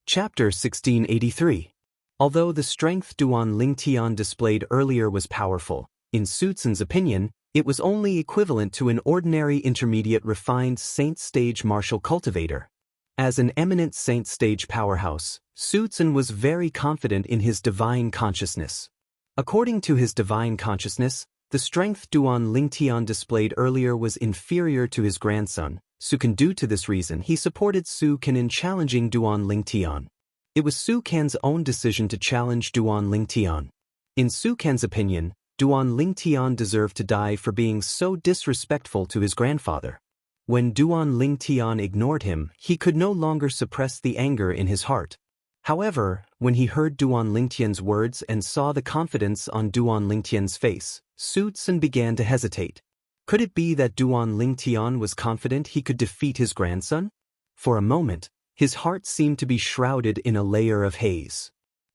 Chapter 1683. Although the strength Duan Lingtian displayed earlier was powerful, in Su Tsun's opinion, it was only equivalent to an ordinary intermediate refined saint stage martial cultivator. As an eminent saint stage powerhouse, Su Tsun was very confident in his divine consciousness. According to his divine consciousness, the strength Duan Lingtian displayed earlier was inferior to his grandson, Su Can. Due to this reason, he supported Su Can in challenging Duan Lingtian. It was Su Can's own decision to challenge Duan Lingtian. In Su Can's opinion, Duan Lingtian deserved to die for being so disrespectful to his grandfather. When Duan Lingtian ignored him, he could no longer suppress the anger in his heart. However, when he heard Duan Lingtian's words and saw the confidence on Duan Lingtian's face, Su Tsun began to hesitate. Could it be that Duan Lingtian was confident he could defeat his grandson? For a moment, his heart seemed to be shrouded in a layer of haze.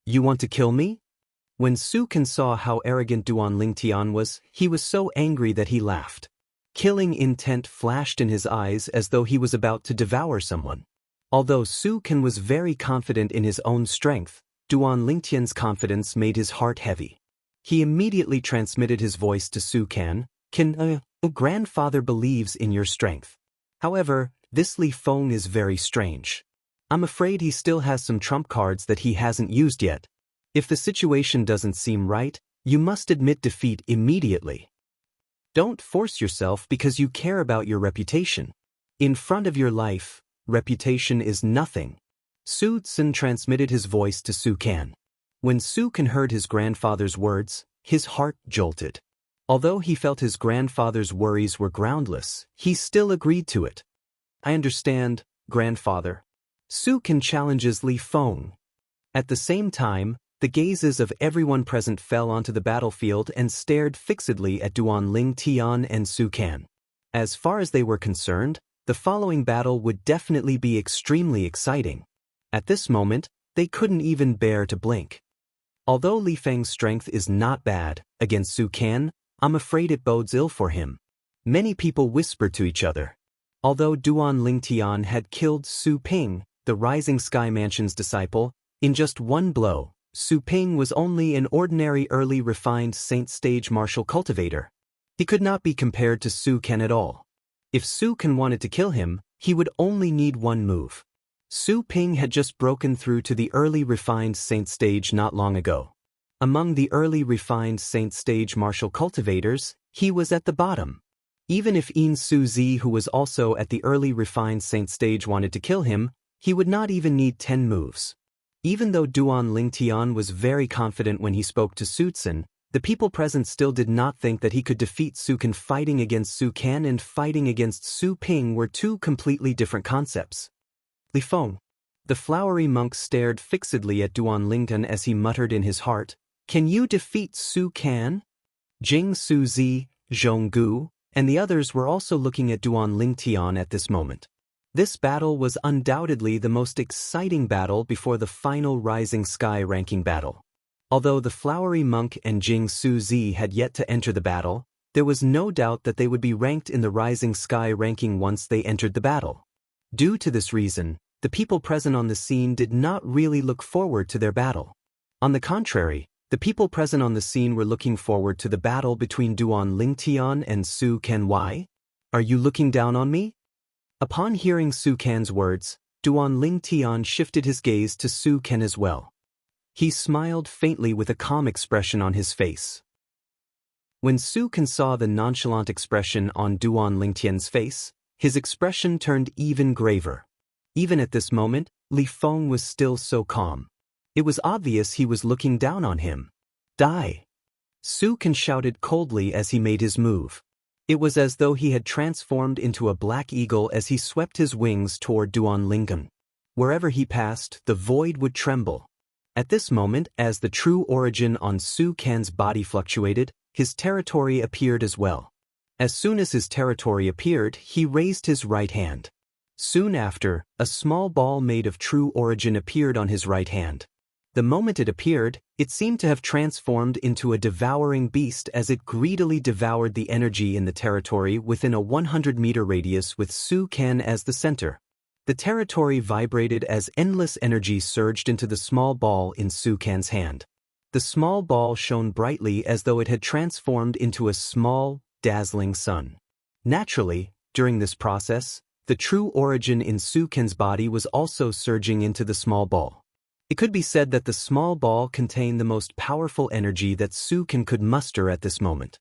You want to kill me? When Su Can saw how arrogant Duan Lingtian was, he was so angry that he laughed. Killing intent flashed in his eyes as though he was about to devour someone. Although Su Can was very confident in his own strength, Duan Lingtian's confidence made his heart heavy. He immediately transmitted his voice to Su Can. Grandfather believes in your strength. However, this Li Feng is very strange. I'm afraid he still has some trump cards that he hasn't used yet. If the situation doesn't seem right, you must admit defeat immediately. Don't force yourself because you care about your reputation. In front of your life, reputation is nothing. Su Tsun transmitted his voice to Su Can. When Su Can heard his grandfather's words, his heart jolted. Although he felt his grandfather's worries were groundless, he still agreed to it. I understand, grandfather. Su Can challenges Li Feng. At the same time, the gazes of everyone present fell onto the battlefield and stared fixedly at Duan Lingtian and Su Can. As far as they were concerned, the following battle would definitely be extremely exciting. At this moment, they couldn't even bear to blink. Although Li Feng's strength is not bad, against Su Can, I'm afraid it bodes ill for him. Many people whispered to each other. Although Duan Lingtian had killed Su Ping, the Rising Sky Mansion's disciple, in just one blow, Su Ping was only an ordinary early refined saint stage martial cultivator. He could not be compared to Su Can at all. If Su Can wanted to kill him, he would only need one move. Su Ping had just broken through to the early refined saint stage not long ago. Among the early refined saint stage martial cultivators, he was at the bottom. Even if In Su Zi, who was also at the early refined saint stage, wanted to kill him, he would not even need 10 moves. Even though Duan Lingtian was very confident when he spoke to Su Tsun, the people present still did not think that he could defeat Su Can. Fighting against Su Can and fighting against Su Ping were two completely different concepts. Li Feng. The flowery monk stared fixedly at Duan Lingtian as he muttered in his heart, "Can you defeat Su Can?" Jing Su Zi, Zhong Gu, and the others were also looking at Duan Lingtian at this moment. This battle was undoubtedly the most exciting battle before the final Rising Sky ranking battle. Although the flowery monk and Jing Su Zi had yet to enter the battle, there was no doubt that they would be ranked in the Rising Sky ranking once they entered the battle. Due to this reason, the people present on the scene did not really look forward to their battle. On the contrary, the people present on the scene were looking forward to the battle between Duan Lingtian and Su Can. Why? Are you looking down on me? Upon hearing Su Can's words, Duan Lingtian shifted his gaze to Su Can as well. He smiled faintly with a calm expression on his face. When Su Can saw the nonchalant expression on Duan Lingtian's face, his expression turned even graver. Even at this moment, Li Feng was still so calm. It was obvious he was looking down on him. Die! Su Can shouted coldly as he made his move. It was as though he had transformed into a black eagle as he swept his wings toward Duan Lingtian. Wherever he passed, the void would tremble. At this moment, as the true origin on Su Can's body fluctuated, his territory appeared as well. As soon as his territory appeared, he raised his right hand. Soon after, a small ball made of true origin appeared on his right hand. The moment it appeared, it seemed to have transformed into a devouring beast as it greedily devoured the energy in the territory within a 100-meter radius with Su Can as the center. The territory vibrated as endless energy surged into the small ball in Su Can's hand. The small ball shone brightly as though it had transformed into a small, dazzling sun. Naturally, during this process, the true origin in Su Can's body was also surging into the small ball. It could be said that the small ball contained the most powerful energy that Su Can could muster at this moment.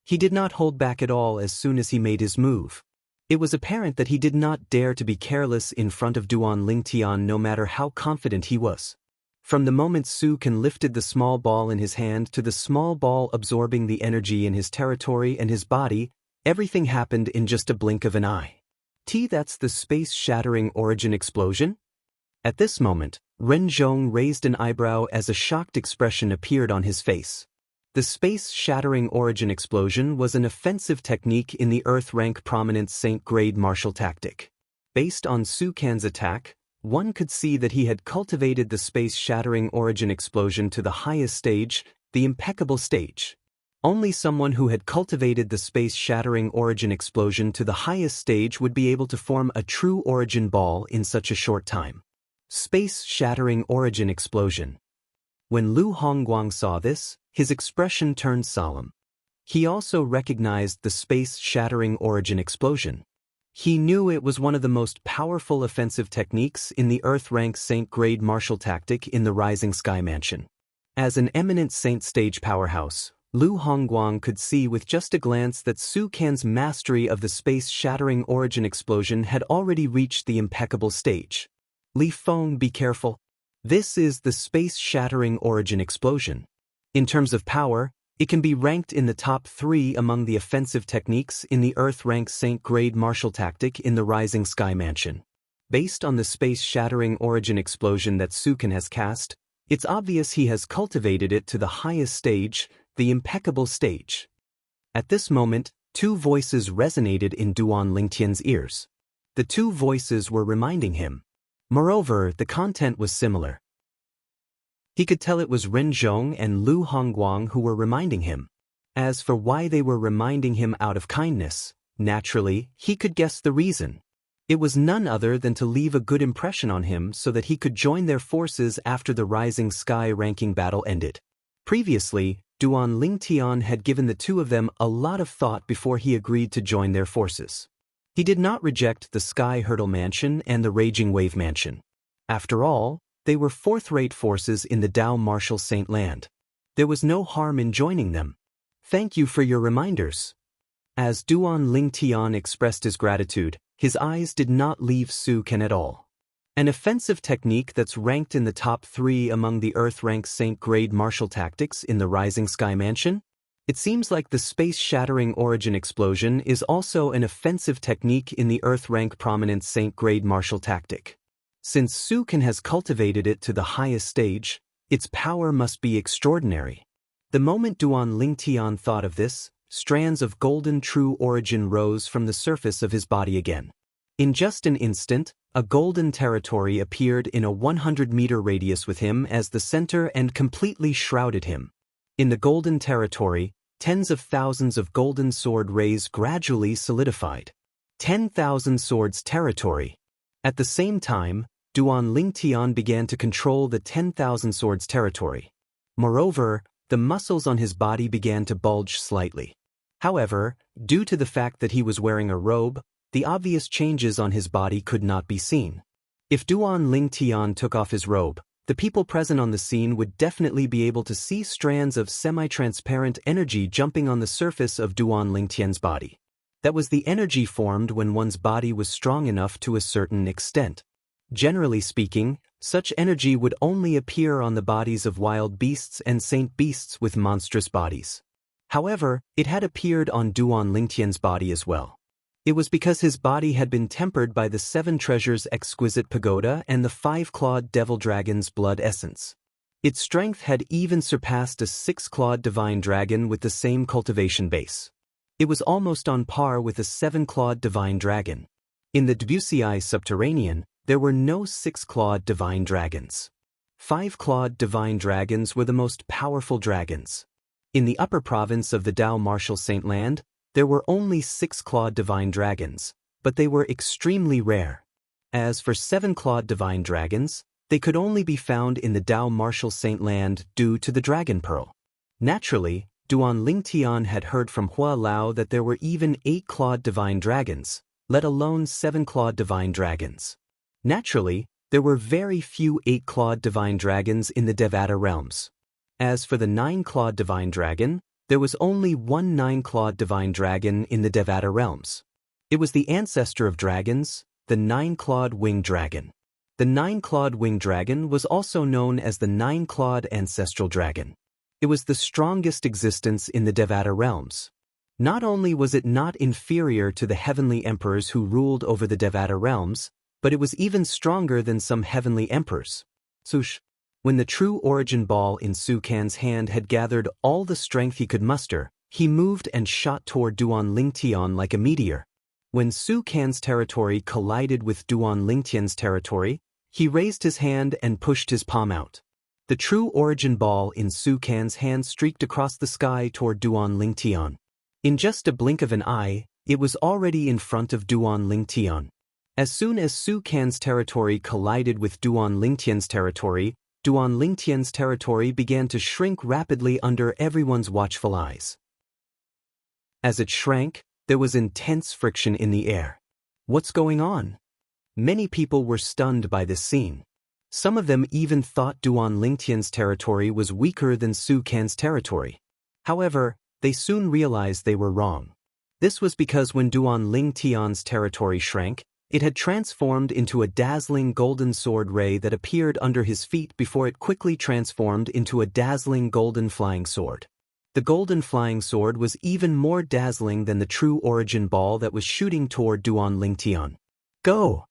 He did not hold back at all as soon as he made his move. It was apparent that he did not dare to be careless in front of Duan Lingtian no matter how confident he was. From the moment Su Can lifted the small ball in his hand to the small ball absorbing the energy in his territory and his body, everything happened in just a blink of an eye. That's the space-shattering origin explosion? At this moment, Ren Zhong raised an eyebrow as a shocked expression appeared on his face. The space-shattering origin explosion was an offensive technique in the Earth-rank prominent Saint-grade martial tactic. Based on Su Can's attack, one could see that he had cultivated the space-shattering origin explosion to the highest stage, the impeccable stage. Only someone who had cultivated the space-shattering origin explosion to the highest stage would be able to form a true origin ball in such a short time. Space-shattering origin explosion. When Lu Hongguang saw this, his expression turned solemn. He also recognized the space-shattering origin explosion. He knew it was one of the most powerful offensive techniques in the Earth-rank Saint-grade martial tactic in the Rising Sky Mansion. As an eminent Saint-stage powerhouse, Lu Hongguang could see with just a glance that Su Can's mastery of the space-shattering origin explosion had already reached the impeccable stage. Li Feng, be careful. This is the space-shattering origin explosion. In terms of power, it can be ranked in the top 3 among the offensive techniques in the Earth-rank Saint-grade martial tactic in the Rising Sky Mansion. Based on the space-shattering origin explosion that Su Can has cast, it's obvious he has cultivated it to the highest stage, the impeccable stage. At this moment, 2 voices resonated in Duan Lingtian's ears. The 2 voices were reminding him. Moreover, the content was similar. He could tell it was Ren Zhong and Lu Hongguang who were reminding him. As for why they were reminding him out of kindness, naturally, he could guess the reason. It was none other than to leave a good impression on him so that he could join their forces after the Rising Sky ranking battle ended. Previously, Duan Lingtian had given the 2 of them a lot of thought before he agreed to join their forces. He did not reject the Sky Hurdle Mansion and the Raging Wave Mansion. After all, they were 4th-rate forces in the Dao Martial Saint Land. There was no harm in joining them. Thank you for your reminders. As Duan Lingtian expressed his gratitude, his eyes did not leave Su Can at all. An offensive technique that's ranked in the top 3 among the Earth-rank Saint-grade martial tactics in the Rising Sky Mansion? It seems like the space-shattering origin explosion is also an offensive technique in the Earth-rank prominent Saint-grade martial tactic. Since Su Can has cultivated it to the highest stage, its power must be extraordinary. The moment Duan Lingtian thought of this, strands of golden true origin rose from the surface of his body again. In just an instant, a golden territory appeared in a 100-meter radius with him as the center and completely shrouded him. In the golden territory, tens of thousands of golden sword rays gradually solidified. 10,000 swords territory. At the same time, Duan Lingtian began to control the 10,000 swords territory. Moreover, the muscles on his body began to bulge slightly. However, due to the fact that he was wearing a robe, the obvious changes on his body could not be seen. If Duan Lingtian took off his robe, the people present on the scene would definitely be able to see strands of semi-transparent energy jumping on the surface of Duan Lingtian's body. That was the energy formed when one's body was strong enough to a certain extent. Generally speaking, such energy would only appear on the bodies of wild beasts and saint beasts with monstrous bodies. However, it had appeared on Duan Lingtian's body as well. It was because his body had been tempered by the 7 treasures exquisite pagoda and the 5-clawed devil dragon's blood essence. Its strength had even surpassed a 6-clawed divine dragon with the same cultivation base. It was almost on par with a 7-clawed divine dragon. In the Debussy subterranean, there were no 6-clawed divine dragons. 5-clawed divine dragons were the most powerful dragons. In the upper province of the Dao Martial Saint Land, there were only 6-clawed divine dragons, but they were extremely rare. As for seven-clawed divine dragons, they could only be found in the Dao Martial Saint Land due to the Dragon Pearl. Naturally, Duan Lingtian had heard from Hua Lao that there were even 8-clawed divine dragons, let alone 7-clawed divine dragons. Naturally, there were very few 8-clawed divine dragons in the Devata realms. As for the 9-clawed divine dragon, there was only one 9-clawed divine dragon in the Devata realms. It was the ancestor of dragons, the 9-clawed winged dragon. The 9-clawed winged dragon was also known as the 9-clawed ancestral dragon. It was the strongest existence in the Devata realms. Not only was it not inferior to the heavenly emperors who ruled over the Devata realms, but it was even stronger than some heavenly emperors. Sush. When the true origin ball in Su Can's hand had gathered all the strength he could muster, he moved and shot toward Duan Lingtian like a meteor. When Su Can's territory collided with Duan Lingtian's territory, he raised his hand and pushed his palm out. The true origin ball in Su Can's hand streaked across the sky toward Duan Lingtian. In just a blink of an eye, it was already in front of Duan Lingtian. As soon as Su Can's territory collided with Duan Lingtian's territory, Duan Lingtian's territory began to shrink rapidly under everyone's watchful eyes. As it shrank, there was intense friction in the air. What's going on? Many people were stunned by this scene. Some of them even thought Duan Lingtian's territory was weaker than Su Can's territory. However, they soon realized they were wrong. This was because when Duan Lingtian's territory shrank, it had transformed into a dazzling golden sword ray that appeared under his feet before it quickly transformed into a dazzling golden flying sword. The golden flying sword was even more dazzling than the true origin ball that was shooting toward Duan Lingtian. Go!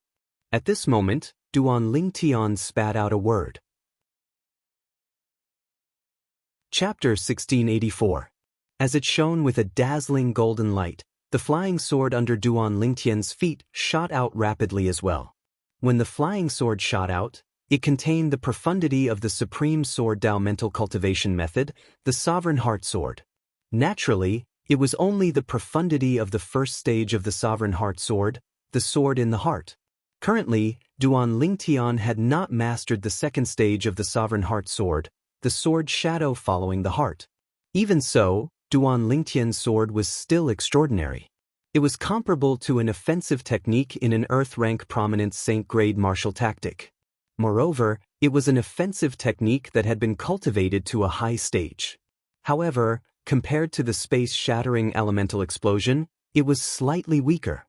At this moment, Duan Lingtian spat out a word. Chapter 1684. As it shone with a dazzling golden light, the flying sword under Duan Lingtian's feet shot out rapidly as well. When the flying sword shot out, it contained the profundity of the supreme sword Dao mental cultivation method, the sovereign heart sword. Naturally, it was only the profundity of the first stage of the sovereign heart sword, the sword in the heart. Currently, Duan Lingtian had not mastered the second stage of the sovereign heart sword, the sword shadow following the heart. Even so, Duan Lingtian's sword was still extraordinary. It was comparable to an offensive technique in an earth-rank prominent saint-grade martial tactic. Moreover, it was an offensive technique that had been cultivated to a high stage. However, compared to the space-shattering elemental explosion, it was slightly weaker.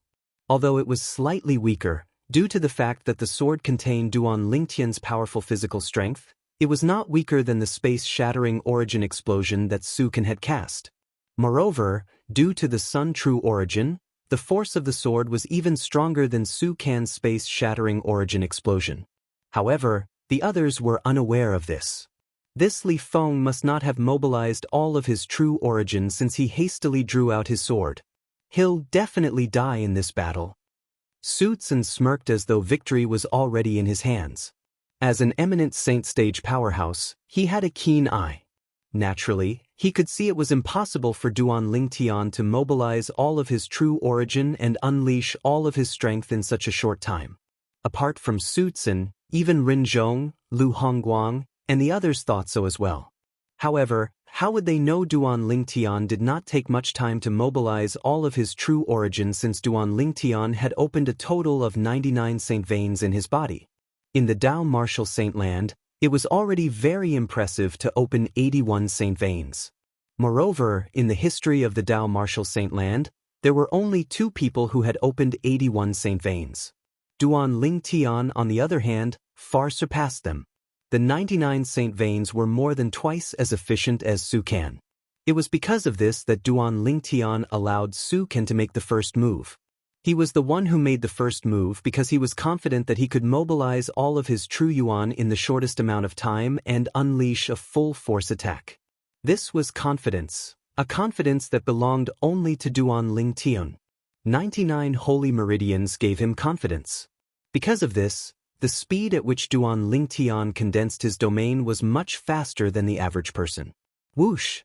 Although it was slightly weaker, due to the fact that the sword contained Duan Lingtian's powerful physical strength, it was not weaker than the space-shattering origin explosion that Su Can had cast. Moreover, due to the Sun True origin, the force of the sword was even stronger than Su Can's space-shattering origin explosion. However, the others were unaware of this. This Li Feng must not have mobilized all of his true origin since he hastily drew out his sword. He'll definitely die in this battle. Su Tsun smirked as though victory was already in his hands. As an eminent saint stage powerhouse, he had a keen eye. Naturally, he could see it was impossible for Duan Lingtian to mobilize all of his true origin and unleash all of his strength in such a short time. Apart from Su Tsun, even Rin Zhong, Lu Hongguang, and the others thought so as well. However, how would they know Duan Lingtian did not take much time to mobilize all of his true origin since Duan Lingtian had opened a total of 99 saint veins in his body? In the Dao Martial Saint Land, it was already very impressive to open 81 saint veins. Moreover, in the history of the Dao Martial Saint Land, there were only 2 people who had opened 81 saint veins. Duan Lingtian, on the other hand, far surpassed them. The 99 saint veins were more than twice as efficient as Su Can. It was because of this that Duan Lingtian allowed Su Can to make the first move. He was the one who made the first move because he was confident that he could mobilize all of his true yuan in the shortest amount of time and unleash a full force attack. This was confidence, a confidence that belonged only to Duan Lingtian. 99 holy meridians gave him confidence. Because of this, the speed at which Duan Lingtian condensed his domain was much faster than the average person. Whoosh!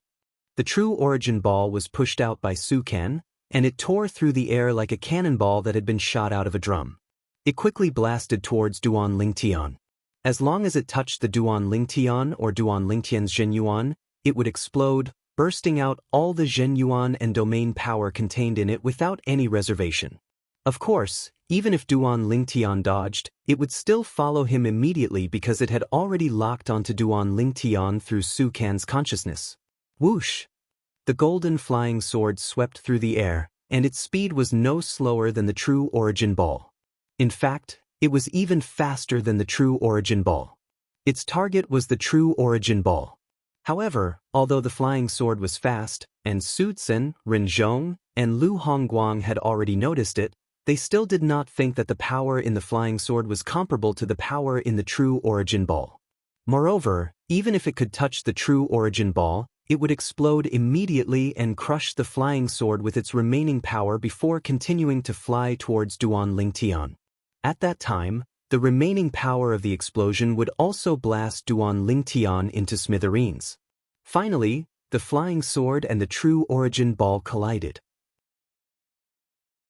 The true origin ball was pushed out by Su Can, and it tore through the air like a cannonball that had been shot out of a drum. It quickly blasted towards Duan Lingtian. As long as it touched the Duan Lingtian or Duan Lingtian's Zhenyuan, it would explode, bursting out all the Zhenyuan and domain power contained in it without any reservation. Of course, even if Duan Lingtian dodged, it would still follow him immediately because it had already locked onto Duan Lingtian through Su Can's consciousness. Whoosh! The golden flying sword swept through the air, and its speed was no slower than the true origin ball. In fact, it was even faster than the true origin ball. Its target was the true origin ball. However, although the flying sword was fast, and Su Zhen, Ren Zhong, and Lu Hongguang had already noticed it, they still did not think that the power in the flying sword was comparable to the power in the true origin ball. Moreover, even if it could touch the true origin ball, it would explode immediately and crush the flying sword with its remaining power before continuing to fly towards Duan Lingtian. At that time, the remaining power of the explosion would also blast Duan Lingtian into smithereens. Finally, the flying sword and the true origin ball collided.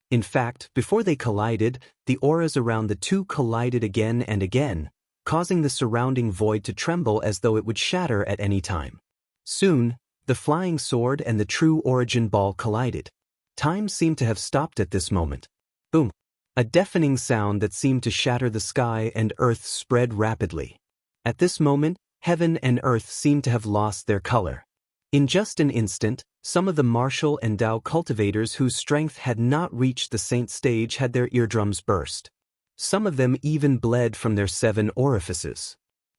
In fact, before they collided, the auras around the two collided again and again, causing the surrounding void to tremble as though it would shatter at any time. Soon, the flying sword and the true origin ball collided. Time seemed to have stopped at this moment. Boom! A deafening sound that seemed to shatter the sky and earth spread rapidly. At this moment, heaven and earth seemed to have lost their color. In just an instant, some of the martial and Dao cultivators whose strength had not reached the saint stage had their eardrums burst. Some of them even bled from their 7 orifices.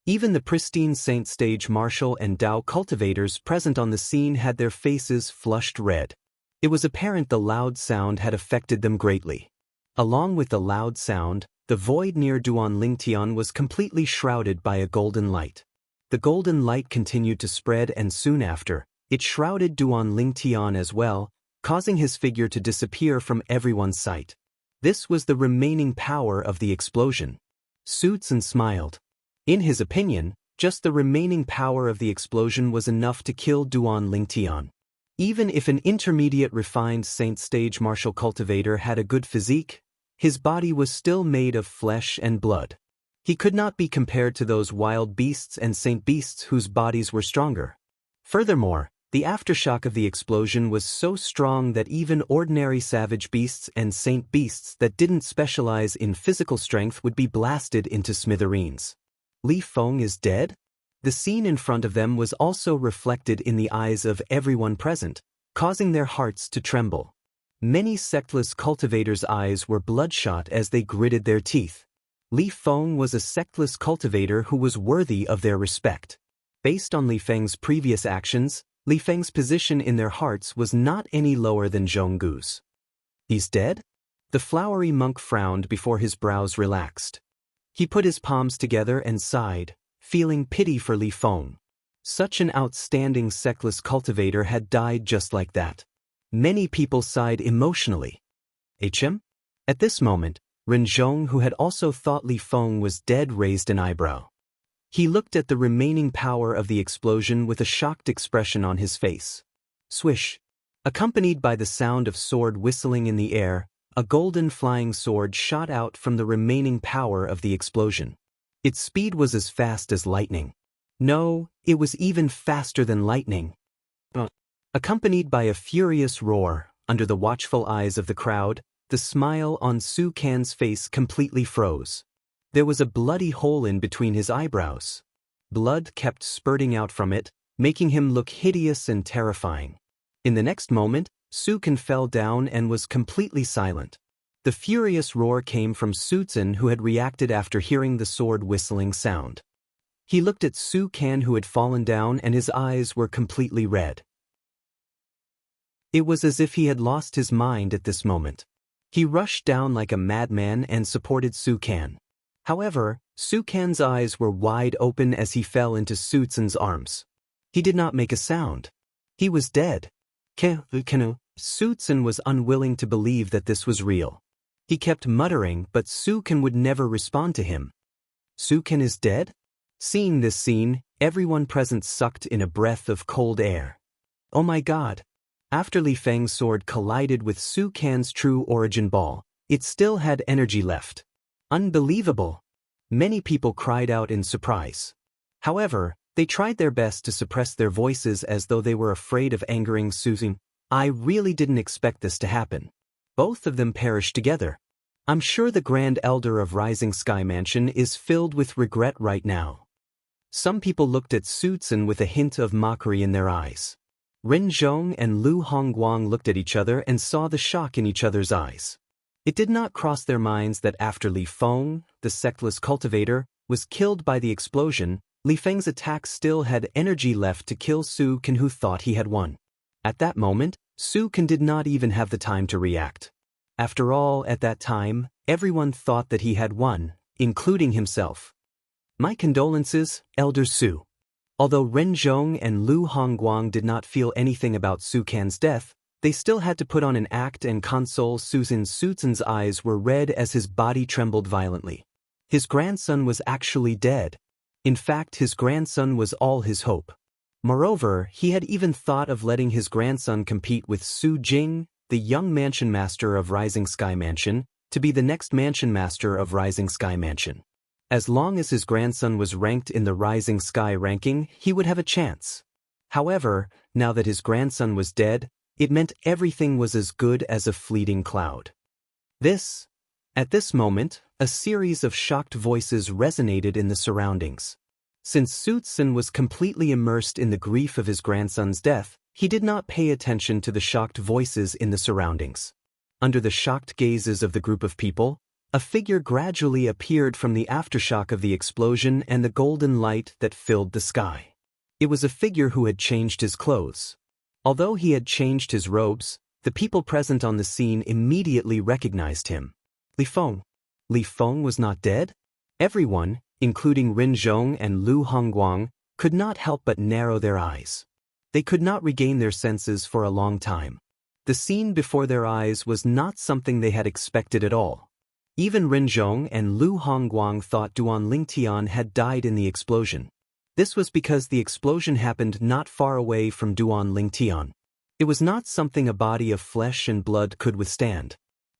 Even the pristine saint stage martial and Dao cultivators present on the scene had their faces flushed red. It was apparent the loud sound had affected them greatly. Along with the loud sound, the void near Duan Lingtian was completely shrouded by a golden light. The golden light continued to spread, and soon after, it shrouded Duan Lingtian as well, causing his figure to disappear from everyone's sight. This was the remaining power of the explosion. Su Zhen smiled. In his opinion, just the remaining power of the explosion was enough to kill Duan Lingtian. Even if an intermediate refined saint stage martial cultivator had a good physique, his body was still made of flesh and blood. He could not be compared to those wild beasts and saint beasts whose bodies were stronger. Furthermore, the aftershock of the explosion was so strong that even ordinary savage beasts and saint beasts that didn't specialize in physical strength would be blasted into smithereens. Li Feng is dead? The scene in front of them was also reflected in the eyes of everyone present, causing their hearts to tremble. Many sectless cultivators' eyes were bloodshot as they gritted their teeth. Li Feng was a sectless cultivator who was worthy of their respect. Based on Li Feng's previous actions, Li Feng's position in their hearts was not any lower than Zhonggu's. He's dead? The flowery monk frowned before his brows relaxed. He put his palms together and sighed, feeling pity for Li Feng. Such an outstanding sectless cultivator had died just like that. Many people sighed emotionally. HM? At this moment, Ren Zhong, who had also thought Li Feng was dead, raised an eyebrow. He looked at the remaining power of the explosion with a shocked expression on his face. Swish! Accompanied by the sound of sword whistling in the air, a golden flying sword shot out from the remaining power of the explosion. Its speed was as fast as lightning. No, it was even faster than lightning. Accompanied by a furious roar, under the watchful eyes of the crowd, the smile on Su Can's face completely froze. There was a bloody hole in between his eyebrows. Blood kept spurting out from it, making him look hideous and terrifying. In the next moment, Su Can fell down and was completely silent. The furious roar came from Su Zhen, who had reacted after hearing the sword whistling sound. He looked at Su Can, who had fallen down, and his eyes were completely red. It was as if he had lost his mind at this moment. He rushed down like a madman and supported Su Can. However, Su Can's eyes were wide open as he fell into Su Zhen's arms. He did not make a sound. He was dead. Su Zhen was unwilling to believe that this was real. He kept muttering, but Su Can would never respond to him. Su Can is dead? Seeing this scene, everyone present sucked in a breath of cold air. Oh my God! After Li Feng's sword collided with Su Can's true origin ball, it still had energy left. Unbelievable! Many people cried out in surprise. However, they tried their best to suppress their voices as though they were afraid of angering Susan. I really didn't expect this to happen. Both of them perished together. I'm sure the Grand Elder of Rising Sky Mansion is filled with regret right now. Some people looked at Susan with a hint of mockery in their eyes. Ren Zhong and Lu Hongguang looked at each other and saw the shock in each other's eyes. It did not cross their minds that after Li Feng, the sectless cultivator, was killed by the explosion, Li Feng's attack still had energy left to kill Su Can, who thought he had won. At that moment, Su Can did not even have the time to react. After all, at that time, everyone thought that he had won, including himself. My condolences, Elder Su. Although Ren Zhong and Lu Hongguang did not feel anything about Su Can's death, they still had to put on an act and console Susan. Susan's eyes were red as his body trembled violently. His grandson was actually dead. In fact, his grandson was all his hope. Moreover, he had even thought of letting his grandson compete with Su Jing, the young mansion master of Rising Sky Mansion, to be the next mansion master of Rising Sky Mansion. As long as his grandson was ranked in the Rising Sky ranking, he would have a chance. However, now that his grandson was dead, it meant everything was as good as a fleeting cloud. At this moment, a series of shocked voices resonated in the surroundings. Since Susan was completely immersed in the grief of his grandson's death, he did not pay attention to the shocked voices in the surroundings. Under the shocked gazes of the group of people, a figure gradually appeared from the aftershock of the explosion and the golden light that filled the sky. It was a figure who had changed his clothes. Although he had changed his robes, the people present on the scene immediately recognized him. Li Feng. Li Feng was not dead? Everyone, including Ren Zhong and Lu Hongguang, could not help but narrow their eyes. They could not regain their senses for a long time. The scene before their eyes was not something they had expected at all. Even Ren Zhong and Lu Hongguang thought Duan Lingtian had died in the explosion. This was because the explosion happened not far away from Duan Lingtian. It was not something a body of flesh and blood could withstand.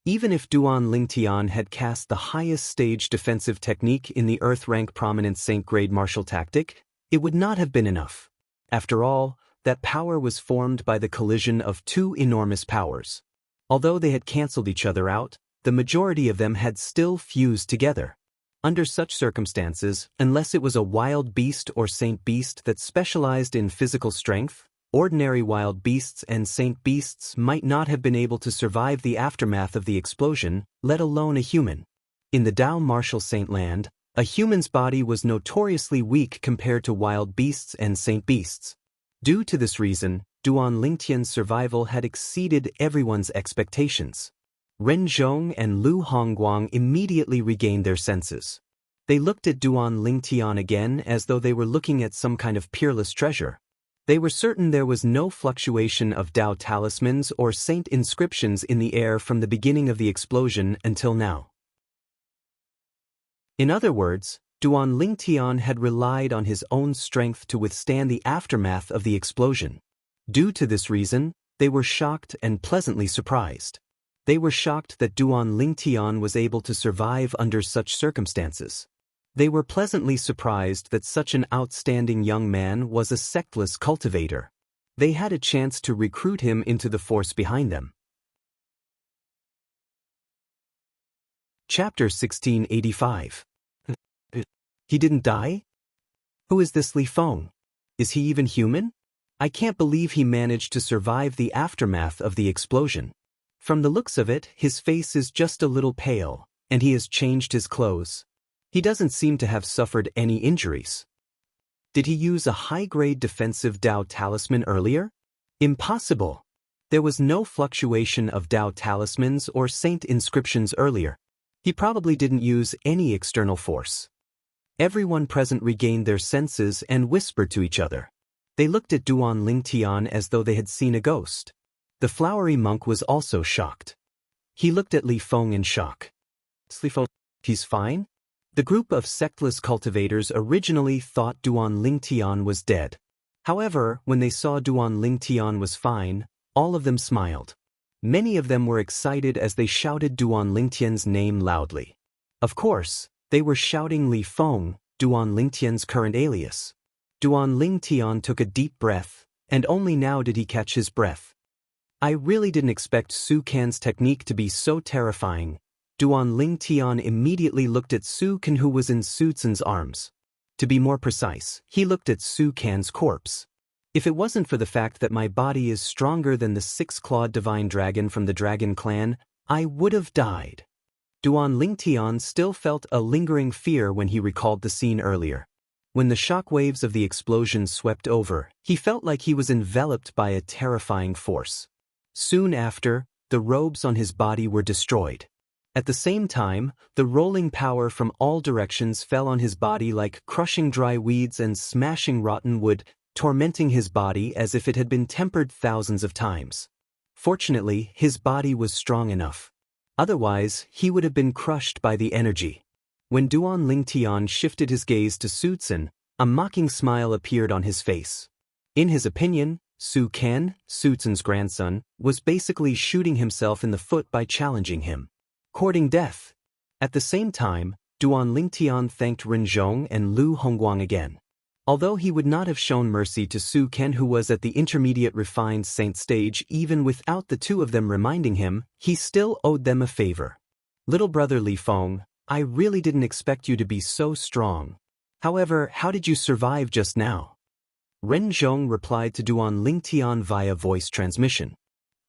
Even if Duan Lingtian had cast the highest stage defensive technique in the Earth-rank prominent Saint-grade martial tactic, it would not have been enough. After all, that power was formed by the collision of two enormous powers. Although they had cancelled each other out, the majority of them had still fused together. Under such circumstances, unless it was a wild beast or saint beast that specialized in physical strength, ordinary wild beasts and saint beasts might not have been able to survive the aftermath of the explosion, let alone a human. In the Dao martial saint land, a human's body was notoriously weak compared to wild beasts and saint beasts. Due to this reason, Duan Lingtian's survival had exceeded everyone's expectations. Ren Zhong and Lu Hongguang immediately regained their senses. They looked at Duan Lingtian again as though they were looking at some kind of peerless treasure. They were certain there was no fluctuation of Dao talismans or saint inscriptions in the air from the beginning of the explosion until now. In other words, Duan Lingtian had relied on his own strength to withstand the aftermath of the explosion. Due to this reason, they were shocked and pleasantly surprised. They were shocked that Duan Lingtian was able to survive under such circumstances. They were pleasantly surprised that such an outstanding young man was a sectless cultivator. They had a chance to recruit him into the force behind them. Chapter 1685. He didn't die? Who is this Li Feng? Is he even human? I can't believe he managed to survive the aftermath of the explosion. From the looks of it, his face is just a little pale, and he has changed his clothes. He doesn't seem to have suffered any injuries. Did he use a high-grade defensive Dao talisman earlier? Impossible. There was no fluctuation of Dao talismans or saint inscriptions earlier. He probably didn't use any external force. Everyone present regained their senses and whispered to each other. They looked at Duan Lingtian as though they had seen a ghost. The flowery monk was also shocked. He looked at Li Feng in shock. Li Feng, he's fine? The group of sectless cultivators originally thought Duan Lingtian was dead. However, when they saw Duan Lingtian was fine, all of them smiled. Many of them were excited as they shouted Duan Lingtian's name loudly. Of course, they were shouting Li Feng, Duan Lingtian's current alias. Duan Lingtian took a deep breath, and only now did he catch his breath. I really didn't expect Su Can's technique to be so terrifying. Duan Lingtian immediately looked at Su Can, who was in Su Can's arms. To be more precise, he looked at Su Can's corpse. If it wasn't for the fact that my body is stronger than the six-clawed divine dragon from the dragon clan, I would have died. Duan Lingtian still felt a lingering fear when he recalled the scene earlier. When the shockwaves of the explosion swept over, he felt like he was enveloped by a terrifying force. Soon after, the robes on his body were destroyed. At the same time, the rolling power from all directions fell on his body like crushing dry weeds and smashing rotten wood, tormenting his body as if it had been tempered thousands of times. Fortunately, his body was strong enough. Otherwise, he would have been crushed by the energy. When Duan Lingtian shifted his gaze to Su Can, a mocking smile appeared on his face. In his opinion, Su Can, Su Can's grandson, was basically shooting himself in the foot by challenging him. Courting death. At the same time, Duan Lingtian thanked Renzhong and Lu Hongguang again. Although he would not have shown mercy to Su Can, who was at the intermediate refined saint stage even without the two of them reminding him, he still owed them a favor. Little brother Li Feng, I really didn't expect you to be so strong. However, how did you survive just now? Renzhong replied to Duan Lingtian via voice transmission.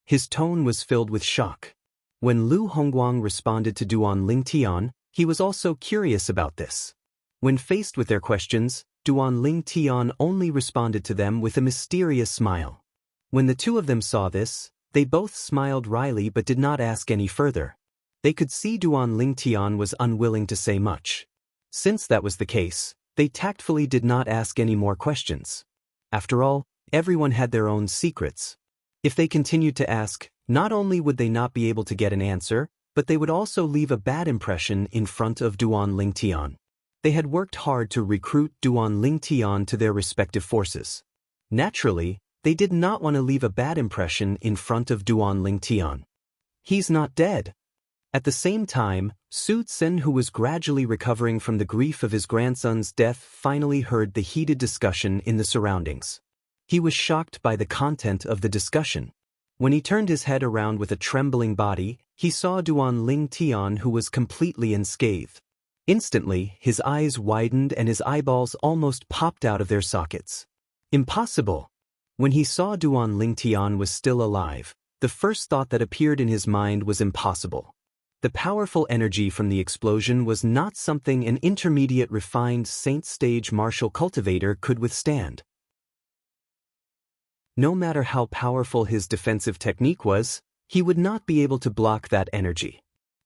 His tone was filled with shock. When Lu Hongguang responded to Duan Lingtian, he was also curious about this. When faced with their questions, Duan Lingtian only responded to them with a mysterious smile. When the two of them saw this, they both smiled wryly but did not ask any further. They could see Duan Lingtian was unwilling to say much. Since that was the case, they tactfully did not ask any more questions. After all, everyone had their own secrets. If they continued to ask, not only would they not be able to get an answer, but they would also leave a bad impression in front of Duan Lingtian. They had worked hard to recruit Duan Lingtian to their respective forces. Naturally, they did not want to leave a bad impression in front of Duan Lingtian. He's not dead. At the same time, Su Can, who was gradually recovering from the grief of his grandson's death, finally heard the heated discussion in the surroundings. He was shocked by the content of the discussion. When he turned his head around with a trembling body, he saw Duan Lingtian, who was completely unscathed. Instantly, his eyes widened and his eyeballs almost popped out of their sockets. Impossible! When he saw Duan Lingtian was still alive, the first thought that appeared in his mind was impossible. The powerful energy from the explosion was not something an intermediate refined saint stage martial cultivator could withstand. No matter how powerful his defensive technique was, he would not be able to block that energy.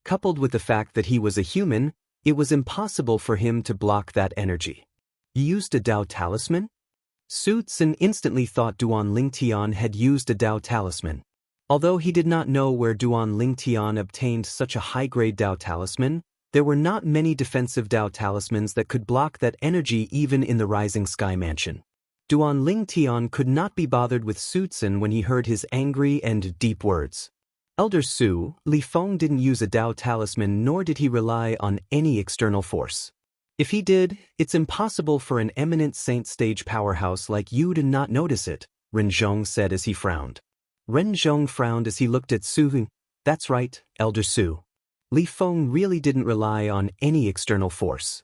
Coupled with the fact that he was a human, it was impossible for him to block that energy. He used a Dao talisman? Su Can instantly thought Duan Lingtian had used a Dao talisman. Although he did not know where Duan Lingtian obtained such a high-grade Dao talisman, there were not many defensive Dao talismans that could block that energy even in the Rising Sky Mansion. Duan Lingtian could not be bothered with Su Can when he heard his angry and deep words. Elder Su, Li Feng didn't use a Dao talisman nor did he rely on any external force. If he did, it's impossible for an eminent saint stage powerhouse like you to not notice it, Renzhong said as he frowned. Renzhong frowned as he looked at Su. That's right, Elder Su. Li Feng really didn't rely on any external force.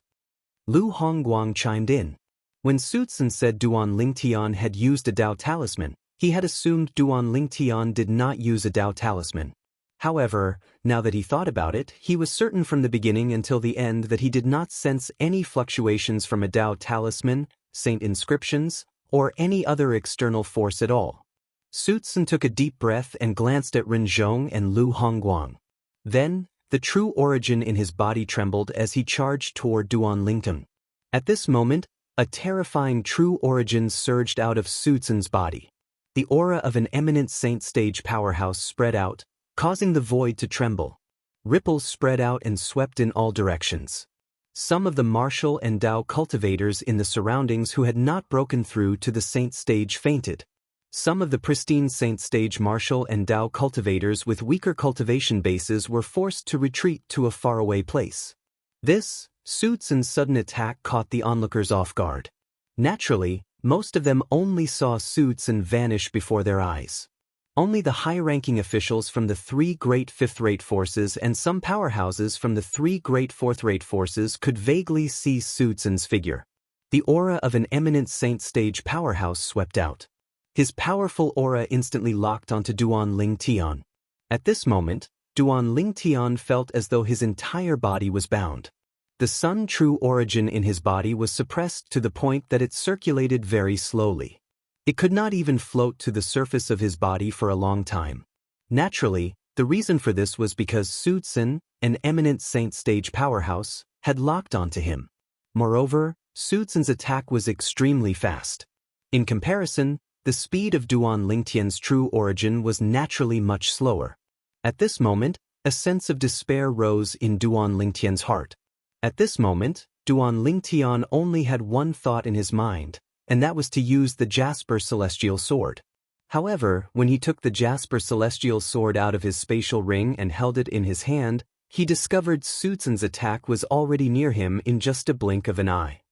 Lu Hongguang chimed in. When Su Can said Duan Lingtian had used a Dao talisman, he had assumed Duan Lingtian did not use a Dao talisman. However, now that he thought about it, he was certain from the beginning until the end that he did not sense any fluctuations from a Dao talisman, saint inscriptions, or any other external force at all. Su Can took a deep breath and glanced at Renzhong and Lu Hongguang. Then, the true origin in his body trembled as he charged toward Duan Lingtian. At this moment, a terrifying true origin surged out of Su Can's body. The aura of an eminent saint stage powerhouse spread out, causing the void to tremble. Ripples spread out and swept in all directions. Some of the martial and Dao cultivators in the surroundings who had not broken through to the saint stage fainted. Some of the pristine saint stage martial and Dao cultivators with weaker cultivation bases were forced to retreat to a faraway place. This, Suitsen's sudden attack caught the onlookers off guard. Naturally, most of them only saw Suitsen vanish before their eyes. Only the high-ranking officials from the 3 great fifth-rate forces and some powerhouses from the 3 great fourth-rate forces could vaguely see Suitsen's figure. The aura of an eminent saint-stage powerhouse swept out. His powerful aura instantly locked onto Duan Lingtian. At this moment, Duan Lingtian felt as though his entire body was bound. The Sun true origin in his body was suppressed to the point that it circulated very slowly. It could not even float to the surface of his body for a long time. Naturally, the reason for this was because Suitsen, an eminent saint-stage powerhouse, had locked onto him. Moreover, Suitsen's attack was extremely fast. In comparison, the speed of Duan Lingtian's true origin was naturally much slower. At this moment, a sense of despair rose in Duan Lingtian's heart. At this moment, Duan Lingtian only had one thought in his mind, and that was to use the Jasper Celestial Sword. However, when he took the Jasper Celestial Sword out of his spatial ring and held it in his hand, he discovered Suitsen's attack was already near him in just a blink of an eye.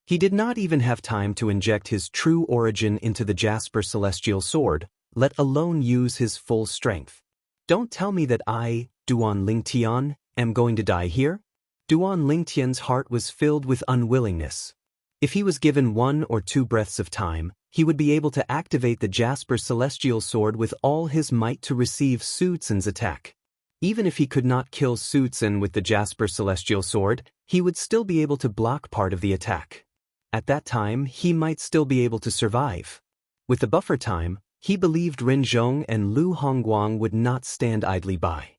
He did not even have time to inject his true origin into the Jasper Celestial Sword, let alone use his full strength. Don't tell me that I, Duan Lingtian, am going to die here? Duan Lingtian's heart was filled with unwillingness. If he was given 1 or 2 breaths of time, he would be able to activate the Jasper Celestial Sword with all his might to receive Suitsen's attack. Even if he could not kill Suitsen with the Jasper Celestial Sword, he would still be able to block part of the attack. At that time, he might still be able to survive. With the buffer time, he believed Ren Zhong and Lu Hongguang would not stand idly by.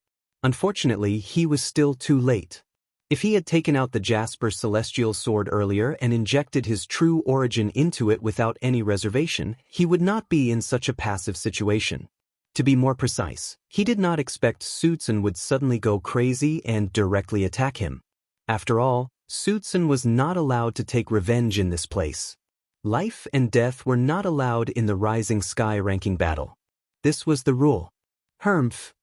Unfortunately, he was still too late. If he had taken out the Jasper Celestial Sword earlier and injected his true origin into it without any reservation, he would not be in such a passive situation. To be more precise, he did not expect Suitsen would suddenly go crazy and directly attack him. After all, Suitsen was not allowed to take revenge in this place. Life and death were not allowed in the Rising Sky ranking battle. This was the rule. Humph.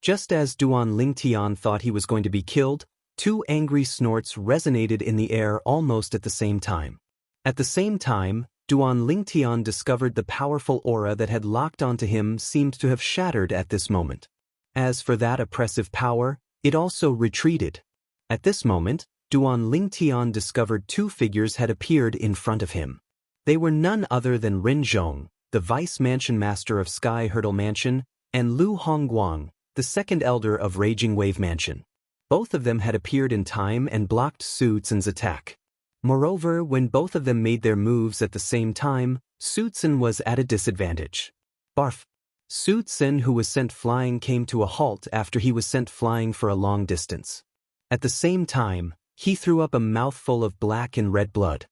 Just as Duan Lingtian thought he was going to be killed, 2 angry snorts resonated in the air almost at the same time. At the same time, Duan Lingtian discovered the powerful aura that had locked onto him seemed to have shattered at this moment. As for that oppressive power, it also retreated. At this moment, Duan Lingtian discovered 2 figures had appeared in front of him. They were none other than Ren Zhong, the Vice Mansion Master of Sky Hurdle Mansion, and Lu Hongguang, the second elder of Raging Wave Mansion. Both of them had appeared in time and blocked Suitsen's attack. Moreover, when both of them made their moves at the same time, Suitsen was at a disadvantage. Barf. Suitsen, who was sent flying, came to a halt after he was sent flying for a long distance. At the same time, he threw up a mouthful of black and red blood.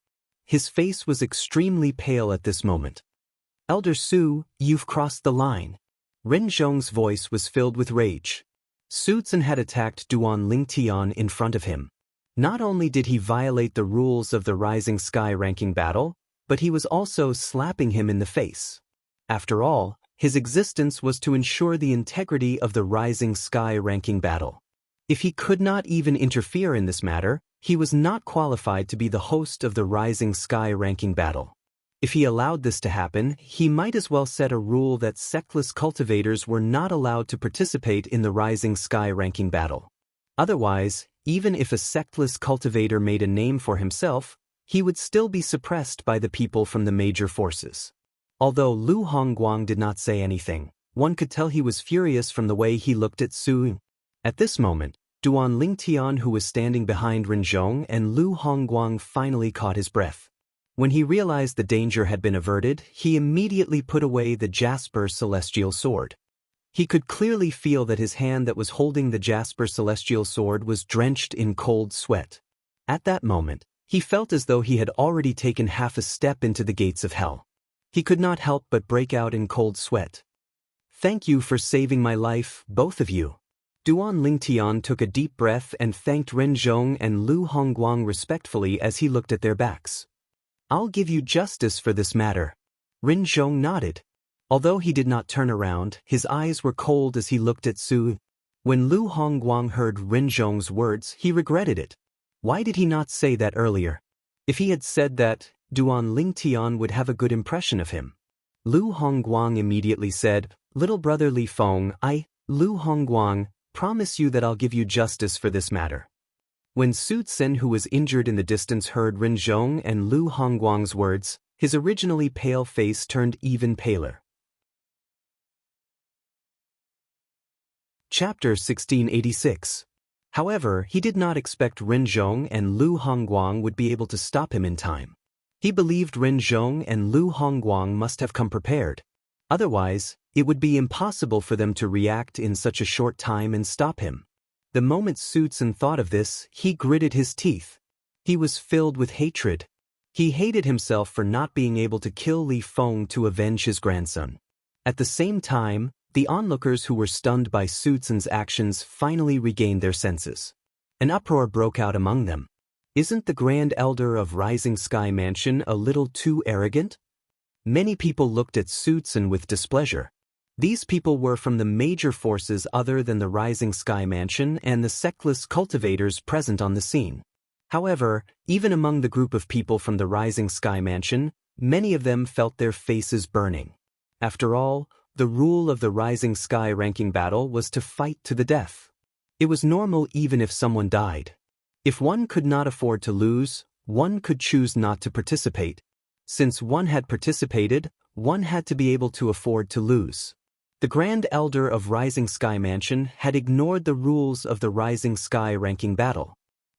His face was extremely pale at this moment. Elder Su, you've crossed the line. Ren Zhong's voice was filled with rage. Suitsen had attacked Duan Lingtian in front of him. Not only did he violate the rules of the Rising Sky ranking battle, but he was also slapping him in the face. After all, his existence was to ensure the integrity of the Rising Sky ranking battle. If he could not even interfere in this matter, he was not qualified to be the host of the Rising Sky ranking battle. If he allowed this to happen, he might as well set a rule that sectless cultivators were not allowed to participate in the Rising Sky ranking battle. Otherwise, even if a sectless cultivator made a name for himself, he would still be suppressed by the people from the major forces. Although Lu Hongguang did not say anything, one could tell he was furious from the way he looked at Su. At this moment, Duan Lingtian, who was standing behind Ren Zhong and Lu Hongguang, finally caught his breath. When he realized the danger had been averted, he immediately put away the Jasper Celestial Sword. He could clearly feel that his hand that was holding the Jasper Celestial Sword was drenched in cold sweat. At that moment, he felt as though he had already taken half a step into the gates of hell. He could not help but break out in cold sweat. Thank you for saving my life, both of you. Duan Lingtian took a deep breath and thanked Ren Zhong and Lu Hongguang respectfully as he looked at their backs. I'll give you justice for this matter. Ren Zhong nodded. Although he did not turn around, his eyes were cold as he looked at Su. When Lu Hongguang heard Ren Zhong's words, he regretted it. Why did he not say that earlier? If he had said that, Duan Lingtian would have a good impression of him. Lu Hongguang immediately said, "Little brother Li Feng, Lu Hongguang, promise you that I'll give you justice for this matter." When Su Tsen, who was injured in the distance, heard Ren Zhong and Lu Hongguang's words, his originally pale face turned even paler. Chapter 1686. However, he did not expect Ren Zhong and Lu Hongguang would be able to stop him in time. He believed Ren Zhong and Lu Hongguang must have come prepared. Otherwise, it would be impossible for them to react in such a short time and stop him. The moment Su Tsen thought of this, he gritted his teeth. He was filled with hatred. He hated himself for not being able to kill Li Feng to avenge his grandson. At the same time, the onlookers who were stunned by Su Tsen's actions finally regained their senses. An uproar broke out among them. Isn't the Grand Elder of Rising Sky Mansion a little too arrogant? Many people looked at Su Tsen with displeasure. These people were from the major forces other than the Rising Sky Mansion and the sectless cultivators present on the scene. However, even among the group of people from the Rising Sky Mansion, many of them felt their faces burning. After all, the rule of the Rising Sky ranking battle was to fight to the death. It was normal even if someone died. If one could not afford to lose, one could choose not to participate. Since one had participated, one had to be able to afford to lose. The Grand Elder of Rising Sky Mansion had ignored the rules of the Rising Sky ranking battle.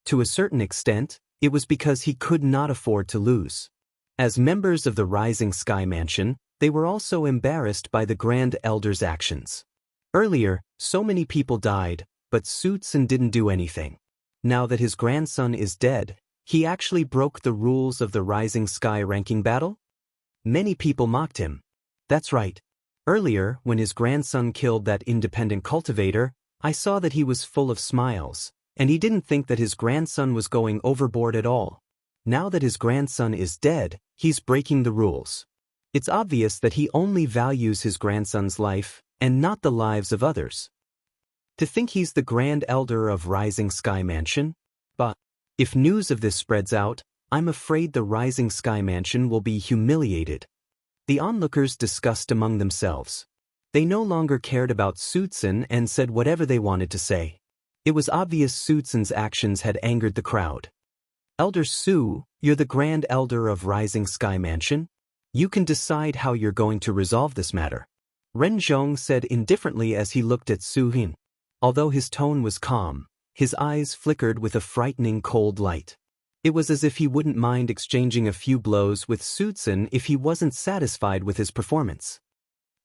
To a certain extent, it was because he could not afford to lose. As members of the Rising Sky Mansion, they were also embarrassed by the Grand Elder's actions. Earlier, so many people died, but Su Tsen didn't do anything. Now that his grandson is dead, he actually broke the rules of the Rising Sky ranking battle? Many people mocked him. That's right. Earlier, when his grandson killed that independent cultivator, I saw that he was full of smiles, and he didn't think that his grandson was going overboard at all. Now that his grandson is dead, he's breaking the rules. It's obvious that he only values his grandson's life, and not the lives of others. To think he's the Grand Elder of Rising Sky Mansion? But if news of this spreads out, I'm afraid the Rising Sky Mansion will be humiliated. The onlookers discussed among themselves. They no longer cared about Su Tsen and said whatever they wanted to say. It was obvious Su Tsen's actions had angered the crowd. Elder Su, you're the Grand Elder of Rising Sky Mansion? You can decide how you're going to resolve this matter. Ren Zhong said indifferently as he looked at Su Hin. Although his tone was calm, his eyes flickered with a frightening cold light. It was as if he wouldn't mind exchanging a few blows with Su Tsen if he wasn't satisfied with his performance.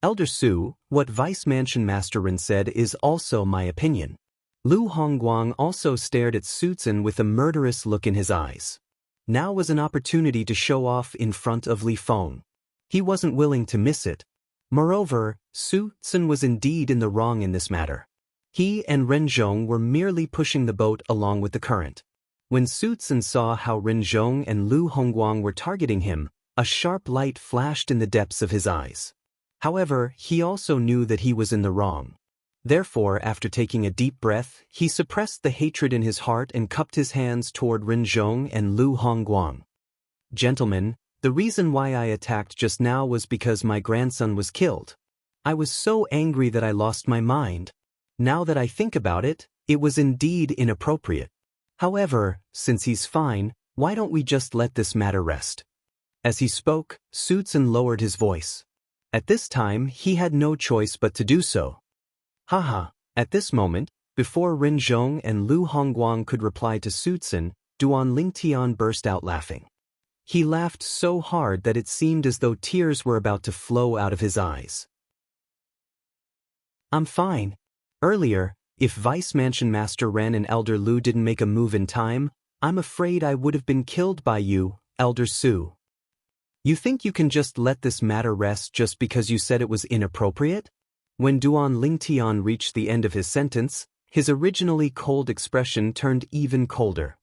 Elder Su, what Vice Mansion Master Ren said is also my opinion. Lu Hongguang also stared at Su Tsen with a murderous look in his eyes. Now was an opportunity to show off in front of Li Feng. He wasn't willing to miss it. Moreover, Su Tsen was indeed in the wrong in this matter. He and Ren Zhong were merely pushing the boat along with the current. When Su Tsen saw how Ren Zhong and Lu Hongguang were targeting him, a sharp light flashed in the depths of his eyes. However, he also knew that he was in the wrong. Therefore, after taking a deep breath, he suppressed the hatred in his heart and cupped his hands toward Ren Zhong and Lu Hongguang. Gentlemen, the reason why I attacked just now was because my grandson was killed. I was so angry that I lost my mind. Now that I think about it, it was indeed inappropriate. However, since he's fine, why don't we just let this matter rest? As he spoke, Su Tsen lowered his voice. At this time, he had no choice but to do so. Haha, at this moment, before Ren Zhong and Lu Hongguang could reply to Su Tsen, Duan Lingtian burst out laughing. He laughed so hard that it seemed as though tears were about to flow out of his eyes. I'm fine. Earlier, if Vice Mansion Master Ren and Elder Lu didn't make a move in time, I'm afraid I would have been killed by you, Elder Su. You think you can just let this matter rest just because you said it was inappropriate? When Duan Lingtian reached the end of his sentence, his originally cold expression turned even colder.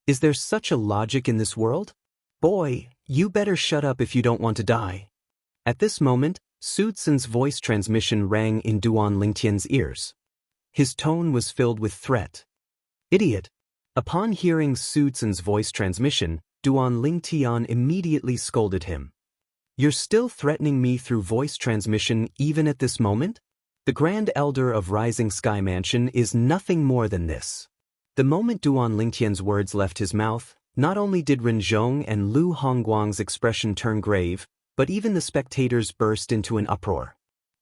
Is there such a logic in this world? Boy, you better shut up if you don't want to die. At this moment, Su Tsen's voice transmission rang in Duan Lingtian's ears. His tone was filled with threat. Idiot! Upon hearing Su Tsun's voice transmission, Duan Lingtian immediately scolded him. You're still threatening me through voice transmission even at this moment? The Grand Elder of Rising Sky Mansion is nothing more than this. The moment Duan Lingtian's words left his mouth, not only did Renzhong and Lu Hongguang's expression turn grave, but even the spectators burst into an uproar.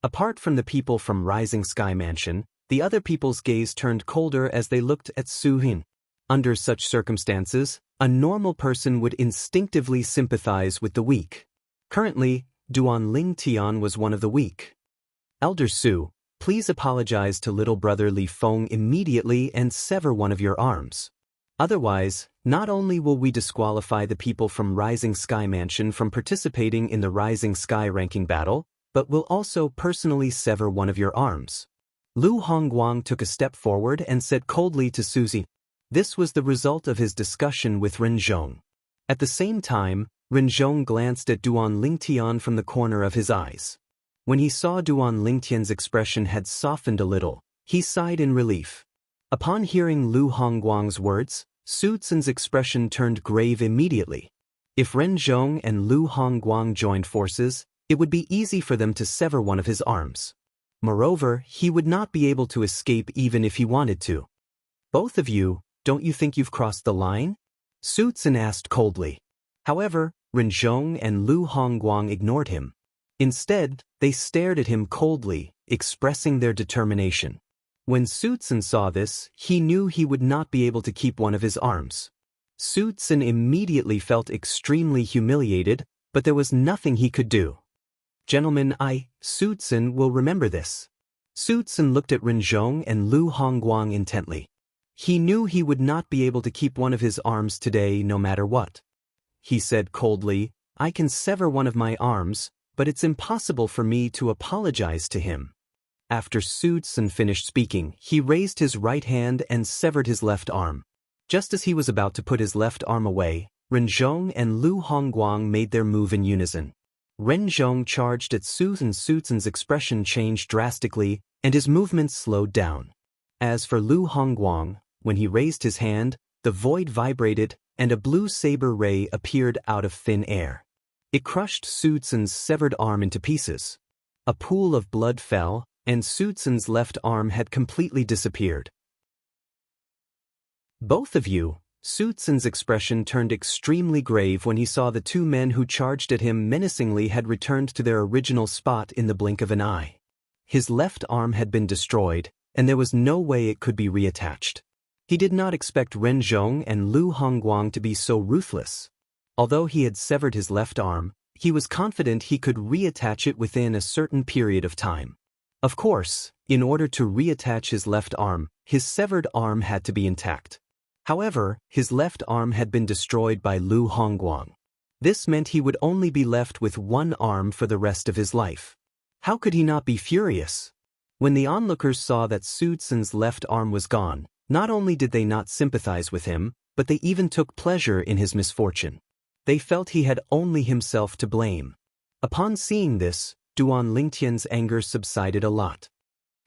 Apart from the people from Rising Sky Mansion, the other people's gaze turned colder as they looked at Su Hin. Under such circumstances, a normal person would instinctively sympathize with the weak. Currently, Duan Lingtian was one of the weak. Elder Su, please apologize to little brother Li Feng immediately and sever one of your arms. Otherwise, not only will we disqualify the people from Rising Sky Mansion from participating in the Rising Sky ranking battle, but will also personally sever one of your arms. Lu Hongguang took a step forward and said coldly to Suzy. This was the result of his discussion with Renzhong. At the same time, Renzhong glanced at Duan Lingtian from the corner of his eyes. When he saw Duan Lingtian's expression had softened a little, he sighed in relief. Upon hearing Lu Hongguang's words, Su Tsun's expression turned grave immediately. If Renzhong and Lu Hongguang joined forces, it would be easy for them to sever one of his arms. Moreover, he would not be able to escape even if he wanted to. Both of you, don't you think you've crossed the line? Su Tsun asked coldly. However, Renzhong and Lu Hongguang ignored him. Instead, they stared at him coldly, expressing their determination. When Su Tsun saw this, he knew he would not be able to keep one of his arms. Su Tsun immediately felt extremely humiliated, but there was nothing he could do. Gentlemen, Su Tsun, will remember this. Su Tsun looked at Renzhong and Lu Hongguang intently. He knew he would not be able to keep one of his arms today no matter what. He said coldly, I can sever one of my arms, but it's impossible for me to apologize to him. After Su Tsun finished speaking, he raised his right hand and severed his left arm. Just as he was about to put his left arm away, Renzhong and Lu Hongguang made their move in unison. Renzhong charged at Su Tsun. Su Tsun's expression changed drastically, and his movements slowed down. As for Lu Hongguang, when he raised his hand, the void vibrated, and a blue saber ray appeared out of thin air. It crushed Su Tsun's severed arm into pieces. A pool of blood fell, and Su Tsun's left arm had completely disappeared. Both of you, Su Tsun's expression turned extremely grave when he saw the two men who charged at him menacingly had returned to their original spot in the blink of an eye. His left arm had been destroyed, and there was no way it could be reattached. He did not expect Renzhong and Lu Hongguang to be so ruthless. Although he had severed his left arm, he was confident he could reattach it within a certain period of time. Of course, in order to reattach his left arm, his severed arm had to be intact. However, his left arm had been destroyed by Lu Hongguang. This meant he would only be left with one arm for the rest of his life. How could he not be furious? When the onlookers saw that Su Tsun's left arm was gone, not only did they not sympathize with him, but they even took pleasure in his misfortune. They felt he had only himself to blame. Upon seeing this, Duan Lingtian's anger subsided a lot.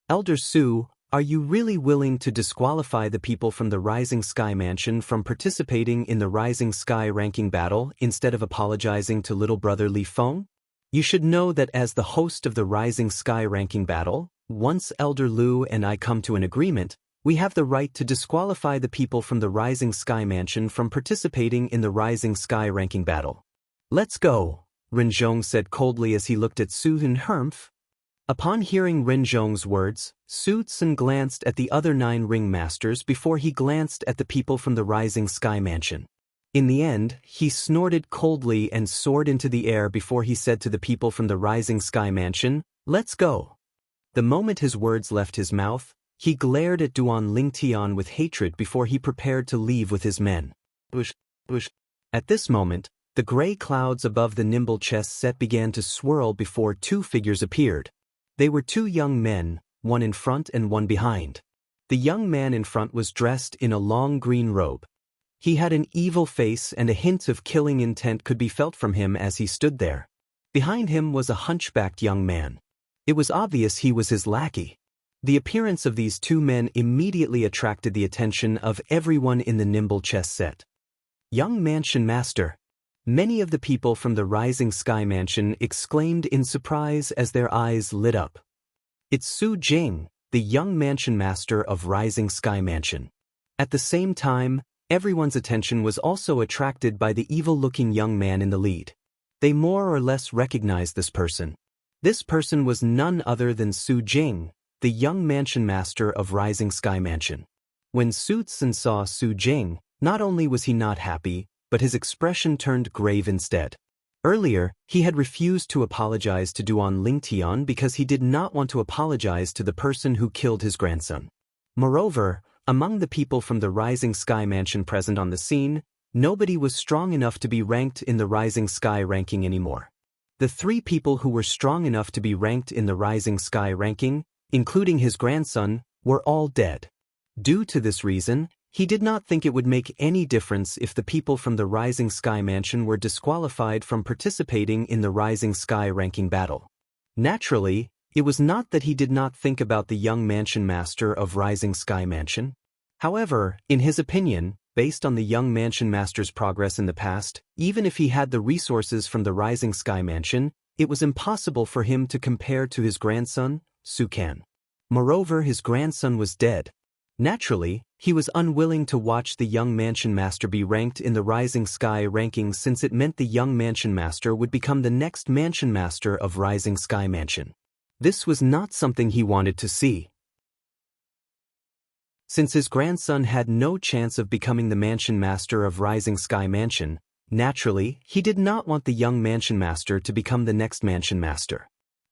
Elder Su, are you really willing to disqualify the people from the Rising Sky Mansion from participating in the Rising Sky ranking battle instead of apologizing to little brother Li Feng? You should know that as the host of the Rising Sky ranking battle, once Elder Lu and I come to an agreement, we have the right to disqualify the people from the Rising Sky Mansion from participating in the Rising Sky ranking battle. Let's go, Renzhong said coldly as he looked at Su Tsun. Upon hearing Renzhong's words, Su Tsun glanced at the other 9 ringmasters before he glanced at the people from the Rising Sky Mansion. In the end, he snorted coldly and soared into the air before he said to the people from the Rising Sky Mansion, "Let's go." The moment his words left his mouth, he glared at Duan Lingtian with hatred before he prepared to leave with his men. At this moment, the gray clouds above the nimble chess set began to swirl before 2 figures appeared. They were 2 young men, one in front and one behind. The young man in front was dressed in a long green robe. He had an evil face and a hint of killing intent could be felt from him as he stood there. Behind him was a hunchbacked young man. It was obvious he was his lackey. The appearance of these two men immediately attracted the attention of everyone in the nimble chess set. Young Mansion Master. Many of the people from the Rising Sky Mansion exclaimed in surprise as their eyes lit up. It's Su Jing, the young Mansion Master of Rising Sky Mansion. At the same time, everyone's attention was also attracted by the evil-looking young man in the lead. They more or less recognized this person. This person was none other than Su Jing, the young Mansion Master of Rising Sky Mansion. When Su Tsun saw Su Jing, not only was he not happy, but his expression turned grave instead. Earlier, he had refused to apologize to Duan Lingtian because he did not want to apologize to the person who killed his grandson. Moreover, among the people from the Rising Sky Mansion present on the scene, nobody was strong enough to be ranked in the Rising Sky ranking anymore. The three people who were strong enough to be ranked in the Rising Sky ranking, including his grandson, were all dead. Due to this reason, he did not think it would make any difference if the people from the Rising Sky Mansion were disqualified from participating in the Rising Sky ranking battle. Naturally, it was not that he did not think about the young Mansion Master of Rising Sky Mansion. However, in his opinion, based on the young Mansion Master's progress in the past, even if he had the resources from the Rising Sky Mansion, it was impossible for him to compare to his grandson, Su Kan. Moreover, his grandson was dead. Naturally, he was unwilling to watch the young Mansion Master be ranked in the Rising Sky rankings since it meant the young Mansion Master would become the next Mansion Master of Rising Sky Mansion. This was not something he wanted to see. Since his grandson had no chance of becoming the Mansion Master of Rising Sky Mansion, naturally, he did not want the young Mansion Master to become the next Mansion Master.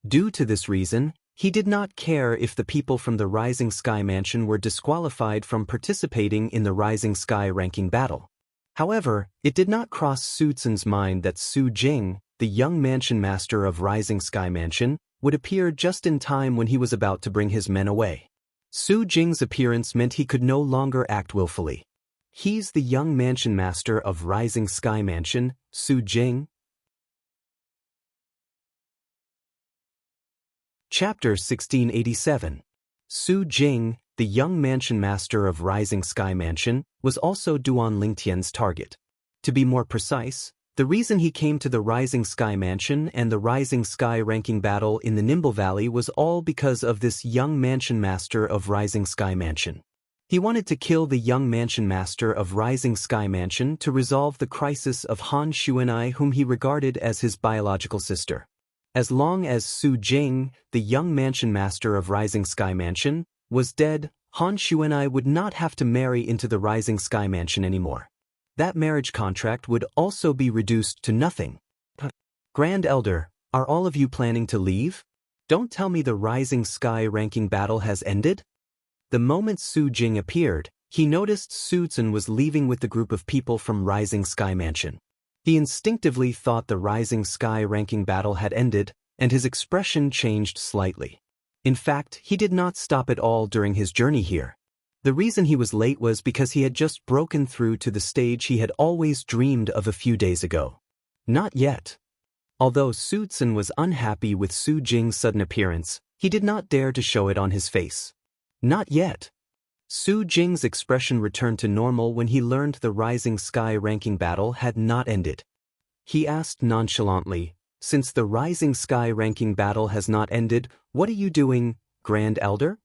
Due to this reason, he did not care if the people from the Rising Sky Mansion were disqualified from participating in the Rising Sky ranking battle. However, it did not cross Su Tsun's mind that Su Jing, the young Mansion Master of Rising Sky Mansion, would appear just in time when he was about to bring his men away. Su Jing's appearance meant he could no longer act willfully. He's the young Mansion Master of Rising Sky Mansion, Su Jing. Chapter 1687. Su Jing, the young Mansion Master of Rising Sky Mansion, was also Duan Lingtian's target. To be more precise, the reason he came to the Rising Sky Mansion and the Rising Sky ranking battle in the Nimble Valley was all because of this young Mansion Master of Rising Sky Mansion. He wanted to kill the young Mansion Master of Rising Sky Mansion to resolve the crisis of Han Xuanai, whom he regarded as his biological sister. As long as Su Jing, the young Mansion Master of Rising Sky Mansion, was dead, Han Xuanai would not have to marry into the Rising Sky Mansion anymore. That marriage contract would also be reduced to nothing. Grand Elder, are all of you planning to leave? Don't tell me the Rising Sky ranking battle has ended? The moment Su Jing appeared, he noticed Su Tsun was leaving with the group of people from Rising Sky Mansion. He instinctively thought the Rising Sky ranking battle had ended, and his expression changed slightly. In fact, he did not stop at all during his journey here. The reason he was late was because he had just broken through to the stage he had always dreamed of a few days ago. Not yet. Although Su Tsun was unhappy with Su Jing's sudden appearance, he did not dare to show it on his face. Not yet. Su Jing's expression returned to normal when he learned the Rising Sky ranking battle had not ended. He asked nonchalantly, "Since the Rising Sky ranking battle has not ended, what are you doing, Grand Elder?"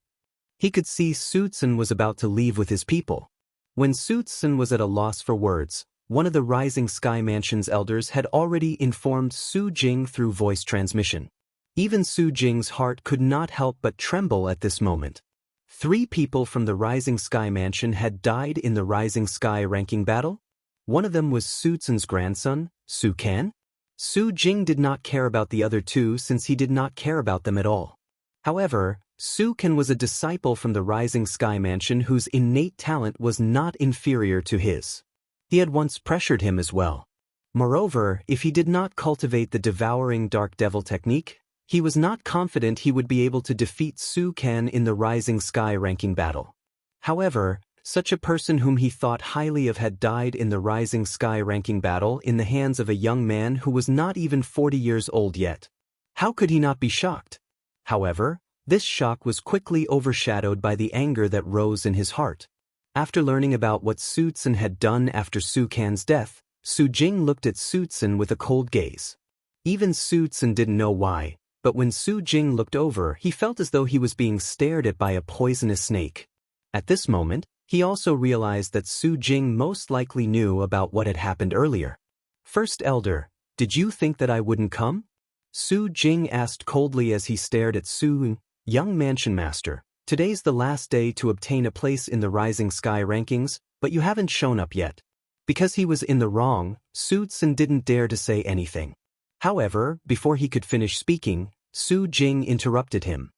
He could see Su Tsun was about to leave with his people. When Su Tsun was at a loss for words, one of the Rising Sky Mansion's elders had already informed Su Jing through voice transmission. Even Su Jing's heart could not help but tremble at this moment. 3 people from the Rising Sky Mansion had died in the Rising Sky ranking battle. One of them was Su Tsun's grandson, Su Kan. Su Jing did not care about the other 2 since he did not care about them at all. However, Su Kan was a disciple from the Rising Sky Mansion whose innate talent was not inferior to his. He had once pressured him as well. Moreover, if he did not cultivate the devouring Dark Devil technique, he was not confident he would be able to defeat Su Kan in the Rising Sky ranking battle. However, such a person whom he thought highly of had died in the Rising Sky ranking battle in the hands of a young man who was not even 40 years old yet. How could he not be shocked? However, This shock was quickly overshadowed by the anger that rose in his heart. After learning about what Su Zhen had done after Su Can's death, Su Jing looked at Su Zhen with a cold gaze. Even Su Zhen didn't know why, but when Su Jing looked over, he felt as though he was being stared at by a poisonous snake. At this moment, he also realized that Su Jing most likely knew about what had happened earlier. "First Elder, did you think that I wouldn't come?" Su Jing asked coldly as he stared at Su. "Young Mansion Master, today's the last day to obtain a place in the Rising Sky rankings, but you haven't shown up yet." Because he was in the wrong, Su Zhen didn't dare to say anything. However, before he could finish speaking, Su Jing interrupted him.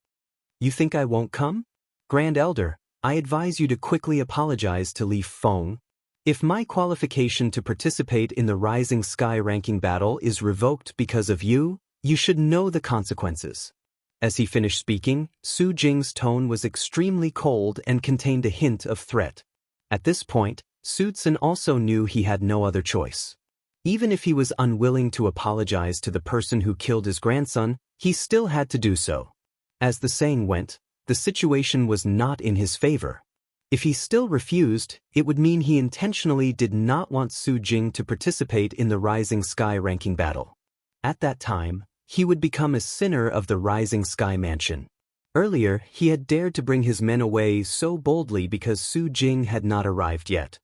"You think I won't come? Grand Elder, I advise you to quickly apologize to Li Feng. If my qualification to participate in the Rising Sky ranking battle is revoked because of you, you should know the consequences." As he finished speaking, Su Jing's tone was extremely cold and contained a hint of threat. At this point, Su Zhen also knew he had no other choice. Even if he was unwilling to apologize to the person who killed his grandson, he still had to do so. As the saying went, the situation was not in his favor. If he still refused, it would mean he intentionally did not want Su Jing to participate in the Rising Sky ranking battle. At that time, he would become a sinner of the Rising Sky Mansion. Earlier, he had dared to bring his men away so boldly because Su Jing had not arrived yet.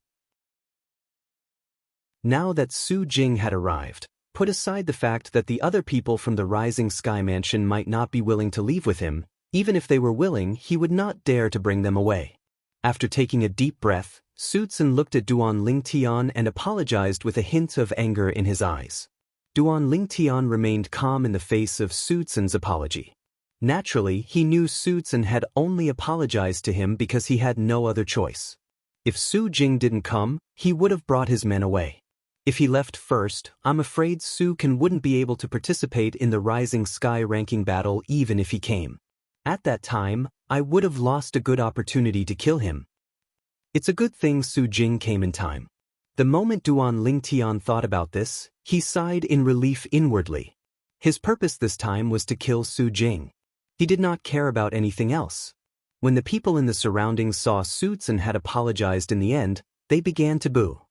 Now that Su Jing had arrived, put aside the fact that the other people from the Rising Sky Mansion might not be willing to leave with him, even if they were willing, he would not dare to bring them away. After taking a deep breath, Su Zhen looked at Duan Lingtian and apologized with a hint of anger in his eyes. Duan Lingtian remained calm in the face of Su Zhen's apology. Naturally, he knew Su Zhen had only apologized to him because he had no other choice. If Su Jing didn't come, he would have brought his men away. If he left first, I'm afraid Su Can wouldn't be able to participate in the Rising Sky ranking battle even if he came. At that time, I would have lost a good opportunity to kill him. It's a good thing Su Jing came in time. The moment Duan Lingtian thought about this, he sighed in relief inwardly. His purpose this time was to kill Su Jing. He did not care about anything else. When the people in the surroundings saw Su Zhen had apologized in the end, they began to boo.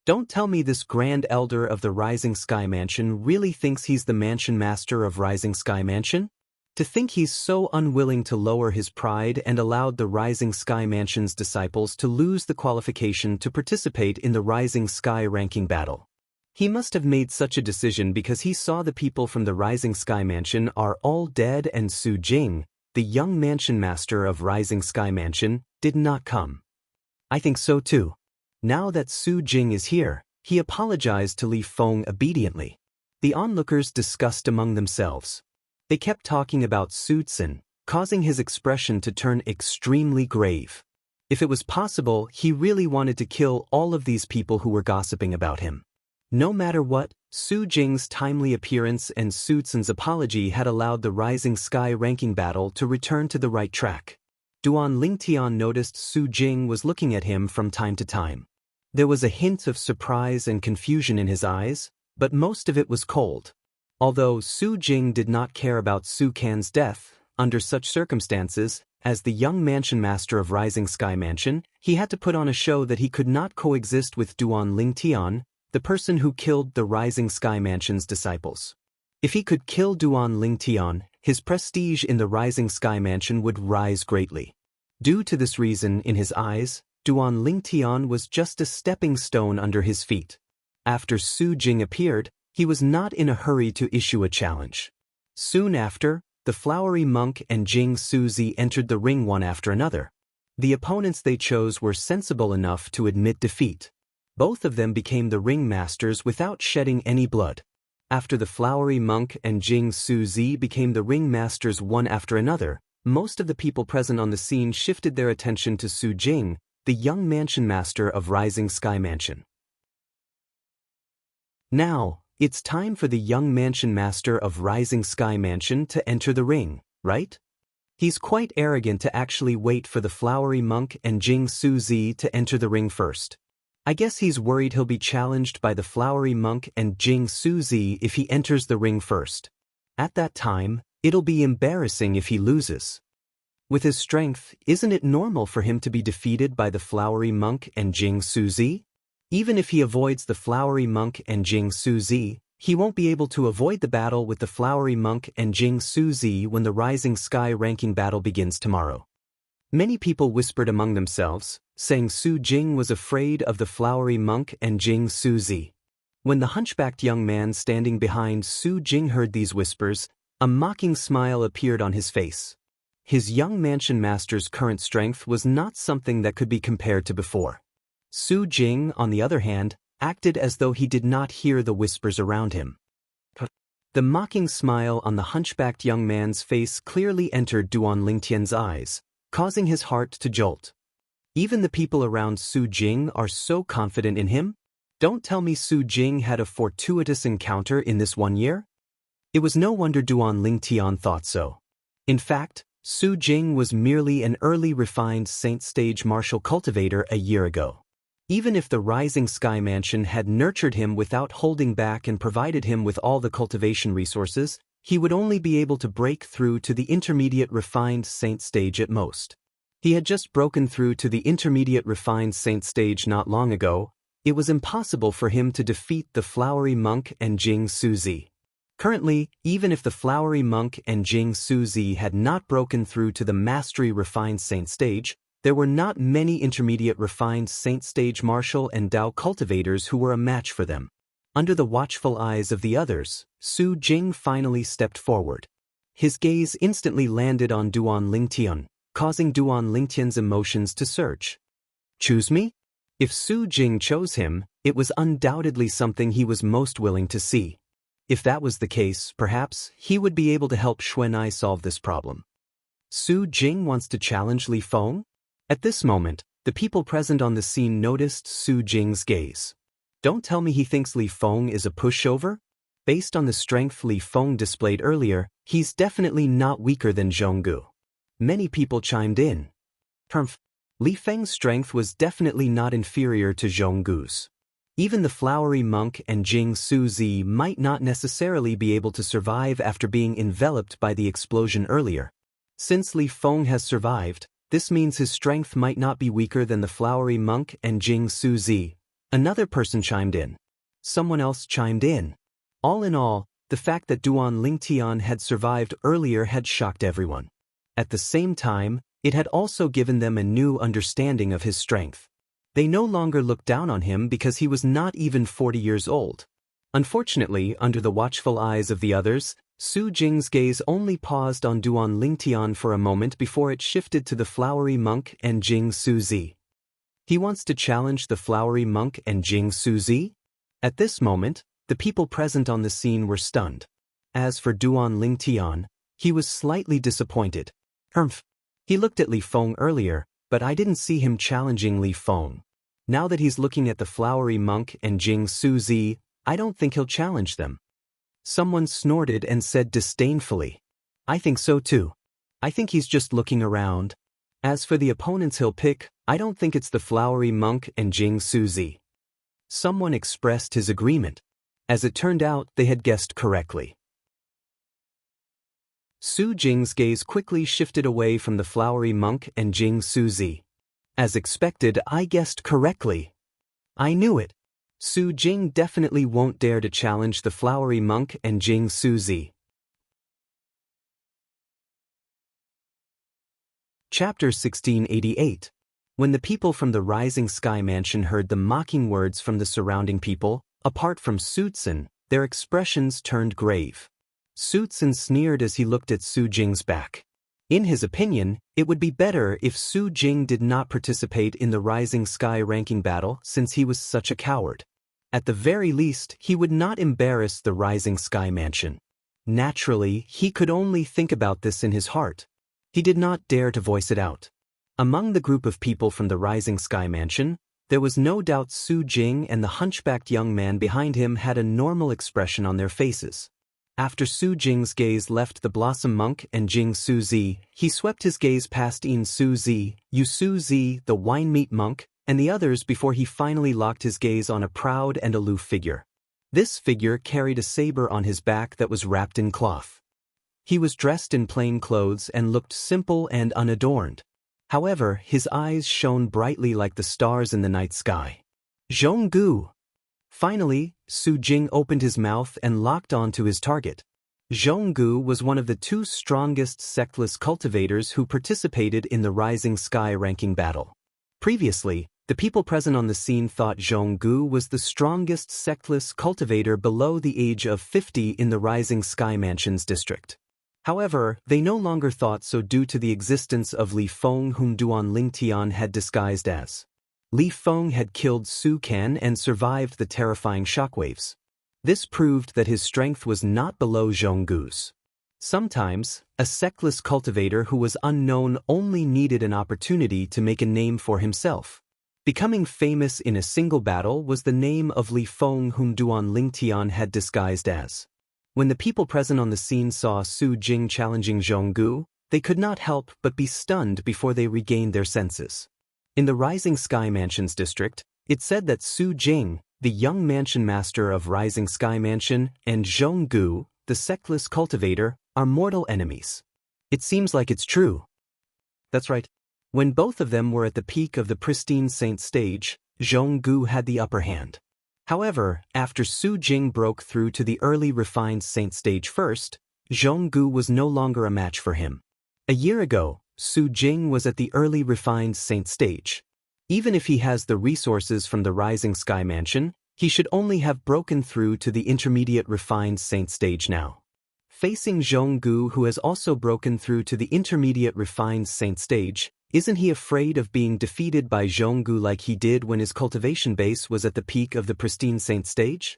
Don't tell me this Grand Elder of the Rising Sky Mansion really thinks he's the Mansion Master of Rising Sky Mansion? To think he's so unwilling to lower his pride and allowed the Rising Sky Mansion's disciples to lose the qualification to participate in the Rising Sky ranking battle. He must have made such a decision because he saw the people from the Rising Sky Mansion are all dead and Su Jing, the young Mansion Master of Rising Sky Mansion, did not come. I think so too. Now that Su Jing is here, he apologized to Li Feng obediently. The onlookers discussed among themselves. They kept talking about Su Zhen, causing his expression to turn extremely grave. If it was possible, he really wanted to kill all of these people who were gossiping about him. No matter what, Su Jing's timely appearance and Su Zhen's apology had allowed the Rising Sky ranking battle to return to the right track. Duan Lingtian noticed Su Jing was looking at him from time to time. There was a hint of surprise and confusion in his eyes, but most of it was cold. Although Su Jing did not care about Su Can's death, under such circumstances, as the young Mansion Master of Rising Sky Mansion, he had to put on a show that he could not coexist with Duan Lingtian, the person who killed the Rising Sky Mansion's disciples. If he could kill Duan Lingtian, his prestige in the Rising Sky Mansion would rise greatly. Due to this reason, in his eyes, Duan Lingtian was just a stepping stone under his feet. After Su Jing appeared, he was not in a hurry to issue a challenge. Soon after, the flowery monk and Jing Suzi entered the ring one after another. The opponents they chose were sensible enough to admit defeat. Both of them became the ring masters without shedding any blood. After the flowery monk and Jing Suzi became the ring masters one after another, most of the people present on the scene shifted their attention to Su Jing, the young Mansion Master of Rising Sky Mansion. Now, it's time for the young Mansion Master of Rising Sky Mansion to enter the ring, right? He's quite arrogant to actually wait for the flowery monk and Jing Suzi to enter the ring first. I guess he's worried he'll be challenged by the flowery monk and Jing Suzi if he enters the ring first. At that time, it'll be embarrassing if he loses. With his strength, isn't it normal for him to be defeated by the flowery monk and Jing Suzi? Even if he avoids the flowery monk and Jing Suzi, he won't be able to avoid the battle with the flowery monk and Jing Suzi when the Rising Sky ranking battle begins tomorrow. Many people whispered among themselves, saying Su Jing was afraid of the flowery monk and Jing Suzi. When the hunchbacked young man standing behind Su Jing heard these whispers, a mocking smile appeared on his face. His young mansion master's current strength was not something that could be compared to before. Su Jing, on the other hand, acted as though he did not hear the whispers around him. The mocking smile on the hunchbacked young man's face clearly entered Duan Lingtian's eyes, causing his heart to jolt. Even the people around Su Jing are so confident in him? Don't tell me Su Jing had a fortuitous encounter in this 1 year? It was no wonder Duan Lingtian thought so. In fact, Su Jing was merely an early refined Saint stage martial cultivator a year ago. Even if the Rising Sky Mansion had nurtured him without holding back and provided him with all the cultivation resources, he would only be able to break through to the intermediate refined Saint stage at most. He had just broken through to the intermediate refined Saint stage not long ago. It was impossible for him to defeat the flowery monk and Jing Suzi. Currently, even if the flowery monk and Jing Suzi had not broken through to the mastery refined Saint stage, there were not many intermediate refined Saint stage martial and Dao cultivators who were a match for them. Under the watchful eyes of the others, Su Jing finally stepped forward. His gaze instantly landed on Duan Lingtian, causing Duan Lingtian's emotions to surge. Choose me? If Su Jing chose him, it was undoubtedly something he was most willing to see. If that was the case, perhaps he would be able to help Xuanai solve this problem. Su Jing wants to challenge Li Feng? At this moment, the people present on the scene noticed Su Jing's gaze. Don't tell me he thinks Li Feng is a pushover? Based on the strength Li Feng displayed earlier, he's definitely not weaker than Zhonggu. Many people chimed in. Li Feng's strength was definitely not inferior to Zhonggu's. Even the flowery monk and Jing Suzi might not necessarily be able to survive after being enveloped by the explosion earlier. Since Li Feng has survived, this means his strength might not be weaker than the flowery monk and Jing Suzi. Another person chimed in. Someone else chimed in. All in all, the fact that Duan Lingtian had survived earlier had shocked everyone. At the same time, it had also given them a new understanding of his strength. They no longer looked down on him because he was not even 40 years old. Unfortunately, under the watchful eyes of the others, Su Jing's gaze only paused on Duan Lingtian for a moment before it shifted to the flowery monk and Jing Suzi. He wants to challenge the flowery monk and Jing Suzi? At this moment, the people present on the scene were stunned. As for Duan Lingtian, he was slightly disappointed. He looked at Li Feng earlier, but I didn't see him challenging Li Feng. Now that he's looking at the flowery monk and Jing Suzi, I don't think he'll challenge them. Someone snorted and said disdainfully. I think so too. I think he's just looking around. As for the opponents he'll pick, I don't think it's the flowery monk and Jing Suzi. Someone expressed his agreement. As it turned out, they had guessed correctly. Su Jing's gaze quickly shifted away from the flowery monk and Jing Suzi. As expected, I guessed correctly. I knew it. Su Jing definitely won't dare to challenge the flowery monk and Jing Suzi. Chapter 1688. When the people from the Rising Sky Mansion heard the mocking words from the surrounding people, apart from Sutsun, their expressions turned grave. Sutsun sneered as he looked at Su Jing's back. In his opinion, it would be better if Su Jing did not participate in the Rising Sky ranking battle since he was such a coward. At the very least, he would not embarrass the Rising Sky Mansion. Naturally, he could only think about this in his heart. He did not dare to voice it out. Among the group of people from the Rising Sky Mansion, there was no doubt Su Jing and the hunchbacked young man behind him had a normal expression on their faces. After Su Jing's gaze left the Blossom Monk and Jing Suzi, he swept his gaze past In Suzi, Yu Suzi, the Wine Meat Monk, and the others before he finally locked his gaze on a proud and aloof figure. This figure carried a saber on his back that was wrapped in cloth. He was dressed in plain clothes and looked simple and unadorned. However, his eyes shone brightly like the stars in the night sky. Zhonggu! Finally, Su Jing opened his mouth and locked onto his target. Zhonggu was one of the two strongest sectless cultivators who participated in the Rising Sky ranking battle. Previously, the people present on the scene thought Zhonggu was the strongest sectless cultivator below the age of 50 in the Rising Sky Mansions district. However, they no longer thought so due to the existence of Li Feng, whom Duan Lingtian had disguised as. Li Feng had killed Su Can and survived the terrifying shockwaves. This proved that his strength was not below Zhonggu's. Sometimes, a sectless cultivator who was unknown only needed an opportunity to make a name for himself. Becoming famous in a single battle was the name of Li Feng, whom Duan Lingtian had disguised as. When the people present on the scene saw Su Jing challenging Zhonggu, they could not help but be stunned before they regained their senses. In the Rising Sky Mansions district, it said that Su Jing, the young mansion master of Rising Sky Mansion, and Zhonggu, the sectless cultivator, are mortal enemies. It seems like it's true. That's right. When both of them were at the peak of the pristine saint stage, Zhonggu had the upper hand. However, after Su Jing broke through to the early refined saint stage first, Zhonggu was no longer a match for him. A year ago, Su Jing was at the early refined saint stage. Even if he has the resources from the Rising Sky Mansion, he should only have broken through to the intermediate refined saint stage now. Facing Zhonggu, who has also broken through to the intermediate refined saint stage, isn't he afraid of being defeated by Zhonggu like he did when his cultivation base was at the peak of the pristine saint stage?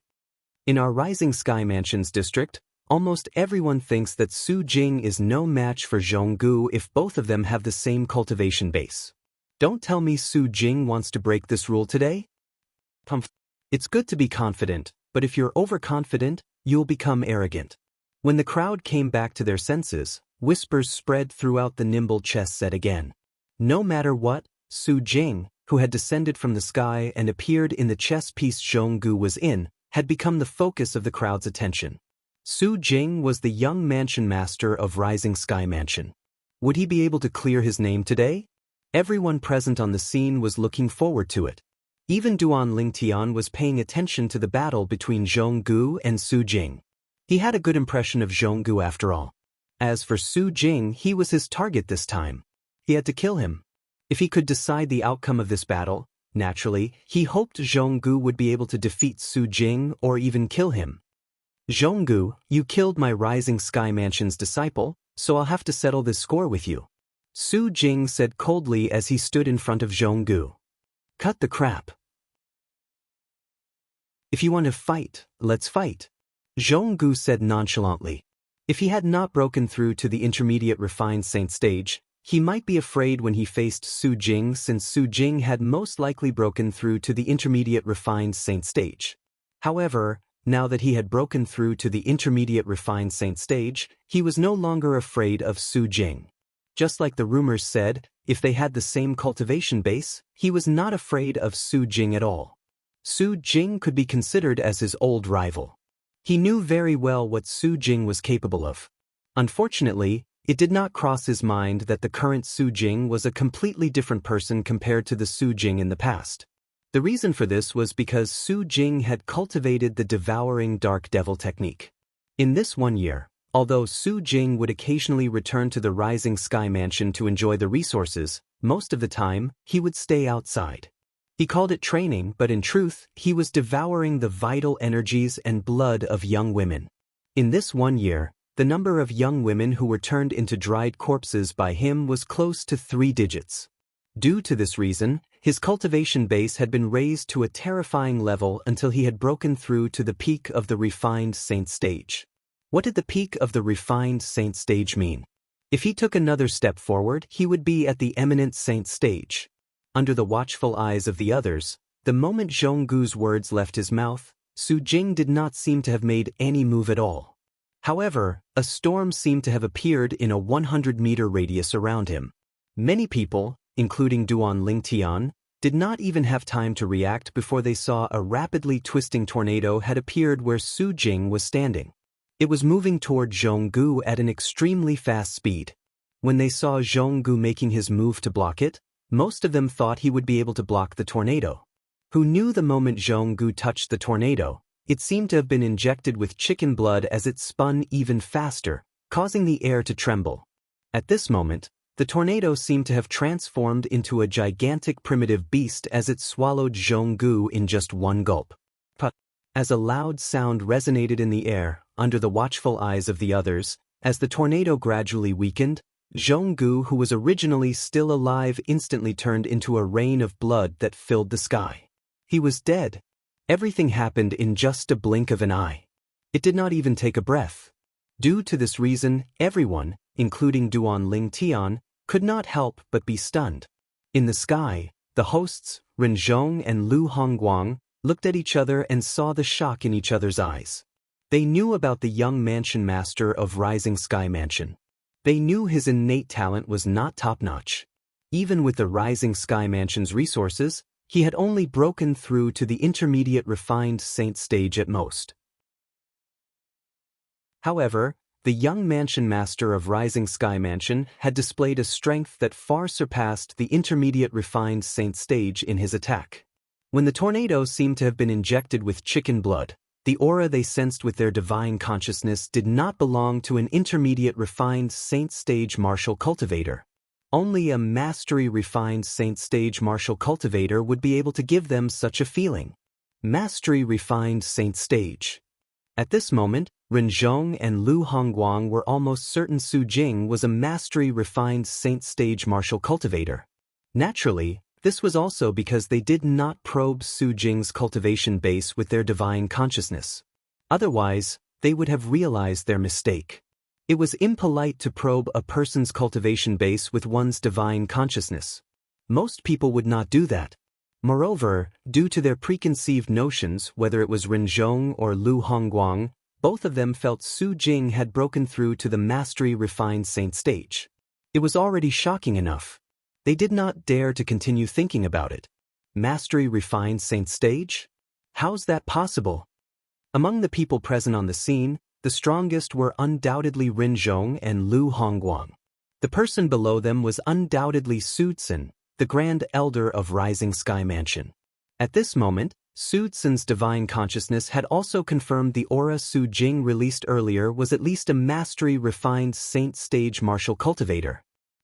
In our Rising Sky Mansions district, almost everyone thinks that Su Jing is no match for Zhonggu if both of them have the same cultivation base. Don't tell me Su Jing wants to break this rule today? It's good to be confident, but if you're overconfident, you'll become arrogant. When the crowd came back to their senses, whispers spread throughout the nimble chess set again. No matter what, Su Jing, who had descended from the sky and appeared in the chess piece Zhonggu was in, had become the focus of the crowd's attention. Su Jing was the young mansion master of Rising Sky Mansion. Would he be able to clear his name today? Everyone present on the scene was looking forward to it. Even Duan Lingtian was paying attention to the battle between Zhonggu and Su Jing. He had a good impression of Zhonggu after all. As for Su Jing, he was his target this time. He had to kill him. If he could decide the outcome of this battle, naturally, he hoped Zhonggu would be able to defeat Su Jing or even kill him. Zhonggu, you killed my Rising Sky Mansion's disciple, so I'll have to settle this score with you. Su Jing said coldly as he stood in front of Zhonggu. Cut the crap. If you want to fight, let's fight. Zhonggu said nonchalantly. If he had not broken through to the intermediate refined saint stage, he might be afraid when he faced Su Jing, since Su Jing had most likely broken through to the intermediate refined saint stage. However, now that he had broken through to the intermediate refined saint stage, he was no longer afraid of Su Jing. Just like the rumors said, if they had the same cultivation base, he was not afraid of Su Jing at all. Su Jing could be considered as his old rival. He knew very well what Su Jing was capable of. Unfortunately, it did not cross his mind that the current Su Jing was a completely different person compared to the Su Jing in the past. The reason for this was because Su Jing had cultivated the devouring dark devil technique. In this 1 year, although Su Jing would occasionally return to the Rising Sky Mansion to enjoy the resources, most of the time, he would stay outside. He called it training, but in truth, he was devouring the vital energies and blood of young women. In this 1 year, the number of young women who were turned into dried corpses by him was close to 3 digits. Due to this reason, his cultivation base had been raised to a terrifying level until he had broken through to the peak of the refined saint stage. What did the peak of the refined saint stage mean? If he took another step forward, he would be at the eminent saint stage. Under the watchful eyes of the others, the moment Zhonggu's words left his mouth, Su Jing did not seem to have made any move at all. However, a storm seemed to have appeared in a 100-meter radius around him. Many people, including Duan Lingtian, did not even have time to react before they saw a rapidly twisting tornado had appeared where Su Jing was standing. It was moving toward Zhonggu at an extremely fast speed. When they saw Zhonggu making his move to block it, most of them thought he would be able to block the tornado. Who knew the moment Zhonggu touched the tornado, it seemed to have been injected with chicken blood as it spun even faster, causing the air to tremble. At this moment, the tornado seemed to have transformed into a gigantic primitive beast as it swallowed Zhonggu in just one gulp. But, as a loud sound resonated in the air, under the watchful eyes of the others, as the tornado gradually weakened, Zhonggu, who was originally still alive, instantly turned into a rain of blood that filled the sky. He was dead. Everything happened in just a blink of an eye. It did not even take a breath. Due to this reason, everyone, including Duan Lingtian, could not help but be stunned. In the sky, the hosts, Renzhong and Lu Hongguang, looked at each other and saw the shock in each other's eyes. They knew about the young mansion master of Rising Sky Mansion. They knew his innate talent was not top-notch. Even with the Rising Sky Mansion's resources, he had only broken through to the intermediate refined saint stage at most. However, the young mansion master of Rising Sky Mansion had displayed a strength that far surpassed the intermediate refined saint stage in his attack. When the tornado seemed to have been injected with chicken blood, the aura they sensed with their divine consciousness did not belong to an intermediate refined saint stage martial cultivator. Only a mastery refined saint stage martial cultivator would be able to give them such a feeling. Mastery refined saint stage. At this moment, Renzhong and Lu Hongguang were almost certain Su Jing was a mastery refined saint stage martial cultivator. Naturally, this was also because they did not probe Su Jing's cultivation base with their divine consciousness. Otherwise, they would have realized their mistake. It was impolite to probe a person's cultivation base with one's divine consciousness. Most people would not do that. Moreover, due to their preconceived notions, whether it was Renzhong or Lu Hongguang, both of them felt Su Jing had broken through to the mastery refined saint stage. It was already shocking enough. They did not dare to continue thinking about it. Mastery refined saint stage? How's that possible? Among the people present on the scene, the strongest were undoubtedly Renzhong and Lu Hongguang. The person below them was undoubtedly Su Tsun, the Grand Elder of Rising Sky Mansion. At this moment, Su Tsun's divine consciousness had also confirmed the aura Su Jing released earlier was at least a mastery refined saint stage martial cultivator.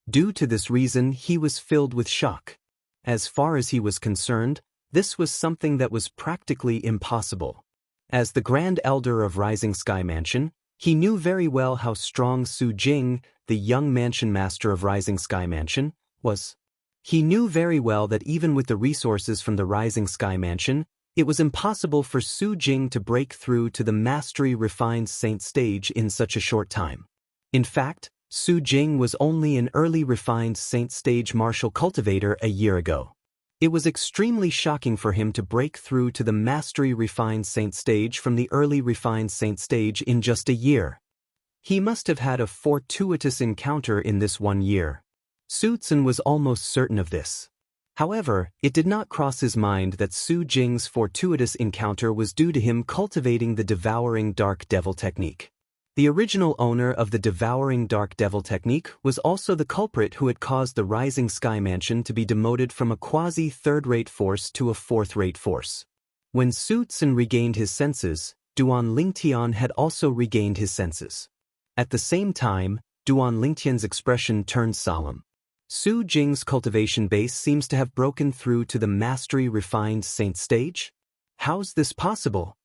Due to this reason, he was filled with shock. As far as he was concerned, this was something that was practically impossible. As the Grand Elder of Rising Sky Mansion, he knew very well how strong Su Jing, the young mansion master of Rising Sky Mansion, was. He knew very well that even with the resources from the Rising Sky Mansion, it was impossible for Su Jing to break through to the mastery refined saint stage in such a short time. In fact, Su Jing was only an early refined saint stage martial cultivator a year ago. It was extremely shocking for him to break through to the mastery refined saint stage from the early refined saint stage in just a year. He must have had a fortuitous encounter in this 1 year. Su Tsun was almost certain of this. However, it did not cross his mind that Su Jing's fortuitous encounter was due to him cultivating the Devouring Dark Devil technique. The original owner of the Devouring Dark Devil technique was also the culprit who had caused the Rising Sky Mansion to be demoted from a quasi-third-rate force to a fourth-rate force. When Su Tsun regained his senses, Duan Lingtian had also regained his senses. At the same time, Duan Lingtian's expression turned solemn. Su Jing's cultivation base seems to have broken through to the mastery refined saint stage? How's this possible?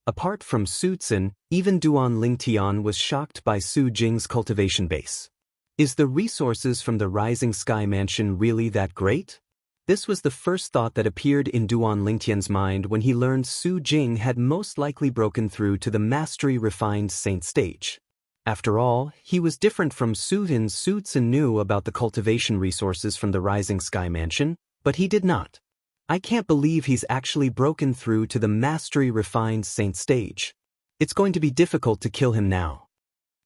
Apart from Su Tsun, even Duan Lingtian was shocked by Su Jing's cultivation base. Is the resources from the Rising Sky Mansion really that great? This was the first thought that appeared in Duan Lingtian's mind when he learned Su Jing had most likely broken through to the mastery refined saint stage. After all, he was different from Su Tsun. Su Tsun knew about the cultivation resources from the Rising Sky Mansion, but he did not. I can't believe he's actually broken through to the mastery refined saint stage. It's going to be difficult to kill him now.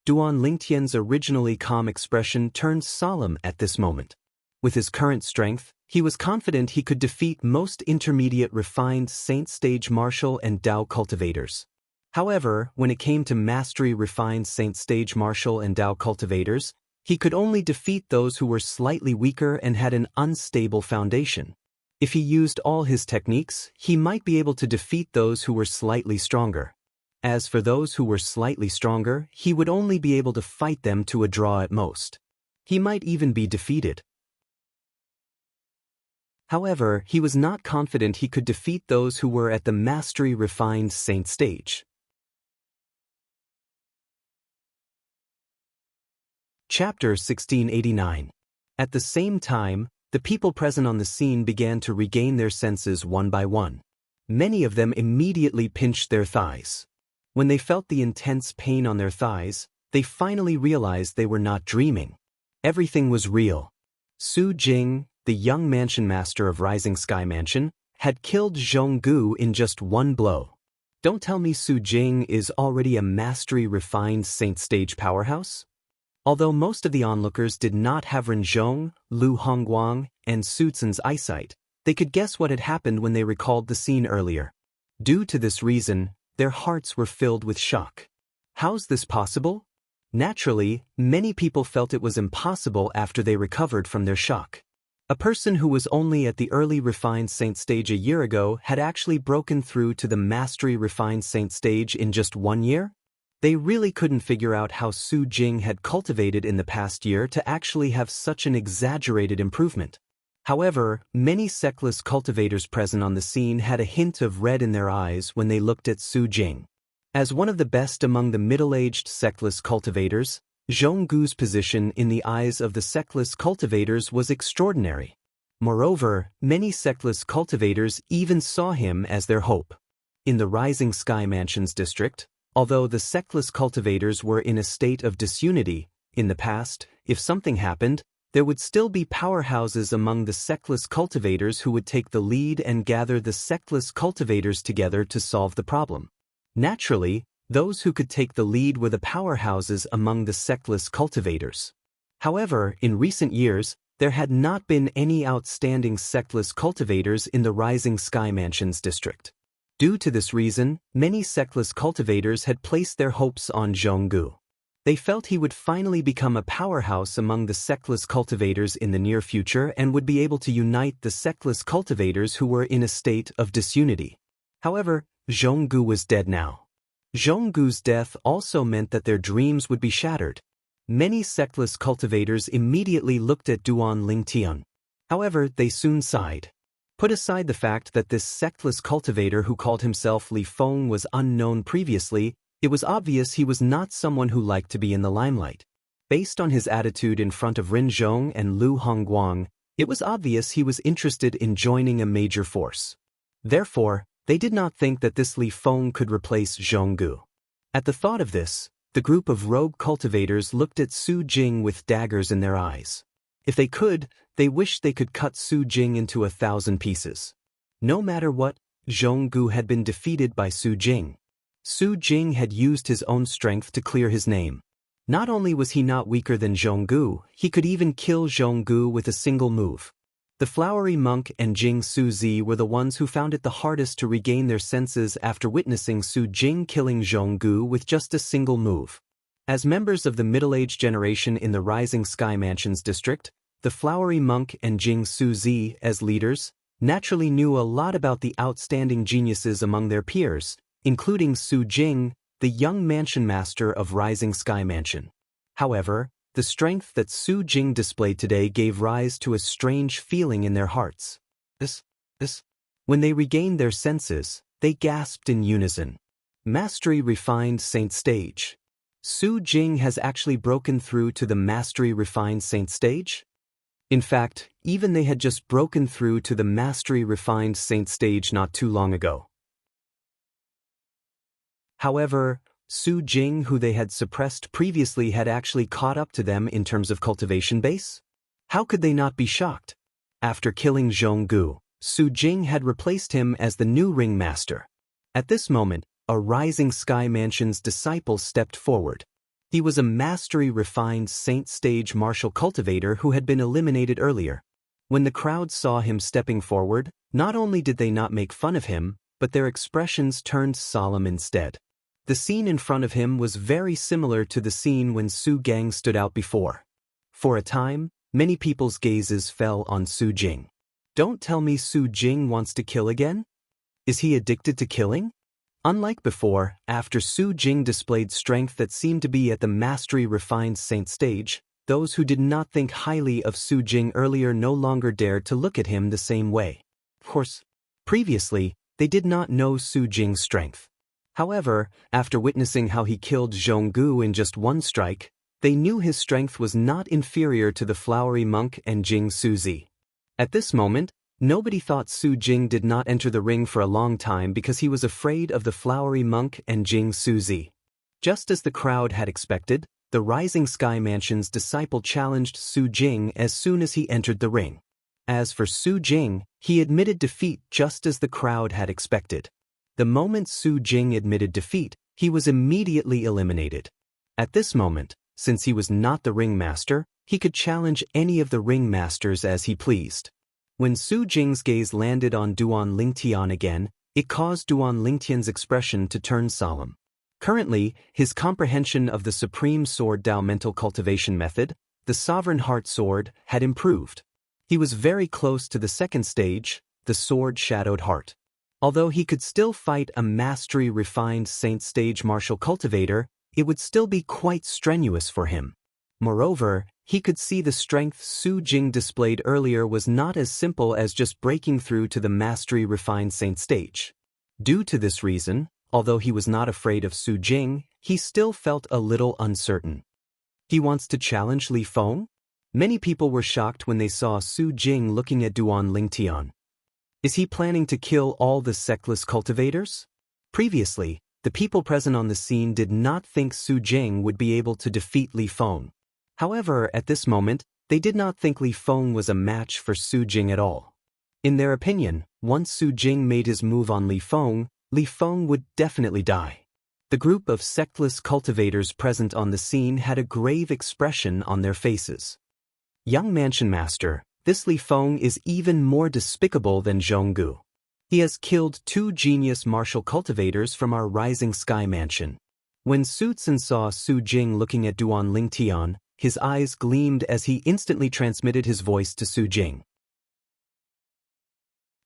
Duan Lingtian's originally calm expression turned solemn at this moment. With his current strength, he was confident he could defeat most intermediate refined saint stage martial and Dao cultivators. However, when it came to mastery-refined Saint Stage martial and Dao cultivators, he could only defeat those who were slightly weaker and had an unstable foundation. If he used all his techniques, he might be able to defeat those who were slightly stronger. As for those who were slightly stronger, he would only be able to fight them to a draw at most. He might even be defeated. However, he was not confident he could defeat those who were at the mastery-refined Saint Stage. Chapter 1689. At the same time, the people present on the scene began to regain their senses one by one. Many of them immediately pinched their thighs. When they felt the intense pain on their thighs, they finally realized they were not dreaming. Everything was real. Su Jing, the young mansion master of Rising Sky Mansion, had killed Zhonggu in just one blow. Don't tell me Su Jing is already a mastery-refined Saint Stage powerhouse? Although most of the onlookers did not have Ren Zhong, Lu Hongguang, and Su Tsun's eyesight, they could guess what had happened when they recalled the scene earlier. Due to this reason, their hearts were filled with shock. How's this possible? Naturally, many people felt it was impossible after they recovered from their shock. A person who was only at the early refined Saint Stage a year ago had actually broken through to the mastery refined Saint Stage in just 1 year? They really couldn't figure out how Su Jing had cultivated in the past year to actually have such an exaggerated improvement. However, many sectless cultivators present on the scene had a hint of red in their eyes when they looked at Su Jing. As one of the best among the middle-aged sectless cultivators, Zhonggu's position in the eyes of the sectless cultivators was extraordinary. Moreover, many sectless cultivators even saw him as their hope. In the Rising Sky Mansions district, although the sectless cultivators were in a state of disunity, in the past, if something happened, there would still be powerhouses among the sectless cultivators who would take the lead and gather the sectless cultivators together to solve the problem. Naturally, those who could take the lead were the powerhouses among the sectless cultivators. However, in recent years, there had not been any outstanding sectless cultivators in the Rising Sky Mansions district. Due to this reason, many sectless cultivators had placed their hopes on Zhonggu. They felt he would finally become a powerhouse among the sectless cultivators in the near future and would be able to unite the sectless cultivators who were in a state of disunity. However, Zhonggu was dead now. Zhonggu's death also meant that their dreams would be shattered. Many sectless cultivators immediately looked at Duan Lingtian. However, they soon sighed. Put aside the fact that this sectless cultivator who called himself Li Feng was unknown previously, it was obvious he was not someone who liked to be in the limelight. Based on his attitude in front of Ren Zhong and Lu Hongguang, it was obvious he was interested in joining a major force. Therefore, they did not think that this Li Feng could replace Zhonggu. At the thought of this, the group of rogue cultivators looked at Su Jing with daggers in their eyes. If they could, they wished they could cut Su Jing into 1,000 pieces. No matter what, Zhonggu had been defeated by Su Jing. Su Jing had used his own strength to clear his name. Not only was he not weaker than Zhonggu, he could even kill Zhonggu with a single move. The flowery monk and Jing Suzi were the ones who found it the hardest to regain their senses after witnessing Su Jing killing Zhonggu with just a single move. As members of the middle-aged generation in the Rising Sky Mansions district, the flowery monk and Jing Suzi, as leaders, naturally knew a lot about the outstanding geniuses among their peers, including Su Jing, the young mansion master of Rising Sky Mansion. However, the strength that Su Jing displayed today gave rise to a strange feeling in their hearts. When they regained their senses, they gasped in unison. Mastery refined Saint Stage. Su Jing has actually broken through to the mastery refined Saint Stage? In fact, even they had just broken through to the mastery refined Saint Stage not too long ago. However, Su Jing, who they had suppressed previously, had actually caught up to them in terms of cultivation base? How could they not be shocked? After killing Zhonggu, Su Jing had replaced him as the new ringmaster. At this moment, a Rising Sky Mansion's disciple stepped forward. He was a mastery-refined Saint Stage martial cultivator who had been eliminated earlier. When the crowd saw him stepping forward, not only did they not make fun of him, but their expressions turned solemn instead. The scene in front of him was very similar to the scene when Su Gang stood out before. For a time, many people's gazes fell on Su Jing. Don't tell me Su Jing wants to kill again? Is he addicted to killing? Unlike before, after Su Jing displayed strength that seemed to be at the mastery-refined saint stage, those who did not think highly of Su Jing earlier no longer dared to look at him the same way. Of course, previously, they did not know Su Jing's strength. However, after witnessing how he killed Zhonggu in just one strike, they knew his strength was not inferior to the flowery monk and Jing Suzi. At this moment, nobody thought Su Jing did not enter the ring for a long time because he was afraid of the flowery monk and Jing Suzi. Just as the crowd had expected, the Rising Sky Mansion's disciple challenged Su Jing as soon as he entered the ring. As for Su Jing, he admitted defeat just as the crowd had expected. The moment Su Jing admitted defeat, he was immediately eliminated. At this moment, since he was not the ringmaster, he could challenge any of the ringmasters as he pleased. When Su Jing's gaze landed on Duan Lingtian again, it caused Duan Lingtian's expression to turn solemn. Currently, his comprehension of the Supreme Sword Dao mental cultivation method, the Sovereign Heart Sword, had improved. He was very close to the second stage, the Sword Shadowed Heart. Although he could still fight a mastery-refined saint stage martial cultivator, it would still be quite strenuous for him. Moreover, he could see the strength Su Jing displayed earlier was not as simple as just breaking through to the mastery-refined saint stage. Due to this reason, although he was not afraid of Su Jing, he still felt a little uncertain. He wants to challenge Li Feng? Many people were shocked when they saw Su Jing looking at Duan Lingtian. Is he planning to kill all the sectless cultivators? Previously, the people present on the scene did not think Su Jing would be able to defeat Li Feng. However, at this moment, they did not think Li Feng was a match for Su Jing at all. In their opinion, once Su Jing made his move on Li Feng would definitely die. The group of sectless cultivators present on the scene had a grave expression on their faces. Young Mansion Master, this Li Feng is even more despicable than Zhonggu. He has killed 2 genius martial cultivators from our Rising Sky Mansion. When Su Tsun saw Su Jing looking at Duan Lingtian, his eyes gleamed as he instantly transmitted his voice to Su Jing.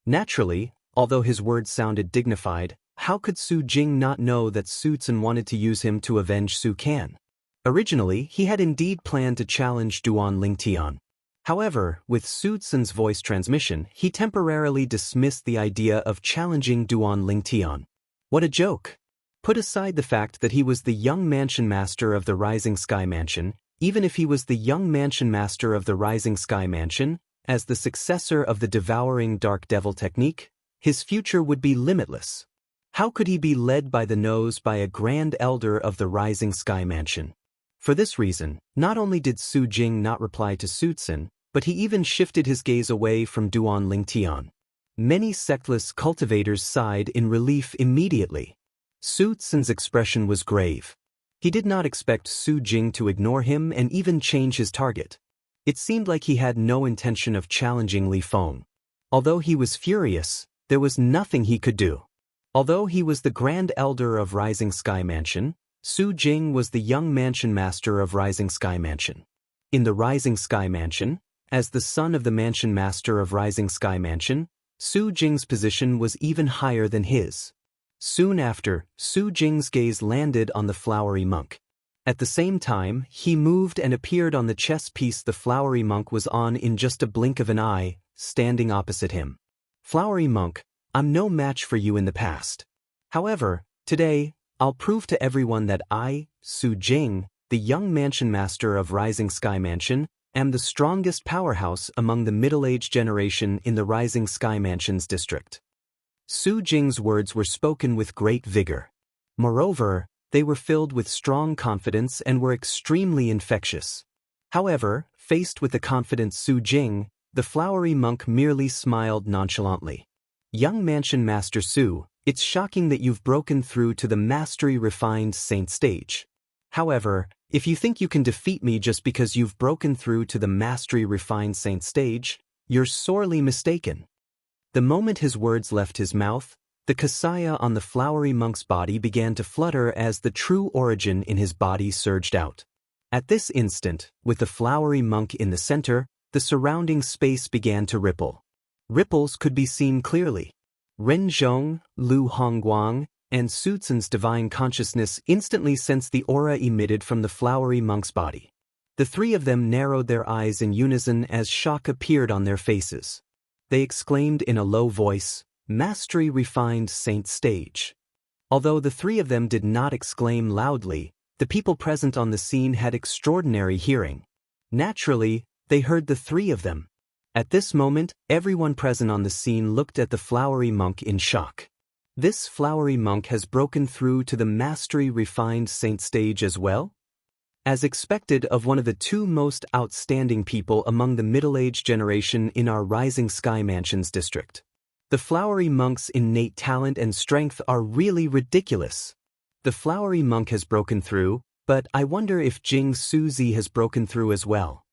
Naturally, although his words sounded dignified, how could Su Jing not know that Su Tsun wanted to use him to avenge Su Can? Originally, he had indeed planned to challenge Duan Lingtian. However, with Su Tsun's voice transmission, he temporarily dismissed the idea of challenging Duan Lingtian. What a joke! Put aside the fact that he was the young mansion master of the Rising Sky Mansion, even if he was the young mansion master of the Rising Sky Mansion, as the successor of the Devouring Dark Devil technique, his future would be limitless. How could he be led by the nose by a Grand Elder of the Rising Sky Mansion? For this reason, not only did Su Jing not reply to Su Tsun, but he even shifted his gaze away from Duan Lingtian. Many sectless cultivators sighed in relief immediately. Su Tsun's expression was grave. He did not expect Su Jing to ignore him and even change his target. It seemed like he had no intention of challenging Li Feng. Although he was furious, there was nothing he could do. Although he was the Grand Elder of Rising Sky Mansion, Su Jing was the young mansion master of Rising Sky Mansion. In the Rising Sky Mansion, as the son of the mansion master of Rising Sky Mansion, Su Jing's position was even higher than his. Soon after, Su Jing's gaze landed on the flowery monk. At the same time, he moved and appeared on the chess piece the flowery monk was on in just a blink of an eye, standing opposite him. Flowery monk, I'm no match for you in the past. However, today, I'll prove to everyone that I, Su Jing, the young mansion master of Rising Sky Mansion, am the strongest powerhouse among the middle-aged generation in the Rising Sky Mansion's district. Su Jing's words were spoken with great vigor. Moreover, they were filled with strong confidence and were extremely infectious. However, faced with the confident Su Jing, the flowery monk merely smiled nonchalantly. Young Mansion Master Su, it's shocking that you've broken through to the mastery-refined saint stage. However, if you think you can defeat me just because you've broken through to the mastery-refined saint stage, you're sorely mistaken. The moment his words left his mouth, The kasaya on the flowery monk's body began to flutter as the true origin in his body surged out. At this instant, with the flowery monk in the center, the surrounding space began to ripple. Ripples could be seen clearly. Ren Zhong, Lu Hongguang, and Su Tsun's divine consciousness instantly sensed the aura emitted from the flowery monk's body. The three of them narrowed their eyes in unison as shock appeared on their faces. They exclaimed in a low voice, "Mastery refined saint stage." Although the three of them did not exclaim loudly, the people present on the scene had extraordinary hearing. Naturally, they heard the three of them. At this moment, everyone present on the scene looked at the flowery monk in shock. This flowery monk has broken through to the mastery refined saint stage as well? As expected of one of the two most outstanding people among the middle-aged generation in our Rising Sky Mansions district. The flowery monk's innate talent and strength are really ridiculous. The flowery monk has broken through, but I wonder if Jing Suzi has broken through as well.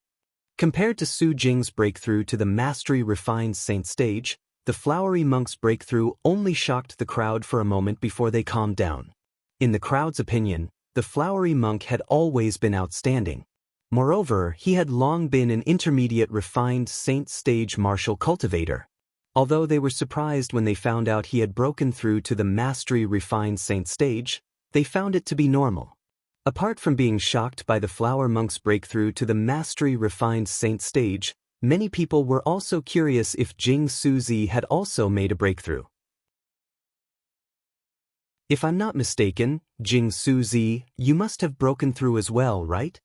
Compared to Su Jing's breakthrough to the mastery refined saint stage, the flowery monk's breakthrough only shocked the crowd for a moment before they calmed down. In the crowd's opinion, the flowery monk had always been outstanding. Moreover, he had long been an intermediate refined saint stage martial cultivator. Although they were surprised when they found out he had broken through to the mastery refined saint stage, they found it to be normal. Apart from being shocked by the flower monk's breakthrough to the mastery refined saint stage, many people were also curious if Jing Suzi had also made a breakthrough. If I'm not mistaken, Jing Suzi, you must have broken through as well, right?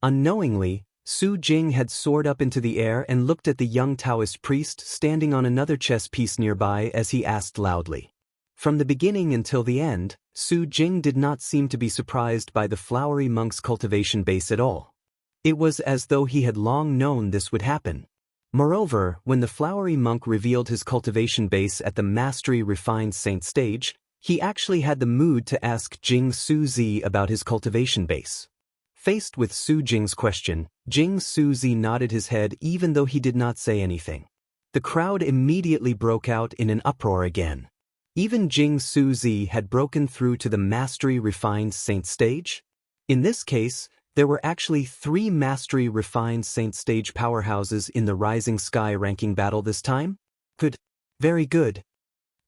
Unknowingly, Su Jing had soared up into the air and looked at the young Taoist priest standing on another chess piece nearby as he asked loudly. From the beginning until the end, Su Jing did not seem to be surprised by the flowery monk's cultivation base at all. It was as though he had long known this would happen. Moreover, when the flowery monk revealed his cultivation base at the mastery refined saint stage, he actually had the mood to ask Jing Suzi about his cultivation base. Faced with Su Jing's question, Jing Suzi nodded his head even though he did not say anything. The crowd immediately broke out in an uproar again. Even Jing Suzi had broken through to the mastery refined saint stage? In this case, there were actually 3 mastery refined saint stage powerhouses in the Rising Sky ranking battle this time? Good. Very good.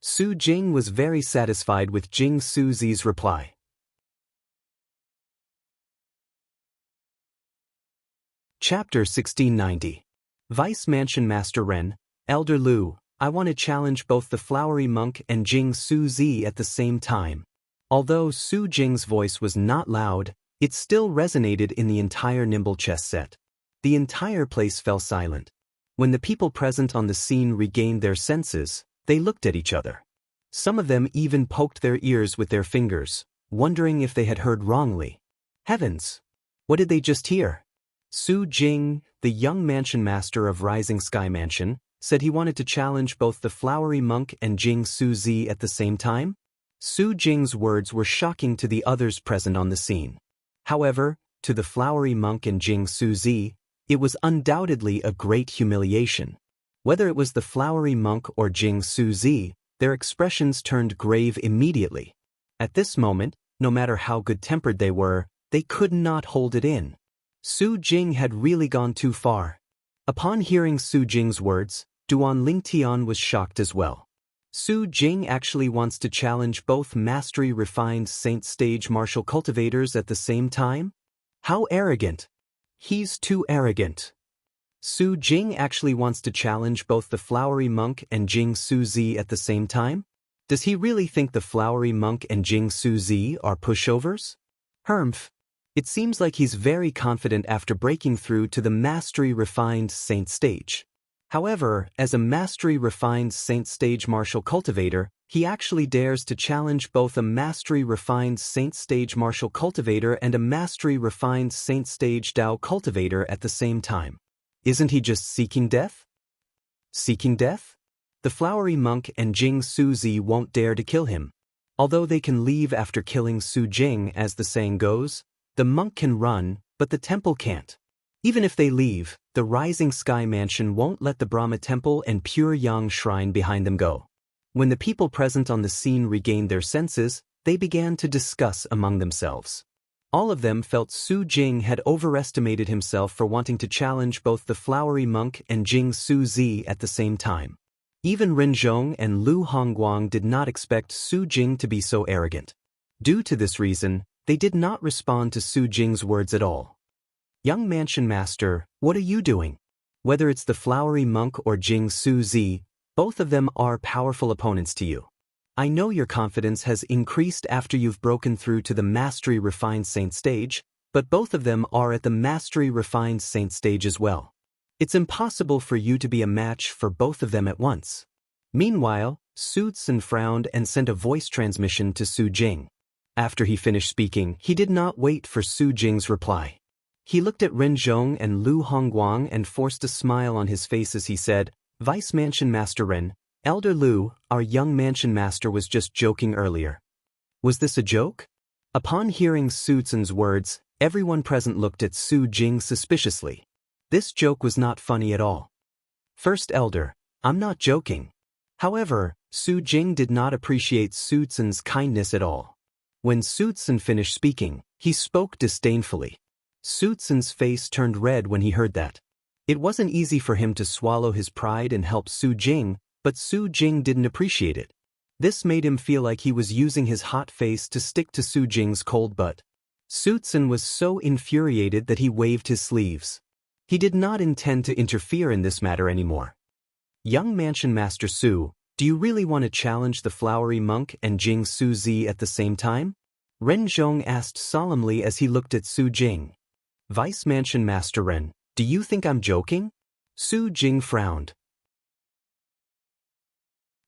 Su Jing was very satisfied with Jing Suzi's reply. Chapter 1690. Vice Mansion Master Ren, Elder Lu, I want to challenge both the flowery monk and Jing Suzi at the same time. Although Su Jing's voice was not loud, it still resonated in the entire Nimble chess set. The entire place fell silent. When the people present on the scene regained their senses, they looked at each other. Some of them even poked their ears with their fingers, wondering if they had heard wrongly. Heavens! What did they just hear? Su Jing, the young mansion master of Rising Sky Mansion, said he wanted to challenge both the flowery monk and Jing Suzi at the same time. Su Jing's words were shocking to the others present on the scene. However, to the flowery monk and Jing Suzi, it was undoubtedly a great humiliation. Whether it was the flowery monk or Jing Suzi, their expressions turned grave immediately. At this moment, no matter how good-tempered they were, they could not hold it in. Su Jing had really gone too far. Upon hearing Su Jing's words, Duan Lingtian was shocked as well. Su Jing actually wants to challenge both mastery refined saint stage martial cultivators at the same time? How arrogant! He's too arrogant. Su Jing actually wants to challenge both the flowery monk and Jing Suzi at the same time? Does he really think the flowery monk and Jing Suzi are pushovers? Humph. It seems like he's very confident after breaking through to the mastery refined saint stage. However, as a mastery refined saint stage martial cultivator, he actually dares to challenge both a mastery refined saint stage martial cultivator and a mastery refined saint stage Dao cultivator at the same time. Isn't he just seeking death? Seeking death? The flowery monk and Jing Suzi won't dare to kill him. Although they can leave after killing Su Jing, as the saying goes, the monk can run, but the temple can't. Even if they leave, the Rising Sky Mansion won't let the Brahma Temple and Pure Yang Shrine behind them go. When the people present on the scene regained their senses, they began to discuss among themselves. All of them felt Su Jing had overestimated himself for wanting to challenge both the flowery monk and Jing Su Zi at the same time. Even Ren Zhong and Lu Hongguang did not expect Su Jing to be so arrogant. Due to this reason, they did not respond to Su Jing's words at all. "Young mansion master, what are you doing?" Whether it's the flowery monk or Jing Su Zi, both of them are powerful opponents to you. I know your confidence has increased after you've broken through to the Mastery Refined Saint stage, but both of them are at the Mastery Refined Saint stage as well. It's impossible for you to be a match for both of them at once. Meanwhile, Su Tsun frowned and sent a voice transmission to Su Jing. After he finished speaking, he did not wait for Su Jing's reply. He looked at Ren Zhong and Lu Hongguang and forced a smile on his face as he said, "Vice Mansion Master Ren, Elder Lu, our young mansion master was just joking earlier." Was this a joke? Upon hearing Su Tsun's words, everyone present looked at Su Jing suspiciously. This joke was not funny at all. "First Elder, I'm not joking." However, Su Jing did not appreciate Su Tsun's kindness at all. When Su Tsun finished speaking, he spoke disdainfully. Su Tsun's face turned red when he heard that. It wasn't easy for him to swallow his pride and help Su Jing, but Su Jing didn't appreciate it. This made him feel like he was using his hot face to stick to Su Jing's cold butt. Su Tsun was so infuriated that he waved his sleeves. He did not intend to interfere in this matter anymore. "Young mansion master Su, do you really want to challenge the flowery monk and Jing Su Zi at the same time?" Ren Zhong asked solemnly as he looked at Su Jing. "Vice mansion master Ren, do you think I'm joking?" Su Jing frowned.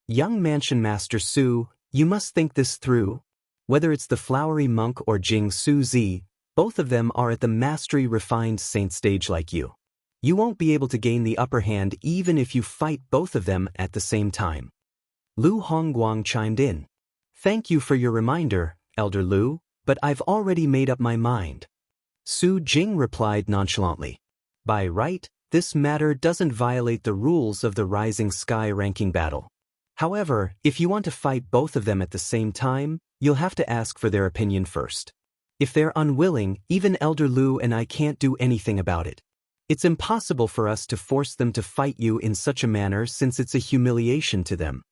"Young mansion master Su, you must think this through. Whether it's the flowery monk or Jing Su Zi, both of them are at the Mastery Refined Saint stage like you. You won't be able to gain the upper hand even if you fight both of them at the same time." Lu Hongguang chimed in. "Thank you for your reminder, Elder Lu, but I've already made up my mind." Su Jing replied nonchalantly. "By right, this matter doesn't violate the rules of the Rising Sky ranking battle. However, if you want to fight both of them at the same time, you'll have to ask for their opinion first. If they're unwilling, even Elder Lu and I can't do anything about it. It's impossible for us to force them to fight you in such a manner since it's a humiliation to them."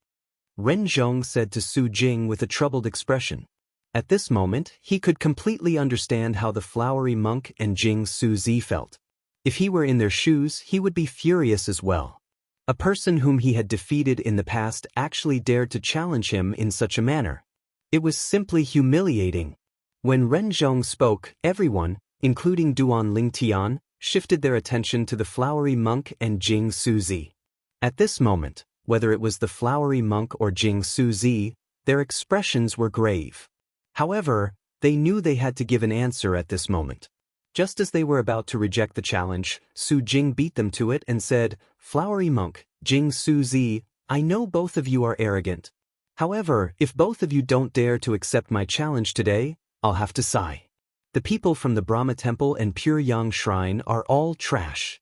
Ren Zhong said to Su Jing with a troubled expression. At this moment, he could completely understand how the flowery monk and Jing Su Zi felt. If he were in their shoes, he would be furious as well. A person whom he had defeated in the past actually dared to challenge him in such a manner. It was simply humiliating. When Ren Zhong spoke, everyone, including Duan Lingtian, shifted their attention to the flowery monk and Jing Su Zi. At this moment, whether it was the flowery monk or Jing Su Zi, their expressions were grave. However, they knew they had to give an answer at this moment. Just as they were about to reject the challenge, Su Jing beat them to it and said, "Flowery monk, Jing Su Zi, I know both of you are arrogant. However, if both of you don't dare to accept my challenge today, I'll have to sigh. The people from the Brahma Temple and Pure Yang Shrine are all trash."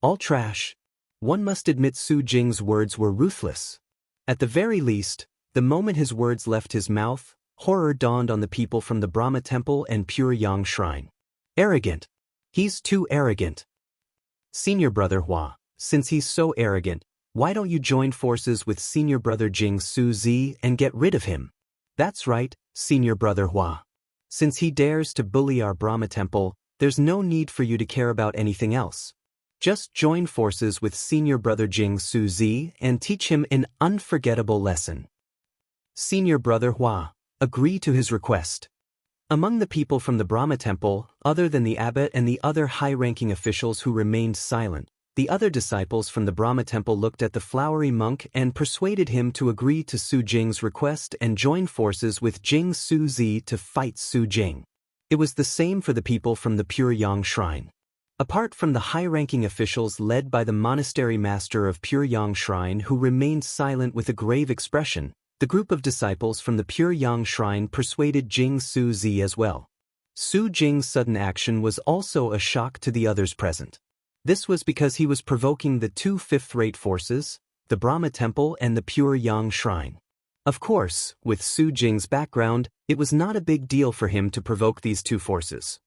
All trash? One must admit Su Jing's words were ruthless. At the very least, the moment his words left his mouth, horror dawned on the people from the Brahma Temple and Pure Yang Shrine. Arrogant. He's too arrogant. Senior brother Hua, since he's so arrogant, why don't you join forces with senior brother Jing Su Zi and get rid of him? That's right, senior brother Hua. Since he dares to bully our Brahma Temple, there's no need for you to care about anything else. Just join forces with senior brother Jing Su Zi and teach him an unforgettable lesson. Senior brother Hua, agree to his request. Among the people from the Brahma Temple, other than the abbot and the other high-ranking officials who remained silent, the other disciples from the Brahma Temple looked at the flowery monk and persuaded him to agree to Su Jing's request and join forces with Jing Su Zi to fight Su Jing. It was the same for the people from the Pure Yang Shrine. Apart from the high-ranking officials led by the monastery master of Pure Yang Shrine who remained silent with a grave expression, the group of disciples from the Pure Yang Shrine persuaded Jing Su Zi as well. Su Jing's sudden action was also a shock to the others present. This was because he was provoking the two fifth-rate forces, the Brahma Temple and the Pure Yang Shrine. Of course, with Su Jing's background, it was not a big deal for him to provoke these two forces.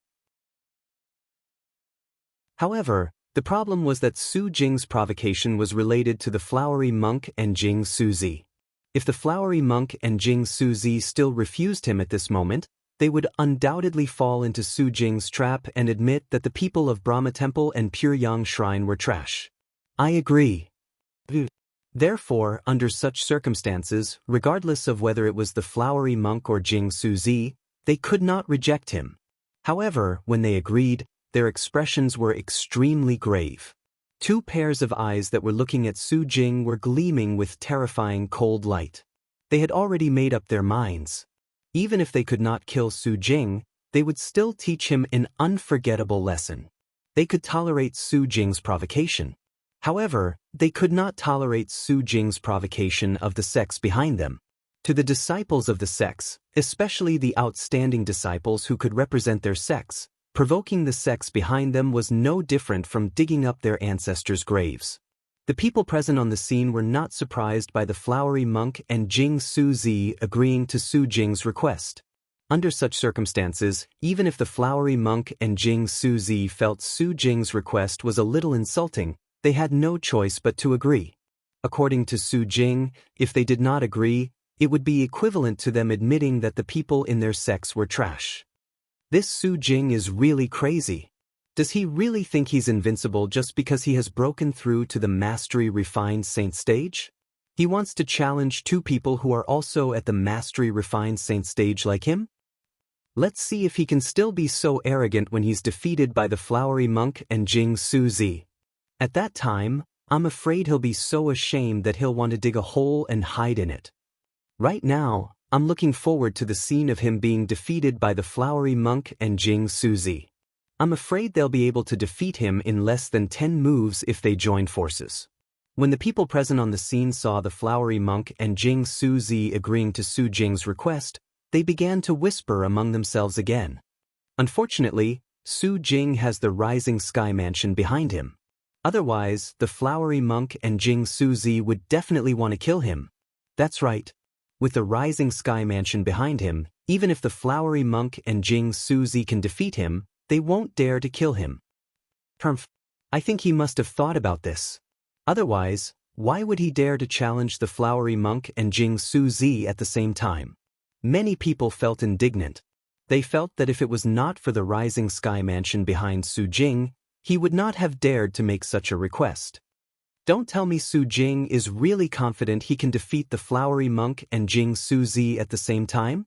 However, the problem was that Su Jing's provocation was related to the flowery monk and Jing Suzi. If the flowery monk and Jing Suzi still refused him at this moment, they would undoubtedly fall into Su Jing's trap and admit that the people of Brahma Temple and Pure Yang Shrine were trash. I agree. Therefore, under such circumstances, regardless of whether it was the flowery monk or Jing Suzi, they could not reject him. However, when they agreed, their expressions were extremely grave. Two pairs of eyes that were looking at Su Jing were gleaming with terrifying cold light. They had already made up their minds. Even if they could not kill Su Jing, they would still teach him an unforgettable lesson. They could tolerate Su Jing's provocation. However, they could not tolerate Su Jing's provocation of the sects behind them. To the disciples of the sects, especially the outstanding disciples who could represent their sects, provoking the sects behind them was no different from digging up their ancestors' graves. The people present on the scene were not surprised by the flowery monk and Jing Suzi agreeing to Su Jing's request. Under such circumstances, even if the flowery monk and Jing Suzi felt Su Jing's request was a little insulting, they had no choice but to agree. According to Su Jing, if they did not agree, it would be equivalent to them admitting that the people in their sects were trash. This Su Jing is really crazy. Does he really think he's invincible just because he has broken through to the Mastery Refined Saint stage? He wants to challenge two people who are also at the Mastery Refined Saint stage like him? Let's see if he can still be so arrogant when he's defeated by the flowery monk and Jing Suzi. At that time, I'm afraid he'll be so ashamed that he'll want to dig a hole and hide in it. Right now, I'm looking forward to the scene of him being defeated by the flowery monk and Jing Suzi. I'm afraid they'll be able to defeat him in less than 10 moves if they join forces. When the people present on the scene saw the flowery monk and Jing Suzi agreeing to Su Jing's request, they began to whisper among themselves again. Unfortunately, Su Jing has the Rising Sky Mansion behind him. Otherwise, the flowery monk and Jing Suzi would definitely want to kill him. That's right. With the Rising Sky Mansion behind him, even if the flowery monk and Jing Suzi can defeat him, they won't dare to kill him. I think he must have thought about this. Otherwise, why would he dare to challenge the flowery monk and Jing Suzi at the same time? Many people felt indignant. They felt that if it was not for the Rising Sky Mansion behind Su Jing, he would not have dared to make such a request. Don't tell me Su Jing is really confident he can defeat the flowery monk and Jing Suzi at the same time?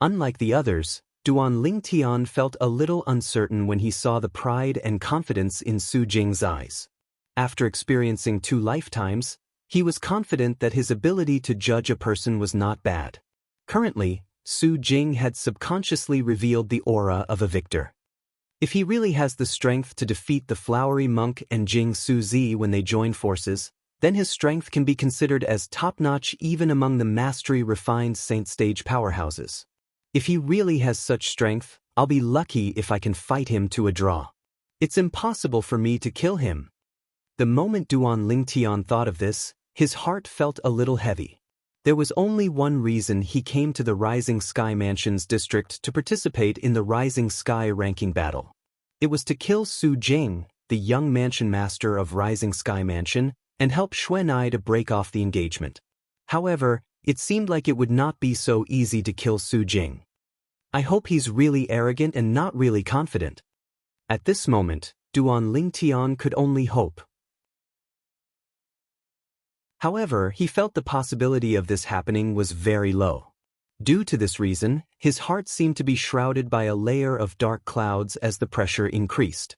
Unlike the others, Duan Lingtian felt a little uncertain when he saw the pride and confidence in Su Jing's eyes. After experiencing 2 lifetimes, he was confident that his ability to judge a person was not bad. Currently, Su Jing had subconsciously revealed the aura of a victor. If he really has the strength to defeat the flowery monk and Jing Suzi when they join forces, then his strength can be considered as top-notch even among the Mastery Refined Saint stage powerhouses. If he really has such strength, I'll be lucky if I can fight him to a draw. It's impossible for me to kill him. The moment Duan Lingtian thought of this, his heart felt a little heavy. There was only one reason he came to the Rising Sky Mansion's district to participate in the Rising Sky ranking battle. It was to kill Su Jing, the young mansion master of Rising Sky Mansion, and help Xuanai to break off the engagement. However, it seemed like it would not be so easy to kill Su Jing. I hope he's really arrogant and not really confident. At this moment, Duan Lingtian could only hope. However, he felt the possibility of this happening was very low. Due to this reason, his heart seemed to be shrouded by a layer of dark clouds as the pressure increased.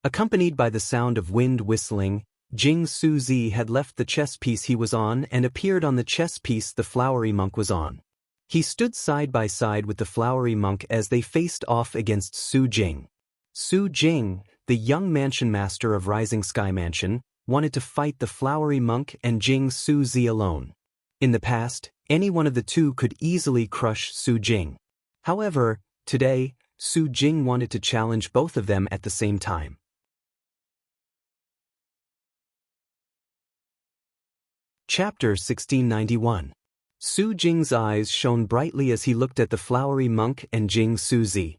Accompanied by the sound of wind whistling, Jing Suzi had left the chess piece he was on and appeared on the chess piece the flowery monk was on. He stood side by side with the flowery monk as they faced off against Su Jing. Su Jing, the young mansion master of Rising Sky Mansion, wanted to fight the flowery monk and Jing Suzi alone. In the past, any one of the two could easily crush Su Jing. However, today, Su Jing wanted to challenge both of them at the same time. Chapter 1691. Su Jing's eyes shone brightly as he looked at the flowery monk and Jing Suzi.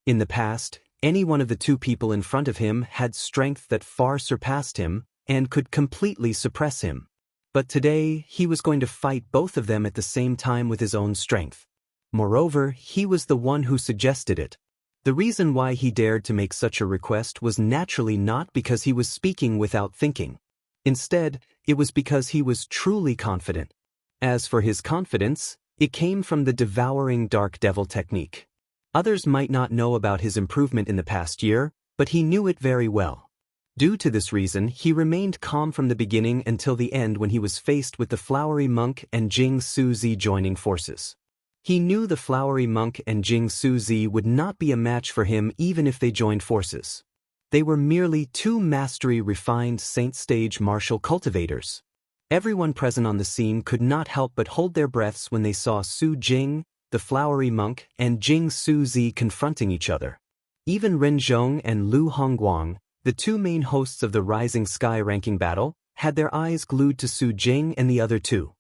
In the past, any one of the two people in front of him had strength that far surpassed him and could completely suppress him. But today, he was going to fight both of them at the same time with his own strength. Moreover, he was the one who suggested it. The reason why he dared to make such a request was naturally not because he was speaking without thinking. Instead, it was because he was truly confident. As for his confidence, it came from the devouring dark devil technique. Others might not know about his improvement in the past year, but he knew it very well. Due to this reason, he remained calm from the beginning until the end when he was faced with the flowery monk and Jing Suzi joining forces. He knew the flowery monk and Jing Suzi would not be a match for him even if they joined forces. They were merely two mastery-refined saint-stage martial cultivators. Everyone present on the scene could not help but hold their breaths when they saw Su Jing, the flowery monk, and Jing Suzi confronting each other. Even Ren Zhong and Lu Hongguang, the two main hosts of the Rising Sky ranking battle, had their eyes glued to Su Jing and the other two.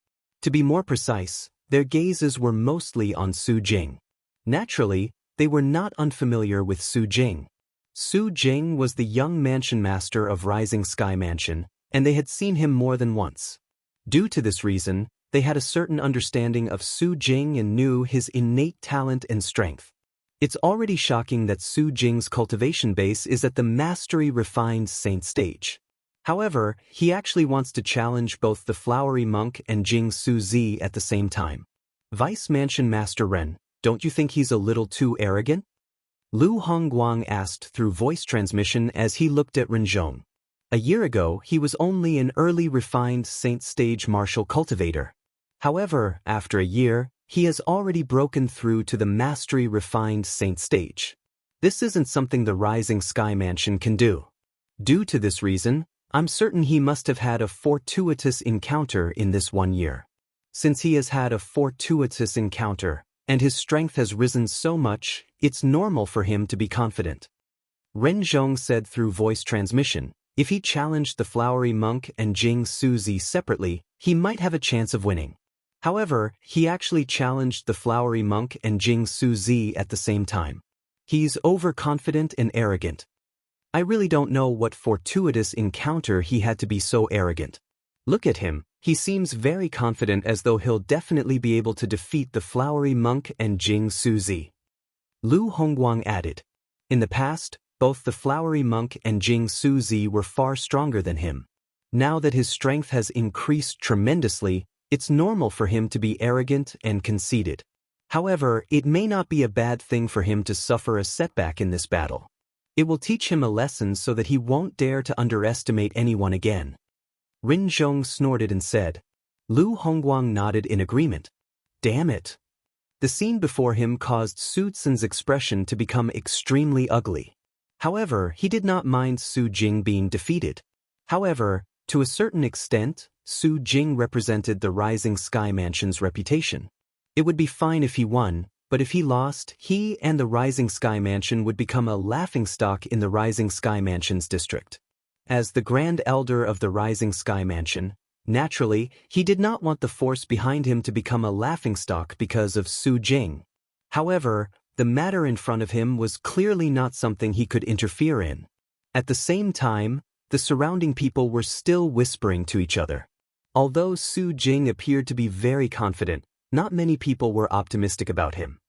To be more precise, their gazes were mostly on Su Jing. Naturally, they were not unfamiliar with Su Jing. Su Jing was the young mansion master of Rising Sky Mansion, and they had seen him more than once. Due to this reason, they had a certain understanding of Su Jing and knew his innate talent and strength. It's already shocking that Su Jing's cultivation base is at the mastery-refined saint stage. However, he actually wants to challenge both the flowery monk and Jing Suzi at the same time. Vice Mansion Master Ren, don't you think he's a little too arrogant? Lu Hongguang asked through voice transmission as he looked at Ren Zhong. A year ago, he was only an early refined saint-stage martial cultivator. However, after a year, he has already broken through to the mastery-refined saint stage. This isn't something the Rising Sky Mansion can do. Due to this reason, I'm certain he must have had a fortuitous encounter in this 1 year. Since he has had a fortuitous encounter, and his strength has risen so much, it's normal for him to be confident. Ren Zhong said through voice transmission, if he challenged the flowery monk and Jing Suzi separately, he might have a chance of winning. However, he actually challenged the flowery monk and Jing Suzi at the same time. He's overconfident and arrogant. I really don't know what fortuitous encounter he had to be so arrogant. Look at him, he seems very confident as though he'll definitely be able to defeat the flowery monk and Jing Suzi. Lu Hongguang added. In the past, both the flowery monk and Jing Suzi were far stronger than him. Now that his strength has increased tremendously, it's normal for him to be arrogant and conceited. However, it may not be a bad thing for him to suffer a setback in this battle. It will teach him a lesson so that he won't dare to underestimate anyone again. Ren Zhong snorted and said. Lu Hongguang nodded in agreement. Damn it. The scene before him caused Su Tsun's expression to become extremely ugly. However, he did not mind Su Jing being defeated. However, to a certain extent, Su Jing represented the Rising Sky Mansion's reputation. It would be fine if he won, but if he lost, he and the Rising Sky Mansion would become a laughingstock in the Rising Sky Mansion's district. As the Grand Elder of the Rising Sky Mansion, naturally, he did not want the force behind him to become a laughingstock because of Su Jing. However, the matter in front of him was clearly not something he could interfere in. At the same time, the surrounding people were still whispering to each other. Although Su Jing appeared to be very confident, not many people were optimistic about him.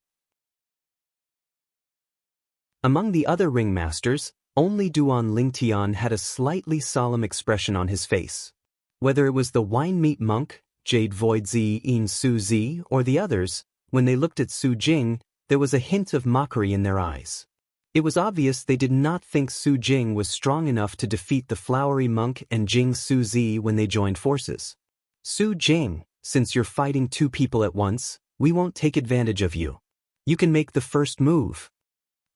Among the other ringmasters, only Duan Lingtian had a slightly solemn expression on his face. Whether it was the wine-meat monk, Jade Voidzi In Suzi, or the others, when they looked at Su Jing, there was a hint of mockery in their eyes. It was obvious they did not think Su Jing was strong enough to defeat the flowery monk and Jing Suzi when they joined forces. Su Jing, since you're fighting two people at once, we won't take advantage of you. You can make the first move.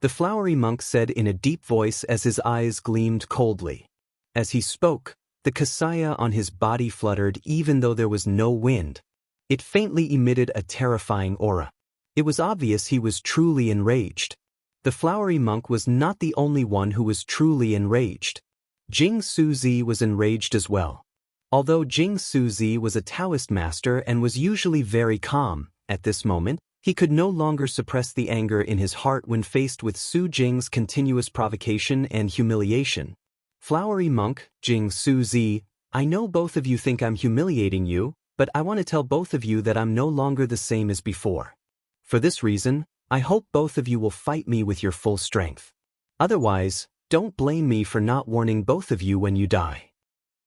The flowery monk said in a deep voice as his eyes gleamed coldly. As he spoke, the kasaya on his body fluttered even though there was no wind. It faintly emitted a terrifying aura. It was obvious he was truly enraged. The flowery monk was not the only one who was truly enraged. Jing Suzi was enraged as well. Although Jing Suzi was a Taoist master and was usually very calm, at this moment, he could no longer suppress the anger in his heart when faced with Su Jing's continuous provocation and humiliation. Flowery monk, Jing Suzi, I know both of you think I'm humiliating you, but I want to tell both of you that I'm no longer the same as before. For this reason, I hope both of you will fight me with your full strength. Otherwise, don't blame me for not warning both of you when you die.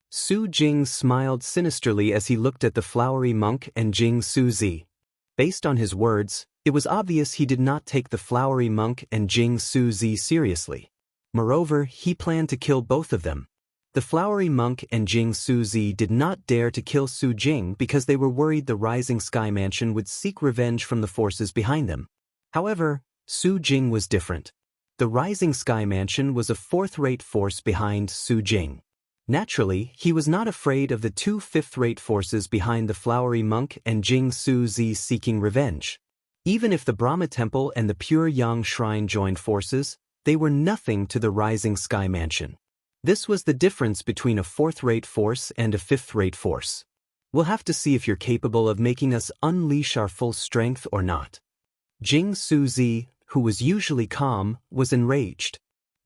Su Jing smiled sinisterly as he looked at the flowery monk and Jing Suzi. Based on his words, it was obvious he did not take the flowery monk and Jing Suzi seriously. Moreover, he planned to kill both of them. The flowery monk and Jing Suzi did not dare to kill Su Jing because they were worried the Rising Sky Mansion would seek revenge from the forces behind them. However, Su Jing was different. The Rising Sky Mansion was a fourth-rate force behind Su Jing. Naturally, he was not afraid of the two fifth-rate forces behind the flowery monk and Jing Suzi seeking revenge. Even if the Brahma Temple and the Pure Yang Shrine joined forces, they were nothing to the Rising Sky Mansion. This was the difference between a fourth-rate force and a fifth-rate force. We'll have to see if you're capable of making us unleash our full strength or not. Jing Suzi, who was usually calm, was enraged.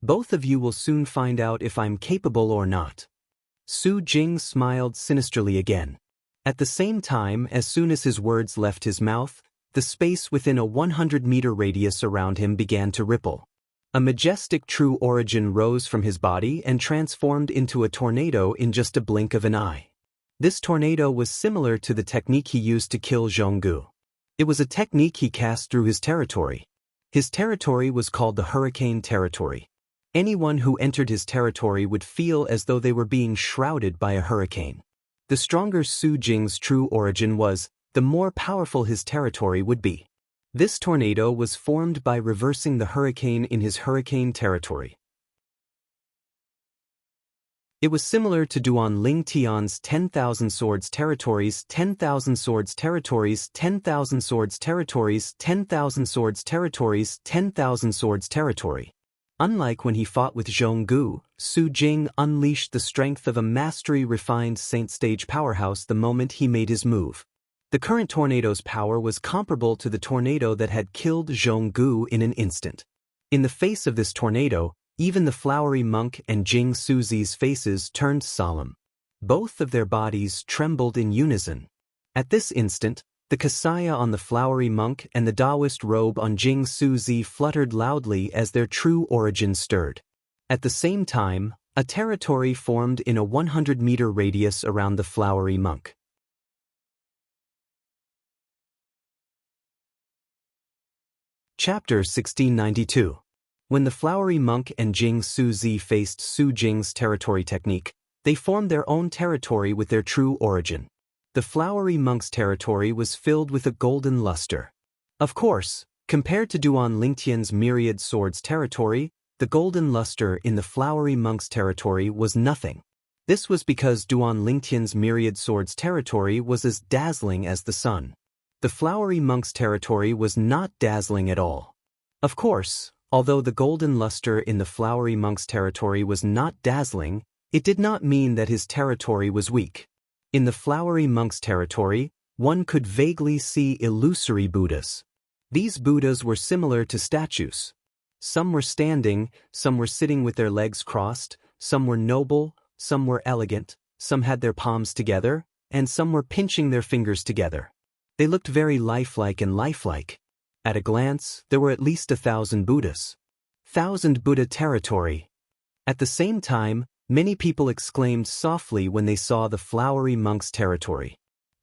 Both of you will soon find out if I'm capable or not. Su Jing smiled sinisterly again. At the same time, as soon as his words left his mouth, the space within a 100-meter radius around him began to ripple. A majestic true origin rose from his body and transformed into a tornado in just a blink of an eye. This tornado was similar to the technique he used to kill Zhonggu. It was a technique he cast through his territory. His territory was called the Hurricane Territory. Anyone who entered his territory would feel as though they were being shrouded by a hurricane. The stronger Su Jing's true origin was, the more powerful his territory would be. This tornado was formed by reversing the hurricane in his hurricane territory. It was similar to Duan Ling Tian's 10,000 swords territories, 10,000 swords territories, 10,000 swords territories, 10,000 swords territories, 10,000 swords territory. Unlike when he fought with Zhonggu, Su Jing unleashed the strength of a mastery-refined Saint Stage powerhouse the moment he made his move. The current tornado's power was comparable to the tornado that had killed Zhonggu in an instant. In the face of this tornado, even the flowery monk and Jing Suzi's faces turned solemn. Both of their bodies trembled in unison. At this instant, the kasaya on the flowery monk and the Taoist robe on Jing Suzi fluttered loudly as their true origin stirred. At the same time, a territory formed in a 100-meter radius around the flowery monk. Chapter 1692. When the flowery monk and Jing Suzi faced Su Jing's territory technique, they formed their own territory with their true origin. The flowery monk's territory was filled with a golden luster. Of course, compared to Duan Lingtian's myriad swords territory, the golden luster in the flowery monk's territory was nothing. This was because Duan Lingtian's myriad swords territory was as dazzling as the sun. The flowery monk's territory was not dazzling at all. Of course, although the golden luster in the flowery monk's territory was not dazzling, it did not mean that his territory was weak. In the flowery monk's territory, one could vaguely see illusory Buddhas. These Buddhas were similar to statues. Some were standing, some were sitting with their legs crossed, some were noble, some were elegant, some had their palms together, and some were pinching their fingers together. They looked very lifelike and lifelike. At a glance, there were at least 1,000 Buddhas. 1,000 Buddha territory. At the same time, many people exclaimed softly when they saw the flowery monk's territory.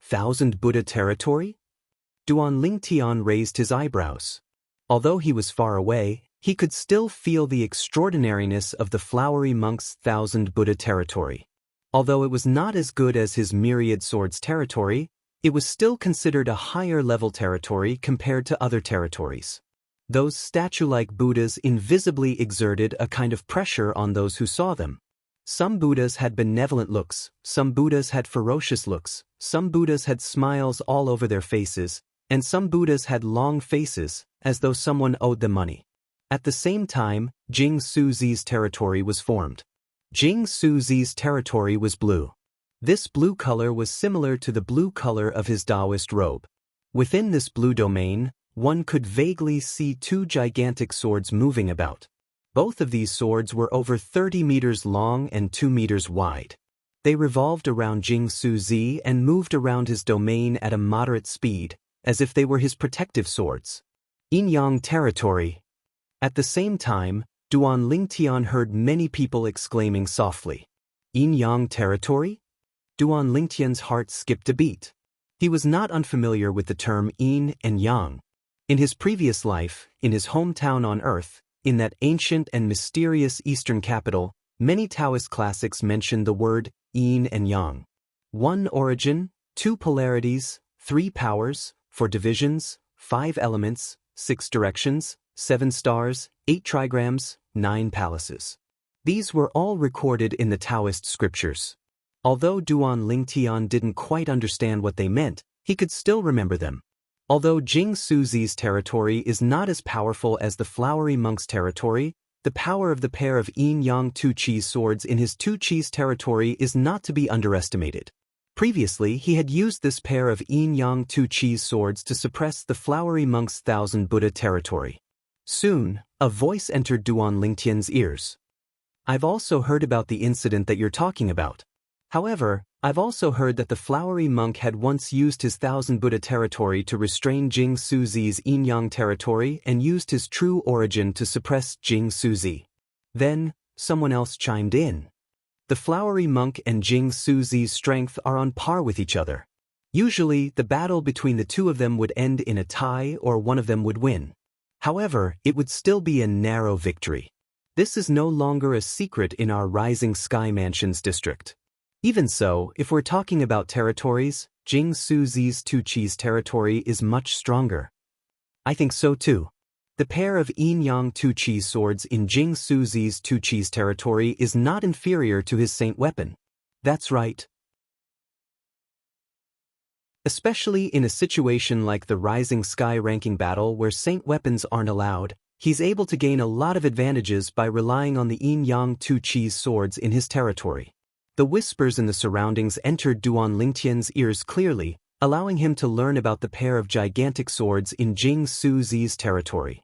1,000 Buddha territory? Duan Lingtian raised his eyebrows. Although he was far away, he could still feel the extraordinariness of the flowery monk's 1,000 Buddha territory. Although it was not as good as his myriad swords territory, it was still considered a higher-level territory compared to other territories. Those statue-like Buddhas invisibly exerted a kind of pressure on those who saw them. Some Buddhas had benevolent looks, some Buddhas had ferocious looks, some Buddhas had smiles all over their faces, and some Buddhas had long faces, as though someone owed them money. At the same time, Jing Suzi's territory was formed. Jing Suzi's territory was blue. This blue color was similar to the blue color of his Taoist robe. Within this blue domain, one could vaguely see two gigantic swords moving about. Both of these swords were over 30 meters long and 2 meters wide. They revolved around Jing Suzi and moved around his domain at a moderate speed, as if they were his protective swords. Yin-Yang territory. At the same time, Duan Lingtian heard many people exclaiming softly, "Yin-Yang territory?" Duan Lingtian's heart skipped a beat. He was not unfamiliar with the term yin and yang. In his previous life, in his hometown on Earth, in that ancient and mysterious Eastern capital, many Taoist classics mention the word yin and yang. 1 origin, 2 polarities, 3 powers, 4 divisions, 5 elements, 6 directions, 7 stars, 8 trigrams, 9 palaces. These were all recorded in the Taoist scriptures. Although Duan Lingtian didn't quite understand what they meant, he could still remember them. Although Jing Suzi's territory is not as powerful as the Flowery Monk's territory, the power of the pair of Yin-Yang Tu-Chi's swords in his Tu-Chi's territory is not to be underestimated. Previously, he had used this pair of Yin-Yang Tu-Chi's swords to suppress the Flowery Monk's Thousand Buddha territory. Soon, a voice entered Duan Lingtian's ears. "I've also heard about the incident that you're talking about. However, I've also heard that the Flowery Monk had once used his Thousand Buddha territory to restrain Jing Suzi's Yin-Yang territory and used his true origin to suppress Jing Suzi." Then, someone else chimed in. "The Flowery Monk and Jing Suzi's strength are on par with each other. Usually, the battle between the two of them would end in a tie or one of them would win. However, it would still be a narrow victory. This is no longer a secret in our Rising Sky Mansions district. Even so, if we're talking about territories, Jing Suzi's Tu-Chi's territory is much stronger." "I think so too. The pair of Yin-Yang Tu-Chi's swords in Jing Suzi's Tu-Chi's territory is not inferior to his saint weapon." "That's right. Especially in a situation like the Rising Sky ranking battle where saint weapons aren't allowed, he's able to gain a lot of advantages by relying on the Yin-Yang Tu-Chi's swords in his territory." The whispers in the surroundings entered Duan Lingtian's ears clearly, allowing him to learn about the pair of gigantic swords in Jing Suzi's territory.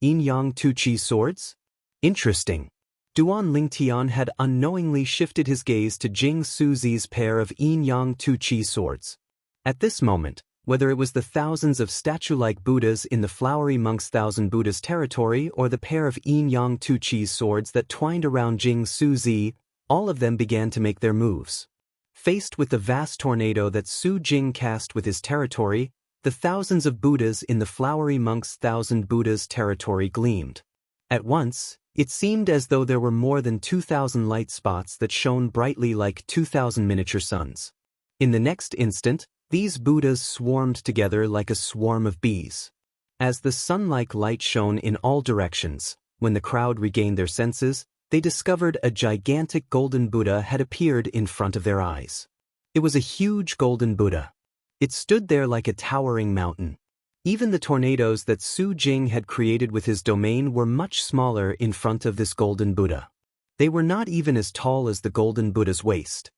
Yin-Yang Tu-Chi swords? Interesting. Duan Lingtian had unknowingly shifted his gaze to Jing Suzi's pair of Yin-Yang Tu-Chi swords. At this moment, whether it was the thousands of statue-like Buddhas in the Flowery Monk's Thousand Buddhas territory or the pair of Yin-Yang Tu-Chi swords that twined around Jing Suzi, all of them began to make their moves. Faced with the vast tornado that Su Jing cast with his territory, the thousands of Buddhas in the Flowery Monk's Thousand Buddhas territory gleamed. At once, it seemed as though there were more than 2,000 light spots that shone brightly like 2,000 miniature suns. In the next instant, these Buddhas swarmed together like a swarm of bees. As the sun-like light shone in all directions, when the crowd regained their senses, they discovered a gigantic golden Buddha had appeared in front of their eyes. It was a huge golden Buddha. It stood there like a towering mountain. Even the tornadoes that Su Jing had created with his domain were much smaller in front of this golden Buddha. They were not even as tall as the golden Buddha's waist.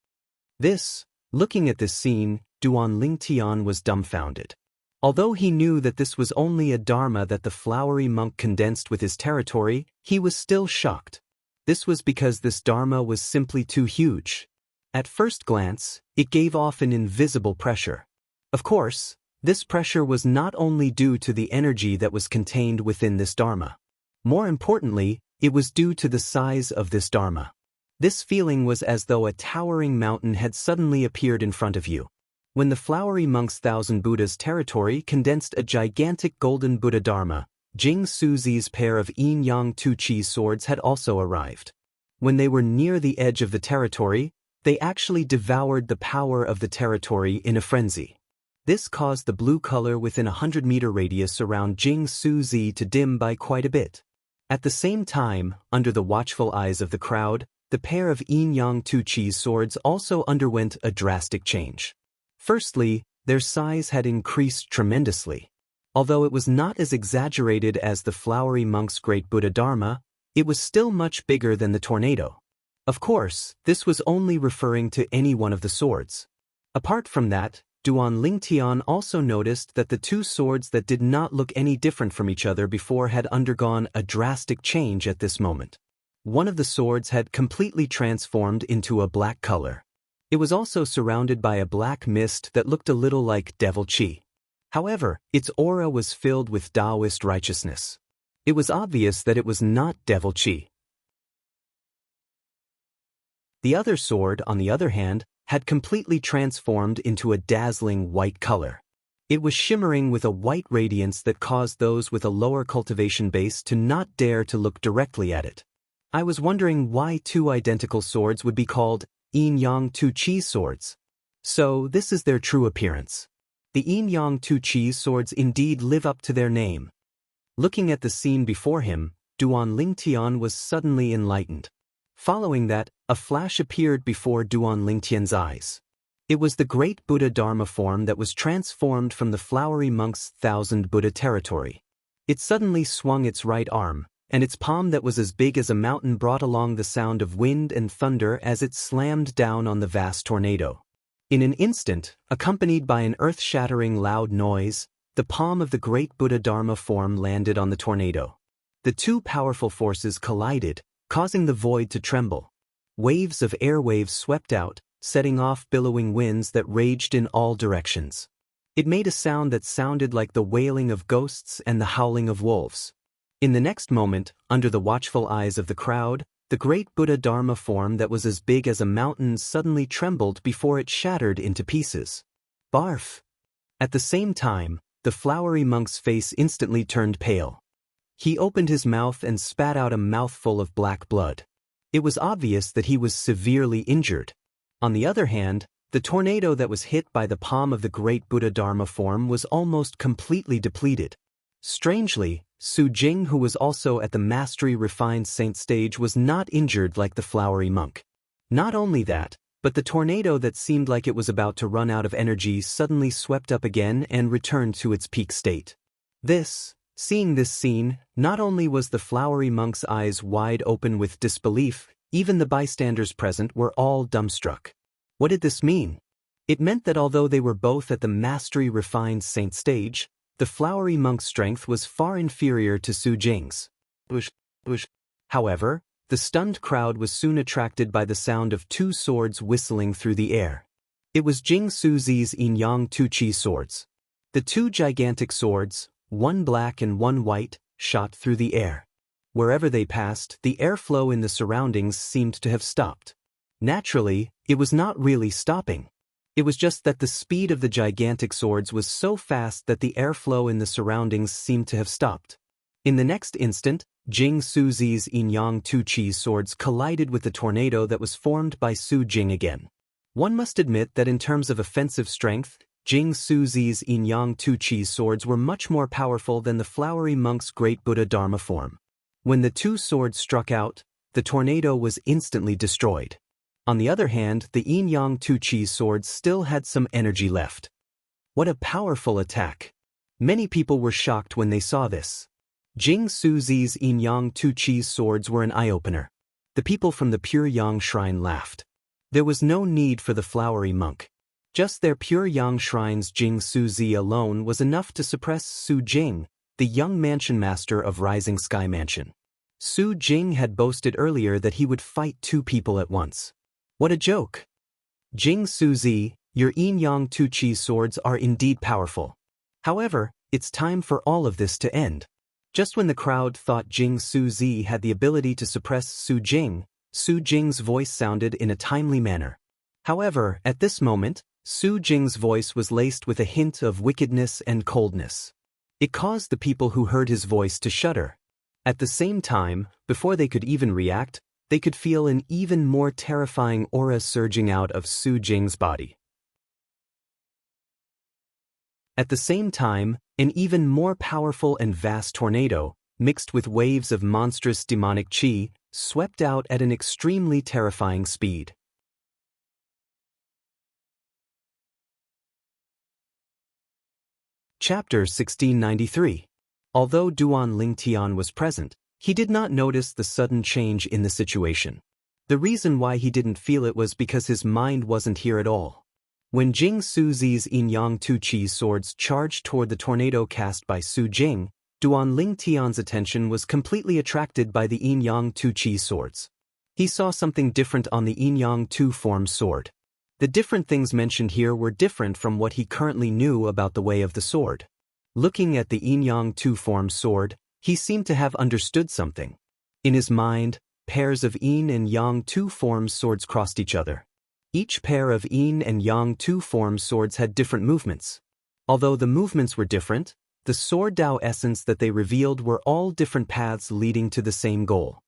Looking at this scene, Duan Lingtian was dumbfounded. Although he knew that this was only a dharma that the Flowery Monk condensed with his territory, he was still shocked. This was because this dharma was simply too huge. At first glance, it gave off an invisible pressure. Of course, this pressure was not only due to the energy that was contained within this dharma. More importantly, it was due to the size of this dharma. This feeling was as though a towering mountain had suddenly appeared in front of you. When the Flowery Monk's Thousand Buddhas territory condensed a gigantic golden Buddha dharma, Jing Suzi's pair of Yin-Yang Tu-Chi swords had also arrived. When they were near the edge of the territory, they actually devoured the power of the territory in a frenzy. This caused the blue color within a 100-meter radius around Jing Suzi to dim by quite a bit. At the same time, under the watchful eyes of the crowd, the pair of Yin-Yang Tu-Chi swords also underwent a drastic change. Firstly, their size had increased tremendously. Although it was not as exaggerated as the Flowery Monk's Great Buddha Dharma, it was still much bigger than the tornado. Of course, this was only referring to any one of the swords. Apart from that, Duan Lingtian also noticed that the two swords that did not look any different from each other before had undergone a drastic change at this moment. One of the swords had completely transformed into a black color. It was also surrounded by a black mist that looked a little like devil chi. However, its aura was filled with Taoist righteousness. It was obvious that it was not devil chi. The other sword, on the other hand, had completely transformed into a dazzling white color. It was shimmering with a white radiance that caused those with a lower cultivation base to not dare to look directly at it. I was wondering why two identical swords would be called Yin-Yang Two Chi swords. So this is their true appearance. The Yin-Yang Two Chi swords indeed live up to their name. Looking at the scene before him, Duan Lingtian was suddenly enlightened. Following that, a flash appeared before Duan Lingtian's eyes. It was the great Buddha Dharma form that was transformed from the flowery monk's thousand Buddha territory. It suddenly swung its right arm, and its palm that was as big as a mountain brought along the sound of wind and thunder as it slammed down on the vast tornado. In an instant, accompanied by an earth-shattering loud noise, the palm of the great Buddha Dharma form landed on the tornado. The two powerful forces collided, causing the void to tremble. Waves of airwaves swept out, setting off billowing winds that raged in all directions. It made a sound that sounded like the wailing of ghosts and the howling of wolves. In the next moment, under the watchful eyes of the crowd, the great Buddha Dharma form that was as big as a mountain suddenly trembled before it shattered into pieces. Barf! At the same time, the flowery monk's face instantly turned pale. He opened his mouth and spat out a mouthful of black blood. It was obvious that he was severely injured. On the other hand, the tornado that was hit by the palm of the great Buddha Dharma form was almost completely depleted. Strangely, Su Jing, who was also at the Mastery Refined Saint stage, was not injured like the flowery monk. Not only that, but the tornado that seemed like it was about to run out of energy suddenly swept up again and returned to its peak state. Seeing this scene, not only was the flowery monk's eyes wide open with disbelief, even the bystanders present were all dumbstruck. What did this mean? It meant that although they were both at the Mastery Refined Saint stage, the flowery monk's strength was far inferior to Su Jing's. However, the stunned crowd was soon attracted by the sound of two swords whistling through the air. It was Jing Suzi's Yin-Yang Two Chi swords. The two gigantic swords, one black and one white, shot through the air. Wherever they passed, the airflow in the surroundings seemed to have stopped. Naturally, it was not really stopping. It was just that the speed of the gigantic swords was so fast that the airflow in the surroundings seemed to have stopped. In the next instant, Jing Suzi's Yin-Yang Two Chi swords collided with the tornado that was formed by Su Jing again. One must admit that in terms of offensive strength, Jing Suzi's Yin-Yang Two Chi swords were much more powerful than the flowery monk's great Buddha Dharma form. When the two swords struck out, the tornado was instantly destroyed. On the other hand, the Yin-Yang Two Chi swords still had some energy left. What a powerful attack! Many people were shocked when they saw this. Jing Suzi's Yin-Yang Two Chi swords were an eye-opener. The people from the Pure Yang Shrine laughed. There was no need for the flowery monk. Just their Pure Yang Shrine's Jing Suzi alone was enough to suppress Su Jing, the young mansion master of Rising Sky Mansion. Su Jing had boasted earlier that he would fight two people at once. What a joke! Jing Suzi, your Yin-Yang Two Chi swords are indeed powerful. However, it's time for all of this to end. Just when the crowd thought Jing Suzi had the ability to suppress Su Jing's voice sounded in a timely manner. However, at this moment, Su Jing's voice was laced with a hint of wickedness and coldness. It caused the people who heard his voice to shudder. At the same time, before they could even react, they could feel an even more terrifying aura surging out of Su Jing's body. At the same time, an even more powerful and vast tornado, mixed with waves of monstrous demonic chi, swept out at an extremely terrifying speed. Chapter 1693. Although Duan Lingtian was present, he did not notice the sudden change in the situation. The reason why he didn't feel it was because his mind wasn't here at all. When Jing Suzi's Yin-Yang Tu Chi's swords charged toward the tornado cast by Su Jing, Duan Ling Tian's attention was completely attracted by the Yin-Yang Tu Chi swords. He saw something different on the Yin-Yang Tu form sword. The different things mentioned here were different from what he currently knew about the way of the sword. Looking at the Yin-Yang Tu form sword, he seemed to have understood something. In his mind, pairs of Yin and Yang Tu form swords crossed each other. Each pair of Yin and Yang Tu form swords had different movements. Although the movements were different, the sword Dao essence that they revealed were all different paths leading to the same goal.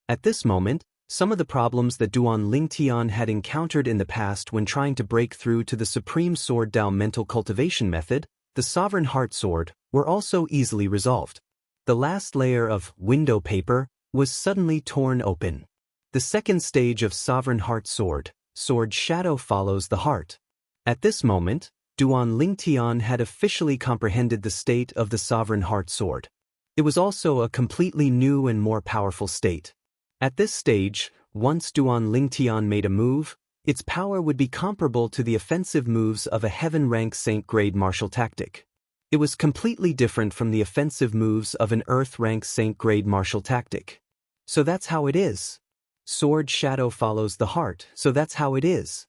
At this moment, some of the problems that Duan Lingtian had encountered in the past when trying to break through to the Supreme Sword Dao mental cultivation method, the Sovereign Heart Sword, were also easily resolved. The last layer of window paper was suddenly torn open. The second stage of Sovereign Heart Sword, Sword Shadow follows the heart. At this moment, Duan Lingtian had officially comprehended the state of the Sovereign Heart Sword. It was also a completely new and more powerful state. At this stage, once Duan Lingtian made a move, its power would be comparable to the offensive moves of a heaven-rank saint-grade martial tactic. It was completely different from the offensive moves of an earth-rank saint-grade martial tactic. So that's how it is. Sword Shadow follows the heart, so that's how it is.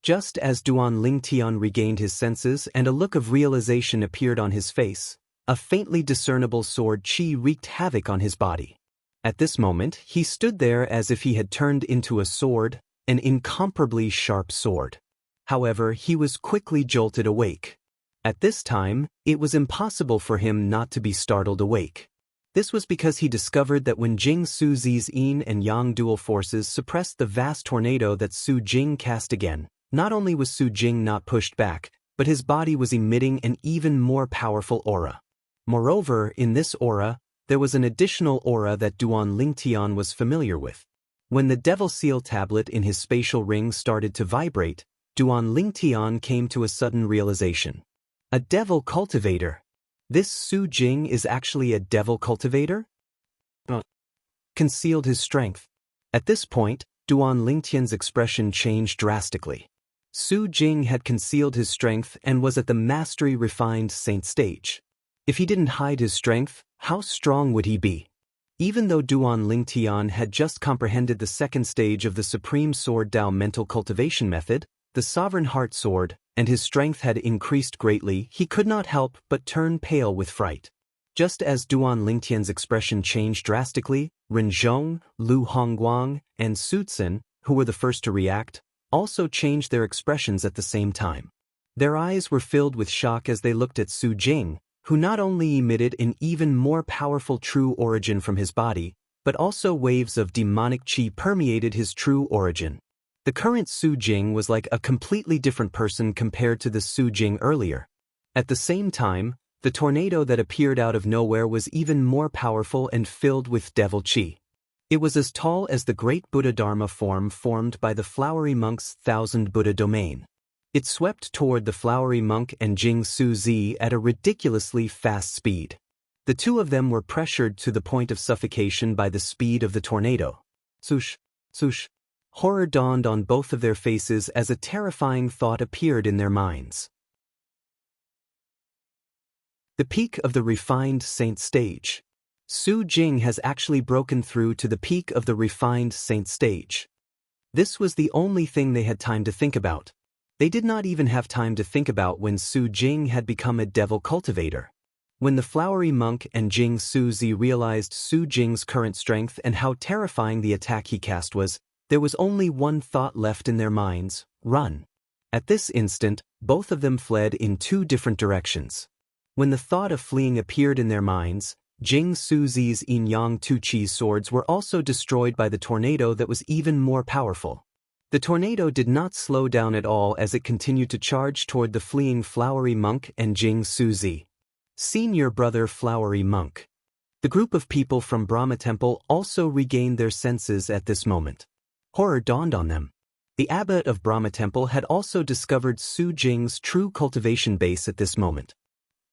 Just as Duan Lingtian regained his senses and a look of realization appeared on his face, a faintly discernible sword chi wreaked havoc on his body. At this moment, he stood there as if he had turned into a sword, an incomparably sharp sword. However, he was quickly jolted awake. At this time, it was impossible for him not to be startled awake. This was because he discovered that when Jing Suzi's Yin and Yang dual forces suppressed the vast tornado that Su Jing cast again, not only was Su Jing not pushed back, but his body was emitting an even more powerful aura. Moreover, in this aura, there was an additional aura that Duan Lingtian was familiar with. When the Devil Seal tablet in his spatial ring started to vibrate, Duan Lingtian came to a sudden realization. A devil cultivator. This Su Jing is actually a devil cultivator? Concealed his strength. At this point, Duan Lingtian's expression changed drastically. Su Jing had concealed his strength and was at the mastery refined saint stage. If he didn't hide his strength, how strong would he be? Even though Duan Lingtian had just comprehended the second stage of the Supreme Sword Dao mental cultivation method, the Sovereign Heart Sword, and his strength had increased greatly, he could not help but turn pale with fright. Just as Duan Lingtian's expression changed drastically, Ren Zhong, Lu Hongguang, and Su Tsun, who were the first to react, also changed their expressions at the same time. Their eyes were filled with shock as they looked at Su Jing, who not only emitted an even more powerful true origin from his body, but also waves of demonic chi permeated his true origin. The current Su Jing was like a completely different person compared to the Su Jing earlier. At the same time, the tornado that appeared out of nowhere was even more powerful and filled with devil chi. It was as tall as the great Buddha Dharma form formed by the flowery monk's thousand Buddha domain. It swept toward the flowery monk and Jing Suzi at a ridiculously fast speed. The two of them were pressured to the point of suffocation by the speed of the tornado. Swoosh, swoosh. Horror dawned on both of their faces as a terrifying thought appeared in their minds. The peak of the refined saint stage. Su Jing has actually broken through to the peak of the refined saint stage. This was the only thing they had time to think about. They did not even have time to think about when Su Jing had become a devil cultivator. When the flowery monk and Jing Suzi realized Su Jing's current strength and how terrifying the attack he cast was, there was only one thought left in their minds: run. At this instant, both of them fled in two different directions. When the thought of fleeing appeared in their minds, Jing Suzi's Yin-Yang Tu Chi's swords were also destroyed by the tornado that was even more powerful. The tornado did not slow down at all as it continued to charge toward the fleeing flowery monk and Jing Suzi. Senior brother flowery monk. The group of people from Brahma Temple also regained their senses at this moment. Horror dawned on them. The abbot of Brahma Temple had also discovered Su Jing's true cultivation base at this moment.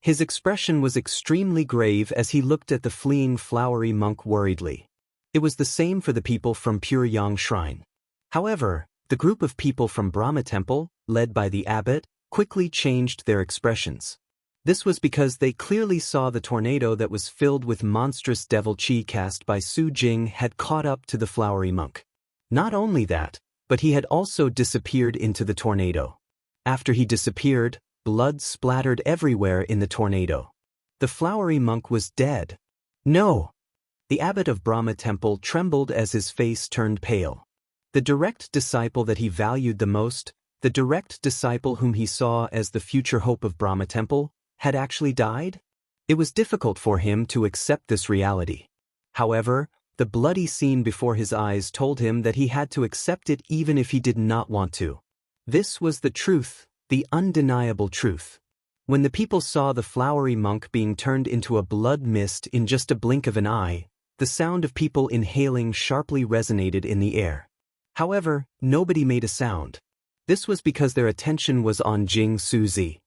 His expression was extremely grave as he looked at the fleeing flowery monk worriedly. It was the same for the people from Pure Yang Shrine. However, the group of people from Brahma Temple, led by the abbot, quickly changed their expressions. This was because they clearly saw the tornado that was filled with monstrous devil chi cast by Su Jing had caught up to the flowery monk. Not only that, but he had also disappeared into the tornado. After he disappeared, blood splattered everywhere in the tornado. The flowery monk was dead. No! The abbot of Brahma Temple trembled as his face turned pale. The direct disciple that he valued the most, the direct disciple whom he saw as the future hope of Brahma Temple, had actually died? It was difficult for him to accept this reality. However, the bloody scene before his eyes told him that he had to accept it even if he did not want to. This was the truth, the undeniable truth. When the people saw the flowery monk being turned into a blood mist in just a blink of an eye, the sound of people inhaling sharply resonated in the air. However, nobody made a sound. This was because their attention was on Jing Suzi.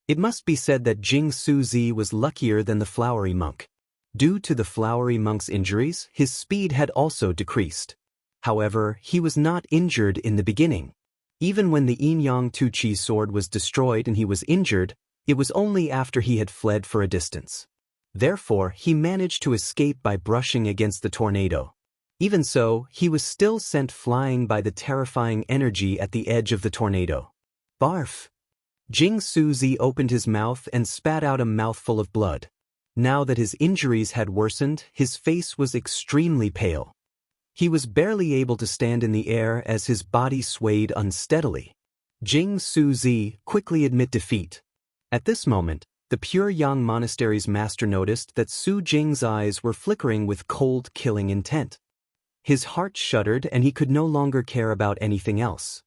It must be said that Jing Suzi was luckier than the flowery monk. Due to the flowery monk's injuries, his speed had also decreased. However, he was not injured in the beginning. Even when the Yin-Yang Tu-Chi sword was destroyed and he was injured, it was only after he had fled for a distance. Therefore, he managed to escape by brushing against the tornado. Even so, he was still sent flying by the terrifying energy at the edge of the tornado. Barf! Jing Suzi opened his mouth and spat out a mouthful of blood. Now that his injuries had worsened, his face was extremely pale. He was barely able to stand in the air as his body swayed unsteadily. Jing Suzi, quickly admit defeat. At this moment, the Pure Yang Monastery's master noticed that Su Jing's eyes were flickering with cold, killing intent. His heart shuddered and he could no longer care about anything else.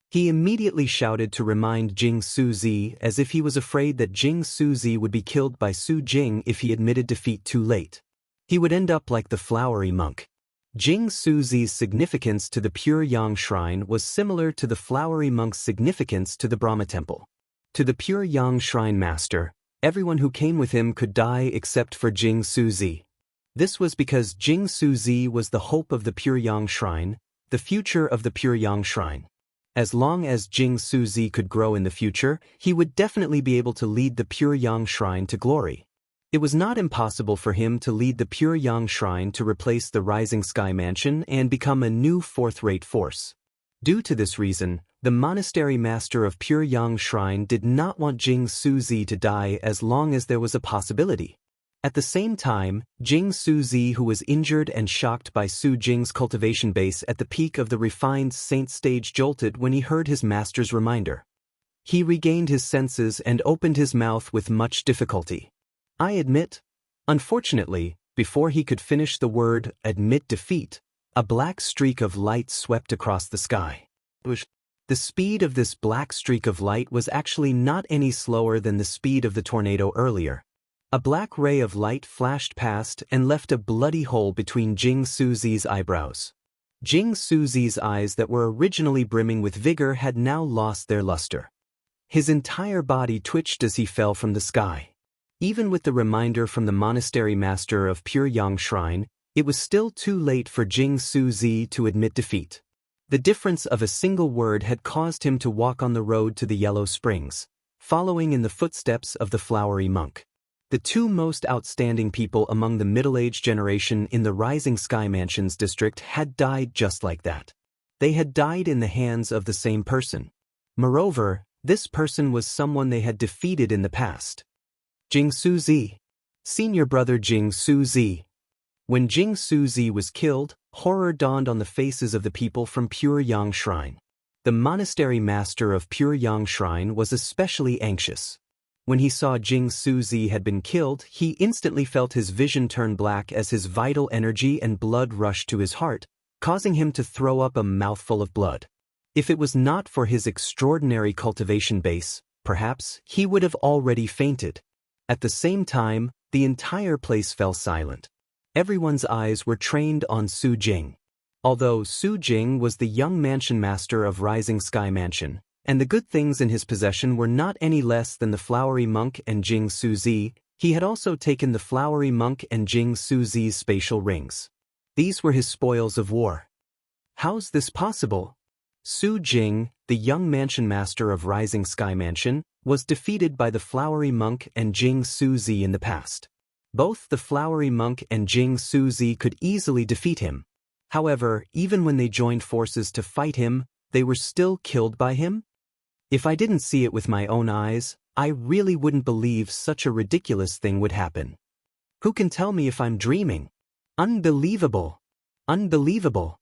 He immediately shouted to remind Jing Suzi as if he was afraid that Jing Suzi would be killed by Su Jing if he admitted defeat too late. He would end up like the flowery monk. Jing Suzi's significance to the Pure Yang Shrine was similar to the flowery monk's significance to the Brahma Temple. To the Pure Yang Shrine master, everyone who came with him could die except for Jing Suzi. This was because Jing Suzi was the hope of the Pure Yang Shrine, the future of the Pure Yang Shrine. As long as Jing Suzi could grow in the future, he would definitely be able to lead the Pure Yang Shrine to glory. It was not impossible for him to lead the Pure Yang Shrine to replace the Rising Sky Mansion and become a new fourth-rate force. Due to this reason, the monastery master of Pure Yang Shrine did not want Jing Suzi to die as long as there was a possibility. At the same time, Jing Suzi, who was injured and shocked by Su Jing's cultivation base at the peak of the refined saint stage, jolted when he heard his master's reminder. He regained his senses and opened his mouth with much difficulty. I admit. Unfortunately, before he could finish the word, admit defeat, a black streak of light swept across the sky. The speed of this black streak of light was actually not any slower than the speed of the tornado earlier. A black ray of light flashed past and left a bloody hole between Jing Suzi's eyebrows. Jing Suzi's eyes that were originally brimming with vigor had now lost their luster. His entire body twitched as he fell from the sky. Even with the reminder from the monastery master of Pure Yang Shrine, it was still too late for Jing Suzi to admit defeat. The difference of a single word had caused him to walk on the road to the Yellow Springs, following in the footsteps of the flowery monk. The two most outstanding people among the middle-aged generation in the Rising Sky Mansions district had died just like that. They had died in the hands of the same person. Moreover, this person was someone they had defeated in the past. Jing Suzi. Senior brother Jing Suzi. When Jing Suzi was killed, horror dawned on the faces of the people from Pure Yang Shrine. The monastery master of Pure Yang Shrine was especially anxious. When he saw Jing Suzi had been killed, he instantly felt his vision turn black as his vital energy and blood rushed to his heart, causing him to throw up a mouthful of blood. If it was not for his extraordinary cultivation base, perhaps he would have already fainted. At the same time, the entire place fell silent. Everyone's eyes were trained on Su Jing. Although Su Jing was the young mansion master of Rising Sky Mansion, and the good things in his possession were not any less than the flowery monk and Jing Suzi, he had also taken the flowery monk and Jing Suzi's spatial rings. These were his spoils of war. How's this possible? Su Jing, the young mansion master of Rising Sky Mansion, was defeated by the flowery monk and Jing Suzi in the past. Both the flowery monk and Jing Suzi could easily defeat him. However, even when they joined forces to fight him, they were still killed by him? If I didn't see it with my own eyes, I really wouldn't believe such a ridiculous thing would happen. Who can tell me if I'm dreaming? Unbelievable! Unbelievable!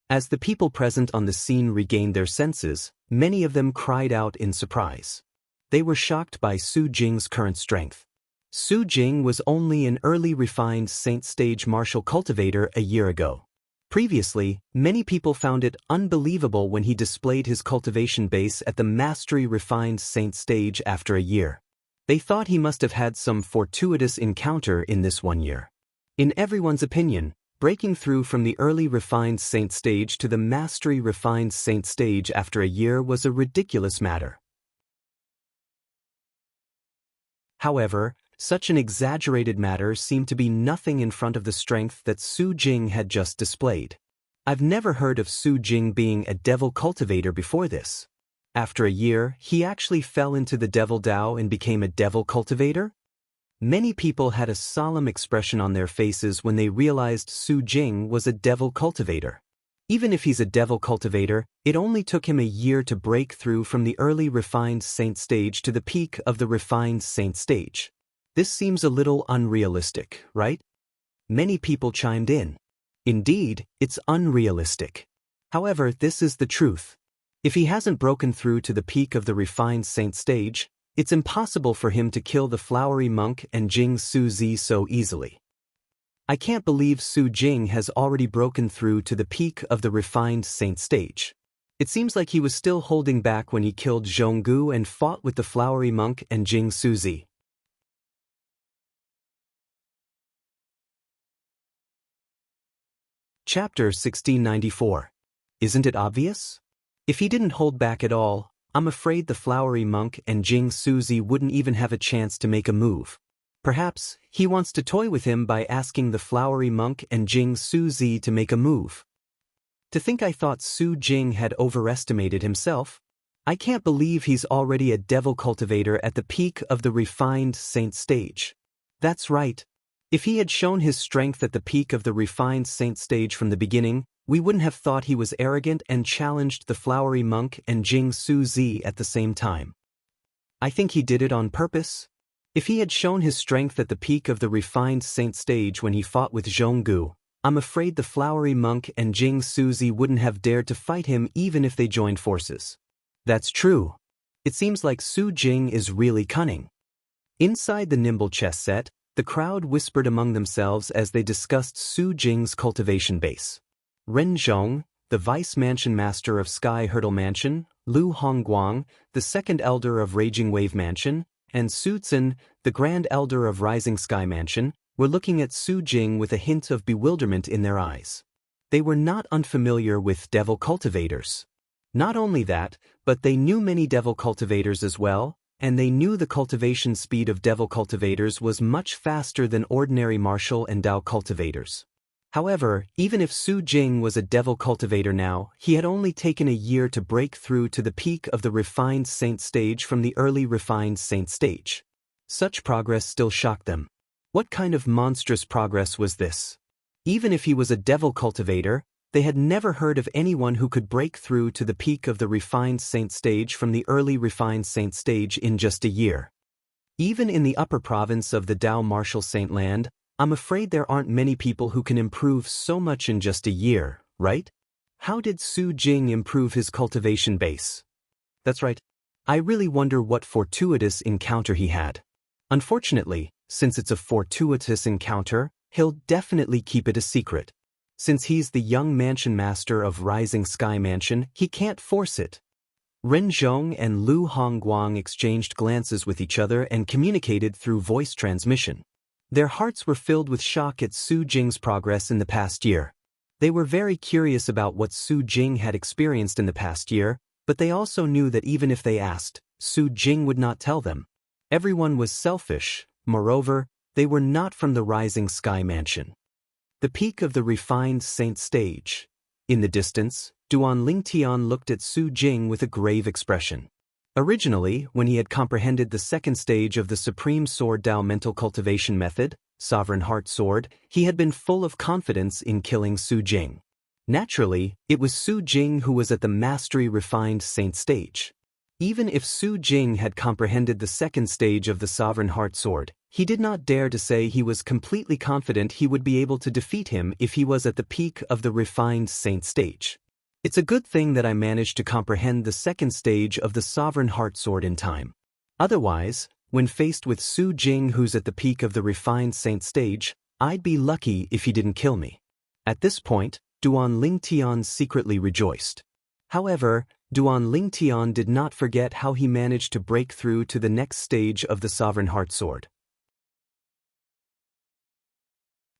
As the people present on the scene regained their senses, many of them cried out in surprise. They were shocked by Su Jing's current strength. Su Jing was only an early refined Saint stage martial cultivator a year ago. Previously, many people found it unbelievable when he displayed his cultivation base at the mastery refined Saint stage after a year. They thought he must have had some fortuitous encounter in this 1 year. In everyone's opinion, breaking through from the early refined Saint stage to the mastery refined Saint stage after a year was a ridiculous matter. However, such an exaggerated matter seemed to be nothing in front of the strength that Su Jing had just displayed. I've never heard of Su Jing being a devil cultivator before this. After a year, he actually fell into the devil Dao and became a devil cultivator? Many people had a solemn expression on their faces when they realized Su Jing was a devil cultivator. Even if he's a devil cultivator, it only took him a year to break through from the early refined saint stage to the peak of the refined saint stage. This seems a little unrealistic, right? Many people chimed in. Indeed, it's unrealistic. However, this is the truth. If he hasn't broken through to the peak of the refined saint stage, it's impossible for him to kill the flowery monk and Jing Suzi so easily. I can't believe Su Jing has already broken through to the peak of the refined saint stage. It seems like he was still holding back when he killed Zhonggu and fought with the flowery monk and Jing Suzi. Chapter 1694. Isn't it obvious? If he didn't hold back at all, I'm afraid the flowery monk and Jing Suzi wouldn't even have a chance to make a move. Perhaps he wants to toy with him by asking the flowery monk and Jing Suzi to make a move. To think I thought Su Jing had overestimated himself. I can't believe he's already a devil cultivator at the peak of the refined saint stage. That's right. If he had shown his strength at the peak of the refined saint stage from the beginning, we wouldn't have thought he was arrogant and challenged the flowery monk and Jing Suzi at the same time. I think he did it on purpose. If he had shown his strength at the peak of the refined saint stage when he fought with Zhonggu, I'm afraid the flowery monk and Jing Suzi wouldn't have dared to fight him even if they joined forces. That's true. It seems like Su Jing is really cunning. Inside the nimble chess set, the crowd whispered among themselves as they discussed Su Jing's cultivation base. Ren Zhong, the vice mansion master of Sky Hurdle Mansion, Lu Hongguang, the second elder of Raging Wave Mansion, and Su Tsun, the grand elder of Rising Sky Mansion, were looking at Su Jing with a hint of bewilderment in their eyes. They were not unfamiliar with devil cultivators. Not only that, but they knew many devil cultivators as well, and they knew the cultivation speed of devil cultivators was much faster than ordinary martial and Dao cultivators. However, even if Su Jing was a devil cultivator now, he had only taken a year to break through to the peak of the refined saint stage from the early refined saint stage. Such progress still shocked them. What kind of monstrous progress was this? Even if he was a devil cultivator, they had never heard of anyone who could break through to the peak of the refined saint stage from the early refined saint stage in just a year. Even in the upper province of the Dao martial saint land, I'm afraid there aren't many people who can improve so much in just a year, right? How did Su Jing improve his cultivation base? That's right. I really wonder what fortuitous encounter he had. Unfortunately, since it's a fortuitous encounter, he'll definitely keep it a secret. Since he's the young mansion master of Rising Sky Mansion, he can't force it. Ren Zhong and Lu Hongguang exchanged glances with each other and communicated through voice transmission. Their hearts were filled with shock at Su Jing's progress in the past year. They were very curious about what Su Jing had experienced in the past year, but they also knew that even if they asked, Su Jing would not tell them. Everyone was selfish. Moreover, they were not from the Rising Sky Mansion. The peak of the refined saint stage. In the distance, Duan Lingtian looked at Su Jing with a grave expression. Originally, when he had comprehended the second stage of the Supreme Sword Dao mental cultivation method, Sovereign Heart Sword, he had been full of confidence in killing Su Jing. Naturally, it was Su Jing who was at the mastery refined saint stage. Even if Su Jing had comprehended the second stage of the Sovereign Heart Sword, he did not dare to say he was completely confident he would be able to defeat him if he was at the peak of the refined saint stage. It's a good thing that I managed to comprehend the second stage of the Sovereign Heart Sword in time. Otherwise, when faced with Su Jing who's at the peak of the refined saint stage, I'd be lucky if he didn't kill me. At this point, Duan Lingtian secretly rejoiced. However, Duan Lingtian did not forget how he managed to break through to the next stage of the Sovereign Heart Sword.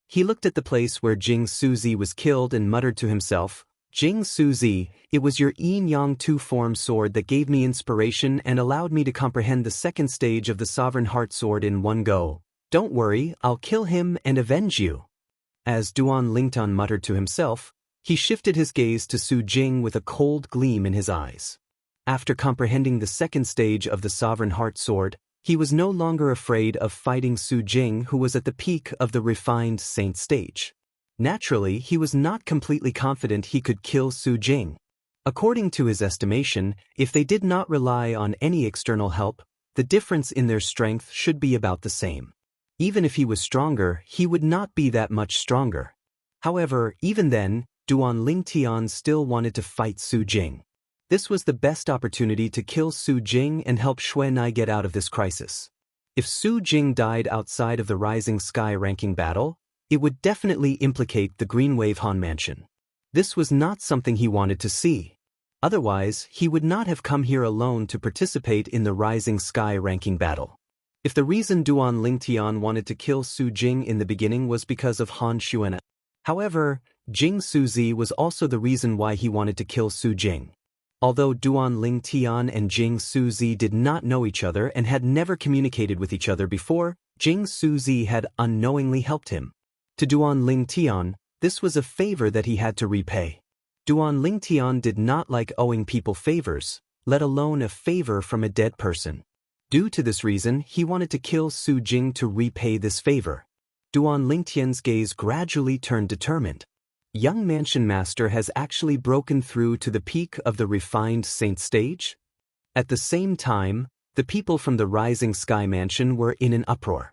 He looked at the place where Jing Suzi was killed and muttered to himself, Jing Suzi, it was your yin-yang two-form sword that gave me inspiration and allowed me to comprehend the second stage of the Sovereign Heart Sword in one go. Don't worry, I'll kill him and avenge you. As Duan Lingtian muttered to himself, he shifted his gaze to Su Jing with a cold gleam in his eyes. After comprehending the second stage of the Sovereign Heart Sword, he was no longer afraid of fighting Su Jing who was at the peak of the refined saint stage. Naturally, he was not completely confident he could kill Su Jing. According to his estimation, if they did not rely on any external help, the difference in their strength should be about the same. Even if he was stronger, he would not be that much stronger. However, even then, Duan Lingtian still wanted to fight Su Jing. This was the best opportunity to kill Su Jing and help Xuanai get out of this crisis. If Su Jing died outside of the Rising Sky ranking battle, it would definitely implicate the Green Wave Han Mansion. This was not something he wanted to see. Otherwise, he would not have come here alone to participate in the Rising Sky ranking battle. If the reason Duan Lingtian wanted to kill Su Jing in the beginning was because of Han Xuanai. However, Jing Suzi was also the reason why he wanted to kill Su Jing. Although Duan Lingtian and Jing Suzi did not know each other and had never communicated with each other before, Jing Suzi had unknowingly helped him. To Duan Lingtian, this was a favor that he had to repay. Duan Lingtian did not like owing people favors, let alone a favor from a dead person. Due to this reason, he wanted to kill Su Jing to repay this favor. Duan Lingtian's gaze gradually turned determined. Young Mansion Master has actually broken through to the peak of the refined saint stage? At the same time, the people from the Rising Sky Mansion were in an uproar.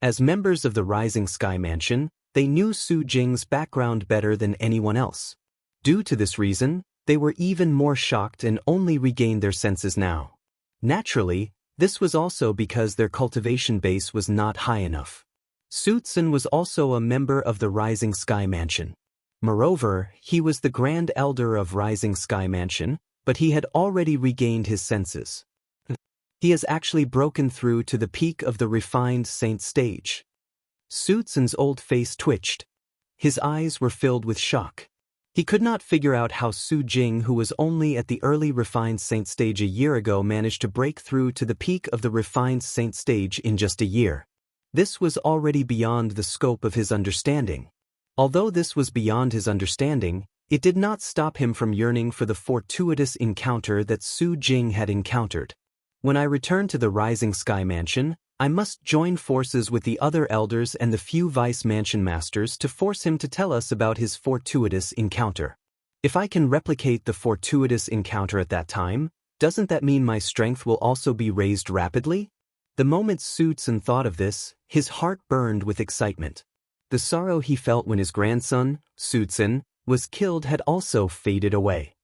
As members of the Rising Sky Mansion, they knew Su Jing's background better than anyone else. Due to this reason, they were even more shocked and only regained their senses now. Naturally, this was also because their cultivation base was not high enough. Su Tsun was also a member of the Rising Sky Mansion. Moreover, he was the Grand Elder of Rising Sky Mansion, but he had already regained his senses. He has actually broken through to the peak of the refined saint stage. Su Tsun's old face twitched. His eyes were filled with shock. He could not figure out how Su Jing, who was only at the early refined saint stage a year ago, managed to break through to the peak of the refined saint stage in just a year. This was already beyond the scope of his understanding. Although this was beyond his understanding, it did not stop him from yearning for the fortuitous encounter that Su Jing had encountered. When I return to the Rising Sky Mansion, I must join forces with the other elders and the few vice mansion masters to force him to tell us about his fortuitous encounter. If I can replicate the fortuitous encounter at that time, doesn't that mean my strength will also be raised rapidly? The moment Su Tsun thought of this, his heart burned with excitement. The sorrow he felt when his grandson, Su Tsun, was killed had also faded away.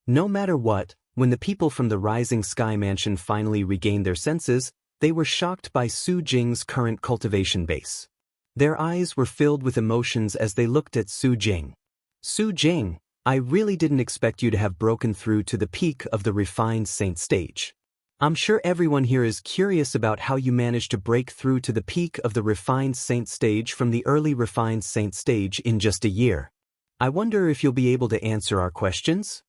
No matter what, when the people from the Rising Sky Mansion finally regained their senses, they were shocked by Su Jing's current cultivation base. Their eyes were filled with emotions as they looked at Su Jing. Su Jing, I really didn't expect you to have broken through to the peak of the refined saint stage. I'm sure everyone here is curious about how you managed to break through to the peak of the refined saint stage from the early refined saint stage in just a year. I wonder if you'll be able to answer our questions?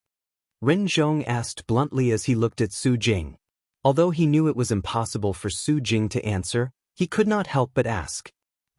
Ren Zhong asked bluntly as he looked at Su Jing. Although he knew it was impossible for Su Jing to answer, he could not help but ask.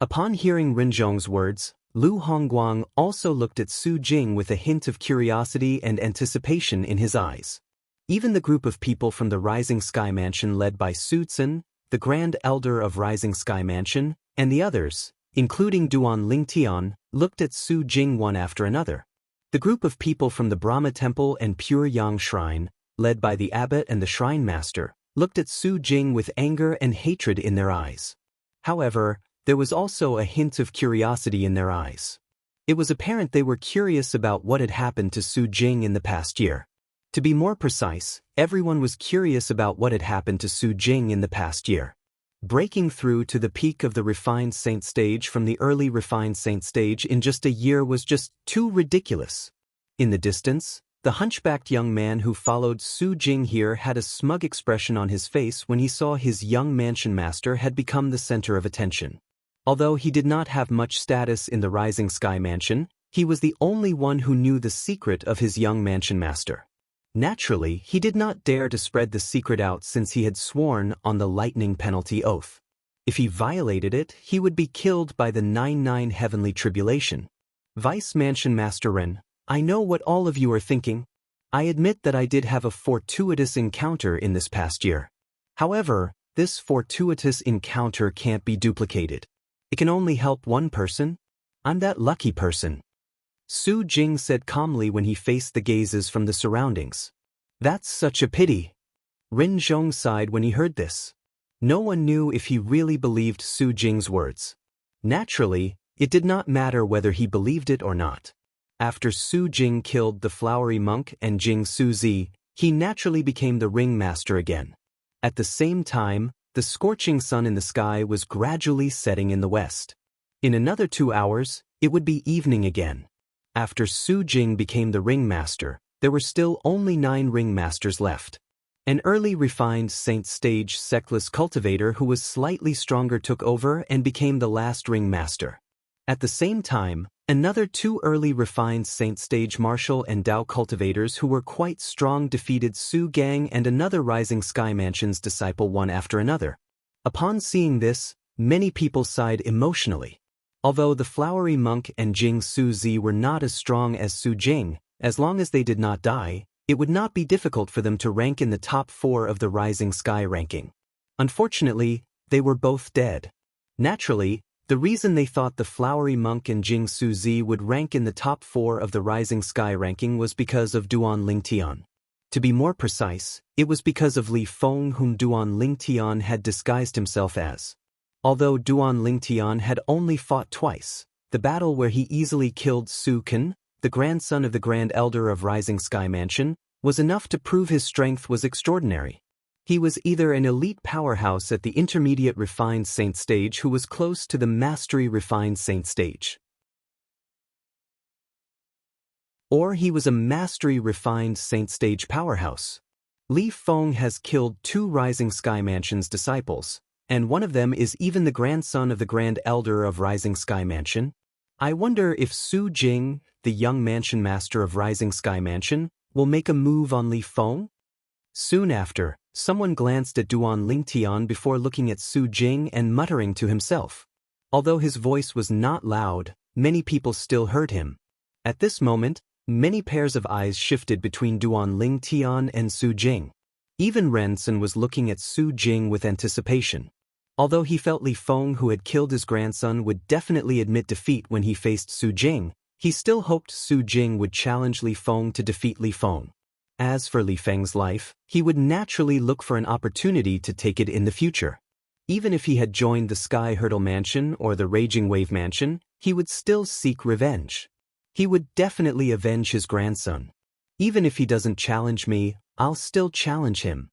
Upon hearing Rinzhong's words, Lu Hongguang also looked at Su Jing with a hint of curiosity and anticipation in his eyes. Even the group of people from the Rising Sky Mansion led by Su Tsun, the Grand Elder of Rising Sky Mansion, and the others, including Duan Lingtian, looked at Su Jing one after another. The group of people from the Brahma Temple and Pure Yang Shrine, led by the abbot and the shrine master, looked at Su Jing with anger and hatred in their eyes. However, there was also a hint of curiosity in their eyes. It was apparent they were curious about what had happened to Su Jing in the past year. To be more precise, everyone was curious about what had happened to Su Jing in the past year. Breaking through to the peak of the refined saint stage from the early refined saint stage in just a year was just too ridiculous. In the distance, the hunchbacked young man who followed Su Jing here had a smug expression on his face when he saw his young mansion master had become the center of attention. Although he did not have much status in the Rising Sky Mansion, he was the only one who knew the secret of his young mansion master. Naturally, he did not dare to spread the secret out since he had sworn on the lightning penalty oath. If he violated it, he would be killed by the 99 heavenly tribulation. Vice Mansion Master Ren, I know what all of you are thinking. I admit that I did have a fortuitous encounter in this past year. However, this fortuitous encounter can't be duplicated. It can only help one person. I'm that lucky person. Su Jing said calmly when he faced the gazes from the surroundings. That's such a pity. Rin Zhong sighed when he heard this. No one knew if he really believed Su Jing's words. Naturally, it did not matter whether he believed it or not. After Su Jing killed the flowery monk and Jing Suzi, he naturally became the ringmaster again. At the same time, the scorching sun in the sky was gradually setting in the west. In another 2 hours, it would be evening again. After Su Jing became the ringmaster, there were still only 9 ringmasters left. An early refined saint stage sectless cultivator who was slightly stronger took over and became the last ringmaster. At the same time, another 2 early refined saint stage martial and Dao cultivators who were quite strong defeated Su Gang and another Rising Sky Mansion's disciple one after another. Upon seeing this, many people sighed emotionally. Although the flowery monk and Jing Suzi were not as strong as Su Jing, as long as they did not die, it would not be difficult for them to rank in the top 4 of the Rising Sky ranking. Unfortunately, they were both dead. Naturally, the reason they thought the flowery monk and Jing Suzi would rank in the top 4 of the Rising Sky ranking was because of Duan Lingtian. To be more precise, it was because of Li Feng whom Duan Lingtian had disguised himself as. Although Duan Lingtian had only fought twice, the battle where he easily killed Su Kan, the grandson of the Grand Elder of Rising Sky Mansion, was enough to prove his strength was extraordinary. He was either an elite powerhouse at the intermediate refined saint stage who was close to the mastery refined saint stage, or he was a mastery refined saint stage powerhouse. Li Feng has killed 2 Rising Sky Mansion's disciples, and one of them is even the grandson of the Grand Elder of Rising Sky Mansion. I wonder if Su Jing, the young mansion master of Rising Sky Mansion, will make a move on Li Feng? Soon after, someone glanced at Duan Lingtian before looking at Su Jing and muttering to himself. Although his voice was not loud, many people still heard him. At this moment, many pairs of eyes shifted between Duan Lingtian and Su Jing. Even Renson was looking at Su Jing with anticipation. Although he felt Li Feng, who had killed his grandson, would definitely admit defeat when he faced Su Jing, he still hoped Su Jing would challenge Li Feng to defeat Li Feng. As for Li Feng's life, he would naturally look for an opportunity to take it in the future. Even if he had joined the Sky Hurdle Mansion or the Raging Wave Mansion, he would still seek revenge. He would definitely avenge his grandson. Even if he doesn't challenge me, I'll still challenge him.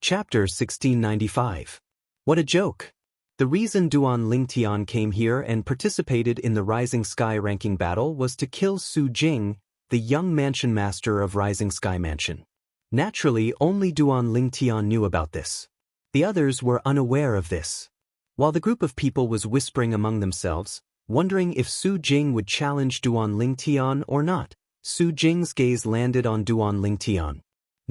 Chapter 1695. What a joke! The reason Duan Lingtian came here and participated in the Rising Sky ranking battle was to kill Su Jing, the young mansion master of Rising Sky Mansion. Naturally, only Duan Lingtian knew about this. The others were unaware of this. While the group of people was whispering among themselves, wondering if Su Jing would challenge Duan Lingtian or not, Su Jing's gaze landed on Duan Lingtian.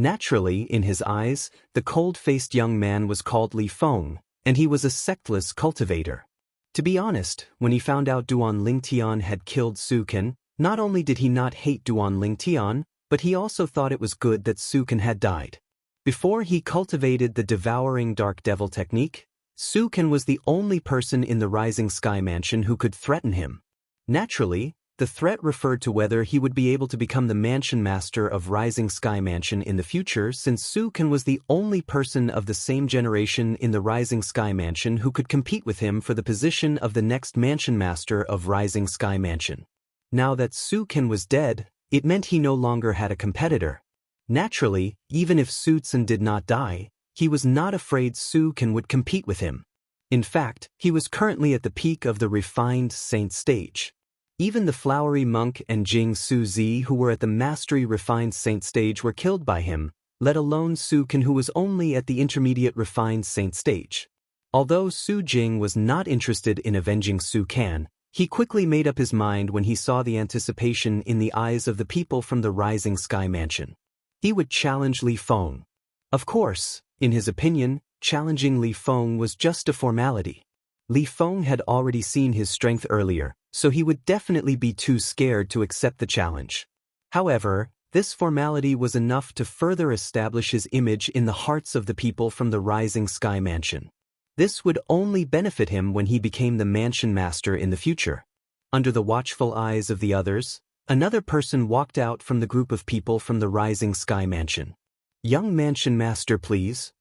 Naturally, in his eyes, the cold-faced young man was called Li Feng, and he was a sectless cultivator. To be honest, when he found out Duan Lingtian had killed Su Can, not only did he not hate Duan Lingtian, but he also thought it was good that Su Can had died. Before he cultivated the devouring dark devil technique, Su Can was the only person in the Rising Sky Mansion who could threaten him. Naturally, the threat referred to whether he would be able to become the mansion master of Rising Sky Mansion in the future, since Su Can was the only person of the same generation in the Rising Sky Mansion who could compete with him for the position of the next mansion master of Rising Sky Mansion. Now that Su Can was dead, it meant he no longer had a competitor. Naturally, even if Su Can did not die, he was not afraid Su Can would compete with him. In fact, he was currently at the peak of the refined saint stage. Even the flowery monk and Jing Suzi who were at the mastery refined saint stage were killed by him, let alone Su Can who was only at the intermediate refined saint stage. Although Su Jing was not interested in avenging Su Can, he quickly made up his mind when he saw the anticipation in the eyes of the people from the Rising Sky Mansion. He would challenge Li Feng. Of course, in his opinion, challenging Li Feng was just a formality. Li Feng had already seen his strength earlier, so he would definitely be too scared to accept the challenge. However, this formality was enough to further establish his image in the hearts of the people from the Rising Sky Mansion. This would only benefit him when he became the mansion master in the future. Under the watchful eyes of the others, another person walked out from the group of people from the Rising Sky Mansion. "Young mansion master, please."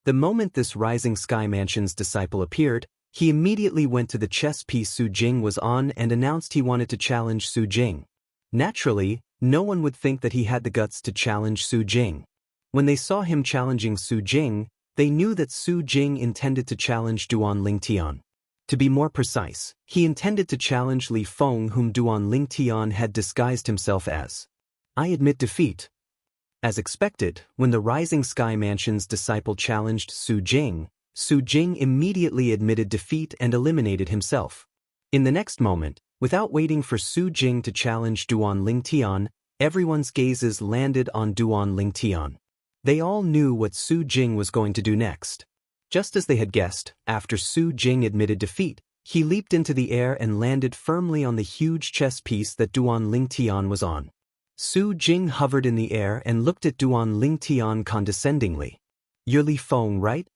The moment this Rising Sky Mansion's disciple appeared, he immediately went to the chess piece Su Jing was on and announced he wanted to challenge Su Jing. Naturally, no one would think that he had the guts to challenge Su Jing. When they saw him challenging Su Jing, they knew that Su Jing intended to challenge Duan Lingtian. To be more precise, he intended to challenge Li Feng, whom Duan Lingtian had disguised himself as. "I admit defeat." As expected, when the Rising Sky Mansion's disciple challenged Su Jing immediately admitted defeat and eliminated himself. In the next moment, without waiting for Su Jing to challenge Duan Lingtian, everyone's gazes landed on Duan Lingtian. They all knew what Su Jing was going to do next. Just as they had guessed, after Su Jing admitted defeat, he leaped into the air and landed firmly on the huge chess piece that Duan Lingtian was on. Su Jing hovered in the air and looked at Duan Lingtian condescendingly. "You're Li Feng, right?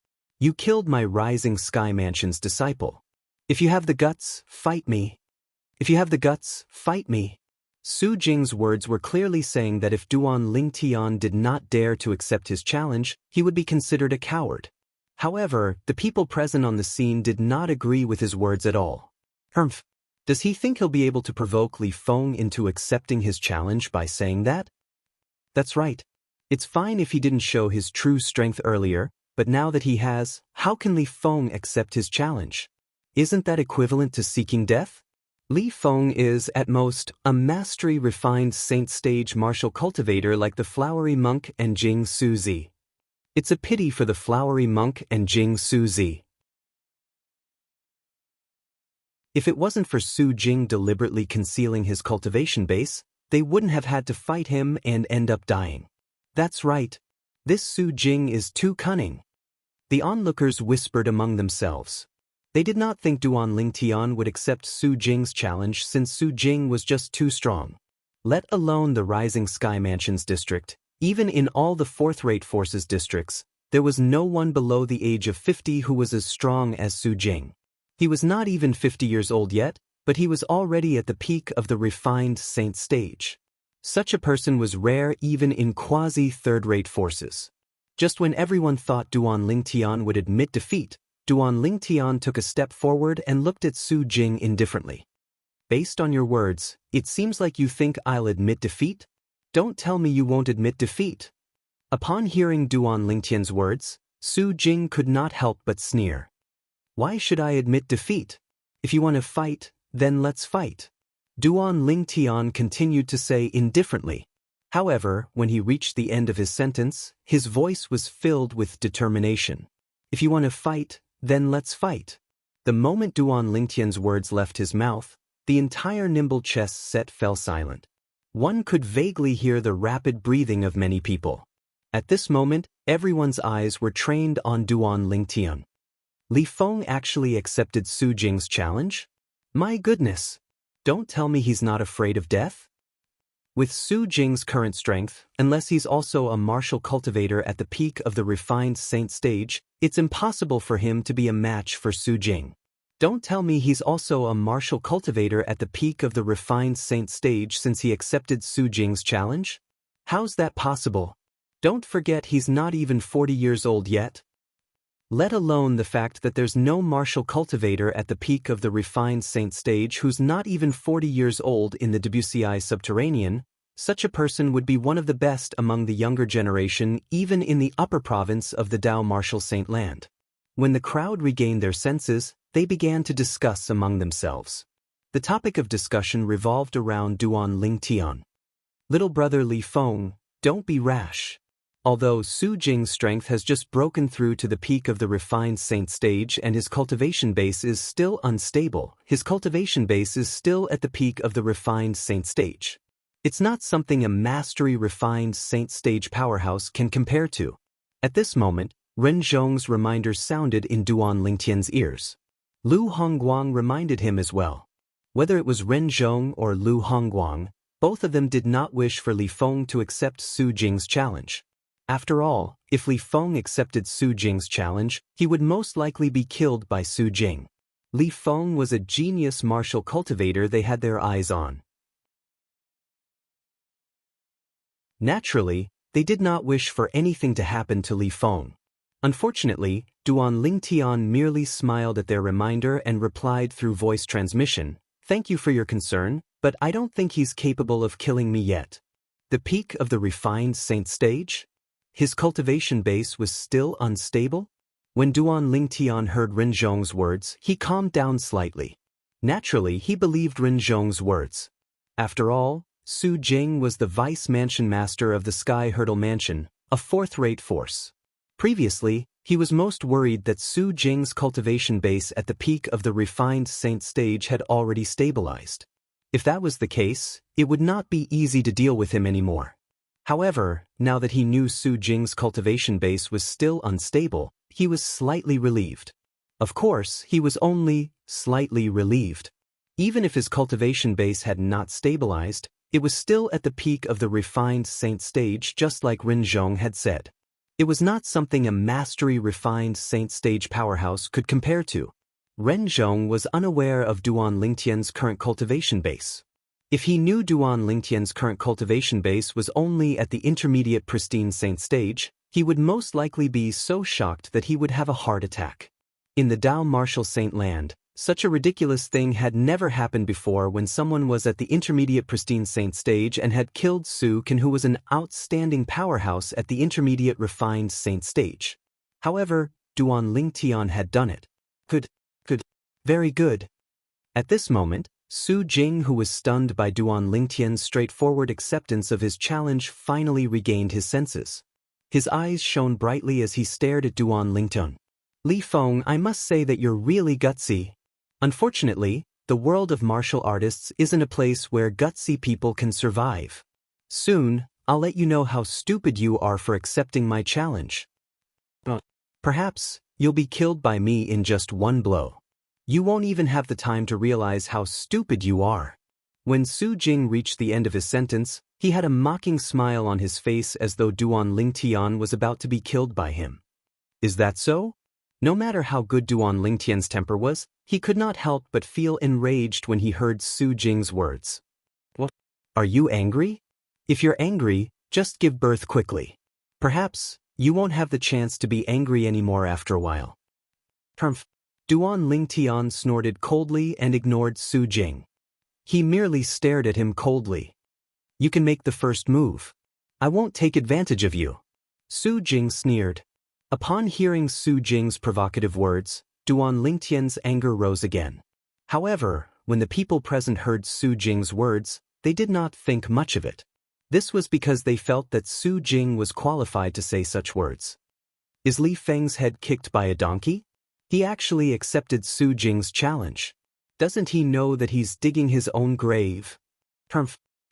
You killed my Rising Sky Mansion's disciple. If you have the guts, fight me. If you have the guts, fight me." Su Jing's words were clearly saying that if Duan Lingtian did not dare to accept his challenge, he would be considered a coward. However, the people present on the scene did not agree with his words at all. "Humph. Does he think he'll be able to provoke Li Feng into accepting his challenge by saying that? That's right. It's fine if he didn't show his true strength earlier, but now that he has, how can Li Feng accept his challenge? Isn't that equivalent to seeking death? Li Feng is, at most, a mastery-refined saint-stage martial cultivator like the flowery monk and Jing Suzi. It's a pity for the flowery monk and Jing Suzi. If it wasn't for Su Jing deliberately concealing his cultivation base, they wouldn't have had to fight him and end up dying. That's right. This Su Jing is too cunning. The onlookers whispered among themselves. They did not think Duan Lingtian would accept Su Jing's challenge since Su Jing was just too strong. Let alone the Rising Sky Mansion's district, even in all the fourth-rate forces districts, there was no one below the age of 50 who was as strong as Su Jing. He was not even 50 years old yet, but he was already at the peak of the refined saint stage. Such a person was rare even in quasi-third-rate forces. Just when everyone thought Duan Lingtian would admit defeat, Duan Lingtian took a step forward and looked at Su Jing indifferently. "Based on your words, it seems like you think I'll admit defeat? Don't tell me you won't admit defeat." Upon hearing Duan Lingtian's words, Su Jing could not help but sneer. "Why should I admit defeat? If you want to fight, then let's fight." Duan Lingtian continued to say indifferently. However, when he reached the end of his sentence, his voice was filled with determination. "If you want to fight, then let's fight." The moment Duan Lingtian's words left his mouth, the entire nimble chess set fell silent. One could vaguely hear the rapid breathing of many people. At this moment, everyone's eyes were trained on Duan Lingtian. Li Feng actually accepted Su Jing's challenge? My goodness! Don't tell me he's not afraid of death? With Su Jing's current strength, unless he's also a martial cultivator at the peak of the refined saint stage, it's impossible for him to be a match for Su Jing. Don't tell me he's also a martial cultivator at the peak of the refined saint stage since he accepted Su Jing's challenge? How's that possible? Don't forget he's not even 40 years old yet. Let alone the fact that there's no martial cultivator at the peak of the refined saint stage who's not even 40 years old in the WCI subterranean. Such a person would be one of the best among the younger generation even in the upper province of the Dao martial saint land. When the crowd regained their senses, they began to discuss among themselves. The topic of discussion revolved around Duan Lingtian. Little brother Li Feng, don't be rash. Although Su Jing's strength has just broken through to the peak of the refined saint stage and his cultivation base is still unstable, his cultivation base is still at the peak of the refined saint stage. It's not something a mastery refined saint stage powerhouse can compare to. At this moment, Ren Zhong's reminder sounded in Duan Lingtian's ears. Lu Hongguang reminded him as well. Whether it was Ren Zhong or Lu Hongguang, both of them did not wish for Li Feng to accept Su Jing's challenge. After all, if Li Feng accepted Su Jing's challenge, he would most likely be killed by Su Jing. Li Feng was a genius martial cultivator they had their eyes on. Naturally, they did not wish for anything to happen to Li Feng. Unfortunately, Duan Lingtian merely smiled at their reminder and replied through voice transmission, "Thank you for your concern, but I don't think he's capable of killing me yet." The peak of the refined saint stage? His cultivation base was still unstable? When Duan Lingtian heard Ren Zhong's words, he calmed down slightly. Naturally, he believed Ren Zhong's words. After all, Su Jing was the vice mansion master of the Sky Hurdle Mansion, a fourth-rate force. Previously, he was most worried that Su Jing's cultivation base at the peak of the refined saint stage had already stabilized. If that was the case, it would not be easy to deal with him anymore. However, now that he knew Su Jing's cultivation base was still unstable, he was slightly relieved. Of course, he was only slightly relieved. Even if his cultivation base had not stabilized, it was still at the peak of the refined saint stage just like Ren Zhong had said. It was not something a mastery refined saint stage powerhouse could compare to. Ren Zhong was unaware of Duan Lingtian's current cultivation base. If he knew Duan Lingtian's current cultivation base was only at the intermediate pristine saint stage, he would most likely be so shocked that he would have a heart attack. In the Dao martial saint land, such a ridiculous thing had never happened before when someone was at the intermediate pristine saint stage and had killed Su Can, who was an outstanding powerhouse at the intermediate refined saint stage. However, Duan Lingtian had done it. Good. Very good. At this moment, Su Jing, who was stunned by Duan Lingtian's straightforward acceptance of his challenge, finally regained his senses. His eyes shone brightly as he stared at Duan Lingtian. "Li Feng, I must say that you're really gutsy. Unfortunately, the world of martial artists isn't a place where gutsy people can survive. Soon, I'll let you know how stupid you are for accepting my challenge. Perhaps, you'll be killed by me in just one blow. You won't even have the time to realize how stupid you are." When Su Jing reached the end of his sentence, he had a mocking smile on his face as though Duan Lingtian was about to be killed by him. Is that so? No matter how good Duan Lingtian's temper was, he could not help but feel enraged when he heard Su Jing's words. "What? Are you angry? If you're angry, just give birth quickly. Perhaps, you won't have the chance to be angry anymore after a while." Duan Lingtian snorted coldly and ignored Su Jing. He merely stared at him coldly. "You can make the first move. I won't take advantage of you." Su Jing sneered. Upon hearing Su Jing's provocative words, Duan Lingtian's anger rose again. However, when the people present heard Su Jing's words, they did not think much of it. This was because they felt that Su Jing was qualified to say such words. Is Li Feng's head kicked by a donkey? He actually accepted Su Jing's challenge. Doesn't he know that he's digging his own grave?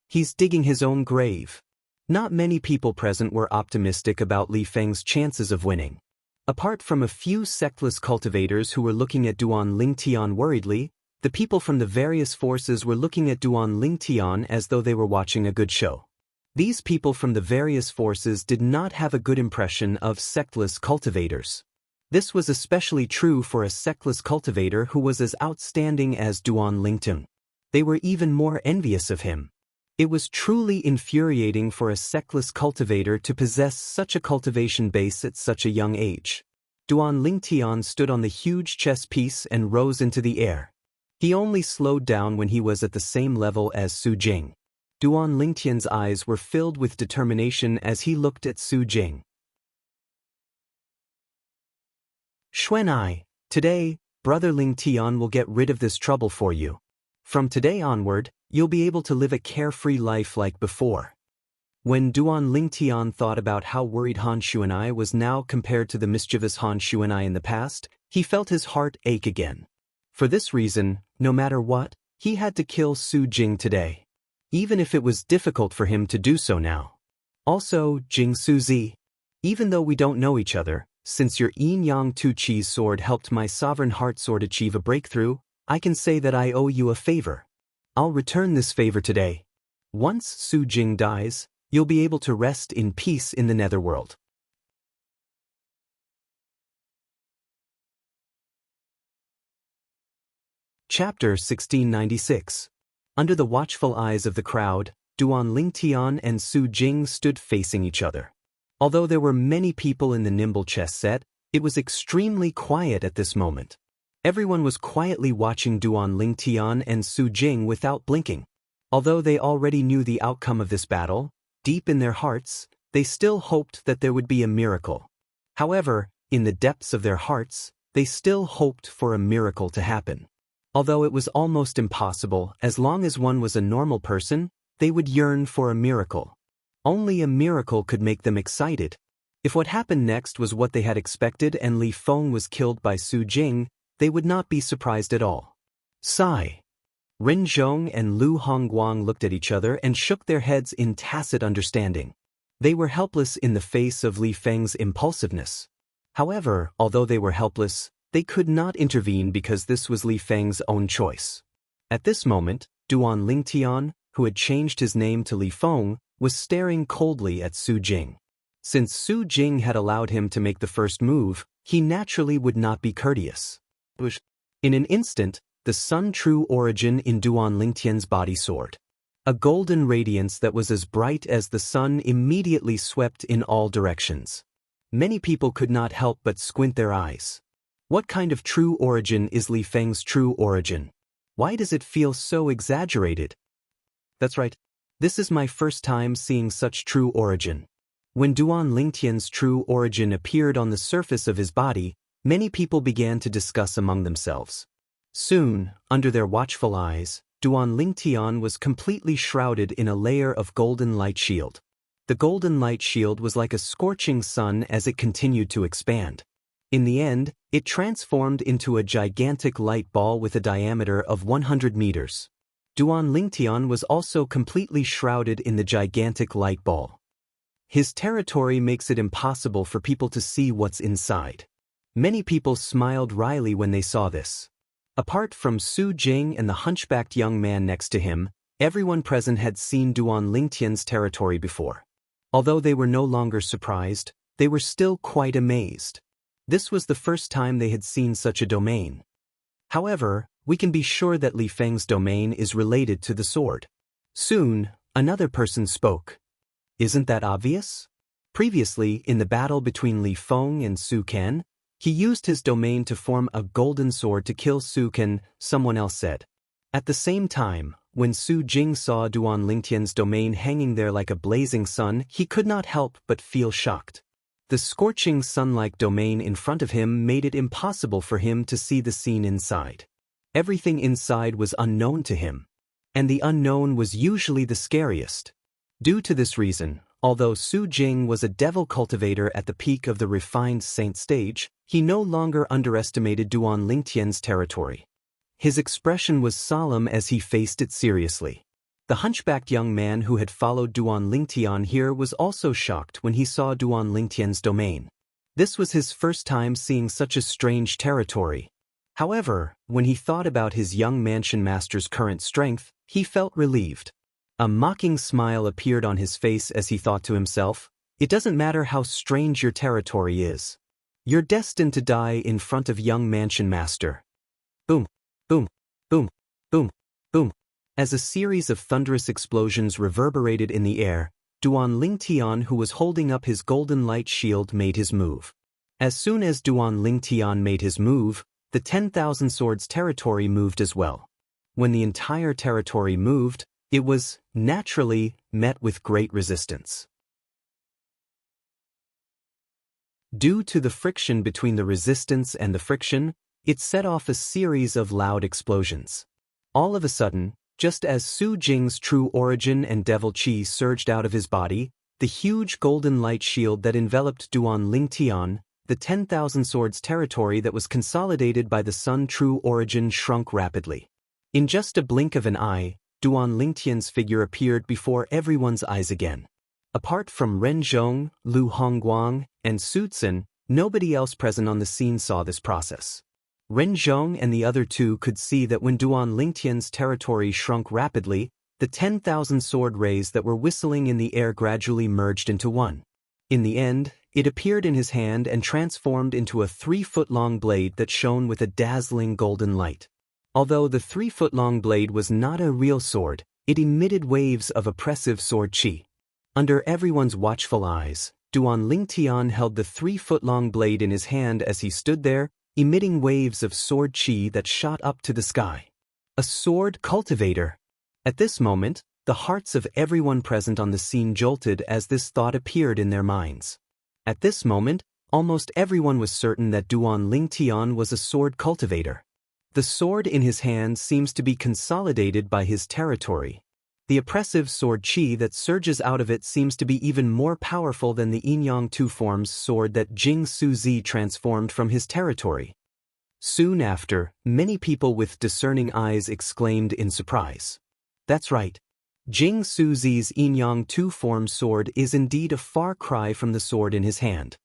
He's digging his own grave. Not many people present were optimistic about Li Feng's chances of winning. Apart from a few sectless cultivators who were looking at Duan Lingtian worriedly, the people from the various forces were looking at Duan Lingtian as though they were watching a good show. These people from the various forces did not have a good impression of sectless cultivators. This was especially true for a sectless cultivator who was as outstanding as Duan Lingtian. They were even more envious of him. It was truly infuriating for a sectless cultivator to possess such a cultivation base at such a young age. Duan Lingtian stood on the huge chess piece and rose into the air. He only slowed down when he was at the same level as Su Jing. Duan Lingtian's eyes were filled with determination as he looked at Su Jing. Xuanai, today, Brother Lingtian will get rid of this trouble for you. From today onward, you'll be able to live a carefree life like before. When Duan Lingtian thought about how worried Han Xuanai was now compared to the mischievous Han Xuanai in the past, he felt his heart ache again. For this reason, no matter what, he had to kill Su Jing today. Even if it was difficult for him to do so now. Also, Jing Suzi. Even though we don't know each other, since your Yin Yang Tu Chi's sword helped my Sovereign Heart sword achieve a breakthrough, I can say that I owe you a favor. I'll return this favor today. Once Su Jing dies, you'll be able to rest in peace in the netherworld. Chapter 1696. Under the watchful eyes of the crowd, Duan Lingtian and Su Jing stood facing each other. Although there were many people in the nimble chess set, it was extremely quiet at this moment. Everyone was quietly watching Duan Lingtian and Su Jing without blinking. Although they already knew the outcome of this battle, deep in their hearts, they still hoped that there would be a miracle. However, in the depths of their hearts, they still hoped for a miracle to happen. Although it was almost impossible, as long as one was a normal person, they would yearn for a miracle. Only a miracle could make them excited. If what happened next was what they had expected and Li Feng was killed by Su Jing, they would not be surprised at all. Sigh. Ren Zhong and Lu Hongguang looked at each other and shook their heads in tacit understanding. They were helpless in the face of Li Feng's impulsiveness. However, although they were helpless, they could not intervene because this was Li Feng's own choice. At this moment, Duan Lingtian, who had changed his name to Li Feng, was staring coldly at Su Jing. Since Su Jing had allowed him to make the first move, he naturally would not be courteous. In an instant, the sun true origin in Duan Lingtian's body soared. A golden radiance that was as bright as the sun immediately swept in all directions. Many people could not help but squint their eyes. What kind of true origin is Li Feng's true origin? Why does it feel so exaggerated? That's right. This is my first time seeing such true origin. When Duan Lingtian's true origin appeared on the surface of his body, many people began to discuss among themselves. Soon, under their watchful eyes, Duan Lingtian was completely shrouded in a layer of golden light shield. The golden light shield was like a scorching sun as it continued to expand. In the end, it transformed into a gigantic light ball with a diameter of 100 meters. Duan Lingtian was also completely shrouded in the gigantic light ball. His territory makes it impossible for people to see what's inside. Many people smiled wryly when they saw this. Apart from Su Jing and the hunchbacked young man next to him, everyone present had seen Duan Lingtian's territory before. Although they were no longer surprised, they were still quite amazed. This was the first time they had seen such a domain. However, we can be sure that Li Feng's domain is related to the sword. Soon, another person spoke. Isn't that obvious? Previously, in the battle between Li Feng and Su Ken, he used his domain to form a golden sword to kill Su Ken, someone else said. At the same time, when Su Jing saw Duan Lingtian's domain hanging there like a blazing sun, he could not help but feel shocked. The scorching sun-like domain in front of him made it impossible for him to see the scene inside. Everything inside was unknown to him. And the unknown was usually the scariest. Due to this reason, although Su Jing was a devil cultivator at the peak of the refined saint stage, he no longer underestimated Duan Lingtian's territory. His expression was solemn as he faced it seriously. The hunchbacked young man who had followed Duan Lingtian here was also shocked when he saw Duan Lingtian's domain. This was his first time seeing such a strange territory. However, when he thought about his young mansion master's current strength, he felt relieved. A mocking smile appeared on his face as he thought to himself, "It doesn't matter how strange your territory is. You're destined to die in front of young mansion master." Boom, boom, boom, boom, boom. As a series of thunderous explosions reverberated in the air, Duan Lingtian, who was holding up his golden light shield, made his move. As soon as Duan Lingtian made his move, the 10,000 swords territory moved as well. When the entire territory moved, it was, naturally, met with great resistance. Due to the friction between the resistance and the friction, it set off a series of loud explosions. All of a sudden, just as Su Jing's true origin and devil chi surged out of his body, the huge golden light shield that enveloped Duan Lingtian, the 10,000 swords territory that was consolidated by the sun true origin, shrunk rapidly. In just a blink of an eye, Duan Lingtian's figure appeared before everyone's eyes again. Apart from Ren Zhong, Lu Hongguang, and Su Tsun, nobody else present on the scene saw this process. Ren Zhong and the other two could see that when Duan Lingtian's territory shrunk rapidly, the 10,000 sword rays that were whistling in the air gradually merged into one. In the end, it appeared in his hand and transformed into a 3-foot-long blade that shone with a dazzling golden light. Although the 3-foot-long blade was not a real sword, it emitted waves of oppressive sword chi. Under everyone's watchful eyes, Duan Lingtian held the 3-foot-long blade in his hand as he stood there, emitting waves of sword chi that shot up to the sky. A sword cultivator. At this moment, the hearts of everyone present on the scene jolted as this thought appeared in their minds. At this moment, almost everyone was certain that Duan Lingtian was a sword cultivator. The sword in his hand seems to be consolidated by his territory. The oppressive sword chi that surges out of it seems to be even more powerful than the yin-yang two forms sword that Jing Suzi transformed from his territory. Soon after, many people with discerning eyes exclaimed in surprise. That's right. Jing Suzi's yin-yang two form sword is indeed a far cry from the sword in his hand.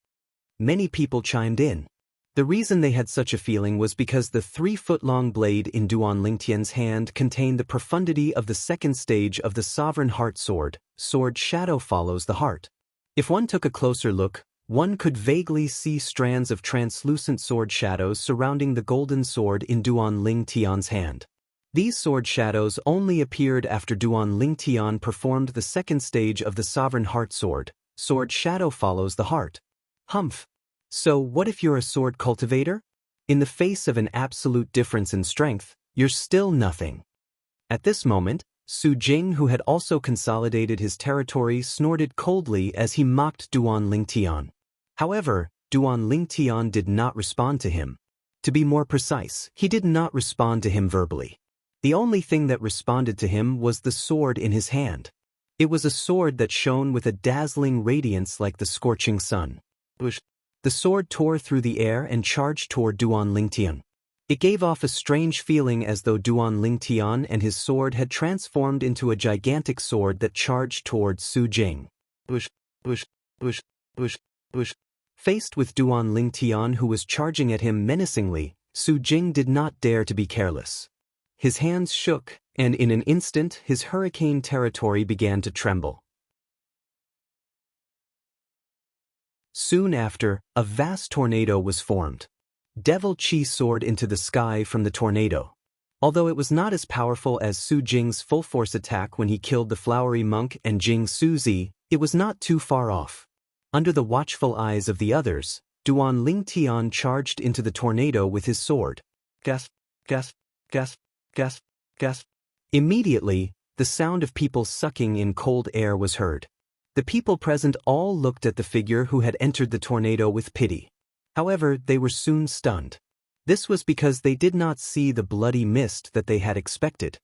Many people chimed in. The reason they had such a feeling was because the 3-foot-long blade in Duan Lingtian's hand contained the profundity of the second stage of the sovereign heart sword, sword shadow follows the heart. If one took a closer look, one could vaguely see strands of translucent sword shadows surrounding the golden sword in Duan Lingtian's hand. These sword shadows only appeared after Duan Lingtian performed the second stage of the sovereign heart sword, sword shadow follows the heart. Humph. So what if you're a sword cultivator? In the face of an absolute difference in strength, you're still nothing. At this moment, Su Jing, who had also consolidated his territory, snorted coldly as he mocked Duan Lingtian. However, Duan Lingtian did not respond to him. To be more precise, he did not respond to him verbally. The only thing that responded to him was the sword in his hand. It was a sword that shone with a dazzling radiance like the scorching sun. The sword tore through the air and charged toward Duan Lingtian. It gave off a strange feeling as though Duan Lingtian and his sword had transformed into a gigantic sword that charged toward Su Jing. Faced with Duan Lingtian, who was charging at him menacingly, Su Jing did not dare to be careless. His hands shook, and in an instant his hurricane territory began to tremble. Soon after, a vast tornado was formed. Devil Chi soared into the sky from the tornado. Although it was not as powerful as Su Jing's full-force attack when he killed the flowery monk and Jing Suzi, it was not too far off. Under the watchful eyes of the others, Duan Lingtian charged into the tornado with his sword. Gasp, gasp, gasp, gasp, gasp. Immediately, the sound of people sucking in cold air was heard. The people present all looked at the figure who had entered the tornado with pity. However, they were soon stunned. This was because they did not see the bloody mist that they had expected.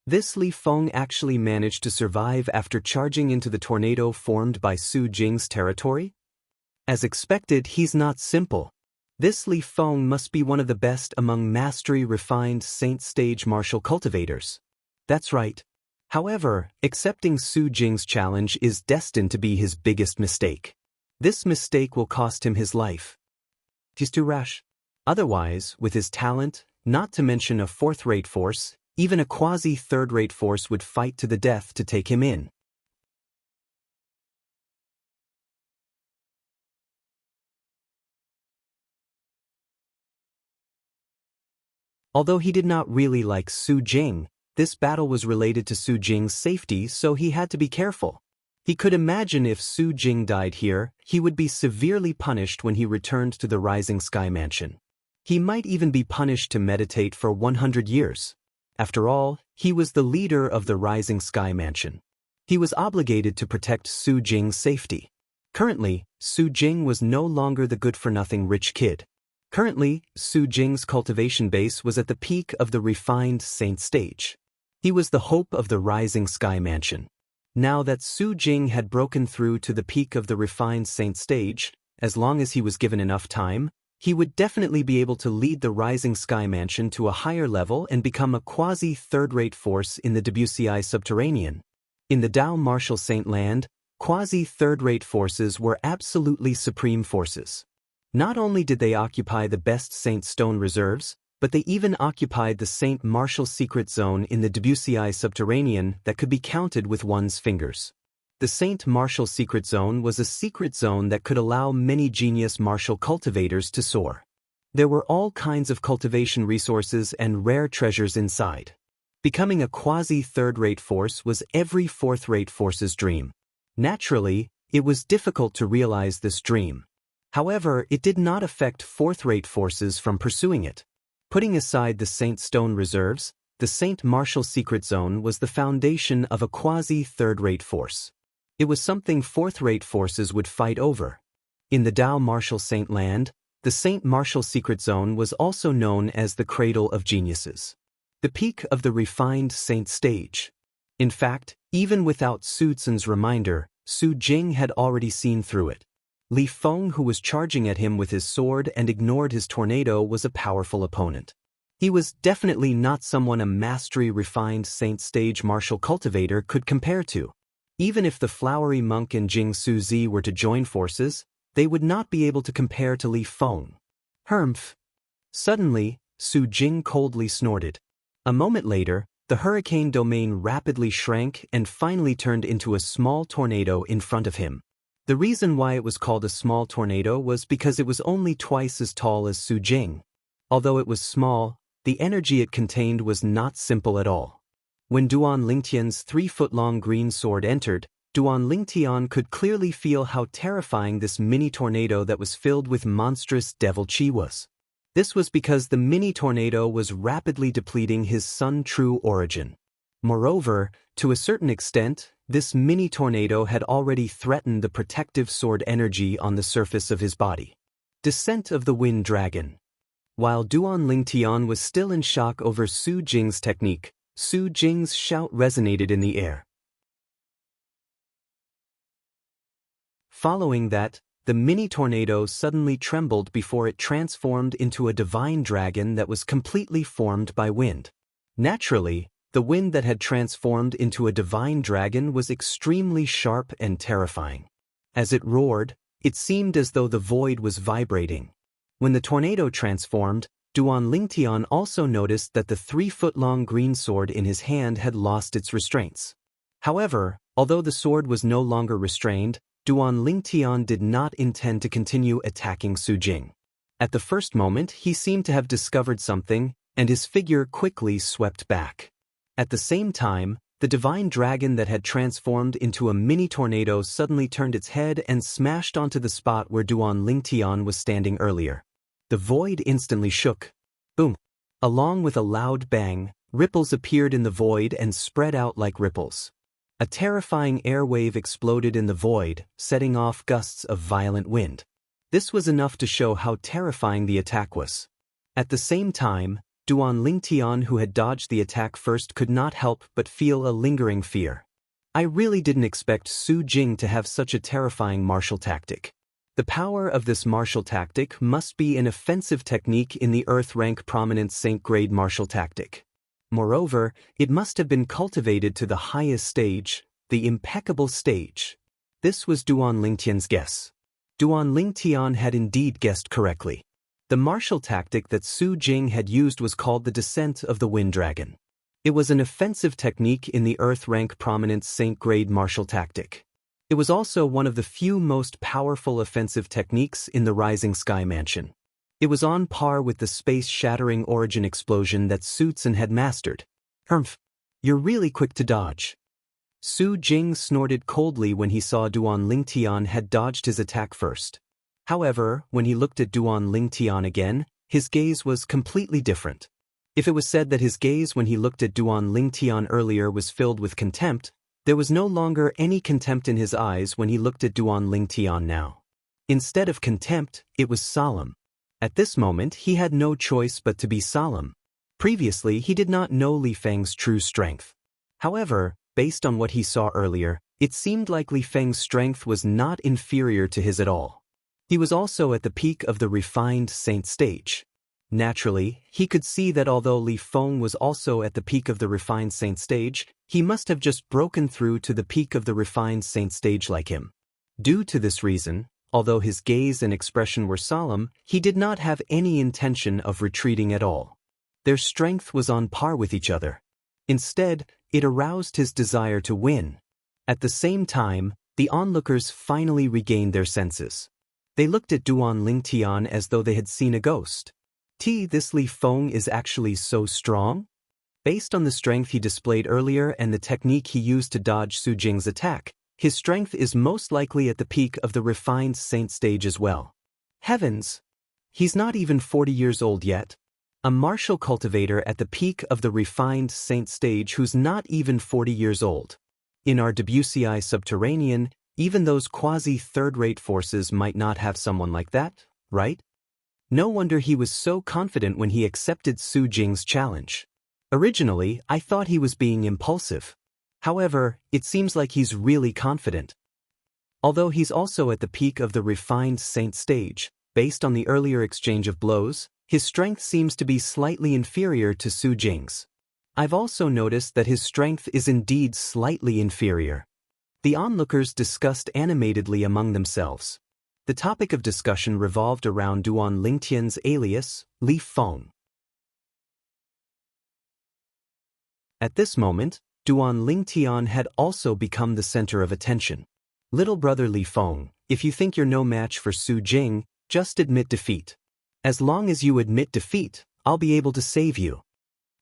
This Li Feng actually managed to survive after charging into the tornado formed by Su Jing's territory? As expected, he's not simple. This Li Feng must be one of the best among mastery-refined saint-stage martial cultivators. That's right. However, accepting Su Jing's challenge is destined to be his biggest mistake. This mistake will cost him his life. He's too rash. Otherwise, with his talent, not to mention a fourth-rate force, even a quasi-third-rate force would fight to the death to take him in. Although he did not really like Su Jing, this battle was related to Su Jing's safety, so he had to be careful. He could imagine if Su Jing died here, he would be severely punished when he returned to the Rising Sky Mansion. He might even be punished to meditate for 100 years. After all, he was the leader of the Rising Sky Mansion. He was obligated to protect Su Jing's safety. Currently, Su Jing was no longer the good-for-nothing rich kid. Currently, Su Jing's cultivation base was at the peak of the refined saint stage. He was the hope of the Rising Sky Mansion. Now that Su Jing had broken through to the peak of the refined saint stage, as long as he was given enough time, he would definitely be able to lead the Rising Sky Mansion to a higher level and become a quasi-third-rate force in the WCI subterranean. In the Dao Martial Saint Land, quasi-third-rate forces were absolutely supreme forces. Not only did they occupy the best Saint Stone reserves, but they even occupied the Saint Martial Secret Zone in the WCI subterranean that could be counted with one's fingers. The Saint Martial Secret Zone was a secret zone that could allow many genius martial cultivators to soar. There were all kinds of cultivation resources and rare treasures inside. Becoming a quasi-third-rate force was every fourth-rate force's dream. Naturally, it was difficult to realize this dream. However, it did not affect fourth-rate forces from pursuing it. Putting aside the Saint Stone reserves, the Saint Martial Secret Zone was the foundation of a quasi-third-rate force. It was something fourth-rate forces would fight over. In the Dao Martial Saint Land, the Saint Martial Secret Zone was also known as the Cradle of Geniuses, the peak of the refined saint stage. In fact, even without Su Tsun's reminder, Su Jing had already seen through it. Li Feng, who was charging at him with his sword and ignored his tornado, was a powerful opponent. He was definitely not someone a mastery-refined saint stage martial cultivator could compare to. Even if the flowery monk and Jing Suzi were to join forces, they would not be able to compare to Li Feng. Humph! Suddenly, Su Jing coldly snorted. A moment later, the hurricane domain rapidly shrank and finally turned into a small tornado in front of him. The reason why it was called a small tornado was because it was only twice as tall as Su Jing. Although it was small, the energy it contained was not simple at all. When Duan Lingtian's 3-foot-long green sword entered, Duan Lingtian could clearly feel how terrifying this mini tornado that was filled with monstrous devil chi was. This was because the mini tornado was rapidly depleting his Sun True origin. Moreover, to a certain extent, this mini tornado had already threatened the protective sword energy on the surface of his body. Descent of the Wind Dragon. While Duan Lingtian was still in shock over Su Jing's technique, Su Jing's shout resonated in the air. Following that, the mini tornado suddenly trembled before it transformed into a divine dragon that was completely formed by wind. Naturally, the wind that had transformed into a divine dragon was extremely sharp and terrifying. As it roared, it seemed as though the void was vibrating. When the tornado transformed, Duan Lingtian also noticed that the 3-foot-long green sword in his hand had lost its restraints. However, although the sword was no longer restrained, Duan Lingtian did not intend to continue attacking Su Jing. At the first moment, he seemed to have discovered something, and his figure quickly swept back. At the same time, the divine dragon that had transformed into a mini tornado suddenly turned its head and smashed onto the spot where Duan Lingtian was standing earlier. The void instantly shook. Boom! Along with a loud bang, ripples appeared in the void and spread out like ripples. A terrifying air wave exploded in the void, setting off gusts of violent wind. This was enough to show how terrifying the attack was. At the same time, Duan Lingtian, who had dodged the attack first, could not help but feel a lingering fear. I really didn't expect Su Jing to have such a terrifying martial tactic. The power of this martial tactic must be an offensive technique in the Earth rank prominent Saint grade martial tactic. Moreover, it must have been cultivated to the highest stage, the impeccable stage. This was Duan Lingtian's guess. Duan Lingtian had indeed guessed correctly. The martial tactic that Su Jing had used was called the Descent of the Wind Dragon. It was an offensive technique in the Earth rank prominent Saint-grade martial tactic. It was also one of the few most powerful offensive techniques in the Rising Sky Mansion. It was on par with the space-shattering origin explosion that Su Tsun had mastered. Humph! You're really quick to dodge. Su Jing snorted coldly when he saw Duan Lingtian had dodged his attack first. However, when he looked at Duan Lingtian again, his gaze was completely different. If it was said that his gaze when he looked at Duan Lingtian earlier was filled with contempt, there was no longer any contempt in his eyes when he looked at Duan Lingtian now. Instead of contempt, it was solemn. At this moment he had no choice but to be solemn. Previously he did not know Li Feng's true strength. However, based on what he saw earlier, it seemed like Li Feng's strength was not inferior to his at all. He was also at the peak of the refined saint stage. Naturally, he could see that although Li Feng was also at the peak of the refined saint stage, he must have just broken through to the peak of the refined saint stage like him. Due to this reason, although his gaze and expression were solemn, he did not have any intention of retreating at all. Their strength was on par with each other. Instead, it aroused his desire to win. At the same time, the onlookers finally regained their senses. They looked at Duan Lingtian as though they had seen a ghost. This Li Feng is actually so strong? Based on the strength he displayed earlier and the technique he used to dodge Su Jing's attack, his strength is most likely at the peak of the refined saint stage as well. Heavens! He's not even 40 years old yet. A martial cultivator at the peak of the refined saint stage who's not even 40 years old. In our Debussy subterranean, even those quasi-third-rate forces might not have someone like that, right? No wonder he was so confident when he accepted Su Jing's challenge. Originally, I thought he was being impulsive. However, it seems like he's really confident. Although he's also at the peak of the refined saint stage, based on the earlier exchange of blows, his strength seems to be slightly inferior to Su Jing's. I've also noticed that his strength is indeed slightly inferior. The onlookers discussed animatedly among themselves. The topic of discussion revolved around Duan Lingtian's alias, Li Feng. At this moment, Duan Lingtian had also become the center of attention. Little brother Li Feng, if you think you're no match for Su Jing, just admit defeat. As long as you admit defeat, I'll be able to save you.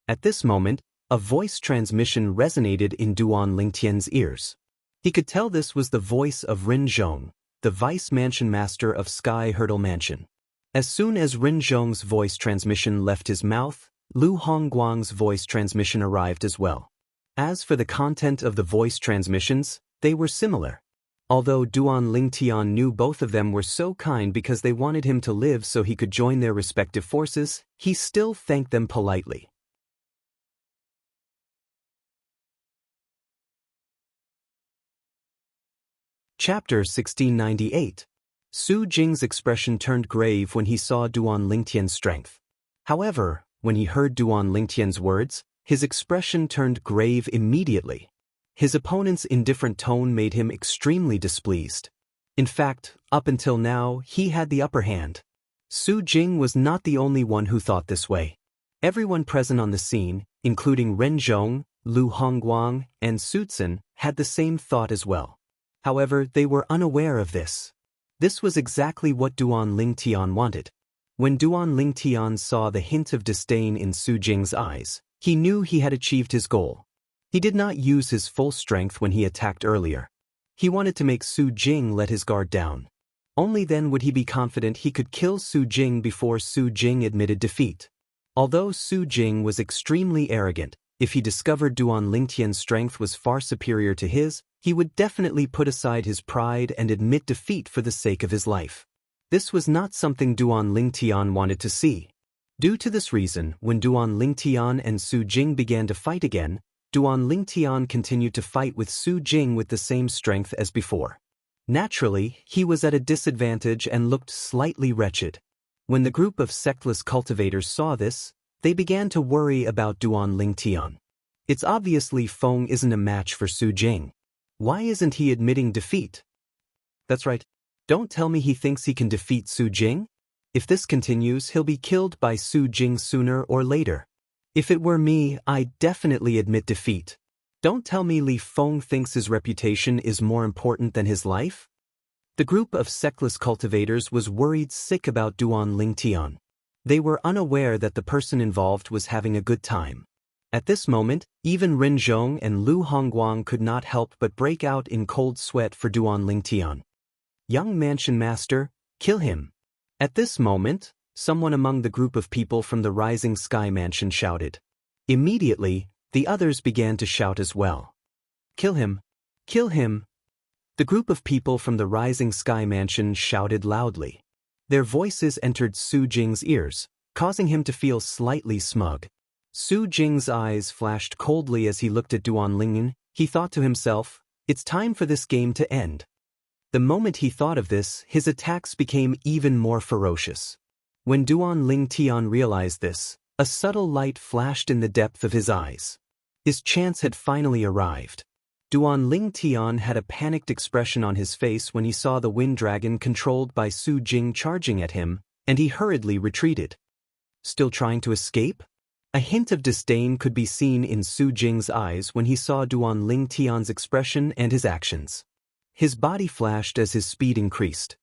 At this moment, a voice transmission resonated in Duan Lingtian's ears. He could tell this was the voice of Rin Zhong, the vice mansion master of Sky Hurdle Mansion. As soon as Rin Zhong's voice transmission left his mouth, Lu Hongguang's voice transmission arrived as well. As for the content of the voice transmissions, they were similar. Although Duan Lingtian knew both of them were so kind because they wanted him to live so he could join their respective forces, he still thanked them politely. Chapter 1698. Su Jing's expression turned grave when he saw Duan Lingtian's strength. However, when he heard Duan Lingtian's words, his expression turned grave immediately. His opponent's indifferent tone made him extremely displeased. In fact, up until now, he had the upper hand. Su Jing was not the only one who thought this way. Everyone present on the scene, including Ren Zhong, Lu Hongguang, and Su Tsun, had the same thought as well. However, they were unaware of this. This was exactly what Duan Lingtian wanted. When Duan Lingtian saw the hint of disdain in Su Jing's eyes, he knew he had achieved his goal. He did not use his full strength when he attacked earlier. He wanted to make Su Jing let his guard down. Only then would he be confident he could kill Su Jing before Su Jing admitted defeat. Although Su Jing was extremely arrogant, if he discovered Duan Lingtian's strength was far superior to his, he would definitely put aside his pride and admit defeat for the sake of his life. This was not something Duan Lingtian wanted to see. Due to this reason, when Duan Lingtian and Su Jing began to fight again, Duan Lingtian continued to fight with Su Jing with the same strength as before. Naturally, he was at a disadvantage and looked slightly wretched. When the group of sectless cultivators saw this, They began to worry about Duan Lingtian. It's obviously Feng isn't a match for Su Jing. Why isn't he admitting defeat? That's right. Don't tell me he thinks he can defeat Su Jing? If this continues, he'll be killed by Su Jing sooner or later. If it were me, I'd definitely admit defeat. Don't tell me Li Feng thinks his reputation is more important than his life? The group of sectless cultivators was worried sick about Duan Lingtian. They were unaware that the person involved was having a good time. At this moment, even Rin Zhong and Lu Hongguang could not help but break out in cold sweat for Duan Lingtian. Young mansion master, kill him. At this moment, someone among the group of people from the Rising Sky Mansion shouted. Immediately, the others began to shout as well. Kill him! Kill him! The group of people from the Rising Sky Mansion shouted loudly. Their voices entered Su Jing's ears, causing him to feel slightly smug. Su Jing's eyes flashed coldly as he looked at Duan Lingtian. He thought to himself, it's time for this game to end. The moment he thought of this, his attacks became even more ferocious. When Duan Lingtian realized this, a subtle light flashed in the depth of his eyes. His chance had finally arrived. Duan Lingtian had a panicked expression on his face when he saw the wind dragon controlled by Su Jing charging at him, and he hurriedly retreated. Still trying to escape? A hint of disdain could be seen in Su Jing's eyes when he saw Duan Lingtian's expression and his actions. His body flashed as his speed increased.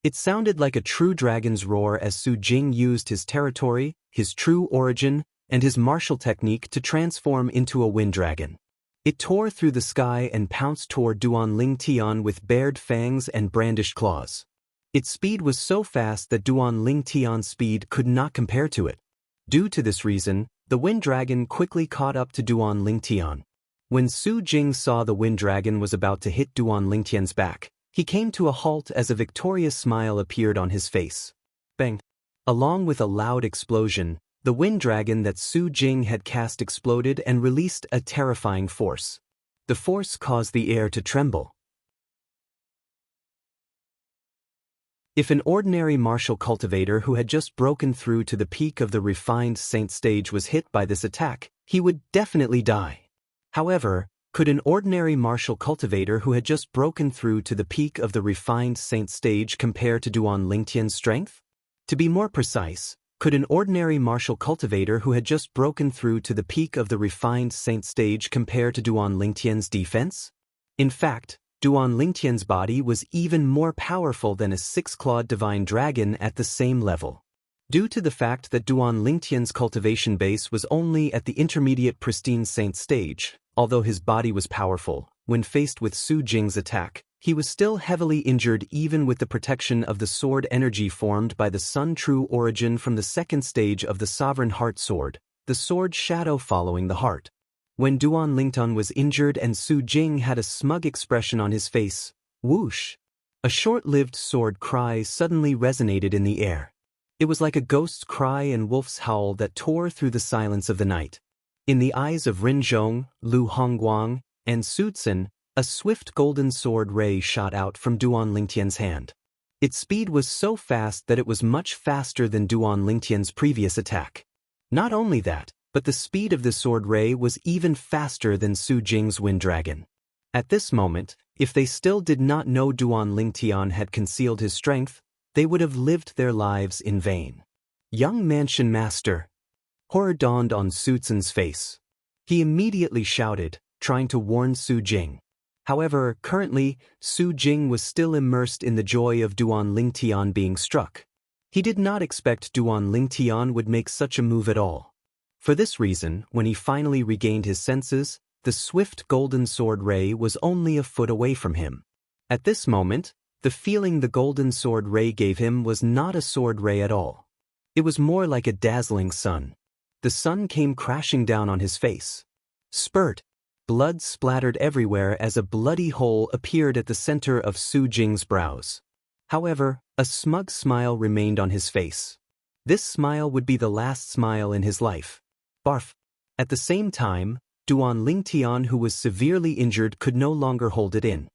It sounded like a true dragon's roar as Su Jing used his territory, his true origin, and his martial technique to transform into a wind dragon. It tore through the sky and pounced toward Duan Lingtian with bared fangs and brandished claws. Its speed was so fast that Duan Lingtian's speed could not compare to it. Due to this reason, the wind dragon quickly caught up to Duan Lingtian. When Su Jing saw the wind dragon was about to hit Duan Lingtian's back, he came to a halt as a victorious smile appeared on his face. Bang! Along with a loud explosion, the wind dragon that Su Jing had cast exploded and released a terrifying force. The force caused the air to tremble. If an ordinary martial cultivator who had just broken through to the peak of the refined saint stage was hit by this attack, he would definitely die. However, could an ordinary martial cultivator who had just broken through to the peak of the refined saint stage compare to Duan Lingtian's strength? To be more precise, could an ordinary martial cultivator who had just broken through to the peak of the refined saint stage compare to Duan Lingtian's defense? In fact, Duan Lingtian's body was even more powerful than a six-clawed divine dragon at the same level. Due to the fact that Duan Lingtian's cultivation base was only at the intermediate pristine saint stage, although his body was powerful, when faced with Su Jing's attack, he was still heavily injured even with the protection of the sword energy formed by the Sun True origin from the second stage of the Sovereign Heart Sword, the sword shadow following the heart. When Duan Lingtian was injured and Su Jing had a smug expression on his face, whoosh! A short-lived sword cry suddenly resonated in the air. It was like a ghost's cry and wolf's howl that tore through the silence of the night. In the eyes of Rin Zhong, Lu Hongguang, and Su Zhen, a swift golden sword ray shot out from Duan Lingtian's hand. Its speed was so fast that it was much faster than Duan Lingtian's previous attack. Not only that, but the speed of the sword ray was even faster than Su Jing's wind dragon. At this moment, if they still did not know Duan Lingtian had concealed his strength, they would have lived their lives in vain. Young mansion master. Horror dawned on Su Zhen's face. He immediately shouted, trying to warn Su Jing. However, currently, Su Jing was still immersed in the joy of Duan Lingtian being struck. He did not expect Duan Lingtian would make such a move at all. For this reason, when he finally regained his senses, the swift golden sword ray was only a foot away from him. At this moment, the feeling the golden sword ray gave him was not a sword ray at all. It was more like a dazzling sun. The sun came crashing down on his face. Spurt! Blood splattered everywhere as a bloody hole appeared at the center of Su Jing's brows. However, a smug smile remained on his face. This smile would be the last smile in his life. Barf! At the same time, Duan Lingtian, who was severely injured, could no longer hold it in.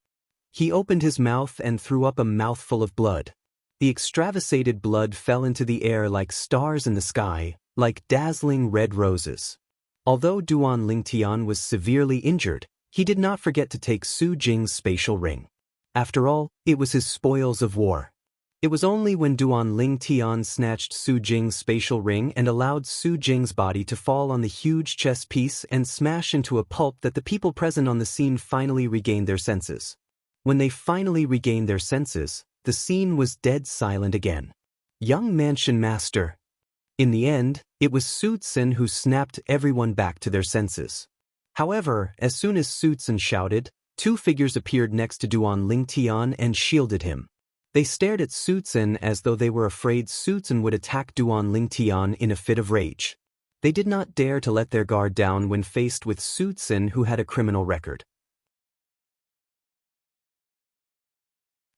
He opened his mouth and threw up a mouthful of blood. The extravasated blood fell into the air like stars in the sky, like dazzling red roses. Although Duan Lingtian was severely injured, he did not forget to take Su Jing's spatial ring. After all, it was his spoils of war. It was only when Duan Lingtian snatched Su Jing's spatial ring and allowed Su Jing's body to fall on the huge chess piece and smash into a pulp that the people present on the scene finally regained their senses. When they finally regained their senses, the scene was dead silent again. Young Mansion Master. In the end, it was Sutsun who snapped everyone back to their senses. However, as soon as Sutsun shouted, two figures appeared next to Duan Lingtian and shielded him. They stared at Sutsun as though they were afraid Sutsun would attack Duan Lingtian in a fit of rage. They did not dare to let their guard down when faced with Sutsun, who had a criminal record.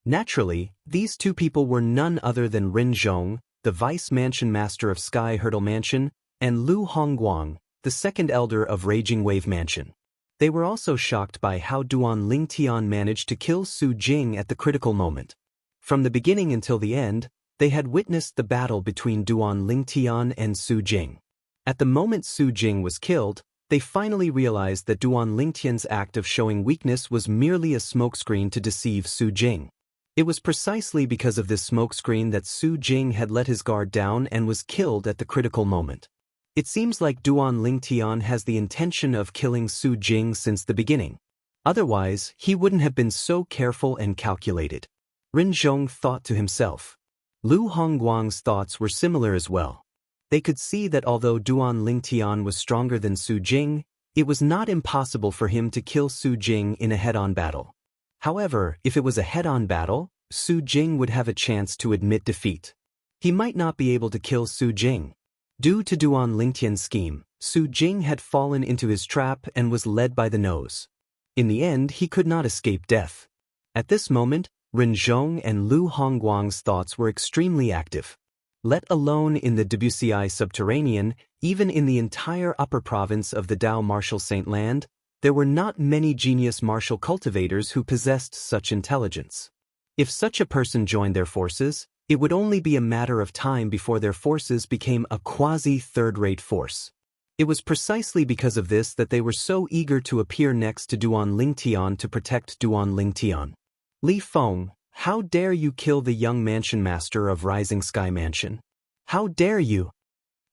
Naturally, these two people were none other than Rin Zhong, the vice mansion master of Sky Hurdle Mansion, and Lu Hongguang, the second elder of Raging Wave Mansion. They were also shocked by how Duan Lingtian managed to kill Su Jing at the critical moment. From the beginning until the end, they had witnessed the battle between Duan Lingtian and Su Jing. At the moment Su Jing was killed, they finally realized that Duan Lingtian's act of showing weakness was merely a smokescreen to deceive Su Jing. It was precisely because of this smokescreen that Su Jing had let his guard down and was killed at the critical moment. It seems like Duan Lingtian has the intention of killing Su Jing since the beginning. Otherwise, he wouldn't have been so careful and calculated. Rin Zhong thought to himself. Lu Hongguang's thoughts were similar as well. They could see that although Duan Lingtian was stronger than Su Jing, it was not impossible for him to kill Su Jing in a head-on battle. However, if it was a head-on battle, Su Jing would have a chance to admit defeat. He might not be able to kill Su Jing. Due to Duan Lingtian's scheme, Su Jing had fallen into his trap and was led by the nose. In the end, he could not escape death. At this moment, Rin Zhong and Lu Hongguang's thoughts were extremely active. Let alone in the WCI subterranean, even in the entire upper province of the Dao Martial Saint Land, there were not many genius martial cultivators who possessed such intelligence. If such a person joined their forces, it would only be a matter of time before their forces became a quasi-third-rate force. It was precisely because of this that they were so eager to appear next to Duan Lingtian to protect Duan Lingtian. Li Feng, how dare you kill the young mansion master of Rising Sky Mansion? How dare you?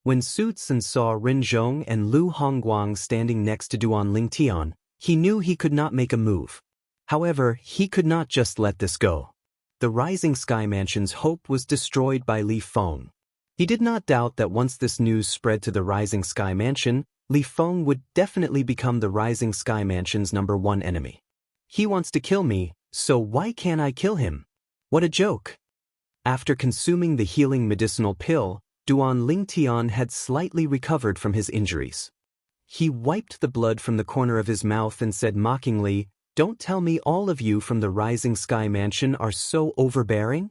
When Sutsun saw Rin Zhong and Lu Hongguang standing next to Duan Lingtian, he knew he could not make a move. However, he could not just let this go. The Rising Sky Mansion's hope was destroyed by Li Feng. He did not doubt that once this news spread to the Rising Sky Mansion, Li Feng would definitely become the Rising Sky Mansion's #1 enemy. He wants to kill me, so why can't I kill him? What a joke! After consuming the healing medicinal pill, Duan Lingtian had slightly recovered from his injuries. He wiped the blood from the corner of his mouth and said mockingly, "Don't tell me all of you from the Rising Sky Mansion are so overbearing?"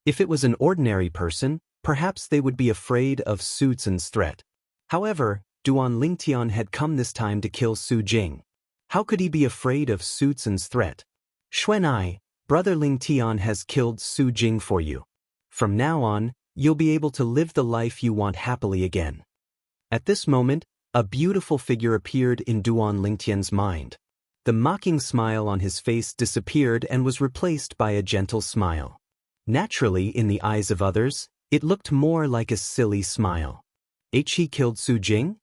If it was an ordinary person, perhaps they would be afraid of Sutsun's threat. However, Duan Lingtian had come this time to kill Su Jing. How could he be afraid of Sutsun's threat? Xuanai, Brother Lingtian has killed Su Jing for you. From now on, you'll be able to live the life you want happily again. At this moment, a beautiful figure appeared in Duan Lingtian's mind. The mocking smile on his face disappeared and was replaced by a gentle smile. Naturally, in the eyes of others, it looked more like a silly smile. He killed Su Jing?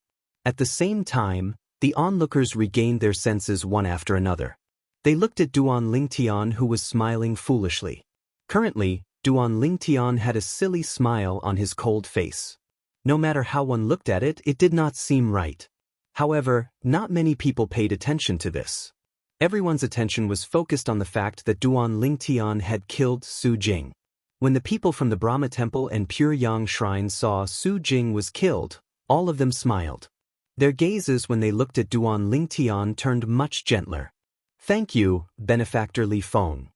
At the same time, the onlookers regained their senses one after another. They looked at Duan Lingtian, who was smiling foolishly. Currently, Duan Lingtian had a silly smile on his cold face. No matter how one looked at it, it did not seem right. However, not many people paid attention to this. Everyone's attention was focused on the fact that Duan Lingtian had killed Su Jing. When the people from the Brahma Temple and Pure Yang Shrine saw Su Jing was killed, all of them smiled. Their gazes when they looked at Duan Lingtian turned much gentler. Thank you, benefactor Li Feng.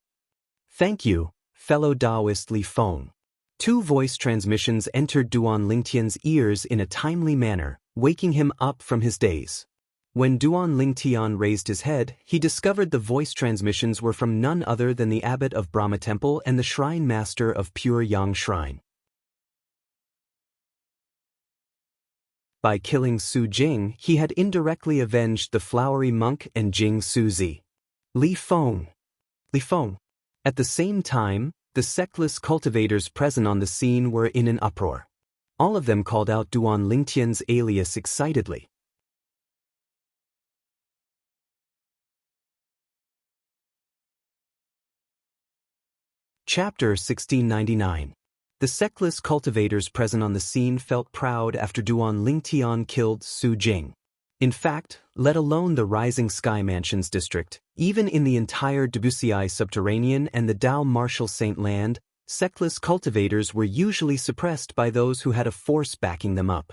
Thank you, fellow Taoist Li Feng. Two voice transmissions entered Duan Lingtian's ears in a timely manner, waking him up from his daze. When Duan Lingtian raised his head, he discovered the voice transmissions were from none other than the abbot of Brahma Temple and the shrine master of Pure Yang Shrine. By killing Su Jing, he had indirectly avenged the flowery monk and Jing Suzi. Li Feng. At the same time, the sectless cultivators present on the scene were in an uproar. All of them called out Duan Lingtian's alias excitedly. Chapter 1699. The sectless cultivators present on the scene felt proud after Duan Lingtian killed Su Jing. In fact, let alone the Rising Sky Mansions district, even in the entire Debussy subterranean and the Dao Martial Saint land, sectless cultivators were usually suppressed by those who had a force backing them up.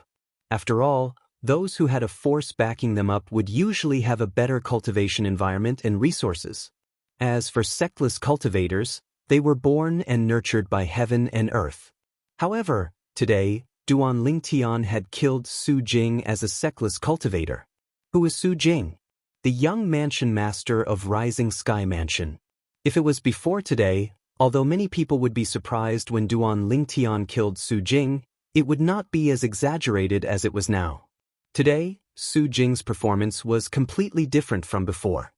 After all, those who had a force backing them up would usually have a better cultivation environment and resources. As for sectless cultivators, they were born and nurtured by heaven and earth. However, today, Duan Lingtian had killed Su Jing as a sectless cultivator. Who is Su Jing? The young mansion master of Rising Sky Mansion. If it was before today, although many people would be surprised when Duan Lingtian killed Su Jing, it would not be as exaggerated as it was now. Today, Su Jing's performance was completely different from before.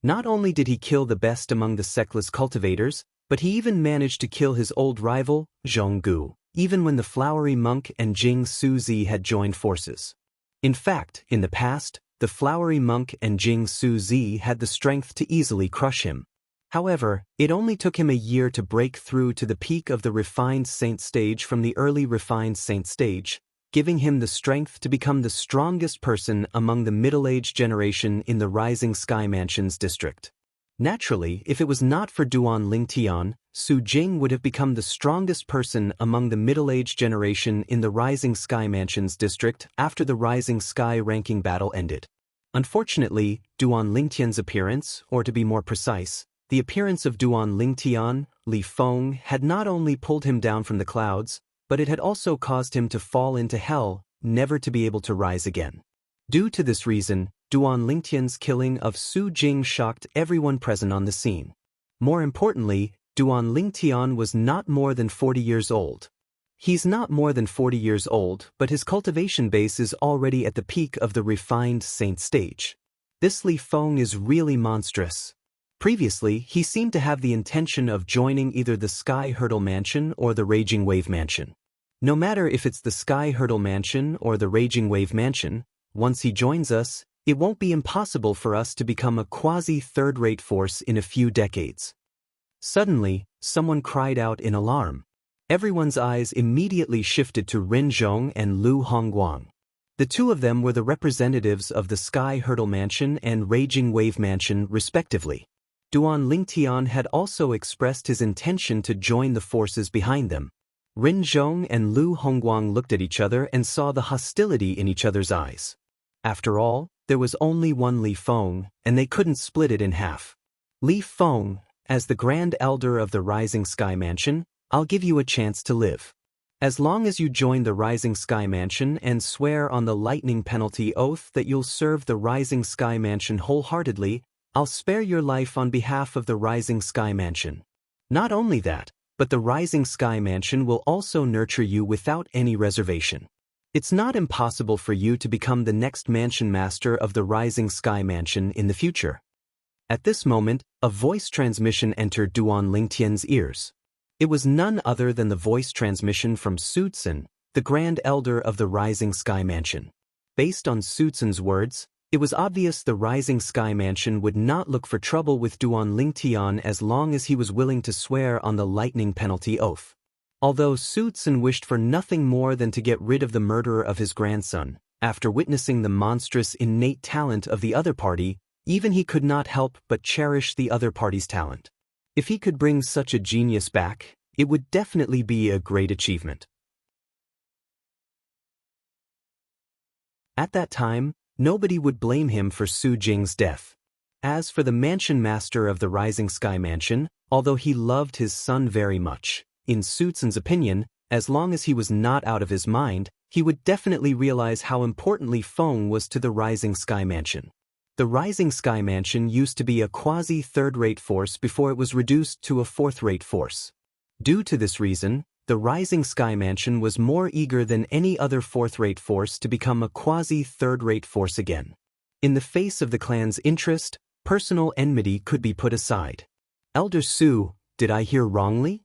Not only did he kill the best among the sectless cultivators, but he even managed to kill his old rival, Zhonggu, even when the flowery monk and Jing Suzi had joined forces. In fact, in the past, the flowery monk and Jing Suzi had the strength to easily crush him. However, it only took him a year to break through to the peak of the refined saint stage from the early refined saint stage, giving him the strength to become the strongest person among the middle-aged generation in the Rising Sky Mansions district. Naturally, if it was not for Duan Lingtian, Su Jing would have become the strongest person among the middle-aged generation in the Rising Sky Mansions district after the Rising Sky ranking battle ended. Unfortunately, Duan Lingtian's appearance, or to be more precise, the appearance of Duan Lingtian, Li Feng, had not only pulled him down from the clouds, but it had also caused him to fall into hell, never to be able to rise again. Due to this reason, Duan Lingtian's killing of Su Jing shocked everyone present on the scene. More importantly, Duan Lingtian was not more than 40 years old. He's not more than 40 years old, but his cultivation base is already at the peak of the refined saint stage. This Li Feng is really monstrous. Previously, he seemed to have the intention of joining either the Sky Hurdle Mansion or the Raging Wave Mansion. No matter if it's the Sky Hurdle Mansion or the Raging Wave Mansion, once he joins us, it won't be impossible for us to become a quasi-third-rate force in a few decades. Suddenly, someone cried out in alarm. Everyone's eyes immediately shifted to Rin Zhong and Lu Hongguang. The two of them were the representatives of the Sky Hurdle Mansion and Raging Wave Mansion, respectively. Duan Lingtian had also expressed his intention to join the forces behind them. Rin Zhong and Lu Hongguang looked at each other and saw the hostility in each other's eyes. After all, there was only one Li Feng, and they couldn't split it in half. Li Feng, as the Grand Elder of the Rising Sky Mansion, I'll give you a chance to live. As long as you join the Rising Sky Mansion and swear on the Lightning Penalty Oath that you'll serve the Rising Sky Mansion wholeheartedly, I'll spare your life on behalf of the Rising Sky Mansion. Not only that, but the Rising Sky Mansion will also nurture you without any reservation. It's not impossible for you to become the next mansion master of the Rising Sky Mansion in the future. At this moment, a voice transmission entered Duan Lingtian's ears. It was none other than the voice transmission from Sutsun, the Grand Elder of the Rising Sky Mansion. Based on Sutsun's words, it was obvious the Rising Sky Mansion would not look for trouble with Duan Lingtian as long as he was willing to swear on the Lightning Penalty Oath. Although Sutsun wished for nothing more than to get rid of the murderer of his grandson, after witnessing the monstrous innate talent of the other party, even he could not help but cherish the other party's talent. If he could bring such a genius back, it would definitely be a great achievement. At that time, nobody would blame him for Su Jing's death. As for the mansion master of the Rising Sky Mansion, although he loved his son very much, in Sutsun's opinion, as long as he was not out of his mind, he would definitely realize how important Li Feng was to the Rising Sky Mansion. The Rising Sky Mansion used to be a quasi-third-rate force before it was reduced to a fourth-rate force. Due to this reason, the Rising Sky Mansion was more eager than any other fourth-rate force to become a quasi-third-rate force again. In the face of the clan's interest, personal enmity could be put aside. Elder Su, did I hear wrongly?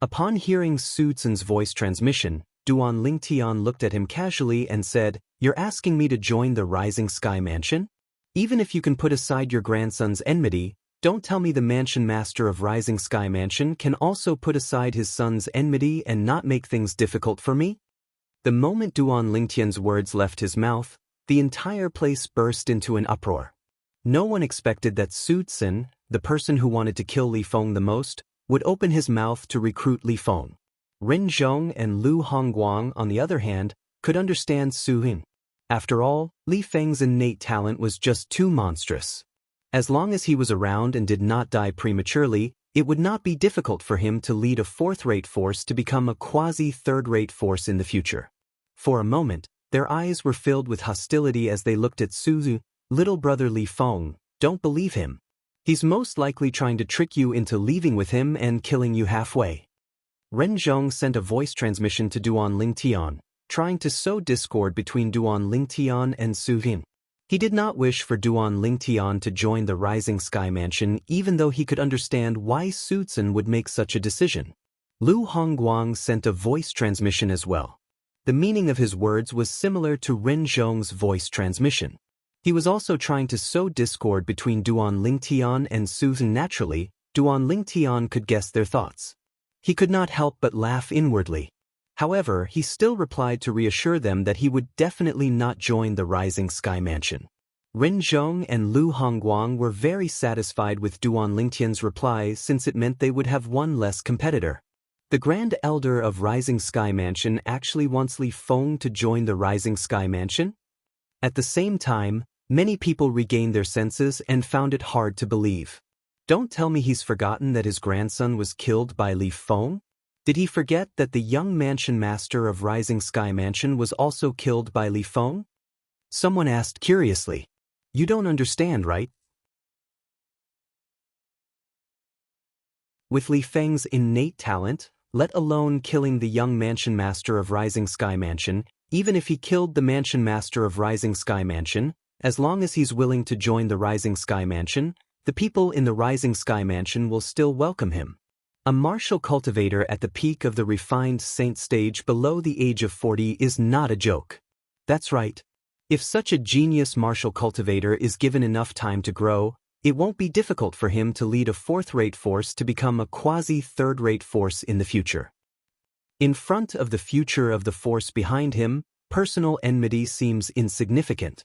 Upon hearing Su Tsun's voice transmission, Duan Lingtian looked at him casually and said, "You're asking me to join the Rising Sky Mansion? Even if you can put aside your grandson's enmity, don't tell me the Mansion Master of Rising Sky Mansion can also put aside his son's enmity and not make things difficult for me?" The moment Duan Lingtian's words left his mouth, the entire place burst into an uproar. No one expected that Su Tsun, the person who wanted to kill Li Feng the most, would open his mouth to recruit Li Feng. Ren Zhong and Lu Hongguang, on the other hand, could understand Su Hin. After all, Li Feng's innate talent was just too monstrous. As long as he was around and did not die prematurely, it would not be difficult for him to lead a fourth-rate force to become a quasi-third-rate force in the future. For a moment, their eyes were filled with hostility as they looked at Su. "Little brother Li Feng, don't believe him. He's most likely trying to trick you into leaving with him and killing you halfway." Ren Zhong sent a voice transmission to Duan Lingtian, trying to sow discord between Duan Lingtian and Su Hin. He did not wish for Duan Lingtian to join the Rising Sky Mansion, even though he could understand why Su Tsun would make such a decision. Lu Hongguang sent a voice transmission as well. The meaning of his words was similar to Ren Zhong's voice transmission. He was also trying to sow discord between Duan Lingtian and Su Tsun. Naturally, Duan Lingtian could guess their thoughts. He could not help but laugh inwardly. However, he still replied to reassure them that he would definitely not join the Rising Sky Mansion. Ren Zhong and Lu Hongguang were very satisfied with Duan Lingtian's reply since it meant they would have one less competitor. The Grand Elder of Rising Sky Mansion actually wants Li Feng to join the Rising Sky Mansion? At the same time, many people regained their senses and found it hard to believe. Don't tell me he's forgotten that his grandson was killed by Li Feng? Did he forget that the young Mansion Master of Rising Sky Mansion was also killed by Li Feng? Someone asked curiously. You don't understand, right? With Li Feng's innate talent, let alone killing the young Mansion Master of Rising Sky Mansion, even if he killed the Mansion Master of Rising Sky Mansion, as long as he's willing to join the Rising Sky Mansion, the people in the Rising Sky Mansion will still welcome him. A martial cultivator at the peak of the refined saint stage below the age of 40 is not a joke. That's right. If such a genius martial cultivator is given enough time to grow, it won't be difficult for him to lead a fourth-rate force to become a quasi-third-rate force in the future. In front of the future of the force behind him, personal enmity seems insignificant.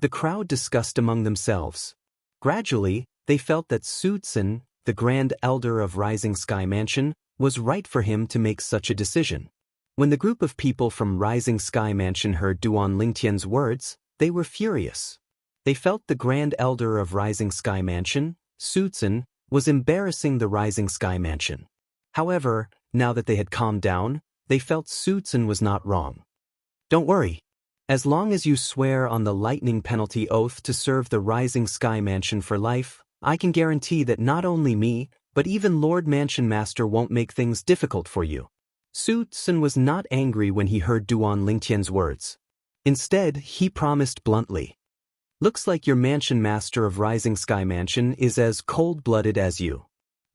The crowd discussed among themselves. Gradually, they felt that Su Tsun, the Grand Elder of Rising Sky Mansion, was right for him to make such a decision. When the group of people from Rising Sky Mansion heard Duan Lingtian's words, they were furious. They felt the Grand Elder of Rising Sky Mansion, Su Tsun, was embarrassing the Rising Sky Mansion. However, now that they had calmed down, they felt Su Tsun was not wrong. Don't worry. As long as you swear on the lightning penalty oath to serve the Rising Sky Mansion for life, I can guarantee that not only me, but even Lord Mansion Master won't make things difficult for you. Su Tsun was not angry when he heard Duan Lingtian's words. Instead, he promised bluntly. Looks like your Mansion Master of Rising Sky Mansion is as cold-blooded as you.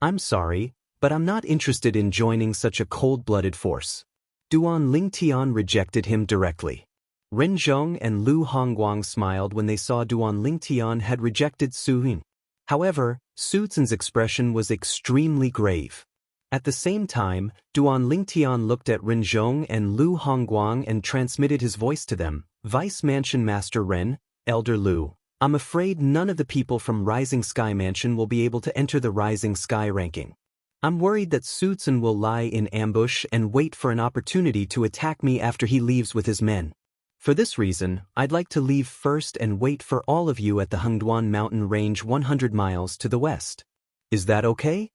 I'm sorry, but I'm not interested in joining such a cold-blooded force. Duan Lingtian rejected him directly. Ren Zhong and Lu Hongguang smiled when they saw Duan Lingtian had rejected Su Hin. However, Su Tsun's expression was extremely grave. At the same time, Duan Lingtian looked at Ren Zhong and Lu Hongguang and transmitted his voice to them. Vice Mansion Master Ren, Elder Lu, I'm afraid none of the people from Rising Sky Mansion will be able to enter the Rising Sky ranking. I'm worried that Su Tsun will lie in ambush and wait for an opportunity to attack me after he leaves with his men. For this reason, I'd like to leave first and wait for all of you at the Hengduan mountain range 100 miles to the west. Is that okay?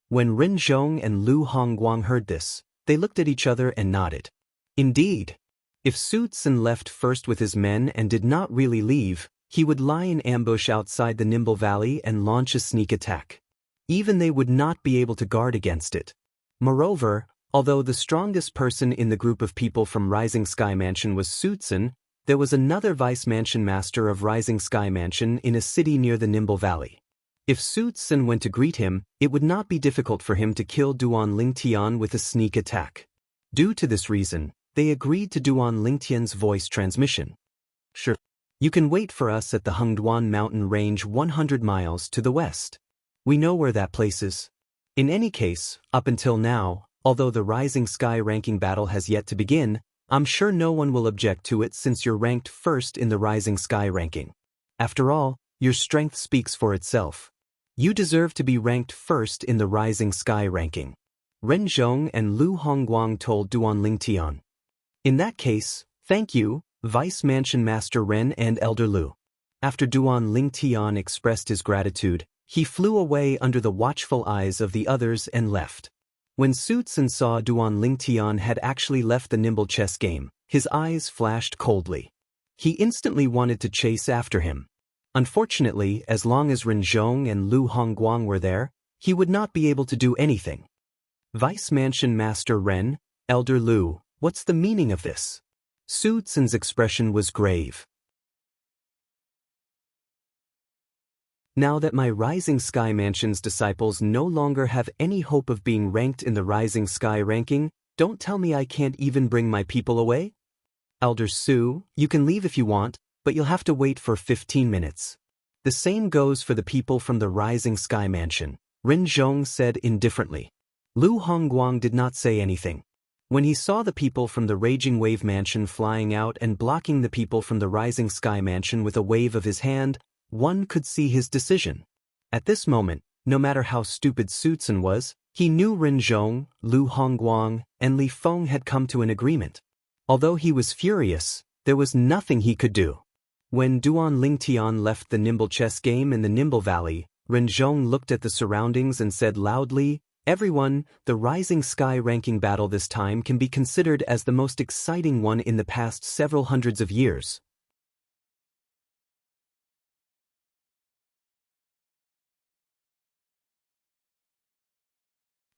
When Ren Zhong and Lu Hongguang heard this, they looked at each other and nodded. Indeed. If Su Tsun left first with his men and did not really leave, he would lie in ambush outside the Nimble Valley and launch a sneak attack. Even they would not be able to guard against it. Moreover, Although the strongest person in the group of people from Rising Sky Mansion was Sutsun, there was another vice mansion master of Rising Sky Mansion in a city near the Nimble Valley. If Sutsun went to greet him, it would not be difficult for him to kill Duan Lingtian with a sneak attack. Due to this reason, they agreed to Duan Lingtian's voice transmission. Sure. You can wait for us at the Hengduan mountain range 100 miles to the west. We know where that place is. In any case, up until now, although the Rising Sky ranking battle has yet to begin, I'm sure no one will object to it since you're ranked first in the Rising Sky ranking. After all, your strength speaks for itself. You deserve to be ranked first in the Rising Sky ranking. Ren Zhong and Lu Hongguang told Duan Lingtian. In that case, thank you, Vice Mansion Master Ren and Elder Lu. After Duan Lingtian expressed his gratitude, he flew away under the watchful eyes of the others and left. When Sutsun saw Duan Lingtian had actually left the nimble chess game, his eyes flashed coldly. He instantly wanted to chase after him. Unfortunately, as long as Ren Zhong and Lu Hongguang were there, he would not be able to do anything. Vice Mansion Master Ren, Elder Lu, what's the meaning of this? Sutsun's expression was grave. Now that my Rising Sky Mansion's disciples no longer have any hope of being ranked in the Rising Sky ranking, don't tell me I can't even bring my people away? Elder Su, you can leave if you want, but you'll have to wait for 15 minutes. The same goes for the people from the Rising Sky Mansion, Ren Zhong said indifferently. Lu Hongguang did not say anything. When he saw the people from the Raging Wave Mansion flying out and blocking the people from the Rising Sky Mansion with a wave of his hand, one could see his decision. At this moment, no matter how stupid Sutsun was, he knew Ren Zhong, Lu Hongguang, and Li Feng had come to an agreement. Although he was furious, there was nothing he could do. When Duan Lingtian left the Nimble chess game in the Nimble Valley, Ren Zhong looked at the surroundings and said loudly, "Everyone, the Rising Sky ranking battle this time can be considered as the most exciting one in the past several hundreds of years."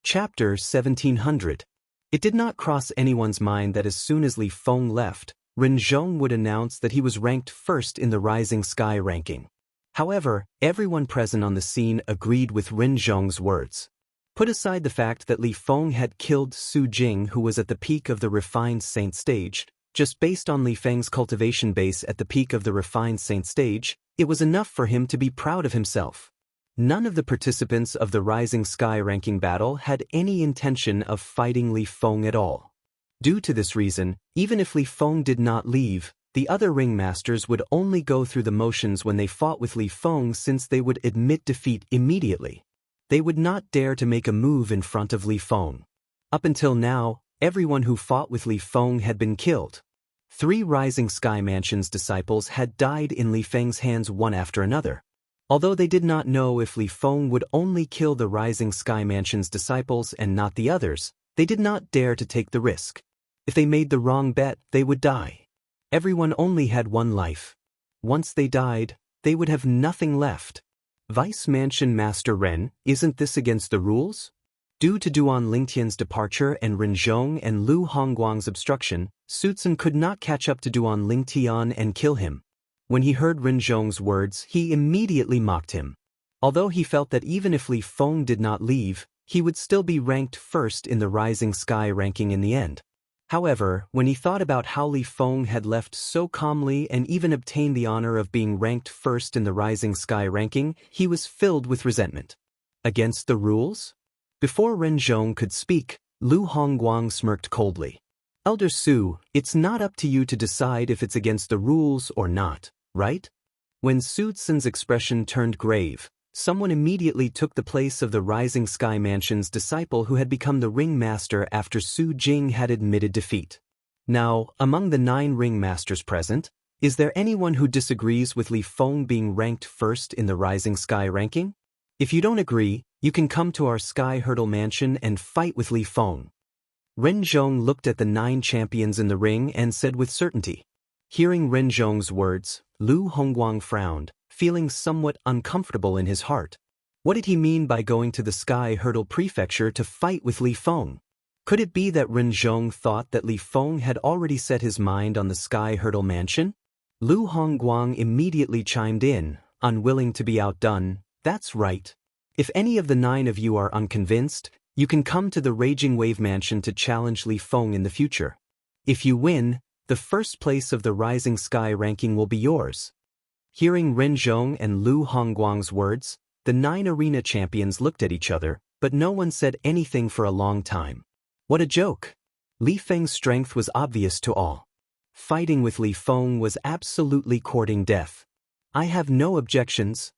Chapter 1700. It did not cross anyone's mind that as soon as Li Feng left, Ren Zhong would announce that he was ranked first in the Rising Sky ranking. However, everyone present on the scene agreed with Ren Zhong's words. Put aside the fact that Li Feng had killed Su Jing, who was at the peak of the Refined Saint stage, just based on Li Feng's cultivation base at the peak of the Refined Saint stage, it was enough for him to be proud of himself. None of the participants of the Rising Sky ranking battle had any intention of fighting Li Feng at all. Due to this reason, even if Li Feng did not leave, the other ringmasters would only go through the motions when they fought with Li Feng, since they would admit defeat immediately. They would not dare to make a move in front of Li Feng. Up until now, everyone who fought with Li Feng had been killed. 3 Rising Sky Mansion's disciples had died in Li Feng's hands one after another. Although they did not know if Li Feng would only kill the Rising Sky Mansion's disciples and not the others, they did not dare to take the risk. If they made the wrong bet, they would die. Everyone only had one life. Once they died, they would have nothing left. Vice Mansion Master Ren, isn't this against the rules? Due to Duan Lingtian's departure and Ren Zhong and Lu Hongguang's obstruction, Sutsun could not catch up to Duan Lingtian and kill him. When he heard Ren Zhong's words, he immediately mocked him. Although he felt that even if Li Feng did not leave, he would still be ranked first in the Rising Sky ranking in the end. However, when he thought about how Li Feng had left so calmly and even obtained the honor of being ranked first in the Rising Sky ranking, he was filled with resentment. Against the rules? Before Ren Zhong could speak, Lu Hongguang smirked coldly. Elder Su, it's not up to you to decide if it's against the rules or not, right? When Sutsun's expression turned grave, someone immediately took the place of the Rising Sky Mansion's disciple who had become the ringmaster after Su Jing had admitted defeat. Now, among the 9 ringmasters present, is there anyone who disagrees with Li Feng being ranked first in the Rising Sky ranking? If you don't agree, you can come to our Sky Hurdle Mansion and fight with Li Feng. Ren Zhong looked at the 9 champions in the ring and said with certainty. Hearing Ren Zhong's words, Lu Hongguang frowned, feeling somewhat uncomfortable in his heart. What did he mean by going to the Sky Hurdle Prefecture to fight with Li Feng? Could it be that Ren Zhong thought that Li Feng had already set his mind on the Sky Hurdle Mansion? Lu Hongguang immediately chimed in, unwilling to be outdone. That's right. If any of the 9 of you are unconvinced, you can come to the Raging Wave Mansion to challenge Li Feng in the future. If you win, the first place of the Rising Sky ranking will be yours. Hearing Ren Zhong and Lu Hongguang's words, the 9 arena champions looked at each other, but no one said anything for a long time. What a joke! Li Feng's strength was obvious to all. Fighting with Li Feng was absolutely courting death. I have no objections.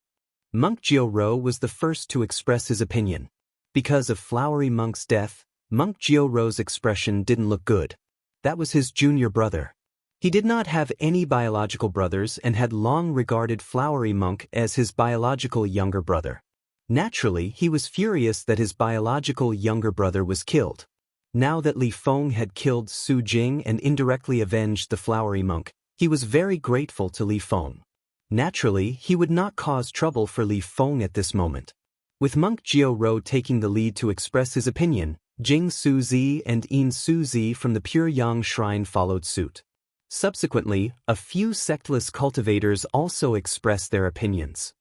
Monk Jiurou was the first to express his opinion. Because of Flowery Monk's death, Monk Jiurou's expression didn't look good. That was his junior brother. He did not have any biological brothers and had long regarded Flowery Monk as his biological younger brother. Naturally, he was furious that his biological younger brother was killed. Now that Li Feng had killed Su Jing and indirectly avenged the Flowery Monk, he was very grateful to Li Feng. Naturally, he would not cause trouble for Li Feng at this moment. With Monk Jiurou taking the lead to express his opinion, Jing Suzi and Yin Suzi from the Pure Yang Shrine followed suit. Subsequently, a few sectless cultivators also expressed their opinions.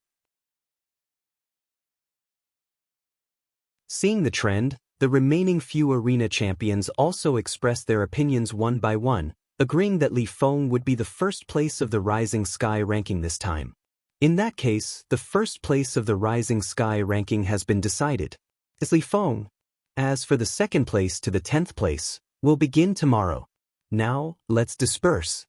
Seeing the trend, the remaining few arena champions also expressed their opinions one by one, agreeing that Li Feng would be the first place of the Rising Sky ranking this time. In that case, the first place of the Rising Sky ranking has been decided. Is Li Feng. As for the second place to the 10th place, we'll begin tomorrow. Now, let's disperse.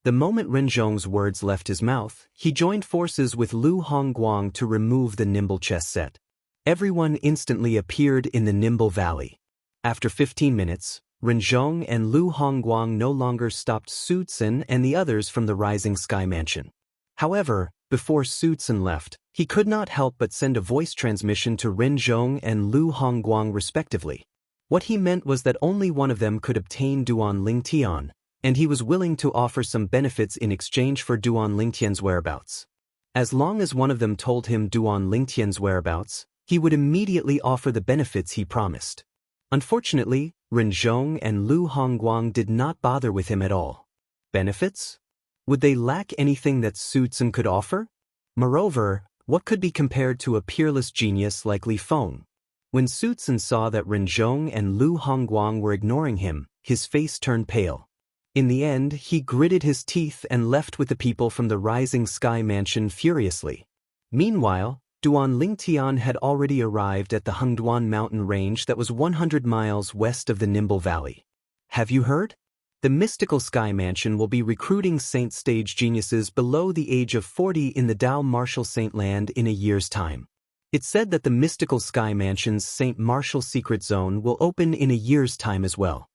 The moment Ren Zhong's words left his mouth, he joined forces with Lu Hongguang to remove the Nimble chess set. Everyone instantly appeared in the Nimble Valley. After 15 minutes, Ren Zhong and Lu Hongguang no longer stopped Su Tsun and the others from the Rising Sky Mansion. However, before Su Tsun left, he could not help but send a voice transmission to Ren Zhong and Lu Hongguang respectively. What he meant was that only one of them could obtain Duan Lingtian, and he was willing to offer some benefits in exchange for Duan Lingtian's whereabouts. As long as one of them told him Duan Lingtian's whereabouts, he would immediately offer the benefits he promised. Unfortunately, Ren Zhong and Lu Hongguang did not bother with him at all. Benefits? Would they lack anything that Su Tsun could offer? Moreover, what could be compared to a peerless genius like Li Feng? When Su Tsun saw that Ren Zhong and Lu Hongguang were ignoring him, his face turned pale. In the end, he gritted his teeth and left with the people from the Rising Sky Mansion furiously. Meanwhile, Duan Lingtian had already arrived at the Hengduan mountain range that was 100 miles west of the Nimble Valley. Have you heard? The Mystical Sky Mansion will be recruiting Saint stage geniuses below the age of 40 in the Dao Martial Saint Land in a year's time. It's said that the Mystical Sky Mansion's Saint Martial Secret Zone will open in a year's time as well.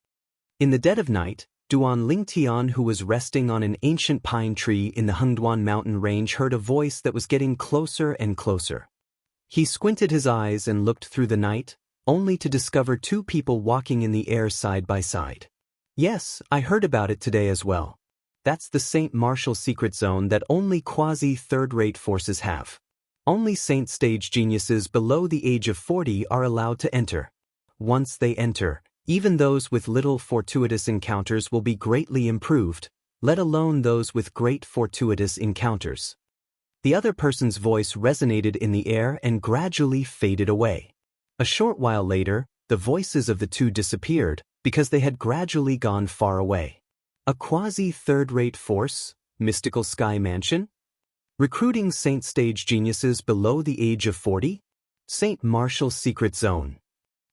In the dead of night, Duan Lingtian, who was resting on an ancient pine tree in the Hengduan mountain range, heard a voice that was getting closer and closer. He squinted his eyes and looked through the night, only to discover 2 people walking in the air side by side. Yes, I heard about it today as well. That's the Saint Martial Secret Zone that only quasi-third-rate forces have. Only Saint stage geniuses below the age of 40 are allowed to enter. Once they enter, even those with little fortuitous encounters will be greatly improved, let alone those with great fortuitous encounters. The other person's voice resonated in the air and gradually faded away. A short while later, the voices of the 2 disappeared because they had gradually gone far away. A quasi-third-rate force, Mystical Sky Mansion? Recruiting Saint stage geniuses below the age of 40? Saint Martial Secret Zone.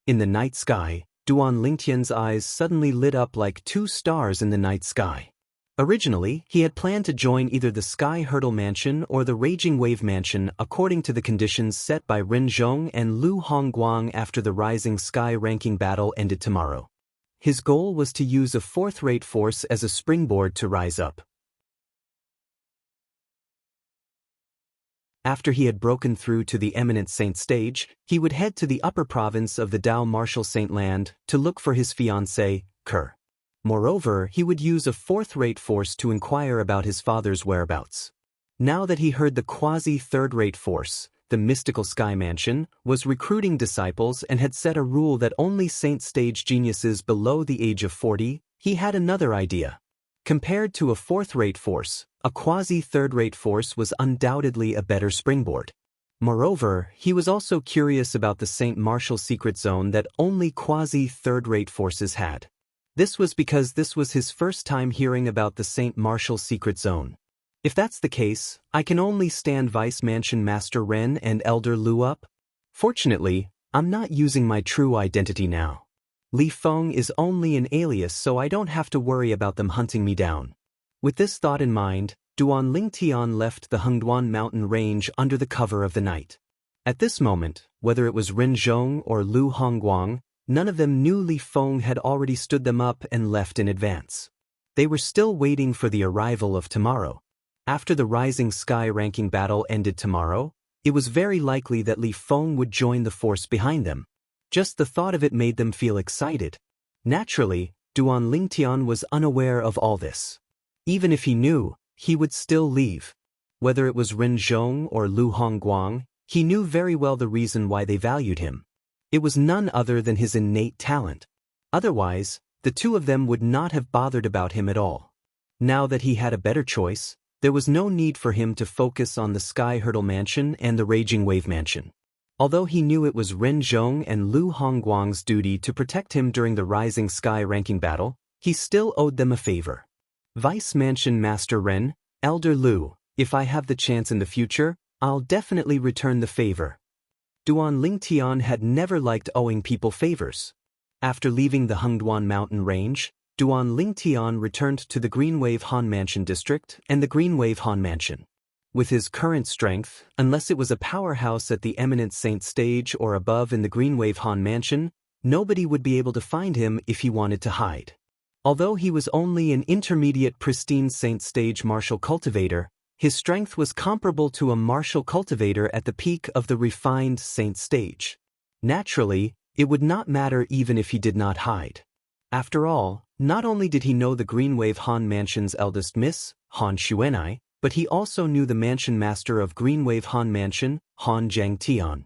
In the night sky, Duan Lingtian's eyes suddenly lit up like 2 stars in the night sky. Originally, he had planned to join either the Sky Hurdle Mansion or the Raging Wave Mansion according to the conditions set by Ren Zhong and Lu Hongguang after the Rising Sky ranking battle ended tomorrow. His goal was to use a 4th-rate force as a springboard to rise up. After he had broken through to the eminent saint stage, he would head to the upper province of the Dao Martial Saint Land to look for his fiancée, Kerr. Moreover, he would use a 4th-rate force to inquire about his father's whereabouts. Now that he heard the quasi-third-rate force, the mystical sky mansion, was recruiting disciples and had set a rule that only saint stage geniuses below the age of 40, he had another idea. Compared to a fourth-rate force, a quasi-third-rate force was undoubtedly a better springboard. Moreover, he was also curious about the St. Martial secret zone that only quasi-third-rate forces had. This was because this was his first time hearing about the St. Martial secret zone. If that's the case, I can only stand Vice Mansion Master Ren and Elder Lu up. Fortunately, I'm not using my true identity now. Li Feng is only an alias, so I don't have to worry about them hunting me down. With this thought in mind, Duan Lingtian left the Hengduan mountain range under the cover of the night. At this moment, whether it was Ren Zhong or Lu Hongguang, none of them knew Li Feng had already stood them up and left in advance. They were still waiting for the arrival of tomorrow. After the Rising Sky ranking battle ended tomorrow, it was very likely that Li Feng would join the force behind them. Just the thought of it made them feel excited. Naturally, Duan Lingtian was unaware of all this. Even if he knew, he would still leave. Whether it was Ren Zhong or Lu Hongguang, he knew very well the reason why they valued him. It was none other than his innate talent. Otherwise, the two of them would not have bothered about him at all. Now that he had a better choice, there was no need for him to focus on the Sky Hurdle Mansion and the Raging Wave Mansion. Although he knew it was Ren Zhong and Lu Hongguang's duty to protect him during the Rising Sky ranking battle, he still owed them a favor. Vice Mansion Master Ren, Elder Lu, if I have the chance in the future, I'll definitely return the favor. Duan Lingtian had never liked owing people favors. After leaving the Hengduan mountain range, Duan Lingtian returned to the Greenwave Han Mansion district and the Greenwave Han Mansion. With his current strength, unless it was a powerhouse at the Eminent Saint stage or above in the Greenwave Han Mansion, nobody would be able to find him if he wanted to hide. Although he was only an intermediate pristine Saint stage martial cultivator, his strength was comparable to a martial cultivator at the peak of the refined Saint stage. Naturally, it would not matter even if he did not hide. After all, not only did he know the Greenwave Han Mansion's eldest miss, Han Xuanai, but he also knew the mansion master of Greenwave Han Mansion, Han Zhangtian.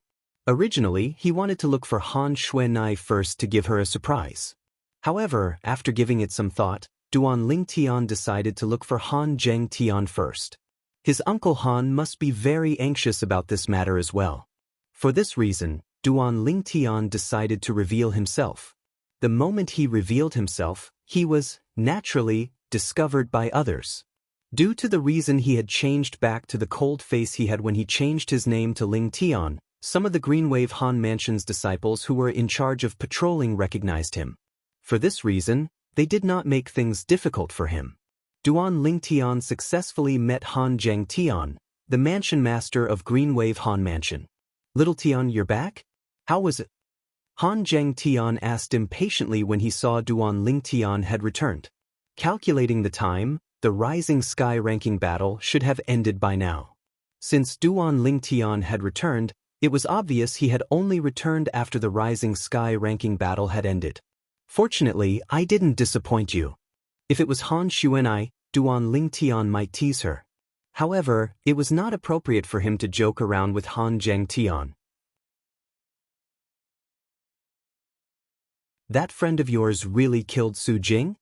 Originally, he wanted to look for Han Xuanai first to give her a surprise. However, after giving it some thought, Duan Lingtian decided to look for Han Zhangtian first. His uncle Han must be very anxious about this matter as well. For this reason, Duan Lingtian decided to reveal himself. The moment he revealed himself, he was, naturally, discovered by others. Due to the reason he had changed back to the cold face he had when he changed his name to Lingtian, some of the Greenwave Han Mansion's disciples who were in charge of patrolling recognized him. For this reason, they did not make things difficult for him. Duan Lingtian successfully met Han Zhangtian, the mansion master of Greenwave Han Mansion. "Little Tian, you're back? How was it?" Han Zhangtian asked impatiently when he saw Duan Lingtian had returned. Calculating the time, the Rising Sky ranking battle should have ended by now. Since Duan Lingtian had returned, it was obvious he had only returned after the Rising Sky ranking battle had ended. "Fortunately, I didn't disappoint you." If it was Han Xuanai, Duan Lingtian might tease her. However, it was not appropriate for him to joke around with Han Zhangtian. "That friend of yours really killed Su Jing?"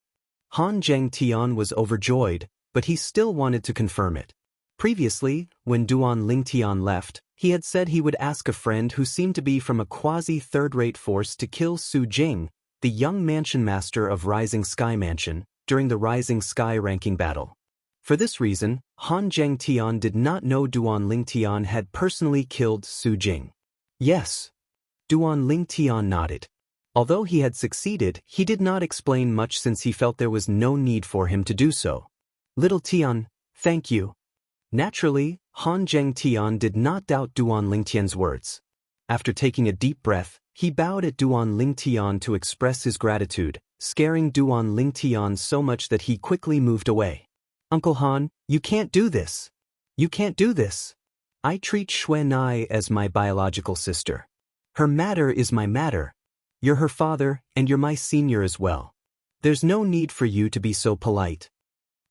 Han Zhangtian was overjoyed, but he still wanted to confirm it. Previously, when Duan Lingtian left, he had said he would ask a friend who seemed to be from a quasi-third-rate force to kill Su Jing, the young mansion master of Rising Sky Mansion, during the Rising Sky ranking battle. For this reason, Han Zhangtian did not know Duan Lingtian had personally killed Su Jing. "Yes." Duan Lingtian nodded. Although he had succeeded, he did not explain much since he felt there was no need for him to do so. "Little Tian, thank you." Naturally, Han Zhangtian did not doubt Duan Lingtian's words. After taking a deep breath, he bowed at Duan Lingtian to express his gratitude, scaring Duan Lingtian so much that he quickly moved away. "Uncle Han, you can't do this. You can't do this. I treat Xuanai as my biological sister. Her matter is my matter. You're her father, and you're my senior as well. There's no need for you to be so polite."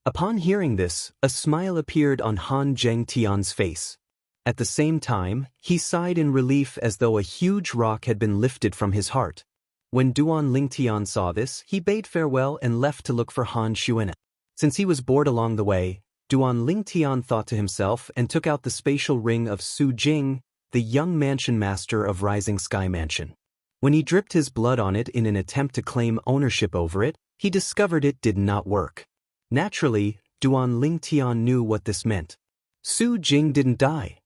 Upon hearing this, a smile appeared on Han Zhangtian's face. At the same time, he sighed in relief as though a huge rock had been lifted from his heart. When Duan Lingtian saw this, he bade farewell and left to look for Han Xuan. Since he was bored along the way, Duan Lingtian thought to himself and took out the spatial ring of Su Jing, the young mansion master of Rising Sky Mansion. When he dripped his blood on it in an attempt to claim ownership over it, he discovered it did not work. Naturally, Duan Lingtian knew what this meant. Su Jing didn't die.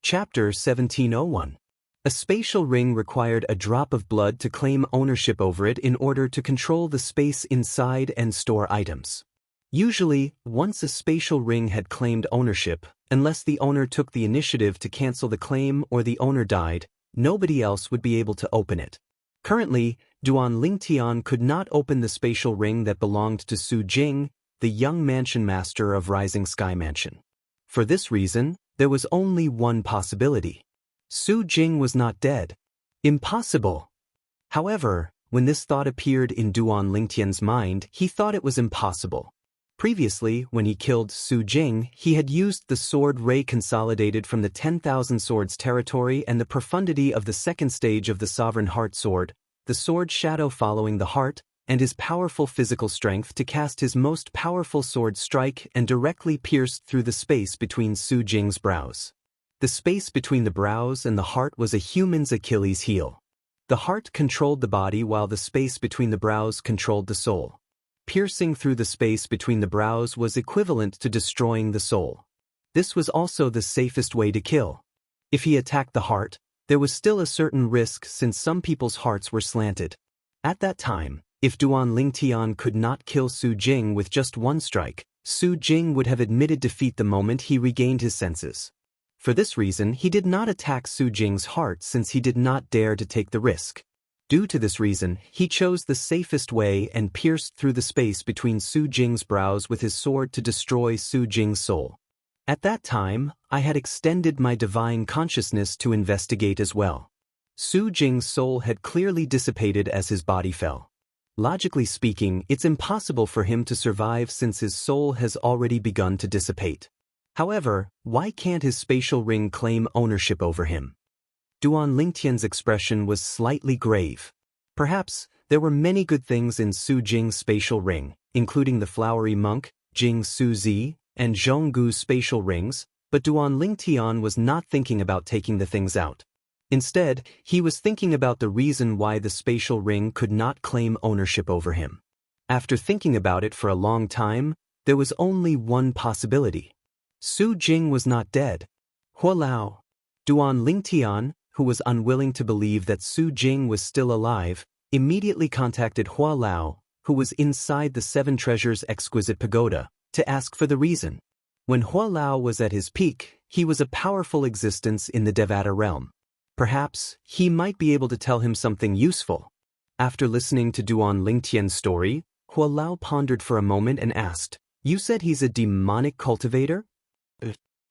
Chapter 1701. A spatial ring required a drop of blood to claim ownership over it in order to control the space inside and store items. Usually, once a spatial ring had claimed ownership, unless the owner took the initiative to cancel the claim or the owner died, nobody else would be able to open it. Currently, Duan Lingtian could not open the spatial ring that belonged to Su Jing, the young mansion master of Rising Sky Mansion. For this reason, there was only one possibility. Su Jing was not dead. Impossible. However, when this thought appeared in Duan Lingtian's mind, he thought it was impossible. Previously, when he killed Su Jing, he had used the sword ray consolidated from the 10,000 swords territory and the profundity of the second stage of the sovereign heart sword, the sword shadow following the heart, and his powerful physical strength to cast his most powerful sword strike and directly pierced through the space between Su Jing's brows. The space between the brows and the heart was a human's Achilles heel. The heart controlled the body while the space between the brows controlled the soul. Piercing through the space between the brows was equivalent to destroying the soul. This was also the safest way to kill. If he attacked the heart, there was still a certain risk since some people's hearts were slanted. At that time, if Duan Lingtian could not kill Su Jing with just one strike, Su Jing would have admitted defeat the moment he regained his senses. For this reason, he did not attack Su Jing's heart since he did not dare to take the risk. Due to this reason, he chose the safest way and pierced through the space between Su Jing's brows with his sword to destroy Su Jing's soul. At that time, I had extended my divine consciousness to investigate as well. Su Jing's soul had clearly dissipated as his body fell. Logically speaking, it's impossible for him to survive since his soul has already begun to dissipate. However, why can't his spatial ring claim ownership over him? Duan Lingtian's expression was slightly grave. Perhaps, there were many good things in Su Jing's spatial ring, including the flowery monk, Jing Su Zi, and Zhonggu's spatial rings, but Duan Lingtian was not thinking about taking the things out. Instead, he was thinking about the reason why the spatial ring could not claim ownership over him. After thinking about it for a long time, there was only one possibility. Su Jing was not dead. Hua Lao. Duan Lingtian, who was unwilling to believe that Su Jing was still alive, immediately contacted Hua Lao, who was inside the Seven Treasures Exquisite Pagoda, to ask for the reason. When Hua Lao was at his peak, he was a powerful existence in the Devata realm. Perhaps, he might be able to tell him something useful. After listening to Duan Lingtian's story, Hua Lao pondered for a moment and asked, "You said he's a demonic cultivator?"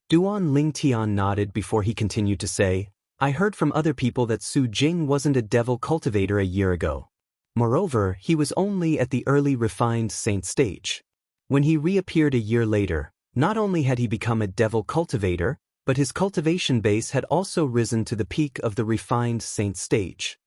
Duan Lingtian nodded before he continued to say, "I heard from other people that Su Jing wasn't a devil cultivator a year ago. Moreover, he was only at the early refined saint stage. When he reappeared a year later, not only had he become a devil cultivator, but his cultivation base had also risen to the peak of the refined saint stage."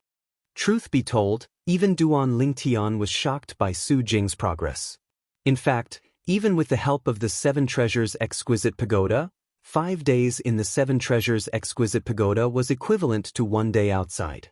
Truth be told, even Duan Lingtian was shocked by Su Jing's progress. In fact, even with the help of the Seven Treasures Exquisite Pagoda, 5 days in the Seven Treasures Exquisite Pagoda was equivalent to 1 day outside.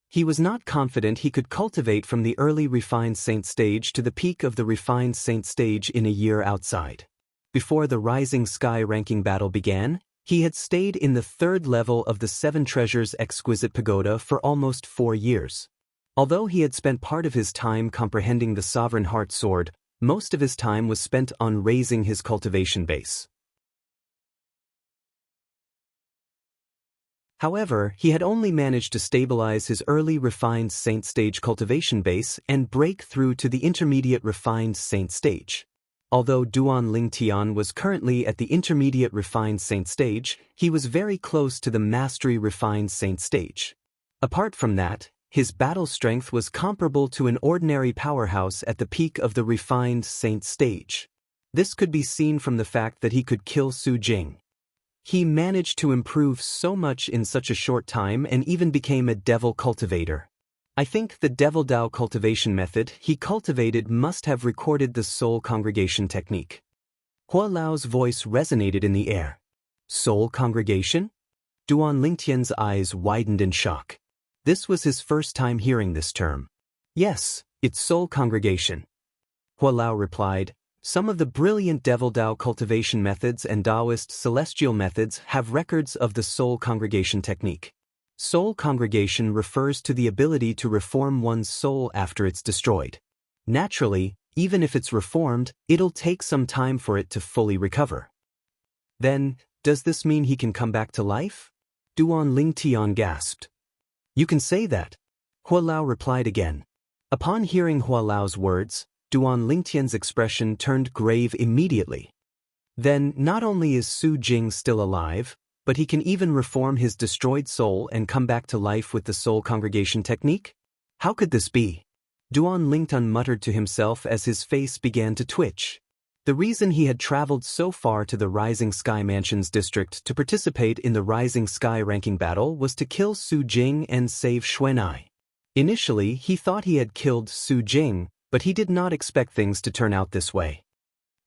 He was not confident he could cultivate from the early refined saint stage to the peak of the refined saint stage in a year outside. Before the Rising Sky ranking battle began, he had stayed in the 3rd level of the Seven Treasures Exquisite Pagoda for almost 4 years. Although he had spent part of his time comprehending the Sovereign Heart Sword, most of his time was spent on raising his cultivation base. However, he had only managed to stabilize his early refined saint stage cultivation base and break through to the intermediate refined saint stage. Although Duan Lingtian was currently at the intermediate refined saint stage, he was very close to the mastery refined saint stage. Apart from that, his battle strength was comparable to an ordinary powerhouse at the peak of the refined saint stage. This could be seen from the fact that he could kill Su Jing. He managed to improve so much in such a short time and even became a devil cultivator. I think the devil Dao cultivation method he cultivated must have recorded the soul congregation technique. Hua Lao's voice resonated in the air. Soul congregation? Duan Lingtian's eyes widened in shock. This was his first time hearing this term. Yes, it's soul congregation. Hua Lao replied, some of the brilliant devil Dao cultivation methods and Taoist celestial methods have records of the soul congregation technique. Soul congregation refers to the ability to reform one's soul after it's destroyed. Naturally, even if it's reformed, it'll take some time for it to fully recover. Then, does this mean he can come back to life? Duan Lingtian gasped. You can say that. Hua Lao replied again. Upon hearing Hua Lao's words, Duan Lingtian's expression turned grave immediately. Then, not only is Su Jing still alive, but he can even reform his destroyed soul and come back to life with the soul congregation technique? How could this be? Duan Lingtian muttered to himself as his face began to twitch. The reason he had traveled so far to the Rising Sky Mansions district to participate in the Rising Sky ranking battle was to kill Su Jing and save Xuanai. Initially, he thought he had killed Su Jing, but he did not expect things to turn out this way.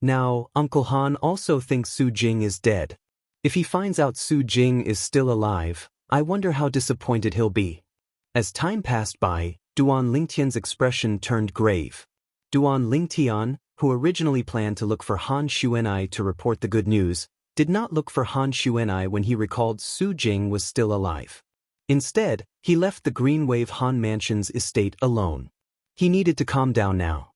Now, Uncle Han also thinks Su Jing is dead. If he finds out Su Jing is still alive, I wonder how disappointed he'll be. As time passed by, Duan Lingtian's expression turned grave. Duan Lingtian, who originally planned to look for Han Xuanai to report the good news, did not look for Han Xuanai when he recalled Su Jing was still alive. Instead, he left the Green Wave Han Mansion's estate alone. He needed to calm down now.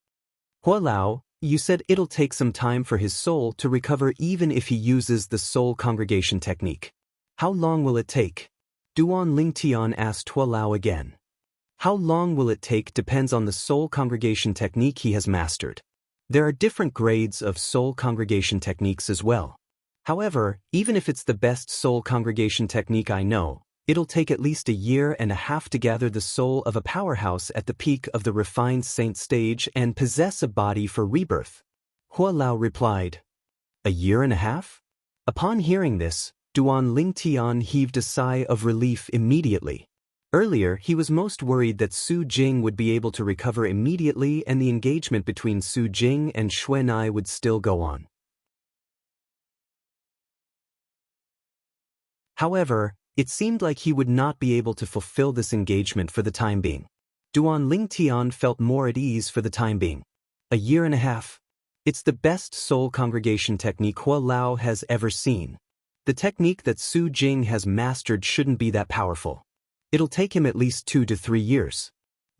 Hua Lao, you said it'll take some time for his soul to recover even if he uses the soul congregation technique. How long will it take? Duan Lingtian asked Hua Lao again. How long will it take depends on the soul congregation technique he has mastered. There are different grades of soul congregation techniques as well. However, even if it's the best soul congregation technique I know, it'll take at least a year and a half to gather the soul of a powerhouse at the peak of the refined saint stage and possess a body for rebirth. Hua Lao replied. A year and a half? Upon hearing this, Duan Lingtian heaved a sigh of relief immediately. Earlier, he was most worried that Su Jing would be able to recover immediately and the engagement between Su Jing and Xuanai would still go on. However, it seemed like he would not be able to fulfill this engagement for the time being. Duan Lingtian felt more at ease for the time being. A year and a half. It's the best soul congregation technique Hua Lao has ever seen. The technique that Su Jing has mastered shouldn't be that powerful. It'll take him at least 2 to 3 years.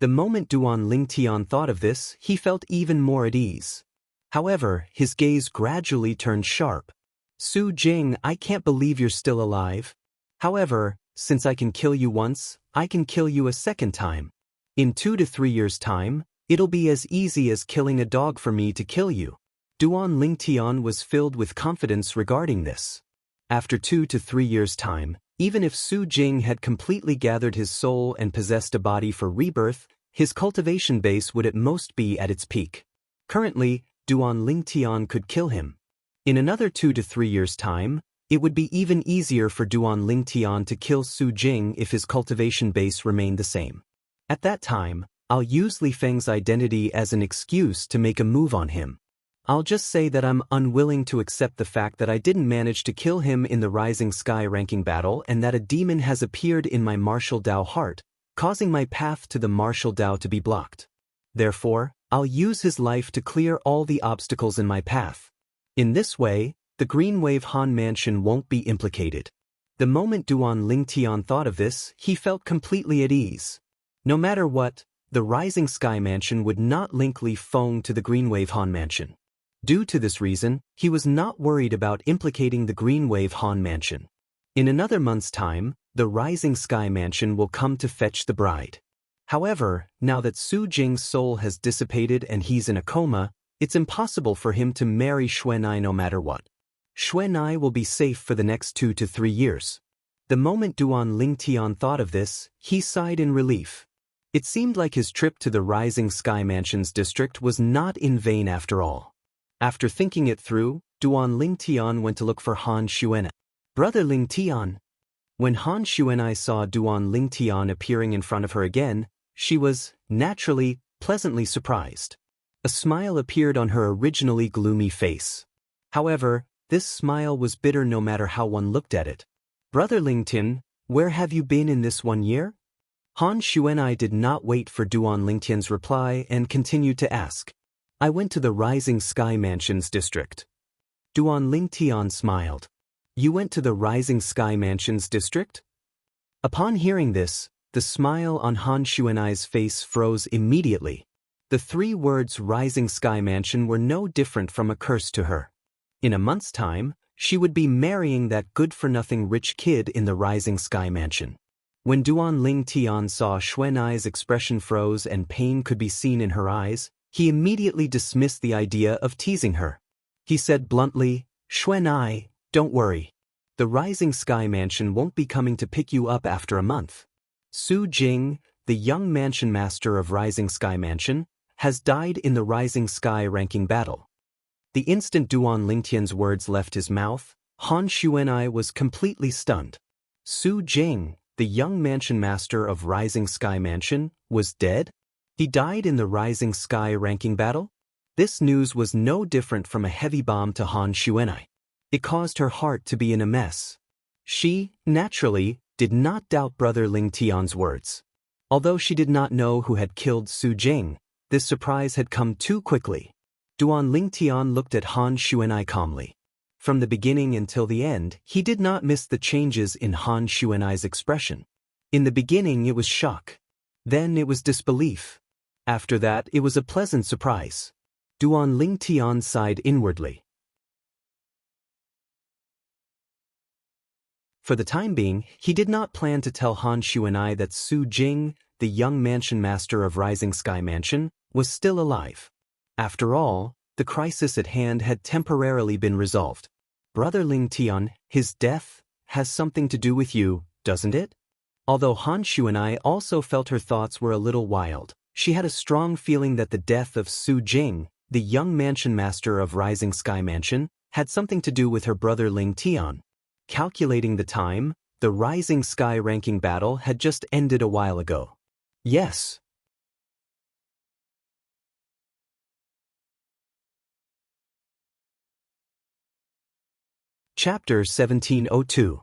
The moment Duan Lingtian thought of this, he felt even more at ease. However, his gaze gradually turned sharp. Su Jing, I can't believe you're still alive. However, since I can kill you once, I can kill you a second time. In 2 to 3 years' time, it'll be as easy as killing a dog for me to kill you. Duan Lingtian was filled with confidence regarding this. After 2 to 3 years' time, even if Su Jing had completely gathered his soul and possessed a body for rebirth, his cultivation base would at most be at its peak. Currently, Duan Lingtian could kill him. In another 2 to 3 years' time, it would be even easier for Duan Lingtian to kill Su Jing if his cultivation base remained the same. At that time, I'll use Li Feng's identity as an excuse to make a move on him. I'll just say that I'm unwilling to accept the fact that I didn't manage to kill him in the Rising Sky ranking battle and that a demon has appeared in my martial Dao heart, causing my path to the martial Dao to be blocked. Therefore, I'll use his life to clear all the obstacles in my path. In this way, the Green Wave Han Mansion won't be implicated. The moment Duan Lingtian thought of this, he felt completely at ease. No matter what, the Rising Sky Mansion would not link Li Feng to the Green Wave Han Mansion. Due to this reason, he was not worried about implicating the Green Wave Han Mansion. In another month's time, the Rising Sky Mansion will come to fetch the bride. However, now that Su Jing's soul has dissipated and he's in a coma, it's impossible for him to marry Xuanai no matter what. Xuanai will be safe for the next 2 to 3 years. The moment Duan Lingtian thought of this, he sighed in relief. It seemed like his trip to the Rising Sky Mansion's district was not in vain after all. After thinking it through, Duan Lingtian went to look for Han Xuanai. Brother Lingtian. When Han Xuanai saw Duan Lingtian appearing in front of her again, she was, naturally, pleasantly surprised. A smile appeared on her originally gloomy face. However, this smile was bitter no matter how one looked at it. Brother Lingtian, where have you been in this 1 year? Han Xuanai did not wait for Duan Lingtian's reply and continued to ask. I went to the Rising Sky Mansion's district. Duan Lingtian smiled. You went to the Rising Sky Mansion's district? Upon hearing this, the smile on Han Xuanai's face froze immediately. The 3 words Rising Sky Mansion were no different from a curse to her. In a month's time, she would be marrying that good-for-nothing rich kid in the Rising Sky Mansion. When Duan Lingtian saw Xuanai's expression froze and pain could be seen in her eyes, he immediately dismissed the idea of teasing her. He said bluntly, Xuanai, don't worry. The Rising Sky Mansion won't be coming to pick you up after a month. Su Jing, the young mansion master of Rising Sky Mansion, has died in the Rising Sky ranking battle. The instant Duan Lingtian's words left his mouth, Han Xuanai was completely stunned. Su Jing, the young mansion master of Rising Sky Mansion, was dead? He died in the Rising Sky ranking battle? This news was no different from a heavy bomb to Han Xuanai. It caused her heart to be in a mess. She, naturally, did not doubt Brother Lingtian's words. Although she did not know who had killed Su Jing, this surprise had come too quickly. Duan Lingtian looked at Han Xuanai calmly. From the beginning until the end, he did not miss the changes in Han Xuanai's expression. In the beginning it was shock. Then it was disbelief. After that it was a pleasant surprise. Duan Lingtian sighed inwardly. For the time being, he did not plan to tell Han Xuanai that Su Jing, the young mansion master of Rising Sky Mansion, was still alive. After all, the crisis at hand had temporarily been resolved. Brother Lingtian, his death has something to do with you, doesn't it? Although Han Xuanai also felt her thoughts were a little wild, she had a strong feeling that the death of Su Jing, the young mansion master of Rising Sky Mansion, had something to do with her brother Lingtian. Calculating the time, the Rising Sky ranking battle had just ended a while ago. Yes. Chapter 1702.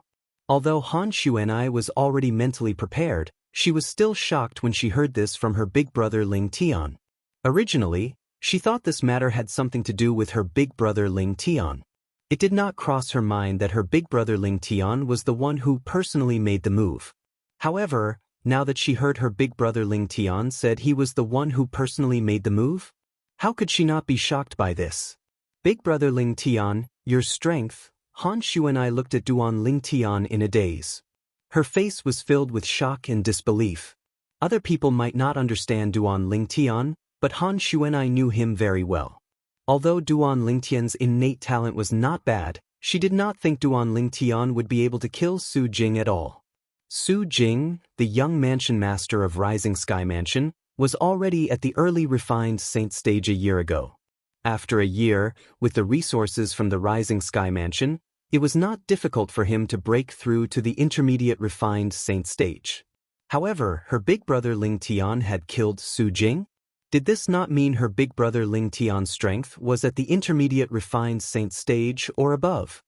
Although Han Xuanai was already mentally prepared, she was still shocked when she heard this from her big brother Lingtian. Originally, she thought this matter had something to do with her big brother Lingtian. It did not cross her mind that her big brother Lingtian was the one who personally made the move. However, now that she heard her big brother Lingtian said he was the one who personally made the move, how could she not be shocked by this? Big brother Lingtian, your strength. Han Xuanai looked at Duan Lingtian in a daze. Her face was filled with shock and disbelief. Other people might not understand Duan Lingtian, but Han Xuanai knew him very well. Although Duan Lingtian's innate talent was not bad, she did not think Duan Lingtian would be able to kill Su Jing at all. Su Jing, the young mansion master of Rising Sky Mansion, was already at the early refined saint stage a year ago. After a year, with the resources from the Rising Sky Mansion, it was not difficult for him to break through to the intermediate refined saint stage. However, her big brother Lingtian had killed Su Jing. Did this not mean her big brother Lingtian's strength was at the intermediate refined saint stage or above?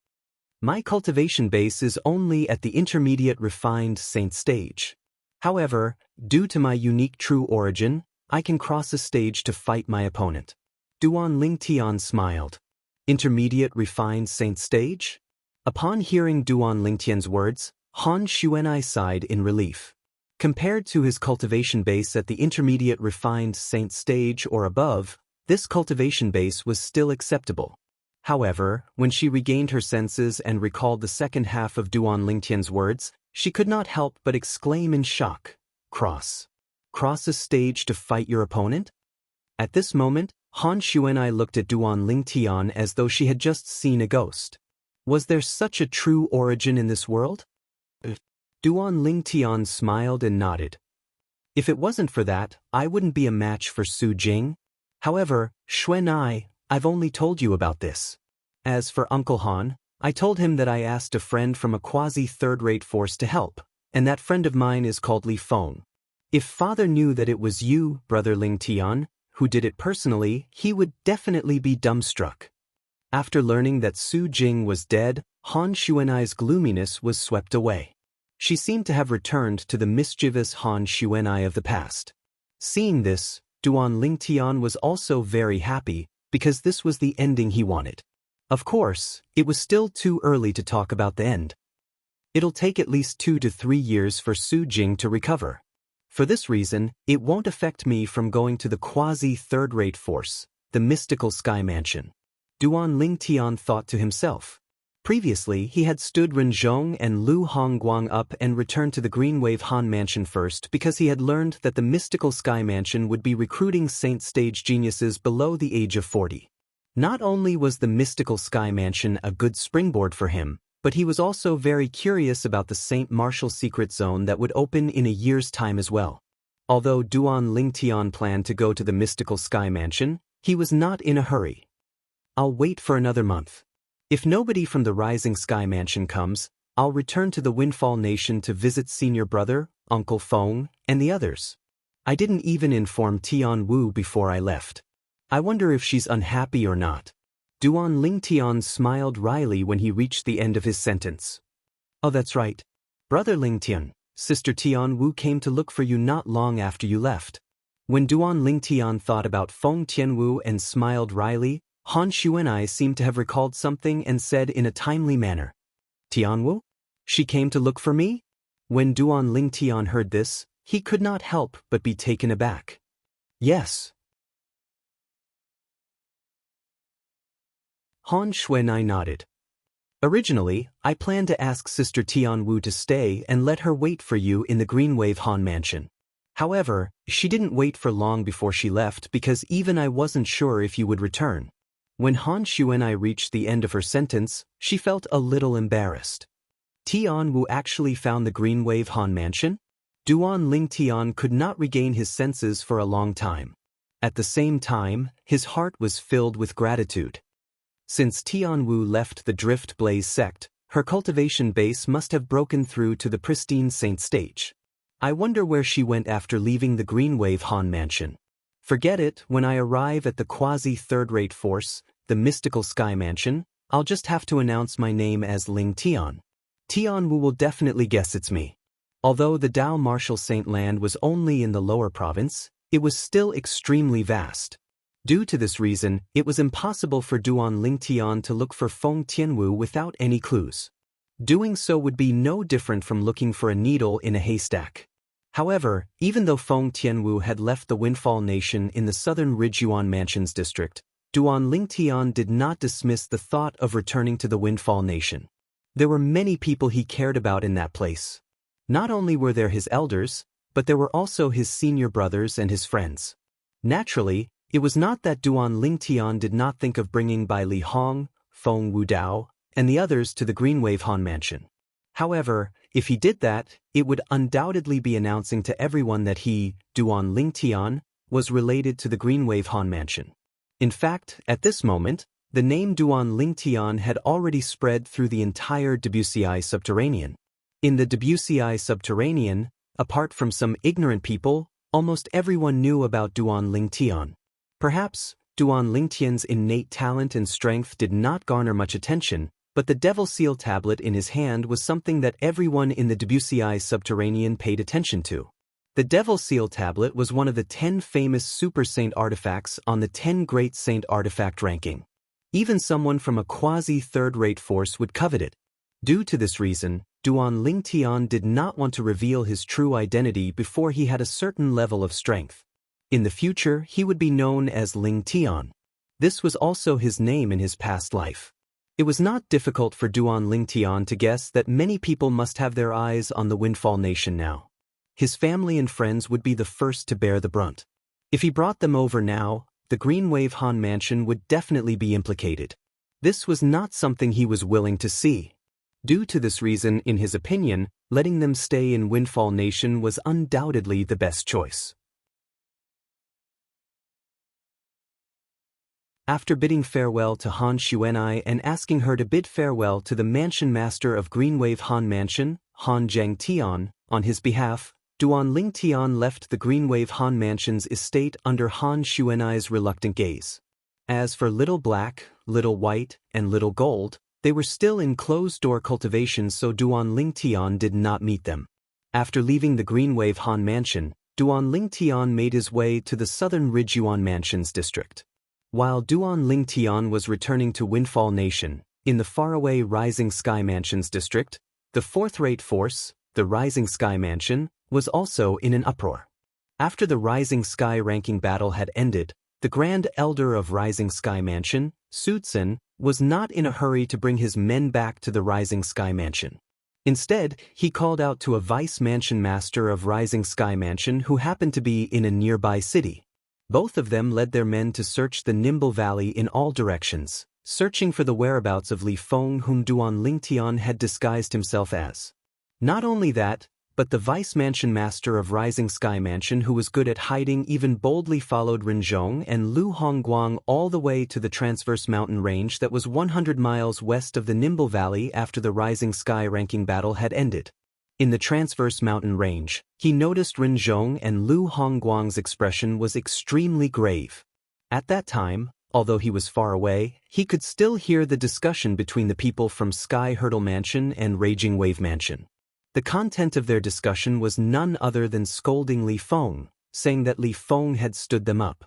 My cultivation base is only at the intermediate refined saint stage. However, due to my unique true origin, I can cross a stage to fight my opponent. Duan Lingtian smiled. Intermediate refined saint stage? Upon hearing Duan Lingtian's words, Han Xuanai sighed in relief. Compared to his cultivation base at the intermediate refined saint stage or above, this cultivation base was still acceptable. However, when she regained her senses and recalled the second half of Duan Lingtian's words, she could not help but exclaim in shock. Cross a stage to fight your opponent? At this moment, Han Xuanai looked at Duan Lingtian as though she had just seen a ghost. Was there such a true origin in this world? Duan Lingtian smiled and nodded. If it wasn't for that, I wouldn't be a match for Su Jing. However, Xuan, I've only told you about this. As for Uncle Han, I told him that I asked a friend from a quasi-third-rate force to help, and that friend of mine is called Li Feng. If father knew that it was you, Brother Ling Tian, who did it personally, he would definitely be dumbstruck. After learning that Su Jing was dead, Han Xuanai's gloominess was swept away. She seemed to have returned to the mischievous Han Xuanai of the past. Seeing this, Duan Lingtian was also very happy, because this was the ending he wanted. Of course, it was still too early to talk about the end. It'll take at least 2 to 3 years for Su Jing to recover. For this reason, it won't affect me from going to the quasi-third-rate force, the mystical sky mansion. Duan Lingtian thought to himself. Previously, he had stood Renzhong and Lu Hongguang up and returned to the Green Wave Han Mansion first because he had learned that the mystical sky mansion would be recruiting Saint stage geniuses below the age of 40. Not only was the mystical sky mansion a good springboard for him, but he was also very curious about the Saint Martial secret zone that would open in a year's time as well. Although Duan Lingtian planned to go to the mystical sky mansion, he was not in a hurry. I'll wait for another month. If nobody from the Rising Sky Mansion comes, I'll return to the Windfall Nation to visit senior brother, Uncle Feng, and the others. I didn't even inform Tian Wu before I left. I wonder if she's unhappy or not. Duan Lingtian smiled wryly when he reached the end of his sentence. Oh, that's right. Brother Lingtian, Sister Tian Wu came to look for you not long after you left. When Duan Lingtian thought about Feng Tianwu and smiled wryly, Han Xuanai seemed to have recalled something and said in a timely manner, Tianwu? She came to look for me? When Duan Lingtian heard this, he could not help but be taken aback. Yes. Han Xuanai nodded. Originally, I planned to ask Sister Tianwu to stay and let her wait for you in the Green Wave Han Mansion. However, she didn't wait for long before she left because even I wasn't sure if you would return. When Han Xuanai reached the end of her sentence, she felt a little embarrassed. Tian Wu actually found the Green Wave Han Mansion? Duan Lingtian could not regain his senses for a long time. At the same time, his heart was filled with gratitude. Since Tian Wu left the Drift Blaze sect, her cultivation base must have broken through to the pristine Saint stage. I wonder where she went after leaving the Green Wave Han Mansion. Forget it, when I arrive at the quasi-third-rate force, the mystical sky mansion, I'll just have to announce my name as Ling Tian. Tian Wu will definitely guess it's me. Although the Dao Martial Saint land was only in the lower province, it was still extremely vast. Due to this reason, it was impossible for Duan Lingtian to look for Feng Tianwu without any clues. Doing so would be no different from looking for a needle in a haystack. However, even though Feng Tianwu had left the Windfall Nation in the southern Ridgyuan Mansions district, Duan Lingtian did not dismiss the thought of returning to the Windfall Nation. There were many people he cared about in that place. Not only were there his elders, but there were also his senior brothers and his friends. Naturally, it was not that Duan Lingtian did not think of bringing Bai Li Hong, Feng Wudao, and the others to the Green Wave Han Mansion. However, if he did that, it would undoubtedly be announcing to everyone that he, Duan Lingtian, was related to the Green Wave Han Mansion. In fact, at this moment, the name Duan Lingtian had already spread through the entire Debussy subterranean. In the Debussy subterranean, apart from some ignorant people, almost everyone knew about Duan Lingtian. Perhaps, Duan Lingtian's innate talent and strength did not garner much attention, but the Devil Seal tablet in his hand was something that everyone in the Debussy subterranean paid attention to. The Devil Seal tablet was one of the 10 famous Super Saint artifacts on the 10 Great Saint artifact ranking. Even someone from a quasi-third-rate force would covet it. Due to this reason, Duan Lingtian did not want to reveal his true identity before he had a certain level of strength. In the future, he would be known as Ling Tian. This was also his name in his past life. It was not difficult for Duan Lingtian to guess that many people must have their eyes on the Windfall Nation now. His family and friends would be the first to bear the brunt. If he brought them over now, the Green Wave Han Mansion would definitely be implicated. This was not something he was willing to see. Due to this reason, in his opinion, letting them stay in Windfall Nation was undoubtedly the best choice. After bidding farewell to Han Xuanai and asking her to bid farewell to the mansion master of Greenwave Han Mansion, Han Zhangtian, on his behalf, Duan Lingtian left the Greenwave Han Mansion's estate under Han Xuanai's reluctant gaze. As for Little Black, Little White, and Little Gold, they were still in closed-door cultivation, so Duan Lingtian did not meet them. After leaving the Greenwave Han Mansion, Duan Lingtian made his way to the Southern Ridgyuan Mansions district. While Duan Lingtian was returning to Windfall Nation, in the faraway Rising Sky Mansions district, the fourth-rate force, the Rising Sky Mansion, was also in an uproar. After the Rising Sky ranking battle had ended, the Grand Elder of Rising Sky Mansion, Sutsun, was not in a hurry to bring his men back to the Rising Sky Mansion. Instead, he called out to a Vice Mansion Master of Rising Sky Mansion who happened to be in a nearby city. Both of them led their men to search the Nimble Valley in all directions, searching for the whereabouts of Li Feng, whom Duan Lingtian had disguised himself as. Not only that, but the Vice Mansion Master of Rising Sky Mansion, who was good at hiding, even boldly followed Rinzhong and Lu Hongguang all the way to the transverse mountain range that was 100 miles west of the Nimble Valley after the Rising Sky ranking battle had ended. In the transverse mountain range, he noticed Rinzhong and Lu Hongguang's expression was extremely grave. At that time, although he was far away, he could still hear the discussion between the people from Sky Hurdle Mansion and Raging Wave Mansion. The content of their discussion was none other than scolding Li Feng, saying that Li Feng had stood them up.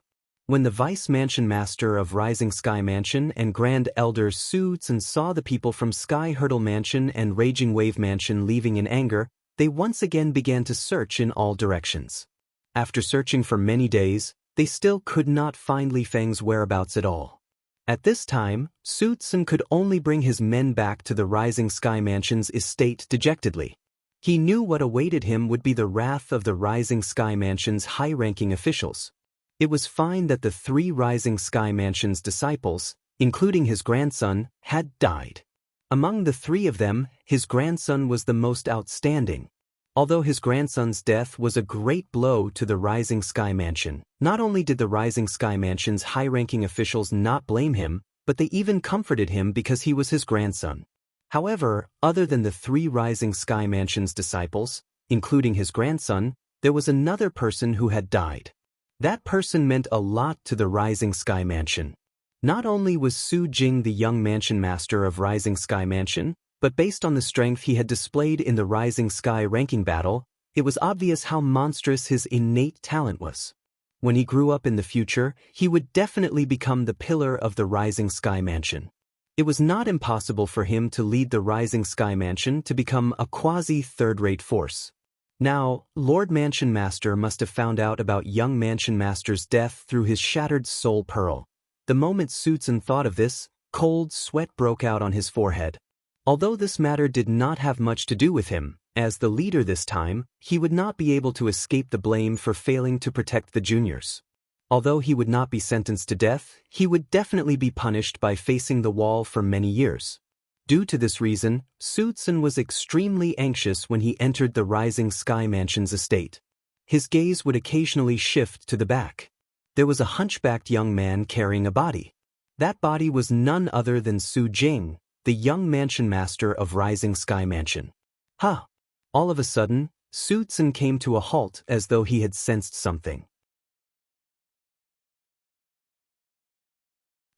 When the Vice Mansion Master of Rising Sky Mansion and Grand Elder Sutsun saw the people from Sky Hurdle Mansion and Raging Wave Mansion leaving in anger, they once again began to search in all directions. After searching for many days, they still could not find Li Feng's whereabouts at all. At this time, Sutsun could only bring his men back to the Rising Sky Mansion's estate dejectedly. He knew what awaited him would be the wrath of the Rising Sky Mansion's high-ranking officials. It was fine that the 3 Rising Sky Mansion's disciples, including his grandson, had died. Among the 3 of them, his grandson was the most outstanding. Although his grandson's death was a great blow to the Rising Sky Mansion, not only did the Rising Sky Mansion's high-ranking officials not blame him, but they even comforted him because he was his grandson. However, other than the 3 Rising Sky Mansion's disciples, including his grandson, there was another person who had died. That person meant a lot to the Rising Sky Mansion. Not only was Su Jing the young mansion master of Rising Sky Mansion, but based on the strength he had displayed in the Rising Sky ranking battle, it was obvious how monstrous his innate talent was. When he grew up in the future, he would definitely become the pillar of the Rising Sky Mansion. It was not impossible for him to lead the Rising Sky Mansion to become a quasi-third-rate force. Now, Lord Mansion Master must have found out about young Mansion Master's death through his shattered soul pearl. The moment Sutsun thought of this, cold sweat broke out on his forehead. Although this matter did not have much to do with him, as the leader this time, he would not be able to escape the blame for failing to protect the juniors. Although he would not be sentenced to death, he would definitely be punished by facing the wall for many years. Due to this reason, Sutsun was extremely anxious when he entered the Rising Sky Mansion's estate. His gaze would occasionally shift to the back. There was a hunchbacked young man carrying a body. That body was none other than Su Jing, the young mansion master of Rising Sky Mansion. Ha! All of a sudden, Sutsun came to a halt as though he had sensed something.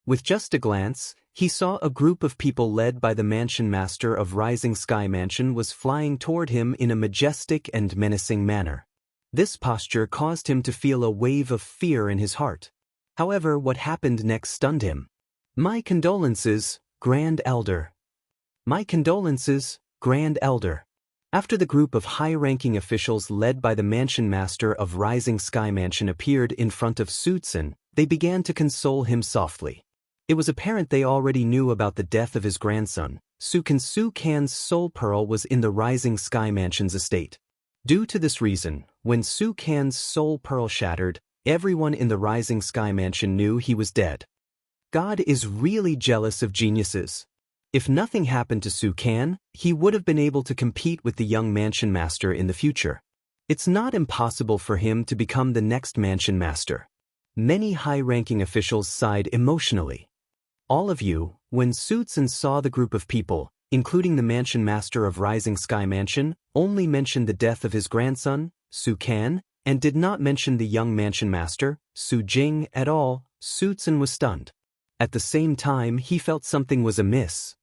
With just a glance, he saw a group of people led by the mansion master of Rising Sky Mansion was flying toward him in a majestic and menacing manner. This posture caused him to feel a wave of fear in his heart. However, what happened next stunned him. "My condolences, Grand Elder." "My condolences, Grand Elder." After the group of high-ranking officials led by the mansion master of Rising Sky Mansion appeared in front of Sutsun, they began to console him softly. It was apparent they already knew about the death of his grandson. Su Kan's soul pearl was in the Rising Sky Mansion's estate. Due to this reason, when Su Kan's soul pearl shattered, everyone in the Rising Sky Mansion knew he was dead. God is really jealous of geniuses. If nothing happened to Su Kan, he would have been able to compete with the young mansion master in the future. It's not impossible for him to become the next mansion master. Many high-ranking officials sighed emotionally. All of you, when Suitsun saw the group of people, including the mansion master of Rising Sky Mansion, only mentioned the death of his grandson, Su Kan, and did not mention the young mansion master, Su Jing, at all, Suitsun was stunned. At the same time, he felt something was amiss.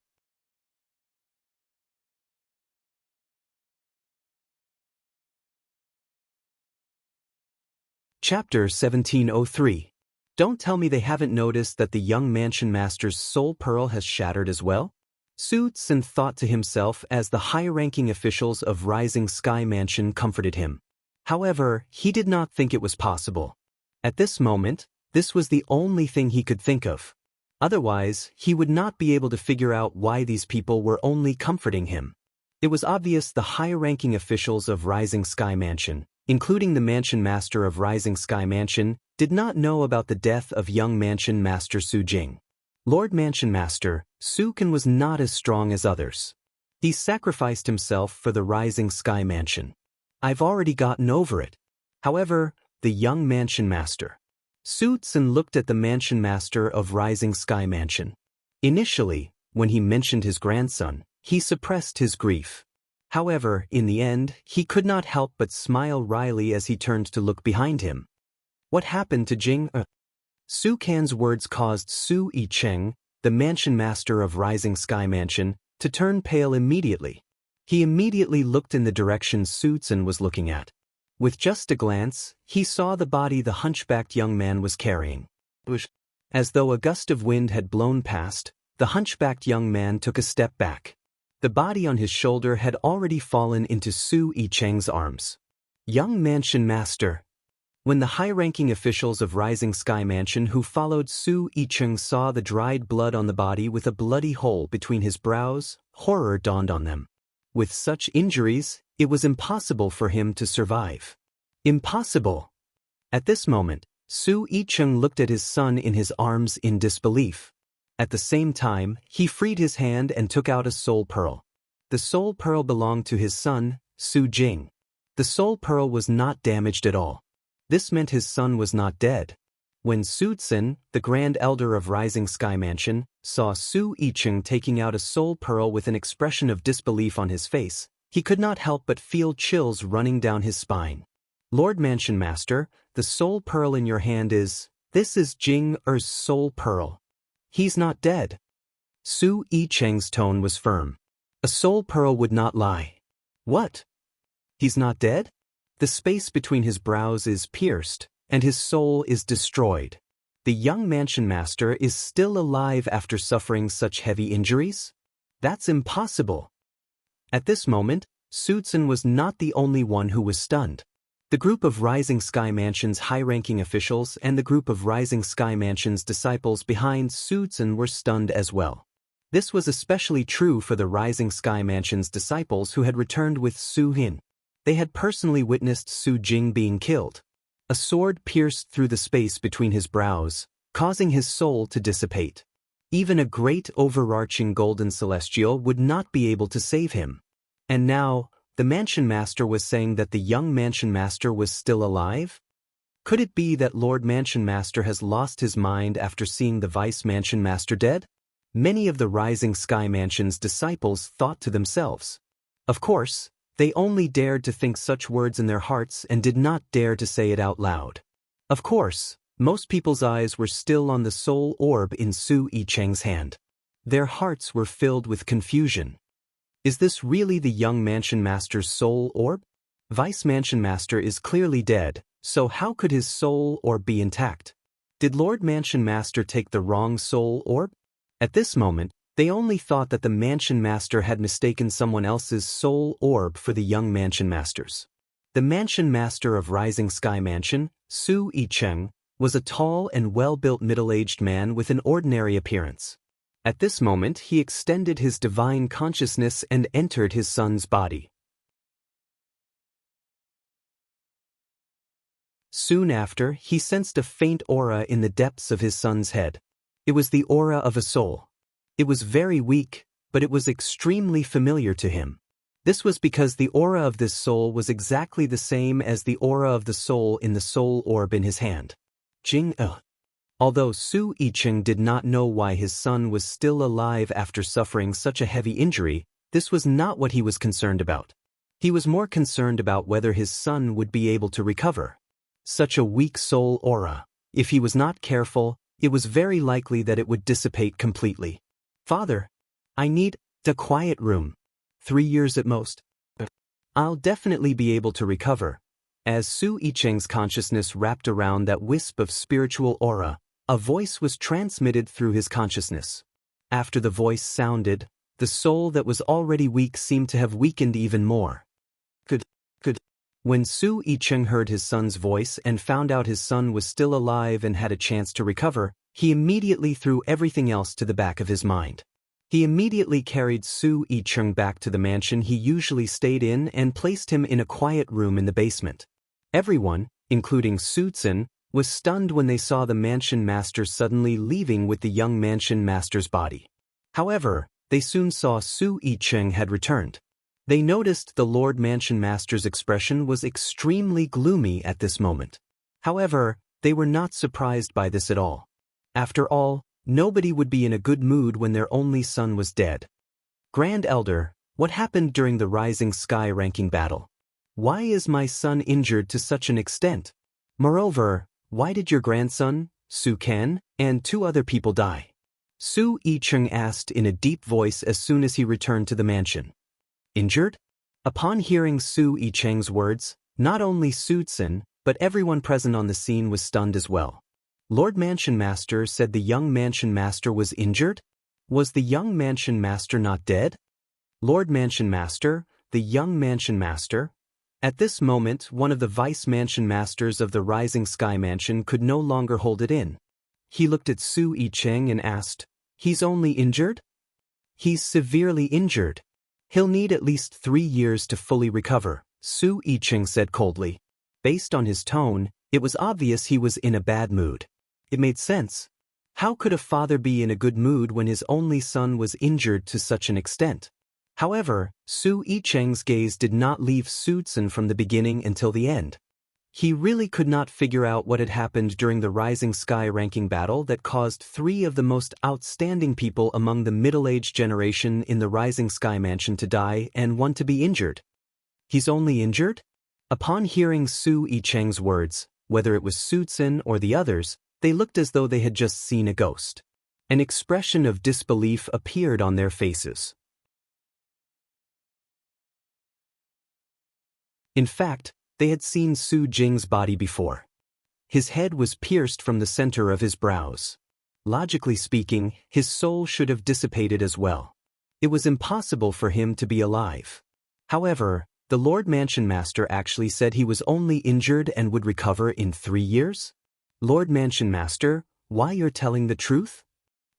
Chapter 1703. Don't tell me they haven't noticed that the young mansion master's soul pearl has shattered as well? Suitsun thought to himself as the high-ranking officials of Rising Sky Mansion comforted him. However, he did not think it was possible. At this moment, this was the only thing he could think of. Otherwise, he would not be able to figure out why these people were only comforting him. It was obvious the high-ranking officials of Rising Sky Mansion, including the mansion master of Rising Sky Mansion, did not know about the death of young mansion master Su Jing. Lord Mansion Master, Su Kan was not as strong as others. He sacrificed himself for the Rising Sky Mansion. I've already gotten over it. However, the young mansion master. Suitsun looked at the mansion master of Rising Sky Mansion. Initially, when he mentioned his grandson, he suppressed his grief. However, in the end, he could not help but smile wryly as he turned to look behind him. What happened to Jing? Su Kan's words caused Su Yicheng, the mansion master of Rising Sky Mansion, to turn pale immediately. He immediately looked in the direction Suitsun was looking at. With just a glance, he saw the body the hunchbacked young man was carrying. As though a gust of wind had blown past, the hunchbacked young man took a step back. The body on his shoulder had already fallen into Su Yicheng's arms. Young mansion master. When the high-ranking officials of Rising Sky Mansion who followed Su Yicheng saw the dried blood on the body with a bloody hole between his brows, horror dawned on them. With such injuries, it was impossible for him to survive. Impossible! At this moment, Su Yicheng looked at his son in his arms in disbelief. At the same time, he freed his hand and took out a soul pearl. The soul pearl belonged to his son, Su Jing. The soul pearl was not damaged at all. This meant his son was not dead. When Suitsun, the Grand Elder of Rising Sky Mansion, saw Su Yicheng taking out a soul pearl with an expression of disbelief on his face, he could not help but feel chills running down his spine. Lord Mansion Master, the soul pearl in your hand this is Jing Er's soul pearl. He's not dead. Su Yicheng's tone was firm. A soul pearl would not lie. What? He's not dead? The space between his brows is pierced, and his soul is destroyed. The young mansion master is still alive after suffering such heavy injuries? That's impossible. At this moment, Suitsun was not the only one who was stunned. The group of Rising Sky Mansion's high-ranking officials and the group of Rising Sky Mansion's disciples behind Suitsun were stunned as well. This was especially true for the Rising Sky Mansion's disciples who had returned with Su Hin. They had personally witnessed Su Jing being killed. A sword pierced through the space between his brows, causing his soul to dissipate. Even a great overarching golden celestial would not be able to save him. And now, the mansion master was saying that the young mansion master was still alive? Could it be that Lord Mansion Master has lost his mind after seeing the Vice Mansion Master dead? Many of the Rising Sky Mansion's disciples thought to themselves. Of course, they only dared to think such words in their hearts and did not dare to say it out loud. Of course, most people's eyes were still on the soul orb in Su Yicheng's hand. Their hearts were filled with confusion. Is this really the young mansion master's soul orb? Vice Mansion Master is clearly dead, so how could his soul orb be intact? Did Lord Mansion Master take the wrong soul orb? At this moment, they only thought that the Mansion Master had mistaken someone else's soul orb for the young Mansion Master's. The Mansion Master of Rising Sky Mansion, Su Yicheng, was a tall and well-built middle-aged man with an ordinary appearance. At this moment he extended his divine consciousness and entered his son's body. Soon after, he sensed a faint aura in the depths of his son's head. It was the aura of a soul. It was very weak, but it was extremely familiar to him. This was because the aura of this soul was exactly the same as the aura of the soul in the soul orb in his hand. Although Su Yicheng did not know why his son was still alive after suffering such a heavy injury, this was not what he was concerned about. He was more concerned about whether his son would be able to recover. Such a weak soul aura. If he was not careful, it was very likely that it would dissipate completely. Father, I need a quiet room. 3 years at most. I'll definitely be able to recover. As Su Yicheng's consciousness wrapped around that wisp of spiritual aura, a voice was transmitted through his consciousness. After the voice sounded, the soul that was already weak seemed to have weakened even more. Good. When Su Yicheng heard his son's voice and found out his son was still alive and had a chance to recover, he immediately threw everything else to the back of his mind. He immediately carried Su Yicheng back to the mansion he usually stayed in and placed him in a quiet room in the basement. Everyone, including Su Zhen, was stunned when they saw the mansion master suddenly leaving with the young mansion master's body. However, they soon saw Su Yicheng had returned. They noticed the Lord Mansion Master's expression was extremely gloomy at this moment. However, they were not surprised by this at all. After all, nobody would be in a good mood when their only son was dead. Grand Elder, what happened during the Rising Sky ranking battle? Why is my son injured to such an extent? Moreover, why did your grandson, Su Ken, and 2 other people die? Su Yicheng asked in a deep voice as soon as he returned to the mansion. Injured? Upon hearing Su Yicheng's words, not only Su Zhen, but everyone present on the scene was stunned as well. Lord Mansion Master said the young Mansion Master was injured? Was the young Mansion Master not dead? Lord Mansion Master, the young Mansion Master? At this moment, one of the Vice Mansion Masters of the Rising Sky Mansion could no longer hold it in. He looked at Su Yicheng and asked, "He's only injured?" "He's severely injured. He'll need at least 3 years to fully recover," Su Yicheng said coldly. Based on his tone, it was obvious he was in a bad mood. It made sense. How could a father be in a good mood when his only son was injured to such an extent? However, Su Yicheng's gaze did not leave Su Zhen from the beginning until the end. He really could not figure out what had happened during the Rising Sky ranking battle that caused 3 of the most outstanding people among the middle-aged generation in the Rising Sky Mansion to die and 1 to be injured. He's only injured? Upon hearing Su Yicheng's words, whether it was Su Zhen or the others, they looked as though they had just seen a ghost. An expression of disbelief appeared on their faces. In fact, they had seen Su Jing's body before. His head was pierced from the center of his brows. Logically speaking, his soul should have dissipated as well. It was impossible for him to be alive. However, the Lord Mansion Master actually said he was only injured and would recover in 3 years? Lord Mansion Master, why you're telling the truth?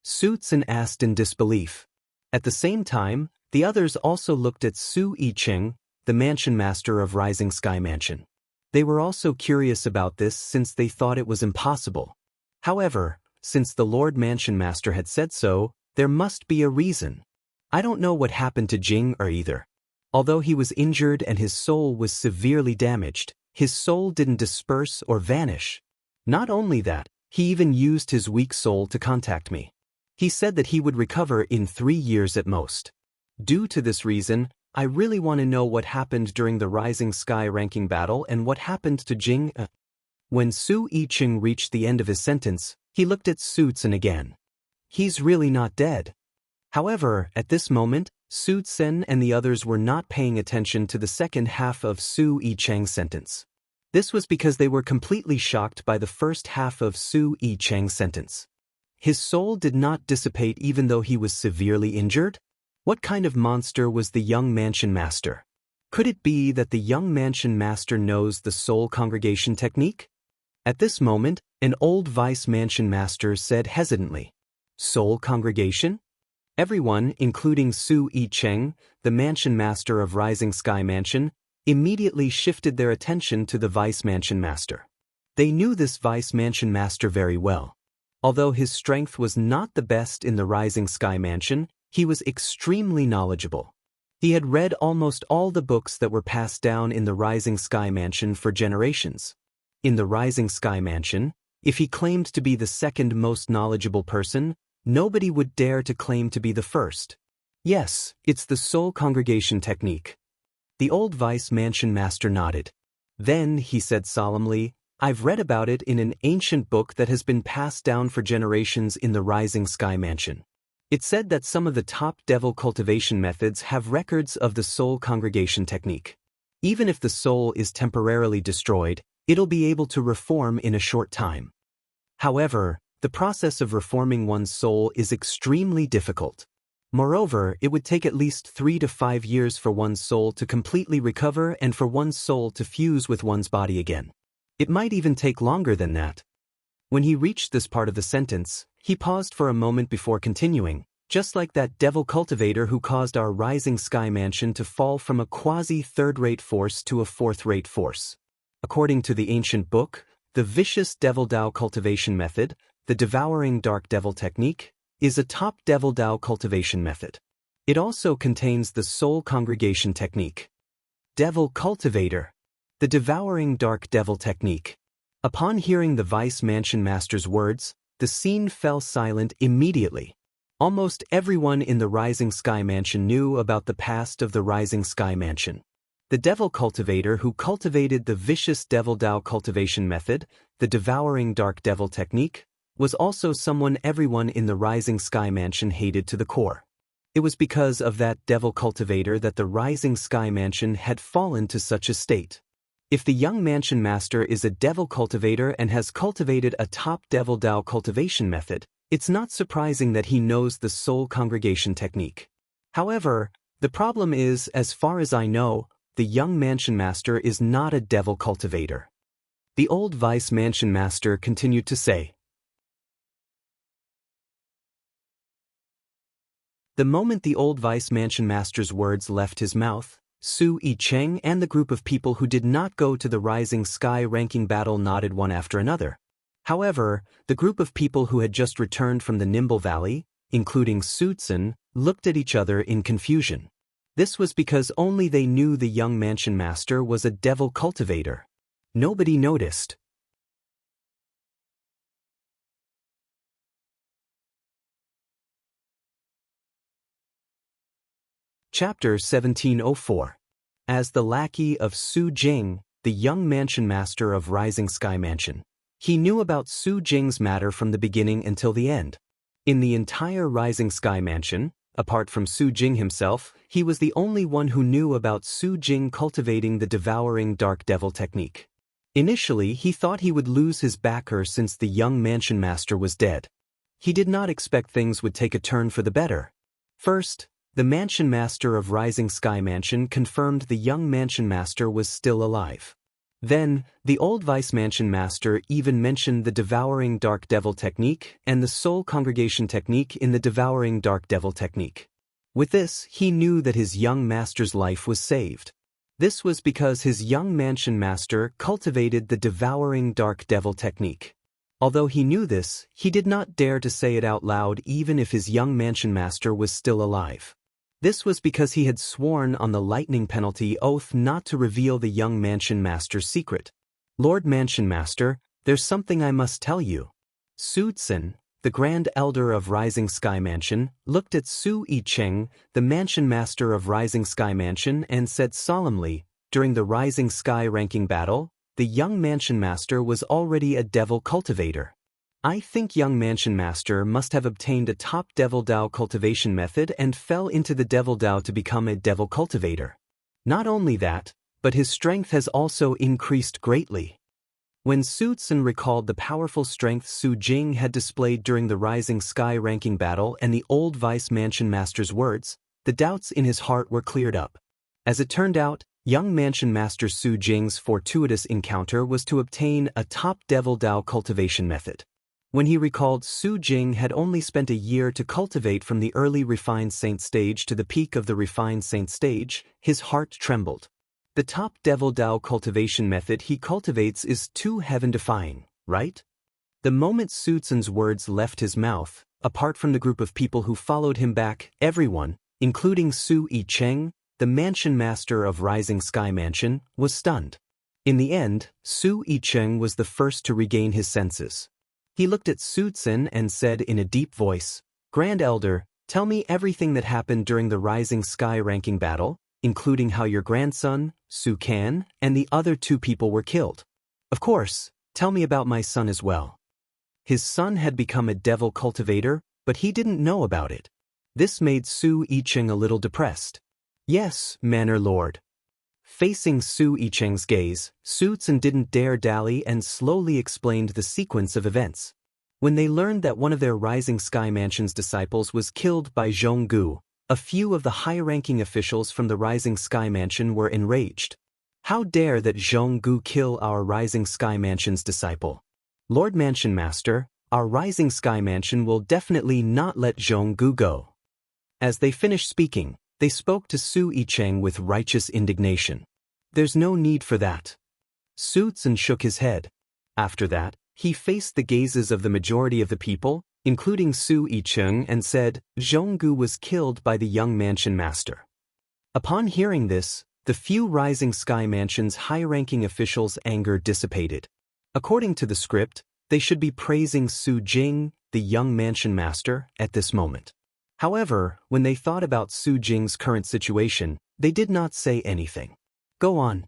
Su Zhen asked in disbelief. At the same time, the others also looked at Su Yicheng, the Mansion Master of Rising Sky Mansion. They were also curious about this since they thought it was impossible. However, since the Lord Mansion Master had said so, there must be a reason. I don't know what happened to Jing either. Although he was injured and his soul was severely damaged, his soul didn't disperse or vanish. Not only that, he even used his weak soul to contact me. He said that he would recover in 3 years at most. Due to this reason, I really want to know what happened during the Rising Sky ranking battle and what happened to Jing. When Su Yicheng reached the end of his sentence, he looked at Su Zhen again. He's really not dead. However, at this moment, Su Zhen and the others were not paying attention to the second half of Su Yicheng's sentence. This was because they were completely shocked by the first half of Su Yicheng's sentence. His soul did not dissipate even though he was severely injured? What kind of monster was the young Mansion Master? Could it be that the young Mansion Master knows the soul congregation technique? At this moment, an old Vice Mansion Master said hesitantly, "Soul congregation?" Everyone, including Su Yicheng, the Mansion Master of Rising Sky Mansion, immediately shifted their attention to the Vice Mansion Master. They knew this Vice Mansion Master very well. Although his strength was not the best in the Rising Sky Mansion, He was extremely knowledgeable. He had read almost all the books that were passed down in the Rising Sky Mansion for generations. In the Rising Sky Mansion, if he claimed to be the second most knowledgeable person, nobody would dare to claim to be the first. Yes, it's the soul congregation technique. The old Vice Mansion Master nodded. Then, he said solemnly, I've read about it in an ancient book that has been passed down for generations in the Rising Sky Mansion. It said that some of the top devil cultivation methods have records of the soul congregation technique. Even if the soul is temporarily destroyed, it'll be able to reform in a short time. However, the process of reforming one's soul is extremely difficult. Moreover, it would take at least 3 to 5 years for one's soul to completely recover and for one's soul to fuse with one's body again. It might even take longer than that. When he reached this part of the sentence, he paused for a moment before continuing, just like that devil cultivator who caused our Rising Sky Mansion to fall from a quasi-third-rate force to a fourth-rate force. According to the ancient book, the vicious Devil Dao cultivation method, the devouring dark devil technique, is a top Devil Dao cultivation method. It also contains the soul congregation technique. Devil cultivator, the devouring dark devil technique. Upon hearing the Vice Mansion Master's words, the scene fell silent immediately. Almost everyone in the Rising Sky Mansion knew about the past of the Rising Sky Mansion. The devil cultivator who cultivated the vicious Devil Dao cultivation method, the devouring dark devil technique, was also someone everyone in the Rising Sky Mansion hated to the core. It was because of that devil cultivator that the Rising Sky Mansion had fallen to such a state. If the young mansion master is a devil cultivator and has cultivated a top Devil Dao cultivation method, it's not surprising that he knows the soul congregation technique. However, the problem is, as far as I know, the young mansion master is not a devil cultivator. The old Vice Mansion Master continued to say. The moment the old Vice Mansion Master's words left his mouth, Su Yicheng and the group of people who did not go to the Rising Sky ranking battle nodded one after another. However, the group of people who had just returned from the Nimble Valley, including Su Tsun, looked at each other in confusion. This was because only they knew the young mansion master was a devil cultivator. Nobody noticed. Chapter 1704. As the lackey of Su Jing, the young mansion master of Rising Sky Mansion, he knew about Su Jing's matter from the beginning until the end. In the entire Rising Sky Mansion, apart from Su Jing himself, he was the only one who knew about Su Jing cultivating the devouring dark devil technique. Initially, he thought he would lose his backer since the young mansion master was dead. He did not expect things would take a turn for the better. First, the mansion master of Rising Sky Mansion confirmed the young mansion master was still alive. Then, the old Vice Mansion Master even mentioned the devouring dark devil technique and the soul congregation technique in the devouring dark devil technique. With this, he knew that his young master's life was saved. This was because his young mansion master cultivated the devouring dark devil technique. Although he knew this, he did not dare to say it out loud even if his young mansion master was still alive. This was because he had sworn on the lightning penalty oath not to reveal the young mansion master's secret. Lord Mansion Master, there's something I must tell you. Su Tsun, the Grand Elder of Rising Sky Mansion, looked at Su Yicheng, the Mansion Master of Rising Sky Mansion, and said solemnly, during the Rising Sky ranking battle, the young Mansion Master was already a devil cultivator. I think young Mansion Master must have obtained a top Devil Dao cultivation method and fell into the Devil Dao to become a devil cultivator. Not only that, but his strength has also increased greatly. When Su Tsun recalled the powerful strength Su Jing had displayed during the Rising Sky ranking battle and the old Vice Mansion Master's words, the doubts in his heart were cleared up. As it turned out, young Mansion Master Su Jing's fortuitous encounter was to obtain a top Devil Dao cultivation method. When he recalled Su Jing had only spent a year to cultivate from the early refined saint stage to the peak of the refined saint stage, his heart trembled. The top Devil Dao cultivation method he cultivates is too heaven-defying, right? The moment Su Tsun's words left his mouth, apart from the group of people who followed him back, everyone, including Su Yicheng, the mansion master of Rising Sky Mansion, was stunned. In the end, Su Yicheng was the first to regain his senses. He looked at Su Tsun and said in a deep voice, "Grand Elder, tell me everything that happened during the Rising Sky ranking battle, including how your grandson, Su Kan, and the other 2 people were killed. Of course, tell me about my son as well." His son had become a devil cultivator, but he didn't know about it. This made Su Yicheng a little depressed. "Yes, Manor Lord." Facing Su Yicheng's gaze, Su Tsun didn't dare dally and slowly explained the sequence of events. When they learned that one of their Rising Sky Mansion's disciples was killed by Zhonggu, a few of the high-ranking officials from the Rising Sky Mansion were enraged. "How dare that Zhonggu kill our Rising Sky Mansion's disciple? Lord Mansion Master, our Rising Sky Mansion will definitely not let Zhonggu go." As they finished speaking, they spoke to Su Yicheng with righteous indignation. "There's no need for that." Su Tsun shook his head. After that, he faced the gazes of the majority of the people, including Su Yicheng, and said, "Zhonggu was killed by the young mansion master." Upon hearing this, the few Rising Sky Mansion's high-ranking officials' anger dissipated. According to the script, they should be praising Su Jing, the young mansion master, at this moment. However, when they thought about Su Jing's current situation, they did not say anything. "Go on,"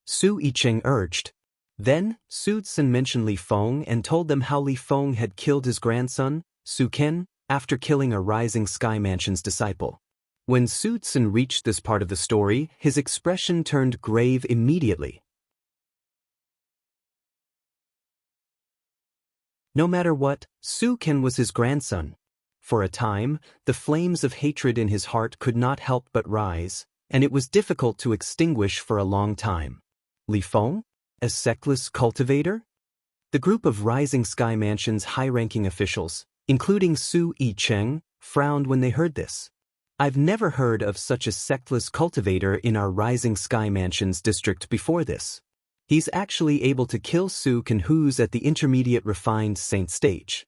Su Yicheng urged. Then, Su Tsun mentioned Li Feng and told them how Li Feng had killed his grandson, Su Ken, after killing a Rising Sky Mansion's disciple. When Su Tsun reached this part of the story, his expression turned grave immediately. No matter what, Su Ken was his grandson. For a time, the flames of hatred in his heart could not help but rise, and it was difficult to extinguish for a long time. Li Feng? A sectless cultivator? The group of Rising Sky Mansion's high-ranking officials, including Su Yicheng, frowned when they heard this. "I've never heard of such a sectless cultivator in our Rising Sky Mansion's district before this. He's actually able to kill Su Ken, who's at the intermediate refined saint stage.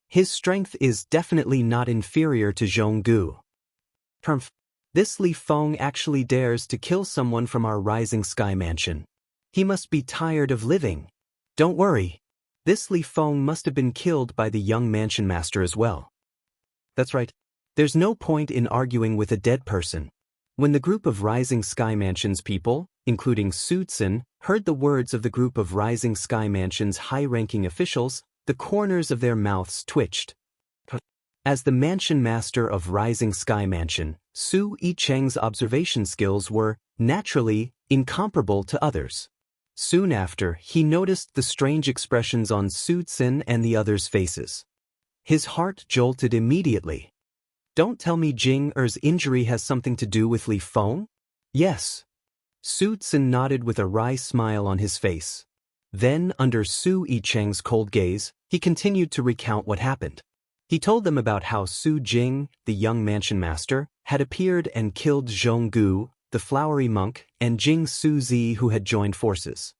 His strength is definitely not inferior to Zhonggu. This Li Feng actually dares to kill someone from our Rising Sky Mansion. He must be tired of living. Don't worry. This Li Feng must have been killed by the young mansion master as well." That's right. There's no point in arguing with a dead person. When the group of Rising Sky Mansion's people, including Su Tsun, heard the words of the group of Rising Sky Mansion's high-ranking officials, the corners of their mouths twitched. As the mansion master of Rising Sky Mansion, Su Yicheng's observation skills were, naturally, incomparable to others. Soon after, he noticed the strange expressions on Su Tsun and the others' faces. His heart jolted immediately. "Don't tell me Jing Er's injury has something to do with Li Feng?" "Yes." Su Tsun nodded with a wry smile on his face. Then, under Su Yicheng's cold gaze, he continued to recount what happened. He told them about how Su Jing, the young mansion master, had appeared and killed Zhonggu, the flowery monk, and Jing Suzi, who had joined forces.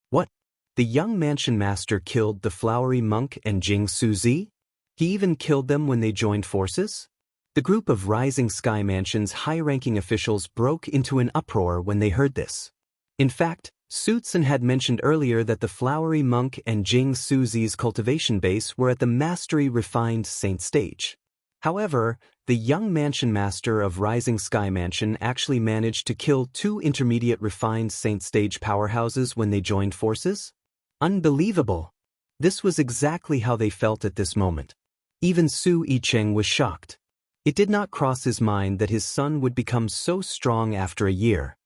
"What? The young mansion master killed the flowery monk and Jing Suzi? He even killed them when they joined forces?" The group of Rising Sky Mansion's high-ranking officials broke into an uproar when they heard this. In fact, Su Tsun had mentioned earlier that the flowery monk and Jing Suzi's cultivation base were at the mastery refined saint stage. However, the young mansion master of Rising Sky Mansion actually managed to kill 2 intermediate refined saint stage powerhouses when they joined forces? Unbelievable! This was exactly how they felt at this moment. Even Su Yicheng was shocked. It did not cross his mind that his son would become so strong after a year.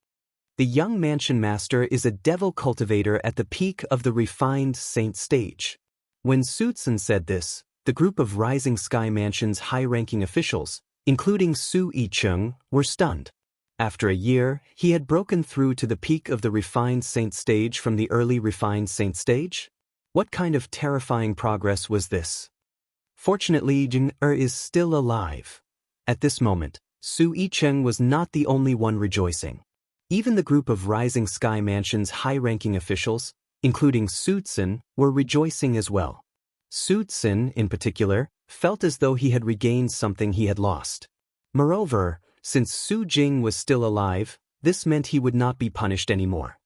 The young mansion master is a devil cultivator at the peak of the refined saint stage. When Su Tsun said this, the group of Rising Sky Mansion's high-ranking officials, including Su Yicheng, were stunned. After a year, he had broken through to the peak of the refined saint stage from the early refined saint stage? What kind of terrifying progress was this? Fortunately, Jing is still alive. At this moment, Su Yicheng was not the only one rejoicing. Even the group of Rising Sky Mansion's high-ranking officials, including Su Tsun, were rejoicing as well. Su Tsin, in particular, felt as though he had regained something he had lost. Moreover, since Su Jing was still alive, this meant he would not be punished anymore.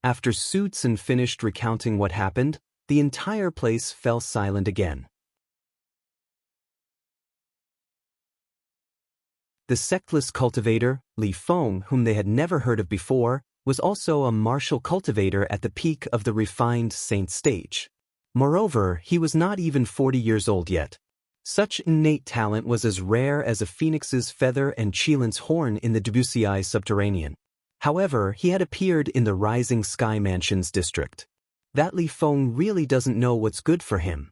After Su Tsin finished recounting what happened, the entire place fell silent again. The sectless cultivator, Li Feng, whom they had never heard of before, was also a martial cultivator at the peak of the refined saint stage. Moreover, he was not even 40 years old yet. Such innate talent was as rare as a phoenix's feather and Qilin's horn in the Debussyi subterranean. However, he had appeared in the Rising Sky Mansion's district. That Li Feng really doesn't know what's good for him.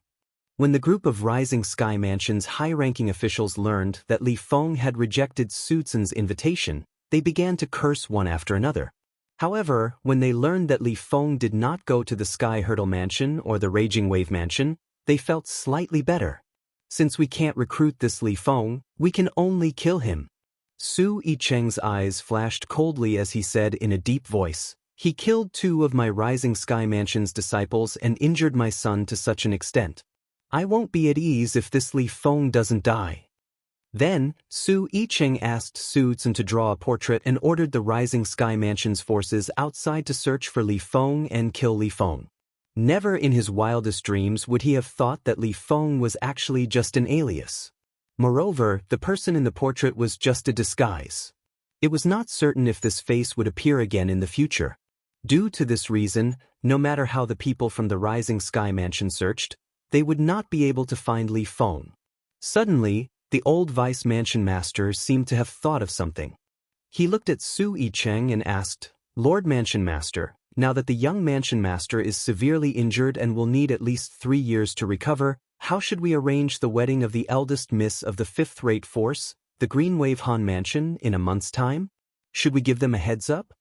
When the group of Rising Sky Mansion's high-ranking officials learned that Li Feng had rejected Su Tsin's invitation, they began to curse one after another. However, when they learned that Li Feng did not go to the Sky Hurdle Mansion or the Raging Wave Mansion, they felt slightly better. Since we can't recruit this Li Feng, we can only kill him. Su Yicheng's eyes flashed coldly as he said in a deep voice, "He killed 2 of my Rising Sky Mansion's disciples and injured my son to such an extent. I won't be at ease if this Li Feng doesn't die." Then, Su Yicheng asked Su Tsin to draw a portrait and ordered the Rising Sky Mansion's forces outside to search for Li Feng and kill Li Feng. Never in his wildest dreams would he have thought that Li Feng was actually just an alias. Moreover, the person in the portrait was just a disguise. It was not certain if this face would appear again in the future. Due to this reason, no matter how the people from the Rising Sky Mansion searched, they would not be able to find Li Feng. Suddenly, the old Vice Mansion Master seemed to have thought of something. He looked at Su Yicheng and asked, "Lord Mansion Master, now that the young Mansion Master is severely injured and will need at least 3 years to recover, how should we arrange the wedding of the eldest miss of the 5th-rate force, the Green Wave Han Mansion, in a month's time? Should we give them a heads up?"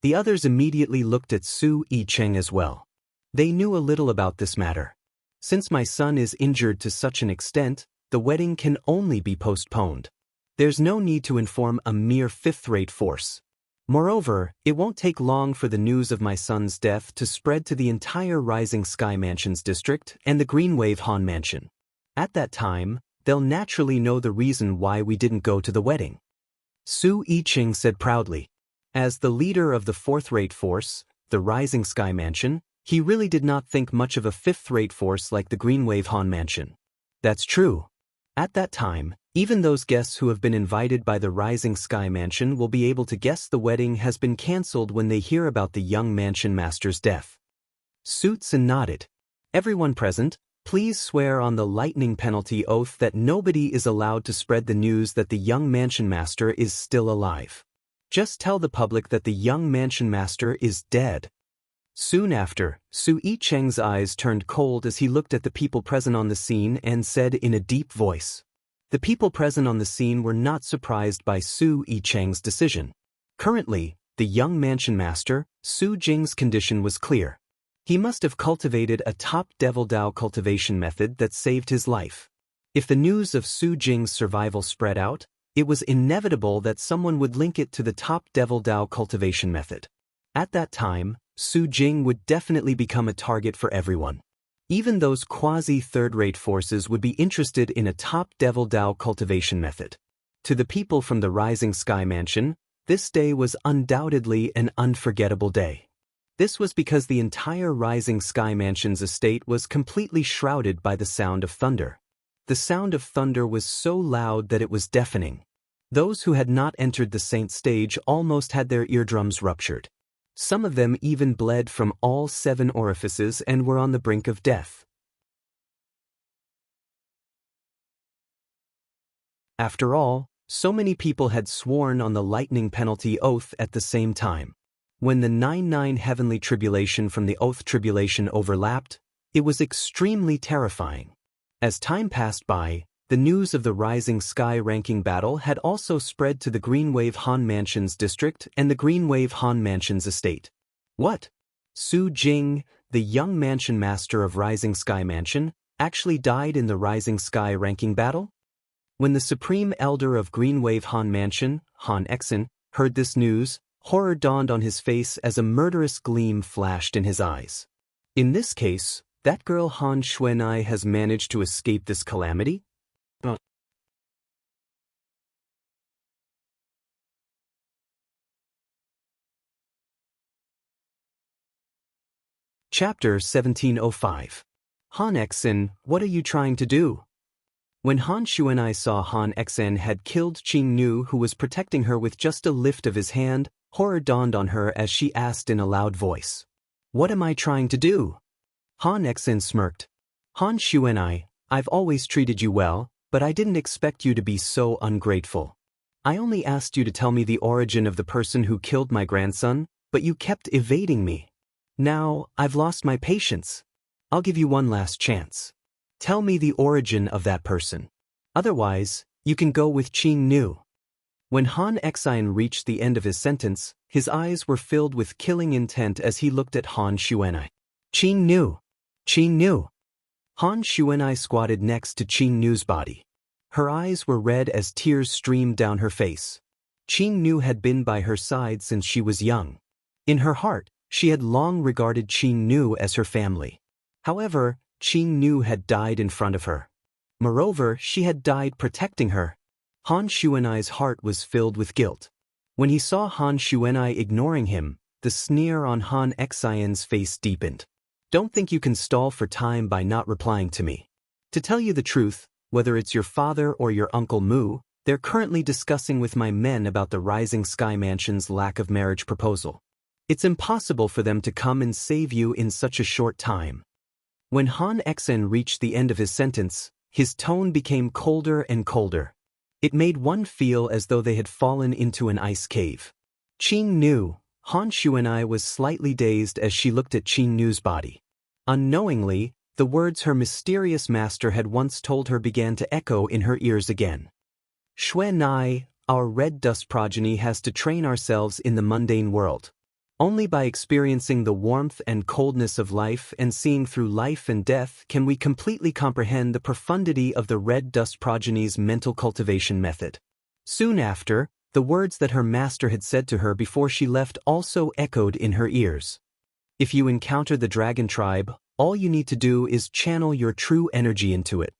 The others immediately looked at Su Yicheng as well. They knew a little about this matter. "Since my son is injured to such an extent, the wedding can only be postponed. There's no need to inform a mere 5th-rate force. Moreover, it won't take long for the news of my son's death to spread to the entire Rising Sky Mansion's district and the Green Wave Han Mansion. At that time, they'll naturally know the reason why we didn't go to the wedding." Su Yicheng said proudly. As the leader of the 4th-rate force, the Rising Sky Mansion, he really did not think much of a 5th-rate force like the Green Wave Han Mansion. That's true. At that time, even those guests who have been invited by the Rising Sky Mansion will be able to guess the wedding has been cancelled when they hear about the young Mansion Master's death. Su Tsin nodded. "Everyone present, please swear on the lightning penalty oath that nobody is allowed to spread the news that the young Mansion Master is still alive. Just tell the public that the young Mansion Master is dead." Soon after, Su Yicheng's eyes turned cold as he looked at the people present on the scene and said in a deep voice. The people present on the scene were not surprised by Su Yicheng's decision. Currently, the young Mansion Master, Su Jing's condition was clear. He must have cultivated a top Devil Dao cultivation method that saved his life. If the news of Su Jing's survival spread out, it was inevitable that someone would link it to the top Devil Dao cultivation method. At that time, Su Jing would definitely become a target for everyone. Even those quasi-third-rate forces would be interested in a top Devil Dao cultivation method. To the people from the Rising Sky Mansion, this day was undoubtedly an unforgettable day. This was because the entire Rising Sky Mansion's estate was completely shrouded by the sound of thunder. The sound of thunder was so loud that it was deafening. Those who had not entered the saint stage almost had their eardrums ruptured. Some of them even bled from all 7 orifices and were on the brink of death. After all, so many people had sworn on the lightning penalty oath at the same time. When the 9-9 heavenly tribulation from the oath tribulation overlapped, it was extremely terrifying. As time passed by, the news of the Rising Sky ranking battle had also spread to the Green Wave Han Mansion's district and the Green Wave Han Mansion's estate. What? Su Jing, the young Mansion Master of Rising Sky Mansion, actually died in the Rising Sky ranking battle? When the Supreme Elder of Green Wave Han Mansion, Han Exen, heard this news, horror dawned on his face as a murderous gleam flashed in his eyes. In this case, That girl Han Xuanai has managed to escape this calamity? Chapter 1705. Han Xen, what are you trying to do? When Han Xuanai saw Han Xen had killed Qing Nu, who was protecting her with just a lift of his hand, horror dawned on her as she asked in a loud voice. What am I trying to do? Han Xen smirked. Han Xuanai, I've always treated you well, but I didn't expect you to be so ungrateful. I only asked you to tell me the origin of the person who killed my grandson, but you kept evading me. Now, I've lost my patience. I'll give you one last chance. Tell me the origin of that person. Otherwise, you can go with Qing Nu. When Han Xen reached the end of his sentence, his eyes were filled with killing intent as he looked at Han Xuanai. Qing Nu! Qing Nu! Han Xuanai squatted next to Qing Nu's body. Her eyes were red as tears streamed down her face. Qing Nu had been by her side since she was young. In her heart, she had long regarded Qing Nu as her family. However, Qing Nu had died in front of her. Moreover, she had died protecting her. Han Xuanai's heart was filled with guilt. When he saw Han Xuanai ignoring him, the sneer on Han Xen's face deepened. Don't think you can stall for time by not replying to me. To tell you the truth, whether it's your father or your Uncle Mu, they're currently discussing with my men about the Rising Sky Mansion's lack of marriage proposal. It's impossible for them to come and save you in such a short time. When Han Xen reached the end of his sentence, his tone became colder and colder. It made one feel as though they had fallen into an ice cave. Qing Nu, Han Xuanai was slightly dazed as she looked at Qing Nu's body. Unknowingly, the words her mysterious master had once told her began to echo in her ears again. Xuanai, our red dust progeny has to train ourselves in the mundane world. Only by experiencing the warmth and coldness of life and seeing through life and death can we completely comprehend the profundity of the red dust progeny's mental cultivation method. Soon after, the words that her master had said to her before she left also echoed in her ears. If you encounter the dragon tribe, all you need to do is channel your true energy into it.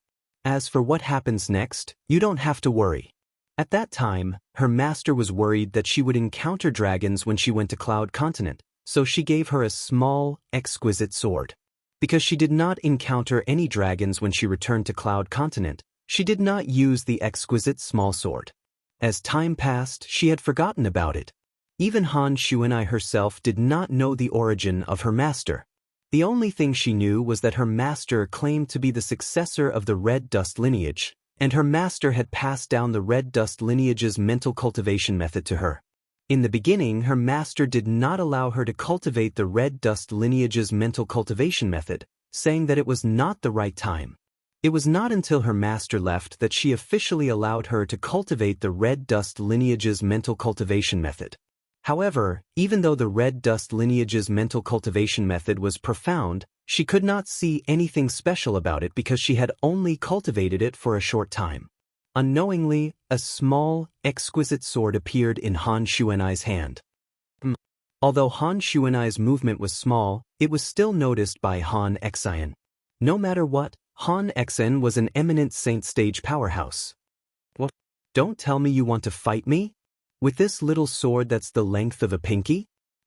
As for what happens next, you don't have to worry. At that time, her master was worried that she would encounter dragons when she went to Cloud Continent, so she gave her a small, exquisite sword. Because she did not encounter any dragons when she returned to Cloud Continent, she did not use the exquisite small sword. As time passed, she had forgotten about it. Even Han Xuanai herself did not know the origin of her master. The only thing she knew was that her master claimed to be the successor of the Red Dust lineage, and her master had passed down the Red Dust lineage's mental cultivation method to her. In the beginning, her master did not allow her to cultivate the Red Dust lineage's mental cultivation method, saying that it was not the right time. It was not until her master left that she officially allowed her to cultivate the Red Dust lineage's mental cultivation method. However, even though the Red Dust lineage's mental cultivation method was profound, she could not see anything special about it because she had only cultivated it for a short time. Unknowingly, a small, exquisite sword appeared in Han Xuanai's hand. Although Han Xuanai's movement was small, it was still noticed by Han Xen. No matter what, Han Xen was an eminent saint stage powerhouse. What? Don't tell me you want to fight me? With this little sword that's the length of a pinky?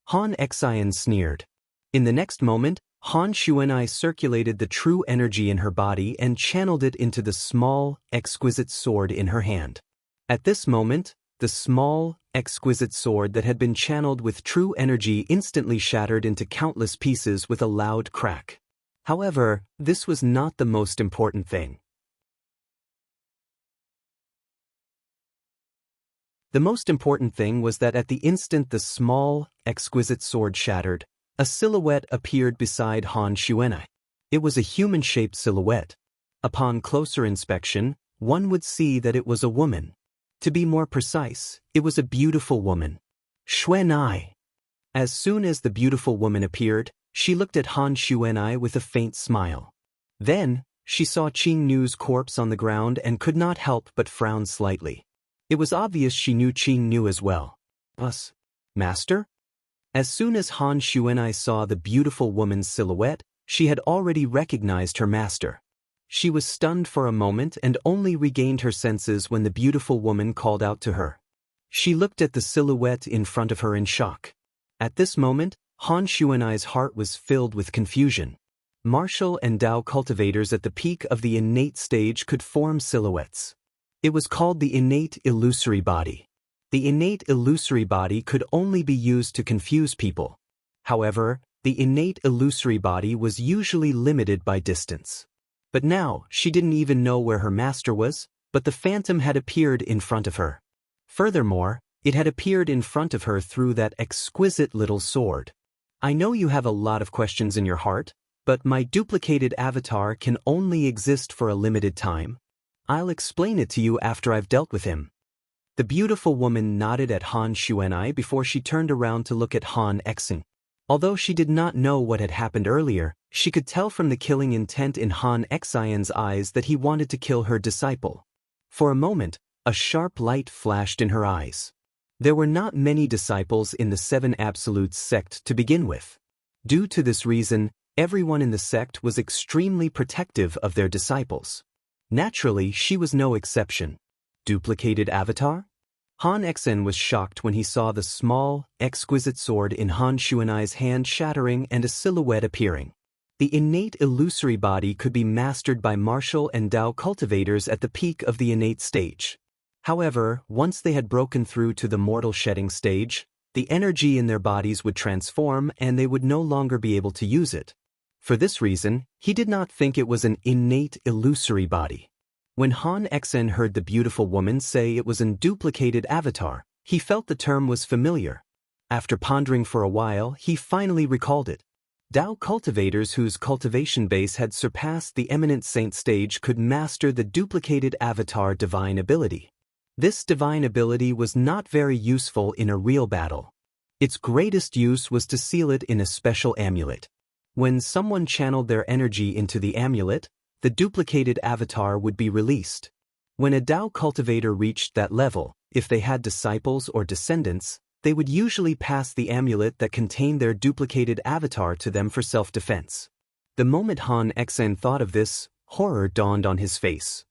Han Xen sneered. In the next moment, Han Xuanai circulated the true energy in her body and channeled it into the small, exquisite sword in her hand. At this moment, the small, exquisite sword that had been channeled with true energy instantly shattered into countless pieces with a loud crack. However, this was not the most important thing. The most important thing was that at the instant the small, exquisite sword shattered, a silhouette appeared beside Han Xuanai. It was a human-shaped silhouette. Upon closer inspection, one would see that it was a woman. To be more precise, it was a beautiful woman. Xuanai. As soon as the beautiful woman appeared, she looked at Han Xuanai with a faint smile. Then, she saw Qing Nu's corpse on the ground and could not help but frown slightly. It was obvious she knew Qing Nu as well. Us, master? As soon as Han Xuanai saw the beautiful woman's silhouette, She had already recognized her master. She was stunned for a moment and only regained her senses when the beautiful woman called out to her. She looked at the silhouette in front of her in shock. At this moment, Han Xuanai's heart was filled with confusion. Martial and Dao cultivators at the peak of the innate stage could form silhouettes. It was called the innate illusory body. The innate illusory body could only be used to confuse people. However, the innate illusory body was usually limited by distance. But now, she didn't even know where her master was, but the phantom had appeared in front of her. Furthermore, it had appeared in front of her through that exquisite little sword. I know you have a lot of questions in your heart, but my duplicated avatar can only exist for a limited time. I'll explain it to you after I've dealt with him. The beautiful woman nodded at Han Xuanai before she turned around to look at Han Exin. Although she did not know what had happened earlier, she could tell from the killing intent in Han Exin's eyes that he wanted to kill her disciple. For a moment, a sharp light flashed in her eyes. There were not many disciples in the Seven Absolutes sect to begin with. Due to this reason, everyone in the sect was extremely protective of their disciples. Naturally, she was no exception. Duplicated avatar? Han Exin was shocked when he saw the small, exquisite sword in Han Xuanai's hand shattering and a silhouette appearing. The innate illusory body could be mastered by martial and Dao cultivators at the peak of the innate stage. However, once they had broken through to the mortal shedding stage, the energy in their bodies would transform and they would no longer be able to use it. For this reason, he did not think it was an innate illusory body. When Han Exin heard the beautiful woman say it was an duplicated avatar, he felt the term was familiar. After pondering for a while, he finally recalled it. Dao cultivators whose cultivation base had surpassed the eminent saint stage could master the duplicated avatar divine ability. This divine ability was not very useful in a real battle. Its greatest use was to seal it in a special amulet. When someone channeled their energy into the amulet, the duplicated avatar would be released. When a Dao cultivator reached that level, if they had disciples or descendants, they would usually pass the amulet that contained their duplicated avatar to them for self-defense. The moment Han Exin thought of this, horror dawned on his face.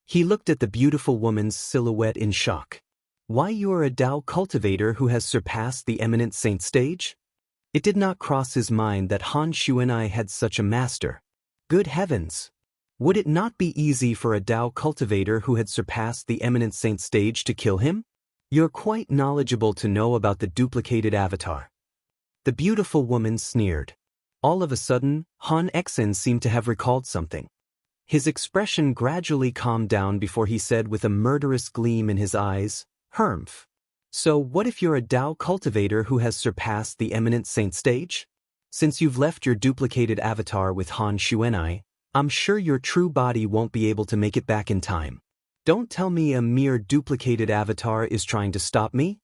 He looked at the beautiful woman's silhouette in shock. Why, you are a Dao cultivator who has surpassed the eminent saint stage? It did not cross his mind that Han Xuanai had such a master. Good heavens! Would it not be easy for a Dao cultivator who had surpassed the eminent saint stage to kill him? You're quite knowledgeable to know about the duplicated avatar. The beautiful woman sneered. All of a sudden, Han Exin seemed to have recalled something. His expression gradually calmed down before he said with a murderous gleam in his eyes, "Humph. So what if you're a Dao cultivator who has surpassed the eminent saint stage? Since you've left your duplicated avatar with Han Xuanai, I'm sure your true body won't be able to make it back in time. Don't tell me a mere duplicated avatar is trying to stop me?"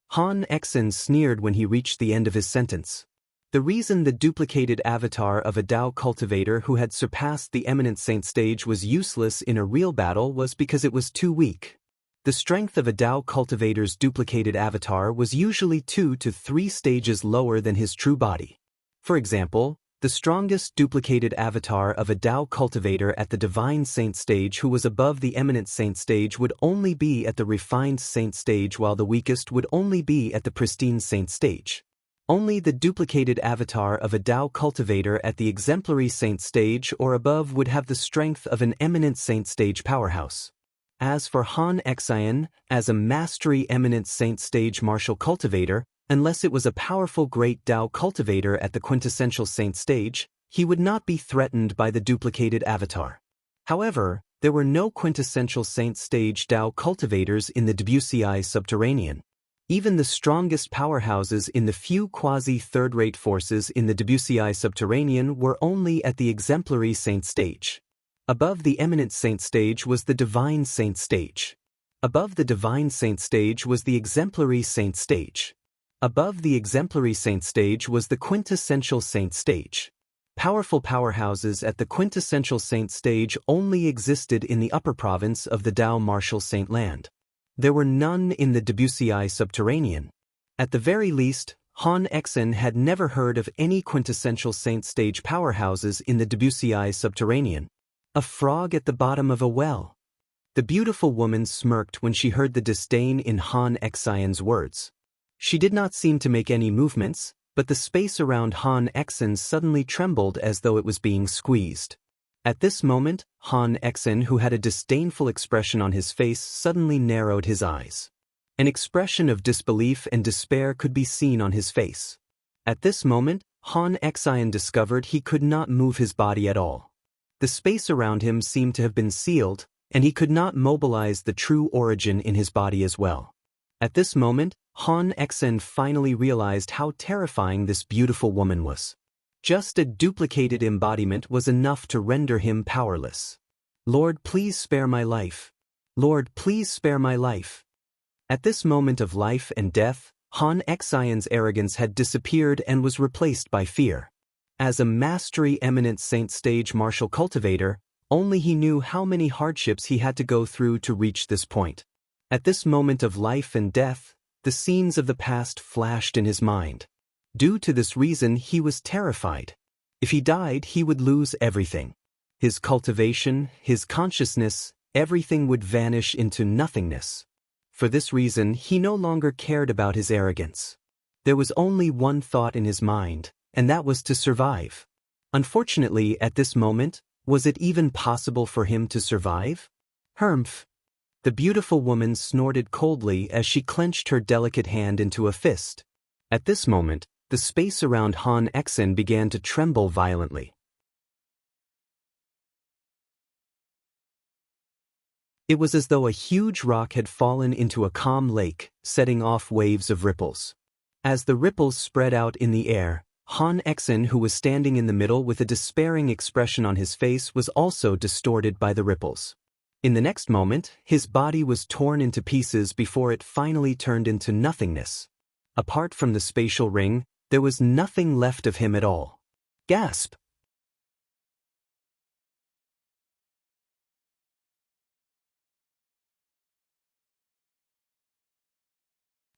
Han Exin sneered when he reached the end of his sentence. The reason the duplicated avatar of a Dao cultivator who had surpassed the eminent saint stage was useless in a real battle was because it was too weak. The strength of a Dao cultivator's duplicated avatar was usually 2 to 3 stages lower than his true body. For example, the strongest duplicated avatar of a Dao cultivator at the divine saint stage who was above the eminent saint stage would only be at the refined saint stage, while the weakest would only be at the pristine saint stage. Only the duplicated avatar of a Dao cultivator at the exemplary saint stage or above would have the strength of an eminent saint stage powerhouse. As for Han Exin, as a mastery eminent saint stage martial cultivator, unless it was a powerful great Dao cultivator at the quintessential saint stage, he would not be threatened by the duplicated avatar. However, there were no quintessential saint stage Dao cultivators in the Wuxia subterranean. Even the strongest powerhouses in the few quasi-third-rate forces in the Wuxia subterranean were only at the exemplary saint stage. Above the eminent saint stage was the divine saint stage. Above the divine saint stage was the exemplary saint stage. Above the exemplary saint stage was the quintessential saint stage. Powerful powerhouses at the quintessential saint stage only existed in the upper province of the Dao martial saint land. There were none in the Wuxia subterranean. At the very least, Han Exen had never heard of any quintessential saint stage powerhouses in the Wuxia subterranean. A frog at the bottom of a well. The beautiful woman smirked when she heard the disdain in Han Exen's words. She did not seem to make any movements, but the space around Han Exen suddenly trembled as though it was being squeezed. At this moment, Han Exen, who had a disdainful expression on his face, suddenly narrowed his eyes. An expression of disbelief and despair could be seen on his face. At this moment, Han Exen discovered he could not move his body at all. The space around him seemed to have been sealed, and he could not mobilize the true origin in his body as well. At this moment, Han Exen finally realized how terrifying this beautiful woman was. Just a duplicated embodiment was enough to render him powerless. Lord, please spare my life. Lord, please spare my life. At this moment of life and death, Han Exen's arrogance had disappeared and was replaced by fear. As a mastery eminent saint stage martial cultivator, only he knew how many hardships he had to go through to reach this point. At this moment of life and death, the scenes of the past flashed in his mind. Due to this reason, he was terrified. If he died, he would lose everything. His cultivation, his consciousness, everything would vanish into nothingness. For this reason, he no longer cared about his arrogance. There was only one thought in his mind, and that was to survive. Unfortunately, at this moment, was it even possible for him to survive? Humph! The beautiful woman snorted coldly as she clenched her delicate hand into a fist. At this moment, the space around Han Exen began to tremble violently. It was as though a huge rock had fallen into a calm lake, setting off waves of ripples. As the ripples spread out in the air, Han Exen, who was standing in the middle with a despairing expression on his face, was also distorted by the ripples. In the next moment, his body was torn into pieces before it finally turned into nothingness. Apart from the spatial ring, there was nothing left of him at all. Gasp!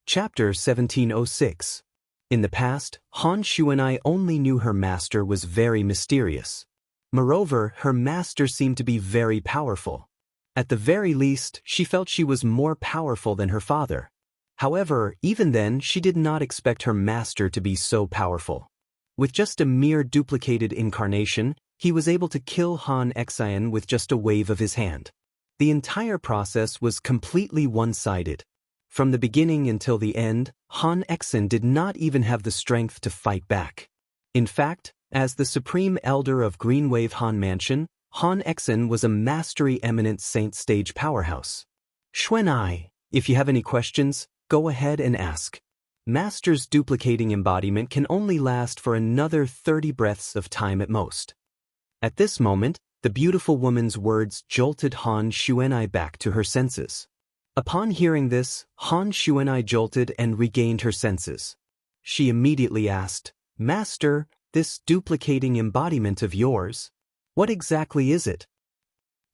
Chapter 1706. In the past, Han Xuanai only knew her master was very mysterious. Moreover, her master seemed to be very powerful. At the very least, she felt she was more powerful than her father. However, even then, she did not expect her master to be so powerful. With just a mere duplicated incarnation, he was able to kill Han Exen with just a wave of his hand. The entire process was completely one-sided. From the beginning until the end, Han Exen did not even have the strength to fight back. In fact, as the supreme elder of Greenwave Han Mansion, Han Exen was a mastery eminent saint stage powerhouse. Xuanai, if you have any questions, go ahead and ask. Master's duplicating embodiment can only last for another 30 breaths of time at most. At this moment, the beautiful woman's words jolted Han Xuanai back to her senses. Upon hearing this, Han Xuanai jolted and regained her senses. She immediately asked, "Master, this duplicating embodiment of yours, what exactly is it?"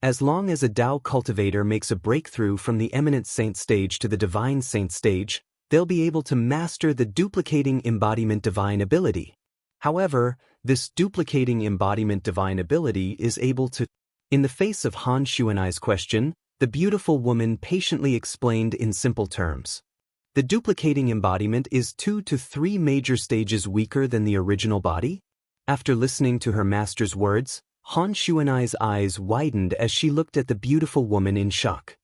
As long as a Tao cultivator makes a breakthrough from the eminent saint stage to the divine saint stage, they'll be able to master the duplicating embodiment divine ability. However, this duplicating embodiment divine ability is able to... In the face of Han Xuanai's question, the beautiful woman patiently explained in simple terms. The duplicating embodiment is 2 to 3 major stages weaker than the original body. After listening to her master's words, Han Xuanai's eyes widened as she looked at the beautiful woman in shock.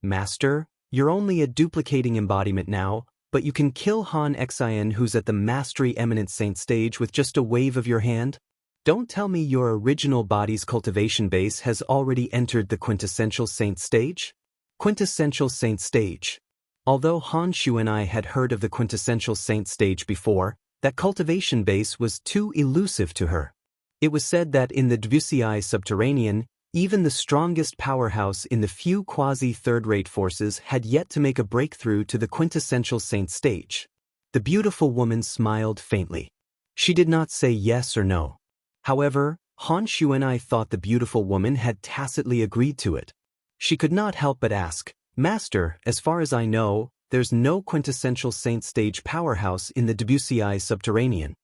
"Master, you're only a duplicating embodiment now, but you can kill Han Exen, who's at the mastery eminent saint stage, with just a wave of your hand? Don't tell me your original body's cultivation base has already entered the quintessential saint stage?" Quintessential saint stage. Although Han Xuanai had heard of the quintessential saint stage before, that cultivation base was too elusive to her. It was said that in the Wuxia subterranean, even the strongest powerhouse in the few quasi-third-rate forces had yet to make a breakthrough to the quintessential saint stage. The beautiful woman smiled faintly. She did not say yes or no. However, Han Xuanai thought the beautiful woman had tacitly agreed to it. She could not help but ask, "Master, as far as I know, there's no quintessential saint stage powerhouse in the Debussyi subterranean.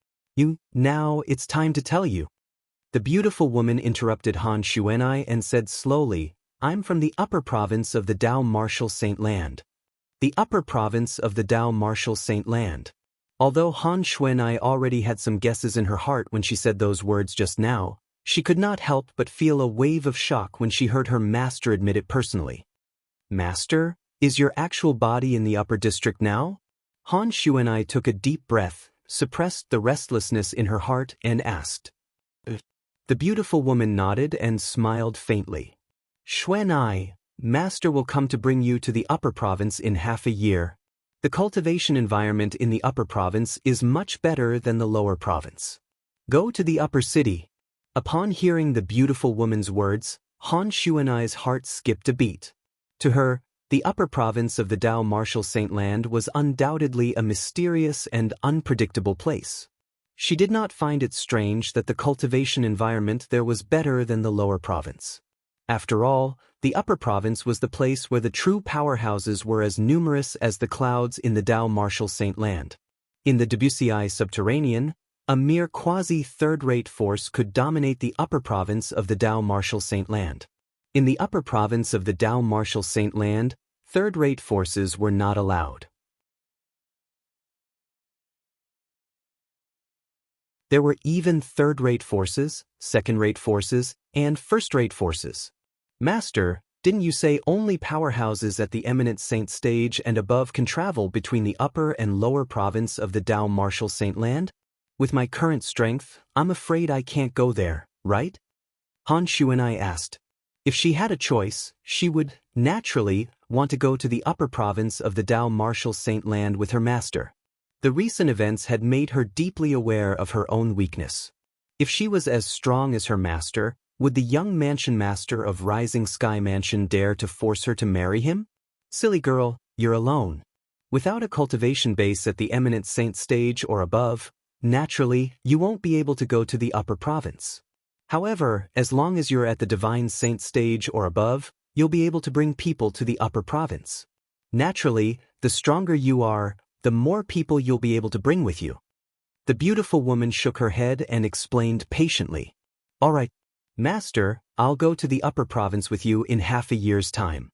Now it's time to tell you. The beautiful woman interrupted Han Xuanai and said slowly, I'm from the upper province of the Dao Martial Saint Land. The upper province of the Dao Martial Saint Land. Although Han Xuanai already had some guesses in her heart when she said those words just now, she could not help but feel a wave of shock when she heard her master admit it personally. Master, is your actual body in the upper district now? Han Xuanai took a deep breath, suppressed the restlessness in her heart, and asked. The beautiful woman nodded and smiled faintly. Xuanai, Master will come to bring you to the upper province in half a year. The cultivation environment in the upper province is much better than the lower province. Go to the upper city. Upon hearing the beautiful woman's words, Han Xuanai's heart skipped a beat. To her, the upper province of the Dao Martial Saint Land was undoubtedly a mysterious and unpredictable place. She did not find it strange that the cultivation environment there was better than the lower province. After all, the upper province was the place where the true powerhouses were as numerous as the clouds in the Dao Martial Saint Land. In the Debussyi subterranean, a mere quasi-third-rate force could dominate the upper province of the Dao Martial Saint Land. In the upper province of the Dao Martial Saint Land, third-rate forces were not allowed. There were even third-rate forces, second-rate forces, and first-rate forces. Master, didn't you say only powerhouses at the eminent saint stage and above can travel between the upper and lower province of the Dao Martial Saint Land? With my current strength, I'm afraid I can't go there, right? Han Xuanai asked. If she had a choice, she would, naturally, want to go to the upper province of the Dao Martial Saint Land with her master. The recent events had made her deeply aware of her own weakness. If she was as strong as her master, would the young mansion master of Rising Sky Mansion dare to force her to marry him? Silly girl, you're alone. Without a cultivation base at the eminent saint stage or above, naturally, you won't be able to go to the upper province. However, as long as you're at the divine saint stage or above, you'll be able to bring people to the upper province. Naturally, the stronger you are, the more people you'll be able to bring with you. The beautiful woman shook her head and explained patiently. All right, Master, I'll go to the upper province with you in half a year's time.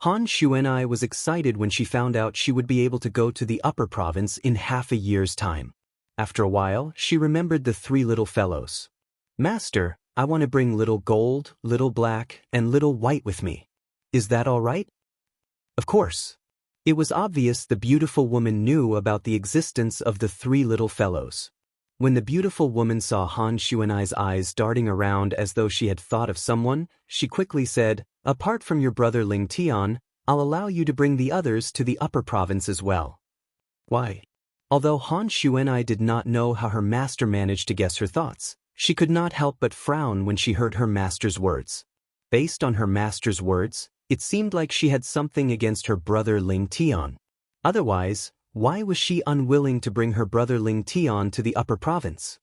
Han Xuanai was excited when she found out she would be able to go to the upper province in half a year's time. After a while, she remembered the three little fellows. Master, I want to bring little gold, little black, and little white with me. Is that all right? Of course. It was obvious the beautiful woman knew about the existence of the three little fellows. When the beautiful woman saw Han Xuanai's eyes darting around as though she had thought of someone, she quickly said, Apart from your brother Ling Tian, I'll allow you to bring the others to the upper province as well. Why? Although Han Xuanai did not know how her master managed to guess her thoughts, she could not help but frown when she heard her master's words. Based on her master's words, it seemed like she had something against her brother Ling Tian. Otherwise, why was she unwilling to bring her brother Ling Tian to the upper province?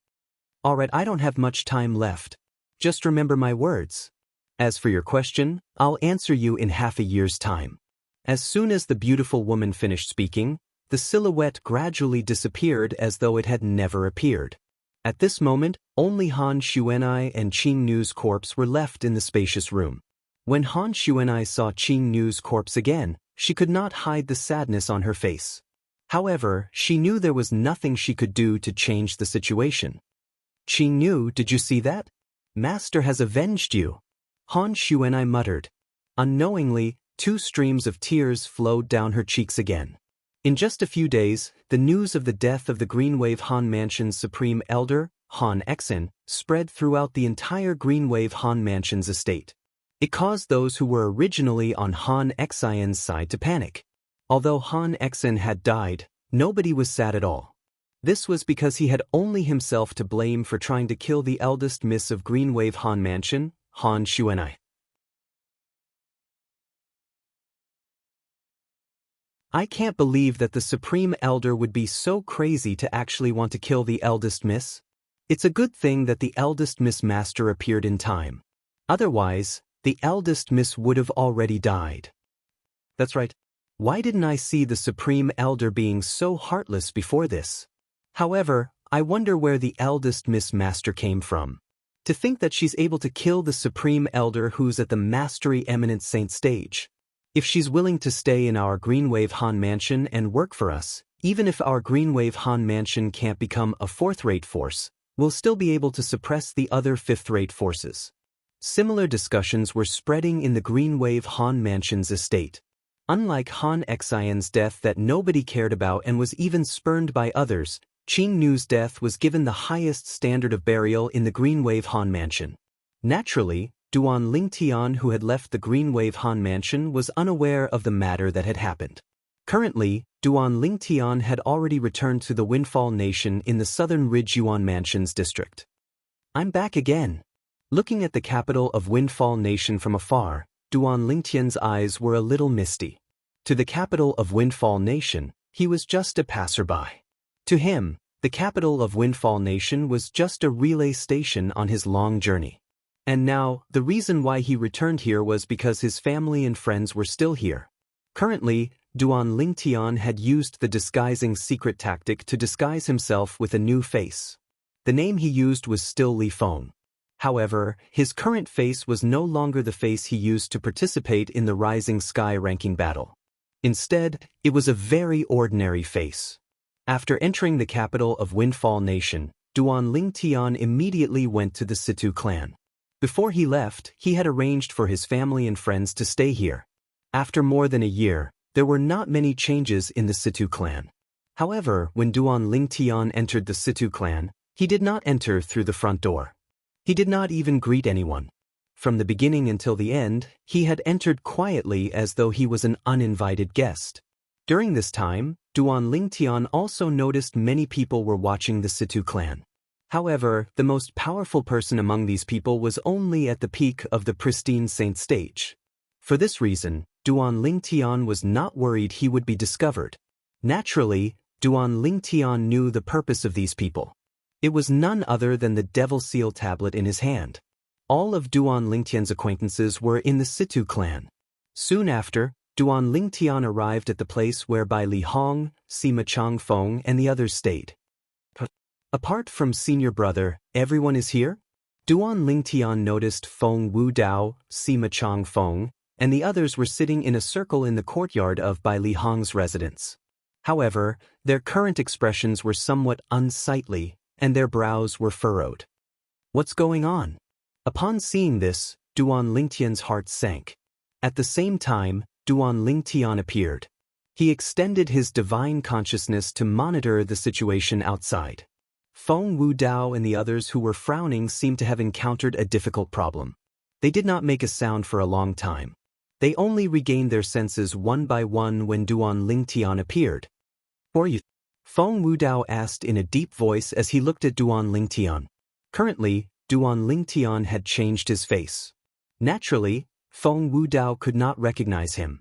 All right, I don't have much time left. Just remember my words. As for your question, I'll answer you in half a year's time. As soon as the beautiful woman finished speaking, the silhouette gradually disappeared as though it had never appeared. At this moment, only Han Xuanai and Qing Nu's corpse were left in the spacious room. When Han Xuanai saw Qing Nu's corpse again, she could not hide the sadness on her face. However, she knew there was nothing she could do to change the situation. Qing Nu, did you see that? Master has avenged you. Han Xuanai muttered. Unknowingly, 2 streams of tears flowed down her cheeks again. In just a few days, the news of the death of the Greenwave Han Mansion's Supreme Elder, Han Exen, spread throughout the entire Greenwave Han Mansion's estate. It caused those who were originally on Han Xian's side to panic. Although Han Exen had died, nobody was sad at all. This was because he had only himself to blame for trying to kill the eldest miss of Greenwave Han Mansion, Han Xuanai. I can't believe that the Supreme Elder would be so crazy to actually want to kill the eldest miss. It's a good thing that the eldest miss master appeared in time. Otherwise, the eldest miss would have already died. That's right. Why didn't I see the Supreme Elder being so heartless before this? However, I wonder where the eldest Miss Master came from. To think that she's able to kill the Supreme Elder who's at the Mastery Eminent Saint stage. If she's willing to stay in our Greenwave Han Mansion and work for us, even if our Greenwave Han Mansion can't become a fourth-rate force, we'll still be able to suppress the other fifth-rate forces. Similar discussions were spreading in the Greenwave Han Mansion's estate. Unlike Han Xian's death that nobody cared about and was even spurned by others, Qing Nu's death was given the highest standard of burial in the Greenwave Han Mansion. Naturally, Duan Lingtian, who had left the Greenwave Han Mansion, was unaware of the matter that had happened. Currently, Duan Lingtian had already returned to the Windfall Nation in the southern Ridge Yuan Mansion's district. I'm back again. Looking at the capital of Windfall Nation from afar, Duan Lingtian's eyes were a little misty. To the capital of Windfall Nation, he was just a passerby. To him, the capital of Windfall Nation was just a relay station on his long journey. And now, the reason why he returned here was because his family and friends were still here. Currently, Duan Lingtian had used the disguising secret tactic to disguise himself with a new face. The name he used was still Li Feng. However, his current face was no longer the face he used to participate in the Rising Sky ranking battle. Instead, it was a very ordinary face. After entering the capital of Windfall Nation, Duan Lingtian immediately went to the Situ clan. Before he left, he had arranged for his family and friends to stay here. After more than a year, there were not many changes in the Situ clan. However, when Duan Lingtian entered the Situ clan, he did not enter through the front door. He did not even greet anyone. From the beginning until the end, he had entered quietly as though he was an uninvited guest. During this time, Duan Lingtian also noticed many people were watching the Situ clan. However, the most powerful person among these people was only at the peak of the pristine saint stage. For this reason, Duan Lingtian was not worried he would be discovered. Naturally, Duan Lingtian knew the purpose of these people. It was none other than the Devil Seal tablet in his hand. All of Duan Lingtian's acquaintances were in the Situ clan. Soon after, Duan Lingtian arrived at the place where Bai Li Hong, Sima Changfeng, and the others stayed. Apart from senior brother, everyone is here? Duan Lingtian noticed Feng Wu Dao, Sima Changfeng, and the others were sitting in a circle in the courtyard of Bai Li Hong's residence. However, their current expressions were somewhat unsightly, and their brows were furrowed. What's going on? Upon seeing this, Duan Lingtian's heart sank. At the same time, Duan Lingtian appeared. He extended his divine consciousness to monitor the situation outside. Feng Wu Dao and the others who were frowning seemed to have encountered a difficult problem. They did not make a sound for a long time. They only regained their senses one by one when Duan Lingtian appeared. "Who are you?" Feng Wu Dao asked in a deep voice as he looked at Duan Lingtian. Currently, Duan Lingtian had changed his face. Naturally, Feng Wu Dao could not recognize him.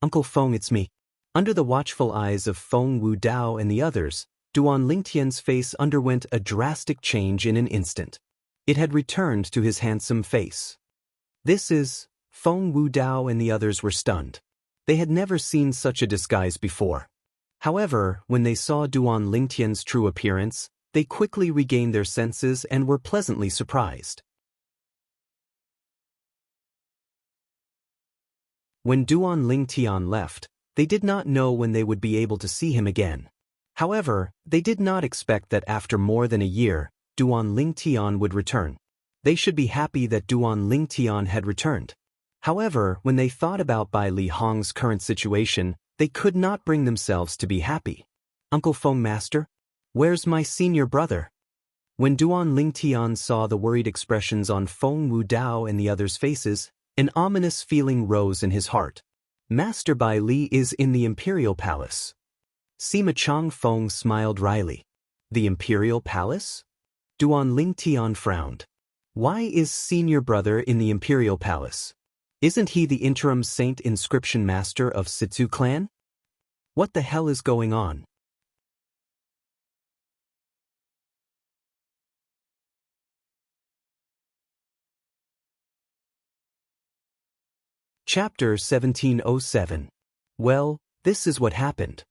"Uncle Feng, it's me." Under the watchful eyes of Feng Wu Dao and the others, Duan Lingtian's face underwent a drastic change in an instant. It had returned to his handsome face. "This is..." Feng Wu Dao and the others were stunned. They had never seen such a disguise before. However, when they saw Duan Lingtian's true appearance, they quickly regained their senses and were pleasantly surprised. When Duan Lingtian left, they did not know when they would be able to see him again. However, they did not expect that after more than a year, Duan Lingtian would return. They should be happy that Duan Lingtian had returned. However, when they thought about Bai Li Hong's current situation, they could not bring themselves to be happy. "Uncle Feng, Master? Where's my senior brother?" When Duan Lingtian saw the worried expressions on Feng Wu Dao and the others' faces, an ominous feeling rose in his heart. "Master Bai Li is in the Imperial Palace." Sima Changfeng smiled wryly. "The Imperial Palace?" Duan Lingtian frowned. "Why is senior brother in the Imperial Palace? Isn't he the interim saint inscription master of Situ clan? What the hell is going on?" Chapter 1707. Well, This is what happened.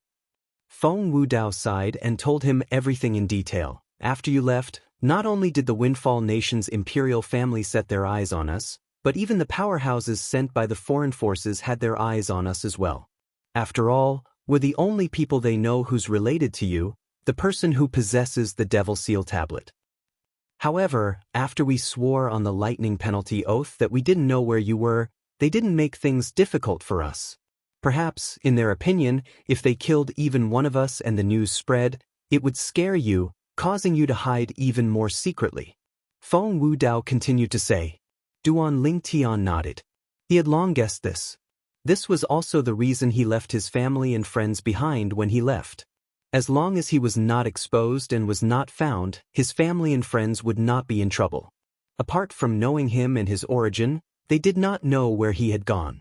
Feng Wudao sighed and told him everything in detail. After you left, not only did the Windfall Nation's imperial family set their eyes on us, but even the powerhouses sent by the foreign forces had their eyes on us as well. After all, we're the only people they know who's related to you, the person who possesses the Devil Seal tablet. However, after we swore on the lightning penalty oath that we didn't know where you were, they didn't make things difficult for us. Perhaps, in their opinion, if they killed even one of us and the news spread, it would scare you, causing you to hide even more secretly. Feng Wudao continued to say. Duan Lingtian nodded. He had long guessed this. This was also the reason he left his family and friends behind when he left. As long as he was not exposed and was not found, his family and friends would not be in trouble. Apart from knowing him and his origin, they did not know where he had gone.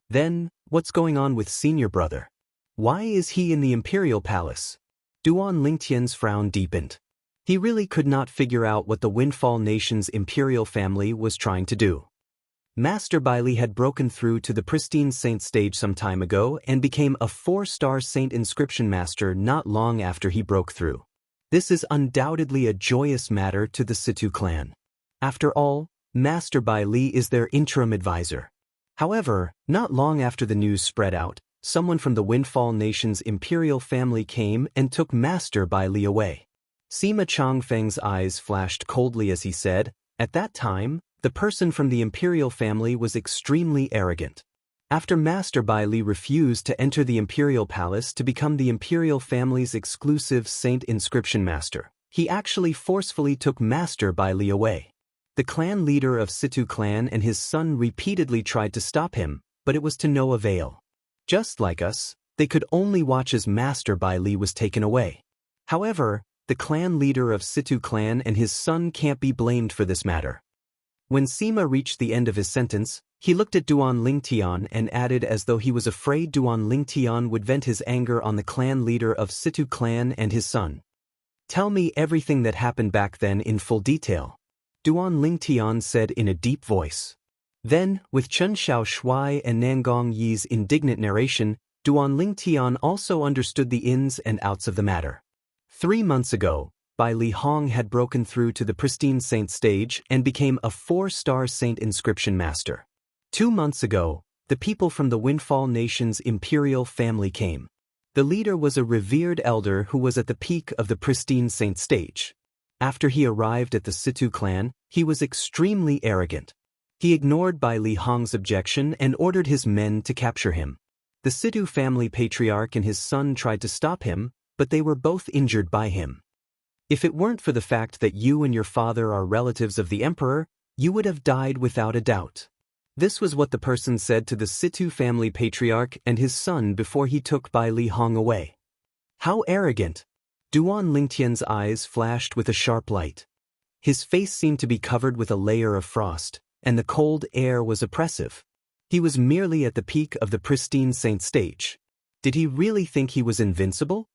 Then, what's going on with senior brother? Why is he in the Imperial Palace? Duan Lingtian's frown deepened. He really could not figure out what the Windfall Nation's imperial family was trying to do. Master Bailey had broken through to the pristine saint stage some time ago and became a 4-star saint inscription master not long after he broke through. This is undoubtedly a joyous matter to the Situ clan. After all, Master Bailey is their interim advisor. However, not long after the news spread out, someone from the Windfall Nation's imperial family came and took Master Bailey away. Sima Changfeng's eyes flashed coldly as he said, at that time, the person from the imperial family was extremely arrogant. After Master Bailey refused to enter the imperial palace to become the imperial family's exclusive saint inscription master, he actually forcefully took Master Bailey away. The clan leader of Situ clan and his son repeatedly tried to stop him, but it was to no avail. Just like us, they could only watch as Master Bailey was taken away. However, the clan leader of Situ clan and his son can't be blamed for this matter. When Sima reached the end of his sentence, he looked at Duan Lingtian and added as though he was afraid Duan Lingtian would vent his anger on the clan leader of Situ clan and his son. Tell me everything that happened back then in full detail. Duan Lingtian said in a deep voice. Then, with Chen Xiaoshui and Nangong Yi's indignant narration, Duan Lingtian also understood the ins and outs of the matter. 3 months ago, Bai Li Hong had broken through to the pristine saint stage and became a 4-star saint inscription master. 2 months ago, the people from the Windfall Nation's imperial family came. The leader was a revered elder who was at the peak of the pristine saint stage. After he arrived at the Situ clan, he was extremely arrogant. He ignored Bai Li Hong's objection and ordered his men to capture him. The Situ family patriarch and his son tried to stop him, but they were both injured by him. If it weren't for the fact that you and your father are relatives of the emperor, you would have died without a doubt. This was what the person said to the Situ family patriarch and his son before he took Bai Li Hong away. How arrogant! Duan Lingtian's eyes flashed with a sharp light. His face seemed to be covered with a layer of frost, and the cold air was oppressive. He was merely at the peak of the pristine saint stage. Did he really think he was invincible?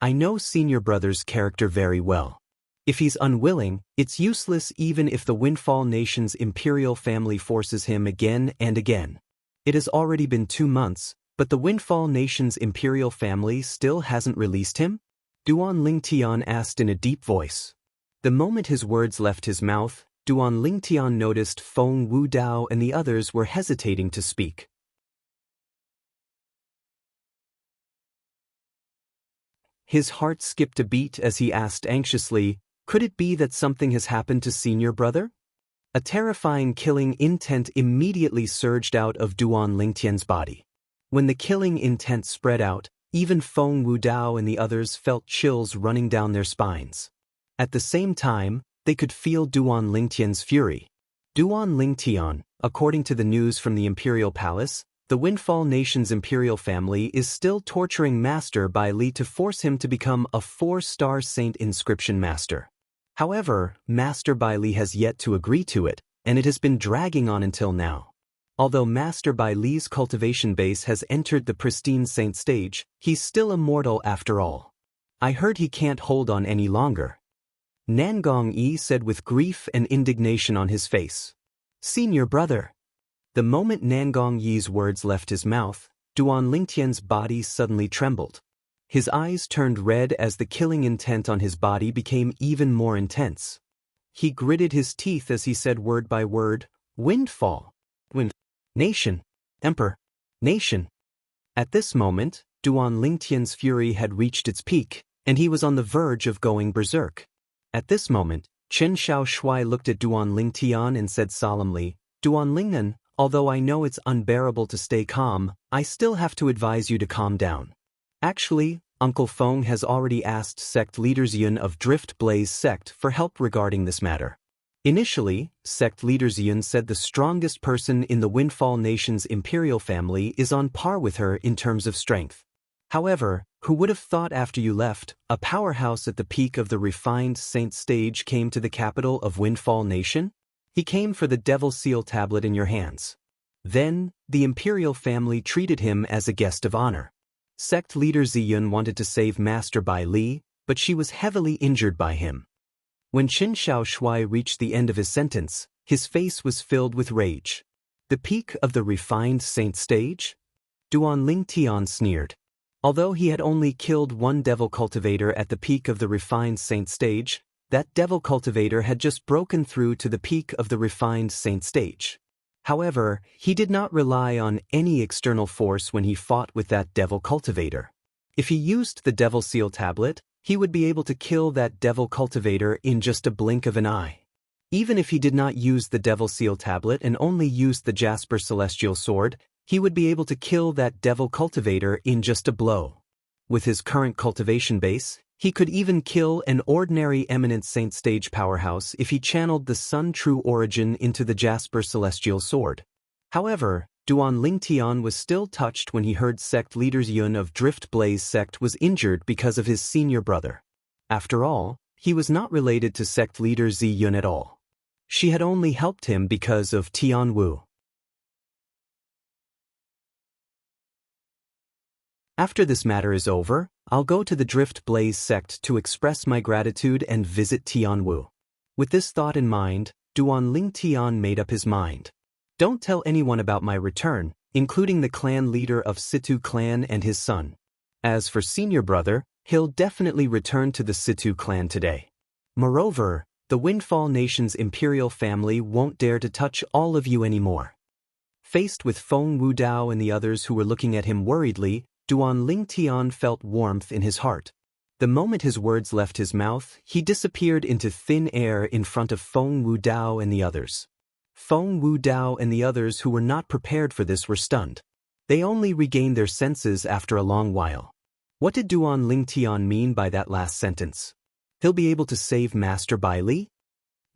I know senior brother's character very well. If he's unwilling, it's useless even if the Windfall Nation's imperial family forces him again and again. It has already been 2 months, but the Windfall Nation's imperial family still hasn't released him? Duan Lingtian asked in a deep voice. The moment his words left his mouth, Duan Lingtian noticed Feng Wudao and the others were hesitating to speak. His heart skipped a beat as he asked anxiously, could it be that something has happened to senior brother? A terrifying killing intent immediately surged out of Duan Lingtian's body. When the killing intent spread out, even Feng Wudao and the others felt chills running down their spines. At the same time, they could feel Duan Lingtian's fury. Duan Lingtian, according to the news from the Imperial Palace, the Windfall Nation's imperial family is still torturing Master Bai Li to force him to become a 4-star saint inscription master. However, Master Bai Li has yet to agree to it, and it has been dragging on until now. Although Master Bai Li's cultivation base has entered the pristine saint stage, he's still a mortal after all. I heard he can't hold on any longer. Nangong Yi said with grief and indignation on his face. Senior brother. The moment Nangong Yi's words left his mouth, Duan Lingtian's body suddenly trembled. His eyes turned red as the killing intent on his body became even more intense. He gritted his teeth as he said word by word, "Windfall. Wind. Nation. Emperor. Nation." At this moment, Duan Lingtian's fury had reached its peak, and he was on the verge of going berserk. At this moment, Chen Xiaoshui looked at Duan Lingtian and said solemnly, "Duan Lingnan, although I know it's unbearable to stay calm, I still have to advise you to calm down. Actually, Uncle Feng has already asked sect leader Xian of Drift Blaze sect for help regarding this matter." Initially, sect leader Xian said the strongest person in the Windfall Nation's imperial family is on par with her in terms of strength. However, who would have thought after you left, a powerhouse at the peak of the refined saint stage came to the capital of Windfall Nation? He came for the devil seal tablet in your hands. Then, the imperial family treated him as a guest of honor. Sect leader Ziyun wanted to save Master Bai Li, but she was heavily injured by him. When Qin Xiaoshui reached the end of his sentence, his face was filled with rage. The peak of the refined saint stage? Duan Lingtian sneered. Although he had only killed one devil cultivator at the peak of the refined saint stage, that devil cultivator had just broken through to the peak of the refined saint stage. However, he did not rely on any external force when he fought with that devil cultivator. If he used the devil seal tablet, he would be able to kill that devil cultivator in just a blink of an eye. Even if he did not use the devil seal tablet and only used the Jasper celestial sword, he would be able to kill that devil cultivator in just a blow. With his current cultivation base, he could even kill an ordinary eminent saint stage powerhouse if he channeled the Sun True Origin into the Jasper celestial sword. However, Duan Lingtian was still touched when he heard sect leader Yun of Drift Blaze sect was injured because of his senior brother. After all, he was not related to sect leader Zi Yun at all. She had only helped him because of Tian Wu. After this matter is over, I'll go to the Drift Blaze sect to express my gratitude and visit Tian Wu. With this thought in mind, Duan Lingtian made up his mind. Don't tell anyone about my return, including the clan leader of Situ clan and his son. As for senior brother, he'll definitely return to the Situ clan today. Moreover, the Windfall Nation's imperial family won't dare to touch all of you anymore. Faced with Feng Wudao and the others who were looking at him worriedly, Duan Lingtian felt warmth in his heart. The moment his words left his mouth, he disappeared into thin air in front of Feng Wudao and the others. Feng Wudao and the others who were not prepared for this were stunned. They only regained their senses after a long while. What did Duan Lingtian mean by that last sentence? He'll be able to save Master Bai Li?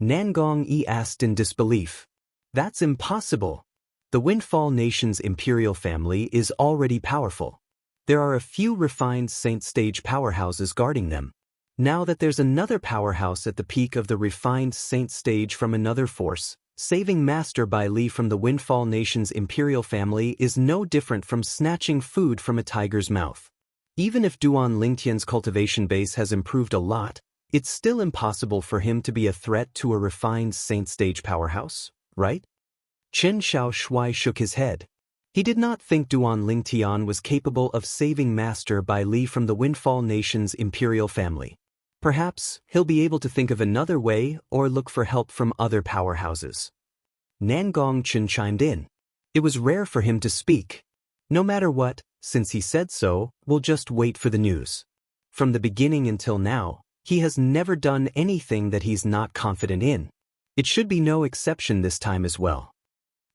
Nangong Yi asked in disbelief. That's impossible. The Windfall Nation's imperial family is already powerful. There are a few refined saint stage powerhouses guarding them. Now that there's another powerhouse at the peak of the refined saint stage from another force, saving Master Bai Li from the Windfall Nation's imperial family is no different from snatching food from a tiger's mouth. Even if Duan Lingtian's cultivation base has improved a lot, it's still impossible for him to be a threat to a refined saint stage powerhouse, right? Chen Xiaoshui shook his head. He did not think Duan Lingtian was capable of saving Master Bai Li from the Windfall Nation's imperial family. Perhaps he'll be able to think of another way or look for help from other powerhouses. Nangong Chen chimed in. It was rare for him to speak. No matter what, since he said so, we'll just wait for the news. From the beginning until now, he has never done anything that he's not confident in. It should be no exception this time as well.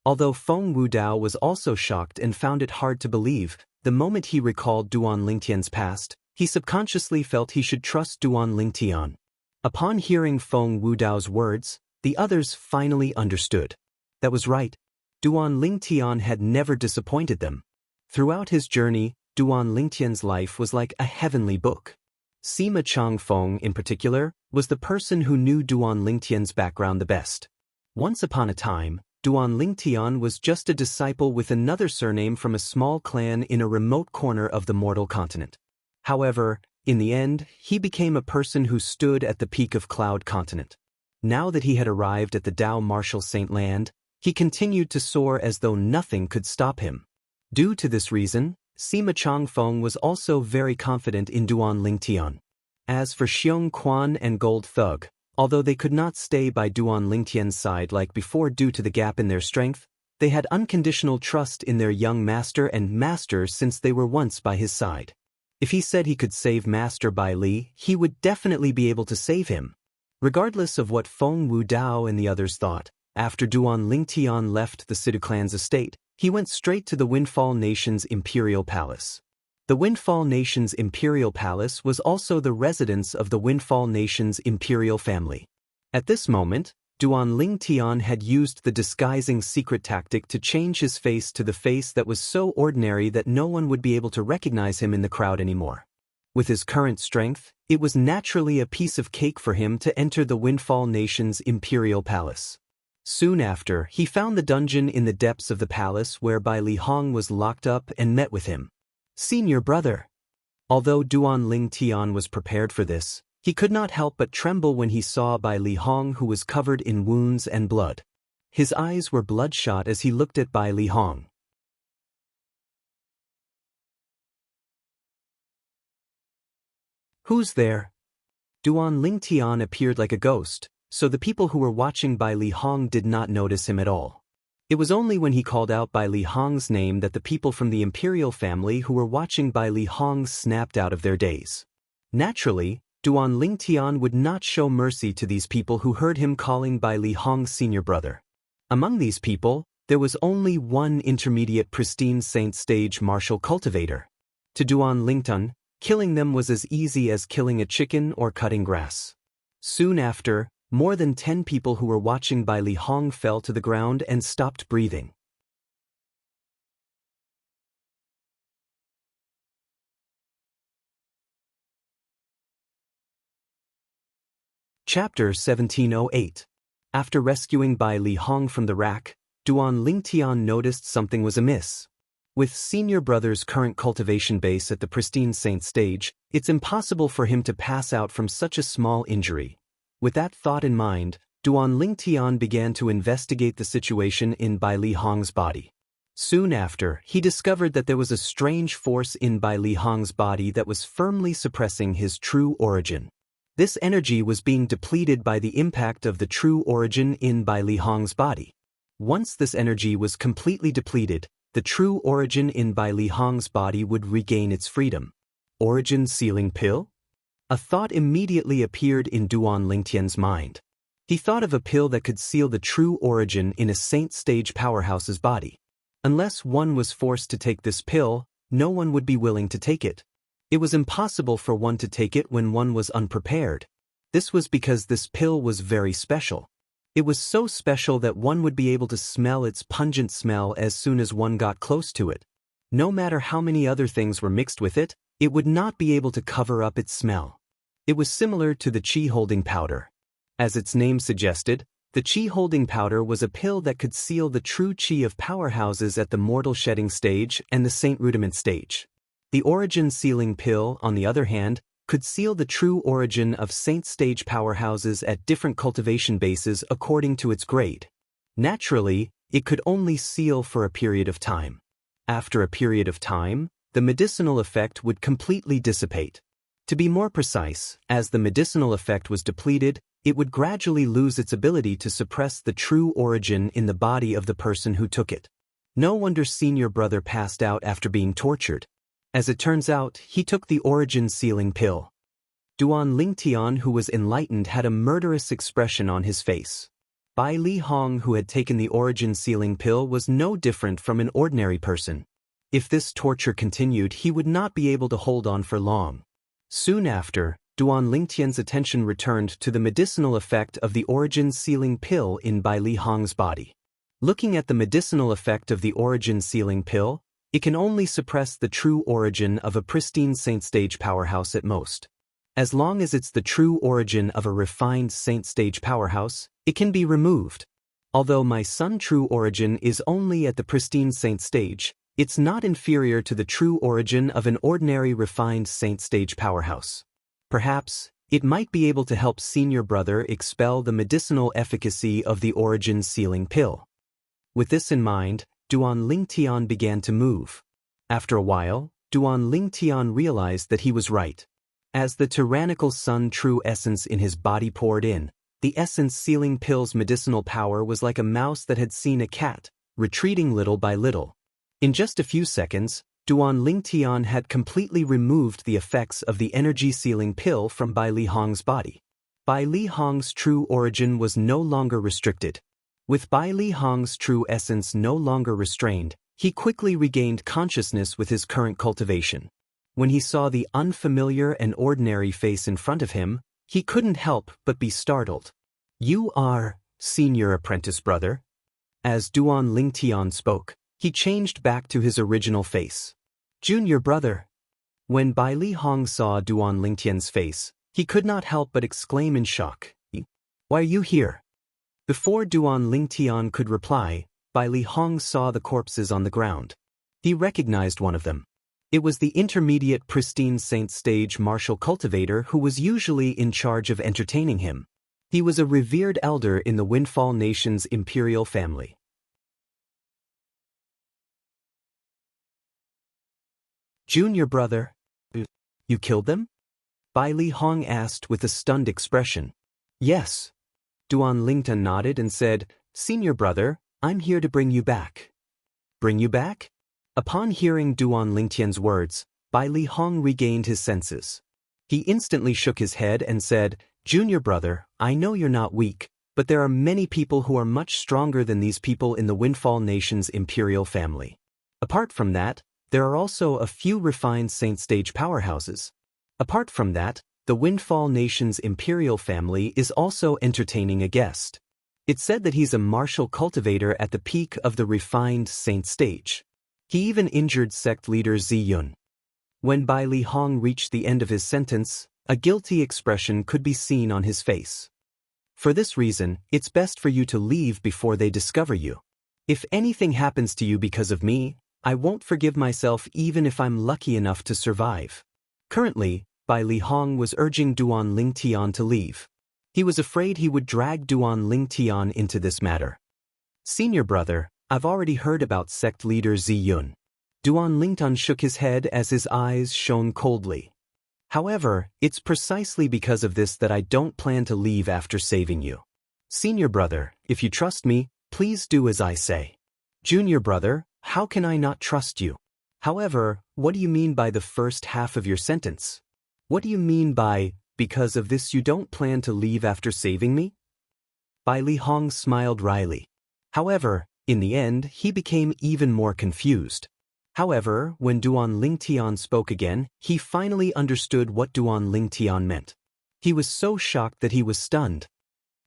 Although Feng Wudao was also shocked and found it hard to believe, the moment he recalled Duan Lingtian's past, he subconsciously felt he should trust Duan Lingtian. Upon hearing Feng Wudao's words, the others finally understood. That was right. Duan Lingtian had never disappointed them. Throughout his journey, Duan Lingtian's life was like a heavenly book. Sima Changfeng, in particular, was the person who knew Duan Lingtian's background the best. Once upon a time, Duan Lingtian was just a disciple with another surname from a small clan in a remote corner of the mortal continent. However, in the end, he became a person who stood at the peak of Cloud Continent. Now that he had arrived at the Dao Martial Saint Land, he continued to soar as though nothing could stop him. Due to this reason, Sima Changfeng was also very confident in Duan Lingtian. As for Xiong Quan and Gold Thug, although they could not stay by Duan Lingtian's side like before due to the gap in their strength, they had unconditional trust in their young master and master since they were once by his side. If he said he could save Master Bai Li, he would definitely be able to save him. Regardless of what Feng Wudao and the others thought, after Duan Lingtian left the Sidu clan's estate, he went straight to the Windfall Nation's imperial palace. The Windfall Nation's imperial palace was also the residence of the Windfall Nation's imperial family. At this moment, Duan Lingtian had used the disguising secret tactic to change his face to the face that was so ordinary that no one would be able to recognize him in the crowd anymore. With his current strength, it was naturally a piece of cake for him to enter the Windfall Nation's imperial palace. Soon after, he found the dungeon in the depths of the palace where Bai Li Hong was locked up and met with him. Senior brother. Although Duan Lingtian was prepared for this, he could not help but tremble when he saw Bai Li Hong, who was covered in wounds and blood. His eyes were bloodshot as he looked at Bai Li Hong. Who's there? Duan Lingtian appeared like a ghost, so the people who were watching Bai Li Hong did not notice him at all. It was only when he called out Bai Li Hong's name that the people from the imperial family who were watching Bai Li Hong snapped out of their daze. Naturally, Duan Lingtian would not show mercy to these people who heard him calling Bai Li Hong's senior brother. Among these people, there was only one intermediate pristine saint stage martial cultivator. To Duan Lingtian, killing them was as easy as killing a chicken or cutting grass. Soon after, more than 10 people who were watching Bai Li Hong fell to the ground and stopped breathing. Chapter 1708. After rescuing Bai Li Hong from the rack, Duan Lingtian noticed something was amiss. With senior brother's current cultivation base at the pristine saint stage, it's impossible for him to pass out from such a small injury. With that thought in mind, Duan Lingtian began to investigate the situation in Bai Li Hong's body. Soon after, he discovered that there was a strange force in Bai Li Hong's body that was firmly suppressing his true origin. This energy was being depleted by the impact of the true origin in Bai Li Hong's body. Once this energy was completely depleted, the true origin in Bai Li Hong's body would regain its freedom. Origin sealing pill? A thought immediately appeared in Duan Lingtian's mind. He thought of a pill that could seal the true origin in a saint stage powerhouse's body. Unless one was forced to take this pill, no one would be willing to take it. It was impossible for one to take it when one was unprepared. This was because this pill was very special. It was so special that one would be able to smell its pungent smell as soon as one got close to it. No matter how many other things were mixed with it, it would not be able to cover up its smell. It was similar to the qi-holding powder. As its name suggested, the qi-holding powder was a pill that could seal the true qi of powerhouses at the mortal shedding stage and the saint rudiment stage. The origin sealing pill, on the other hand, could seal the true origin of saint stage powerhouses at different cultivation bases according to its grade. Naturally, it could only seal for a period of time. After a period of time, the medicinal effect would completely dissipate. To be more precise, as the medicinal effect was depleted, it would gradually lose its ability to suppress the true origin in the body of the person who took it. No wonder senior brother passed out after being tortured. As it turns out, he took the origin sealing pill. Duan Lingtian, who was enlightened, had a murderous expression on his face. Bai Li Hong, who had taken the origin sealing pill, was no different from an ordinary person. If this torture continued, he would not be able to hold on for long. Soon after, Duan Lingtian's attention returned to the medicinal effect of the origin sealing pill in Bai Li Hong's body. Looking at the medicinal effect of the origin sealing pill, it can only suppress the true origin of a pristine saint stage powerhouse at most. As long as it's the true origin of a refined saint stage powerhouse, it can be removed. Although my son true origin is only at the pristine saint stage, it's not inferior to the true origin of an ordinary refined saint stage powerhouse. Perhaps, it might be able to help senior brother expel the medicinal efficacy of the origin sealing pill. With this in mind, Duan Lingtian began to move. After a while, Duan Lingtian realized that he was right. As the tyrannical Sun True essence in his body poured in, the essence sealing pill's medicinal power was like a mouse that had seen a cat, retreating little by little. In just a few seconds, Duan Lingtian had completely removed the effects of the energy-sealing pill from Bai Li Hong's body. Bai Li Hong's true origin was no longer restricted. With Bai Li Hong's true essence no longer restrained, he quickly regained consciousness with his current cultivation. When he saw the unfamiliar and ordinary face in front of him, he couldn't help but be startled. "You are, senior apprentice brother?" As Duan Lingtian spoke, he changed back to his original face. "Junior brother." When Bai Li Hong saw Duan Lingtian's face, he could not help but exclaim in shock. "Why are you here?" Before Duan Lingtian could reply, Bai Li Hong saw the corpses on the ground. He recognized one of them. It was the intermediate pristine saint stage martial cultivator who was usually in charge of entertaining him. He was a revered elder in the Windfall Nation's imperial family. "Junior brother, you killed them?" Bai Li Hong asked with a stunned expression. "Yes." Duan Lingtian nodded and said, "Senior brother, I'm here to bring you back." "Bring you back?" Upon hearing Duan Lingtian's words, Bai Li Hong regained his senses. He instantly shook his head and said, "Junior brother, I know you're not weak, but there are many people who are much stronger than these people in the Windfall Nation's imperial family. Apart from that, there are also a few refined saint stage powerhouses. Apart from that, the Windfall Nation's imperial family is also entertaining a guest. It's said that he's a martial cultivator at the peak of the refined saint stage. He even injured sect leader Zi Yun." When Bai Li Hong reached the end of his sentence, a guilty expression could be seen on his face. "For this reason, it's best for you to leave before they discover you. If anything happens to you because of me, I won't forgive myself even if I'm lucky enough to survive." Currently, Bai Li Hong was urging Duan Lingtian to leave. He was afraid he would drag Duan Lingtian into this matter. "Senior brother, I've already heard about sect leader Zi Yun." Duan Lingtian shook his head as his eyes shone coldly. "However, it's precisely because of this that I don't plan to leave after saving you. Senior brother, if you trust me, please do as I say." "Junior brother, how can I not trust you? However, what do you mean by the first half of your sentence? What do you mean by, because of this you don't plan to leave after saving me?" Bai Li Hong smiled wryly. However, in the end, he became even more confused. However, when Duan Lingtian spoke again, he finally understood what Duan Lingtian meant. He was so shocked that he was stunned.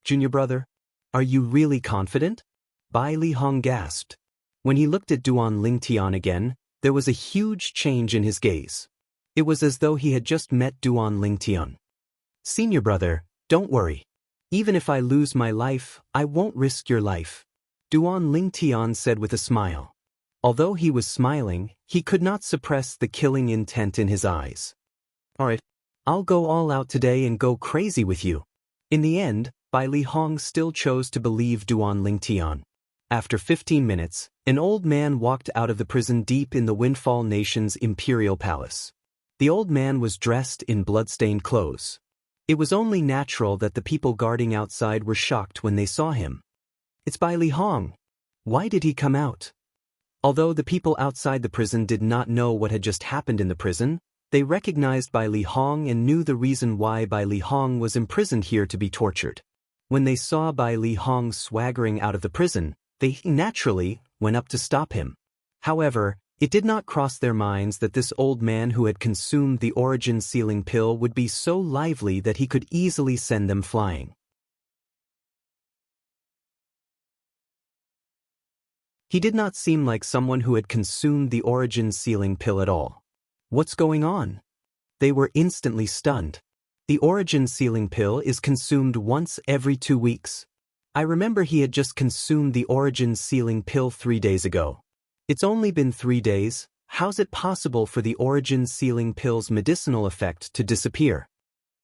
"Junior brother, are you really confident?" Bai Li Hong gasped. When he looked at Duan Lingtian again, there was a huge change in his gaze. It was as though he had just met Duan Lingtian. "Senior brother, don't worry. Even if I lose my life, I won't risk your life," Duan Lingtian said with a smile. Although he was smiling, he could not suppress the killing intent in his eyes. "Alright, I'll go all out today and go crazy with you." In the end, Bai Li Hong still chose to believe Duan Lingtian. After 15 minutes, an old man walked out of the prison deep in the Windfall Nation's imperial palace. The old man was dressed in blood-stained clothes. It was only natural that the people guarding outside were shocked when they saw him. "It's Bai Li Hong. Why did he come out?" Although the people outside the prison did not know what had just happened in the prison, they recognized Bai Li Hong and knew the reason why Bai Li Hong was imprisoned here to be tortured. When they saw Bai Li Hong swaggering out of the prison, they naturally went up to stop him. However, it did not cross their minds that this old man who had consumed the origin-sealing pill would be so lively that he could easily send them flying. He did not seem like someone who had consumed the origin-sealing pill at all. "What's going on?" They were instantly stunned. "The origin-sealing pill is consumed once every 2 weeks. I remember he had just consumed the origin-sealing pill 3 days ago. It's only been 3 days, how's it possible for the origin-sealing pill's medicinal effect to disappear?"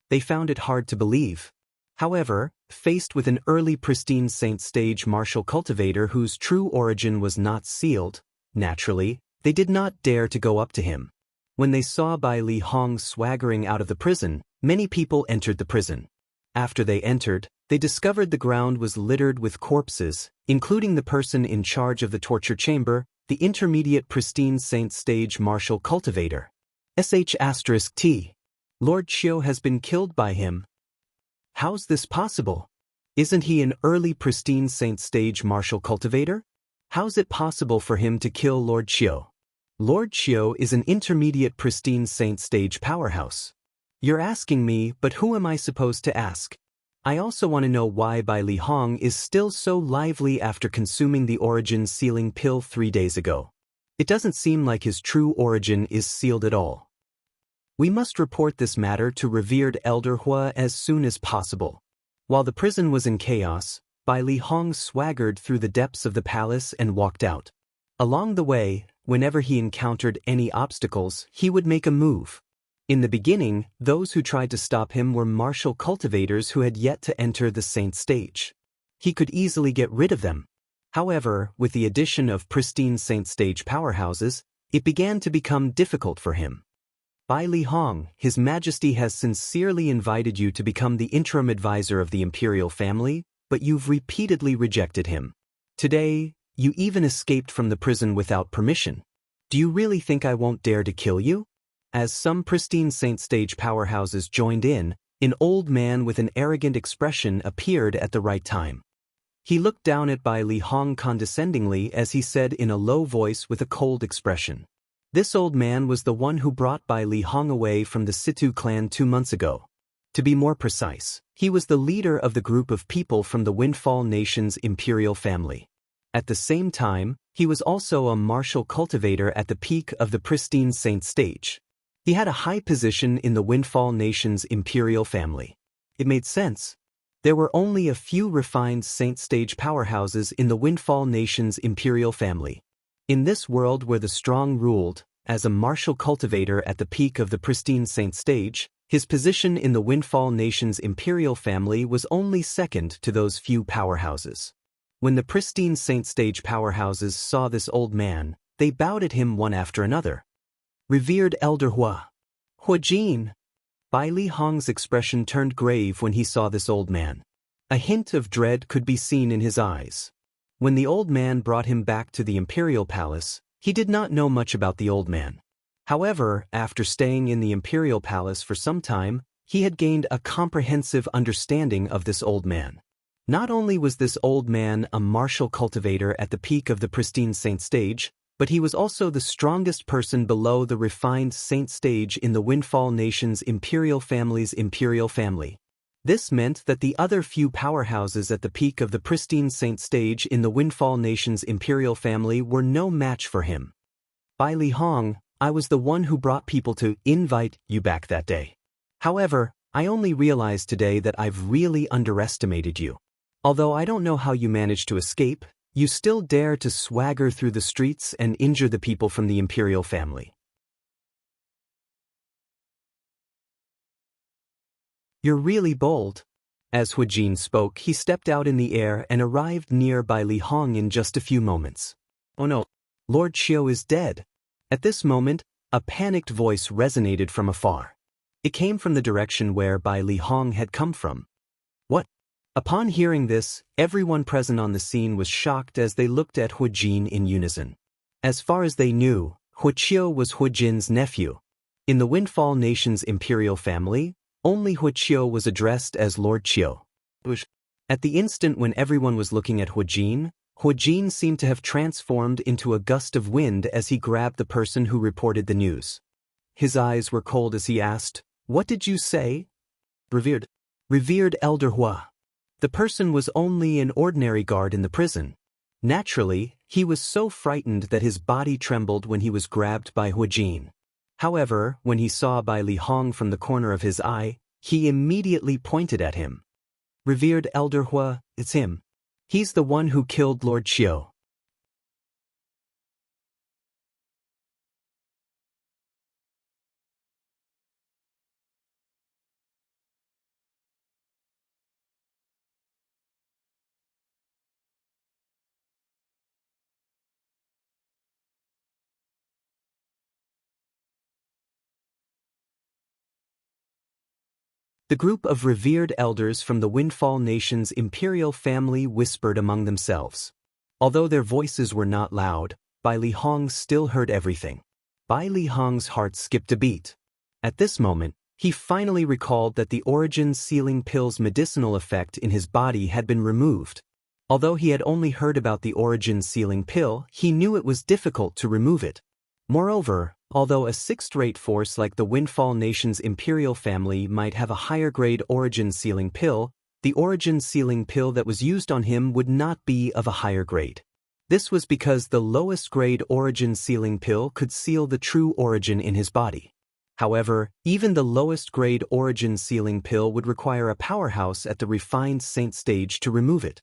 They found it hard to believe. However, faced with an early pristine saint stage martial cultivator whose true origin was not sealed, naturally, they did not dare to go up to him. When they saw Bai Li Hong swaggering out of the prison, many people entered the prison. After they entered, they discovered the ground was littered with corpses, including the person in charge of the torture chamber, the intermediate pristine saint stage martial cultivator. *T. Lord Xiu has been killed by him. How's this possible? Isn't he an early pristine saint stage martial cultivator? How's it possible for him to kill Lord Xiu? Lord Xiu is an intermediate pristine saint stage powerhouse. You're asking me, but who am I supposed to ask? I also want to know why Bai Li Hong is still so lively after consuming the origin sealing pill 3 days ago. It doesn't seem like his true origin is sealed at all. We must report this matter to revered Elder Hua as soon as possible. While the prison was in chaos, Bai Li Hong swaggered through the depths of the palace and walked out. Along the way, whenever he encountered any obstacles, he would make a move. In the beginning, those who tried to stop him were martial cultivators who had yet to enter the saint stage. He could easily get rid of them. However, with the addition of pristine saint stage powerhouses, it began to become difficult for him. Bai Li Hong, His Majesty has sincerely invited you to become the interim advisor of the imperial family, but you've repeatedly rejected him. Today, you even escaped from the prison without permission. Do you really think I won't dare to kill you? As some pristine saint stage powerhouses joined in, an old man with an arrogant expression appeared at the right time. He looked down at Bai Li Hong condescendingly as he said in a low voice with a cold expression. This old man was the one who brought Bai Li Hong away from the Situ clan 2 months ago. To be more precise, he was the leader of the group of people from the Windfall Nation's imperial family. At the same time, he was also a martial cultivator at the peak of the pristine saint stage. He had a high position in the Windfall Nation's imperial family. It made sense. There were only a few refined saint stage powerhouses in the Windfall Nation's imperial family. In this world where the strong ruled, as a martial cultivator at the peak of the pristine saint stage, his position in the Windfall Nation's imperial family was only second to those few powerhouses. When the pristine saint stage powerhouses saw this old man, they bowed at him one after another. Revered Elder Hua. Hua Jin. Bai Li Hong's expression turned grave when he saw this old man. A hint of dread could be seen in his eyes. When the old man brought him back to the imperial palace, he did not know much about the old man. However, after staying in the imperial palace for some time, he had gained a comprehensive understanding of this old man. Not only was this old man a martial cultivator at the peak of the pristine saint stage, but he was also the strongest person below the refined saint stage in the Windfall Nation's imperial family's imperial family. This meant that the other few powerhouses at the peak of the pristine saint stage in the Windfall Nation's imperial family were no match for him. Bai Li Hong, I was the one who brought people to invite you back that day. However, I only realized today that I've really underestimated you. Although I don't know how you managed to escape, you still dare to swagger through the streets and injure the people from the imperial family. You're really bold. As Hua Jin spoke, he stepped out in the air and arrived near Bai Li Hong in just a few moments. Oh no, Lord Xiu is dead. At this moment, a panicked voice resonated from afar. It came from the direction where Bai Li Hong had come from. What? Upon hearing this, everyone present on the scene was shocked as they looked at Hua Jin in unison. As far as they knew, Hua Qiu was Hua Jin's nephew. In the Windfall Nation's imperial family, only Hua Qiu was addressed as Lord Qiu. At the instant when everyone was looking at Hua Jin seemed to have transformed into a gust of wind as he grabbed the person who reported the news. His eyes were cold as he asked, "What did you say?" Revered Elder Hua. The person was only an ordinary guard in the prison. Naturally, he was so frightened that his body trembled when he was grabbed by Hua Jin. However, when he saw Bai Li Hong from the corner of his eye, he immediately pointed at him. Revered Elder Hua, it's him. He's the one who killed Lord Qiu. The group of revered elders from the Windfall Nation's imperial family whispered among themselves. Although their voices were not loud, Bai Li Hong still heard everything. Bai Li Hong's heart skipped a beat. At this moment, he finally recalled that the Origin Sealing Pill's medicinal effect in his body had been removed. Although he had only heard about the Origin Sealing Pill, he knew it was difficult to remove it. Moreover, although a sixth-rate force like the Windfall Nation's imperial family might have a higher-grade Origin Sealing Pill, the Origin Sealing Pill that was used on him would not be of a higher grade. This was because the lowest-grade Origin Sealing Pill could seal the true origin in his body. However, even the lowest-grade Origin Sealing Pill would require a powerhouse at the refined saint stage to remove it.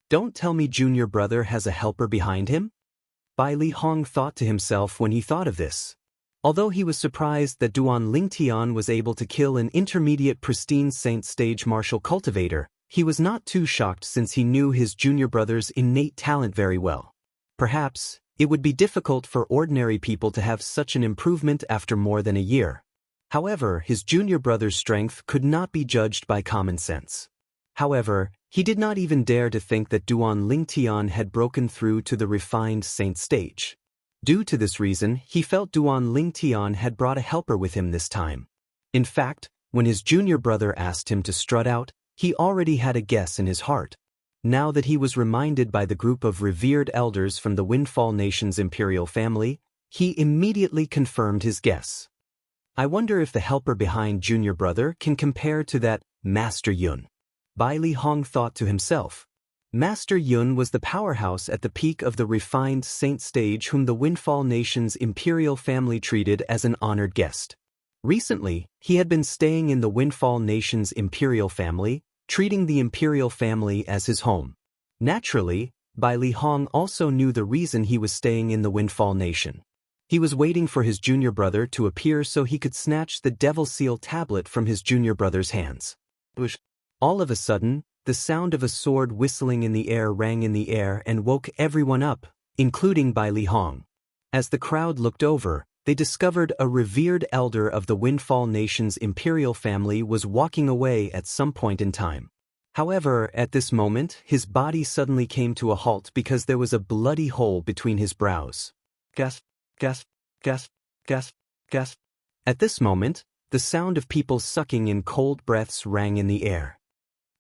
Don't tell me Junior Brother has a helper behind him? Bai Li Hong thought to himself when he thought of this. Although he was surprised that Duan Lingtian was able to kill an intermediate pristine saint stage martial cultivator, he was not too shocked since he knew his junior brother's innate talent very well. Perhaps, it would be difficult for ordinary people to have such an improvement after more than a year. However, his junior brother's strength could not be judged by common sense. However, he did not even dare to think that Duan Lingtian had broken through to the refined saint stage. Due to this reason, he felt Duan Lingtian had brought a helper with him this time. In fact, when his junior brother asked him to strut out, he already had a guess in his heart. Now that he was reminded by the group of revered elders from the Windfall Nation's imperial family, he immediately confirmed his guess. I wonder if the helper behind junior brother can compare to that Master Yun. Bai Li Hong thought to himself. Master Yun was the powerhouse at the peak of the refined saint stage whom the Windfall Nation's imperial family treated as an honored guest. Recently, he had been staying in the Windfall Nation's imperial family, treating the imperial family as his home. Naturally, Bai Li Hong also knew the reason he was staying in the Windfall Nation. He was waiting for his junior brother to appear so he could snatch the Devil Seal tablet from his junior brother's hands. All of a sudden, the sound of a sword whistling in the air rang in the air and woke everyone up, including Bai Li Hong. As the crowd looked over, they discovered a revered elder of the Windfall Nation's imperial family was walking away at some point in time. However, at this moment, his body suddenly came to a halt because there was a bloody hole between his brows. Gasp, gasp, gasp, gasp, gasp. At this moment, the sound of people sucking in cold breaths rang in the air.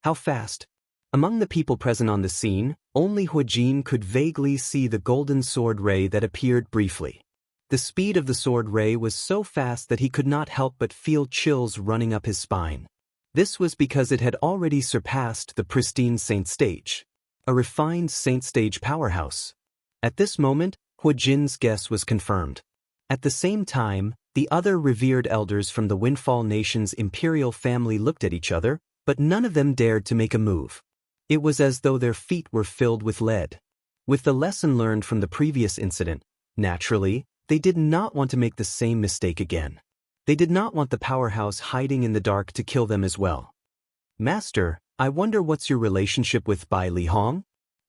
How fast? Among the people present on the scene, only Huijin could vaguely see the golden sword ray that appeared briefly. The speed of the sword ray was so fast that he could not help but feel chills running up his spine. This was because it had already surpassed the pristine saint stage, a refined saint stage powerhouse. At this moment, Huijin's guess was confirmed. At the same time, the other revered elders from the Windfall Nation's imperial family looked at each other, but none of them dared to make a move. It was as though their feet were filled with lead. With the lesson learned from the previous incident, naturally, they did not want to make the same mistake again. They did not want the powerhouse hiding in the dark to kill them as well. Master, I wonder what's your relationship with Bai Li Hong?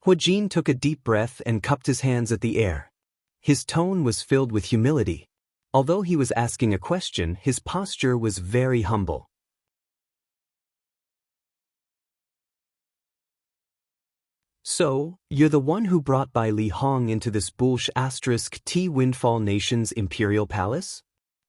Huijin took a deep breath and cupped his hands at the air. His tone was filled with humility. Although he was asking a question, his posture was very humble. So, you're the one who brought Bai Li Hong into this *T Windfall Nation's imperial palace?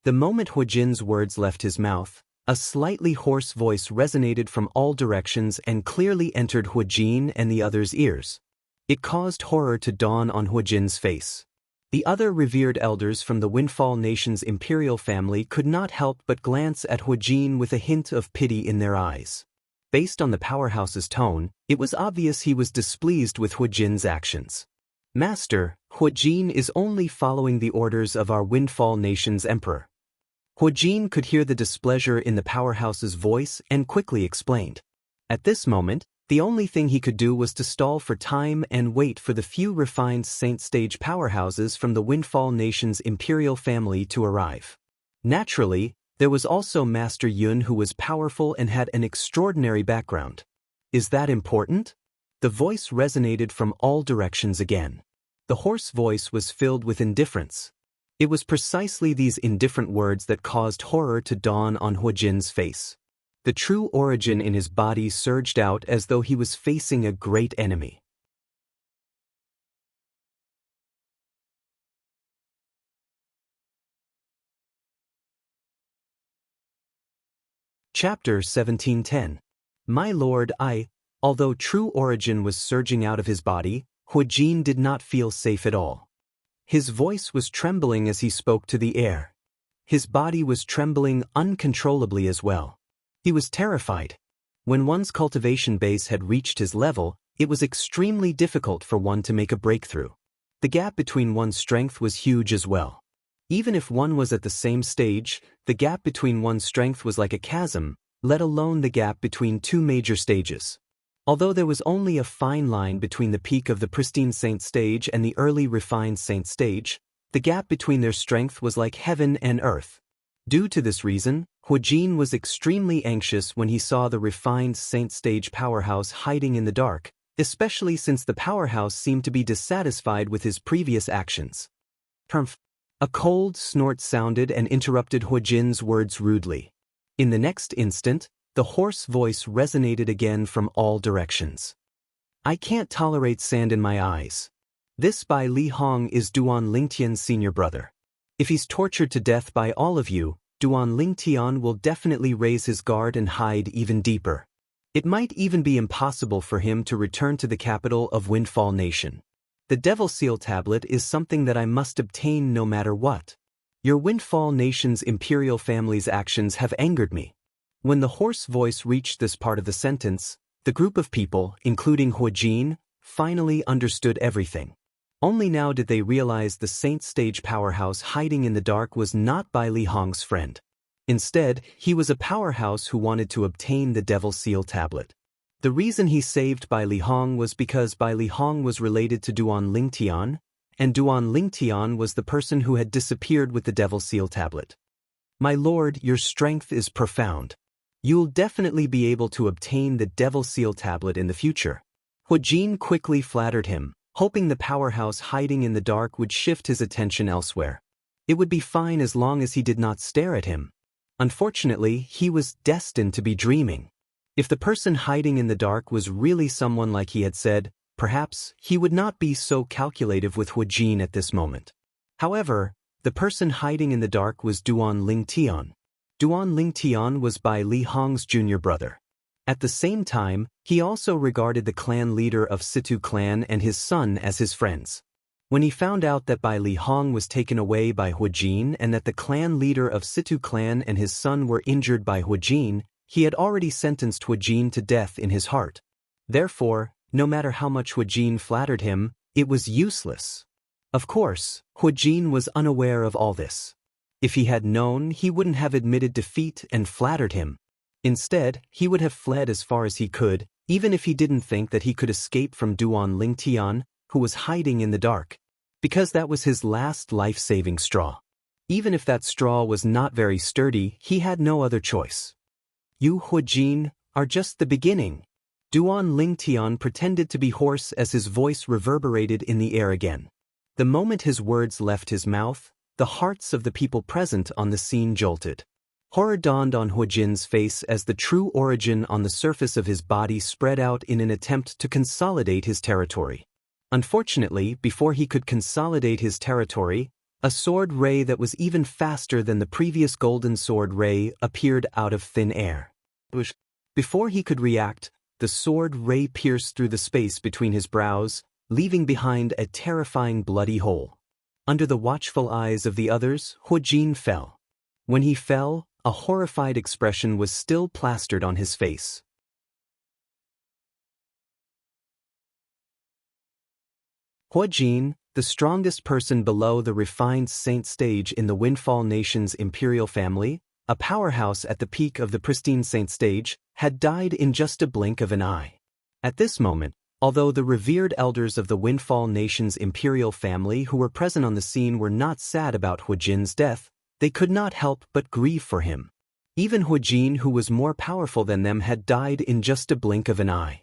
The moment Huijin's words left his mouth, a slightly hoarse voice resonated from all directions and clearly entered Huijin and the others' ears. It caused horror to dawn on Huijin's face. The other revered elders from the Windfall Nation's imperial family could not help but glance at Huijin with a hint of pity in their eyes. Based on the powerhouse's tone, it was obvious he was displeased with Huijin's actions. Master, Huijin is only following the orders of our Windfall Nation's emperor. Huijin could hear the displeasure in the powerhouse's voice and quickly explained. At this moment, the only thing he could do was to stall for time and wait for the few refined saint stage powerhouses from the Windfall Nation's imperial family to arrive. Naturally, there was also Master Yun, who was powerful and had an extraordinary background. Is that important? The voice resonated from all directions again. The hoarse voice was filled with indifference. It was precisely these indifferent words that caused horror to dawn on Huijin's face. The true origin in his body surged out as though he was facing a great enemy. Chapter 1710. My lord, although true origin was surging out of his body, Huijin did not feel safe at all. His voice was trembling as he spoke to the air. His body was trembling uncontrollably as well. He was terrified. When one's cultivation base had reached his level, it was extremely difficult for one to make a breakthrough. The gap between one's strength was huge as well. Even if one was at the same stage, the gap between one's strength was like a chasm, let alone the gap between two major stages. Although there was only a fine line between the peak of the pristine saint stage and the early refined saint stage, the gap between their strength was like heaven and earth. Due to this reason, Huijin was extremely anxious when he saw the refined saint stage powerhouse hiding in the dark, especially since the powerhouse seemed to be dissatisfied with his previous actions. A cold snort sounded and interrupted Huijin's words rudely. In the next instant, the hoarse voice resonated again from all directions. I can't tolerate sand in my eyes. This Bai Li Hong is Duan Lingtian's senior brother. If he's tortured to death by all of you, Duan Lingtian will definitely raise his guard and hide even deeper. It might even be impossible for him to return to the capital of Windfall Nation. The Devil Seal Tablet is something that I must obtain no matter what. Your Windfall Nation's imperial family's actions have angered me. When the hoarse voice reached this part of the sentence, the group of people, including Huijin, finally understood everything. Only now did they realize the saint stage powerhouse hiding in the dark was not Bai Li Hong's friend. Instead, he was a powerhouse who wanted to obtain the Devil Seal Tablet. The reason he saved Bai Li Hong was because Bai Li Hong was related to Duan Lingtian, and Duan Lingtian was the person who had disappeared with the Devil Seal Tablet. My lord, your strength is profound. You'll definitely be able to obtain the Devil Seal Tablet in the future. Huijin quickly flattered him, hoping the powerhouse hiding in the dark would shift his attention elsewhere. It would be fine as long as he did not stare at him. Unfortunately, he was destined to be dreaming. If the person hiding in the dark was really someone like he had said, perhaps he would not be so calculative with Huijin at this moment. However, the person hiding in the dark was Duan Lingtian. Duan Lingtian was Bai Li Hong's junior brother. At the same time, he also regarded the clan leader of Situ clan and his son as his friends. When he found out that Bai Li Hong was taken away by Huijin and that the clan leader of Situ clan and his son were injured by Huijin, he had already sentenced Huijin to death in his heart. Therefore, no matter how much Huijin flattered him, it was useless. Of course, Huijin was unaware of all this. If he had known, he wouldn't have admitted defeat and flattered him. Instead, he would have fled as far as he could, even if he didn't think that he could escape from Duan Lingtian, who was hiding in the dark, because that was his last life-saving straw. Even if that straw was not very sturdy, he had no other choice. You, Huijin, are just the beginning. Duan Lingtian pretended to be hoarse as his voice reverberated in the air again. The moment his words left his mouth, the hearts of the people present on the scene jolted. Horror dawned on Huijin's face as the true origin on the surface of his body spread out in an attempt to consolidate his territory. Unfortunately, before he could consolidate his territory, a sword ray that was even faster than the previous golden sword ray appeared out of thin air. Before he could react, the sword ray pierced through the space between his brows, leaving behind a terrifying bloody hole. Under the watchful eyes of the others, Huijin fell. When he fell, a horrified expression was still plastered on his face. Huijin, the strongest person below the refined saint stage in the Windfall Nation's imperial family, a powerhouse at the peak of the pristine saint stage, had died in just a blink of an eye. At this moment, although the revered elders of the Windfall Nation's imperial family who were present on the scene were not sad about Huijin's death, they could not help but grieve for him. Even Huijin, who was more powerful than them, had died in just a blink of an eye.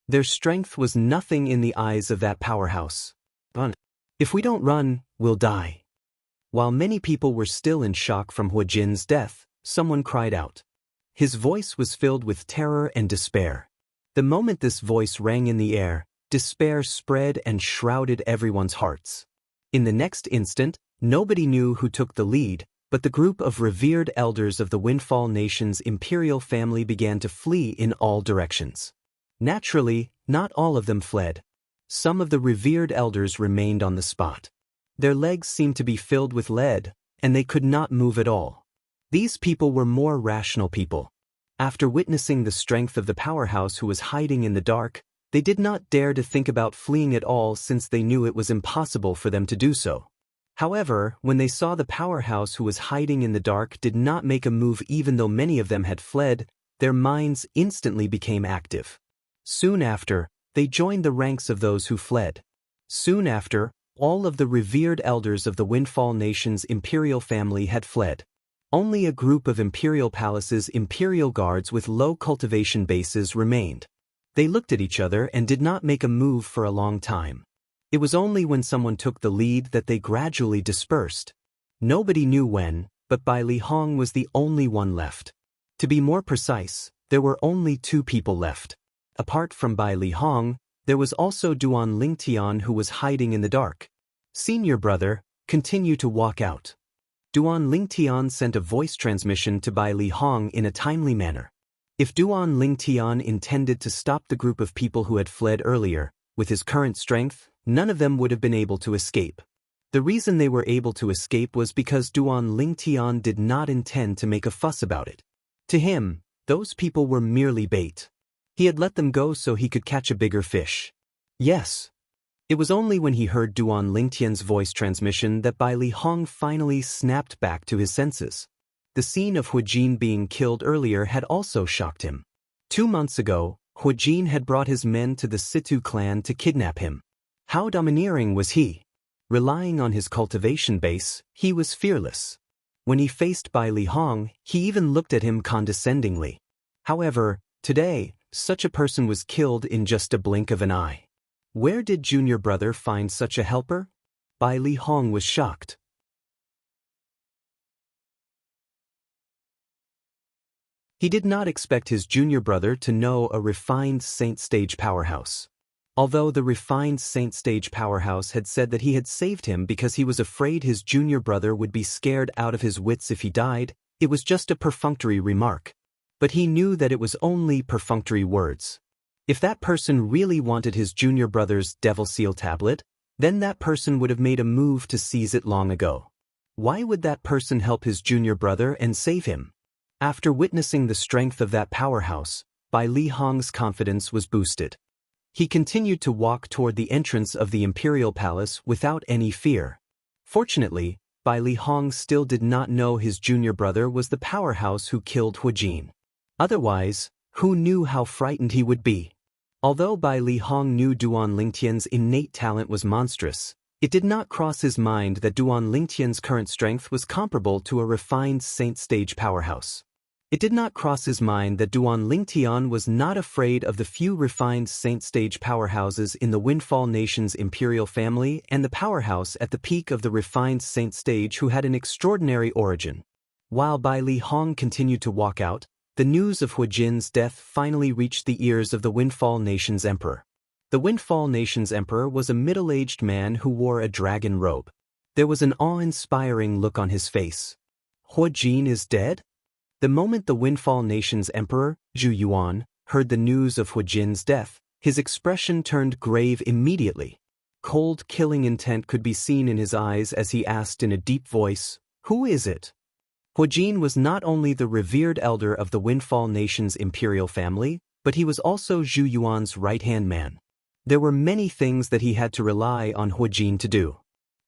Their strength was nothing in the eyes of that powerhouse. If we don't run, we'll die. While many people were still in shock from Huijin's death, someone cried out. His voice was filled with terror and despair. The moment this voice rang in the air, despair spread and shrouded everyone's hearts. In the next instant, nobody knew who took the lead, but the group of revered elders of the Windfall Nation's imperial family began to flee in all directions. Naturally, not all of them fled. Some of the revered elders remained on the spot. Their legs seemed to be filled with lead, and they could not move at all. These people were more rational people. After witnessing the strength of the powerhouse who was hiding in the dark, they did not dare to think about fleeing at all since they knew it was impossible for them to do so. However, when they saw the powerhouse who was hiding in the dark did not make a move even though many of them had fled, their minds instantly became active. Soon after, they joined the ranks of those who fled. Soon after, all of the revered elders of the Windfall Nation's imperial family had fled. Only a group of imperial palaces' imperial guards with low cultivation bases remained. They looked at each other and did not make a move for a long time. It was only when someone took the lead that they gradually dispersed. Nobody knew when, but Bai Li Hong was the only one left. To be more precise, there were only 2 people left. Apart from Bai Li Hong, there was also Duan Lingtian who was hiding in the dark. "Senior brother, continue to walk out." Duan Lingtian sent a voice transmission to Bai Li Hong in a timely manner. If Duan Lingtian intended to stop the group of people who had fled earlier, with his current strength, none of them would have been able to escape. The reason they were able to escape was because Duan Lingtian did not intend to make a fuss about it. To him, those people were merely bait. He had let them go so he could catch a bigger fish. Yes. It was only when he heard Duan Lingtian's voice transmission that Bai Li Hong finally snapped back to his senses. The scene of Hu Jin being killed earlier had also shocked him. 2 months ago, Hu Jin had brought his men to the Situ clan to kidnap him. How domineering was he? Relying on his cultivation base, he was fearless. When he faced Bai Li Hong, he even looked at him condescendingly. However, today, such a person was killed in just a blink of an eye. Where did junior brother find such a helper? Bai Li Hong was shocked. He did not expect his junior brother to know a refined Saint Stage powerhouse. Although the refined Saint Stage powerhouse had said that he had saved him because he was afraid his junior brother would be scared out of his wits if he died, it was just a perfunctory remark. But he knew that it was only perfunctory words. If that person really wanted his junior brother's Devil Seal tablet, then that person would have made a move to seize it long ago. Why would that person help his junior brother and save him? After witnessing the strength of that powerhouse, Bai Li Hong's confidence was boosted. He continued to walk toward the entrance of the imperial palace without any fear. Fortunately, Bai Li Hong still did not know his junior brother was the powerhouse who killed Hu Jin. Otherwise, who knew how frightened he would be? Although Bai Li Hong knew Duan Lingtian's innate talent was monstrous, it did not cross his mind that Duan Lingtian's current strength was comparable to a refined Saint Stage powerhouse. It did not cross his mind that Duan Lingtian was not afraid of the few refined Saint Stage powerhouses in the Windfall Nation's imperial family and the powerhouse at the peak of the refined Saint Stage who had an extraordinary origin. While Bai Li Hong continued to walk out, the news of Hu Jin's death finally reached the ears of the Windfall Nation's emperor. The Windfall Nation's emperor was a middle-aged man who wore a dragon robe. There was an awe-inspiring look on his face. Hu Jin is dead? The moment the Windfall Nation's emperor, Zhu Yuan, heard the news of Hu Jin's death, his expression turned grave immediately. Cold, killing intent could be seen in his eyes as he asked in a deep voice, "Who is it?" Hu Jin was not only the revered elder of the Windfall Nation's imperial family, but he was also Zhu Yuan's right-hand man. There were many things that he had to rely on Hu Jin to do.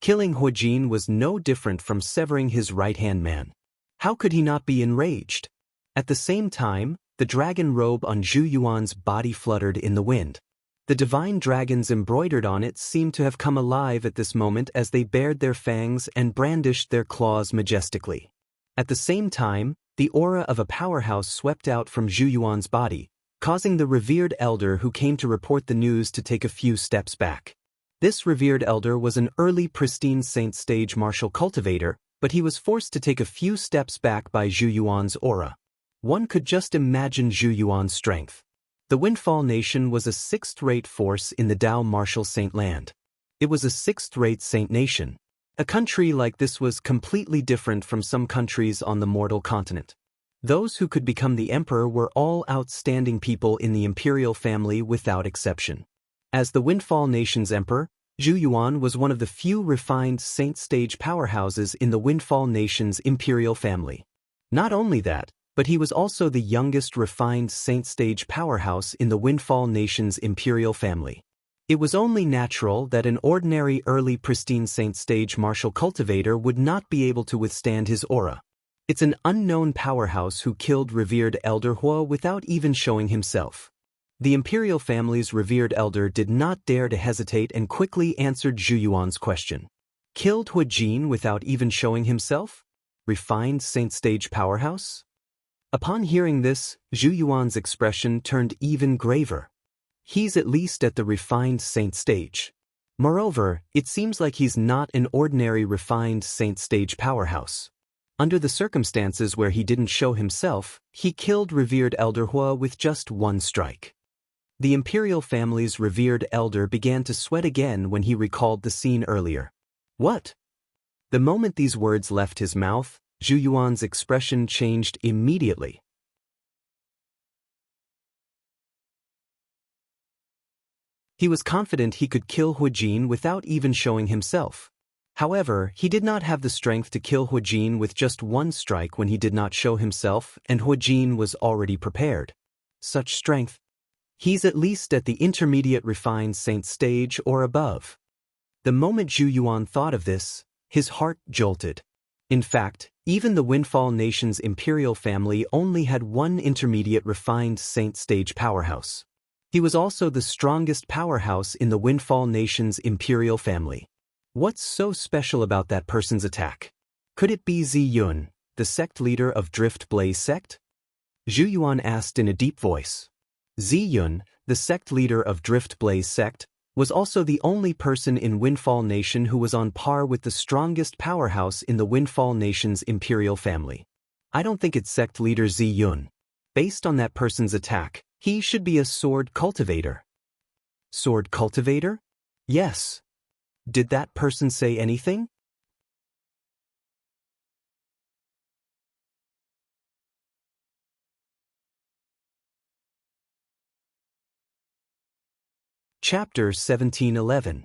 Killing Hu Jin was no different from severing his right-hand man. How could he not be enraged? At the same time, the dragon robe on Zhu Yuan's body fluttered in the wind. The divine dragons embroidered on it seemed to have come alive at this moment as they bared their fangs and brandished their claws majestically. At the same time, the aura of a powerhouse swept out from Zhu Yuan's body, causing the revered elder who came to report the news to take a few steps back. This revered elder was an early pristine Saint Stage martial cultivator, but he was forced to take a few steps back by Zhu Yuan's aura. One could just imagine Zhu Yuan's strength. The Windfall Nation was a sixth-rate force in the Dao Martial Saint Land. It was a sixth-rate saint nation. A country like this was completely different from some countries on the mortal continent. Those who could become the emperor were all outstanding people in the imperial family without exception. As the Windfall Nation's emperor, Zhu Yuan was one of the few refined saint-stage powerhouses in the Windfall Nation's imperial family. Not only that, but he was also the youngest refined saint-stage powerhouse in the Windfall Nation's imperial family. It was only natural that an ordinary early pristine saint-stage martial cultivator would not be able to withstand his aura. It's an unknown powerhouse who killed revered elder Hua without even showing himself. The imperial family's revered elder did not dare to hesitate and quickly answered Zhu Yuan's question. Killed Hua Jin without even showing himself? Refined saint-stage powerhouse? Upon hearing this, Zhu Yuan's expression turned even graver. He's at least at the refined saint stage. Moreover, it seems like he's not an ordinary refined saint stage powerhouse. Under the circumstances where he didn't show himself, he killed revered elder Hua with just one strike. The imperial family's revered elder began to sweat again when he recalled the scene earlier. What? The moment these words left his mouth, Zhu Yuan's expression changed immediately. He was confident he could kill Hua Jin without even showing himself. However, he did not have the strength to kill Hua Jin with just one strike when he did not show himself and Hua Jin was already prepared. Such strength. He's at least at the intermediate refined saint stage or above. The moment Zhu Yuan thought of this, his heart jolted. In fact, even the Windfall Nation's imperial family only had one intermediate refined saint stage powerhouse. He was also the strongest powerhouse in the Windfall Nation's imperial family. What's so special about that person's attack? Could it be Zi Yun, the sect leader of Drift Blaze sect? Zhu Yuan asked in a deep voice. Zi Yun, the sect leader of Drift Blaze sect, was also the only person in Windfall Nation who was on par with the strongest powerhouse in the Windfall Nation's imperial family. I don't think it's sect leader Zi Yun. Based on that person's attack, he should be a sword cultivator. Sword cultivator? Yes. Did that person say anything? Chapter 1711.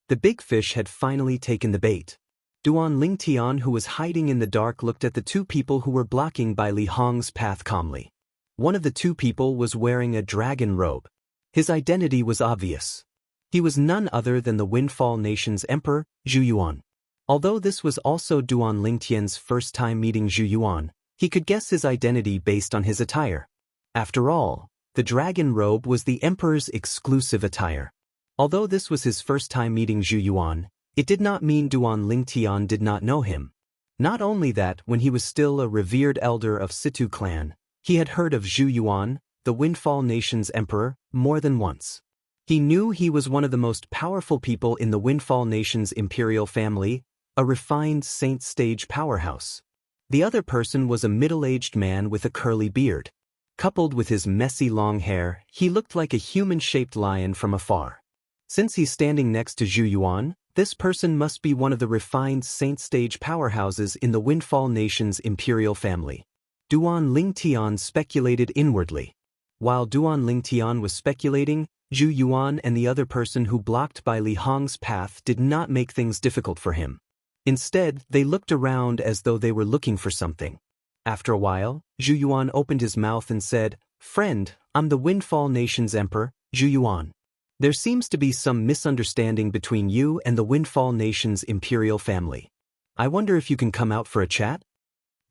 The big fish had finally taken the bait. Duan Lingtian, who was hiding in the dark, looked at the two people who were blocking Bai Li Hong's path calmly. One of the two people was wearing a dragon robe. His identity was obvious. He was none other than the Windfall Nation's emperor, Zhu Yuan. Although this was also Duan Lingtian's first time meeting Zhu Yuan, he could guess his identity based on his attire. After all, the dragon robe was the emperor's exclusive attire. Although this was his first time meeting Zhu Yuan, it did not mean Duan Lingtian did not know him. Not only that, when he was still a revered elder of Situ clan, he had heard of Zhu Yuan, the Windfall Nation's emperor, more than once. He knew he was one of the most powerful people in the Windfall Nation's imperial family, a refined saint-stage powerhouse. The other person was a middle-aged man with a curly beard. Coupled with his messy long hair, he looked like a human-shaped lion from afar. Since he's standing next to Zhu Yuan, this person must be one of the refined saint-stage powerhouses in the Windfall Nation's imperial family. Duan Lingtian speculated inwardly. While Duan Lingtian was speculating, Zhu Yuan and the other person who blocked Bai Li Hong's path did not make things difficult for him. Instead, they looked around as though they were looking for something. After a while, Zhu Yuan opened his mouth and said, "Friend, I'm the Windfall Nation's emperor, Zhu Yuan. There seems to be some misunderstanding between you and the Windfall Nation's imperial family. I wonder if you can come out for a chat?"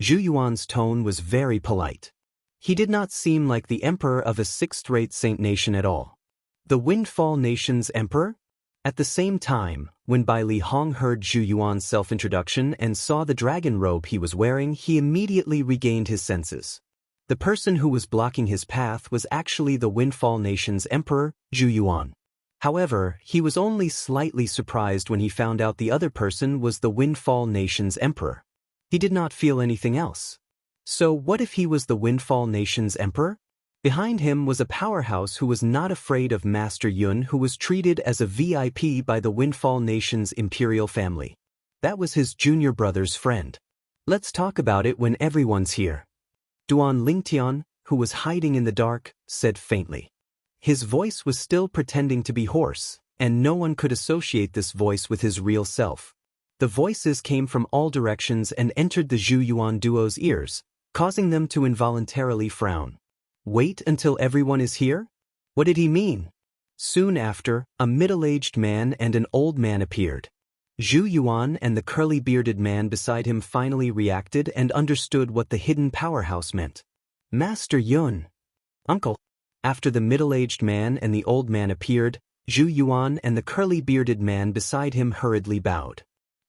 Zhu Yuan's tone was very polite. He did not seem like the emperor of a sixth-rate saint nation at all. The Windfall Nation's emperor? At the same time, when Bai Li Hong heard Zhu Yuan's self-introduction and saw the dragon robe he was wearing, he immediately regained his senses. The person who was blocking his path was actually the Windfall Nation's emperor, Zhu Yuan. However, he was only slightly surprised when he found out the other person was the Windfall Nation's emperor. He did not feel anything else. So what if he was the Windfall Nation's emperor? Behind him was a powerhouse who was not afraid of Master Yun, who was treated as a VIP by the Windfall Nation's imperial family. That was his junior brother's friend. Let's talk about it when everyone's here. Duan Lingtian, who was hiding in the dark, said faintly. His voice was still pretending to be hoarse, and no one could associate this voice with his real self. The voices came from all directions and entered the Zhu Yuan duo's ears, causing them to involuntarily frown. Wait until everyone is here? What did he mean? Soon after, a middle-aged man and an old man appeared. Zhu Yuan and the curly-bearded man beside him finally reacted and understood what the hidden powerhouse meant. Master Yun. Uncle. After the middle-aged man and the old man appeared, Zhu Yuan and the curly-bearded man beside him hurriedly bowed.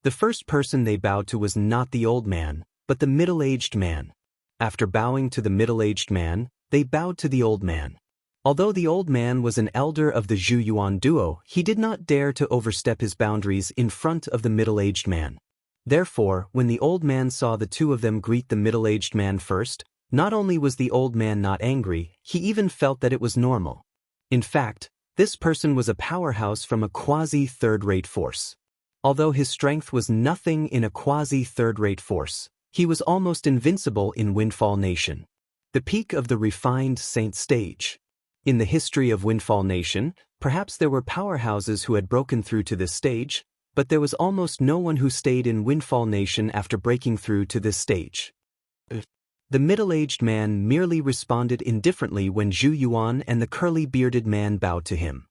The first person they bowed to was not the old man, but the middle-aged man. After bowing to the middle-aged man, they bowed to the old man. Although the old man was an elder of the Zhu Yuan duo, he did not dare to overstep his boundaries in front of the middle-aged man. Therefore, when the old man saw the two of them greet the middle-aged man first, not only was the old man not angry, he even felt that it was normal. In fact, this person was a powerhouse from a quasi-third-rate force. Although his strength was nothing in a quasi-third-rate force, he was almost invincible in Windfall Nation. The peak of the refined saint stage. In the history of Windfall Nation, perhaps there were powerhouses who had broken through to this stage, but there was almost no one who stayed in Windfall Nation after breaking through to this stage. The middle-aged man merely responded indifferently when Zhu Yuan and the curly-bearded man bowed to him.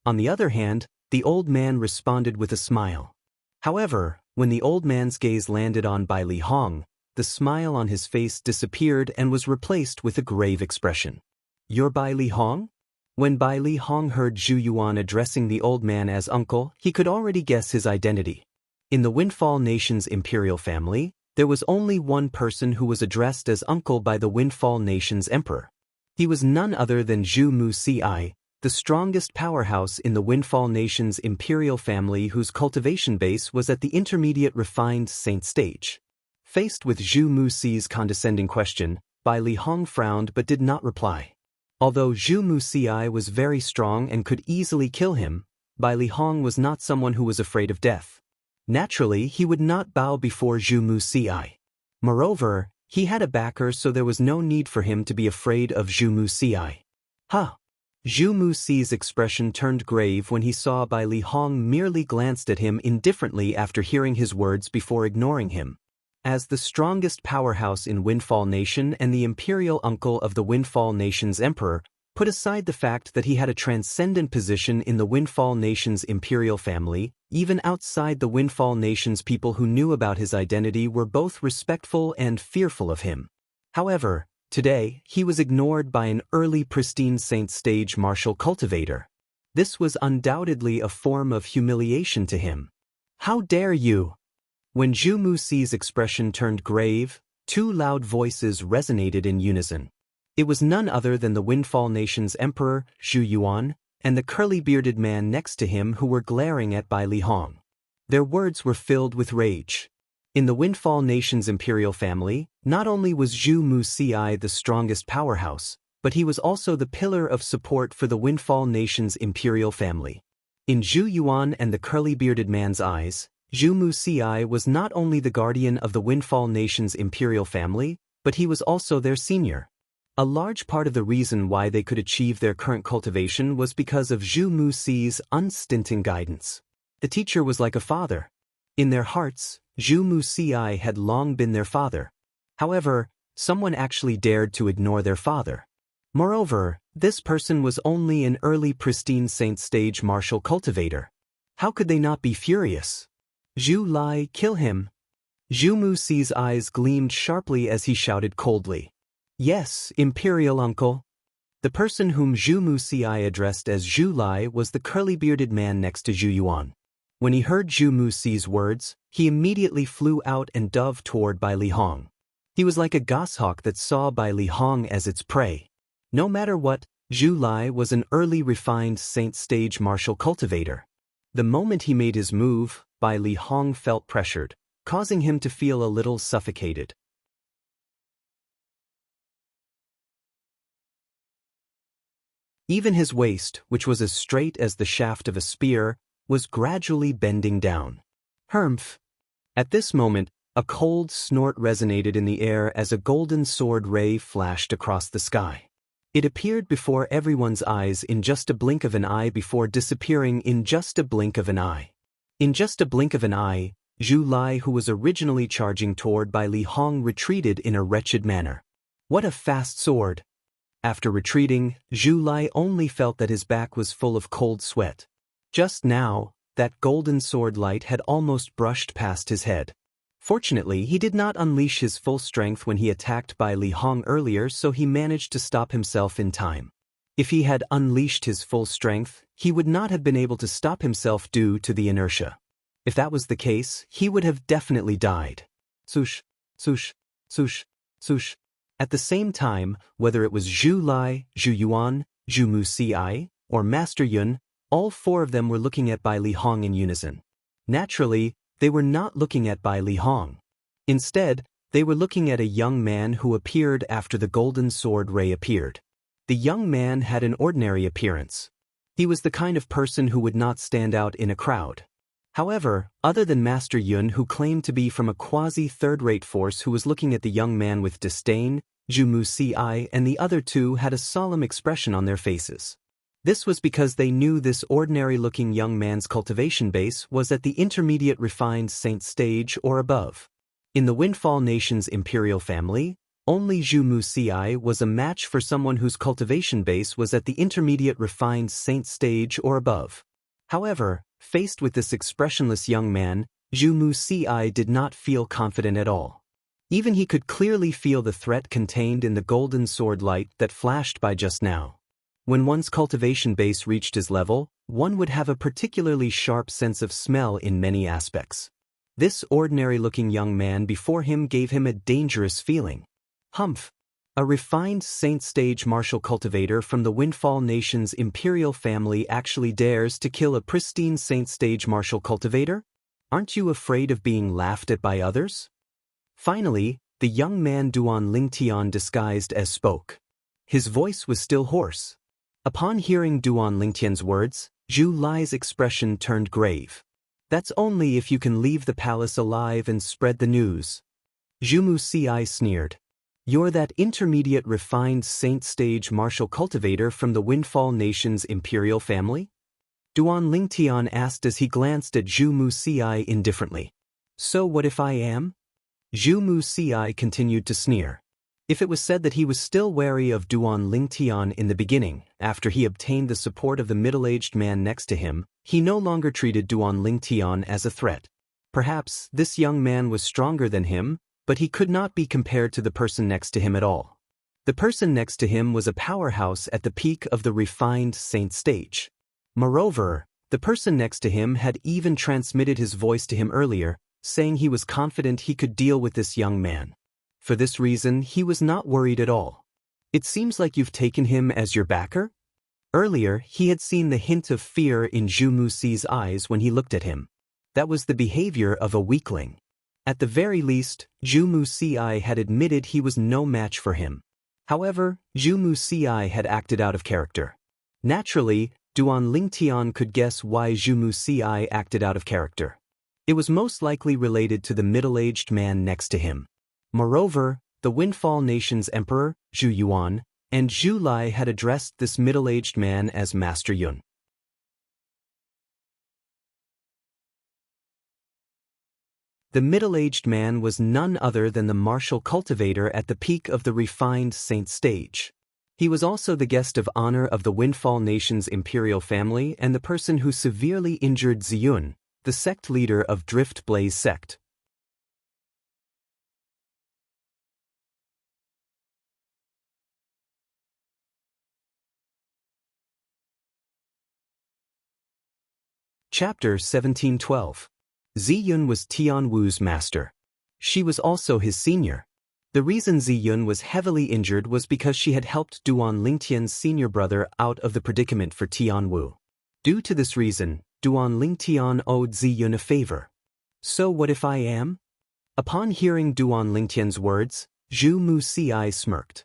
On the other hand, the old man responded with a smile. However, when the old man's gaze landed on Bai Li Hong, the smile on his face disappeared and was replaced with a grave expression. You're Bai Li Hong? When Bai Li Hong heard Zhu Yuan addressing the old man as uncle, he could already guess his identity. In the Windfall Nation's imperial family, there was only one person who was addressed as uncle by the Windfall Nation's emperor. He was none other than Zhu Wuxia, the strongest powerhouse in the Windfall Nation's imperial family whose cultivation base was at the intermediate refined saint stage. Faced with Zhu Wuxia's condescending question, Bai Li Hong frowned but did not reply. Although Zhu Wuxia was very strong and could easily kill him, Bai Li Hong was not someone who was afraid of death. Naturally, he would not bow before Zhu Wuxia. Moreover, he had a backer, so there was no need for him to be afraid of Zhu Wuxia. Huh. Zhu Wuxia's expression turned grave when he saw Bai Li Hong merely glanced at him indifferently after hearing his words before ignoring him. As the strongest powerhouse in Windfall Nation and the imperial uncle of the Windfall Nation's emperor, put aside the fact that he had a transcendent position in the Windfall Nation's imperial family, even outside the Windfall Nation's people who knew about his identity were both respectful and fearful of him. However, today, he was ignored by an early pristine saint stage martial cultivator. This was undoubtedly a form of humiliation to him. How dare you? When Zhu Wuxia's expression turned grave, two loud voices resonated in unison. It was none other than the Windfall Nation's emperor, Zhu Yuan, and the curly-bearded man next to him who were glaring at Bai Li Hong. Their words were filled with rage. In the Windfall Nation's imperial family, not only was Zhu Wuxia the strongest powerhouse, but he was also the pillar of support for the Windfall Nation's imperial family. In Zhu Yuan and the curly-bearded man's eyes, Zhu Wuxia was not only the guardian of the Windfall Nation's imperial family, but he was also their senior. A large part of the reason why they could achieve their current cultivation was because of Zhu Wuxia's unstinting guidance. The teacher was like a father. In their hearts, Zhu Wuxia had long been their father. However, someone actually dared to ignore their father. Moreover, this person was only an early pristine saint stage martial cultivator. How could they not be furious? Zhu Lai, kill him. Zhu Wuxia's eyes gleamed sharply as he shouted coldly. Yes, Imperial Uncle. The person whom Zhu Wuxia addressed as Zhu Lai was the curly-bearded man next to Zhu Yuan. When he heard Zhu Wuxia's words, he immediately flew out and dove toward Bai Li Hong. He was like a goshawk that saw Bai Li Hong as its prey. No matter what, Zhu Lai was an early refined saint stage martial cultivator. The moment he made his move, Bai Li Hong felt pressured, causing him to feel a little suffocated. Even his waist, which was as straight as the shaft of a spear, was gradually bending down. Humph! At this moment, a cold snort resonated in the air as a golden sword ray flashed across the sky. It appeared before everyone's eyes in just a blink of an eye before disappearing in just a blink of an eye. In just a blink of an eye, Zhu Lai, who was originally charging toward Bai Li Hong, retreated in a wretched manner. What a fast sword! After retreating, Zhu Lai only felt that his back was full of cold sweat. Just now, that golden sword light had almost brushed past his head. Fortunately, he did not unleash his full strength when he attacked Bai Li Hong earlier, so he managed to stop himself in time. If he had unleashed his full strength, he would not have been able to stop himself due to the inertia. If that was the case, he would have definitely died. Swoosh, swoosh, swoosh, swoosh. At the same time, whether it was Zhu Lai, Zhu Yuan, Zhu Muxia, or Master Yun, all four of them were looking at Bai Li Hong in unison. Naturally, they were not looking at Bai Li Hong. Instead, they were looking at a young man who appeared after the golden sword ray appeared. The young man had an ordinary appearance. He was the kind of person who would not stand out in a crowd. However, other than Master Yun, who claimed to be from a quasi-third-rate force who was looking at the young man with disdain, Zhu Muxia and the other two had a solemn expression on their faces. This was because they knew this ordinary-looking young man's cultivation base was at the intermediate refined saint stage or above. In the Windfall Nation's imperial family, only Zhu Muxia was a match for someone whose cultivation base was at the intermediate refined saint stage or above. However, faced with this expressionless young man, Zhu Muxia did not feel confident at all. Even he could clearly feel the threat contained in the golden sword light that flashed by just now. When one's cultivation base reached his level, one would have a particularly sharp sense of smell in many aspects. This ordinary-looking young man before him gave him a dangerous feeling. Humph! A refined saint-stage martial cultivator from the Windfall Nation's imperial family actually dares to kill a pristine saint-stage martial cultivator? Aren't you afraid of being laughed at by others? Finally, the young man Duan Lingtian disguised as spoke. His voice was still hoarse. Upon hearing Duan Lingtian's words, Zhu Lai's expression turned grave. That's only if you can leave the palace alive and spread the news. Zhu Muxia sneered. You're that intermediate refined saint-stage martial cultivator from the Windfall Nation's imperial family? Duan Lingtian asked as he glanced at Zhu Muxia indifferently. So what if I am? Zhu Muxia continued to sneer. If it was said that he was still wary of Duan Lingtian in the beginning, after he obtained the support of the middle-aged man next to him, he no longer treated Duan Lingtian as a threat. Perhaps this young man was stronger than him, but he could not be compared to the person next to him at all. The person next to him was a powerhouse at the peak of the refined saint stage. Moreover, the person next to him had even transmitted his voice to him earlier, saying he was confident he could deal with this young man. For this reason, he was not worried at all. It seems like you've taken him as your backer? Earlier, he had seen the hint of fear in Zhu Muxi's eyes when he looked at him. That was the behavior of a weakling. At the very least, Zhu Muxia had admitted he was no match for him. However, Zhu Muxia had acted out of character. Naturally, Duan Lingtian could guess why Zhu Muxia acted out of character. It was most likely related to the middle-aged man next to him. Moreover, the Windfall Nation's emperor, Zhu Yuan, and Zhu Lai had addressed this middle-aged man as Master Yun. The middle-aged man was none other than the martial cultivator at the peak of the refined saint stage. He was also the guest of honor of the Windfall Nation's imperial family and the person who severely injured Ziyun, the sect leader of Drift Blaze sect. Chapter 1712. Ziyun was Tianwu's master. She was also his senior. The reason Ziyun was heavily injured was because she had helped Duan Lingtian's senior brother out of the predicament for Tianwu. Due to this reason, Duan Lingtian owed Ziyun a favor. So what if I am? Upon hearing Duan Lingtian's words, Zhu Muxia smirked.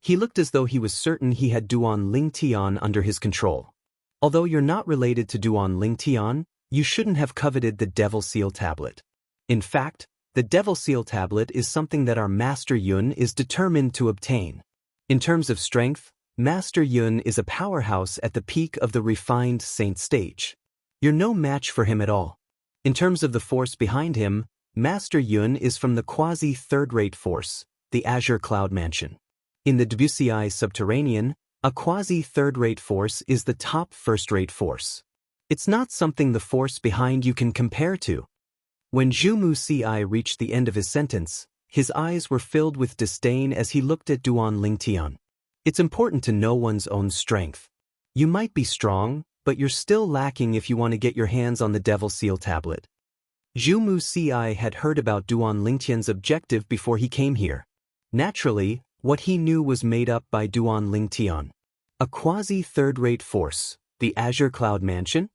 He looked as though he was certain he had Duan Lingtian under his control. Although you're not related to Duan Lingtian, you shouldn't have coveted the Devil Seal Tablet. In fact, the Devil Seal Tablet is something that our Master Yun is determined to obtain. In terms of strength, Master Yun is a powerhouse at the peak of the refined saint stage. You're no match for him at all. In terms of the force behind him, Master Yun is from the quasi-third-rate force, the Azure Cloud Mansion. In the Wuxia subterranean, a quasi-third-rate force is the top first-rate force. It's not something the force behind you can compare to. When Zhu Muxia reached the end of his sentence, his eyes were filled with disdain as he looked at Duan Lingtian. It's important to know one's own strength. You might be strong, but you're still lacking if you want to get your hands on the Devil Seal Tablet. Zhu Muxia had heard about Duan Lingtian's objective before he came here. Naturally, what he knew was made up by Duan Lingtian. A quasi-third-rate force, the Azure Cloud Mansion?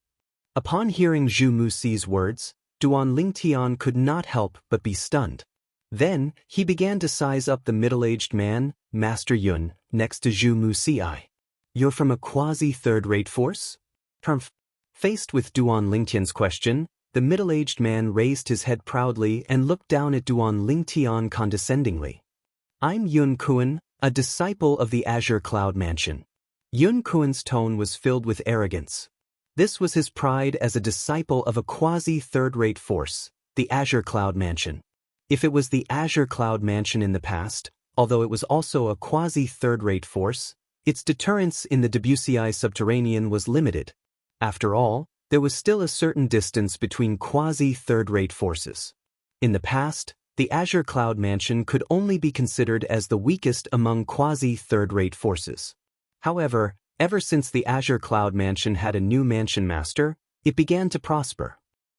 Upon hearing Zhu Muxi's words, Duan Lingtian could not help but be stunned. Then, he began to size up the middle-aged man, Master Yun, next to Zhu Muxia. You're from a quasi-third-rate force? Faced with Duan Lingtian's question, the middle-aged man raised his head proudly and looked down at Duan Lingtian condescendingly. I'm Yun Kuan, a disciple of the Azure Cloud Mansion. Yun Kuan's tone was filled with arrogance. This was his pride as a disciple of a quasi-third-rate force, the Azure Cloud Mansion. If it was the Azure Cloud Mansion in the past, although it was also a quasi-third-rate force, its deterrence in the Wuxia subterranean was limited. After all, there was still a certain distance between quasi-third-rate forces. In the past, the Azure Cloud Mansion could only be considered as the weakest among quasi-third-rate forces. However, ever since the Azure Cloud Mansion had a new mansion master, it began to prosper.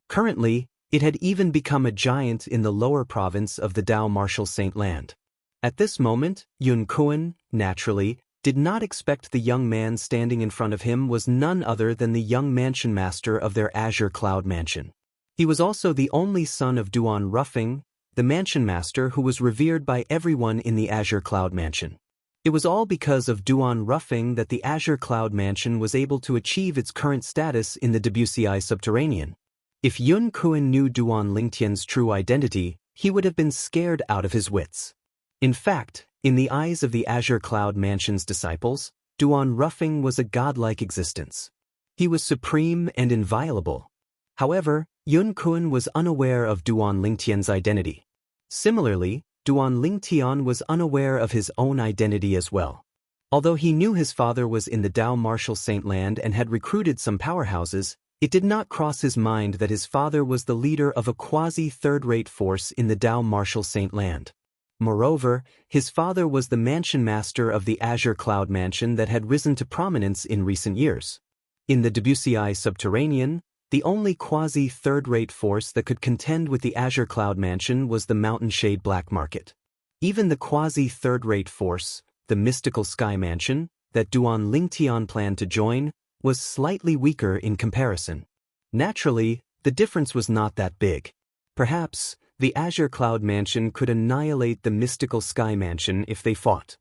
Currently, it had even become a giant in the lower province of the Dao Martial Saint Land. At this moment, Yun Kuan, naturally, did not expect the young man standing in front of him was none other than the young mansion master of their Azure Cloud Mansion. He was also the only son of Duan Ruffing, the mansion master who was revered by everyone in the Azure Cloud Mansion. It was all because of Duan Ruffing that the Azure Cloud Mansion was able to achieve its current status in the Wuxia subterranean. If Yun Kuan knew Duan Lingtian's true identity, he would have been scared out of his wits. In fact, in the eyes of the Azure Cloud Mansion's disciples, Duan Ruffing was a godlike existence. He was supreme and inviolable. However, Yun Kuan was unaware of Duan Lingtian's identity. Similarly, Duan Lingtian was unaware of his own identity as well. Although he knew his father was in the Dao Martial Saint Land and had recruited some powerhouses, it did not cross his mind that his father was the leader of a quasi-third-rate force in the Dao Martial Saint Land. Moreover, his father was the mansion master of the Azure Cloud Mansion that had risen to prominence in recent years. In the Wuxia subterranean, the only quasi-third-rate force that could contend with the Azure Cloud Mansion was the Mountain Shade Black Market. Even the quasi-third-rate force, the Mystical Sky Mansion, that Duan Lingtian planned to join, was slightly weaker in comparison. Naturally, the difference was not that big. Perhaps, the Azure Cloud Mansion could annihilate the Mystical Sky Mansion if they fought.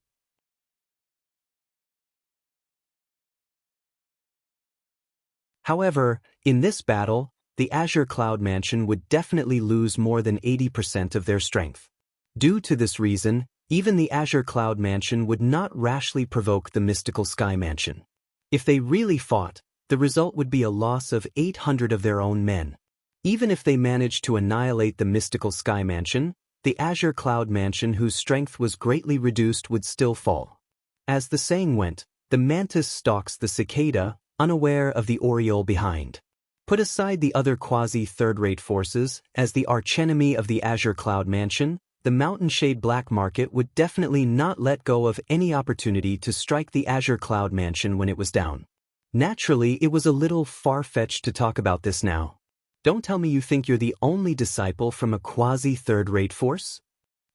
However, in this battle, the Azure Cloud Mansion would definitely lose more than 80% of their strength. Due to this reason, even the Azure Cloud Mansion would not rashly provoke the Mystical Sky Mansion. If they really fought, the result would be a loss of 800 of their own men. Even if they managed to annihilate the Mystical Sky Mansion, the Azure Cloud Mansion whose strength was greatly reduced would still fall. As the saying went, the mantis stalks the cicada, unaware of the oriole behind. Put aside the other quasi-third-rate forces, as the archenemy of the Azure Cloud Mansion, the Mountain Shade Black Market would definitely not let go of any opportunity to strike the Azure Cloud Mansion when it was down. Naturally, it was a little far-fetched to talk about this now. Don't tell me you think you're the only disciple from a quasi-third-rate force?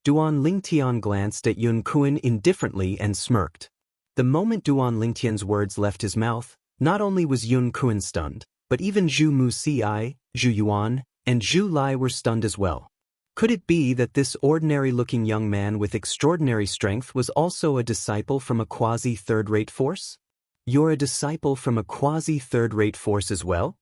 Duan Lingtian glanced at Yun Kuan indifferently and smirked. The moment Duan Lingtian's words left his mouth, not only was Yun Kuan stunned, but even Zhu Muxia, Zhu Yuan, and Zhu Lai were stunned as well. Could it be that this ordinary-looking young man with extraordinary strength was also a disciple from a quasi-third-rate force? You're a disciple from a quasi-third-rate force as well?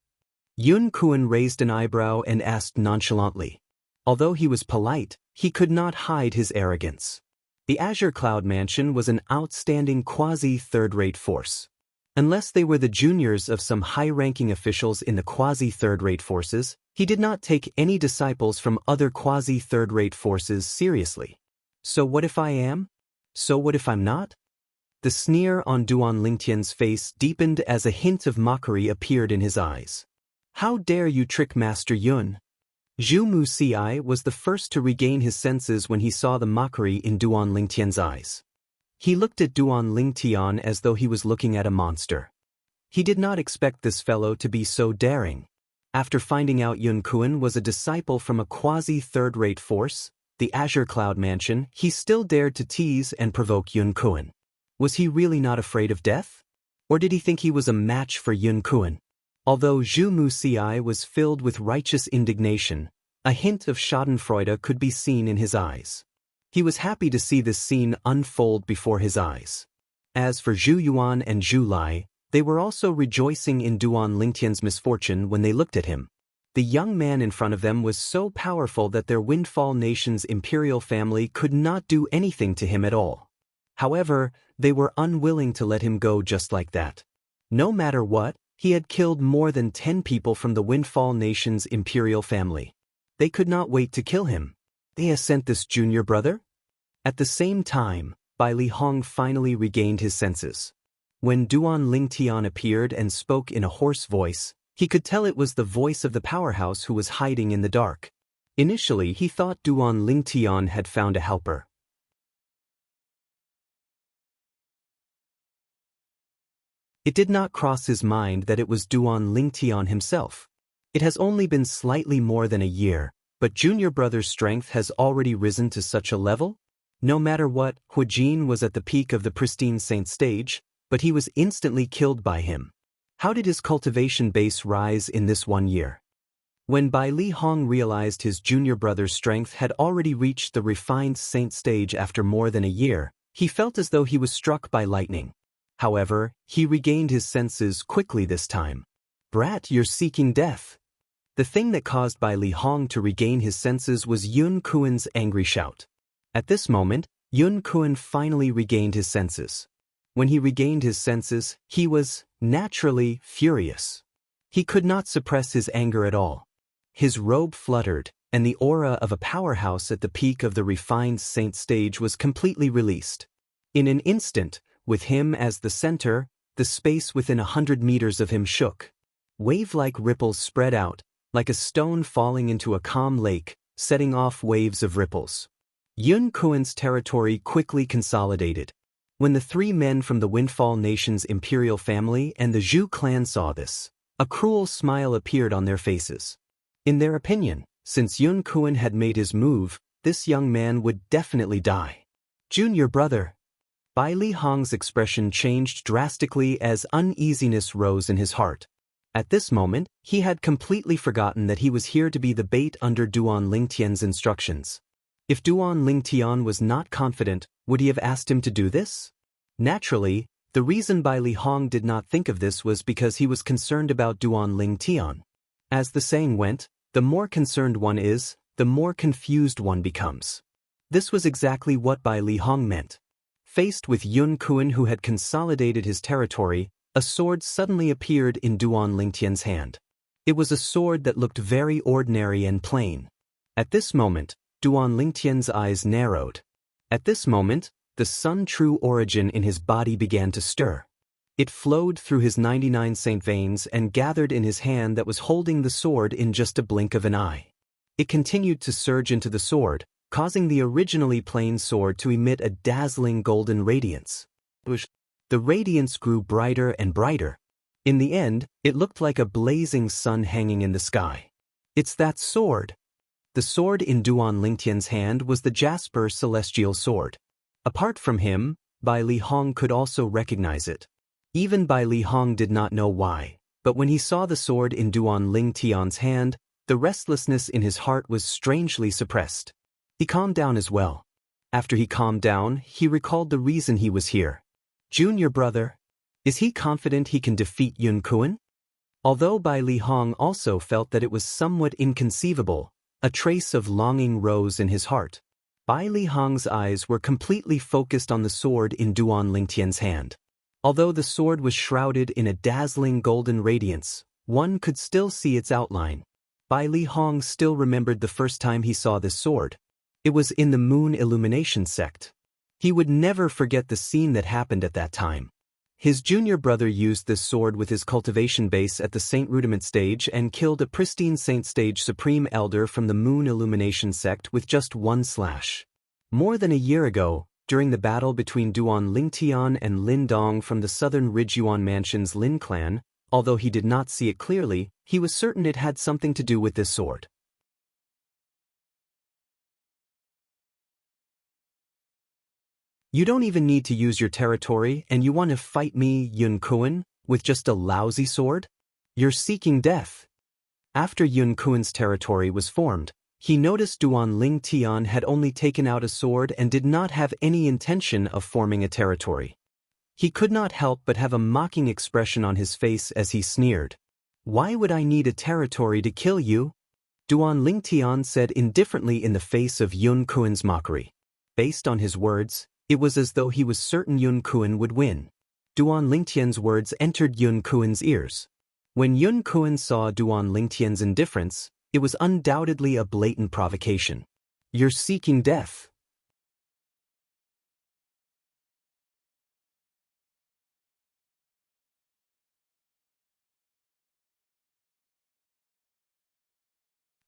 Yun Kuan raised an eyebrow and asked nonchalantly. Although he was polite, he could not hide his arrogance. The Azure Cloud Mansion was an outstanding quasi-third-rate force. Unless they were the juniors of some high-ranking officials in the quasi-third-rate forces, he did not take any disciples from other quasi-third-rate forces seriously. So what if I am? So what if I'm not? The sneer on Duan Lingtian's face deepened as a hint of mockery appeared in his eyes. How dare you trick Master Yun? Zhu Muxia was the first to regain his senses when he saw the mockery in Duan Lingtian's eyes. He looked at Duan Lingtian as though he was looking at a monster. He did not expect this fellow to be so daring. After finding out Yun Kuan was a disciple from a quasi-third-rate force, the Azure Cloud Mansion, he still dared to tease and provoke Yun Kuan. Was he really not afraid of death? Or did he think he was a match for Yun Kuan? Although Zhu Muxia was filled with righteous indignation, a hint of schadenfreude could be seen in his eyes. He was happy to see this scene unfold before his eyes. As for Zhu Yuan and Zhu Lai, they were also rejoicing in Duan Lingtian's misfortune when they looked at him. The young man in front of them was so powerful that their Windfall Nation's imperial family could not do anything to him at all. However, they were unwilling to let him go just like that. No matter what, he had killed more than 10 people from the Windfall Nation's imperial family. They could not wait to kill him. They had sent this junior brother? At the same time, Bai Li Hong finally regained his senses. When Duan Lingtian appeared and spoke in a hoarse voice, he could tell it was the voice of the powerhouse who was hiding in the dark. Initially, he thought Duan Lingtian had found a helper. It did not cross his mind that it was Duan Lingtian himself. It has only been slightly more than a year, but junior brother's strength has already risen to such a level? No matter what, Hu Jin was at the peak of the pristine saint stage, but he was instantly killed by him. How did his cultivation base rise in this 1 year? When Bai Li Hong realized his junior brother's strength had already reached the refined saint stage after more than a year, he felt as though he was struck by lightning. However, he regained his senses quickly this time. Brat, you're seeking death. The thing that caused Bai Li Hong to regain his senses was Yun Kuan's angry shout. At this moment, Yun Kuan finally regained his senses. When he regained his senses, he was, naturally, furious. He could not suppress his anger at all. His robe fluttered, and the aura of a powerhouse at the peak of the refined saint stage was completely released. In an instant, with him as the center, the space within 100 meters of him shook. Wave-like ripples spread out, like a stone falling into a calm lake, setting off waves of ripples. Yun Kuan's territory quickly consolidated. When the 3 men from the Windfall Nation's imperial family and the Zhu clan saw this, a cruel smile appeared on their faces. In their opinion, since Yun Kuan had made his move, this young man would definitely die. Junior brother. Bai Li Hong's expression changed drastically as uneasiness rose in his heart. At this moment, he had completely forgotten that he was here to be the bait under Duan Lingtian's instructions. If Duan Lingtian was not confident, would he have asked him to do this? Naturally, the reason Bai Li Hong did not think of this was because he was concerned about Duan Lingtian. As the saying went, the more concerned one is, the more confused one becomes. This was exactly what Bai Li Hong meant. Faced with Yun Kuan who had consolidated his territory, a sword suddenly appeared in Duan Lingtian's hand. It was a sword that looked very ordinary and plain. At this moment, Duan Lingtian's eyes narrowed. At this moment, the sun-true origin in his body began to stir. It flowed through his 99 saint veins and gathered in his hand that was holding the sword in just a blink of an eye. It continued to surge into the sword, causing the originally plain sword to emit a dazzling golden radiance. The radiance grew brighter and brighter. In the end, it looked like a blazing sun hanging in the sky. It's that sword. The sword in Duan Lingtian's hand was the Jasper Celestial Sword. Apart from him, Bai Li Hong could also recognize it. Even Bai Li Hong did not know why, but when he saw the sword in Duan Lingtian's hand, The restlessness in his heart was strangely suppressed. He calmed down as well. After he calmed down, he recalled the reason he was here. Junior brother. Is he confident he can defeat Yun Kuan? Although Bai Li Hong also felt that it was somewhat inconceivable, a trace of longing rose in his heart. Bai Li Hong's eyes were completely focused on the sword in Duan Lingtian's hand. Although the sword was shrouded in a dazzling golden radiance, one could still see its outline. Bai Li Hong still remembered the first time he saw this sword. It was in the Moon Illumination sect. He would never forget the scene that happened at that time. His junior brother used this sword with his cultivation base at the Saint Rudiment stage and killed a pristine Saint stage Supreme Elder from the Moon Illumination sect with just one slash. More than a year ago, during the battle between Duan Lingtian and Lin Dong from the southern Ridgyuan Mansion's Lin clan, although he did not see it clearly, he was certain it had something to do with this sword. You don't even need to use your territory and you want to fight me, Yun Kuan, with just a lousy sword? You're seeking death. After Yun Kuan's territory was formed, he noticed Duan Lingtian had only taken out a sword and did not have any intention of forming a territory. He could not help but have a mocking expression on his face as he sneered. Why would I need a territory to kill you? Duan Lingtian said indifferently in the face of Yun Kuan's mockery. Based on his words, it was as though he was certain Yun Kuan would win. Duan Lingtian's words entered Yun Kuan's ears. When Yun Kuan saw Duan Lingtian's indifference, it was undoubtedly a blatant provocation. You're seeking death.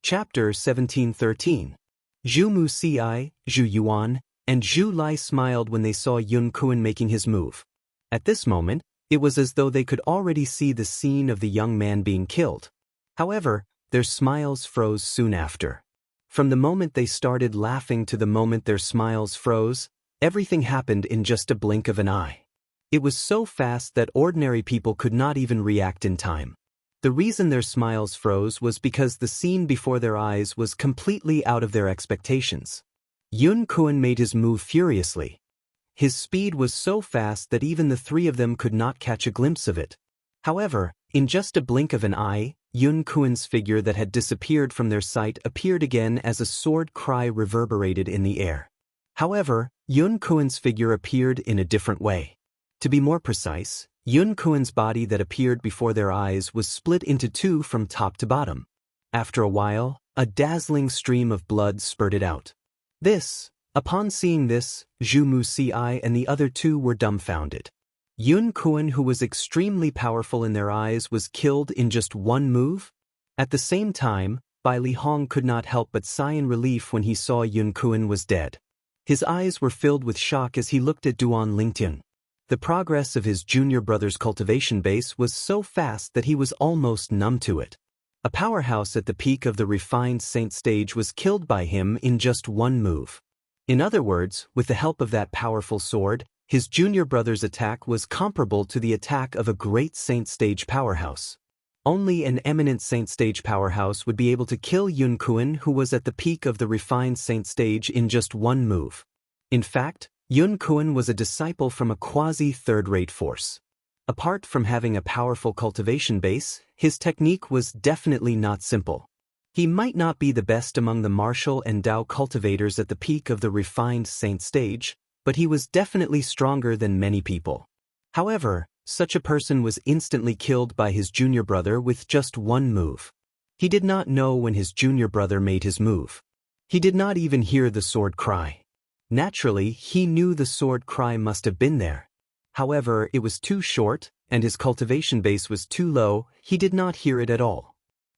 Chapter 1713. Zhu Muxia, Zhu Yuan, and Zhu Lai smiled when they saw Yun Kuan making his move. At this moment, it was as though they could already see the scene of the young man being killed. However, their smiles froze soon after. From the moment they started laughing to the moment their smiles froze, everything happened in just a blink of an eye. It was so fast that ordinary people could not even react in time. The reason their smiles froze was because the scene before their eyes was completely out of their expectations. Yun Kuan made his move furiously. His speed was so fast that even the three of them could not catch a glimpse of it. However, in just a blink of an eye, Yun Kuan's figure that had disappeared from their sight appeared again as a sword cry reverberated in the air. However, Yun Kuan's figure appeared in a different way. To be more precise, Yun Kuan's body that appeared before their eyes was split into two from top to bottom. After a while, a dazzling stream of blood spurted out. Upon seeing this, Zhu Muxia and the other two were dumbfounded. Yun Kuan, who was extremely powerful in their eyes, was killed in just one move? At the same time, Bai Li Hong could not help but sigh in relief when he saw Yun Kuan was dead. His eyes were filled with shock as he looked at Duan Lingtian. The progress of his junior brother's cultivation base was so fast that he was almost numb to it. A powerhouse at the peak of the refined saint stage was killed by him in just one move. In other words, with the help of that powerful sword, his junior brother's attack was comparable to the attack of a great saint stage powerhouse. Only an eminent saint stage powerhouse would be able to kill Yun Kuan, who was at the peak of the refined saint stage, in just one move. In fact, Yun Kuan was a disciple from a quasi-third-rate force. Apart from having a powerful cultivation base, his technique was definitely not simple. He might not be the best among the martial and Dao cultivators at the peak of the refined saint stage, but he was definitely stronger than many people. However, such a person was instantly killed by his junior brother with just one move. He did not know when his junior brother made his move. He did not even hear the sword cry. Naturally, he knew the sword cry must have been there. However, it was too short, and his cultivation base was too low. He did not hear it at all.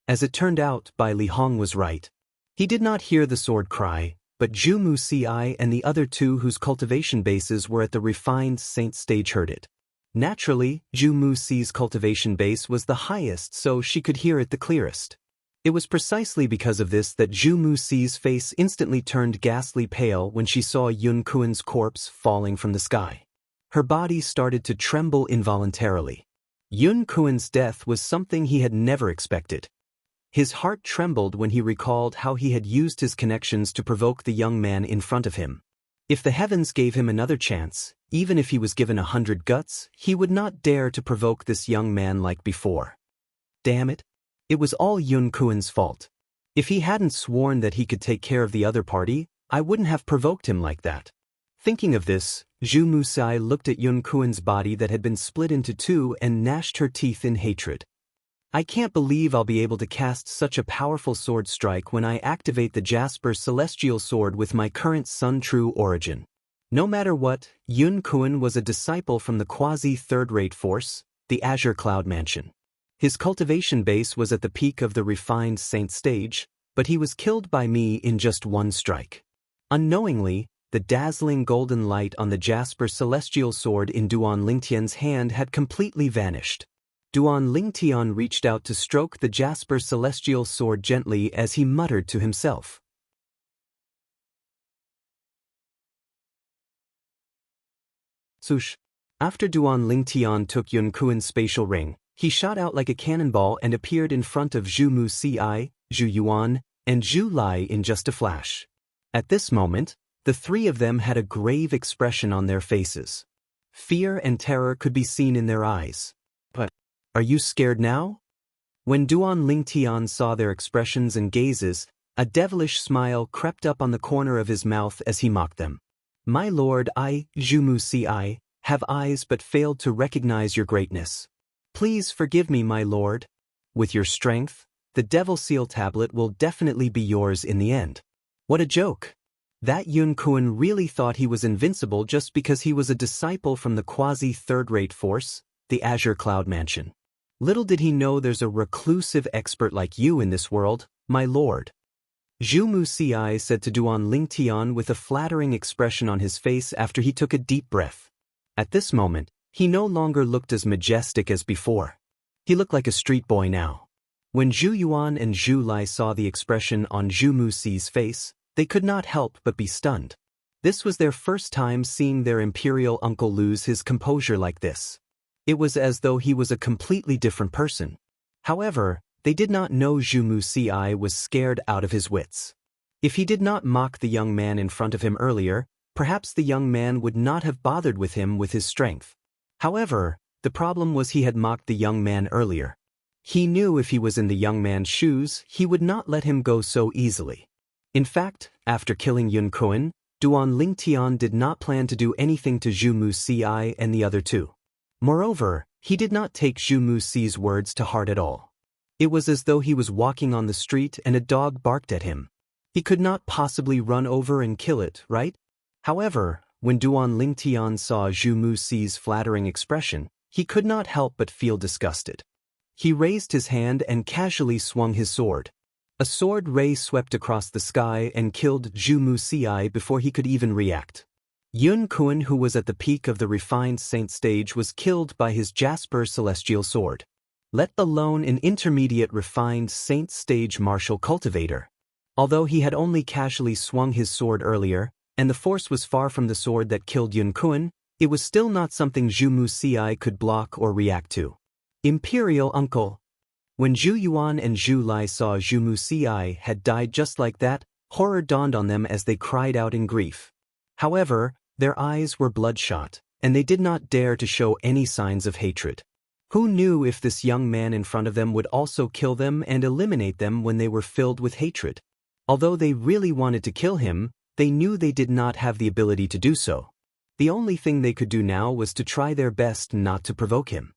As it turned out, Bai Li Hong was right. He did not hear the sword cry, but Zhu Muxia and the other two whose cultivation bases were at the refined saint stage heard it. Naturally, Zhu Muxi's cultivation base was the highest, so she could hear it the clearest. It was precisely because of this that Zhu Muxi's face instantly turned ghastly pale when she saw Yun Kuan's corpse falling from the sky. Her body started to tremble involuntarily. Yun Kuan's death was something he had never expected. His heart trembled when he recalled how he had used his connections to provoke the young man in front of him. If the heavens gave him another chance, even if he was given 100 guts, he would not dare to provoke this young man like before. Damn it. It was all Yun Kuen's fault. If he hadn't sworn that he could take care of the other party, I wouldn't have provoked him like that. Thinking of this, Zhu Musai looked at Yun Kuen's body that had been split into two and gnashed her teeth in hatred. I can't believe I'll be able to cast such a powerful sword strike when I activate the Jasper Celestial Sword with my current Sun True origin. No matter what, Yun Kuen was a disciple from the quasi-third-rate force, the Azure Cloud Mansion. His cultivation base was at the peak of the refined saint stage, but he was killed by me in just one strike. Unknowingly, the dazzling golden light on the Jasper Celestial Sword in Duan Lingtian's hand had completely vanished. Duan Lingtian reached out to stroke the Jasper Celestial Sword gently as he muttered to himself. Swoosh. After Duan Lingtian took Yun Kuen's spatial ring, he shot out like a cannonball and appeared in front of Zhu Muci, Zhu Yuan, and Zhu Lai in just a flash. At this moment, the three of them had a grave expression on their faces. Fear and terror could be seen in their eyes. But, are you scared now? When Duan Lingtian saw their expressions and gazes, a devilish smile crept up on the corner of his mouth as he mocked them. My lord, I, Zhu Muci, have eyes but failed to recognize your greatness. Please forgive me, my lord. With your strength, the Devil Seal tablet will definitely be yours in the end. What a joke. That Yun Kuen really thought he was invincible just because he was a disciple from the quasi-third-rate force, the Azure Cloud Mansion. Little did he know there's a reclusive expert like you in this world, my lord. Zhu Muci said to Duan Lingtian with a flattering expression on his face after he took a deep breath. At this moment, he no longer looked as majestic as before. He looked like a street boy now. When Zhu Yuan and Zhu Lai saw the expression on Zhu Muci's face, they could not help but be stunned. This was their first time seeing their imperial uncle lose his composure like this. It was as though he was a completely different person. However, they did not know Zhu Muci was scared out of his wits. If he did not mock the young man in front of him earlier, perhaps the young man would not have bothered with him with his strength. However, the problem was he had mocked the young man earlier. He knew if he was in the young man's shoes, he would not let him go so easily. In fact, after killing Yun Kuen, Duan Lingtian did not plan to do anything to Zhu Muci and the other two. Moreover, he did not take Zhu Muci's words to heart at all. It was as though he was walking on the street and a dog barked at him. He could not possibly run over and kill it, right? However, when Duan Lingtian saw Zhu Muci's flattering expression, he could not help but feel disgusted. He raised his hand and casually swung his sword. A sword ray swept across the sky and killed Zhu Muci before he could even react. Yun Kuen, who was at the peak of the refined saint stage, was killed by his Jasper Celestial Sword. Let alone an intermediate refined saint stage martial cultivator. Although he had only casually swung his sword earlier, and the force was far from the sword that killed Yun Kuen, it was still not something Zhu Muci could block or react to. Imperial Uncle. When Zhu Yuan and Zhu Lai saw Zhu Muci had died just like that, horror dawned on them as they cried out in grief. However, their eyes were bloodshot, and they did not dare to show any signs of hatred. Who knew if this young man in front of them would also kill them and eliminate them when they were filled with hatred? Although they really wanted to kill him, they knew they did not have the ability to do so. The only thing they could do now was to try their best not to provoke him.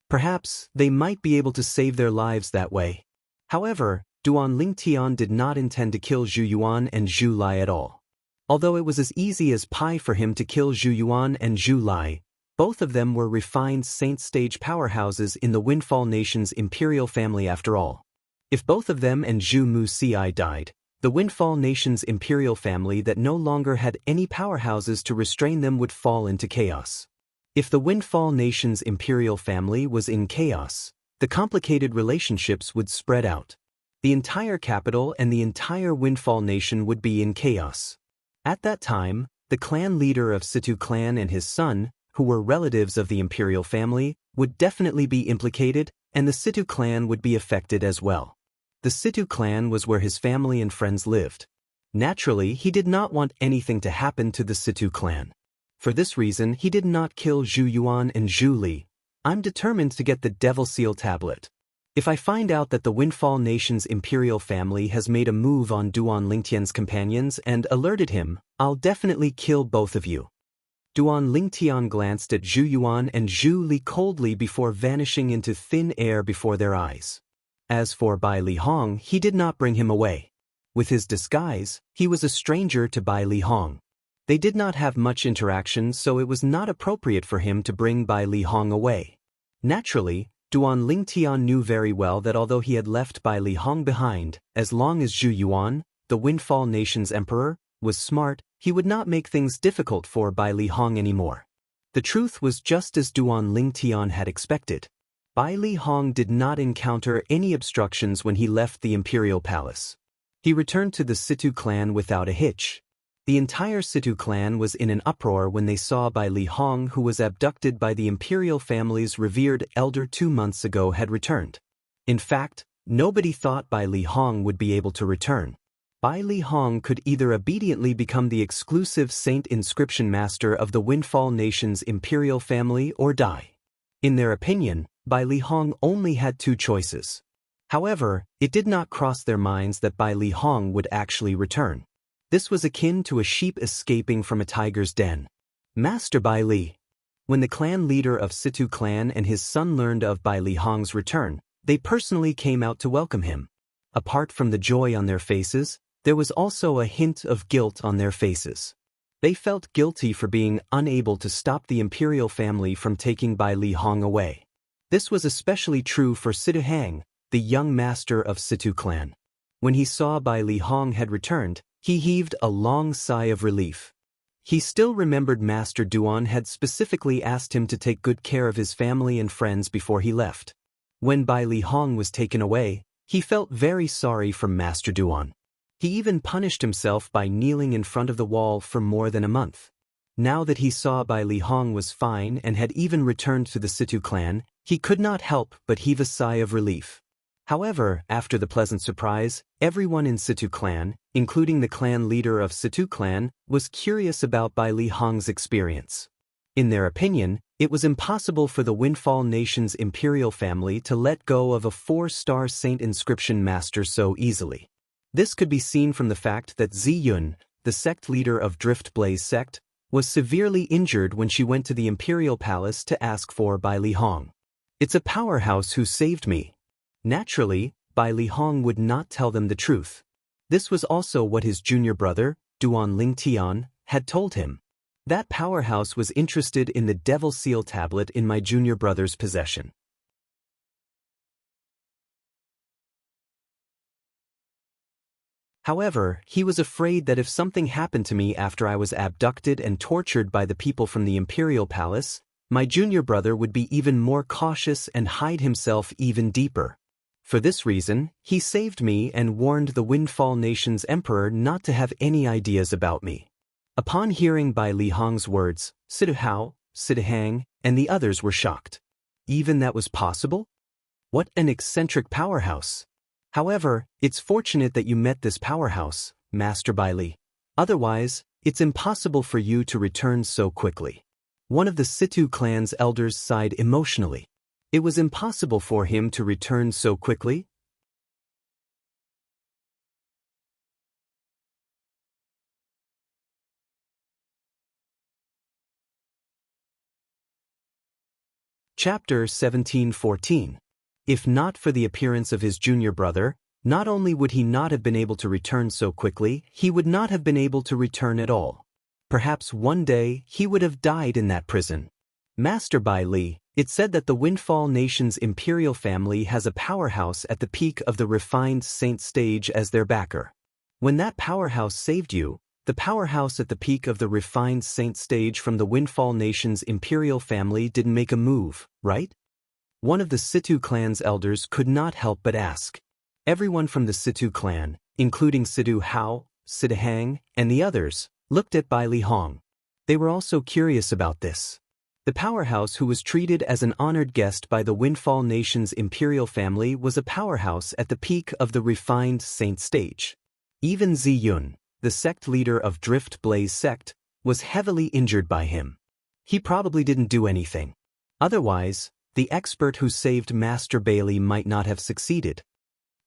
Perhaps they might be able to save their lives that way. However, Duan Lingtian did not intend to kill Zhu Yuan and Zhu Lai at all. Although it was as easy as pie for him to kill Zhu Yuan and Zhu Lai, both of them were refined saint stage powerhouses in the Windfall Nation's imperial family after all. If both of them and Zhu Muci died, the Windfall Nation's imperial family that no longer had any powerhouses to restrain them would fall into chaos. If the Windfall Nation's imperial family was in chaos, the complicated relationships would spread out. The entire capital and the entire Windfall Nation would be in chaos. At that time, the clan leader of Situ clan and his son, who were relatives of the imperial family, would definitely be implicated, and the Situ clan would be affected as well. The Situ clan was where his family and friends lived. Naturally, he did not want anything to happen to the Situ clan. For this reason, he did not kill Zhu Yuan and Zhu Li. I'm determined to get the Devil Seal tablet. If I find out that the Windfall Nation's imperial family has made a move on Duan Lingtian's companions and alerted him, I'll definitely kill both of you. Duan Lingtian glanced at Zhu Yuan and Zhu Li coldly before vanishing into thin air before their eyes. As for Bai Li Hong, he did not bring him away. With his disguise, he was a stranger to Bai Li Hong. They did not have much interaction, so it was not appropriate for him to bring Bai Li Hong away. Naturally, Duan Lingtian knew very well that although he had left Bai Li Hong behind, as long as Zhu Yuan, the Windfall Nation's emperor, was smart, he would not make things difficult for Bai Li Hong anymore. The truth was just as Duan Lingtian had expected. Bai Li Hong did not encounter any obstructions when he left the imperial palace. He returned to the Situ clan without a hitch. The entire Situ clan was in an uproar when they saw Bai Li Hong, who was abducted by the imperial family's revered elder 2 months ago, had returned. In fact, nobody thought Bai Li Hong would be able to return. Bai Li Hong could either obediently become the exclusive saint inscription master of the Windfall Nation's imperial family or die. In their opinion, Bai Li Hong only had 2 choices. However, it did not cross their minds that Bai Li Hong would actually return. This was akin to a sheep escaping from a tiger's den. Master Bai Li. When the clan leader of Situ clan and his son learned of Bai Li Hong's return, they personally came out to welcome him. Apart from the joy on their faces, there was also a hint of guilt on their faces. They felt guilty for being unable to stop the imperial family from taking Bai Li Hong away. This was especially true for Situ Hang, the young master of Situ clan. When he saw Bai Li Hong had returned, he heaved a long sigh of relief. He still remembered Master Duan had specifically asked him to take good care of his family and friends before he left. When Bai Li Hong was taken away, he felt very sorry for Master Duan. He even punished himself by kneeling in front of the wall for more than a month. Now that he saw Bai Li Hong was fine and had even returned to the Situ clan, he could not help but heave a sigh of relief. However, after the pleasant surprise, everyone in Situ clan, including the clan leader of Situ clan, was curious about Bai Li Hong's experience. In their opinion, it was impossible for the Windfall Nation's imperial family to let go of a 4-star saint inscription master so easily. This could be seen from the fact that Zi Yun, the sect leader of Drift Blaze sect, was severely injured when she went to the imperial palace to ask for Bai Li Hong. "It's a powerhouse who saved me." Naturally, Bai Li Hong would not tell them the truth. This was also what his junior brother, Duan Lingtian, had told him. "That powerhouse was interested in the Devil Seal tablet in my junior brother's possession. However, he was afraid that if something happened to me after I was abducted and tortured by the people from the imperial palace, my junior brother would be even more cautious and hide himself even deeper. For this reason, he saved me and warned the Windfall Nation's emperor not to have any ideas about me." Upon hearing Bai Li Hong's words, Situ Hao, Situ Hang, and the others were shocked. Even that was possible? What an eccentric powerhouse! However, it's fortunate that you met this powerhouse, Master Bai Li. Otherwise, it's impossible for you to return so quickly. One of the Situ clan's elders sighed emotionally. It was impossible for him to return so quickly? Chapter 17:14. If not for the appearance of his junior brother, not only would he not have been able to return so quickly, he would not have been able to return at all. Perhaps one day he would have died in that prison. Master Bai Li, it's said that the Windfall Nation's imperial family has a powerhouse at the peak of the refined saint stage as their backer. When that powerhouse saved you, the powerhouse at the peak of the refined saint stage from the Windfall Nation's imperial family didn't make a move, right? One of the Situ clan's elders could not help but ask. Everyone from the Situ clan, including Situ Hao, Situ Hang, and the others, looked at Bai Li Hong. They were also curious about this. The powerhouse who was treated as an honored guest by the Windfall Nation's imperial family was a powerhouse at the peak of the refined saint stage. Even Ziyun, the sect leader of Drift Blaze sect, was heavily injured by him. He probably didn't do anything. Otherwise, the expert who saved Master Bailey might not have succeeded.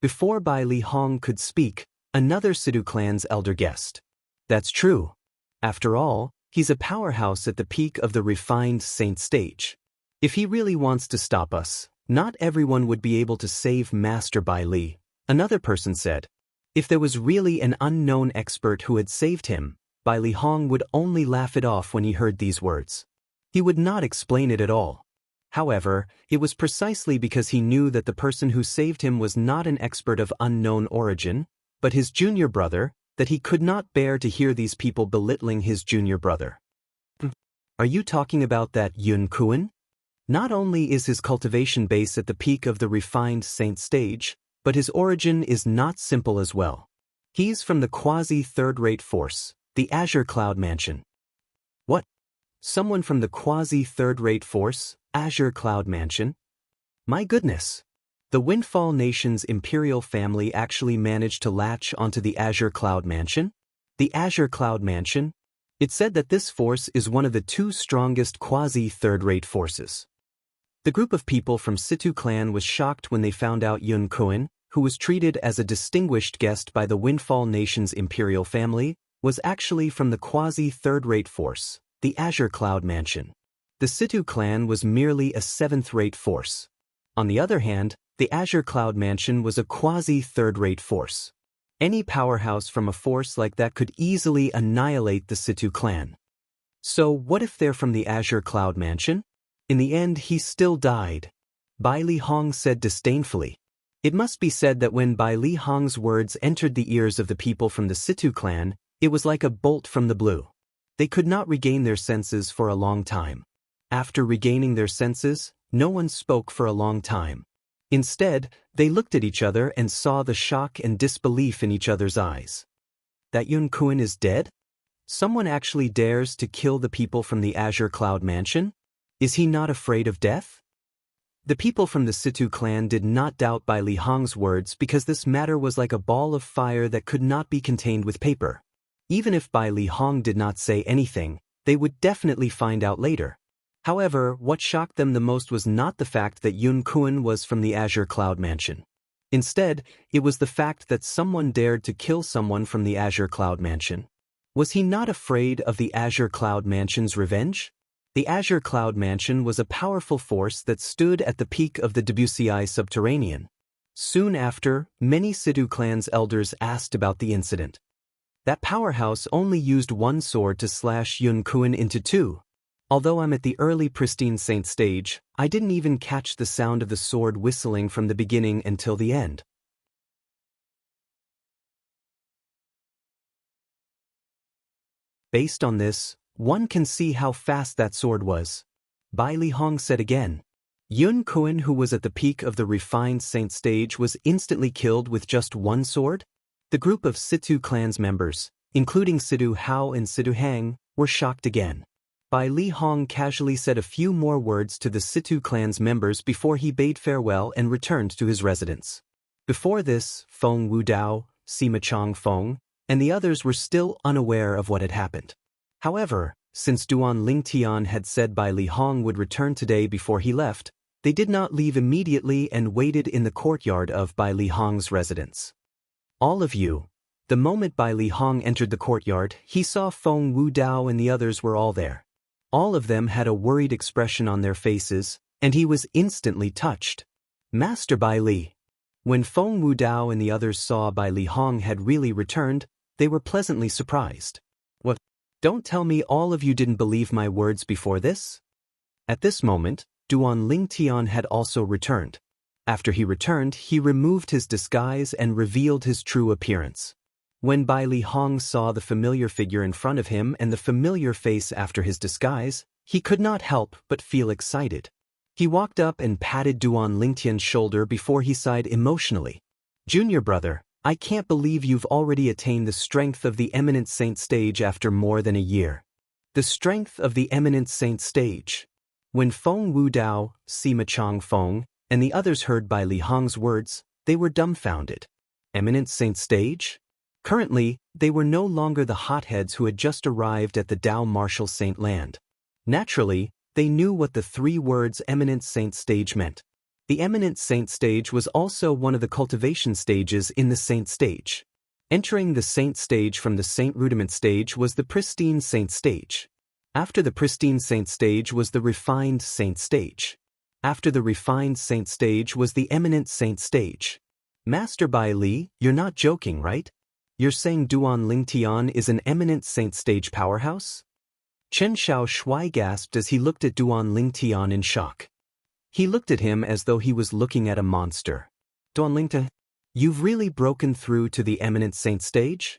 Before Bai Li Hong could speak, another Sidu clan's elder guessed. That's true. After all, he's a powerhouse at the peak of the refined saint stage. If he really wants to stop us, not everyone would be able to save Master Bai Li, another person said. If there was really an unknown expert who had saved him, Bai Li Hong would only laugh it off when he heard these words. He would not explain it at all. However, it was precisely because he knew that the person who saved him was not an expert of unknown origin, but his junior brother, that he could not bear to hear these people belittling his junior brother. Are you talking about that Yun Kuan? Not only is his cultivation base at the peak of the refined saint stage, but his origin is not simple as well. He's from the quasi-third-rate force, the Azure Cloud Mansion. What? Someone from the quasi-third-rate force, Azure Cloud Mansion? My goodness! The Windfall Nation's imperial family actually managed to latch onto the Azure Cloud Mansion? The Azure Cloud Mansion? It said that this force is one of the two strongest quasi-third-rate forces. The group of people from Situ clan was shocked when they found out Yun Kuan, who was treated as a distinguished guest by the Windfall Nation's imperial family, was actually from the quasi-third-rate force, the Azure Cloud Mansion. The Situ clan was merely a seventh-rate force. On the other hand, the Azure Cloud Mansion was a quasi-third-rate force. Any powerhouse from a force like that could easily annihilate the Situ clan. So what if they're from the Azure Cloud Mansion? In the end, he still died. Bai Li Hong said disdainfully. It must be said that when Bai Li Hong's words entered the ears of the people from the Situ clan, it was like a bolt from the blue. They could not regain their senses for a long time. After regaining their senses, no one spoke for a long time. Instead, they looked at each other and saw the shock and disbelief in each other's eyes. That Yun Kuan is dead? Someone actually dares to kill the people from the Azure Cloud Mansion? Is he not afraid of death? The people from the Situ clan did not doubt Bai Li Hong's words because this matter was like a ball of fire that could not be contained with paper. Even if Bai Li Hong did not say anything, they would definitely find out later. However, what shocked them the most was not the fact that Yun Kuan was from the Azure Cloud Mansion. Instead, it was the fact that someone dared to kill someone from the Azure Cloud Mansion. Was he not afraid of the Azure Cloud Mansion's revenge? The Azure Cloud Mansion was a powerful force that stood at the peak of the WCI subterranean. Soon after, many Situ clan's elders asked about the incident. That powerhouse only used one sword to slash Yun Kuan into two. Although I'm at the early pristine saint stage, I didn't even catch the sound of the sword whistling from the beginning until the end. Based on this, one can see how fast that sword was. Bai Li Hong said again. Yun Kuan, who was at the peak of the refined saint stage, was instantly killed with just one sword? The group of Situ clan's members, including Sidu Hao and Sidu Hang, were shocked again. Bai Li Hong casually said a few more words to the Situ clan's members before he bade farewell and returned to his residence. Before this, Feng Wudao, Sima Chong Feng, and the others were still unaware of what had happened. However, since Duan Lingtian had said Bai Li Hong would return today before he left, they did not leave immediately and waited in the courtyard of Bai Li Hong's residence. All of you. The moment Bai Li Hong entered the courtyard, he saw Feng Wudao and the others were all there. All of them had a worried expression on their faces, and he was instantly touched. Master Bai Li. When Feng Wudao and the others saw Bai Li Hong had really returned, they were pleasantly surprised. What? Don't tell me all of you didn't believe my words before this? At this moment, Duan Lingtian had also returned. After he returned, he removed his disguise and revealed his true appearance. When Bai Li Hong saw the familiar figure in front of him and the familiar face after his disguise, he could not help but feel excited. He walked up and patted Duan Lingtian's shoulder before he sighed emotionally. Junior brother, I can't believe you've already attained the strength of the eminent saint stage after more than a year. The strength of the eminent saint stage. When Feng Wudao, Sima Chang Feng, and the others heard Bai Li Hong's words, they were dumbfounded. Eminent Saint Stage? Currently, they were no longer the hotheads who had just arrived at the Dao Martial Saint Land. Naturally, they knew what the 3 words Eminent Saint Stage meant. The Eminent Saint Stage was also one of the cultivation stages in the Saint Stage. Entering the Saint Stage from the Saint Rudiment Stage was the Pristine Saint Stage. After the Pristine Saint Stage was the Refined Saint Stage. After the Refined Saint Stage was the Eminent Saint Stage. Master Bai Li, you're not joking, right? You're saying Duan Lingtian is an Eminent Saint Stage powerhouse? Chen Xiao Shui gasped as he looked at Duan Lingtian in shock. He looked at him as though he was looking at a monster. Duan Lingtian, you've really broken through to the Eminent Saint Stage?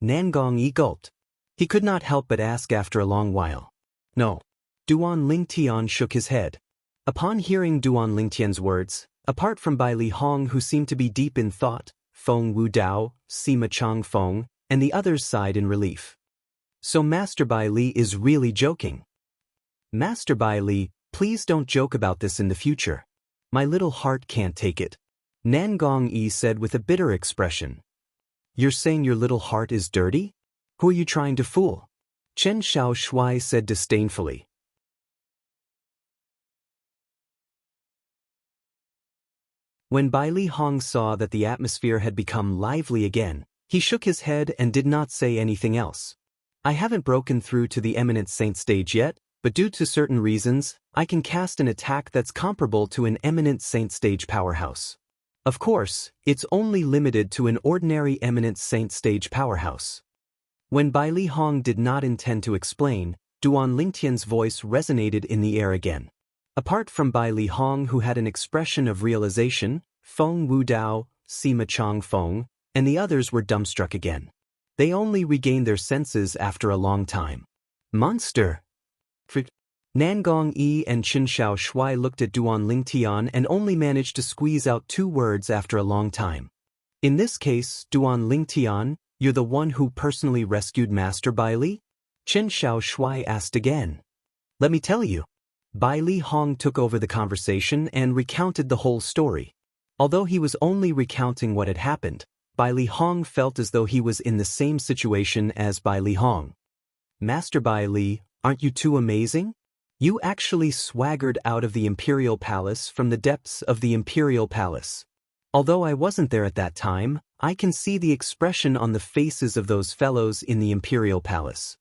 Nangong Yi gulped. He could not help but ask after a long while. No. Duan Lingtian shook his head. Upon hearing Duan Lingtian's words, apart from Bai Li Hong who seemed to be deep in thought, Feng Wudao, Sima Chang Feng, and the others sighed in relief. So Master Bai Li is really joking. Master Bai Li, please don't joke about this in the future. My little heart can't take it. Nangong Yi said with a bitter expression. You're saying your little heart is dirty? Who are you trying to fool? Chen Xiao Shui said disdainfully. When Bai Li Hong saw that the atmosphere had become lively again, he shook his head and did not say anything else. I haven't broken through to the Eminent Saint Stage yet, but due to certain reasons, I can cast an attack that's comparable to an Eminent Saint Stage powerhouse. Of course, it's only limited to an ordinary Eminent Saint Stage powerhouse. When Bai Li Hong did not intend to explain, Duan Lingtian's voice resonated in the air again. Apart from Bai Li Hong who had an expression of realization, Feng Wudao, Sima Chang Feng, and the others were dumbstruck again. They only regained their senses after a long time. Monster! Nangong Yi and Chen Xiao Shui looked at Duan Lingtian and only managed to squeeze out 2 words after a long time. In this case, Duan Lingtian, you're the one who personally rescued Master Bai Li? Chen Xiao Shui asked again. Let me tell you. Bai Li Hong took over the conversation and recounted the whole story. Although he was only recounting what had happened, Bai Li Hong felt as though he was in the same situation as Bai Li Hong. Master Bai Li, aren't you too amazing? You actually swaggered out of the Imperial Palace from the depths of the Imperial Palace. Although I wasn't there at that time, I can see the expression on the faces of those fellows in the Imperial Palace.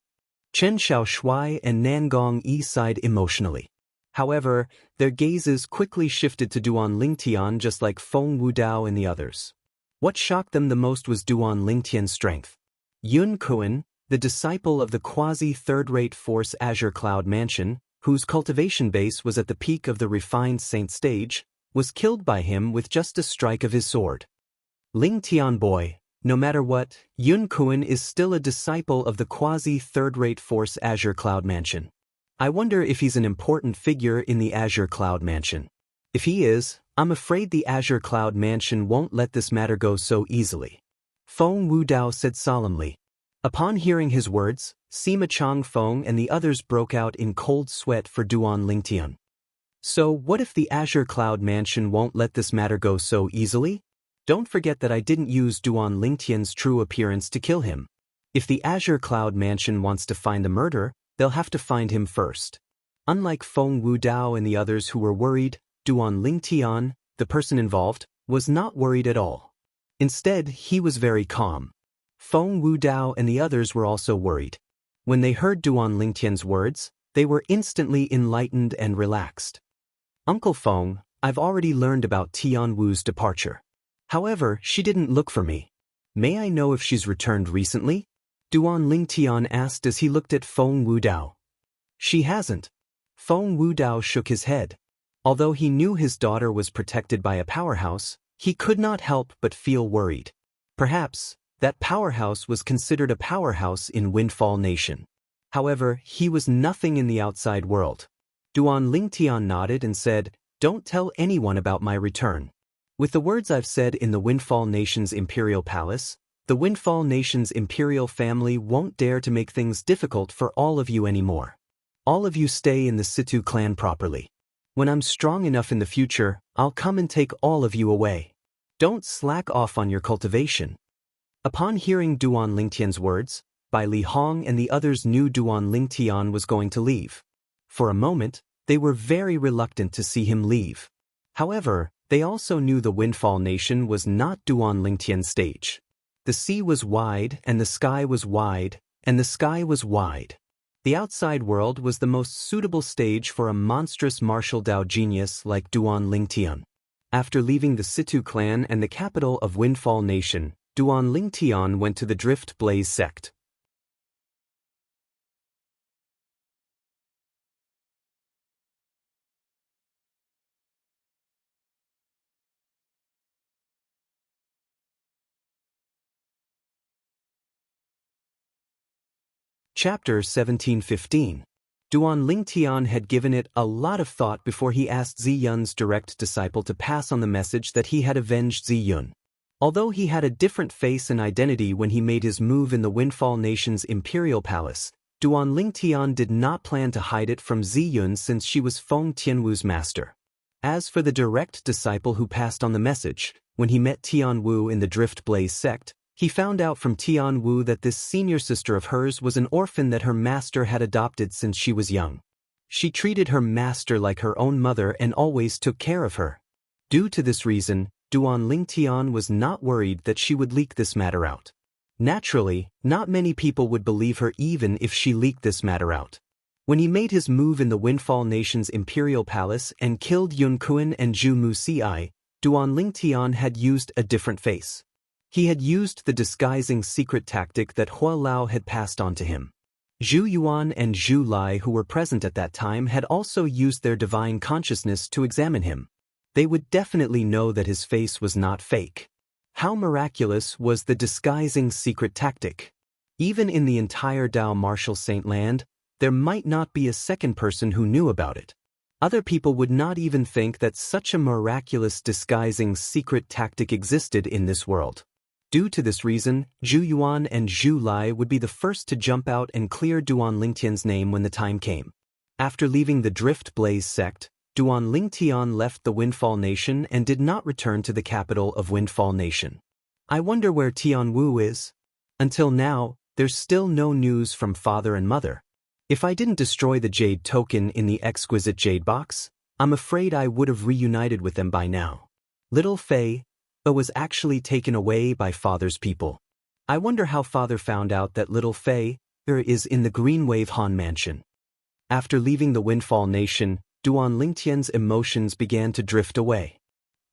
Chen Xiao Shui and Nangong Yi sighed emotionally. However, their gazes quickly shifted to Duan Lingtian just like Feng Wudao and the others. What shocked them the most was Duan Lingtian's strength. Yun Kuan, the disciple of the quasi-third-rate force Azure Cloud Mansion, whose cultivation base was at the peak of the refined Saint Stage, was killed by him with just a strike of his sword. Lingtian boy, no matter what, Yun Kuan is still a disciple of the quasi-third-rate force Azure Cloud Mansion. I wonder if he's an important figure in the Azure Cloud Mansion. If he is, I'm afraid the Azure Cloud Mansion won't let this matter go so easily. Feng Wudao said solemnly. Upon hearing his words, Sima Chang Feng and the others broke out in cold sweat for Duan Lingtian. So what if the Azure Cloud Mansion won't let this matter go so easily? Don't forget that I didn't use Duan Lingtian's true appearance to kill him. If the Azure Cloud Mansion wants to find the murderer, they'll have to find him first. Unlike Feng Wudao and the others who were worried, Duan Lingtian, the person involved, was not worried at all. Instead, he was very calm. Feng Wudao and the others were also worried. When they heard Duan Lingtian's words, they were instantly enlightened and relaxed. Uncle Feng, I've already learned about Tian Wu's departure. However, she didn't look for me. May I know if she's returned recently? Duan Lingtian asked as he looked at Feng Wudao. She hasn't. Feng Wudao shook his head. Although he knew his daughter was protected by a powerhouse, he could not help but feel worried. Perhaps, that powerhouse was considered a powerhouse in Windfall Nation. However, he was nothing in the outside world. Duan Lingtian nodded and said, "Don't tell anyone about my return. With the words I've said in the Windfall Nation's Imperial Palace, the Windfall Nation's Imperial family won't dare to make things difficult for all of you anymore. All of you stay in the Situ clan properly. When I'm strong enough in the future, I'll come and take all of you away. Don't slack off on your cultivation." Upon hearing Duan Lingtian's words, Bai Li Hong and the others knew Duan Lingtian was going to leave. For a moment, they were very reluctant to see him leave. However, they also knew the Windfall Nation was not Duan Lingtian's stage. The sea was wide, and the sky was wide, and the sky was wide. The outside world was the most suitable stage for a monstrous martial Dao genius like Duan Lingtian. After leaving the Situ clan and the capital of Windfall Nation, Duan Lingtian went to the Drift Blaze sect. Chapter 1715. Duan Lingtian had given it a lot of thought before he asked Zi Yun's direct disciple to pass on the message that he had avenged Zi Yun. Although he had a different face and identity when he made his move in the Windfall Nation's imperial palace, Duan Lingtian did not plan to hide it from Zi Yun since she was Feng Tianwu's master. As for the direct disciple who passed on the message, when he met Tianwu in the Drift Blaze sect, he found out from Tianwu that this senior sister of hers was an orphan that her master had adopted since she was young. She treated her master like her own mother and always took care of her. Due to this reason, Duan Lingtian was not worried that she would leak this matter out. Naturally, not many people would believe her even if she leaked this matter out. When he made his move in the Windfall Nation's imperial palace and killed Yun Kuan and Zhu Muci, Duan Lingtian had used a different face. He had used the disguising secret tactic that Hua Lao had passed on to him. Zhu Yuan and Zhu Lai, who were present at that time, had also used their divine consciousness to examine him. They would definitely know that his face was not fake. How miraculous was the disguising secret tactic? Even in the entire Dao Martial Saint land, there might not be a second person who knew about it. Other people would not even think that such a miraculous disguising secret tactic existed in this world. Due to this reason, Zhu Yuan and Zhu Lai would be the first to jump out and clear Duan Lingtian's name when the time came. After leaving the Drift Blaze sect, Duan Lingtian left the Windfall Nation and did not return to the capital of Windfall Nation. I wonder where Tianwu is? Until now, there's still no news from father and mother. If I didn't destroy the jade token in the exquisite jade box, I'm afraid I would have reunited with them by now. Little Fei was actually taken away by father's people. I wonder how father found out that little Fei is in the Green Wave Han mansion. After leaving the Windfall Nation, Duan Lingtian's emotions began to drift away.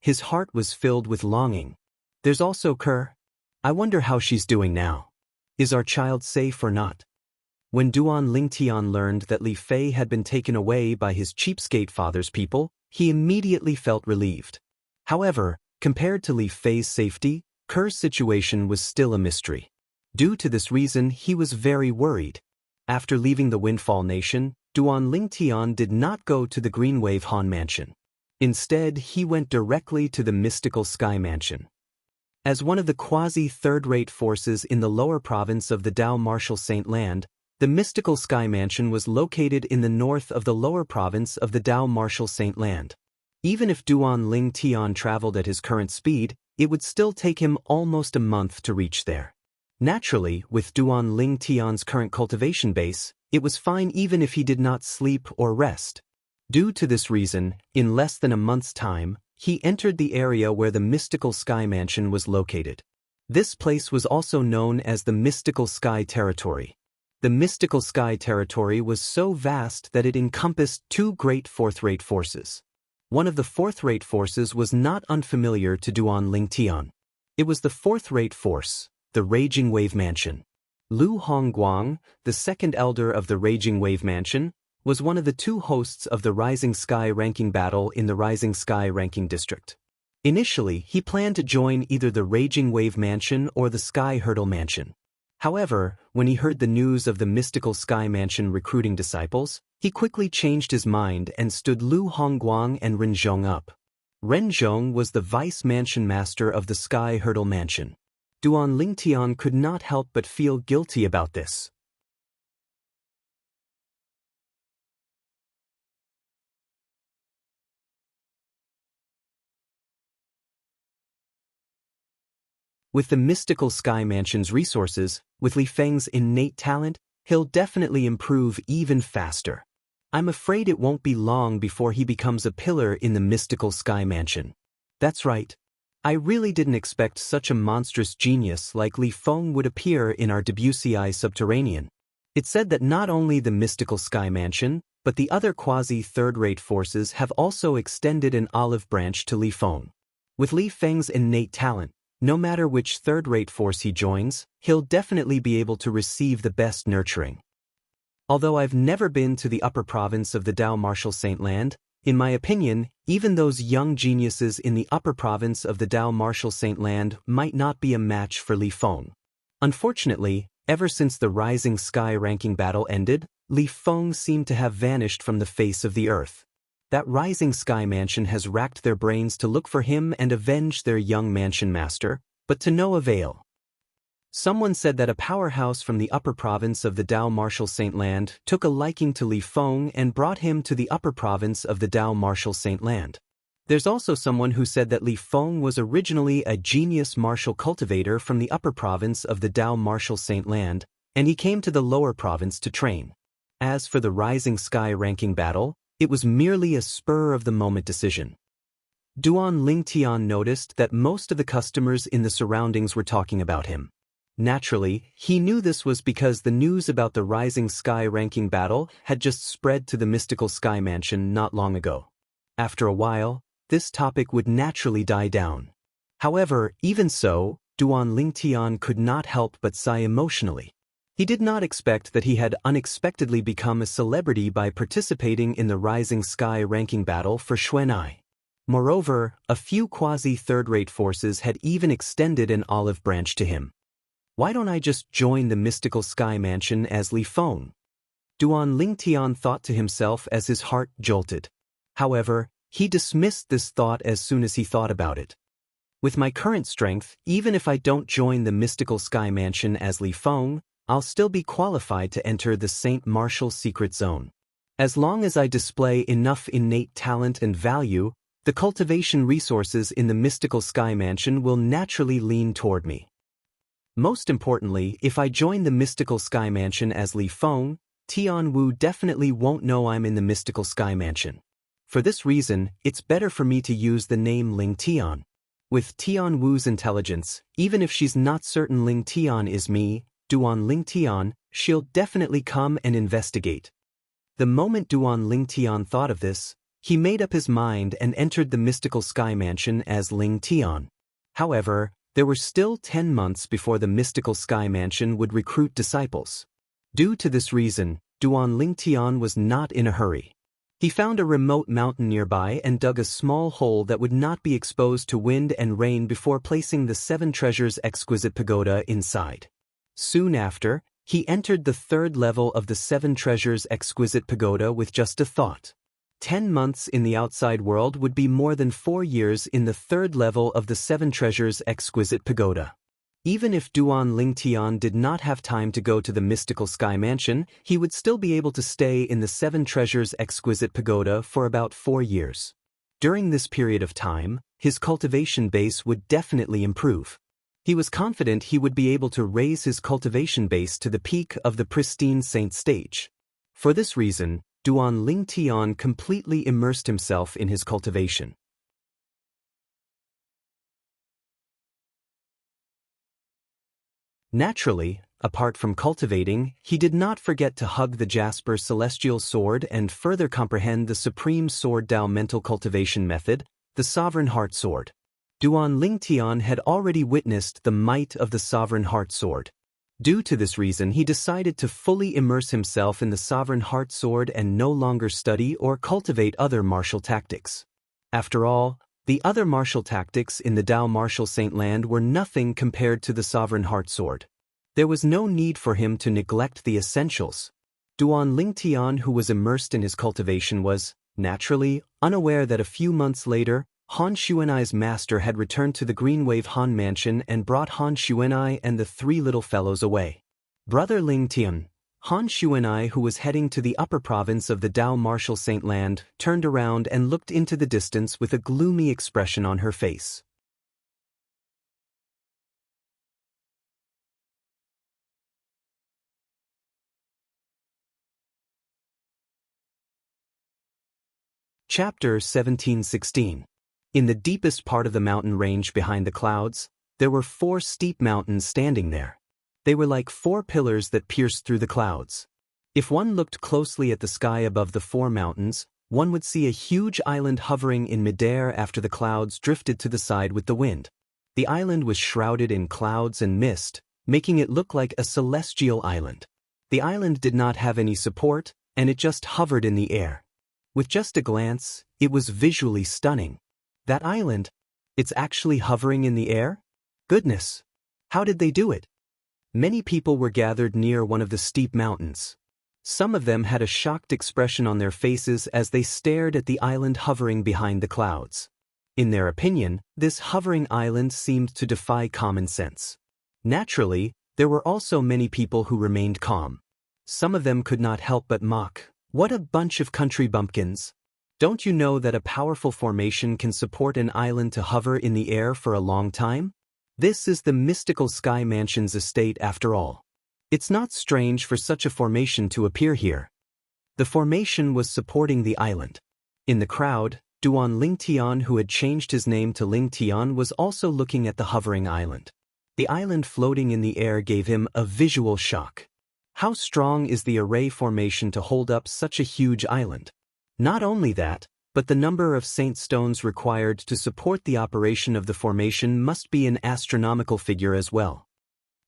His heart was filled with longing. There's also Kerr. I wonder how she's doing now. Is our child safe or not? When Duan Lingtian learned that Li Fei had been taken away by his cheapskate father's people, he immediately felt relieved. However, compared to Li Fei's safety, Kerr's situation was still a mystery. Due to this reason, he was very worried. After leaving the Windfall Nation, Duan Lingtian did not go to the Green Wave Han mansion. Instead, he went directly to the Mystical Sky Mansion. As one of the quasi-third-rate forces in the lower province of the Dao Martial Saint land, the Mystical Sky Mansion was located in the north of the lower province of the Dao Martial Saint land. Even if Duan Lingtian traveled at his current speed, it would still take him almost a month to reach there. Naturally, with Duan Lingtian's current cultivation base, it was fine even if he did not sleep or rest. Due to this reason, in less than a month's time, he entered the area where the Mystical Sky Mansion was located. This place was also known as the Mystical Sky Territory. The Mystical Sky Territory was so vast that it encompassed two great fourth-rate forces. One of the fourth-rate forces was not unfamiliar to Duan Lingtian. It was the fourth-rate force, the Raging Wave Mansion. Lu Hongguang, the second elder of the Raging Wave Mansion, was one of the two hosts of the Rising Sky ranking battle in the Rising Sky ranking district. Initially, he planned to join either the Raging Wave Mansion or the Sky Hurdle Mansion. However, when he heard the news of the Mystical Sky Mansion recruiting disciples, he quickly changed his mind and stood Lu Hongguang and Renzhong up. Renzhong was the vice mansion master of the Sky Hurdle Mansion. Duan Lingtian could not help but feel guilty about this. With the mystical Sky Mansion's resources, with Li Feng's innate talent, he'll definitely improve even faster. I'm afraid it won't be long before he becomes a pillar in the mystical Sky Mansion. That's right. I really didn't expect such a monstrous genius like Li Feng would appear in our Debussy subterranean. It said that not only the mystical Sky Mansion, but the other quasi-third-rate forces have also extended an olive branch to Li Feng. With Li Feng's innate talent, no matter which third-rate force he joins, he'll definitely be able to receive the best nurturing. Although I've never been to the upper province of the Dao Martial Saint Land, in my opinion, even those young geniuses in the upper province of the Dao Martial Saint Land might not be a match for Li Feng. Unfortunately, ever since the Rising Sky ranking battle ended, Li Feng seemed to have vanished from the face of the earth. That Rising Sky Mansion has racked their brains to look for him and avenge their young mansion master, but to no avail. Someone said that a powerhouse from the upper province of the Dao Martial Saint Land took a liking to Li Feng and brought him to the upper province of the Dao Martial Saint Land. There's also someone who said that Li Feng was originally a genius martial cultivator from the upper province of the Dao Martial Saint Land, and he came to the lower province to train. As for the Rising Sky ranking battle, it was merely a spur-of-the-moment decision. Duan Lingtian noticed that most of the customers in the surroundings were talking about him. Naturally, he knew this was because the news about the Rising Sky ranking battle had just spread to the mystical Sky Mansion not long ago. After a while, this topic would naturally die down. However, even so, Duan Lingtian could not help but sigh emotionally. He did not expect that he had unexpectedly become a celebrity by participating in the Rising Sky ranking battle for Xuanai. Moreover, a few quasi-third-rate forces had even extended an olive branch to him. Why don't I just join the mystical Sky Mansion as Li Feng? Duan Lingtian thought to himself as his heart jolted. However, he dismissed this thought as soon as he thought about it. With my current strength, even if I don't join the mystical Sky Mansion as Li Feng, I'll still be qualified to enter the Saint Martial Secret Zone. As long as I display enough innate talent and value, the cultivation resources in the mystical Sky Mansion will naturally lean toward me. Most importantly, if I join the mystical Sky Mansion as Li Feng, Tian Wu definitely won't know I'm in the mystical Sky Mansion. For this reason, it's better for me to use the name Ling Tian. With Tian Wu's intelligence, even if she's not certain Ling Tian is me, Duan Ling Tian, she'll definitely come and investigate. The moment Duan Ling Tian thought of this, he made up his mind and entered the mystical Sky Mansion as Ling Tian. However, there were still 10 months before the mystical Sky Mansion would recruit disciples. Due to this reason, Duan Lingtian was not in a hurry. He found a remote mountain nearby and dug a small hole that would not be exposed to wind and rain before placing the 7 treasures exquisite pagoda inside. Soon after, he entered the 3rd level of the 7 treasures exquisite pagoda with just a thought. 10 months in the outside world would be more than 4 years in the 3rd level of the 7 treasures exquisite pagoda. Even if Duan Lingtian did not have time to go to the mystical Sky Mansion, he would still be able to stay in the 7 treasures exquisite pagoda for about 4 years. During this period of time, his cultivation base would definitely improve. He was confident he would be able to raise his cultivation base to the peak of the pristine saint stage. For this reason, Duan Lingtian completely immersed himself in his cultivation. Naturally, apart from cultivating, he did not forget to hug the Jasper Celestial Sword and further comprehend the Supreme Sword Dao mental cultivation method, the Sovereign Heart Sword. Duan Lingtian had already witnessed the might of the Sovereign Heart Sword. Due to this reason, he decided to fully immerse himself in the Sovereign Heart Sword and no longer study or cultivate other martial tactics. After all, the other martial tactics in the Dao Martial Saint Land were nothing compared to the Sovereign Heart Sword. There was no need for him to neglect the essentials. Duan Lingtian, who was immersed in his cultivation, was, naturally, unaware that a few months later, Han Xuanai's master had returned to the Greenwave Han Mansion and brought Han Xuanai and the 3 little fellows away. Brother Lingtian, Han Xuanai, who was heading to the upper province of the Dao Martial Saint Land, turned around and looked into the distance with a gloomy expression on her face. Chapter 1716. In the deepest part of the mountain range behind the clouds, there were 4 steep mountains standing there. They were like 4 pillars that pierced through the clouds. If one looked closely at the sky above the 4 mountains, one would see a huge island hovering in midair after the clouds drifted to the side with the wind. The island was shrouded in clouds and mist, making it look like a celestial island. The island did not have any support, and it just hovered in the air. With just a glance, it was visually stunning. That island? It's actually hovering in the air? Goodness! How did they do it? Many people were gathered near one of the steep mountains. Some of them had a shocked expression on their faces as they stared at the island hovering behind the clouds. In their opinion, this hovering island seemed to defy common sense. Naturally, there were also many people who remained calm. Some of them could not help but mock. What a bunch of country bumpkins. Don't you know that a powerful formation can support an island to hover in the air for a long time? This is the mystical Sky Mansion's estate after all. It's not strange for such a formation to appear here. The formation was supporting the island. In the crowd, Duan Lingtian, who had changed his name to Lingtian, was also looking at the hovering island. The island floating in the air gave him a visual shock. How strong is the array formation to hold up such a huge island? Not only that, but the number of saint stones required to support the operation of the formation must be an astronomical figure as well.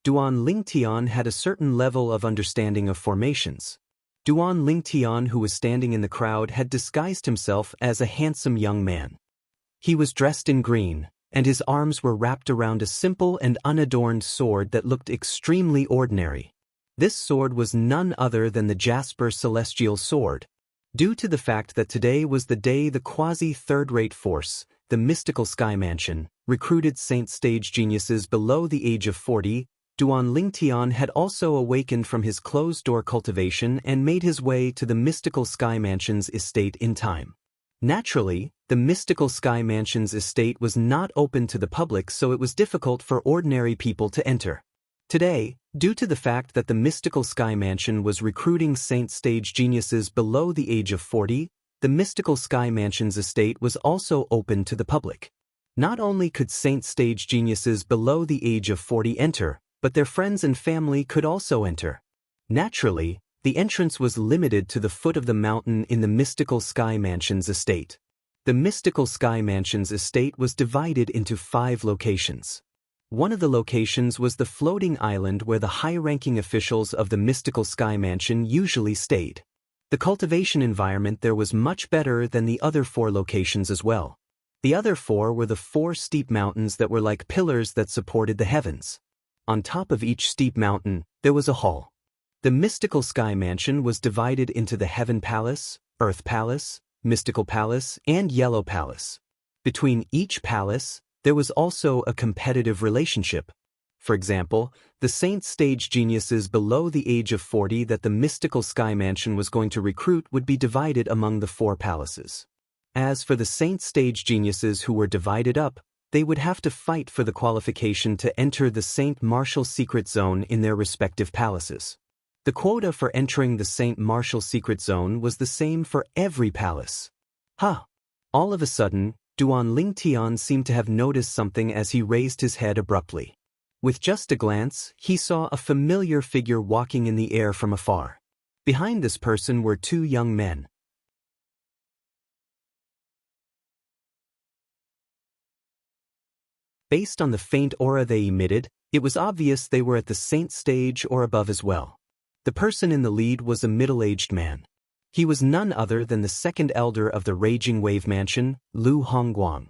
Duan Lingtian had a certain level of understanding of formations. Duan Lingtian, who was standing in the crowd, had disguised himself as a handsome young man. He was dressed in green, and his arms were wrapped around a simple and unadorned sword that looked extremely ordinary. This sword was none other than the Jasper Celestial Sword. Due to the fact that today was the day the quasi-third-rate force, the mystical Sky Mansion, recruited saint stage geniuses below the age of 40, Duan Lingtian had also awakened from his closed-door cultivation and made his way to the mystical Sky Mansion's estate in time. Naturally, the mystical Sky Mansion's estate was not open to the public, so it was difficult for ordinary people to enter. Today, due to the fact that the mystical Sky Mansion was recruiting saint stage geniuses below the age of 40, the mystical Sky Mansion's estate was also open to the public. Not only could saint stage geniuses below the age of 40 enter, but their friends and family could also enter. Naturally, the entrance was limited to the foot of the mountain in the mystical Sky Mansion's estate. The mystical Sky Mansion's estate was divided into 5 locations. One of the locations was the floating island where the high-ranking officials of the mystical Sky Mansion usually stayed. The cultivation environment there was much better than the other 4 locations as well. The other 4 were the 4 steep mountains that were like pillars that supported the heavens. On top of each steep mountain, there was a hall. The mystical Sky Mansion was divided into the Heaven Palace, Earth Palace, Mystical Palace, and Yellow Palace. Between each palace, there was also a competitive relationship. For example, the saint stage geniuses below the age of 40 that the mystical Sky Mansion was going to recruit would be divided among the 4 palaces. As for the saint stage geniuses who were divided up, they would have to fight for the qualification to enter the Saint Martial Secret Zone in their respective palaces. The quota for entering the Saint Martial Secret Zone was the same for every palace. All of a sudden, Duan Lingtian seemed to have noticed something as he raised his head abruptly. With just a glance, he saw a familiar figure walking in the air from afar. Behind this person were 2 young men. Based on the faint aura they emitted, it was obvious they were at the saint stage or above as well. The person in the lead was a middle-aged man. He was none other than the second elder of the Raging Wave Mansion, Lu Hongguang.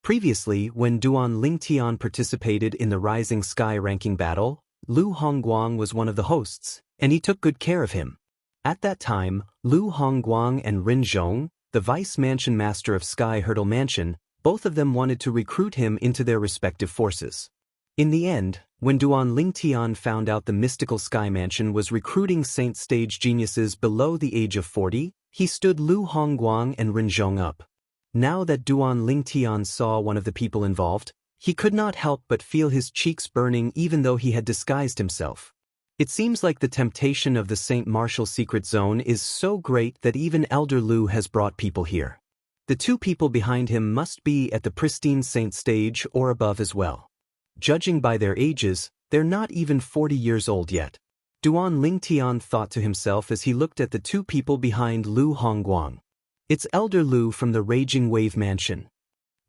Previously, when Duan Lingtian participated in the Rising Sky ranking battle, Lu Hongguang was one of the hosts, and he took good care of him. At that time, Lu Hongguang and Rin Zhong, the Vice Mansion Master of Sky Hurdle Mansion, both of them wanted to recruit him into their respective forces. In the end, when Duan Lingtian found out the mystical Sky Mansion was recruiting saint stage geniuses below the age of 40, he stood Lu Hongguang and Rin Zhong up. Now that Duan Lingtian saw one of the people involved, he could not help but feel his cheeks burning even though he had disguised himself. It seems like the temptation of the Saint Martial Secret Zone is so great that even Elder Lu has brought people here. The two people behind him must be at the pristine saint stage or above as well. Judging by their ages, they're not even 40 years old yet. Duan Lingtian thought to himself as he looked at the two people behind Lu Hongguang. It's Elder Lu from the Raging Wave Mansion.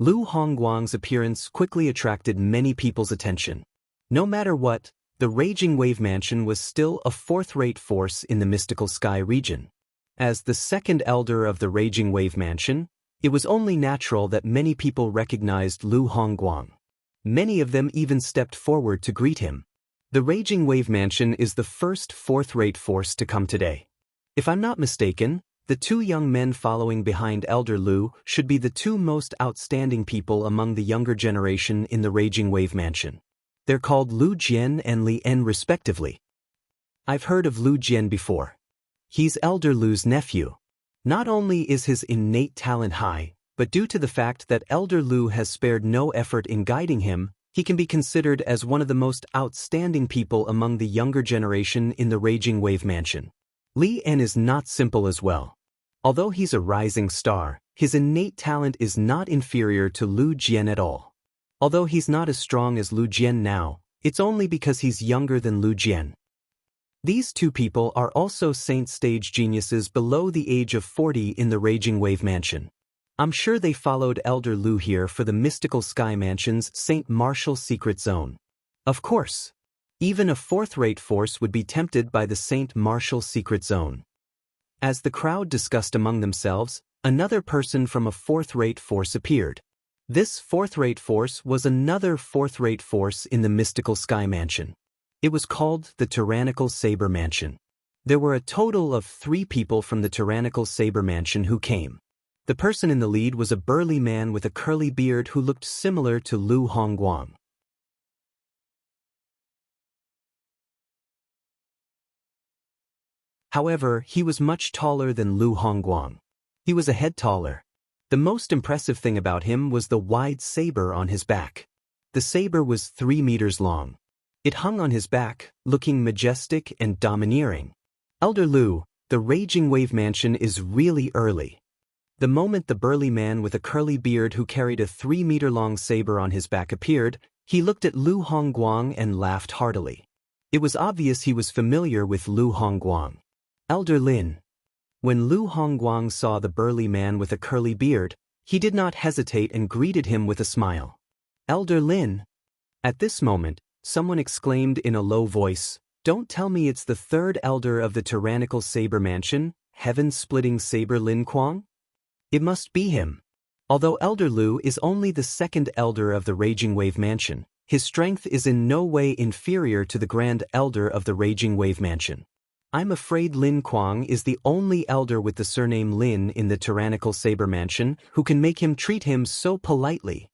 Lu Hongguang's appearance quickly attracted many people's attention. No matter what, the Raging Wave Mansion was still a fourth-rate force in the mystical sky region. As the second elder of the Raging Wave Mansion, it was only natural that many people recognized Lu Hongguang. Many of them even stepped forward to greet him. The Raging Wave Mansion is the first fourth-rate force to come today. If I'm not mistaken, the two young men following behind Elder Lu should be the two most outstanding people among the younger generation in the Raging Wave Mansion. They're called Lu Jian and Li En respectively. I've heard of Lu Jian before. He's Elder Lu's nephew. Not only is his innate talent high, but due to the fact that Elder Lu has spared no effort in guiding him, he can be considered as one of the most outstanding people among the younger generation in the Raging Wave Mansion. Li En is not simple as well. Although he's a rising star, his innate talent is not inferior to Lu Jian at all. Although he's not as strong as Lu Jian now, it's only because he's younger than Lu Jian. These two people are also saint stage geniuses below the age of 40 in the Raging Wave Mansion. I'm sure they followed Elder Lu here for the Mystical Sky Mansion's Saint Martial Secret Zone. Of course. Even a fourth-rate force would be tempted by the Saint Martial Secret Zone. As the crowd discussed among themselves, another person from a fourth-rate force appeared. This fourth-rate force was another fourth-rate force in the Mystical Sky Mansion. It was called the Tyrannical Saber Mansion. There were a total of 3 people from the Tyrannical Saber Mansion who came. The person in the lead was a burly man with a curly beard who looked similar to Lu Hongguang. However, he was much taller than Lu Hongguang. He was a head taller. The most impressive thing about him was the wide saber on his back. The saber was 3 meters long. It hung on his back, looking majestic and domineering. Elder Lu, the Raging Wave Mansion is really early. The moment the burly man with a curly beard who carried a 3-meter-long saber on his back appeared, he looked at Lu Hongguang and laughed heartily. It was obvious he was familiar with Lu Hongguang. Elder Lin. When Lu Hongguang saw the burly man with a curly beard, he did not hesitate and greeted him with a smile. Elder Lin. At this moment, someone exclaimed in a low voice, "Don't tell me it's the third elder of the Tyrannical Saber Mansion, Heaven-Splitting Saber Lin Kuang?" It must be him. Although Elder Lu is only the second elder of the Raging Wave Mansion, his strength is in no way inferior to the Grand Elder of the Raging Wave Mansion. I'm afraid Lin Kuang is the only elder with the surname Lin in the Tyrannical Saber Mansion who can make him treat him so politely.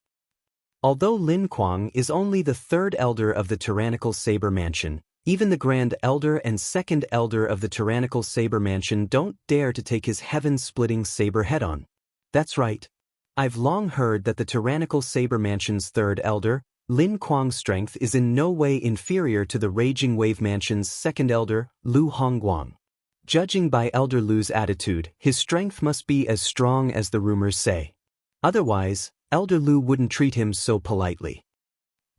Although Lin Kuang is only the third elder of the Tyrannical Saber Mansion, even the Grand Elder and Second Elder of the Tyrannical Saber Mansion don't dare to take his heaven-splitting saber head-on. That's right. I've long heard that the Tyrannical Saber Mansion's third elder, Lin Kuang's strength is in no way inferior to the Raging Wave Mansion's second elder, Lu Hongguang. Judging by Elder Lu's attitude, his strength must be as strong as the rumors say. Otherwise, Elder Lu wouldn't treat him so politely.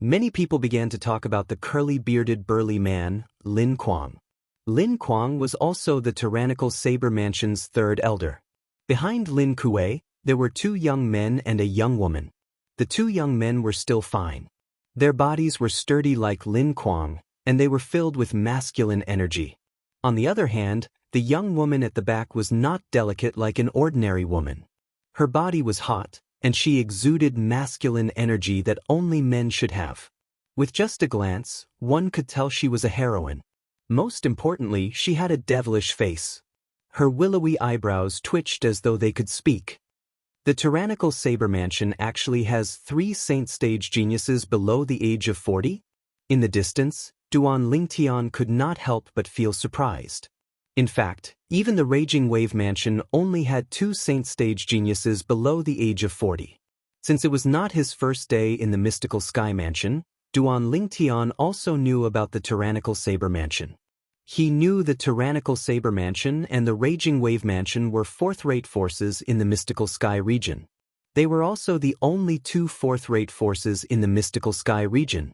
Many people began to talk about the curly-bearded burly man, Lin Kuang. Lin Kuang was also the Tyrannical Saber Mansion's third elder. Behind Lin Kuei, there were 2 young men and a young woman. The 2 young men were still fine. Their bodies were sturdy like Lin Kuang, and they were filled with masculine energy. On the other hand, the young woman at the back was not delicate like an ordinary woman. Her body was hot, and she exuded masculine energy that only men should have. With just a glance, one could tell she was a heroine. Most importantly, she had a devilish face. Her willowy eyebrows twitched as though they could speak. The Tyrannical Saber Mansion actually has 3 saint stage geniuses below the age of 40? In the distance, Duan Lingtian could not help but feel surprised. In fact, even the Raging Wave Mansion only had 2 saint stage geniuses below the age of 40. Since it was not his first day in the Mystical Sky Mansion, Duan Lingtian also knew about the Tyrannical Saber Mansion. He knew the tyrannical Saber Mansion and the Raging Wave Mansion were fourth-rate forces in the mystical sky region. They were also the only two fourth-rate forces in the mystical sky region.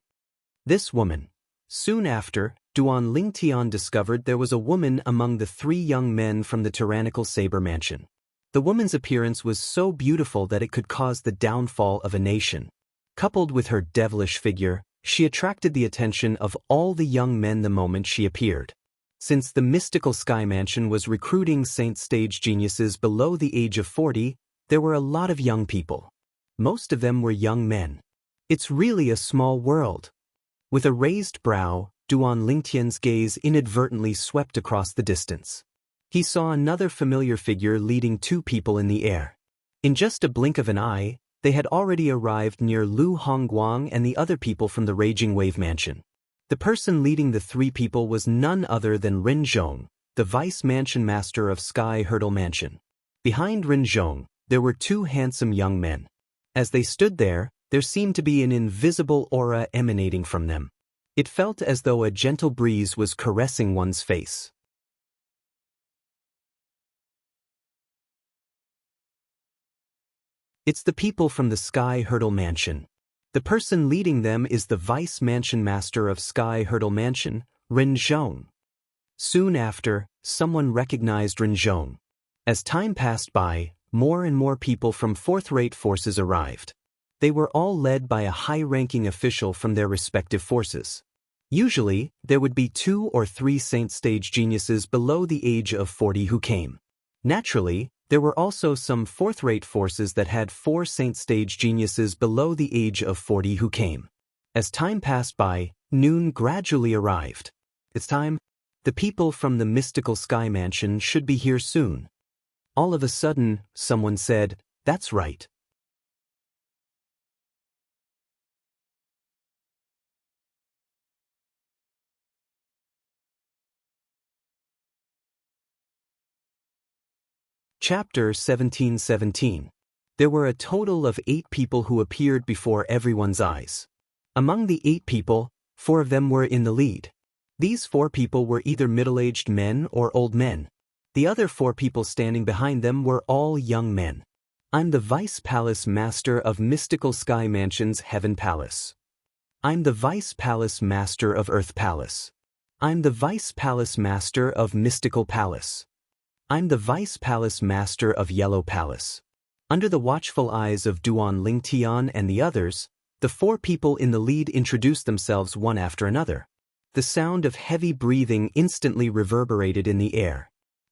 This woman. Soon after, Duan Lingtian discovered there was a woman among the three young men from the tyrannical Saber Mansion. The woman's appearance was so beautiful that it could cause the downfall of a nation. Coupled with her devilish figure, she attracted the attention of all the young men the moment she appeared. Since the mystical Sky Mansion was recruiting saint stage geniuses below the age of 40, there were a lot of young people. Most of them were young men. It's really a small world. With a raised brow, Duan Lingtian's gaze inadvertently swept across the distance. He saw another familiar figure leading two people in the air. In just a blink of an eye, they had already arrived near Lu Hongguang and the other people from the Raging Wave Mansion. The person leading the three people was none other than Rin Zhong, the vice mansion master of Sky Hurdle Mansion. Behind Rin Zhong, there were two handsome young men. As they stood there seemed to be an invisible aura emanating from them. It felt as though a gentle breeze was caressing one's face. It's the people from the Sky Hurdle Mansion. The person leading them is the Vice Mansion Master of Sky Hurdle Mansion, Rin Zhong. Soon after, someone recognized Rin Zhong. As time passed by, more and more people from fourth-rate forces arrived. They were all led by a high-ranking official from their respective forces. Usually, there would be 2 or 3 saint stage geniuses below the age of 40 who came. Naturally, there were also some fourth-rate forces that had 4 saint stage geniuses below the age of 40 who came. As time passed by, noon gradually arrived. It's time. The people from the mystical Sky Mansion should be here soon. All of a sudden, someone said, "That's right." Chapter 1717. There were a total of 8 people who appeared before everyone's eyes. Among the 8 people, 4 of them were in the lead. These 4 people were either middle-aged men or old men. The other 4 people standing behind them were all young men. I'm the Vice Palace Master of Mystical Sky Mansion's Heaven Palace. I'm the Vice Palace Master of Earth Palace. I'm the Vice Palace Master of Mystical Palace. I'm the Vice Palace Master of Yellow Palace. Under the watchful eyes of Duan Lingtian and the others, the 4 people in the lead introduced themselves one after another. The sound of heavy breathing instantly reverberated in the air.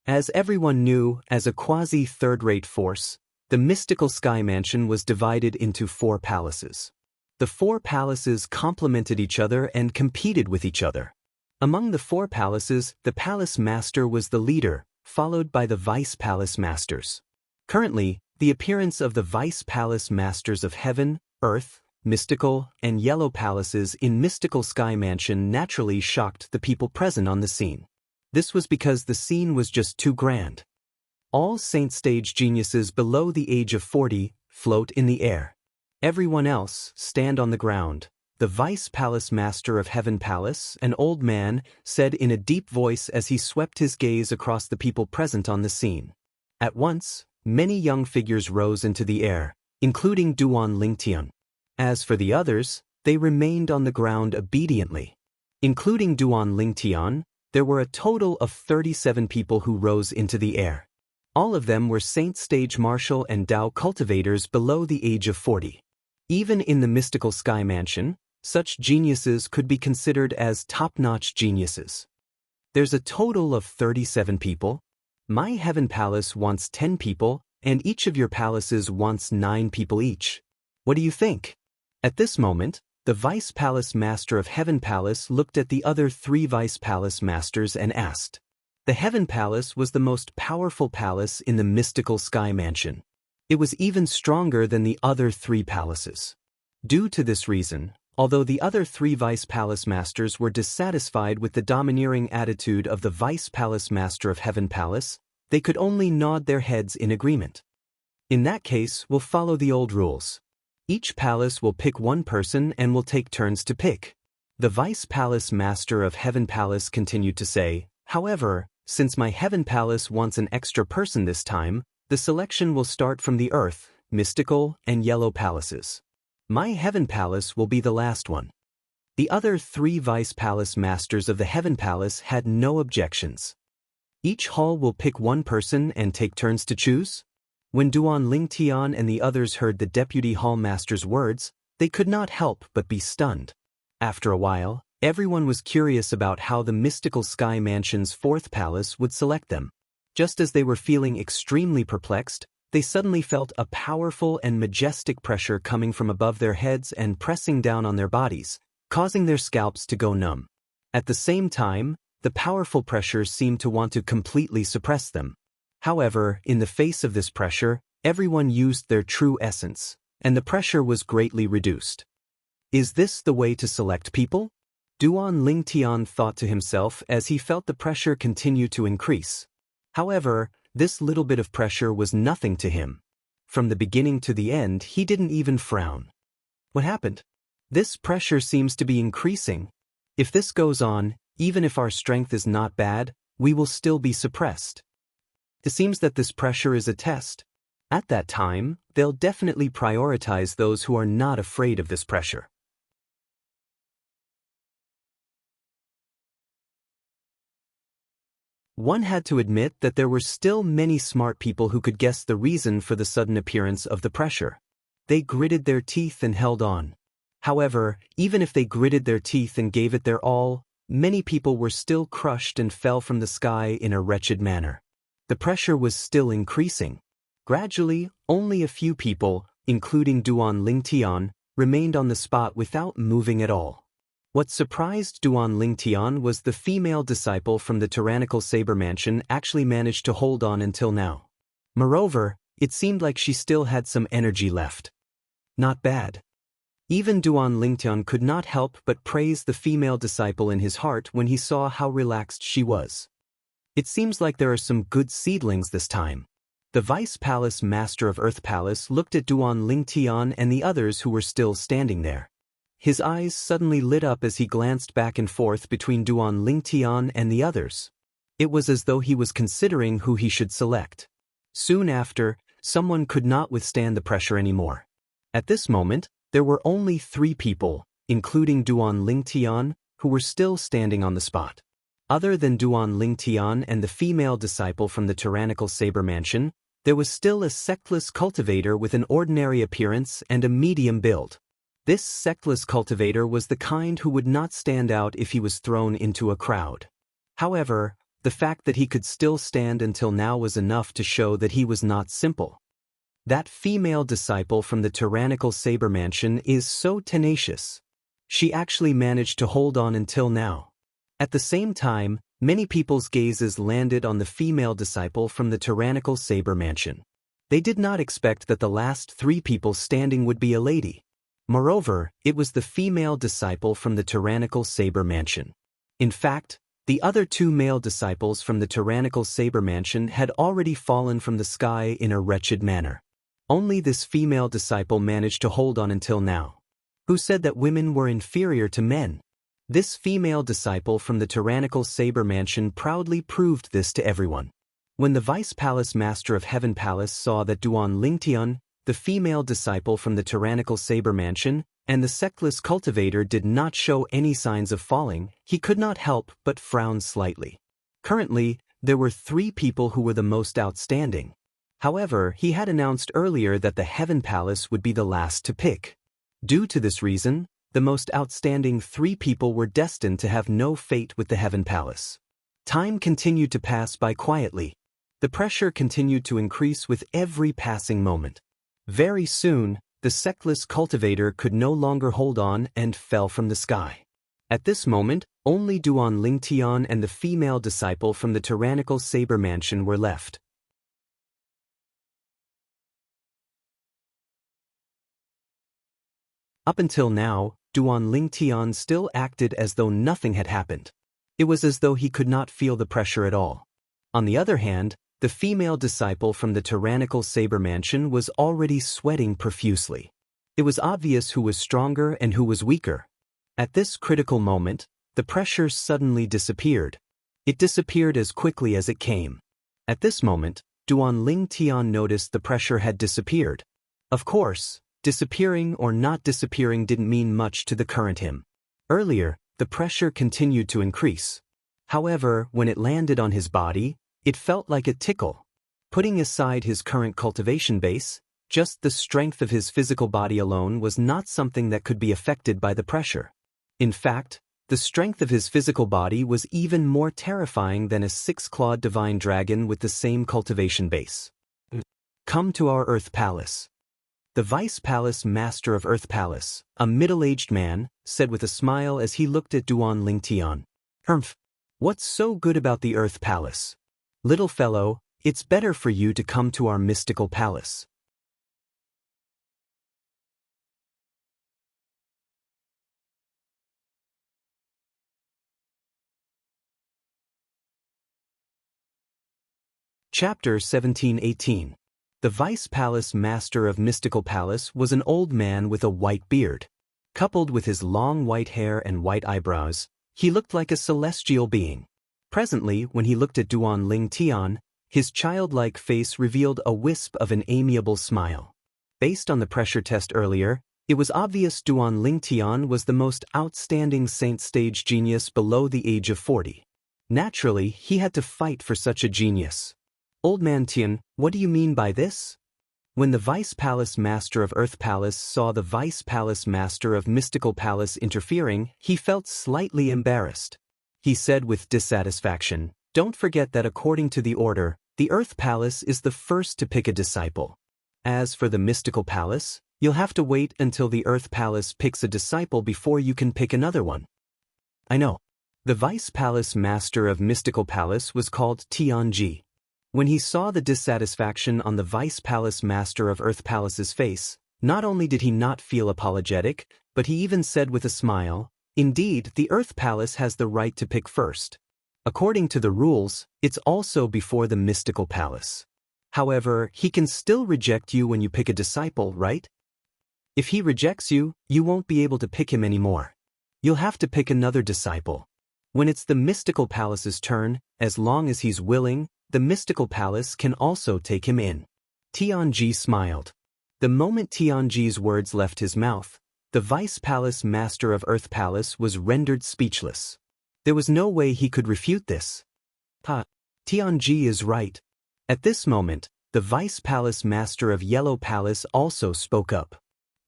As everyone knew, as a quasi-third-rate force, the mystical Sky Mansion was divided into 4 palaces. The 4 palaces complemented each other and competed with each other. Among the 4 palaces, the Palace Master was the leader, followed by the Vice Palace Masters. Currently, the appearance of the Vice Palace Masters of Heaven, Earth, Mystical, and Yellow Palaces in Mystical Sky Mansion naturally shocked the people present on the scene. This was because the scene was just too grand. All saint stage geniuses below the age of 40 float in the air. Everyone else stand on the ground. The Vice Palace Master of Heaven Palace, an old man, said in a deep voice as he swept his gaze across the people present on the scene. At once, many young figures rose into the air, including Duan Lingtian. As for the others, they remained on the ground obediently. Including Duan Lingtian, there were a total of 37 people who rose into the air. All of them were Saint Stage Martial and Dao cultivators below the age of 40. Even in the mystical Sky Mansion, such geniuses could be considered as top-notch geniuses. There's a total of 37 people. My Heaven Palace wants 10 people, and each of your palaces wants 9 people each. What do you think? At this moment, the Vice Palace Master of Heaven Palace looked at the other 3 Vice Palace Masters and asked. The Heaven Palace was the most powerful palace in the mystical Sky Mansion. It was even stronger than the other 3 palaces. Due to this reason, although the other 3 Vice Palace Masters were dissatisfied with the domineering attitude of the Vice Palace Master of Heaven Palace, they could only nod their heads in agreement. In that case, we'll follow the old rules. Each palace will pick one person and will take turns to pick. The Vice Palace Master of Heaven Palace continued to say, However, since my heaven palace wants an extra person this time, the selection will start from the earth, mystical, and yellow palaces. My heaven palace will be the last one. The other 3 vice palace masters of the heaven palace had no objections. Each hall will pick one person and take turns to choose? When Duan Lingtian and the others heard the deputy hall master's words, they could not help but be stunned. After a while, everyone was curious about how the mystical sky mansion's 4th palace would select them. Just as they were feeling extremely perplexed, they suddenly felt a powerful and majestic pressure coming from above their heads and pressing down on their bodies, causing their scalps to go numb. At the same time, the powerful pressure seemed to want to completely suppress them. However, in the face of this pressure, everyone used their true essence, and the pressure was greatly reduced. Is this the way to select people? Duan Lingtian thought to himself as he felt the pressure continue to increase. However, this little bit of pressure was nothing to him. From the beginning to the end, he didn't even frown. What happened? This pressure seems to be increasing. If this goes on, even if our strength is not bad, we will still be suppressed. It seems that this pressure is a test. At that time, they'll definitely prioritize those who are not afraid of this pressure. One had to admit that there were still many smart people who could guess the reason for the sudden appearance of the pressure. They gritted their teeth and held on. However, even if they gritted their teeth and gave it their all, many people were still crushed and fell from the sky in a wretched manner. The pressure was still increasing. Gradually, only a few people, including Duan Lingtian, remained on the spot without moving at all. What surprised Duan Lingtian was the female disciple from the tyrannical saber mansion actually managed to hold on until now. Moreover, it seemed like she still had some energy left. Not bad. Even Duan Lingtian could not help but praise the female disciple in his heart when he saw how relaxed she was. It seems like there are some good seedlings this time. The Vice Palace Master of Earth Palace looked at Duan Lingtian and the others who were still standing there. His eyes suddenly lit up as he glanced back and forth between Duan Lingtian and the others. It was as though he was considering who he should select. Soon after, someone could not withstand the pressure anymore. At this moment, there were only 3 people, including Duan Lingtian, who were still standing on the spot. Other than Duan Lingtian and the female disciple from the tyrannical saber mansion, there was still a sectless cultivator with an ordinary appearance and a medium build. This sectless cultivator was the kind who would not stand out if he was thrown into a crowd. However, the fact that he could still stand until now was enough to show that he was not simple. That female disciple from the tyrannical saber mansion is so tenacious. She actually managed to hold on until now. At the same time, many people's gazes landed on the female disciple from the tyrannical saber mansion. They did not expect that the last 3 people standing would be a lady. Moreover, it was the female disciple from the tyrannical saber mansion. In fact, the other 2 male disciples from the tyrannical saber mansion had already fallen from the sky in a wretched manner. Only this female disciple managed to hold on until now. Who said that women were inferior to men? This female disciple from the tyrannical saber mansion proudly proved this to everyone. When the Vice Palace Master of Heaven Palace saw that Duan Lingtian, the female disciple from the tyrannical saber mansion, and the sectless cultivator did not show any signs of falling, he could not help but frown slightly. Currently, there were 3 people who were the most outstanding. However, he had announced earlier that the Heaven Palace would be the last to pick. Due to this reason, the most outstanding 3 people were destined to have no fate with the Heaven Palace. Time continued to pass by quietly. The pressure continued to increase with every passing moment. Very soon, the sectless cultivator could no longer hold on and fell from the sky. At this moment, only Duan Lingtian and the female disciple from the tyrannical saber mansion were left. Up until now, Duan Lingtian still acted as though nothing had happened. It was as though he could not feel the pressure at all. On the other hand, the female disciple from the tyrannical saber mansion was already sweating profusely. It was obvious who was stronger and who was weaker. At this critical moment, the pressure suddenly disappeared. It disappeared as quickly as it came. At this moment, Duan Ling Tian noticed the pressure had disappeared. Of course, disappearing or not disappearing didn't mean much to the current him. Earlier, the pressure continued to increase. However, when it landed on his body, it felt like a tickle. Putting aside his current cultivation base, just the strength of his physical body alone was not something that could be affected by the pressure. In fact, the strength of his physical body was even more terrifying than a six-clawed divine dragon with the same cultivation base. Come to our Earth Palace. The Vice Palace Master of Earth Palace, a middle-aged man, said with a smile as he looked at Duan Ling Tian. Humph. What's so good about the Earth Palace? Little fellow, it's better for you to come to our mystical palace. Chapter 17-18. The Vice Palace Master of Mystical Palace was an old man with a white beard. Coupled with his long white hair and white eyebrows, he looked like a celestial being. Presently, when he looked at Duan Ling Tian, his childlike face revealed a wisp of an amiable smile. Based on the pressure test earlier, it was obvious Duan Ling Tian was the most outstanding saint stage genius below the age of 40. Naturally, he had to fight for such a genius. Old man Tian, what do you mean by this? When the Vice Palace Master of Earth Palace saw the Vice Palace Master of Mystical Palace interfering, he felt slightly embarrassed. He said with dissatisfaction, "Don't forget that according to the order, the Earth Palace is the first to pick a disciple. As for the Mystical Palace, you'll have to wait until the Earth Palace picks a disciple before you can pick another one." I know. The Vice Palace Master of Mystical Palace was called Tianji. When he saw the dissatisfaction on the Vice Palace Master of Earth Palace's face, not only did he not feel apologetic, but he even said with a smile, "Indeed, the Earth Palace has the right to pick first. According to the rules, it's also before the Mystical Palace. However, he can still reject you when you pick a disciple, right? If he rejects you, you won't be able to pick him anymore. You'll have to pick another disciple. When it's the Mystical Palace's turn, as long as he's willing, the Mystical Palace can also take him in." Tianji smiled. The moment Tianji's words left his mouth, the Vice Palace Master of Earth Palace was rendered speechless. There was no way he could refute this. Tianji is right. At this moment, the Vice Palace Master of Yellow Palace also spoke up.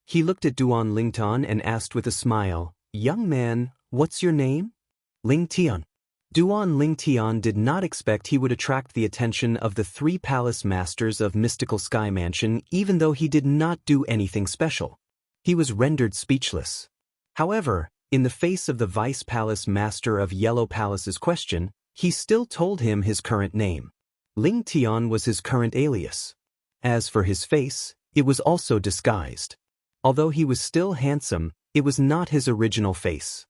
He looked at Duan Ling Tian and asked with a smile, "Young man, what's your name?" Ling Tian. Duan Ling Tian did not expect he would attract the attention of the three palace masters of Mystical Sky Mansion even though he did not do anything special. He was rendered speechless. However, in the face of the Vice Palace Master of Yellow Palace's question, he still told him his current name. Ling Tian was his current alias. As for his face, it was also disguised. Although he was still handsome, it was not his original face.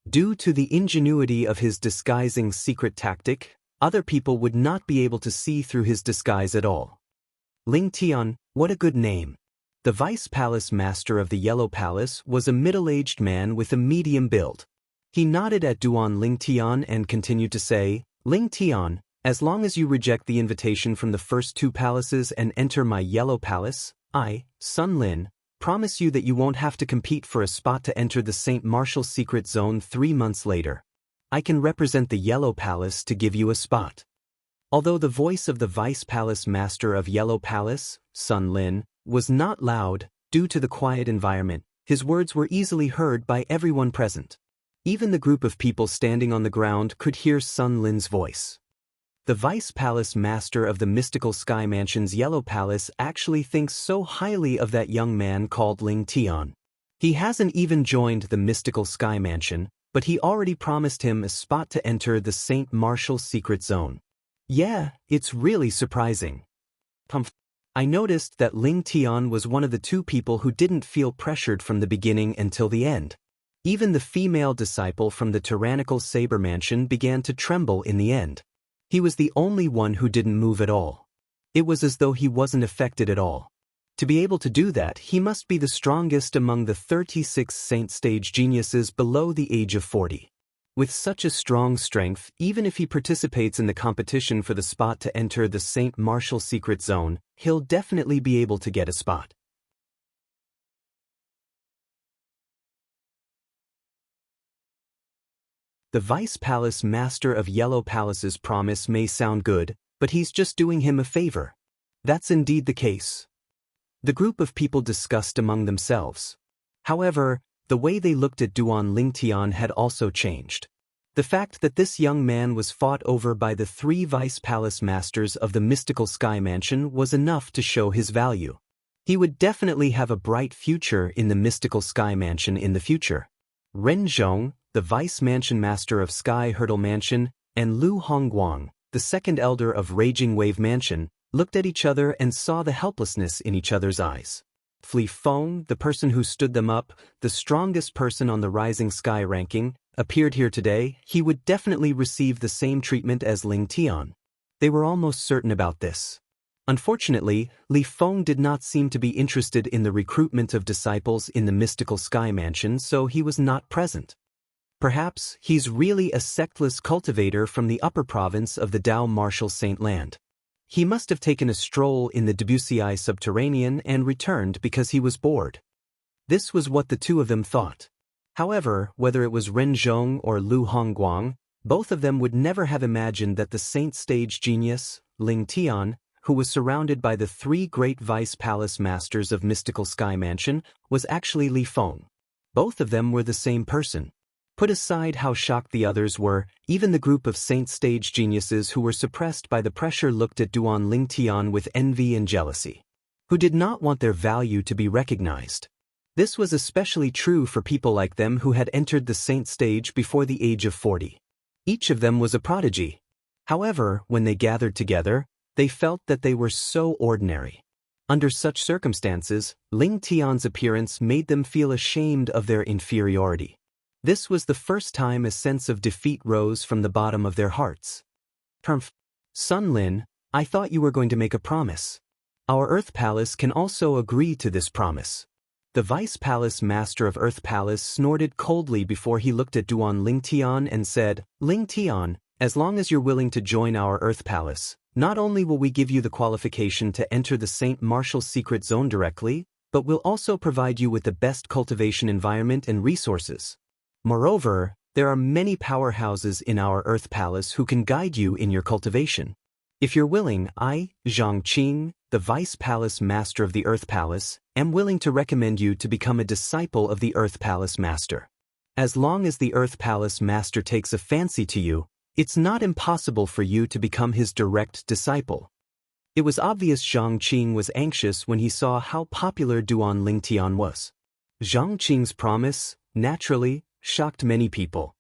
Due to the ingenuity of his disguising secret tactic, other people would not be able to see through his disguise at all. Ling Tian, what a good name. The Vice Palace Master of the Yellow Palace was a middle-aged man with a medium build. He nodded at Duan Ling Tian and continued to say, "Ling Tian, as long as you reject the invitation from the first two palaces and enter my Yellow Palace, I, Sun Lin, promise you that you won't have to compete for a spot to enter the St. Martial Secret Zone 3 months later. I can represent the Yellow Palace to give you a spot." Although the voice of the Vice Palace Master of Yellow Palace, Sun Lin, was not loud, due to the quiet environment, his words were easily heard by everyone present. Even the group of people standing on the ground could hear Sun Lin's voice. The Vice Palace Master of the Mystical Sky Mansion's Yellow Palace actually thinks so highly of that young man called Ling Tian. He hasn't even joined the Mystical Sky Mansion, but he already promised him a spot to enter the St. Martial Secret Zone. Yeah, it's really surprising. I noticed that Ling Tian was one of the two people who didn't feel pressured from the beginning until the end. Even the female disciple from the tyrannical Saber Mansion began to tremble in the end. He was the only one who didn't move at all. It was as though he wasn't affected at all. To be able to do that, he must be the strongest among the 36 saint stage geniuses below the age of 40. With such a strong strength, even if he participates in the competition for the spot to enter the Saint Martial Secret Zone, he'll definitely be able to get a spot. The Vice Palace Master of Yellow Palace's promise may sound good, but he's just doing him a favor. That's indeed the case. The group of people discussed among themselves. However, the way they looked at Duan Lingtian had also changed. The fact that this young man was fought over by the 3 Vice Palace Masters of the Mystical Sky Mansion was enough to show his value. He would definitely have a bright future in the Mystical Sky Mansion in the future. Ren Zhong, the Vice Mansion Master of Sky Hurdle Mansion, and Lu Hongguang, the second elder of Raging Wave Mansion, looked at each other and saw the helplessness in each other's eyes. Li Feng, the person who stood them up, the strongest person on the Rising Sky ranking, appeared here today. He would definitely receive the same treatment as Ling Tian. They were almost certain about this. Unfortunately, Li Feng did not seem to be interested in the recruitment of disciples in the Mystical Sky Mansion, so he was not present. Perhaps he's really a sectless cultivator from the upper province of the Dao Martial Saint Land. He must have taken a stroll in the Debussy subterranean and returned because he was bored. This was what the two of them thought. However, whether it was Ren Zhong or Lu Hongguang, both of them would never have imagined that the Saint Stage genius, Ling Tian, who was surrounded by the 3 great Vice Palace Masters of Mystical Sky Mansion, was actually Li Feng. Both of them were the same person. Put aside how shocked the others were, even the group of Saint Stage geniuses who were suppressed by the pressure looked at Duan Lingtian with envy and jealousy, who did not want their value to be recognized. This was especially true for people like them who had entered the Saint Stage before the age of 40. Each of them was a prodigy. However, when they gathered together, they felt that they were so ordinary. Under such circumstances, Ling Tian's appearance made them feel ashamed of their inferiority. This was the first time a sense of defeat rose from the bottom of their hearts. Sun Lin, I thought you were going to make a promise. Our Earth Palace can also agree to this promise. The Vice Palace Master of Earth Palace snorted coldly before he looked at Duan Lingtian and said, Ling Tian, as long as you're willing to join our Earth Palace, not only will we give you the qualification to enter the Saint Martial Secret Zone directly, but we'll also provide you with the best cultivation environment and resources. Moreover, there are many powerhouses in our Earth Palace who can guide you in your cultivation. If you're willing, I, Zhang Qing, the Vice Palace Master of the Earth Palace, am willing to recommend you to become a disciple of the Earth Palace Master. As long as the Earth Palace Master takes a fancy to you, it's not impossible for you to become his direct disciple. It was obvious Zhang Qing was anxious when he saw how popular Duan Lingtian was. Zhang Qing's promise, naturally, shocked many people.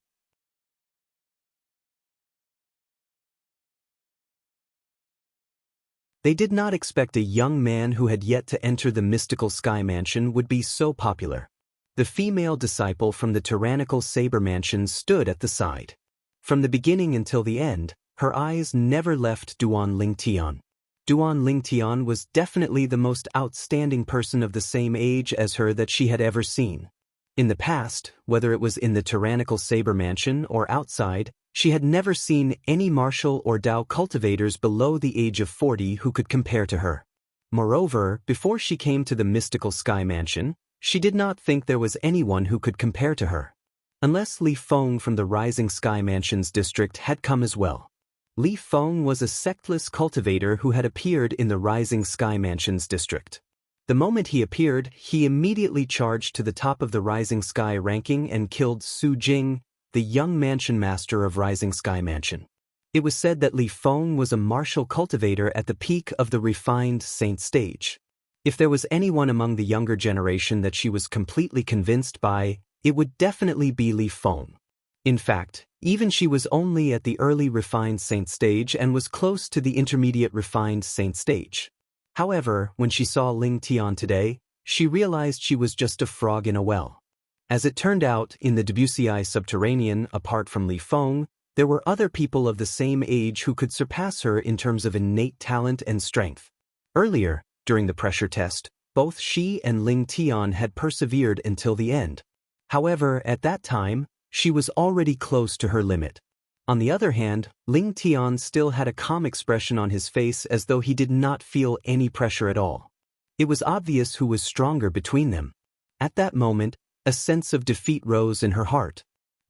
They did not expect a young man who had yet to enter the Mystical Sky Mansion would be so popular. The female disciple from the tyrannical Saber Mansion stood at the side. From the beginning until the end, her eyes never left Duan Lingtian. Duan Lingtian was definitely the most outstanding person of the same age as her that she had ever seen. In the past, whether it was in the tyrannical Saber Mansion or outside, she had never seen any martial or Dao cultivators below the age of 40 who could compare to her. Moreover, before she came to the Mystical Sky Mansion, she did not think there was anyone who could compare to her. Unless Li Feng from the Rising Sky Mansion's district had come as well. Li Feng was a sectless cultivator who had appeared in the Rising Sky Mansion's district. The moment he appeared, he immediately charged to the top of the Rising Sky ranking and killed Su Jing, the young mansion master of Rising Sky Mansion. It was said that Li Feng was a martial cultivator at the peak of the refined saint stage. If there was anyone among the younger generation that she was completely convinced by, it would definitely be Li Feng. In fact, even she was only at the early refined saint stage and was close to the intermediate refined saint stage. However, when she saw Ling Tian today, she realized she was just a frog in a well. As it turned out, in the Debussy subterranean, apart from Li Feng, there were other people of the same age who could surpass her in terms of innate talent and strength. Earlier, during the pressure test, both she and Ling Tian had persevered until the end. However, at that time, she was already close to her limit. On the other hand, Ling Tian still had a calm expression on his face as though he did not feel any pressure at all. It was obvious who was stronger between them. At that moment, a sense of defeat rose in her heart.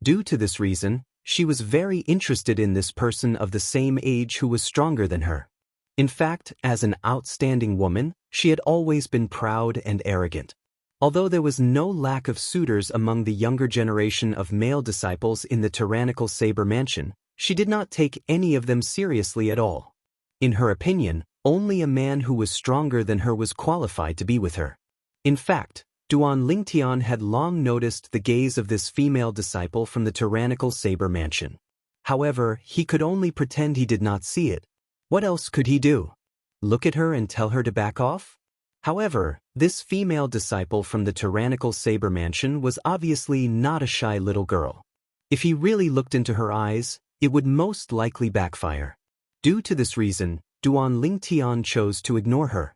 Due to this reason, she was very interested in this person of the same age who was stronger than her. In fact, as an outstanding woman, she had always been proud and arrogant. Although there was no lack of suitors among the younger generation of male disciples in the tyrannical Saber Mansion, she did not take any of them seriously at all. In her opinion, only a man who was stronger than her was qualified to be with her. In fact, Duan Lingtian had long noticed the gaze of this female disciple from the tyrannical Saber Mansion. However, he could only pretend he did not see it. What else could he do? Look at her and tell her to back off? However, this female disciple from the tyrannical Saber Mansion was obviously not a shy little girl. If he really looked into her eyes, it would most likely backfire. Due to this reason, Duan Lingtian chose to ignore her.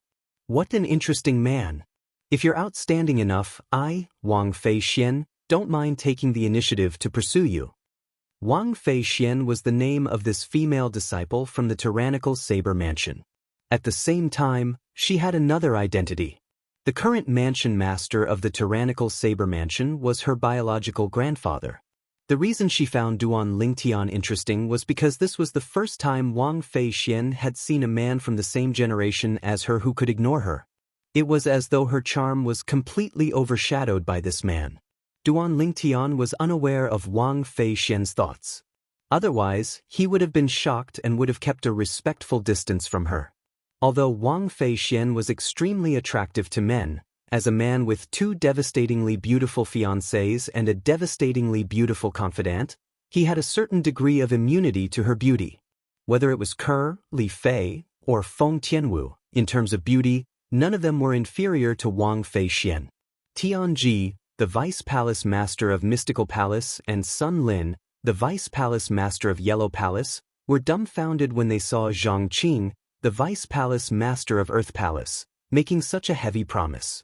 What an interesting man. If you're outstanding enough, I, Wang Fei Xian, don't mind taking the initiative to pursue you. Wang Fei Xian was the name of this female disciple from the tyrannical Saber Mansion. At the same time, she had another identity. The current mansion master of the tyrannical Saber Mansion was her biological grandfather. The reason she found Duan Lingtian interesting was because this was the first time Wang Fei Xian had seen a man from the same generation as her who could ignore her. It was as though her charm was completely overshadowed by this man. Duan Lingtian was unaware of Wang Fei Xian's thoughts. Otherwise, he would have been shocked and would have kept a respectful distance from her. Although Wang Fei Xian was extremely attractive to men, as a man with two devastatingly beautiful fiancées and a devastatingly beautiful confidante, he had a certain degree of immunity to her beauty. Whether it was Ke, Li Fei, or Feng Tianwu, in terms of beauty, none of them were inferior to Wang Fei Xian. Tianji, the Vice Palace Master of Mystical Palace, and Sun Lin, the Vice Palace Master of Yellow Palace, were dumbfounded when they saw Zhang Qing, the Vice Palace Master of Earth Palace, making such a heavy promise.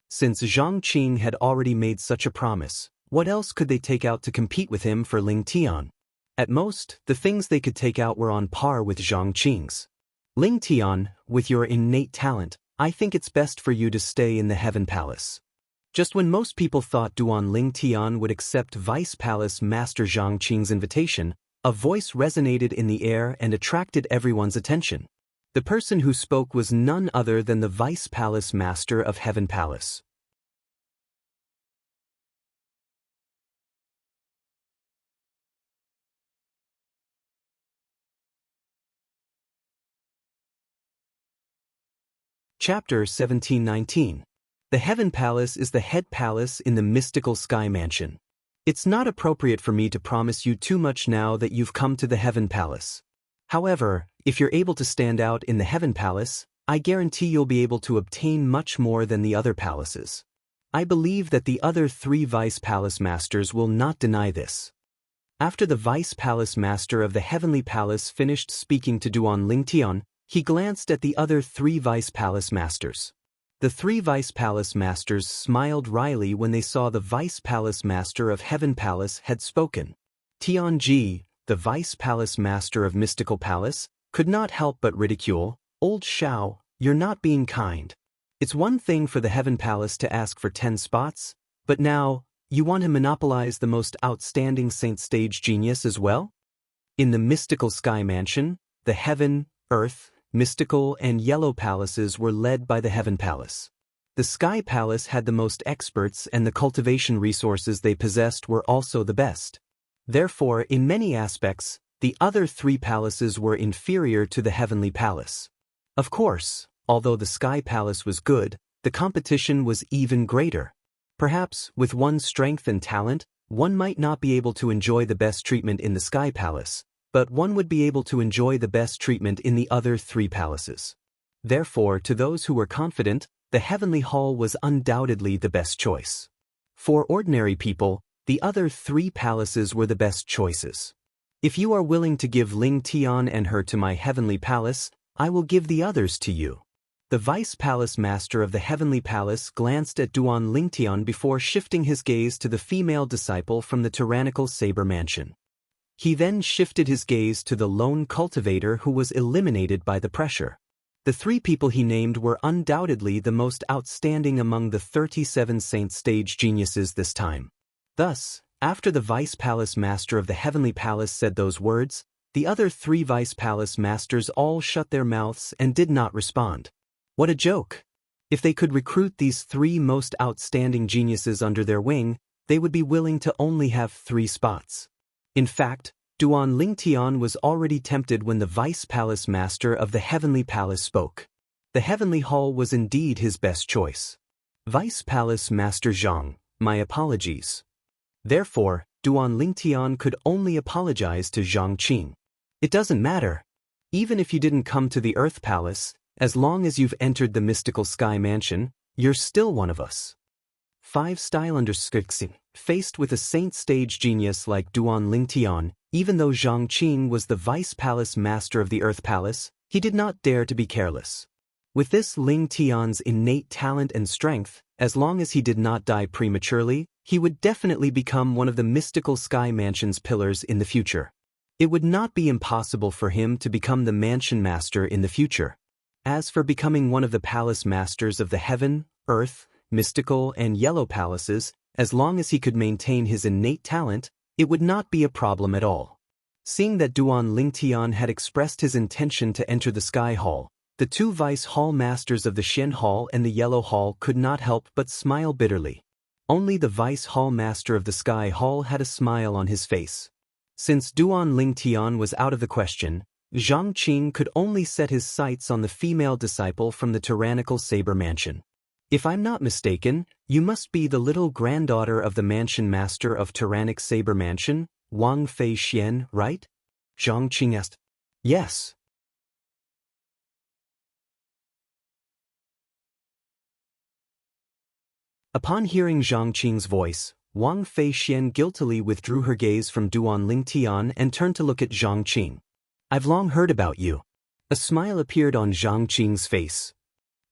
Since Zhang Qing had already made such a promise, what else could they take out to compete with him for Ling Tian? At most, the things they could take out were on par with Zhang Qing's. Ling Tian, with your innate talent, I think it's best for you to stay in the Heaven Palace. Just when most people thought Duan Lingtian would accept Vice Palace Master Zhang Qing's invitation, a voice resonated in the air and attracted everyone's attention. The person who spoke was none other than the Vice Palace Master of Heaven Palace. Chapter 1719. The Heaven Palace is the head palace in the mystical Sky Mansion. It's not appropriate for me to promise you too much now that you've come to the Heaven Palace. However, if you're able to stand out in the Heaven Palace, I guarantee you'll be able to obtain much more than the other palaces. I believe that the other 3 Vice Palace Masters will not deny this. After the Vice Palace Master of the Heavenly Palace finished speaking to Duan Lingtian, he glanced at the other 3 Vice Palace Masters. The 3 Vice Palace Masters smiled wryly when they saw the Vice Palace Master of Heaven Palace had spoken. Tianji, the Vice Palace Master of Mystical Palace, could not help but ridicule, "Old Shao, you're not being kind. It's one thing for the Heaven Palace to ask for 10 spots, but now, you want to monopolize the most outstanding Saint Stage genius as well?" In the mystical Sky Mansion, the Heaven, Earth, Mystical, and Yellow Palaces were led by the Heaven Palace. The Sky Palace had the most experts and the cultivation resources they possessed were also the best. Therefore, in many aspects, the other 3 palaces were inferior to the Heavenly Palace. Of course, although the Sky Palace was good, the competition was even greater. Perhaps, with one's strength and talent, one might not be able to enjoy the best treatment in the Sky Palace, but one would be able to enjoy the best treatment in the other 3 palaces. Therefore, to those who were confident, the Heavenly Hall was undoubtedly the best choice. For ordinary people, the other 3 palaces were the best choices. If you are willing to give Ling Tian and her to my Heavenly Palace, I will give the others to you. The Vice Palace Master of the Heavenly Palace glanced at Duan Lingtian before shifting his gaze to the female disciple from the tyrannical Saber Mansion. He then shifted his gaze to the lone cultivator who was eliminated by the pressure. The 3 people he named were undoubtedly the most outstanding among the 37 Saint Stage geniuses this time. Thus, after the Vice Palace Master of the Heavenly Palace said those words, the other 3 Vice Palace Masters all shut their mouths and did not respond. What a joke! If they could recruit these 3 most outstanding geniuses under their wing, they would be willing to only have 3 spots. In fact, Duan Lingtian was already tempted when the Vice Palace Master of the Heavenly Palace spoke. The Heavenly Hall was indeed his best choice. Vice Palace Master Zhang, my apologies. Therefore, Duan Lingtian could only apologize to Zhang Qing. It doesn't matter. Even if you didn't come to the Earth Palace, as long as you've entered the mystical Sky Mansion, you're still one of us. 5 style underscoring. Faced with a Saint Stage genius like Duan Lingtian, even though Zhang Qing was the Vice Palace Master of the Earth Palace, he did not dare to be careless. With this Lingtian's innate talent and strength, as long as he did not die prematurely, he would definitely become one of the mystical Sky Mansion's pillars in the future. It would not be impossible for him to become the Mansion Master in the future. As for becoming one of the Palace Masters of the Heaven, Earth, Mystical, and Yellow Palaces, as long as he could maintain his innate talent, it would not be a problem at all. Seeing that Duan Lingtian had expressed his intention to enter the Sky Hall, the 2 Vice Hall Masters of the Xian Hall and the Yellow Hall could not help but smile bitterly. Only the Vice Hall Master of the Sky Hall had a smile on his face. Since Duan Lingtian was out of the question, Zhang Qing could only set his sights on the female disciple from the tyrannical Saber Mansion. If I'm not mistaken, you must be the little granddaughter of the Mansion Master of Tyrannic Saber Mansion, Wang Fei Xian, right? Zhang Qing asked. Yes. Upon hearing Zhang Qing's voice, Wang Fei Xian guiltily withdrew her gaze from Duan Lingtian and turned to look at Zhang Qing. I've long heard about you. A smile appeared on Zhang Qing's face.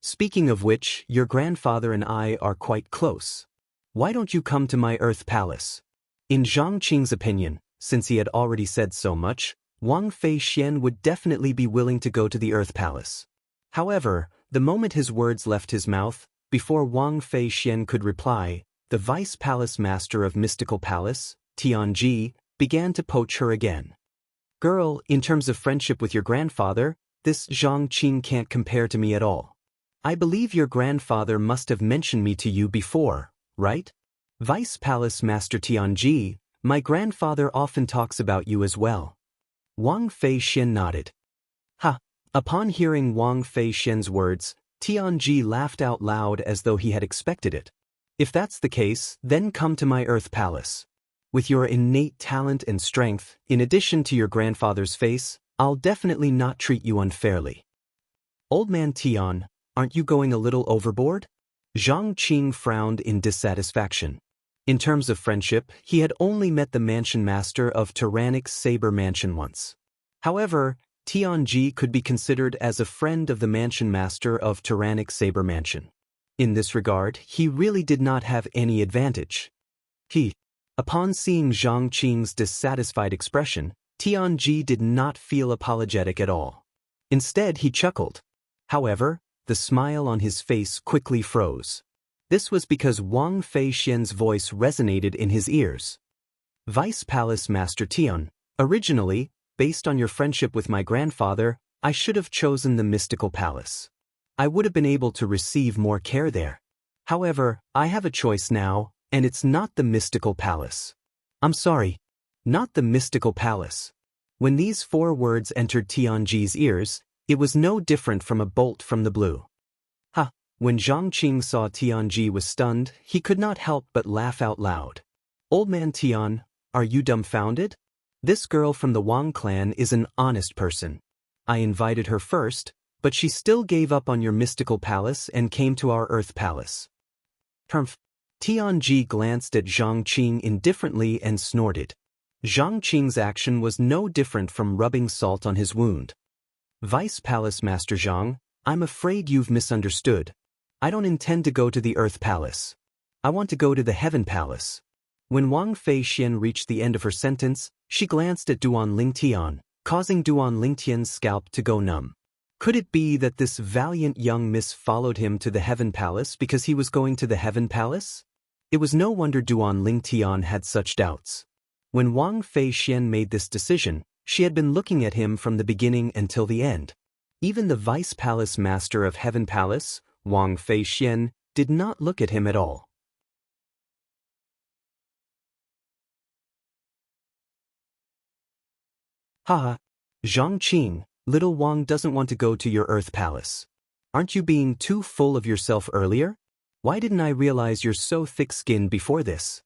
Speaking of which, your grandfather and I are quite close. Why don't you come to my Earth Palace? In Zhang Qing's opinion, since he had already said so much, Wang Fei Xian would definitely be willing to go to the Earth Palace. However, the moment his words left his mouth, before Wang Fei Xian could reply, the Vice Palace Master of Mystical Palace, Tianji, began to poach her again. Girl, in terms of friendship with your grandfather, this Zhang Qing can't compare to me at all. I believe your grandfather must have mentioned me to you before, right? Vice Palace Master Tianji, my grandfather often talks about you as well. Wang Fei Xian nodded. Ha! Upon hearing Wang Fei Xian's words, Tianji laughed out loud as though he had expected it. If that's the case, then come to my Earth Palace. With your innate talent and strength, in addition to your grandfather's face, I'll definitely not treat you unfairly. Old man Tian, aren't you going a little overboard? Zhang Qing frowned in dissatisfaction. In terms of friendship, he had only met the Mansion Master of Tyrannic Saber Mansion once. However, Tianji could be considered as a friend of the Mansion Master of Tyrannic Saber Mansion. In this regard, he really did not have any advantage. Upon seeing Zhang Qing's dissatisfied expression, Tianji did not feel apologetic at all. Instead, he chuckled. However, the smile on his face quickly froze. This was because Wang Fei Xian's voice resonated in his ears. Vice Palace Master Tian, originally, based on your friendship with my grandfather, I should have chosen the Mystical Palace. I would have been able to receive more care there. However, I have a choice now, and it's not the Mystical Palace. I'm sorry, not the Mystical Palace. When these 4 words entered Tianji's ears, it was no different from a bolt from the blue. Ha! When Zhang Qing saw Tianji was stunned, he could not help but laugh out loud. Old man Tian, are you dumbfounded? This girl from the Wang clan is an honest person. I invited her first, but she still gave up on your Mystical Palace and came to our Earth Palace. Tianji glanced at Zhang Qing indifferently and snorted. Zhang Qing's action was no different from rubbing salt on his wound. Vice Palace Master Zhang, I'm afraid you've misunderstood. I don't intend to go to the Earth Palace. I want to go to the Heaven Palace. When Wang Feixian reached the end of her sentence, she glanced at Duan Lingtian, causing Duan Lingtian's scalp to go numb. Could it be that this valiant young miss followed him to the Heaven Palace because he was going to the Heaven Palace? It was no wonder Duan Lingtian had such doubts. When Wang Feixian made this decision, she had been looking at him from the beginning until the end. Even the Vice Palace Master of Heaven Palace, Wang Feixian, did not look at him at all. Haha. Zhangqing, little Wang doesn't want to go to your Earth Palace. Aren't you being too full of yourself earlier? Why didn't I realize you're so thick-skinned before this?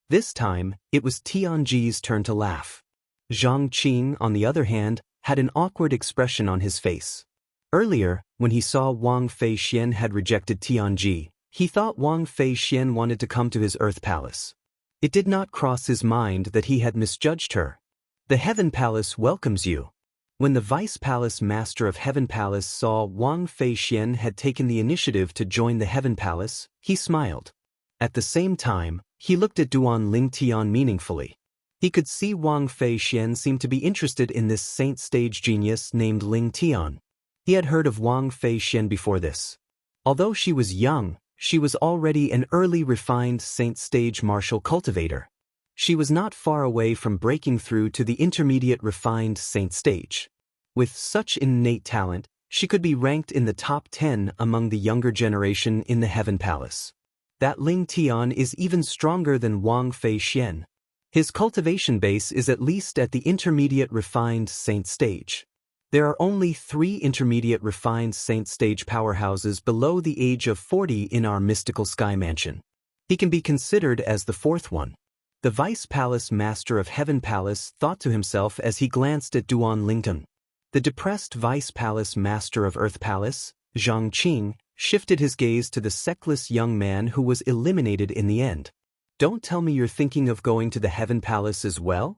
This time, it was Tianji's turn to laugh. Zhangqing, on the other hand, had an awkward expression on his face. Earlier, when he saw Wang Feixian had rejected Tianji, he thought Wang Feixian wanted to come to his Earth Palace. It did not cross his mind that he had misjudged her. The Heaven Palace welcomes you. When the Vice Palace Master of Heaven Palace saw Wang Feixian had taken the initiative to join the Heaven Palace, he smiled. At the same time, he looked at Duan Lingtian meaningfully. He could see Wang Feixian seemed to be interested in this saint stage genius named Lingtian. He had heard of Wang Feixian before this. Although she was young, she was already an early refined saint stage martial cultivator. She was not far away from breaking through to the intermediate refined saint stage. With such innate talent, she could be ranked in the top 10 among the younger generation in the Heaven Palace. That Ling Tian is even stronger than Wang Feixian. His cultivation base is at least at the intermediate refined saint stage. There are only 3 intermediate refined saint stage powerhouses below the age of 40 in our mystical sky mansion. He can be considered as the 4th one. The Vice Palace Master of Heaven Palace thought to himself as he glanced at Duan Lingtian. The depressed Vice Palace Master of Earth Palace, Zhangqing, shifted his gaze to the sectless young man who was eliminated in the end. Don't tell me you're thinking of going to the Heaven Palace as well?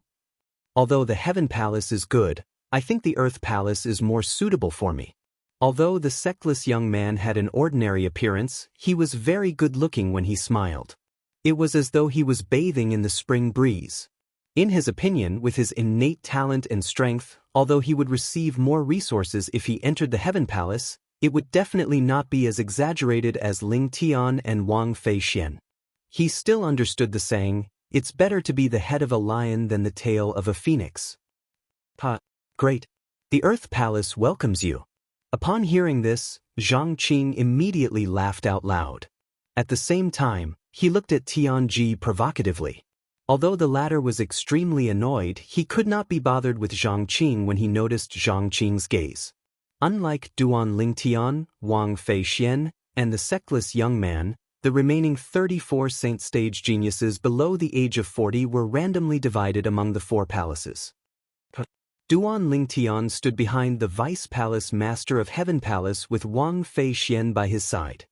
Although the Heaven Palace is good, I think the Earth Palace is more suitable for me. Although the sectless young man had an ordinary appearance, he was very good-looking when he smiled. It was as though he was bathing in the spring breeze. In his opinion, with his innate talent and strength, although he would receive more resources if he entered the Heaven Palace, it would definitely not be as exaggerated as Ling Tian and Wang Feixian. He still understood the saying, it's better to be the head of a lion than the tail of a phoenix. Great. The Earth Palace welcomes you. Upon hearing this, Zhangqing immediately laughed out loud. At the same time, he looked at Tianji provocatively. Although the latter was extremely annoyed, he could not be bothered with Zhangqing when he noticed Zhangqing's gaze. Unlike Duan Lingtian, Wang Feixian, and the sectless young man, the remaining 34 saint stage geniuses below the age of 40 were randomly divided among the 4 palaces. Duan Lingtian stood behind the Vice Palace Master of Heaven Palace with Wang Feixian by his side.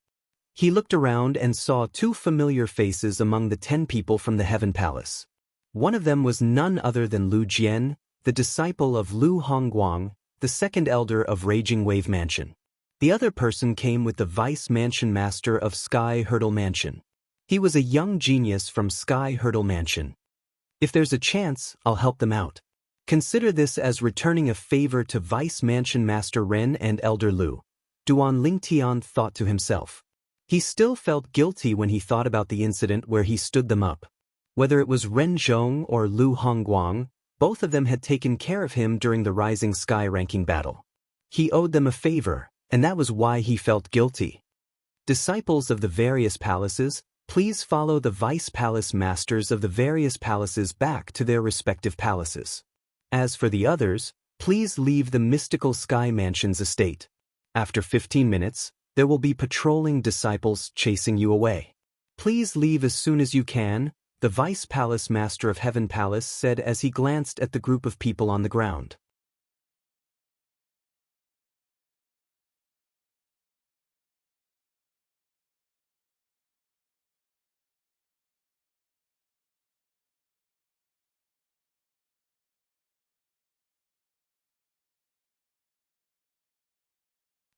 He looked around and saw 2 familiar faces among the 10 people from the Heaven Palace. One of them was none other than Lu Jian, the disciple of Lu Hongguang, the second elder of Raging Wave Mansion. The other person came with the Vice Mansion Master of Sky Hurdle Mansion. He was a young genius from Sky Hurdle Mansion. If there's a chance, I'll help them out. Consider this as returning a favor to Vice Mansion Master Ren and Elder Lu. Duan Lingtian thought to himself. He still felt guilty when he thought about the incident where he stood them up. Whether it was Ren Zhong or Lu Hongguang, both of them had taken care of him during the Rising Sky ranking battle. He owed them a favor, and that was why he felt guilty. Disciples of the various palaces, please follow the Vice Palace Masters of the various palaces back to their respective palaces. As for the others, please leave the mystical Sky Mansion's estate. After 15 minutes, there will be patrolling disciples chasing you away. Please leave as soon as you can, the Vice Palace Master of Heaven Palace said as he glanced at the group of people on the ground.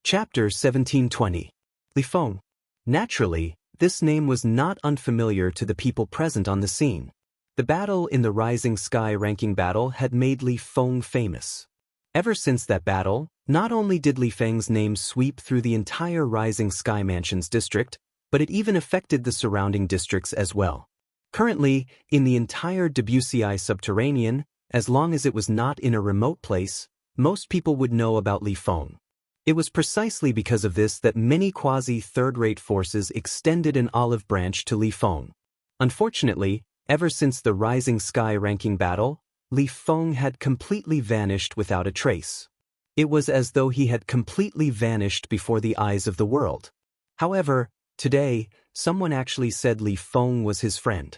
Chapter 1720. Li Feng. Naturally, this name was not unfamiliar to the people present on the scene. The battle in the Rising Sky ranking battle had made Li Feng famous. Ever since that battle, not only did Li Feng's name sweep through the entire Rising Sky Mansions district, but it even affected the surrounding districts as well. Currently, in the entire Wuxia subterranean, as long as it was not in a remote place, most people would know about Li Feng. It was precisely because of this that many quasi-third-rate forces extended an olive branch to Li Feng. Unfortunately, ever since the Rising Sky ranking battle, Li Feng had completely vanished without a trace. It was as though he had completely vanished before the eyes of the world. However, today, someone actually said Li Feng was his friend.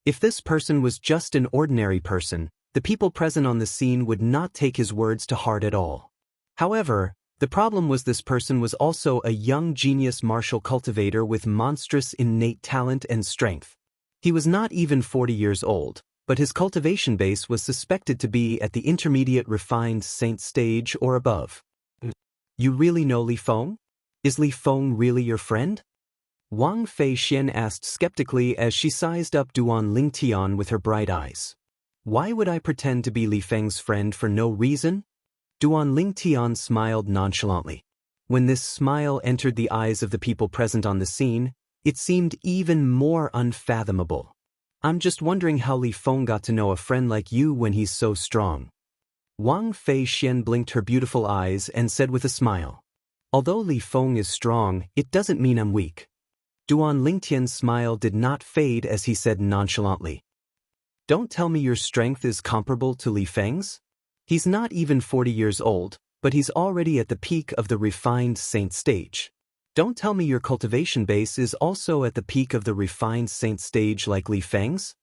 If this person was just an ordinary person, the people present on the scene would not take his words to heart at all. However, the problem was this person was also a young genius martial cultivator with monstrous innate talent and strength. He was not even 40 years old, but his cultivation base was suspected to be at the intermediate refined saint stage or above. You really know Li Feng? Is Li Feng really your friend? Wang Feixian asked skeptically as she sized up Duan Lingtian with her bright eyes. Why would I pretend to be Li Feng's friend for no reason? Duan Lingtian smiled nonchalantly. When this smile entered the eyes of the people present on the scene, it seemed even more unfathomable. I'm just wondering how Li Feng got to know a friend like you when he's so strong. Wang Feixian blinked her beautiful eyes and said with a smile. Although Li Feng is strong, it doesn't mean I'm weak. Duan Lingtian's smile did not fade as he said nonchalantly. Don't tell me your strength is comparable to Li Feng's? He's not even 40 years old, but he's already at the peak of the refined saint stage. Don't tell me your cultivation base is also at the peak of the refined saint stage like Li Feng's?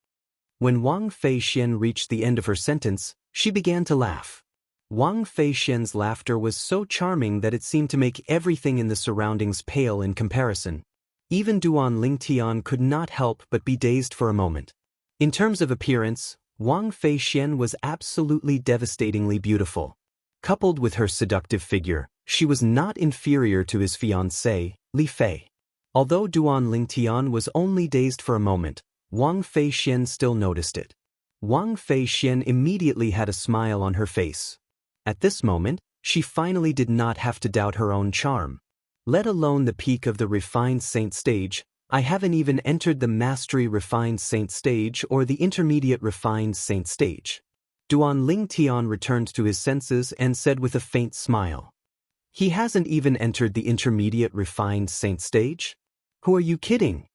When Wang Feixian reached the end of her sentence, she began to laugh. Wang Feixian's laughter was so charming that it seemed to make everything in the surroundings pale in comparison. Even Duan Lingtian could not help but be dazed for a moment. In terms of appearance, Wang Feixian was absolutely devastatingly beautiful. Coupled with her seductive figure, she was not inferior to his fiancée, Li Fei. Although Duan Lingtian was only dazed for a moment, Wang Feixian still noticed it. Wang Feixian immediately had a smile on her face. At this moment, she finally did not have to doubt her own charm. Let alone the peak of the refined saint stage, I haven't even entered the mastery refined saint stage or the intermediate refined saint stage. Duan Lingtian returned to his senses and said with a faint smile. He hasn't even entered the intermediate refined saint stage? Who are you kidding?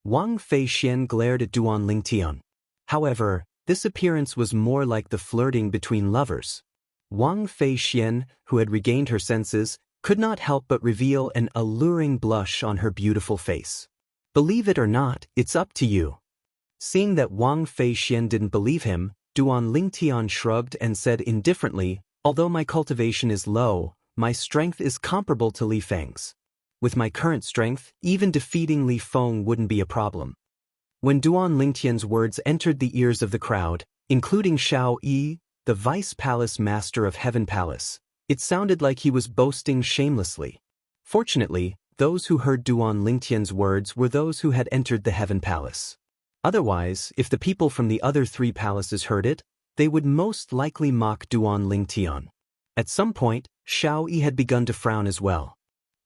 Wang Feixian glared at Duan Lingtian. However, this appearance was more like the flirting between lovers. Wang Feixian, who had regained her senses, could not help but reveal an alluring blush on her beautiful face. Believe it or not, it's up to you. Seeing that Wang Feixian didn't believe him, Duan Lingtian shrugged and said indifferently, although my cultivation is low, my strength is comparable to Li Feng's. With my current strength, even defeating Li Feng wouldn't be a problem. When Duan Lingtian's words entered the ears of the crowd, including Xiao Yi, the Vice Palace Master of Heaven Palace, it sounded like he was boasting shamelessly. Fortunately, those who heard Duan Lingtian's words were those who had entered the Heaven Palace. Otherwise, if the people from the other three palaces heard it, they would most likely mock Duan Lingtian. At some point, Xiao Yi had begun to frown as well.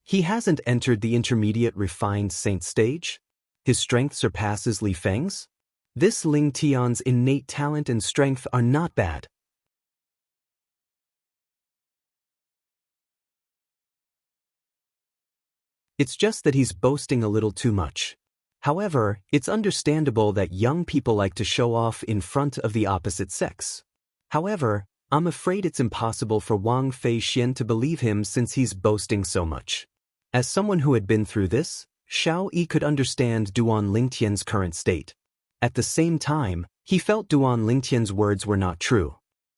He hasn't entered the intermediate refined saint stage? His strength surpasses Li Feng's? This Lingtian's innate talent and strength are not bad. It's just that he's boasting a little too much. However, it's understandable that young people like to show off in front of the opposite sex. However, I'm afraid it's impossible for Wang Feixian to believe him since he's boasting so much. As someone who had been through this, Xiao Yi could understand Duan Lingtian's current state. At the same time, he felt Duan Lingtian's words were not true.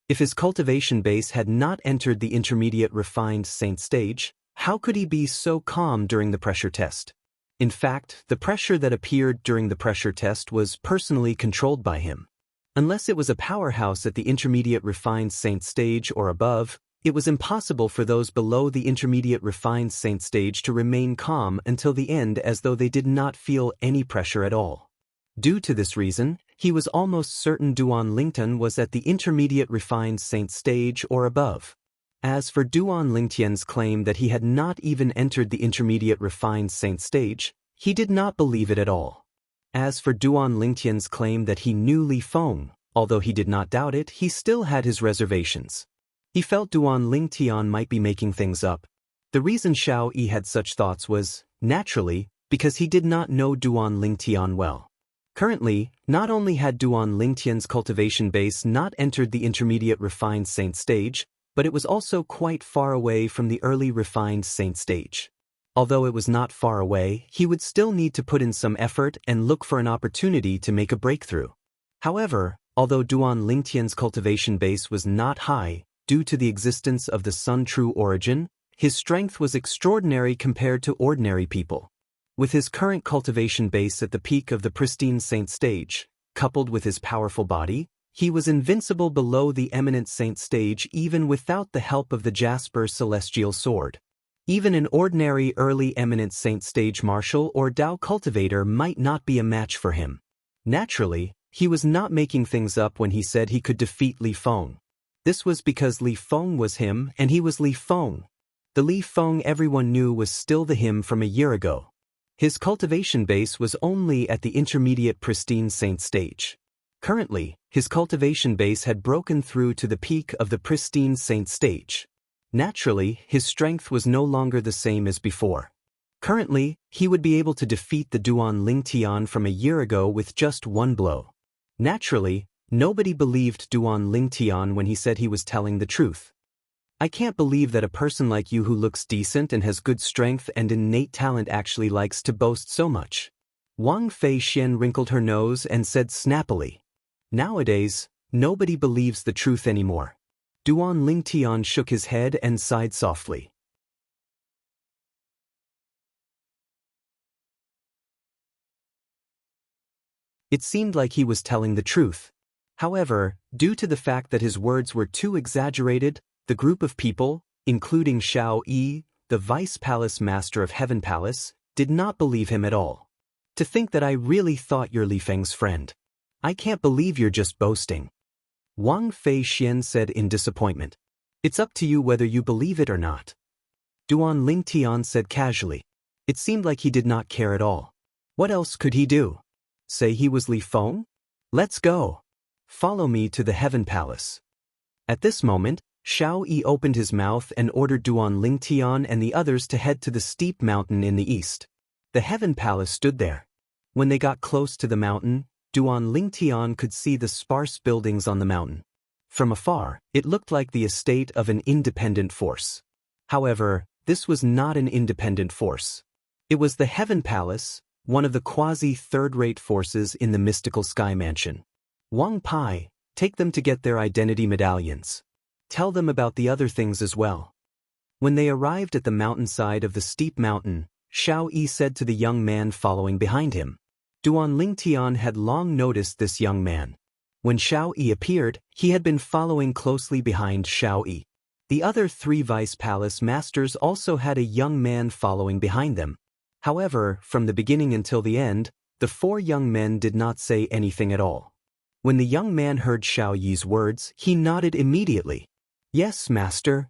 If his cultivation base had not entered the intermediate refined saint stage, how could he be so calm during the pressure test? In fact, the pressure that appeared during the pressure test was personally controlled by him. Unless it was a powerhouse at the intermediate refined saint stage or above, It was impossible for those below the intermediate refined saint stage to remain calm until the end, as though they did not feel any pressure at all. Due to this reason, he was almost certain Duan Lingtian was at the intermediate refined saint stage or above. As for Duan Lingtian's claim that he had not even entered the intermediate refined saint stage, he did not believe it at all. As for Duan Lingtian's claim that he knew Li Feng, although he did not doubt it, he still had his reservations. He felt Duan Lingtian might be making things up. The reason Xiao Yi had such thoughts was, naturally, because he did not know Duan Lingtian well. Currently, not only had Duan Lingtian's cultivation base not entered the intermediate refined saint stage, but it was also quite far away from the early refined saint stage. Although it was not far away, he would still need to put in some effort and look for an opportunity to make a breakthrough. However, although Duan Lingtian's cultivation base was not high, due to the existence of the Sun True Origin, his strength was extraordinary compared to ordinary people. With his current cultivation base at the peak of the pristine saint stage, coupled with his powerful body, he was invincible below the eminent saint stage even without the help of the Jasper Celestial Sword. Even an ordinary early eminent saint stage martial or Dao cultivator might not be a match for him. Naturally, he was not making things up when he said he could defeat Li Feng. This was because Li Feng was him and he was Li Feng. The Li Feng everyone knew was still the him from a year ago. His cultivation base was only at the intermediate pristine saint stage. Currently, his cultivation base had broken through to the peak of the pristine saint stage. Naturally, his strength was no longer the same as before. Currently, he would be able to defeat the Duan Lingtian from a year ago with just one blow. Naturally, nobody believed Duan Lingtian when he said he was telling the truth. I can't believe that a person like you who looks decent and has good strength and innate talent actually likes to boast so much. Wang Fei Xian wrinkled her nose and said snappily. Nowadays, nobody believes the truth anymore. Duan Lingtian shook his head and sighed softly. It seemed like he was telling the truth. However, due to the fact that his words were too exaggerated, the group of people, including Xiao Yi, the Vice Palace Master of Heaven Palace, did not believe him at all. To think that I really thought you're Li Feng's friend. I can't believe you're just boasting. Wang Fei Xian said in disappointment. It's up to you whether you believe it or not. Duan Lingtian said casually. It seemed like he did not care at all. What else could he do? Say he was Li Feng? Let's go. Follow me to the Heaven Palace. At this moment, Xiao Yi opened his mouth and ordered Duan Lingtian and the others to head to the steep mountain in the east. The Heaven Palace stood there. When they got close to the mountain, Duan Lingtian could see the sparse buildings on the mountain. From afar, it looked like the estate of an independent force. However, this was not an independent force. It was the Heaven Palace, one of the quasi-third-rate forces in the mystical Sky Mansion. Wang Pai, take them to get their identity medallions. Tell them about the other things as well. When they arrived at the mountainside of the steep mountain, Xiao Yi said to the young man following behind him. Duan Lingtian had long noticed this young man. When Xiao Yi appeared, he had been following closely behind Xiao Yi. The other three Vice Palace Masters also had a young man following behind them. However, from the beginning until the end, the four young men did not say anything at all. When the young man heard Xiao Yi's words, he nodded immediately. Yes, Master.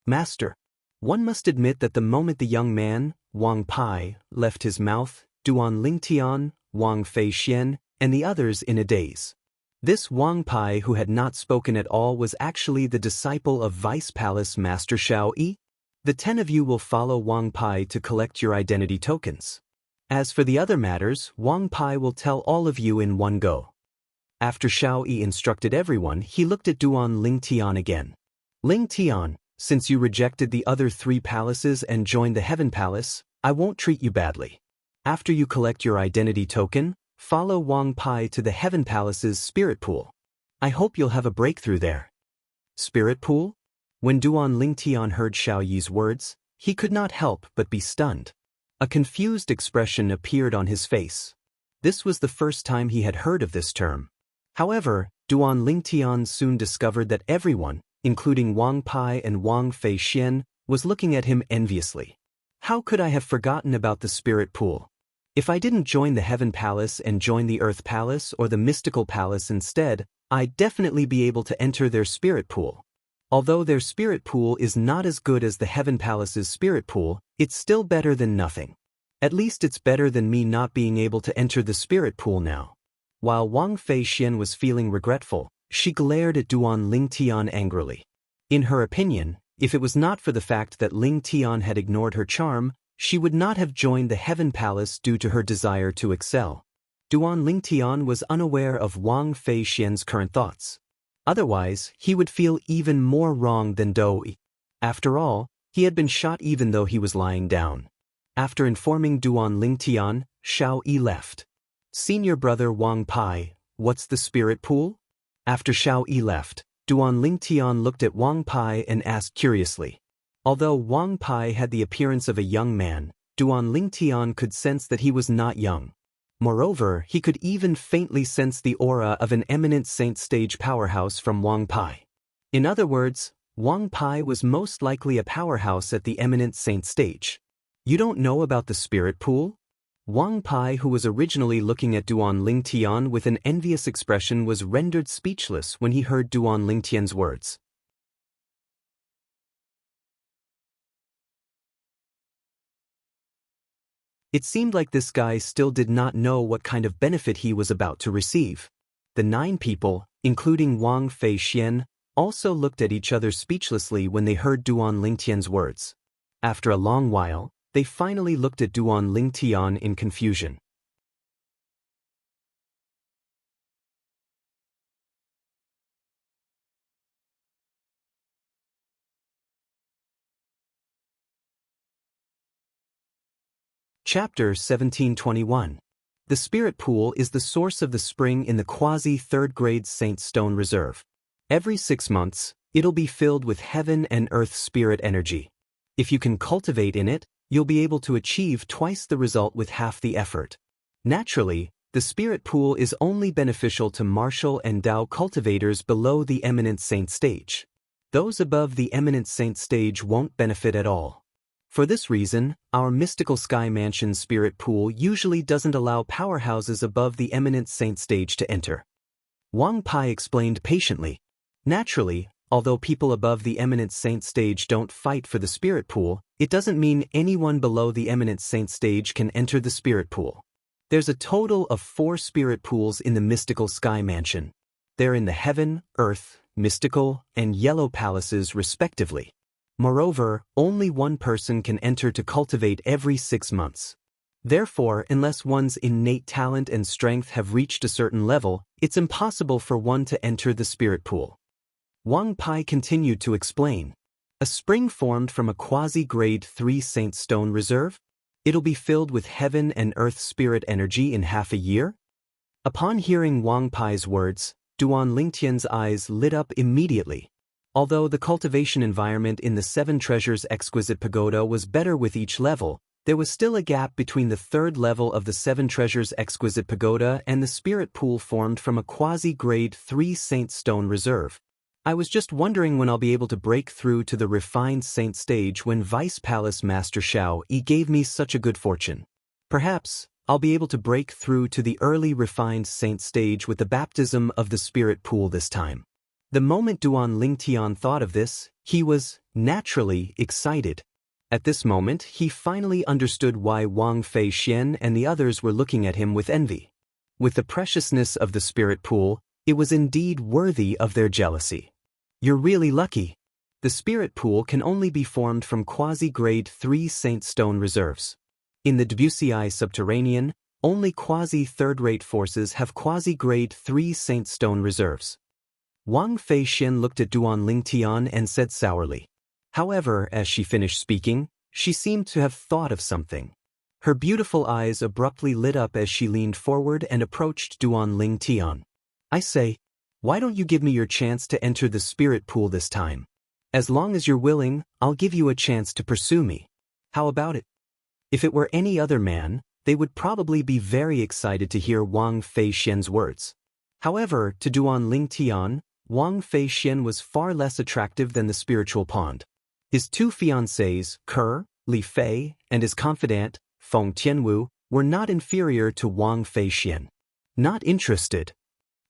Master. One must admit that the moment the young man, Wang Pai, left his mouth, Duan Lingtian, Wang Fei Xian, and the others in a daze. This Wang Pai who had not spoken at all was actually the disciple of Vice Palace Master Xiao Yi. The 10 of you will follow Wang Pai to collect your identity tokens. As for the other matters, Wang Pai will tell all of you in one go. After Xiao Yi instructed everyone, he looked at Duan Lingtian again. Lingtian, since you rejected the other 3 palaces and joined the Heaven Palace, I won't treat you badly. After you collect your identity token, follow Wang Pai to the Heaven Palace's Spirit Pool. I hope you'll have a breakthrough there. Spirit Pool? When Duan Lingtian heard Xiao Yi's words, he could not help but be stunned. A confused expression appeared on his face. This was the first time he had heard of this term. However, Duan Lingtian soon discovered that everyone, including Wang Pai and Wang Fei Xian, was looking at him enviously. How could I have forgotten about the spirit pool? If I didn't join the Heaven Palace and join the Earth Palace or the Mystical Palace instead, I'd definitely be able to enter their spirit pool. Although their spirit pool is not as good as the Heaven Palace's spirit pool, it's still better than nothing. At least it's better than me not being able to enter the spirit pool now. While Wang Fei Xian was feeling regretful, she glared at Duan Lingtian angrily. In her opinion, if it was not for the fact that Lingtian had ignored her charm, she would not have joined the Heaven Palace due to her desire to excel. Duan Lingtian was unaware of Wang Fei Xian's current thoughts. Otherwise, he would feel even more wrong than Doi. After all, he had been shot even though he was lying down. After informing Duan Lingtian, Xiao Yi left. Senior brother Wang Pai, what's the spirit pool? After Xiao Yi left, Duan Lingtian looked at Wang Pai and asked curiously. Although Wang Pai had the appearance of a young man, Duan Lingtian could sense that he was not young. Moreover, he could even faintly sense the aura of an eminent saint stage powerhouse from Wang Pai. In other words, Wang Pai was most likely a powerhouse at the eminent saint stage. You don't know about the spirit pool? Wang Pai, who was originally looking at Duan Lingtian with an envious expression, was rendered speechless when he heard Duan Lingtian's words. It seemed like this guy still did not know what kind of benefit he was about to receive. The 9 people, including Wang Fei Xian, also looked at each other speechlessly when they heard Duan Lingtian's words. After a long while, they finally looked at Duan Lingtian in confusion. Chapter 1721. The Spirit Pool is the source of the spring in the quasi-third-grade Saint Stone Reserve. Every 6 months, it'll be filled with heaven and earth spirit energy. If you can cultivate in it, you'll be able to achieve twice the result with half the effort. Naturally, the Spirit Pool is only beneficial to martial and Dao cultivators below the Eminent Saint stage. Those above the Eminent Saint stage won't benefit at all. For this reason, our Mystical Sky Mansion Spirit Pool usually doesn't allow powerhouses above the Eminent Saint stage to enter. Wang Pai explained patiently. Naturally, although people above the Eminent Saint stage don't fight for the Spirit Pool, it doesn't mean anyone below the Eminent Saint stage can enter the Spirit Pool. There's a total of 4 Spirit Pools in the Mystical Sky Mansion. They're in the Heaven, Earth, Mystical, and Yellow Palaces respectively. Moreover, only one person can enter to cultivate every 6 months. Therefore, unless one's innate talent and strength have reached a certain level, it's impossible for one to enter the Spirit Pool. Wang Pai continued to explain. A spring formed from a quasi-grade 3 Saint Stone Reserve? It'll be filled with heaven and earth spirit energy in half a year? Upon hearing Wang Pai's words, Duan Lingtian's eyes lit up immediately. Although the cultivation environment in the 7 Treasures Exquisite Pagoda was better with each level, there was still a gap between the 3rd level of the 7 Treasures Exquisite Pagoda and the Spirit Pool formed from a quasi-grade 3 Saint Stone Reserve. I was just wondering when I'll be able to break through to the refined Saint stage when Vice Palace Master Xiao Yi gave me such a good fortune. Perhaps I'll be able to break through to the early refined Saint stage with the baptism of the Spirit Pool this time. The moment Duan Lingtian thought of this, he was, naturally, excited. At this moment, he finally understood why Wang Fei Xian and the others were looking at him with envy. With the preciousness of the Spirit Pool, it was indeed worthy of their jealousy. You're really lucky. The Spirit Pool can only be formed from quasi-grade 3 Saint Stone Reserves. In the Debussy Subterranean, only quasi-third-rate forces have quasi-grade 3 Saint Stone Reserves. Wang Fei Xian looked at Duan Lingtian and said sourly. However, as she finished speaking, she seemed to have thought of something. Her beautiful eyes abruptly lit up as she leaned forward and approached Duan Lingtian. I say, why don't you give me your chance to enter the Spirit Pool this time? As long as you're willing, I'll give you a chance to pursue me. How about it? If it were any other man, they would probably be very excited to hear Wang Fei Xian's words. However, to Duan Lingtian, Wang Feixian was far less attractive than the spiritual pond. His two fiancées, Ke, Li Fei, and his confidant, Feng Tianwu, were not inferior to Wang Feixian. Not interested.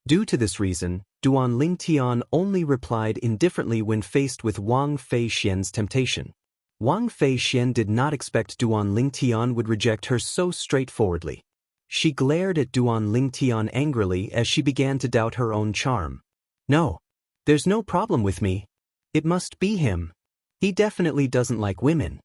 Due to this reason, Duan Lingtian only replied indifferently when faced with Wang Feixian's temptation. Wang Feixian did not expect Duan Lingtian would reject her so straightforwardly. She glared at Duan Lingtian angrily as she began to doubt her own charm. No. There's no problem with me. It must be him. He definitely doesn't like women.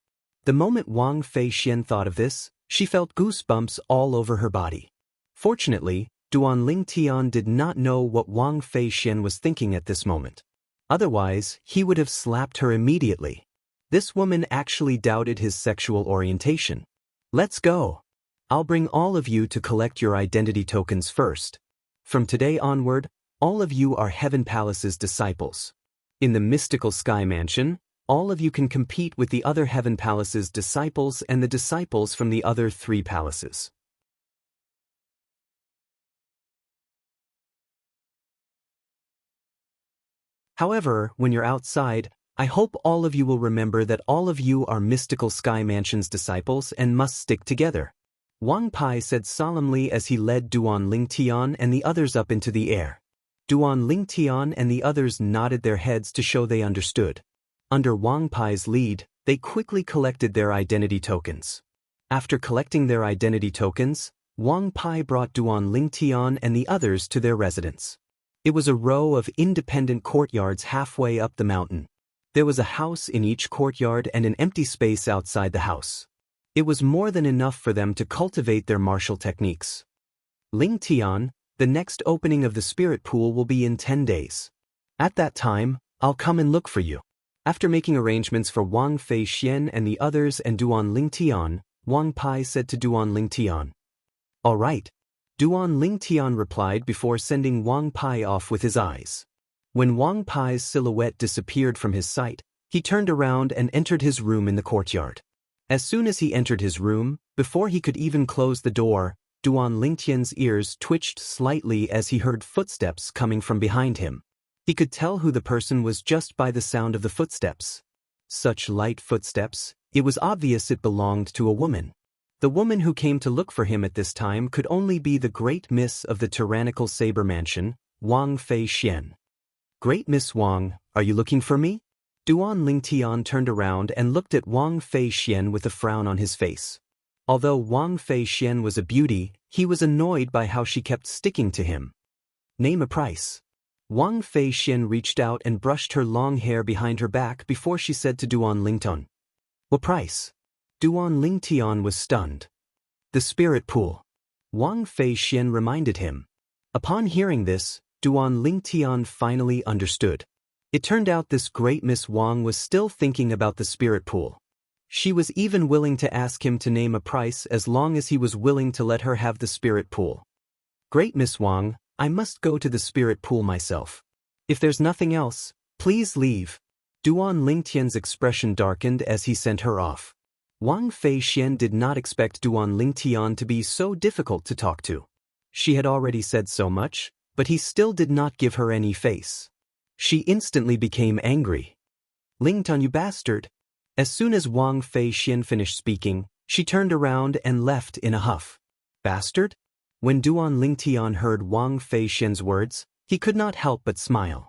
The moment Wang Feixian thought of this, she felt goosebumps all over her body. Fortunately, Duan Lingtian did not know what Wang Feixian was thinking at this moment. Otherwise, he would have slapped her immediately. This woman actually doubted his sexual orientation. Let's go. I'll bring all of you to collect your identity tokens first. From today onward, all of you are Heaven Palace's disciples. In the mystical Sky Mansion, all of you can compete with the other Heaven Palace's disciples and the disciples from the other 3 palaces. However, when you're outside, I hope all of you will remember that all of you are mystical Sky Mansion's disciples and must stick together. Wang Pai said solemnly as he led Duan Lingtian and the others up into the air. Duan Lingtian and the others nodded their heads to show they understood. Under Wang Pai's lead, they quickly collected their identity tokens. After collecting their identity tokens, Wang Pai brought Duan Lingtian and the others to their residence. It was a row of independent courtyards halfway up the mountain. There was a house in each courtyard and an empty space outside the house. It was more than enough for them to cultivate their martial techniques. Lingtian, the next opening of the spirit pool will be in 10 days. At that time, I'll come and look for you. After making arrangements for Wang Feixian and the others and Duan Lingtian, Wang Pai said to Duan Lingtian. All right. Duan Lingtian replied before sending Wang Pai off with his eyes. When Wang Pai's silhouette disappeared from his sight, he turned around and entered his room in the courtyard. As soon as he entered his room, before he could even close the door, Duan Lingtian's ears twitched slightly as he heard footsteps coming from behind him. He could tell who the person was just by the sound of the footsteps. Such light footsteps, it was obvious it belonged to a woman. The woman who came to look for him at this time could only be the Great Miss of the tyrannical Saber Mansion, Wang Feixian. Great Miss Wang, are you looking for me? Duan Lingtian turned around and looked at Wang Feixian with a frown on his face. Although Wang Feixian was a beauty, he was annoyed by how she kept sticking to him. Name a price. Wang Feixian reached out and brushed her long hair behind her back before she said to Duan Lingtian. What price? Duan Lingtian was stunned. The spirit pool. Wang Feixian reminded him. Upon hearing this, Duan Lingtian finally understood. It turned out this Great Miss Wang was still thinking about the spirit pool. She was even willing to ask him to name a price as long as he was willing to let her have the spirit pool. Great Miss Wang, I must go to the spirit pool myself. If there's nothing else, please leave. Duan Lingtian's expression darkened as he sent her off. Wang Feixian did not expect Duan Lingtian to be so difficult to talk to. She had already said so much, but he still did not give her any face. She instantly became angry. Lingtian, you bastard! As soon as Wang Feixian finished speaking, she turned around and left in a huff. Bastard? When Duan Lingtian heard Wang Feixian's words, he could not help but smile.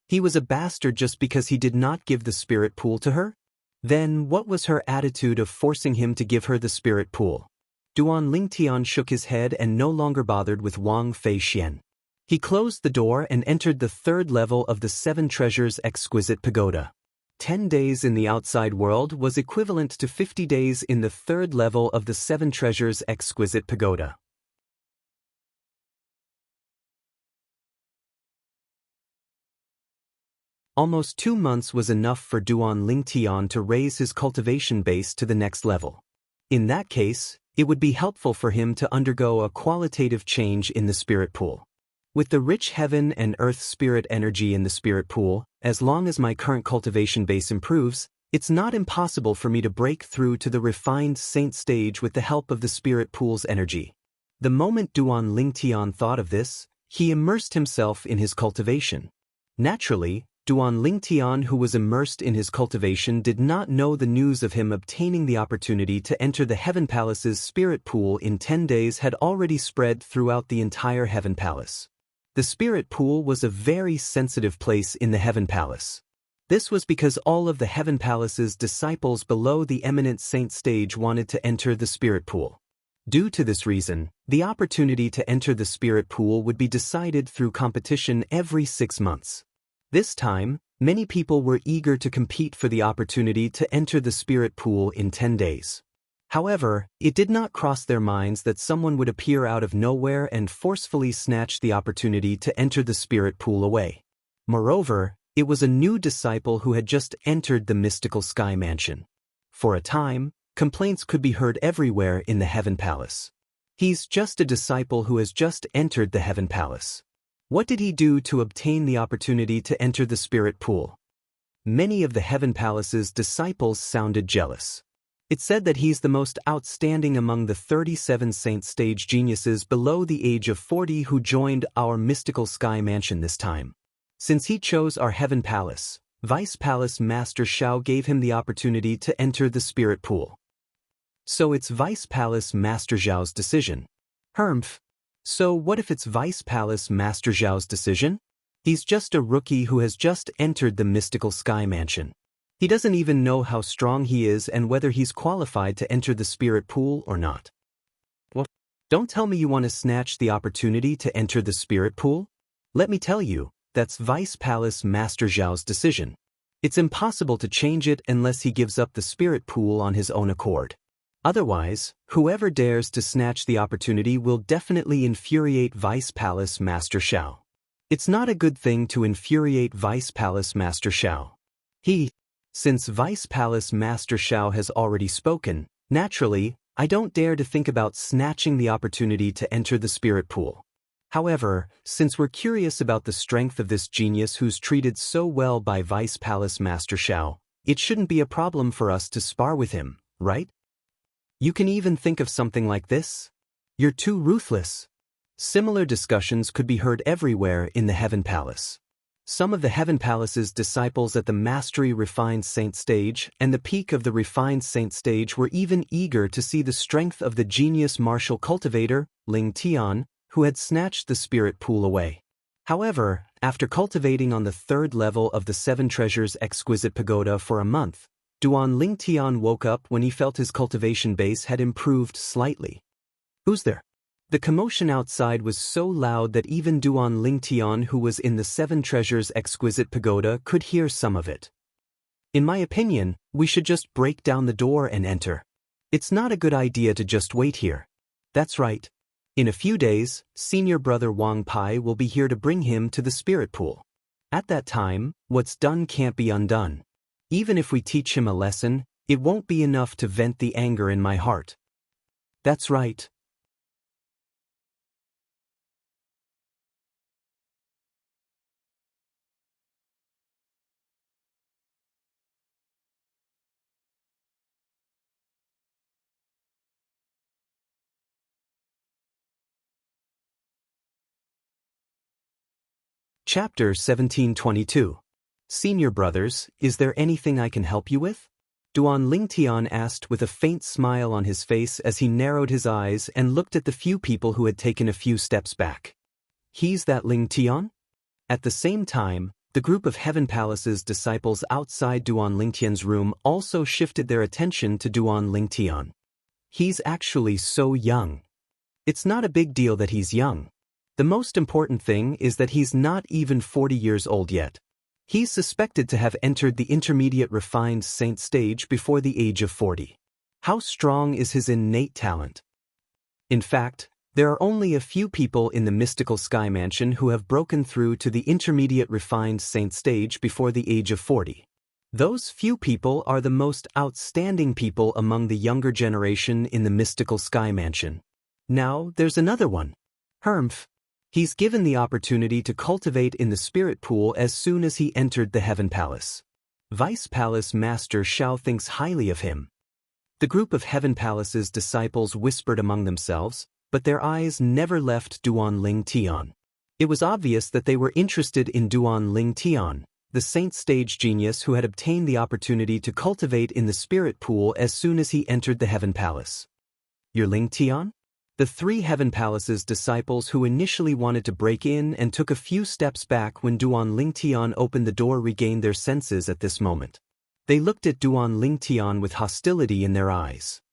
He was a bastard just because he did not give the spirit pool to her? Then what was her attitude of forcing him to give her the spirit pool? Duan Lingtian shook his head and no longer bothered with Wang Feixian. He closed the door and entered the 3rd level of the 7 Treasures Exquisite Pagoda. 10 days in the outside world was equivalent to 50 days in the 3rd level of the 7 Treasures Exquisite Pagoda. Almost 2 months was enough for Duan Lingtian to raise his cultivation base to the next level. In that case, it would be helpful for him to undergo a qualitative change in the spirit pool. With the rich heaven and earth spirit energy in the spirit pool, as long as my current cultivation base improves, it's not impossible for me to break through to the refined saint stage with the help of the spirit pool's energy. The moment Duan Lingtian thought of this, he immersed himself in his cultivation. Naturally, Duan Lingtian, who was immersed in his cultivation, did not know the news of him obtaining the opportunity to enter the Heaven Palace's spirit pool in 10 days had already spread throughout the entire Heaven Palace. The spirit pool was a very sensitive place in the Heaven Palace. This was because all of the Heaven Palace's disciples below the eminent saint stage wanted to enter the spirit pool. Due to this reason, the opportunity to enter the spirit pool would be decided through competition every 6 months. This time, many people were eager to compete for the opportunity to enter the spirit pool in 10 days. However, it did not cross their minds that someone would appear out of nowhere and forcefully snatch the opportunity to enter the spirit pool away. Moreover, it was a new disciple who had just entered the mystical sky mansion. For a time, complaints could be heard everywhere in the Heaven Palace. He's just a disciple who has just entered the Heaven Palace. What did he do to obtain the opportunity to enter the spirit pool? Many of the Heaven Palace's disciples sounded jealous. It said that he's the most outstanding among the 37 saint stage geniuses below the age of 40 who joined our mystical sky mansion this time. Since he chose our Heaven Palace, Vice Palace Master Xiao gave him the opportunity to enter the spirit pool. So it's Vice Palace Master Xiao's decision. Humph. So what if it's Vice Palace Master Xiao's decision? He's just a rookie who has just entered the mystical sky mansion. He doesn't even know how strong he is and whether he's qualified to enter the spirit pool or not. Well, don't tell me you want to snatch the opportunity to enter the spirit pool? Let me tell you, that's Vice Palace Master Xiao's decision. It's impossible to change it unless he gives up the spirit pool on his own accord. Otherwise, whoever dares to snatch the opportunity will definitely infuriate Vice Palace Master Xiao. It's not a good thing to infuriate Vice Palace Master Xiao. Since Vice Palace Master Xiao has already spoken, naturally, I don't dare to think about snatching the opportunity to enter the spirit pool. However, since we're curious about the strength of this genius who's treated so well by Vice Palace Master Xiao, it shouldn't be a problem for us to spar with him, right? You can even think of something like this. You're too ruthless. Similar discussions could be heard everywhere in the Heaven Palace. Some of the Heaven Palace's disciples at the Mastery Refined Saint stage and the peak of the Refined Saint stage were even eager to see the strength of the genius martial cultivator, Ling Tian, who had snatched the spirit pool away. However, after cultivating on the 3rd level of the 7 Treasures Exquisite Pagoda for a month, Duan Lingtian woke up when he felt his cultivation base had improved slightly. Who's there? The commotion outside was so loud that even Duan Lingtian, who was in the 7 Treasures Exquisite Pagoda, could hear some of it. In my opinion, we should just break down the door and enter. It's not a good idea to just wait here. That's right. In a few days, senior brother Wang Pai will be here to bring him to the spirit pool. At that time, what's done can't be undone. Even if we teach him a lesson, it won't be enough to vent the anger in my heart. That's right. Chapter 1722. Senior brothers, is there anything I can help you with? Duan Lingtian asked with a faint smile on his face as he narrowed his eyes and looked at the few people who had taken a few steps back. He's that Lingtian? At the same time, the group of Heaven Palace's disciples outside Duan Lingtian's room also shifted their attention to Duan Lingtian. He's actually so young. It's not a big deal that he's young. The most important thing is that he's not even 40 years old yet. He's suspected to have entered the intermediate refined saint stage before the age of 40. How strong is his innate talent? In fact, there are only a few people in the mystical sky mansion who have broken through to the intermediate refined saint stage before the age of 40. Those few people are the most outstanding people among the younger generation in the mystical sky mansion. Now, there's another one. Humph. He's given the opportunity to cultivate in the spirit pool as soon as he entered the Heaven Palace. Vice Palace Master Xiao thinks highly of him. The group of Heaven Palace's disciples whispered among themselves, but their eyes never left Duan Lingtian. It was obvious that they were interested in Duan Ling Tian, the saint stage genius who had obtained the opportunity to cultivate in the spirit pool as soon as he entered the Heaven Palace. You're Ling Tian? The three Heaven Palace's disciples who initially wanted to break in and took a few steps back when Duan Ling Tian opened the door regained their senses at this moment. They looked at Duan Ling Tian with hostility in their eyes.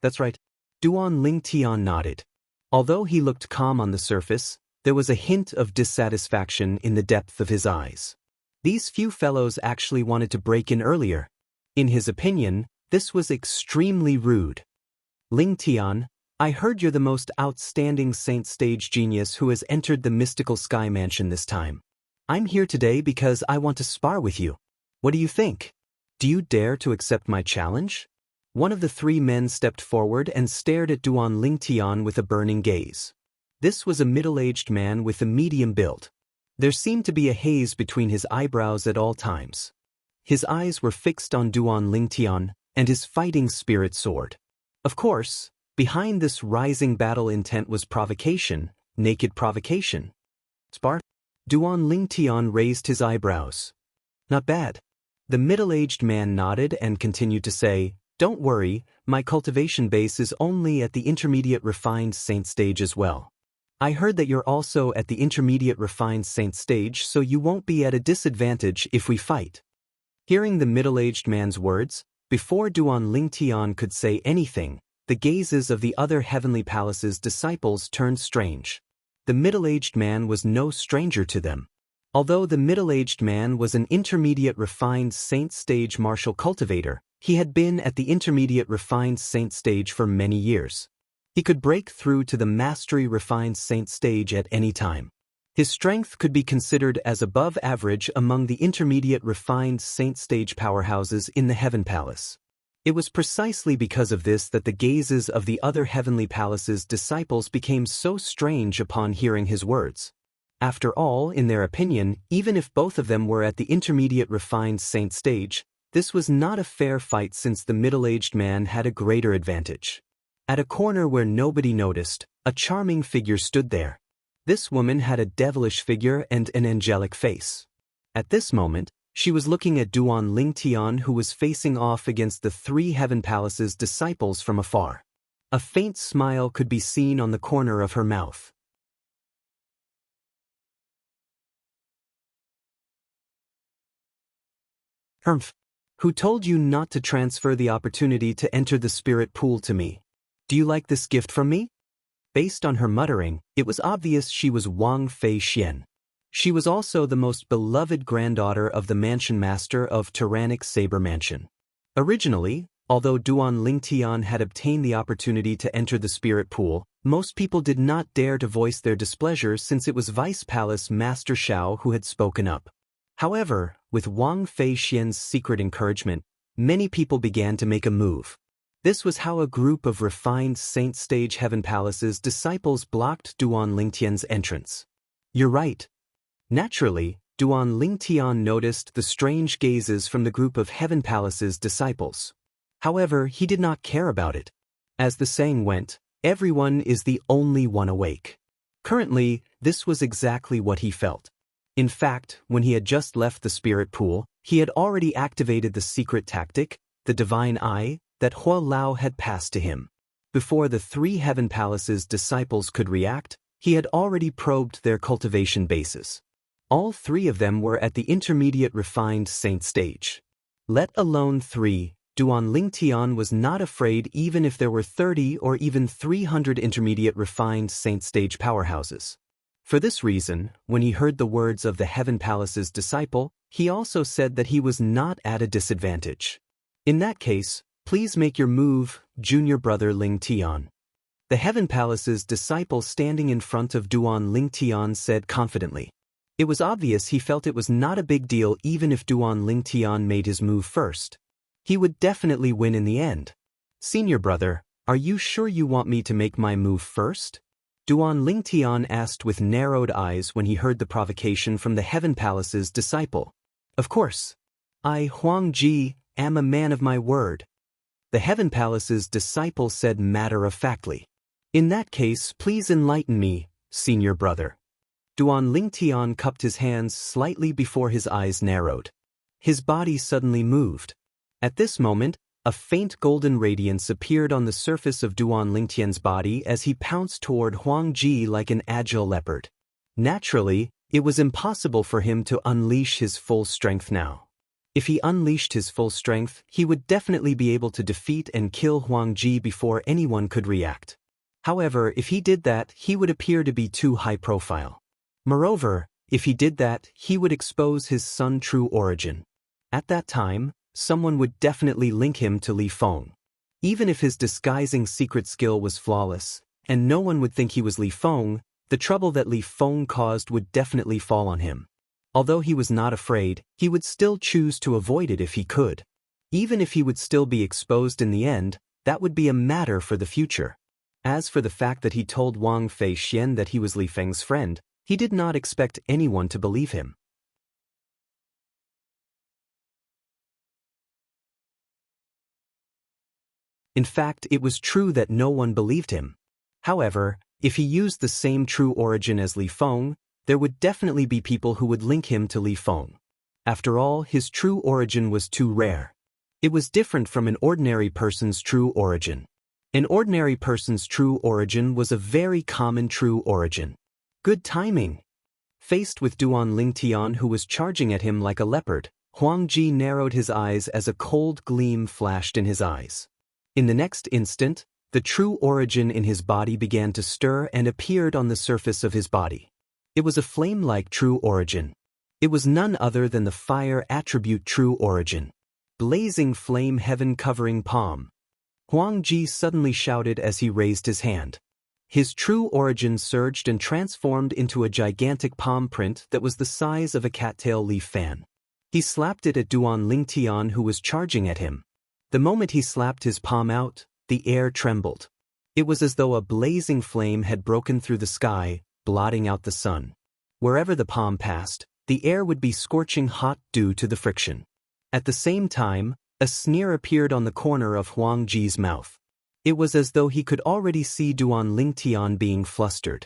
That's right. Duan Ling Tian nodded. Although he looked calm on the surface, there was a hint of dissatisfaction in the depth of his eyes. These few fellows actually wanted to break in earlier. In his opinion, this was extremely rude. Ling Tian, I heard you're the most outstanding saint stage genius who has entered the mystical sky mansion this time. I'm here today because I want to spar with you. What do you think? Do you dare to accept my challenge? One of the three men stepped forward and stared at Duan Ling Tian with a burning gaze. This was a middle-aged man with a medium build. There seemed to be a haze between his eyebrows at all times. His eyes were fixed on Duan Ling Tian and his fighting spirit soared. Of course, behind this rising battle intent was provocation, naked provocation. Spar? Duan Ling Tian raised his eyebrows. Not bad. The middle-aged man nodded and continued to say, don't worry, my cultivation base is only at the intermediate refined saint stage as well. I heard that you're also at the intermediate refined saint stage, so you won't be at a disadvantage if we fight. Hearing the middle-aged man's words, before Duan Ling Tian could say anything, the gazes of the other Heavenly Palace's disciples turned strange. The middle-aged man was no stranger to them. Although the middle-aged man was an intermediate refined saint stage martial cultivator, he had been at the intermediate refined saint stage for many years. He could break through to the mastery refined saint stage at any time. His strength could be considered as above average among the intermediate refined saint stage powerhouses in the Heaven Palace. It was precisely because of this that the gazes of the other Heavenly Palace's disciples became so strange upon hearing his words. After all, in their opinion, even if both of them were at the intermediate refined saint stage, this was not a fair fight since the middle-aged man had a greater advantage. At a corner where nobody noticed, a charming figure stood there. This woman had a devilish figure and an angelic face. At this moment, she was looking at Duan Ling Tian, who was facing off against the three Heaven Palace's disciples from afar. A faint smile could be seen on the corner of her mouth. Humph. Who told you not to transfer the opportunity to enter the spirit pool to me? Do you like this gift from me? Based on her muttering, it was obvious she was Wang Fei Xian. She was also the most beloved granddaughter of the mansion master of Tyrannic Saber Mansion. Originally, although Duan Ling Tian had obtained the opportunity to enter the spirit pool, most people did not dare to voice their displeasure since it was Vice Palace Master Xiao who had spoken up. However, with Wang Fei Xian's secret encouragement, many people began to make a move. This was how a group of refined Saint Stage Heaven Palace's disciples blocked Duan Ling Tian's entrance. You're right. Naturally, Duan Ling Tian noticed the strange gazes from the group of Heaven Palace's disciples. However, he did not care about it. As the saying went, everyone is the only one awake. Currently, this was exactly what he felt. In fact, when he had just left the spirit pool, he had already activated the secret tactic, the divine eye, that Hua Lao had passed to him. Before the three Heaven Palace's disciples could react, he had already probed their cultivation bases. All three of them were at the intermediate refined saint stage. Let alone three, Duan Ling Tian was not afraid even if there were 30 or even 300 intermediate refined saint stage powerhouses. For this reason, when he heard the words of the Heaven Palace's disciple, he also said that he was not at a disadvantage. In that case, please make your move, junior brother Ling Tian. The Heaven Palace's disciple standing in front of Duan Ling Tian said confidently. It was obvious he felt it was not a big deal even if Duan Ling Tian made his move first. He would definitely win in the end. Senior brother, are you sure you want me to make my move first? Duan Ling Tian asked with narrowed eyes when he heard the provocation from the Heaven Palace's disciple. Of course. I, Huang Ji, am a man of my word. The Heaven Palace's disciple said matter-of-factly. In that case, please enlighten me, senior brother. Duan Lingtian cupped his hands slightly before his eyes narrowed. His body suddenly moved. At this moment, a faint golden radiance appeared on the surface of Duan Lingtian's body as he pounced toward Huang Ji like an agile leopard. Naturally, it was impossible for him to unleash his full strength now. If he unleashed his full strength, he would definitely be able to defeat and kill Huang Ji before anyone could react. However, if he did that, he would appear to be too high profile. Moreover, if he did that, he would expose his son's true origin. At that time, someone would definitely link him to Li Feng. Even if his disguising secret skill was flawless, and no one would think he was Li Feng, the trouble that Li Feng caused would definitely fall on him. Although he was not afraid, he would still choose to avoid it if he could. Even if he would still be exposed in the end, that would be a matter for the future. As for the fact that he told Wang Feixian that he was Li Feng's friend, he did not expect anyone to believe him. In fact, it was true that no one believed him. However, if he used the same true origin as Li Feng, there would definitely be people who would link him to Li Feng. After all, his true origin was too rare. It was different from an ordinary person's true origin. An ordinary person's true origin was a very common true origin. Good timing. Faced with Duan Lingtian, who was charging at him like a leopard, Huang Ji narrowed his eyes as a cold gleam flashed in his eyes. In the next instant, the true origin in his body began to stir and appeared on the surface of his body. It was a flame-like true origin. It was none other than the fire attribute true origin. Blazing flame heaven-covering palm. Huang Ji suddenly shouted as he raised his hand. His true origin surged and transformed into a gigantic palm print that was the size of a cattail leaf fan. He slapped it at Duan Lingtian, who was charging at him. The moment he slapped his palm out, the air trembled. It was as though a blazing flame had broken through the sky, blotting out the sun. Wherever the palm passed, the air would be scorching hot due to the friction. At the same time, a sneer appeared on the corner of Huang Ji's mouth. It was as though he could already see Duan Lingtian being flustered.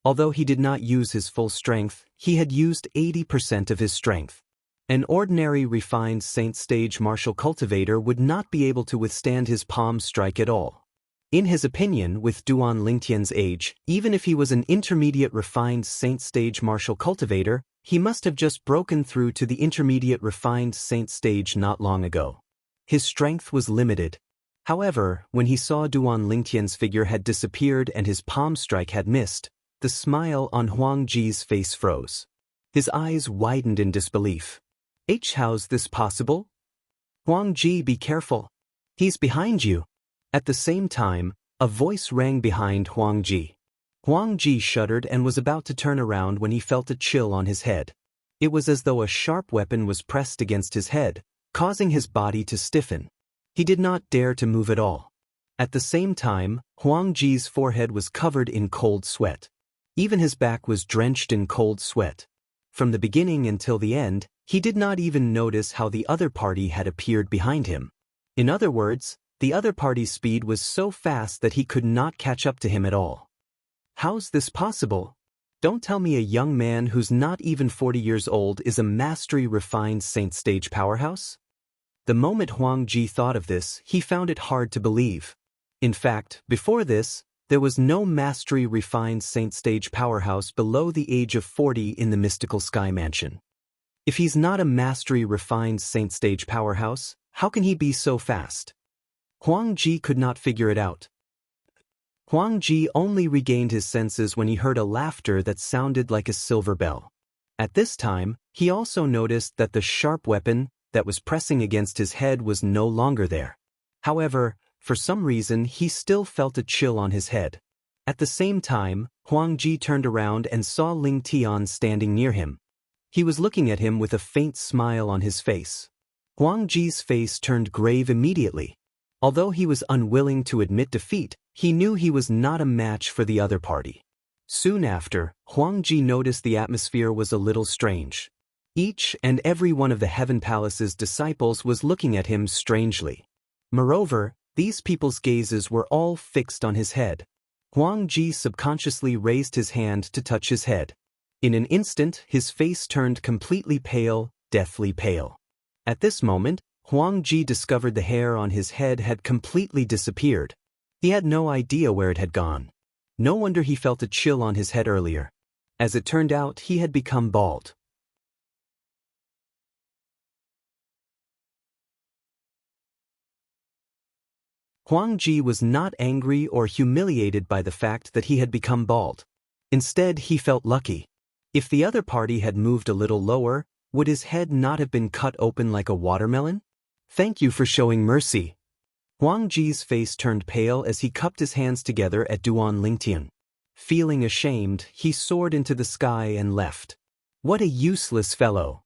Although he did not use his full strength, he had used 80% of his strength. An ordinary refined saint stage martial cultivator would not be able to withstand his palm strike at all. In his opinion, with Duan Lingtian's age, even if he was an intermediate refined saint stage martial cultivator, he must have just broken through to the intermediate refined saint stage not long ago. His strength was limited. However, when he saw Duan Lingtian's figure had disappeared and his palm strike had missed, the smile on Huang Ji's face froze. His eyes widened in disbelief. How's this possible? Huang Ji, be careful. He's behind you. At the same time, a voice rang behind Huang Ji. Huang Ji shuddered and was about to turn around when he felt a chill on his head. It was as though a sharp weapon was pressed against his head, causing his body to stiffen. He did not dare to move at all. At the same time, Huang Ji's forehead was covered in cold sweat. Even his back was drenched in cold sweat. From the beginning until the end, he did not even notice how the other party had appeared behind him. In other words, the other party's speed was so fast that he could not catch up to him at all. How's this possible? Don't tell me a young man who's not even 40 years old is a mastery-refined saint stage powerhouse? The moment Huang Ji thought of this, he found it hard to believe. In fact, before this, there was no mastery-refined saint stage powerhouse below the age of 40 in the mystical sky mansion. If he's not a mastery-refined saint stage powerhouse, how can he be so fast? Huang Ji could not figure it out. Huang Ji only regained his senses when he heard a laughter that sounded like a silver bell. At this time, he also noticed that the sharp weapon that was pressing against his head was no longer there. However, for some reason he still felt a chill on his head. At the same time, Huang Ji turned around and saw Lingtian standing near him. He was looking at him with a faint smile on his face. Huang Ji's face turned grave immediately. Although he was unwilling to admit defeat, he knew he was not a match for the other party. Soon after, Huang Ji noticed the atmosphere was a little strange. Each and every one of the Heaven Palace's disciples was looking at him strangely. Moreover, these people's gazes were all fixed on his head. Huang Ji subconsciously raised his hand to touch his head. In an instant, his face turned completely pale, deathly pale. At this moment, Huang Ji discovered the hair on his head had completely disappeared. He had no idea where it had gone. No wonder he felt a chill on his head earlier. As it turned out, he had become bald. Huang Ji was not angry or humiliated by the fact that he had become bald. Instead, he felt lucky. If the other party had moved a little lower, would his head not have been cut open like a watermelon? Thank you for showing mercy. Huang Ji's face turned pale as he cupped his hands together at Duan Lingtian. Feeling ashamed, he soared into the sky and left. What a useless fellow!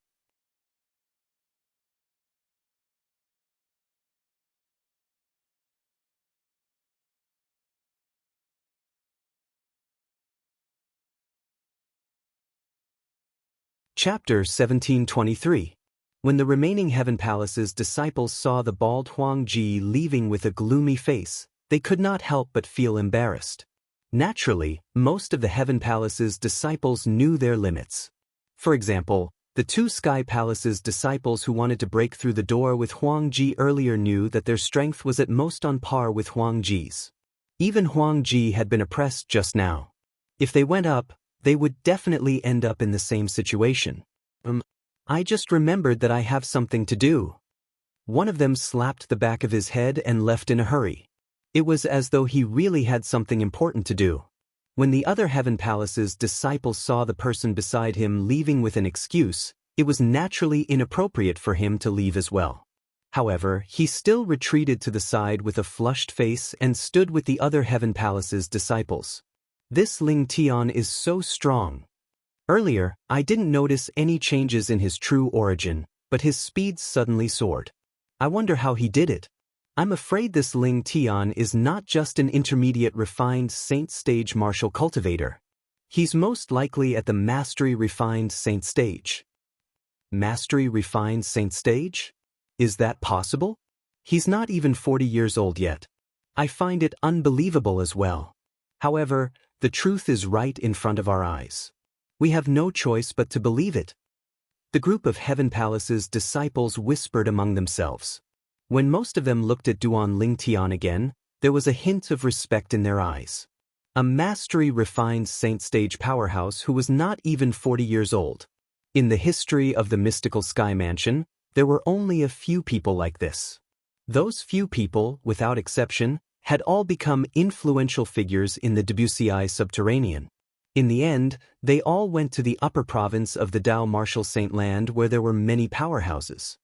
Chapter 1723. When the remaining Heaven Palace's disciples saw the bald Huang Ji leaving with a gloomy face, they could not help but feel embarrassed. Naturally, most of the Heaven Palace's disciples knew their limits. For example, the two Sky Palace's disciples who wanted to break through the door with Huang Ji earlier knew that their strength was at most on par with Huang Ji's. Even Huang Ji had been oppressed just now. If they went up, they would definitely end up in the same situation. I just remembered that I have something to do. One of them slapped the back of his head and left in a hurry. It was as though he really had something important to do. When the other Heaven Palace's disciples saw the person beside him leaving with an excuse, it was naturally inappropriate for him to leave as well. However, he still retreated to the side with a flushed face and stood with the other Heaven Palace's disciples. This Ling Tian is so strong. Earlier, I didn't notice any changes in his true origin, but his speed suddenly soared. I wonder how he did it. I'm afraid this Ling Tian is not just an intermediate refined saint stage martial cultivator. He's most likely at the mastery refined saint stage. Mastery refined saint stage? Is that possible? He's not even 40 years old yet. I find it unbelievable as well. However, the truth is right in front of our eyes. We have no choice but to believe it. The group of Heaven Palace's disciples whispered among themselves. When most of them looked at Duan Lingtian again, there was a hint of respect in their eyes. A mastery-refined saint stage powerhouse who was not even 40 years old. In the history of the mystical Sky Mansion, there were only a few people like this. Those few people, without exception, had all become influential figures in the Debussy subterranean. In the end, they all went to the upper province of the Dao Martial Saint Land where there were many powerhouses.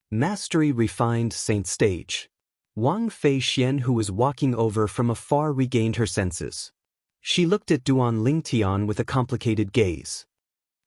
Mastery refined saint stage. Wang Fei Xian, who was walking over from afar, regained her senses. She looked at Duan Lingtian with a complicated gaze.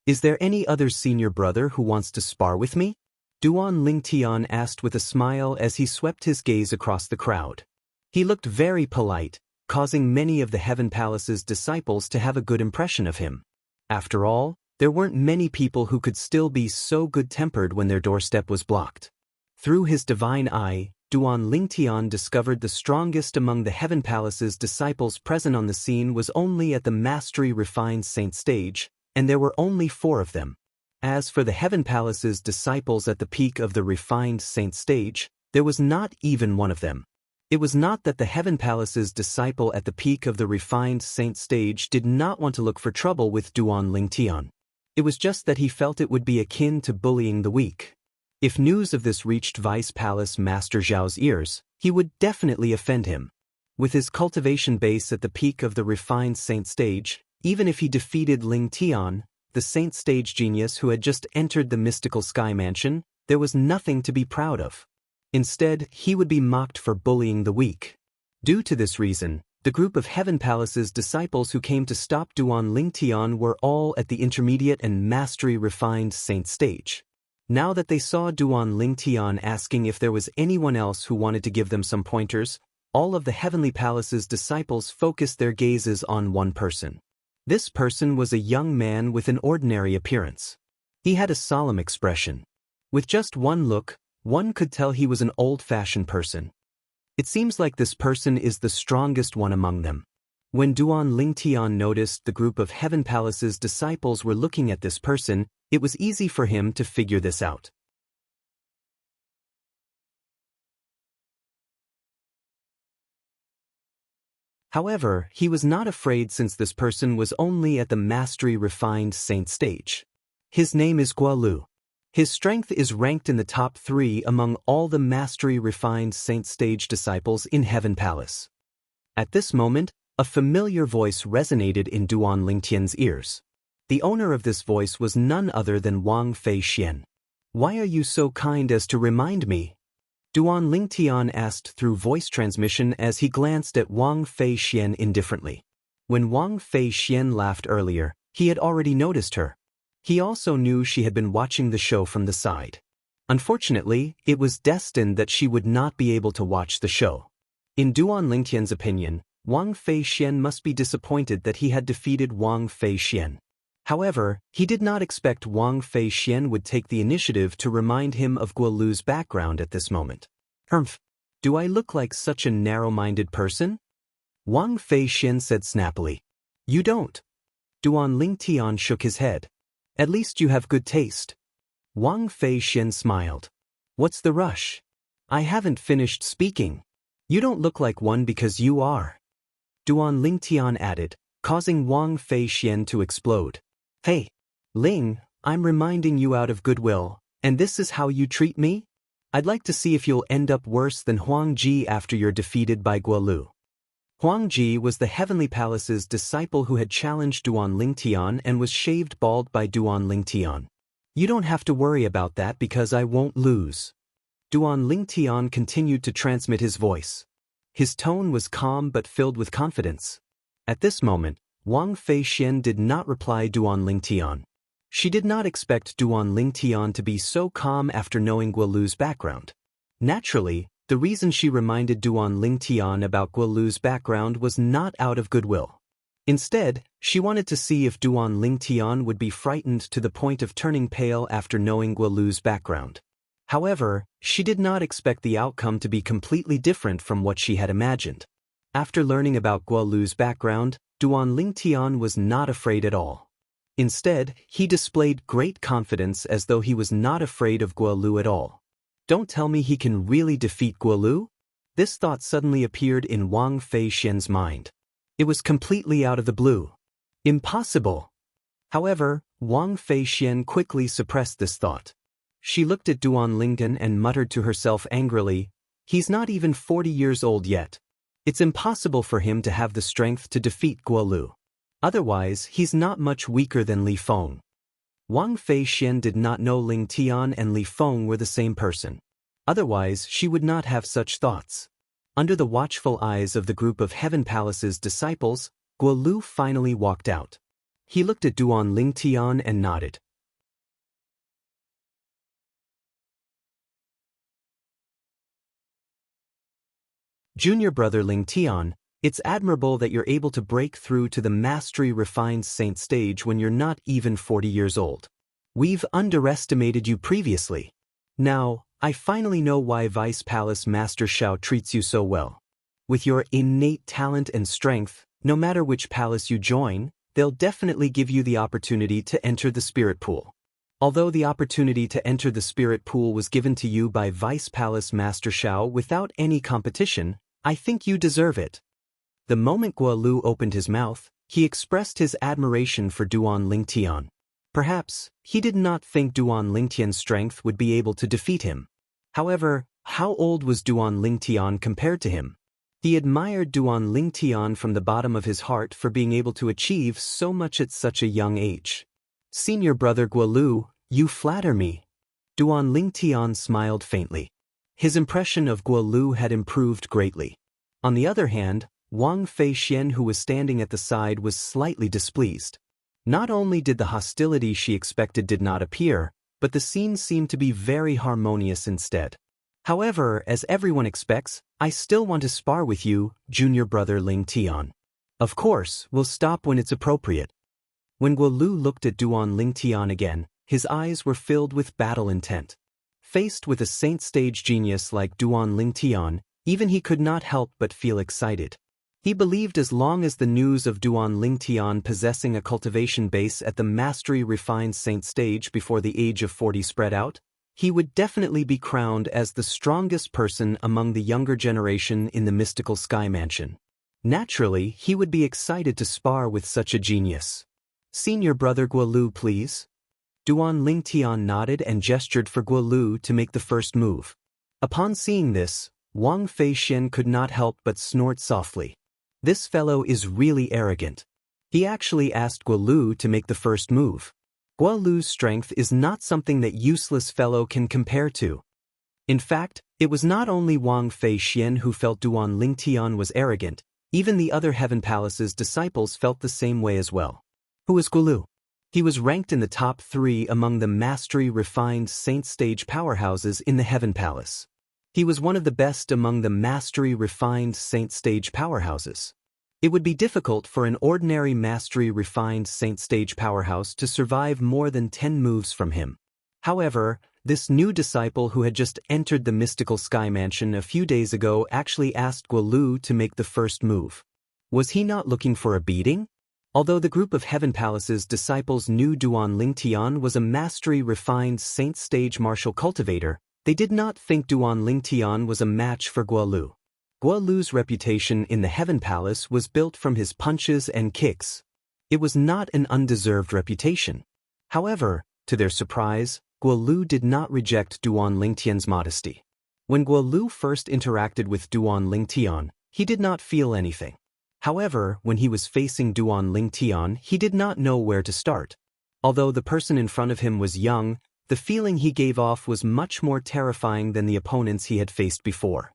Is there any other senior brother who wants to spar with me? Duan Lingtian asked with a smile as he swept his gaze across the crowd. He looked very polite, causing many of the Heaven Palace's disciples to have a good impression of him. After all, there weren't many people who could still be so good-tempered when their doorstep was blocked. Through his divine eye, Duan Lingtian discovered the strongest among the Heaven Palace's disciples present on the scene was only at the mastery-refined saint stage, and there were only 4 of them. As for the Heaven Palace's disciples at the peak of the refined saint stage, there was not even one of them. It was not that the Heaven Palace's disciple at the peak of the refined saint stage did not want to look for trouble with Duan Lingtian. It was just that he felt it would be akin to bullying the weak. If news of this reached Vice Palace Master Zhao's ears, he would definitely offend him. With his cultivation base at the peak of the refined saint stage, even if he defeated Ling Tian, the saint stage genius who had just entered the mystical Sky Mansion, there was nothing to be proud of. Instead, he would be mocked for bullying the weak. Due to this reason, the group of Heaven Palace's disciples who came to stop Duan Lingtian were all at the intermediate and mastery-refined saint stage. Now that they saw Duan Lingtian asking if there was anyone else who wanted to give them some pointers, all of the Heavenly Palace's disciples focused their gazes on one person. This person was a young man with an ordinary appearance. He had a solemn expression. With just one look, one could tell he was an old-fashioned person. It seems like this person is the strongest one among them. When Duan Lingtian noticed the group of Heaven Palace's disciples were looking at this person, it was easy for him to figure this out. However, he was not afraid since this person was only at the mastery-refined saint stage. His name is Guolu. His strength is ranked in the top 3 among all the mastery-refined saint stage disciples in Heaven Palace. At this moment, a familiar voice resonated in Duan Lingtian's ears. The owner of this voice was none other than Wang Fei Xian. "Why are you so kind as to remind me?" Duan Lingtian asked through voice transmission as he glanced at Wang Fei Xian indifferently. When Wang Fei Xian laughed earlier, he had already noticed her. He also knew she had been watching the show from the side. Unfortunately, it was destined that she would not be able to watch the show. In Duan Lingtian's opinion, Wang Fei Xian must be disappointed that he had defeated Wang Fei Xian. However, he did not expect Wang Fei Xian would take the initiative to remind him of Guolu's background at this moment. "Humph! Do I look like such a narrow-minded person?" Wang Fei Xian said snappily. "You don't." Duan Lingtian shook his head. "At least you have good taste." Wang Fei Xian smiled. "What's the rush? I haven't finished speaking. You don't look like one because you are." Duan Lingtian added, causing Wang Fei Xian to explode. "Hey, Ling, I'm reminding you out of goodwill, and this is how you treat me? I'd like to see if you'll end up worse than Huang Ji after you're defeated by Guolu." Huang Ji was the Heavenly Palace's disciple who had challenged Duan Lingtian and was shaved bald by Duan Lingtian. "You don't have to worry about that because I won't lose." Duan Lingtian continued to transmit his voice. His tone was calm but filled with confidence. At this moment, Wang Fei Xian did not reply Duan Lingtian. She did not expect Duan Lingtian to be so calm after knowing Guolu's background. Naturally, the reason she reminded Duan Lingtian about Guolu's background was not out of goodwill. Instead, she wanted to see if Duan Lingtian would be frightened to the point of turning pale after knowing Guolu's background. However, she did not expect the outcome to be completely different from what she had imagined. After learning about Guolu's background, Duan Lingtian was not afraid at all. Instead, he displayed great confidence as though he was not afraid of Guolu at all. "Don't tell me he can really defeat Guolu?" This thought suddenly appeared in Wang Fei Xian's mind. It was completely out of the blue. Impossible! However, Wang Fei Xian quickly suppressed this thought. She looked at Duan Lingtian and muttered to herself angrily, "He's not even 40 years old yet. It's impossible for him to have the strength to defeat Guolu. Otherwise, he's not much weaker than Li Feng." Wang Fei Xian did not know Ling Tian and Li Feng were the same person. Otherwise, she would not have such thoughts. Under the watchful eyes of the group of Heaven Palace's disciples, Guolu finally walked out. He looked at Duan Lingtian and nodded. "Junior brother Lingtian, it's admirable that you're able to break through to the mastery-refined saint stage when you're not even 40 years old. We've underestimated you previously. Now, I finally know why Vice Palace Master Xiao treats you so well. With your innate talent and strength, no matter which palace you join, they'll definitely give you the opportunity to enter the spirit pool. Although the opportunity to enter the spirit pool was given to you by Vice Palace Master Xiao without any competition, I think you deserve it." The moment Guolu opened his mouth, he expressed his admiration for Duan Lingtian. Perhaps, he did not think Duan Lingtian's strength would be able to defeat him. However, how old was Duan Lingtian compared to him? He admired Duan Lingtian from the bottom of his heart for being able to achieve so much at such a young age. "Senior brother Guolu, you flatter me." Duan Lingtian smiled faintly. His impression of Guolu had improved greatly. On the other hand, Wang Fei Xian, who was standing at the side, was slightly displeased. Not only did the hostility she expected did not appear, but the scene seemed to be very harmonious instead. "However, as everyone expects, I still want to spar with you, junior brother Lingtian. Of course, we'll stop when it's appropriate." When Guolu looked at Duan Lingtian again, his eyes were filled with battle intent. Faced with a saint stage genius like Duan Lingtian, even he could not help but feel excited. He believed as long as the news of Duan Lingtian possessing a cultivation base at the mastery-refined saint stage before the age of 40 spread out, he would definitely be crowned as the strongest person among the younger generation in the mystical sky mansion. Naturally, he would be excited to spar with such a genius. "Senior brother Guolu, please." Duan Lingtian nodded and gestured for Guolu to make the first move. Upon seeing this, Wang Feixian could not help but snort softly. This fellow is really arrogant. He actually asked Guolu to make the first move. Guolu's strength is not something that useless fellow can compare to. In fact, it was not only Wang Feixian who felt Duan Lingtian was arrogant, even the other Heaven Palace's disciples felt the same way as well. Who is Guolu? He was ranked in the top 3 among the mastery-refined saint stage powerhouses in the Heaven Palace. He was one of the best among the mastery-refined saint stage powerhouses. It would be difficult for an ordinary mastery-refined saint stage powerhouse to survive more than 10 moves from him. However, this new disciple who had just entered the mystical sky mansion a few days ago actually asked Guolu to make the first move. Was he not looking for a beating? Although the group of Heaven Palace's disciples knew Duan Lingtian was a mastery-refined saint stage martial cultivator, they did not think Duan Lingtian was a match for Guolu. Guolu's reputation in the Heaven Palace was built from his punches and kicks. It was not an undeserved reputation. However, to their surprise, Guolu did not reject Duan Lingtian's modesty. When Guolu first interacted with Duan Lingtian, he did not feel anything. However, when he was facing Duan Lingtian, he did not know where to start. Although the person in front of him was young, the feeling he gave off was much more terrifying than the opponents he had faced before.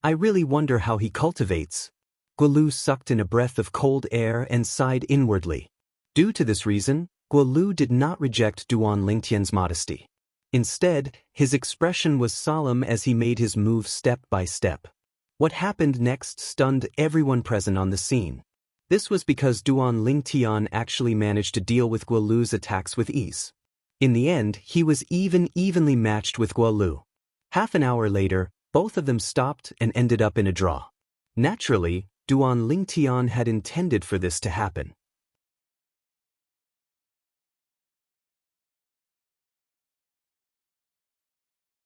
I really wonder how he cultivates. Guolu sucked in a breath of cold air and sighed inwardly. Due to this reason, Guolu did not reject Duan Lingtian's modesty. Instead, his expression was solemn as he made his move step by step. What happened next stunned everyone present on the scene. This was because Duan Lingtian actually managed to deal with Guolu's attacks with ease. In the end, he was evenly matched with Guolu. Half an hour later, both of them stopped and ended up in a draw. Naturally, Duan Lingtian had intended for this to happen.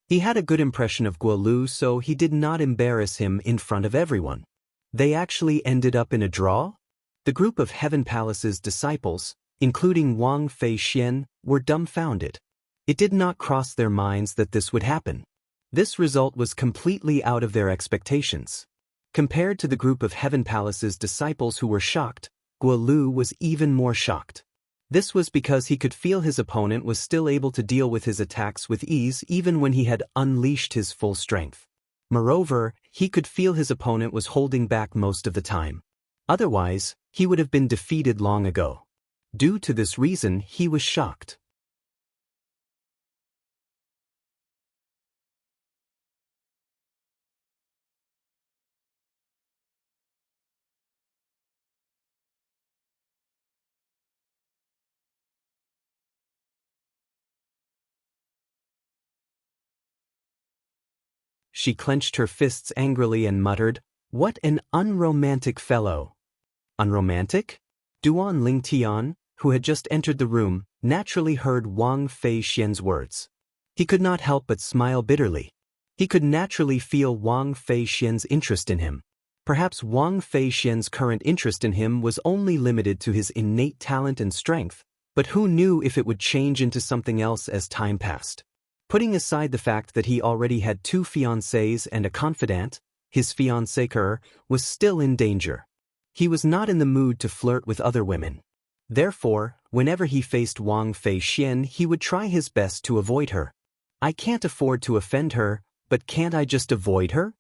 He had a good impression of Guolu, so he did not embarrass him in front of everyone. They actually ended up in a draw? The group of Heaven Palace's disciples, including Wang Feixian, were dumbfounded. It did not cross their minds that this would happen. This result was completely out of their expectations. Compared to the group of Heaven Palace's disciples who were shocked, Guolu was even more shocked. This was because he could feel his opponent was still able to deal with his attacks with ease even when he had unleashed his full strength. Moreover, he could feel his opponent was holding back most of the time. Otherwise, he would have been defeated long ago. Due to this reason, he was shocked. She clenched her fists angrily and muttered, "What an unromantic fellow." Unromantic? Duan Lingtian, who had just entered the room, naturally heard Wang Feixian's words. He could not help but smile bitterly. He could naturally feel Wang Feixian's interest in him. Perhaps Wang Feixian's current interest in him was only limited to his innate talent and strength, but who knew if it would change into something else as time passed. Putting aside the fact that he already had 2 fiancées and a confidant, his fiancée Ker was still in danger. He was not in the mood to flirt with other women. Therefore, whenever he faced Wang Feixian, he would try his best to avoid her. I can't afford to offend her, but can't I just avoid her?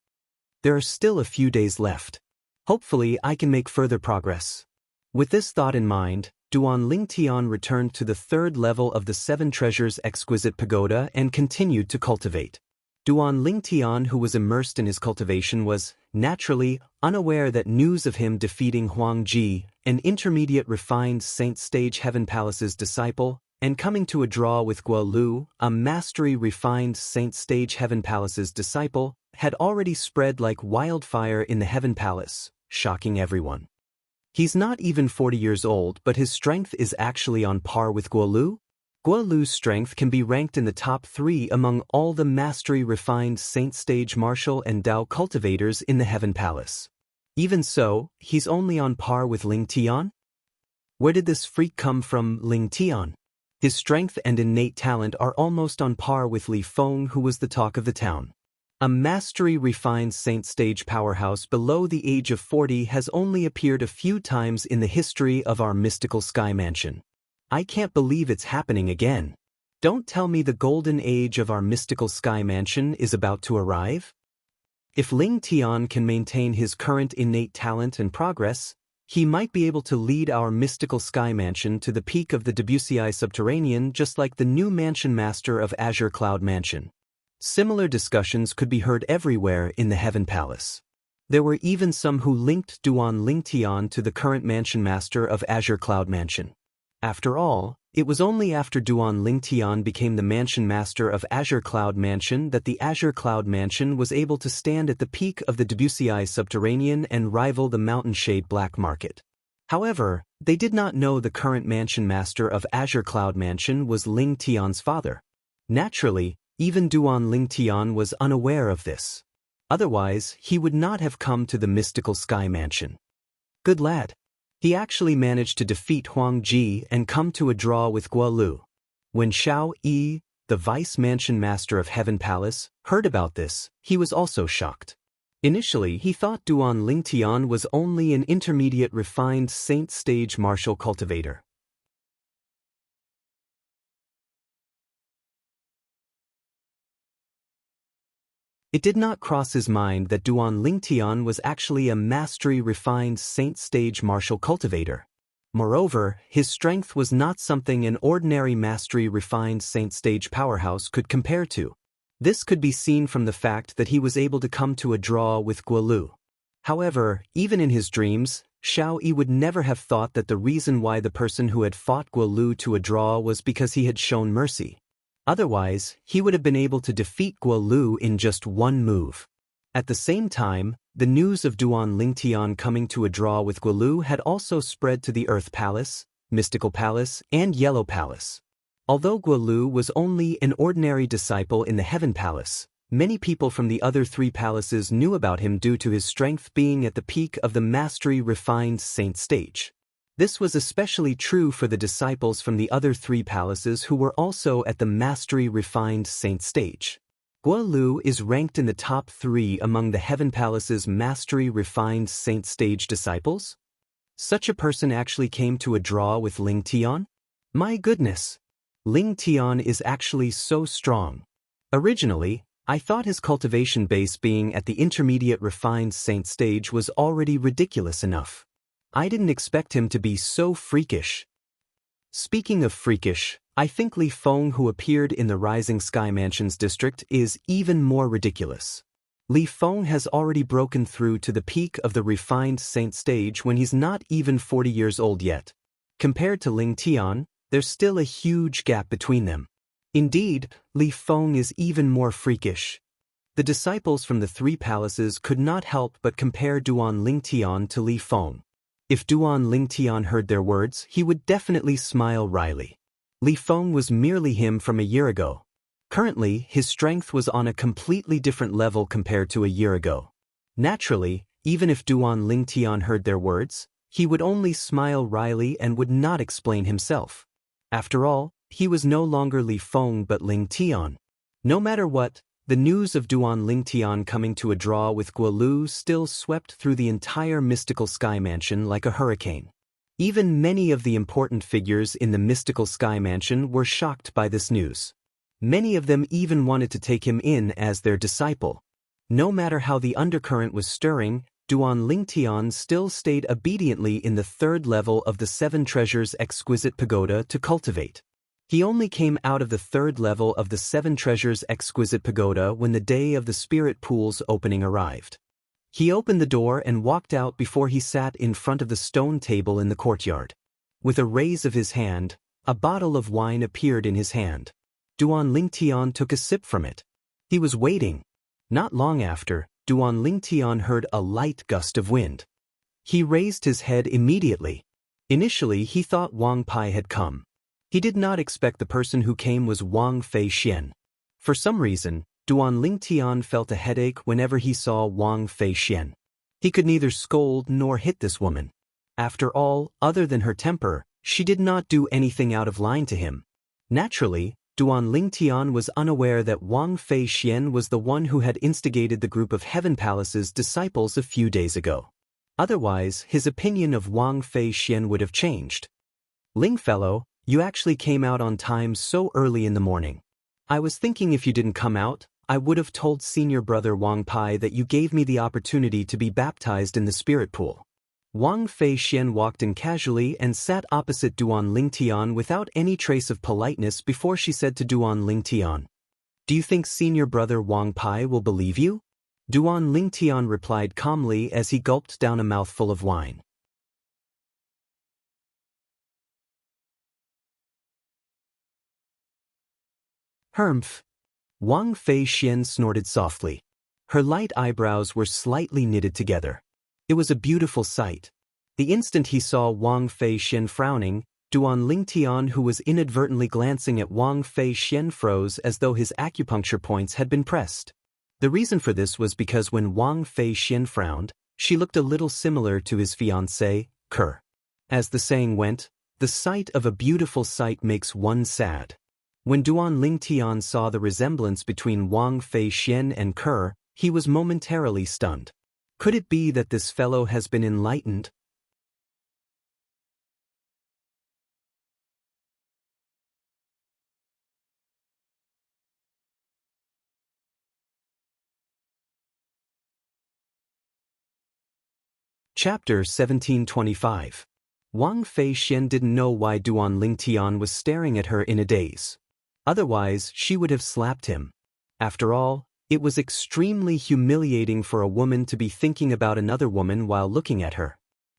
There are still a few days left. Hopefully I can make further progress. With this thought in mind, Duan Lingtian returned to the 3rd level of the 7 Treasures Exquisite Pagoda and continued to cultivate. Duan Lingtian, who was immersed in his cultivation, was, naturally, unaware that news of him defeating Huang Ji, an intermediate refined Saint Stage Heaven Palace's disciple, and coming to a draw with Guolu, a mastery refined Saint Stage Heaven Palace's disciple, had already spread like wildfire in the Heaven Palace, shocking everyone. He's not even 40 years old, but his strength is actually on par with Guolu? Guolu's strength can be ranked in the top 3 among all the mastery-refined Saint Stage Martial and Dao cultivators in the Heaven Palace. Even so, he's only on par with Ling Tian? Where did this freak come from, Ling Tian? His strength and innate talent are almost on par with Li Feng, who was the talk of the town. A mastery-refined Saint Stage powerhouse below the age of 40 has only appeared a few times in the history of our mystical sky mansion. I can't believe it's happening again. Don't tell me the golden age of our mystical sky mansion is about to arrive? If Ling Tian can maintain his current innate talent and progress, he might be able to lead our mystical sky mansion to the peak of the Debussy Subterranean, just like the new mansion master of Azure Cloud Mansion. Similar discussions could be heard everywhere in the Heaven Palace. There were even some who linked Duan Ling Tian to the current mansion master of Azure Cloud Mansion. After all, it was only after Duan Ling Tian became the mansion master of Azure Cloud Mansion that the Azure Cloud Mansion was able to stand at the peak of the Debussy Subterranean and rival the Mountain Shade Black Market. However, they did not know the current mansion master of Azure Cloud Mansion was Ling Tian's father. Naturally, even Duan Ling Tian was unaware of this. Otherwise, he would not have come to the mystical sky mansion. Good lad. He actually managed to defeat Huang Ji and come to a draw with Guolu. When Xiao Yi, the vice mansion master of Heaven Palace, heard about this, he was also shocked. Initially, he thought Duan Ling Tian was only an intermediate refined Saint Stage martial cultivator. It did not cross his mind that Duan Ling Tian was actually a mastery-refined Saint Stage martial cultivator. Moreover, his strength was not something an ordinary mastery-refined Saint Stage powerhouse could compare to. This could be seen from the fact that he was able to come to a draw with Guolu. However, even in his dreams, Xiao Yi would never have thought that the reason why the person who had fought Guolu to a draw was because he had shown mercy. Otherwise, he would have been able to defeat Guolu in just one move. At the same time, the news of Duan Ling Tian coming to a draw with Guolu had also spread to the Earth Palace, Mystical Palace, and Yellow Palace. Although Guolu was only an ordinary disciple in the Heaven Palace, many people from the other 3 palaces knew about him due to his strength being at the peak of the mastery-refined Saint Stage. This was especially true for the disciples from the other 3 palaces who were also at the mastery-refined Saint Stage. Guolu is ranked in the top 3 among the Heaven Palace's mastery-refined Saint Stage disciples? Such a person actually came to a draw with Ling Tian? My goodness! Ling Tian is actually so strong. Originally, I thought his cultivation base being at the intermediate refined Saint Stage was already ridiculous enough. I didn't expect him to be so freakish. Speaking of freakish, I think Li Feng, who appeared in the Rising Sky Mansions district, is even more ridiculous. Li Feng has already broken through to the peak of the refined Saint Stage when he's not even 40 years old yet. Compared to Ling Tian, there's still a huge gap between them. Indeed, Li Feng is even more freakish. The disciples from the 3 palaces could not help but compare Duan Ling Tian to Li Feng. If Duan Ling Tian heard their words, he would definitely smile wryly. Li Feng was merely him from a year ago. Currently, his strength was on a completely different level compared to a year ago. Naturally, even if Duan Ling Tian heard their words, he would only smile wryly and would not explain himself. After all, he was no longer Li Feng but Ling Tian. No matter what, the news of Duan Ling Tian coming to a draw with Guolu still swept through the entire mystical sky mansion like a hurricane. Even many of the important figures in the mystical sky mansion were shocked by this news. Many of them even wanted to take him in as their disciple. No matter how the undercurrent was stirring, Duan Ling Tian still stayed obediently in the 3rd level of the 7 Treasures Exquisite Pagoda to cultivate. He only came out of the 3rd level of the 7 Treasures Exquisite Pagoda when the day of the Spirit Pool's opening arrived. He opened the door and walked out before he sat in front of the stone table in the courtyard. With a raise of his hand, a bottle of wine appeared in his hand. Duan Ling Tian took a sip from it. He was waiting. Not long after, Duan Ling Tian heard a light gust of wind. He raised his head immediately. Initially, he thought Wang Pai had come. He did not expect the person who came was Wang Fei Xian. For some reason, Duan Lingtian felt a headache whenever he saw Wang Fei Xian. He could neither scold nor hit this woman. After all, other than her temper, she did not do anything out of line to him. Naturally, Duan Lingtian was unaware that Wang Fei Xian was the one who had instigated the group of Heaven Palace's disciples a few days ago. Otherwise, his opinion of Wang Fei Xian would have changed. Ling fellow, you actually came out on time so early in the morning. I was thinking if you didn't come out, I would have told senior brother Wang Pai that you gave me the opportunity to be baptized in the spirit pool. Wang Fei Xian walked in casually and sat opposite Duan Lingtian without any trace of politeness before she said to Duan Lingtian, "Do you think senior brother Wang Pai will believe you?" Duan Lingtian replied calmly as he gulped down a mouthful of wine. Humph. Wang Fei Xian snorted softly. Her light eyebrows were slightly knitted together. It was a beautiful sight. The instant he saw Wang Fei Xian frowning, Duan Lingtian, who was inadvertently glancing at Wang Fei Xian, froze as though his acupuncture points had been pressed. The reason for this was because when Wang Fei Xian frowned, she looked a little similar to his fiancée, Kerr. As the saying went, the sight of a beautiful sight makes one sad. When Duan Lingtian saw the resemblance between Wang Fei Xian and Kerr, he was momentarily stunned. Could it be that this fellow has been enlightened? Chapter 1725. Wang Fei Xian didn't know why Duan Lingtian was staring at her in a daze. Otherwise, she would have slapped him. After all, it was extremely humiliating for a woman to be thinking about another woman while looking at her.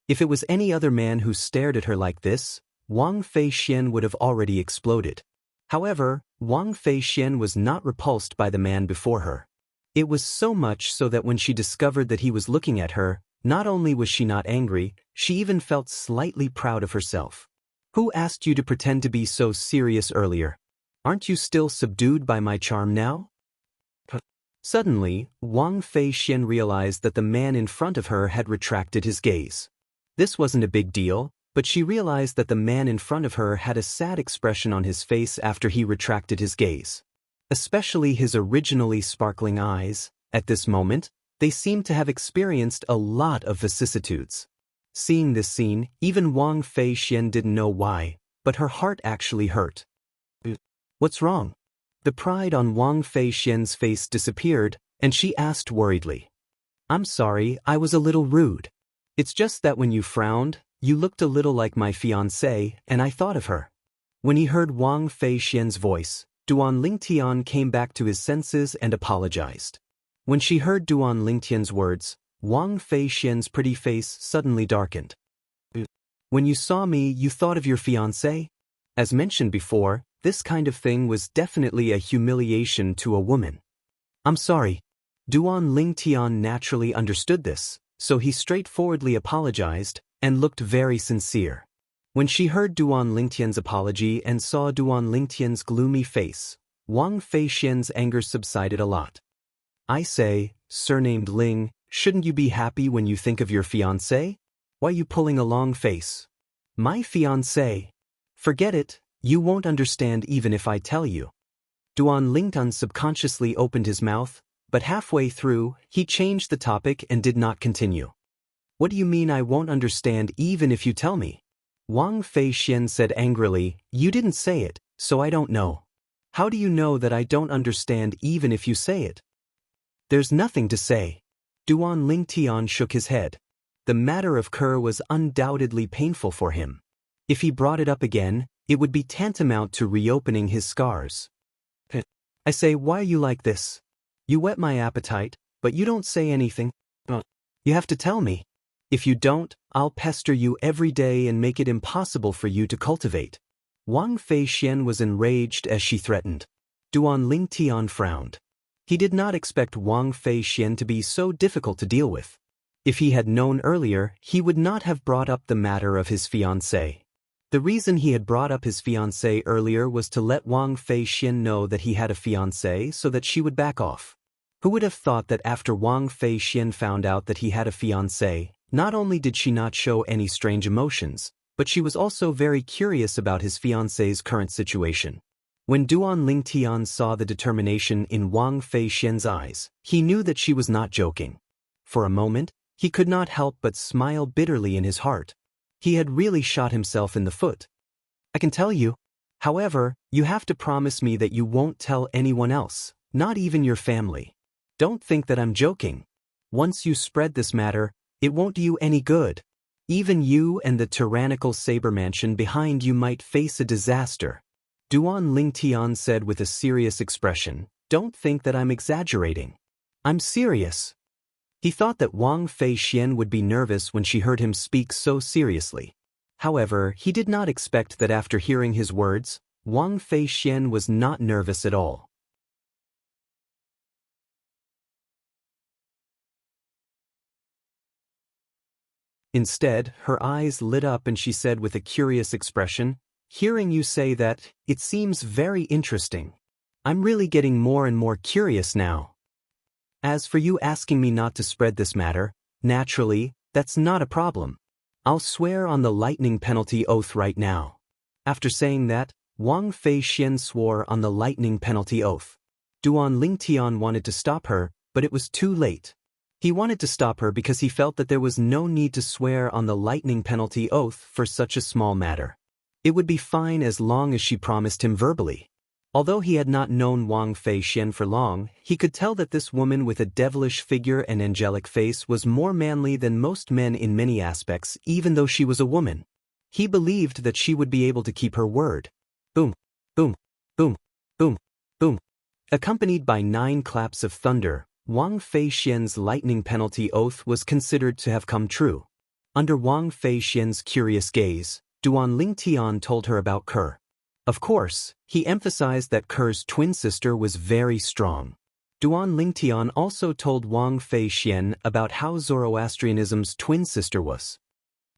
If it was any other man who stared at her like this, Wang Fei Xian would have already exploded. However, Wang Fei Xian was not repulsed by the man before her. It was so much so that when she discovered that he was looking at her, not only was she not angry, she even felt slightly proud of herself. Who asked you to pretend to be so serious earlier? Aren't you still subdued by my charm now? Suddenly, Wang Fei Xian realized that the man in front of her had retracted his gaze. This wasn't a big deal, but she realized that the man in front of her had a sad expression on his face after he retracted his gaze. Especially his originally sparkling eyes. At this moment, they seemed to have experienced a lot of vicissitudes. Seeing this scene, even Wang Fei Xian didn't know why, but her heart actually hurt. What's wrong? The pride on Wang Fei Xian's face disappeared, and she asked worriedly. I'm sorry, I was a little rude. It's just that when you frowned, you looked a little like my fiancée, and I thought of her. When he heard Wang Fei Xian's voice, Duan Lingtian came back to his senses and apologized. When she heard Duan Lingtian's words, Wang Fei Xian's pretty face suddenly darkened. When you saw me, you thought of your fiancé? As mentioned before, this kind of thing was definitely a humiliation to a woman. I'm sorry. Duan Lingtian naturally understood this, so he straightforwardly apologized and looked very sincere. When she heard Duan Lingtian's apology and saw Duan Lingtian's gloomy face, Wang Fei Xian's anger subsided a lot. I say, surnamed Ling, shouldn't you be happy when you think of your fiancé? Why you pulling a long face? My fiancé? Forget it, you won't understand even if I tell you. Duan Lingtian subconsciously opened his mouth, but halfway through, he changed the topic and did not continue. What do you mean I won't understand even if you tell me? Wang Fei Xian said angrily, you didn't say it, so I don't know. How do you know that I don't understand even if you say it? There's nothing to say. Duan Lingtian shook his head. The matter of Kerr was undoubtedly painful for him. If he brought it up again, it would be tantamount to reopening his scars. I say, why are you like this? You whet my appetite, but you don't say anything. You have to tell me. If you don't, I'll pester you every day and make it impossible for you to cultivate. Wang Fei Xian was enraged as she threatened. Duan Lingtian frowned. He did not expect Wang Fei Xian to be so difficult to deal with. If he had known earlier, he would not have brought up the matter of his fiancée. The reason he had brought up his fiancée earlier was to let Wang Feixian know that he had a fiancée so that she would back off. Who would have thought that after Wang Feixian found out that he had a fiancée, not only did she not show any strange emotions, but she was also very curious about his fiancée's current situation. When Duan Lingtian saw the determination in Wang Feixian's eyes, he knew that she was not joking. For a moment, he could not help but smile bitterly in his heart. He had really shot himself in the foot. I can tell you. However, you have to promise me that you won't tell anyone else, not even your family. Don't think that I'm joking. Once you spread this matter, it won't do you any good. Even you and the tyrannical saber mansion behind you might face a disaster. Duan Lingtian said with a serious expression, "Don't think that I'm exaggerating. I'm serious." He thought that Wang Feixian would be nervous when she heard him speak so seriously. However, he did not expect that after hearing his words, Wang Feixian was not nervous at all. Instead, her eyes lit up and she said with a curious expression, "Hearing you say that, it seems very interesting. I'm really getting more and more curious now. As for you asking me not to spread this matter, naturally, that's not a problem. I'll swear on the lightning penalty oath right now." After saying that, Wang Feixian swore on the lightning penalty oath. Duan Lingtian wanted to stop her, but it was too late. He wanted to stop her because he felt that there was no need to swear on the lightning penalty oath for such a small matter. It would be fine as long as she promised him verbally. Although he had not known Wang Feixian for long, he could tell that this woman with a devilish figure and angelic face was more manly than most men in many aspects, even though she was a woman. He believed that she would be able to keep her word. Boom, boom, boom, boom, boom. Accompanied by 9 claps of thunder, Wang Feixian's lightning penalty oath was considered to have come true. Under Wang Feixian's curious gaze, Duan Lingtian told her about Ke. Of course, he emphasized that Ke's twin sister was very strong. Duan Lingtian also told Wang Feixian about how Zoroastrianism's twin sister was.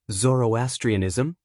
Zoroastrianism?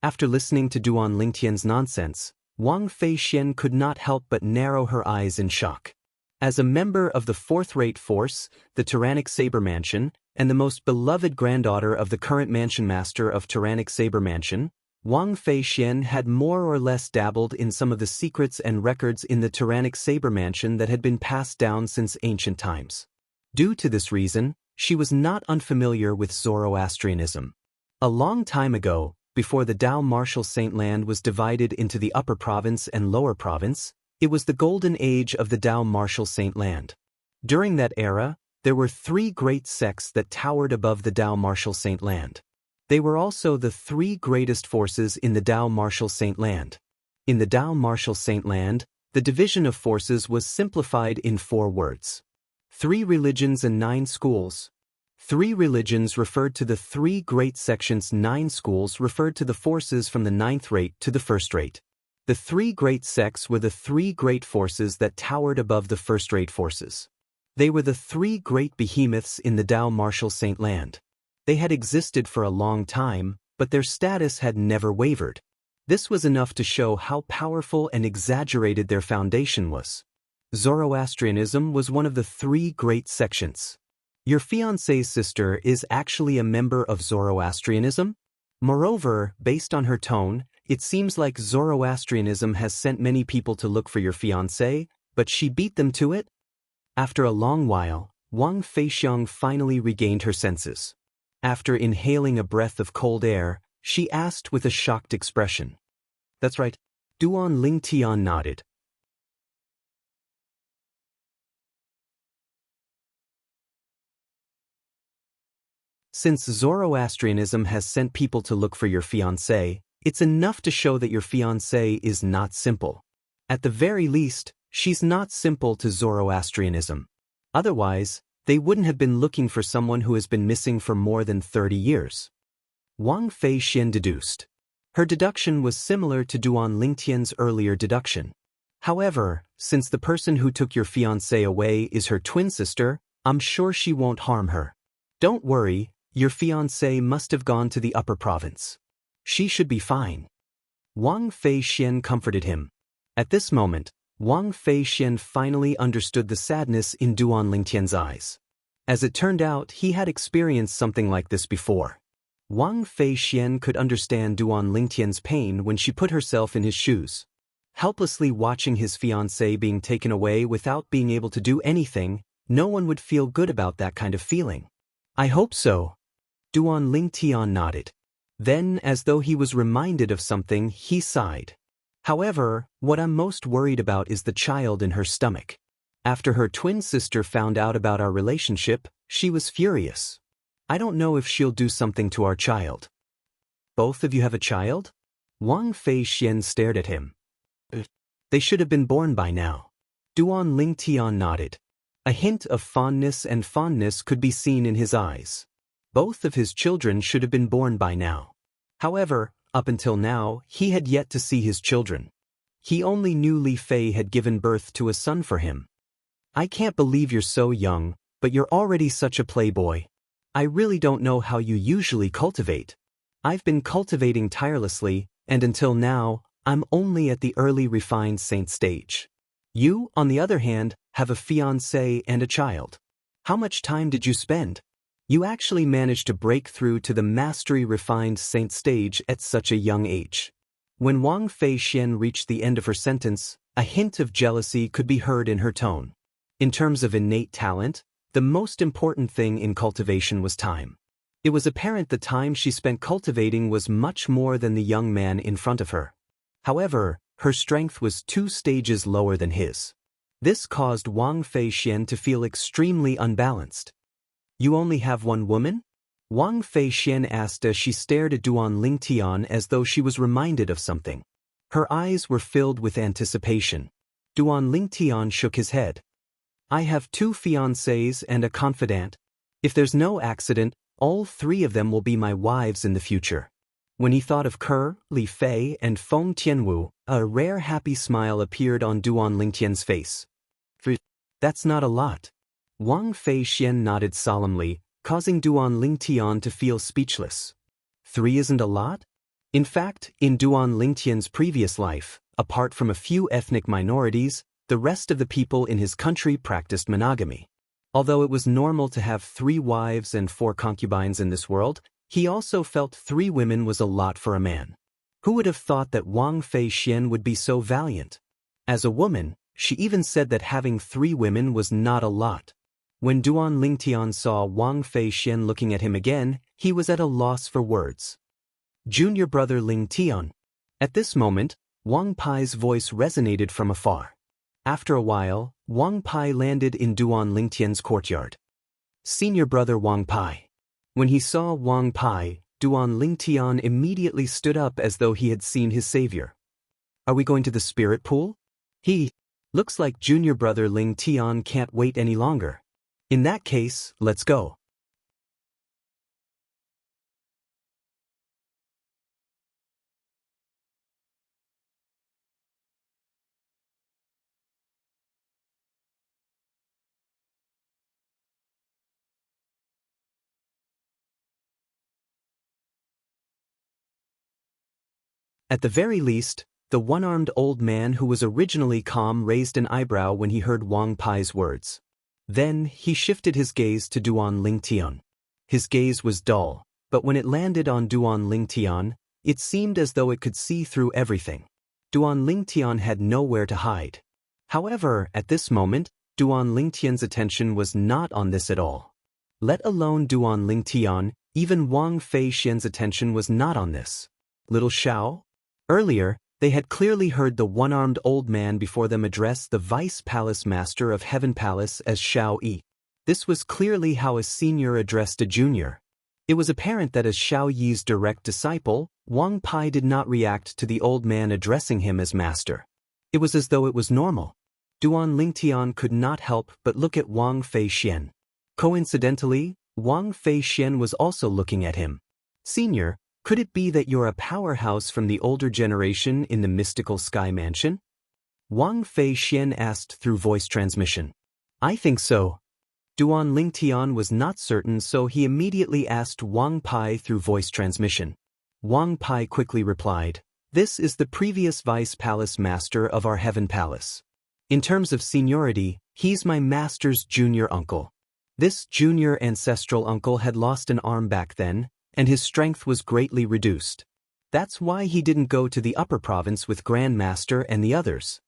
After listening to Duan Lingtian's nonsense, Wang Feixian could not help but narrow her eyes in shock. As a member of the fourth-rate force, the Tyrannic Saber Mansion, and the most beloved granddaughter of the current Mansion Master of Tyrannic Saber Mansion, Wang Feixian had more or less dabbled in some of the secrets and records in the Tyrannic Saber Mansion that had been passed down since ancient times. Due to this reason, she was not unfamiliar with Zoroastrianism. A long time ago, before the Dao Martial Saint Land was divided into the Upper Province and Lower Province, it was the golden age of the Dao Martial Saint Land. During that era, there were 3 great sects that towered above the Dao Martial Saint Land. They were also the 3 greatest forces in the Dao Martial Saint Land. In the Dao Martial Saint Land, the division of forces was simplified in 4 words. 3 religions and 9 schools. 3 religions referred to the 3 great sections, 9 schools referred to the forces from the 9th rate to the 1st rate. The 3 great sects were the 3 great forces that towered above the first-rate forces. They were the 3 great behemoths in the Dao Martial Saint Land. They had existed for a long time, but their status had never wavered. This was enough to show how powerful and exaggerated their foundation was. Zoroastrianism was one of the 3 great sections. Your fiancée's sister is actually a member of Zoroastrianism? Moreover, based on her tone, it seems like Zoroastrianism has sent many people to look for your fiancé, but she beat them to it? After a long while, Wang Feixian finally regained her senses. After inhaling a breath of cold air, she asked with a shocked expression. "That's right." Duan Lingtian nodded. Since Zoroastrianism has sent people to look for your fiancé, it's enough to show that your fiancé is not simple. At the very least, she's not simple to Zoroastrianism. Otherwise, they wouldn't have been looking for someone who has been missing for more than 30 years. Wang Feixian deduced. Her deduction was similar to Duan Lingtian's earlier deduction. However, since the person who took your fiancé away is her twin sister, I'm sure she won't harm her. Don't worry, your fiancée must have gone to the upper province. She should be fine. Wang Feixian comforted him. At this moment, Wang Feixian finally understood the sadness in Duan Lingtian's eyes. As it turned out, he had experienced something like this before. Wang Feixian could understand Duan Lingtian's pain when she put herself in his shoes. Helplessly watching his fiancée being taken away without being able to do anything, no one would feel good about that kind of feeling. I hope so. Duan Lingtian nodded. Then, as though he was reminded of something, he sighed. However, what I'm most worried about is the child in her stomach. After her twin sister found out about our relationship, she was furious. I don't know if she'll do something to our child. Both of you have a child? Wang Feixian stared at him. They should have been born by now. Duan Lingtian nodded. A hint of fondness could be seen in his eyes. Both of his children should have been born by now. However, up until now, he had yet to see his children. He only knew Li Fei had given birth to a son for him. I can't believe you're so young, but you're already such a playboy. I really don't know how you usually cultivate. I've been cultivating tirelessly, and until now, I'm only at the early refined saint stage. You, on the other hand, have a fiancé and a child. How much time did you spend? You actually managed to break through to the mastery refined saint stage at such a young age. When Wang Feixian reached the end of her sentence, a hint of jealousy could be heard in her tone. In terms of innate talent, the most important thing in cultivation was time. It was apparent the time she spent cultivating was much more than the young man in front of her. However, her strength was 2 stages lower than his. This caused Wang Feixian to feel extremely unbalanced. You only have one woman? Wang Feixian asked as she stared at Duan Lingtian as though she was reminded of something. Her eyes were filled with anticipation. Duan Lingtian shook his head. I have 2 fiancés and a confidant. If there's no accident, all 3 of them will be my wives in the future. When he thought of Ke, Li Fei, and Feng Tianwu, a rare happy smile appeared on Duan Lingtian's face. That's not a lot. Wang Feixian nodded solemnly, causing Duan Lingtian to feel speechless. 3 isn't a lot? In fact, in Duan Lingtian's previous life, apart from a few ethnic minorities, the rest of the people in his country practiced monogamy. Although it was normal to have 3 wives and 4 concubines in this world, he also felt 3 women was a lot for a man. Who would have thought that Wang Feixian would be so valiant? As a woman, she even said that having 3 women was not a lot. When Duan Lingtian saw Wang Feixian looking at him again, he was at a loss for words. Junior brother Lingtian. At this moment, Wang Pai's voice resonated from afar. After a while, Wang Pai landed in Duan Lingtian's courtyard. Senior brother Wang Pai. When he saw Wang Pai, Duan Lingtian immediately stood up as though he had seen his savior. Are we going to the spirit pool? Looks like junior brother Lingtian can't wait any longer. In that case, let's go. At the very least, the one-armed old man who was originally calm raised an eyebrow when he heard Wang Pai's words. Then, he shifted his gaze to Duan Lingtian. His gaze was dull, but when it landed on Duan Lingtian, it seemed as though it could see through everything. Duan Lingtian had nowhere to hide. However, at this moment, Duan Lingtian's attention was not on this at all. Let alone Duan Lingtian, even Wang Feixian's attention was not on this. Little Xiao? Earlier, they had clearly heard the one-armed old man before them address the Vice Palace Master of Heaven Palace as Xiao Yi. This was clearly how a senior addressed a junior. It was apparent that as Xiao Yi's direct disciple, Wang Pai did not react to the old man addressing him as master. It was as though it was normal. Duan Lingtian could not help but look at Wang Feixian. Coincidentally, Wang Feixian was also looking at him. Senior, could it be that you're a powerhouse from the older generation in the mystical sky mansion? Wang Feixian asked through voice transmission. I think so. Duan Lingtian was not certain, so he immediately asked Wang Pai through voice transmission. Wang Pai quickly replied, "This is the previous Vice Palace Master of our Heaven Palace. In terms of seniority, he's my master's junior uncle." This junior ancestral uncle had lost an arm back then, and his strength was greatly reduced. That's why he didn't go to the upper province with Grand Master and the others.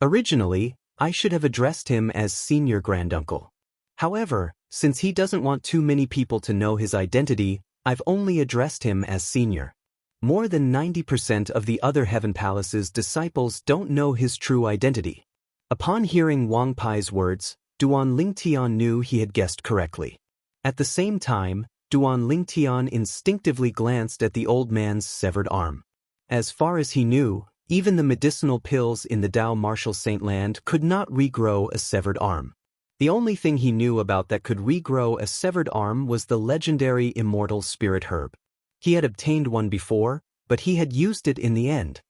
Originally, I should have addressed him as senior granduncle. However, since he doesn't want too many people to know his identity, I've only addressed him as senior. More than 90% of the other Heaven Palace's disciples don't know his true identity. Upon hearing Wang Pai's words, Duan Lingtian knew he had guessed correctly. At the same time, Duan Lingtian instinctively glanced at the old man's severed arm. As far as he knew, even the medicinal pills in the Dao Martial Saint Land could not regrow a severed arm. The only thing he knew about that could regrow a severed arm was the legendary immortal spirit herb. He had obtained one before, but he had used it in the end.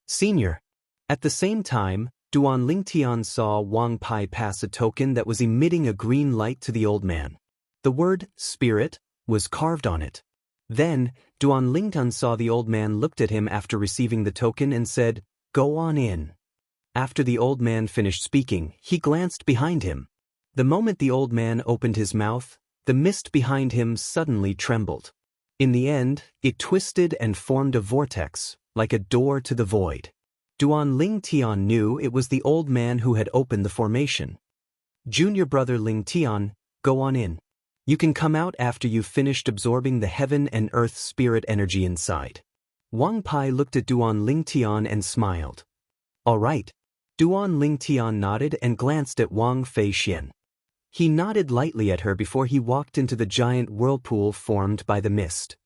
Senior. At the same time, Duan Lingtian saw Wang Pai pass a token that was emitting a green light to the old man. The word spirit was carved on it. Then, Duan Lingtian saw the old man looked at him after receiving the token and said, "Go on in." After the old man finished speaking, he glanced behind him. The moment the old man opened his mouth, the mist behind him suddenly trembled. In the end, it twisted and formed a vortex, like a door to the void. Duan Lingtian knew it was the old man who had opened the formation. "Junior brother Lingtian, go on in. You can come out after you've finished absorbing the heaven and earth spirit energy inside." Wang Pai looked at Duan Lingtian and smiled. "All right." Duan Lingtian nodded and glanced at Wang Feixian. He nodded lightly at her before he walked into the giant whirlpool formed by the mist.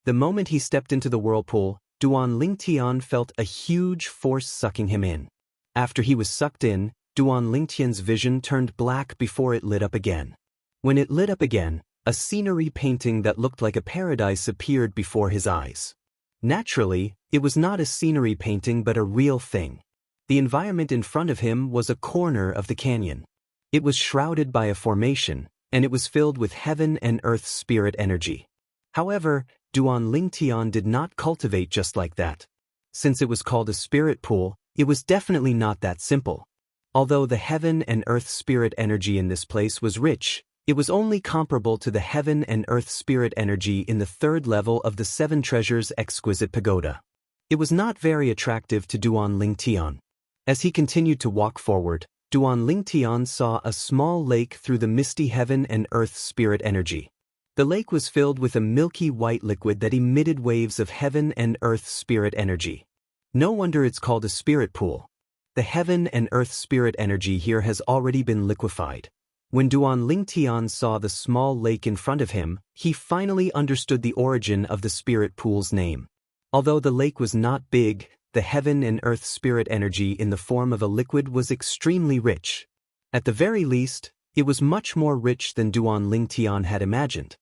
The moment he stepped into the whirlpool, Duan Lingtian felt a huge force sucking him in. After he was sucked in, Duan Lingtian's vision turned black before it lit up again. When it lit up again, a scenery painting that looked like a paradise appeared before his eyes. Naturally, it was not a scenery painting but a real thing. The environment in front of him was a corner of the canyon. It was shrouded by a formation, and it was filled with heaven and earth spirit energy. However, Duan Lingtian did not cultivate just like that. Since it was called a spirit pool, it was definitely not that simple. Although the heaven and earth spirit energy in this place was rich, it was only comparable to the heaven and earth spirit energy in the third level of the Seven Treasures Exquisite Pagoda. It was not very attractive to Duan Lingtian. As he continued to walk forward, Duan Lingtian saw a small lake through the misty heaven and earth spirit energy. The lake was filled with a milky white liquid that emitted waves of heaven and earth spirit energy. No wonder it's called a spirit pool. The heaven and earth spirit energy here has already been liquefied. When Duan Lingtian saw the small lake in front of him, he finally understood the origin of the spirit pool's name. Although the lake was not big, the heaven and earth spirit energy in the form of a liquid was extremely rich. At the very least, it was much more rich than Duan Lingtian had imagined.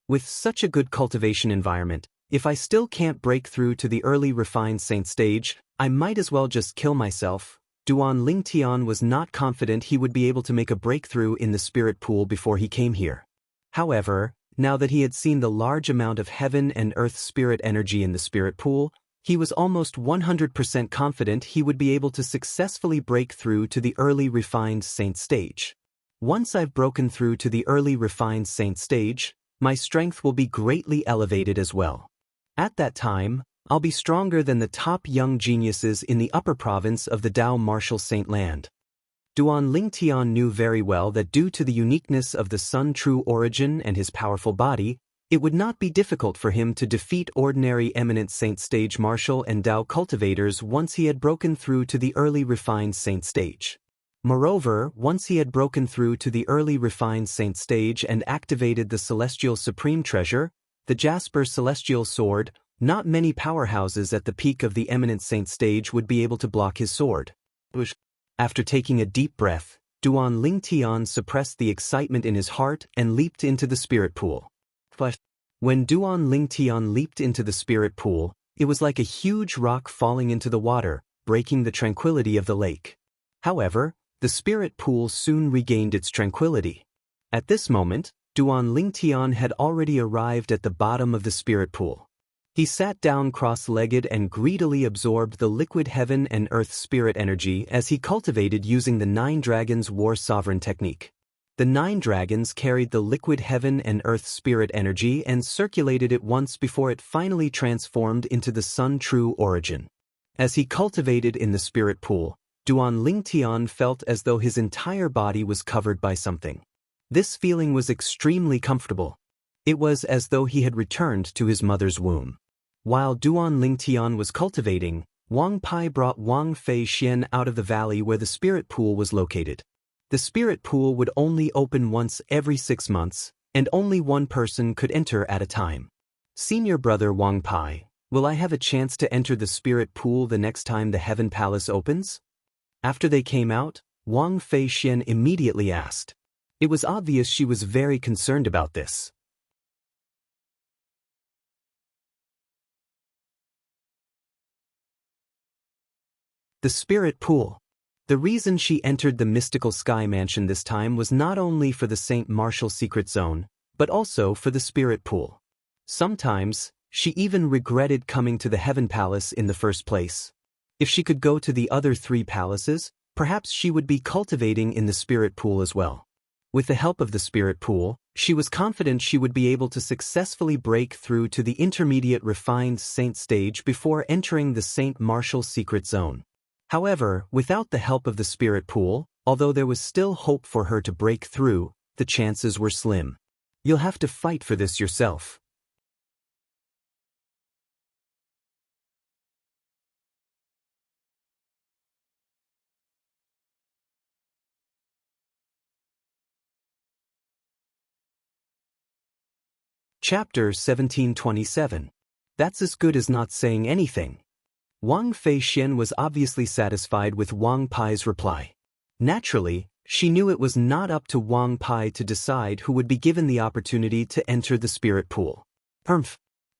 With such a good cultivation environment, if I still can't break through to the early refined saint stage, I might as well just kill myself. Duan Lingtian was not confident he would be able to make a breakthrough in the spirit pool before he came here. However, now that he had seen the large amount of heaven and earth spirit energy in the spirit pool, he was almost 100% confident he would be able to successfully break through to the early refined saint stage. Once I've broken through to the early refined saint stage, my strength will be greatly elevated as well. At that time, I'll be stronger than the top young geniuses in the upper province of the Dao Martial Saint Land. Duan Lingtian knew very well that due to the uniqueness of the Sun true origin and his powerful body, it would not be difficult for him to defeat ordinary eminent saint stage martial and Dao cultivators once he had broken through to the early refined saint stage. Moreover, once he had broken through to the early refined saint stage and activated the Celestial Supreme Treasure, the Jasper Celestial Sword, not many powerhouses at the peak of the eminent saint stage would be able to block his sword. After taking a deep breath, Duan Lingtian suppressed the excitement in his heart and leaped into the spirit pool. When Duan Lingtian leaped into the spirit pool, It was like a huge rock falling into the water, breaking the tranquility of the lake. However, the spirit pool soon regained its tranquility. At this moment, Duan Lingtian had already arrived at the bottom of the spirit pool. He sat down cross-legged and greedily absorbed the liquid heaven and earth spirit energy as he cultivated using the 9 dragons war sovereign technique. The 9 dragons carried the liquid heaven and earth spirit energy and circulated it once before it finally transformed into the sun true origin. As he cultivated in the spirit pool, Duan Lingtian felt as though his entire body was covered by something. This feeling was extremely comfortable. It was as though he had returned to his mother's womb. While Duan Lingtian was cultivating, Wang Pai brought Wang Fei Xian out of the valley where the spirit pool was located. The spirit pool would only open once every 6 months, and only one person could enter at a time. Senior brother Wang Pai, will I have a chance to enter the spirit pool the next time the Heaven Palace opens? After they came out, Wang Fei Xian immediately asked. It was obvious she was very concerned about this. The spirit pool. The reason she entered the mystical sky mansion this time was not only for the St. Martial secret zone, but also for the spirit pool. Sometimes, she even regretted coming to the Heaven Palace in the first place. If she could go to the other 3 palaces, perhaps she would be cultivating in the spirit pool as well. With the help of the spirit pool, she was confident she would be able to successfully break through to the intermediate refined saint stage before entering the St. Martial secret zone. However, without the help of the spirit pool, although there was still hope for her to break through, the chances were slim. You'll have to fight for this yourself. Chapter 1727. That's as good as not saying anything. Wang Fei Xian was obviously satisfied with Wang Pai's reply. Naturally, she knew it was not up to Wang Pai to decide who would be given the opportunity to enter the spirit pool.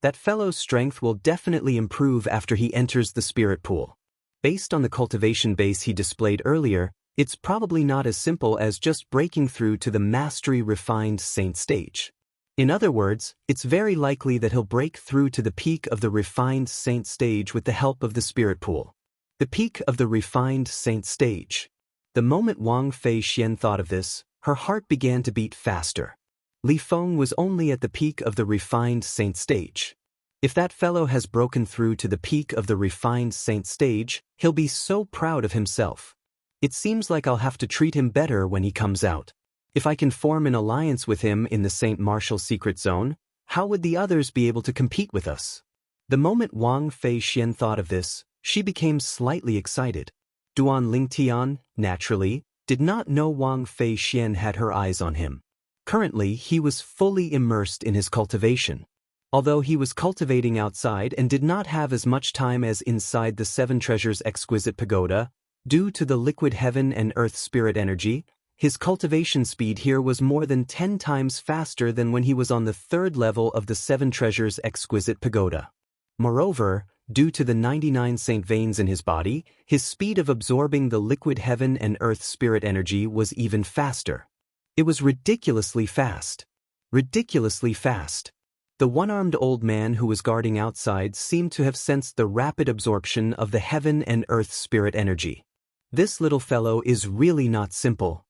That fellow's strength will definitely improve after he enters the spirit pool. Based on the cultivation base he displayed earlier, it's probably not as simple as just breaking through to the mastery refined saint stage. In other words, it's very likely that he'll break through to the peak of the refined saint stage with the help of the spirit pool. The peak of the refined saint stage. The moment Wang Fei Xian thought of this, her heart began to beat faster. Li Feng was only at the peak of the refined saint stage. If that fellow has broken through to the peak of the refined saint stage, he'll be so proud of himself. It seems like I'll have to treat him better when he comes out. If I can form an alliance with him in the St. Martial secret zone, how would the others be able to compete with us? The moment Wang Fei Xian thought of this, she became slightly excited. Duan Lingtian, naturally, did not know Wang Fei Xian had her eyes on him. Currently, he was fully immersed in his cultivation. Although he was cultivating outside and did not have as much time as inside the 7 Treasures Exquisite Pagoda, due to the liquid heaven and earth spirit energy, his cultivation speed here was more than 10 times faster than when he was on the 3rd level of the 7 Treasures Exquisite Pagoda. Moreover, due to the 99 saint veins in his body, his speed of absorbing the liquid heaven and earth spirit energy was even faster. It was ridiculously fast. Ridiculously fast. The one-armed old man who was guarding outside seemed to have sensed the rapid absorption of the heaven and earth spirit energy. This little fellow is really not simple.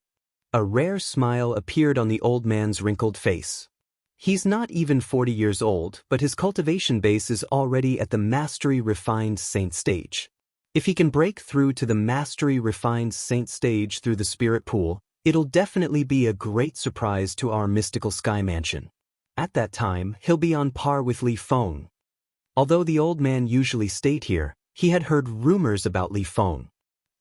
A rare smile appeared on the old man's wrinkled face. He's not even 40 years old, but his cultivation base is already at the mastery refined saint stage. If he can break through to the mastery refined saint stage through the spirit pool, it'll definitely be a great surprise to our mystical sky mansion. At that time, he'll be on par with Li Feng. Although the old man usually stayed here, he had heard rumors about Li Feng.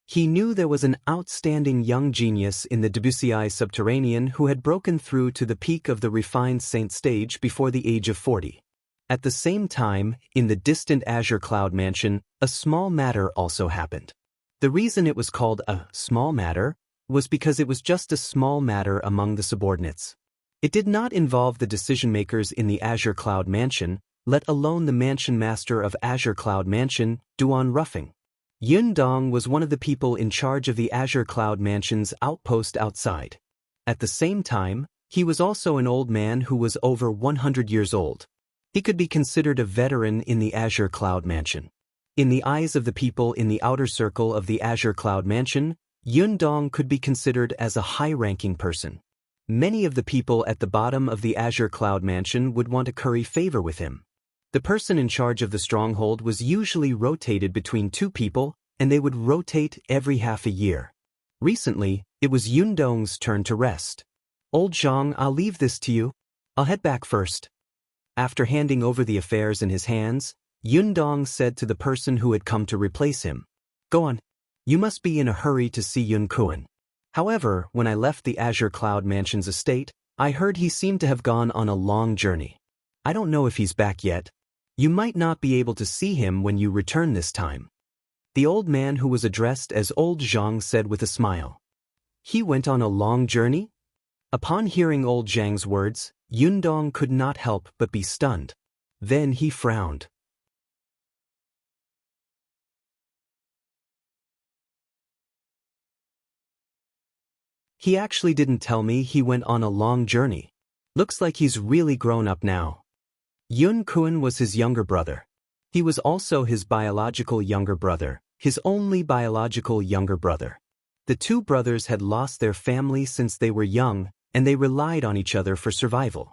He knew there was an outstanding young genius in the Debussy subterranean who had broken through to the peak of the refined saint stage before the age of 40. At the same time, in the distant Azure Cloud Mansion, a small matter also happened. The reason it was called a small matter was because it was just a small matter among the subordinates. It did not involve the decision-makers in the Azure Cloud Mansion, let alone the mansion master of Azure Cloud Mansion, Duan Ruffing. Yun Dong was one of the people in charge of the Azure Cloud Mansion's outpost outside. At the same time, he was also an old man who was over 100 years old. He could be considered a veteran in the Azure Cloud Mansion. In the eyes of the people in the outer circle of the Azure Cloud Mansion, Yun Dong could be considered as a high-ranking person. Many of the people at the bottom of the Azure Cloud Mansion would want to curry favor with him. The person in charge of the stronghold was usually rotated between two people, and they would rotate every half a year. Recently, it was Yun Dong's turn to rest. "Old Zhang, I'll leave this to you. I'll head back first." After handing over the affairs in his hands, Yun Dong said to the person who had come to replace him, "Go on. You must be in a hurry to see Yun Kuan. However, when I left the Azure Cloud Mansion's estate, I heard he seemed to have gone on a long journey. I don't know if he's back yet. You might not be able to see him when you return this time." The old man who was addressed as Old Zhang said with a smile. "He went on a long journey?" Upon hearing Old Zhang's words, Yun Dong could not help but be stunned. Then he frowned. "He actually didn't tell me he went on a long journey. Looks like he's really grown up now." Yun Kuan was his younger brother. He was also his biological younger brother, his only biological younger brother. The two brothers had lost their family since they were young, and they relied on each other for survival.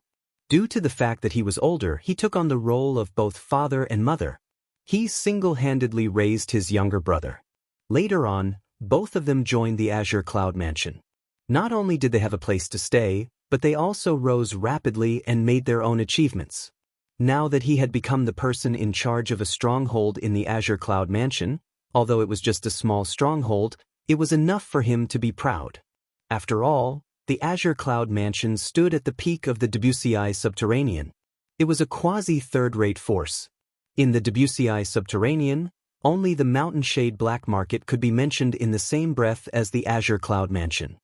Due to the fact that he was older, he took on the role of both father and mother. He single-handedly raised his younger brother. Later on, both of them joined the Azure Cloud Mansion. Not only did they have a place to stay, but they also rose rapidly and made their own achievements. Now that he had become the person in charge of a stronghold in the Azure Cloud Mansion, although it was just a small stronghold, it was enough for him to be proud. After all, the Azure Cloud Mansion stood at the peak of the Wuxia subterranean. It was a quasi-third-rate force. In the Wuxia subterranean, only the Mountain Shade Black Market could be mentioned in the same breath as the Azure Cloud Mansion.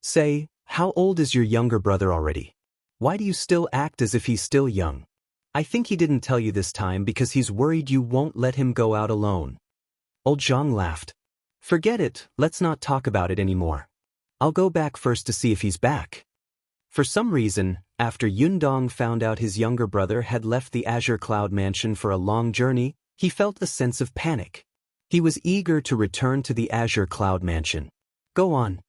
Say, how old is your younger brother already? Why do you still act as if he's still young? I think he didn't tell you this time because he's worried you won't let him go out alone." Old Zhang laughed. "Forget it, let's not talk about it anymore. I'll go back first to see if he's back." For some reason, after Yun Dong found out his younger brother had left the Azure Cloud Mansion for a long journey, he felt a sense of panic. He was eager to return to the Azure Cloud Mansion. "Go on."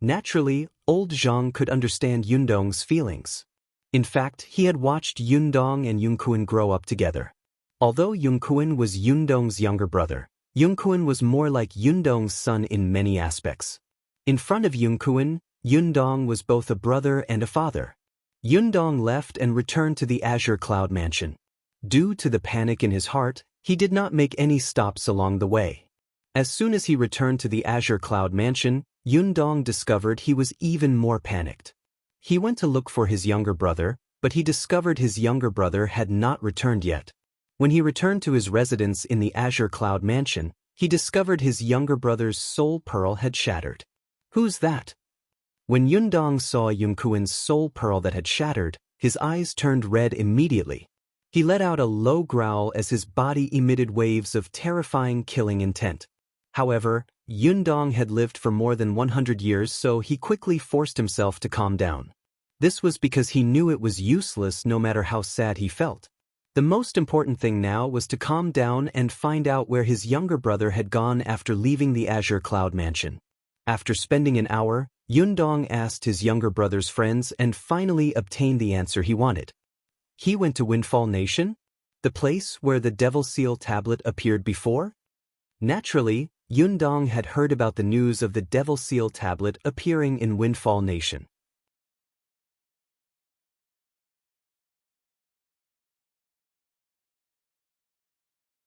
Naturally, Old Zhang could understand Yun Dong's feelings. In fact, he had watched Yun Dong and Yun Kuan grow up together. Although Yun Kuan was Yun Dong's younger brother, Yun Kuan was more like Yun Dong's son in many aspects. In front of Yun Kuan, Yun Dong was both a brother and a father. Yun Dong left and returned to the Azure Cloud Mansion. Due to the panic in his heart, he did not make any stops along the way. As soon as he returned to the Azure Cloud Mansion, Yun Dong discovered he was even more panicked. He went to look for his younger brother, but he discovered his younger brother had not returned yet. When he returned to his residence in the Azure Cloud Mansion, he discovered his younger brother's soul pearl had shattered. "Who's that?" When Yun Dong saw Yun Kuan's soul pearl that had shattered, his eyes turned red immediately. He let out a low growl as his body emitted waves of terrifying killing intent. However, Yun Dong had lived for more than 100 years, so he quickly forced himself to calm down. This was because he knew it was useless no matter how sad he felt. The most important thing now was to calm down and find out where his younger brother had gone after leaving the Azure Cloud Mansion. After spending an hour, Yun Dong asked his younger brother's friends and finally obtained the answer he wanted. He went to Windfall Nation? The place where the Devil Seal tablet appeared before? Naturally, Yun Dong had heard about the news of the Devil Seal tablet appearing in Windfall Nation.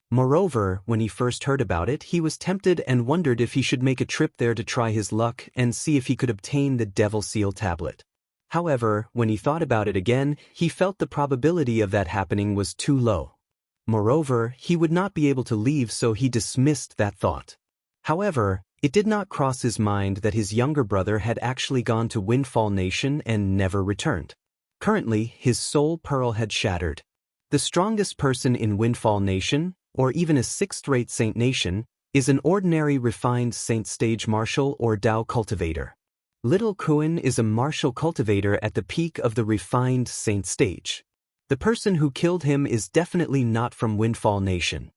Moreover, when he first heard about it, he was tempted and wondered if he should make a trip there to try his luck and see if he could obtain the Devil Seal tablet. However, when he thought about it again, he felt the probability of that happening was too low. Moreover, he would not be able to leave, so he dismissed that thought. However, it did not cross his mind that his younger brother had actually gone to Windfall Nation and never returned. Currently, his soul pearl had shattered. The strongest person in Windfall Nation, or even a sixth-rate Saint Nation, is an ordinary refined Saint stage martial or Dao cultivator. Little Kuan is a martial cultivator at the peak of the refined Saint stage. The person who killed him is definitely not from Windfall Nation.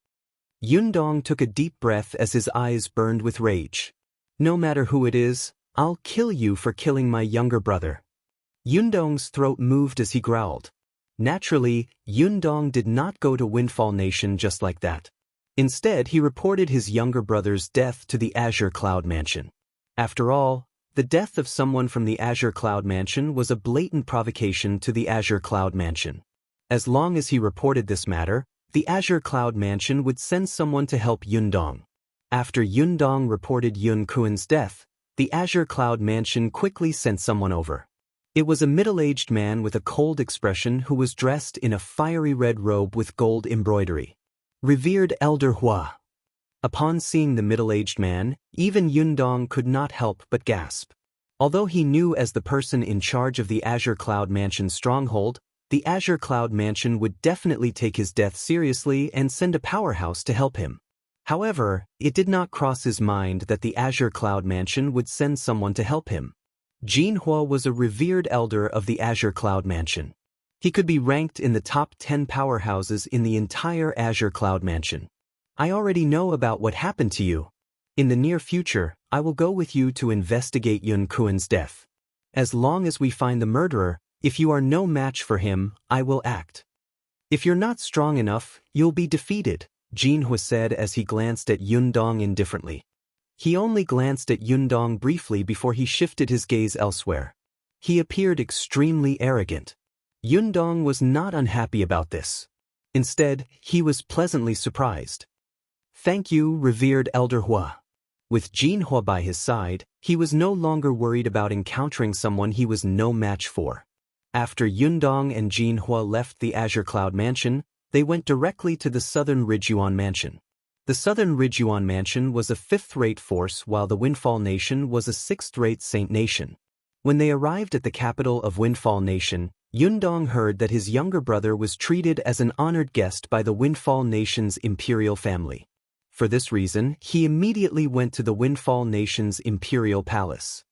Yundong took a deep breath as his eyes burned with rage. No matter who it is, I'll kill you for killing my younger brother. Yundong's throat moved as he growled. Naturally, Yundong did not go to Windfall Nation just like that. Instead, he reported his younger brother's death to the Azure Cloud Mansion. After all, the death of someone from the Azure Cloud Mansion was a blatant provocation to the Azure Cloud Mansion. As long as he reported this matter, the Azure Cloud Mansion would send someone to help Yundong. After Yundong reported Yun Kuan's death, the Azure Cloud Mansion quickly sent someone over. It was a middle-aged man with a cold expression who was dressed in a fiery red robe with gold embroidery. Revered Elder Hua. Upon seeing the middle-aged man, even Yundong could not help but gasp. Although he knew as the person in charge of the Azure Cloud Mansion's stronghold, the Azure Cloud Mansion would definitely take his death seriously and send a powerhouse to help him. However, it did not cross his mind that the Azure Cloud Mansion would send someone to help him. Jinhua was a revered elder of the Azure Cloud Mansion. He could be ranked in the top 10 powerhouses in the entire Azure Cloud Mansion. I already know about what happened to you. In the near future, I will go with you to investigate Yun Kuan's death. As long as we find the murderer, if you are no match for him, I will act. If you're not strong enough, you'll be defeated, Jinhua said as he glanced at Yundong indifferently. He only glanced at Yundong briefly before he shifted his gaze elsewhere. He appeared extremely arrogant. Yundong was not unhappy about this. Instead, he was pleasantly surprised. Thank you, revered Elder Hua. With Jinhua by his side, he was no longer worried about encountering someone he was no match for. After Yundong and Jinhua left the Azure Cloud Mansion, they went directly to the Southern Ridgyuan Mansion. The Southern Ridgyuan Mansion was a fifth-rate force while the Windfall Nation was a sixth-rate Saint Nation. When they arrived at the capital of Windfall Nation, Yundong heard that his younger brother was treated as an honored guest by the Windfall Nation's imperial family. For this reason, he immediately went to the Windfall Nation's imperial palace.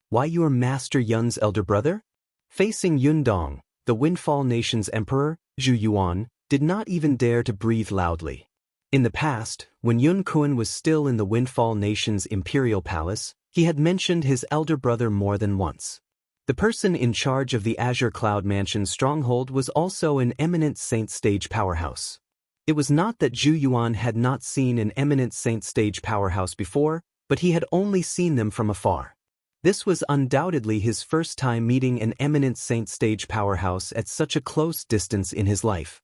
Why, your Master Yun's elder brother? Facing Yundong, the Windfall Nation's emperor, Zhu Yuan, did not even dare to breathe loudly. In the past, when Yun Kuan was still in the Windfall Nation's imperial palace, he had mentioned his elder brother more than once. The person in charge of the Azure Cloud Mansion's stronghold was also an eminent Saint stage powerhouse. It was not that Zhu Yuan had not seen an eminent Saint stage powerhouse before, but he had only seen them from afar. This was undoubtedly his first time meeting an eminent Saint stage powerhouse at such a close distance in his life.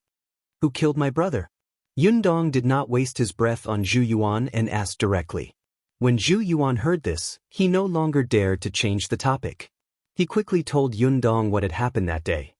Who killed my brother? Yundong did not waste his breath on Zhu Yuan and asked directly. When Zhu Yuan heard this, he no longer dared to change the topic. He quickly told Yundong what had happened that day.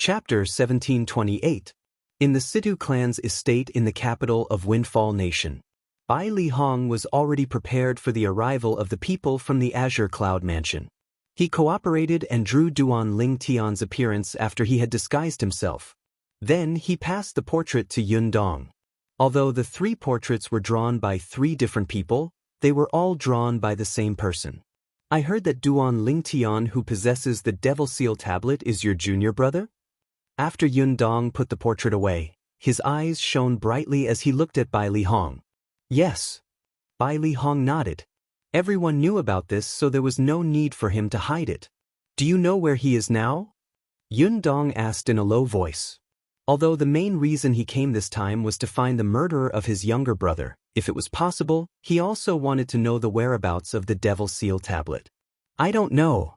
Chapter 1728. In the Situ clan's estate in the capital of Windfall Nation. Bai Li Hong was already prepared for the arrival of the people from the Azure Cloud Mansion. He cooperated and drew Duan Ling Tian's appearance after he had disguised himself. Then he passed the portrait to Yundong. Although the three portraits were drawn by three different people, they were all drawn by the same person. I heard that Duan Ling Tian, who possesses the Devil Seal tablet, is your junior brother? After Yundong put the portrait away, his eyes shone brightly as he looked at Bai Li Hong. Yes. Bai Li Hong nodded. Everyone knew about this, so there was no need for him to hide it. Do you know where he is now? Yundong asked in a low voice. Although the main reason he came this time was to find the murderer of his younger brother, if it was possible, he also wanted to know the whereabouts of the Devil Seal tablet. I don't know.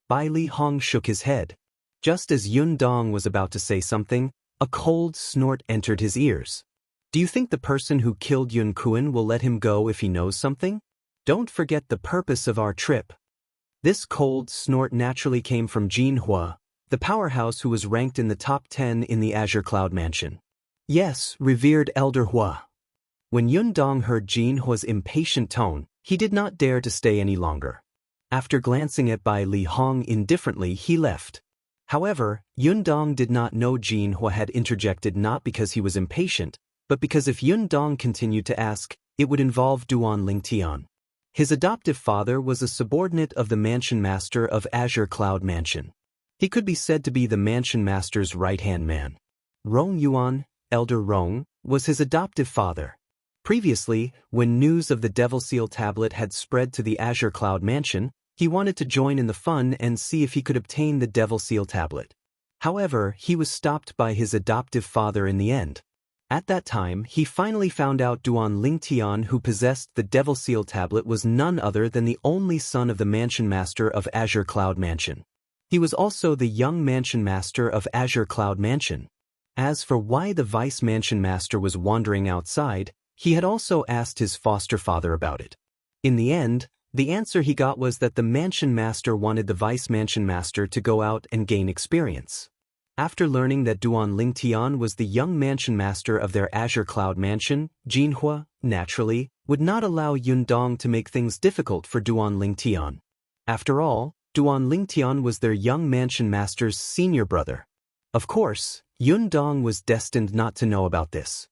Bai Li Hong shook his head. Just as Yundong was about to say something, a cold snort entered his ears. Do you think the person who killed Yun Kuan will let him go if he knows something? Don't forget the purpose of our trip. This cold snort naturally came from Jin Hua, the powerhouse who was ranked in the top 10 in the Azure Cloud Mansion. Yes, revered Elder Hua. When Yun Dong heard Jin Hua's impatient tone, he did not dare to stay any longer. After glancing at Bai Li Hong indifferently, he left. However, Yun Dong did not know Jin Hua had interjected not because he was impatient, but because if Yun Dong continued to ask, it would involve Duan Lingtian. His adoptive father was a subordinate of the Mansion Master of Azure Cloud Mansion. He could be said to be the Mansion Master's right-hand man. Rong Yuan, Elder Rong, was his adoptive father. Previously, when news of the Devil Seal tablet had spread to the Azure Cloud Mansion, he wanted to join in the fun and see if he could obtain the Devil Seal tablet. However, he was stopped by his adoptive father in the end. At that time, he finally found out Duan Lingtian, who possessed the Devil Seal tablet, was none other than the only son of the Mansion Master of Azure Cloud Mansion. He was also the young Mansion Master of Azure Cloud Mansion. As for why the Vice Mansion Master was wandering outside, he had also asked his foster father about it. In the end, the answer he got was that the Mansion Master wanted the Vice Mansion Master to go out and gain experience. After learning that Duan Lingtian was the young Mansion Master of their Azure Cloud Mansion, Jin Hua, naturally, would not allow Yun Dong to make things difficult for Duan Lingtian. After all, Duan Lingtian was their young Mansion Master's senior brother. Of course, Yun Dong was destined not to know about this.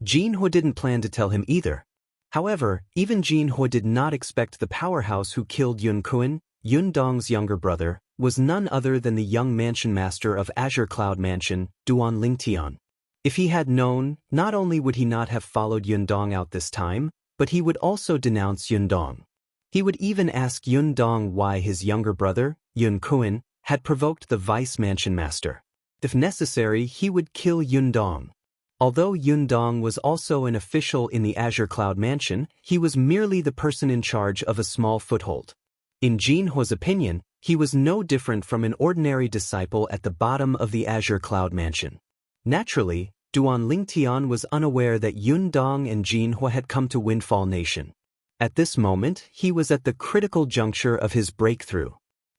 Jin Hua didn't plan to tell him either. However, even Jin Hua did not expect the powerhouse who killed Yun Kuan, Yun Dong's younger brother, was none other than the young Mansion Master of Azure Cloud Mansion, Duan Lingtian. If he had known, not only would he not have followed Yun Dong out this time, but he would also denounce Yun Dong. He would even ask Yun Dong why his younger brother, Yun Kuan, had provoked the Vice Mansion Master. If necessary, he would kill Yun Dong. Although Yun Dong was also an official in the Azure Cloud Mansion, he was merely the person in charge of a small foothold. In Jin Hua's opinion, he was no different from an ordinary disciple at the bottom of the Azure Cloud Mansion. Naturally, Duan Lingtian was unaware that Yun Dong and Jin Hua had come to Windfall Nation. At this moment, he was at the critical juncture of his breakthrough.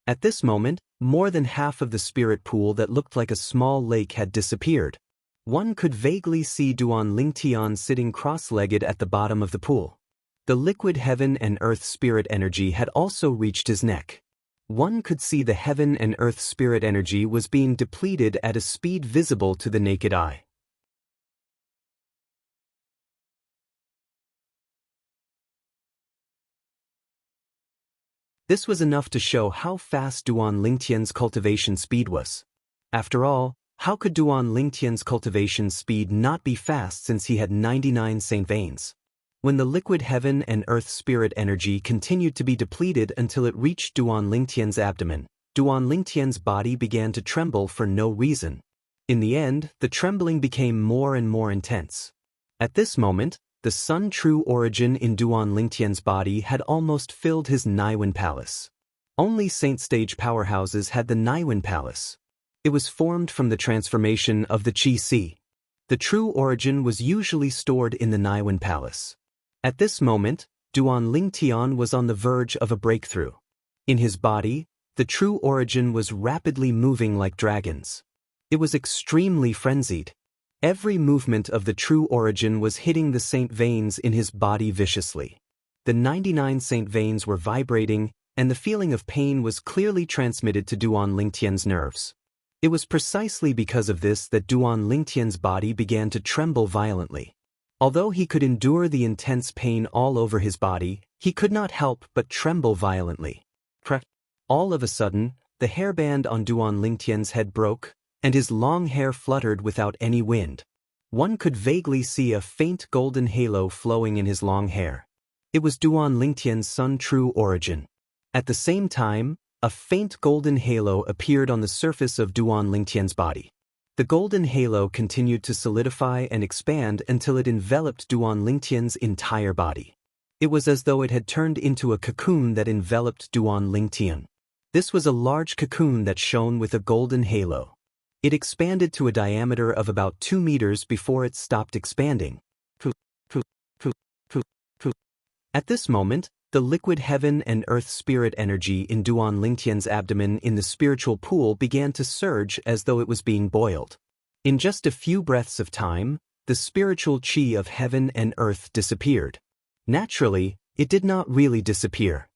At this moment, more than half of the spirit pool that looked like a small lake had disappeared. One could vaguely see Duan Lingtian sitting cross-legged at the bottom of the pool. The liquid heaven and earth spirit energy had also reached his neck. One could see the heaven and earth spirit energy was being depleted at a speed visible to the naked eye. This was enough to show how fast Duan Lingtian's cultivation speed was. After all, how could Duan Lingtian's cultivation speed not be fast since he had 99 saint veins? When the liquid heaven and earth spirit energy continued to be depleted until it reached Duan Lingtian's abdomen, Duan Lingtian's body began to tremble for no reason. In the end, the trembling became more and more intense. At this moment, the Sun True Origin in Duan Lingtian's body had almost filled his Naiwen Palace. Only Saint Stage powerhouses had the Naiwen Palace. It was formed from the transformation of the Qi Si. The true origin was usually stored in the Naiwen Palace. At this moment, Duan Lingtian was on the verge of a breakthrough. In his body, the true origin was rapidly moving like dragons. It was extremely frenzied. Every movement of the true origin was hitting the saint veins in his body viciously. The 99 saint veins were vibrating, and the feeling of pain was clearly transmitted to Duan Lingtian's nerves. It was precisely because of this that Duan Lingtian's body began to tremble violently. Although he could endure the intense pain all over his body, he could not help but tremble violently. All of a sudden, the hairband on Duan Lingtian's head broke, and his long hair fluttered without any wind. One could vaguely see a faint golden halo flowing in his long hair. It was Duan Lingtian's Sun True Origin. At the same time, a faint golden halo appeared on the surface of Duan Lingtian's body. The golden halo continued to solidify and expand until it enveloped Duan Lingtian's entire body. It was as though it had turned into a cocoon that enveloped Duan Lingtian. This was a large cocoon that shone with a golden halo. It expanded to a diameter of about 2 meters before it stopped expanding. At this moment, the liquid heaven and earth spirit energy in Duan Lingtian's abdomen in the spiritual pool began to surge as though it was being boiled. In just a few breaths of time, the spiritual qi of heaven and earth disappeared. Naturally, it did not really disappear.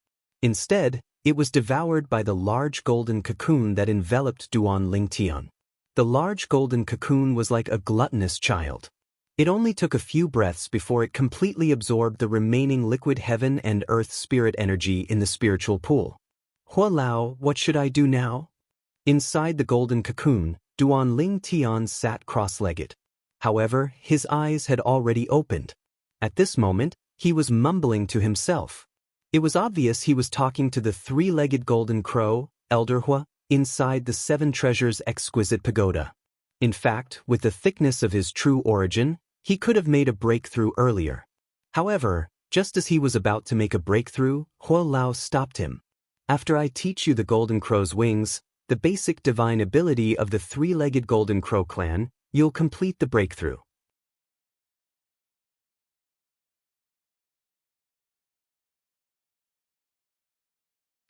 Instead, it was devoured by the large golden cocoon that enveloped Duan Lingtian. The large golden cocoon was like a gluttonous child. It only took a few breaths before it completely absorbed the remaining liquid heaven and earth spirit energy in the spiritual pool. Hua Lao, what should I do now? Inside the golden cocoon, Duan Lingtian sat cross-legged. However, his eyes had already opened. At this moment, he was mumbling to himself. It was obvious he was talking to the three-legged golden crow, Elder Hua, inside the Seven Treasures' exquisite pagoda. In fact, with the thickness of his true origin, he could have made a breakthrough earlier. However, just as he was about to make a breakthrough, Hua Lao stopped him. After I teach you the golden crow's wings, the basic divine ability of the three-legged golden crow clan, you'll complete the breakthrough.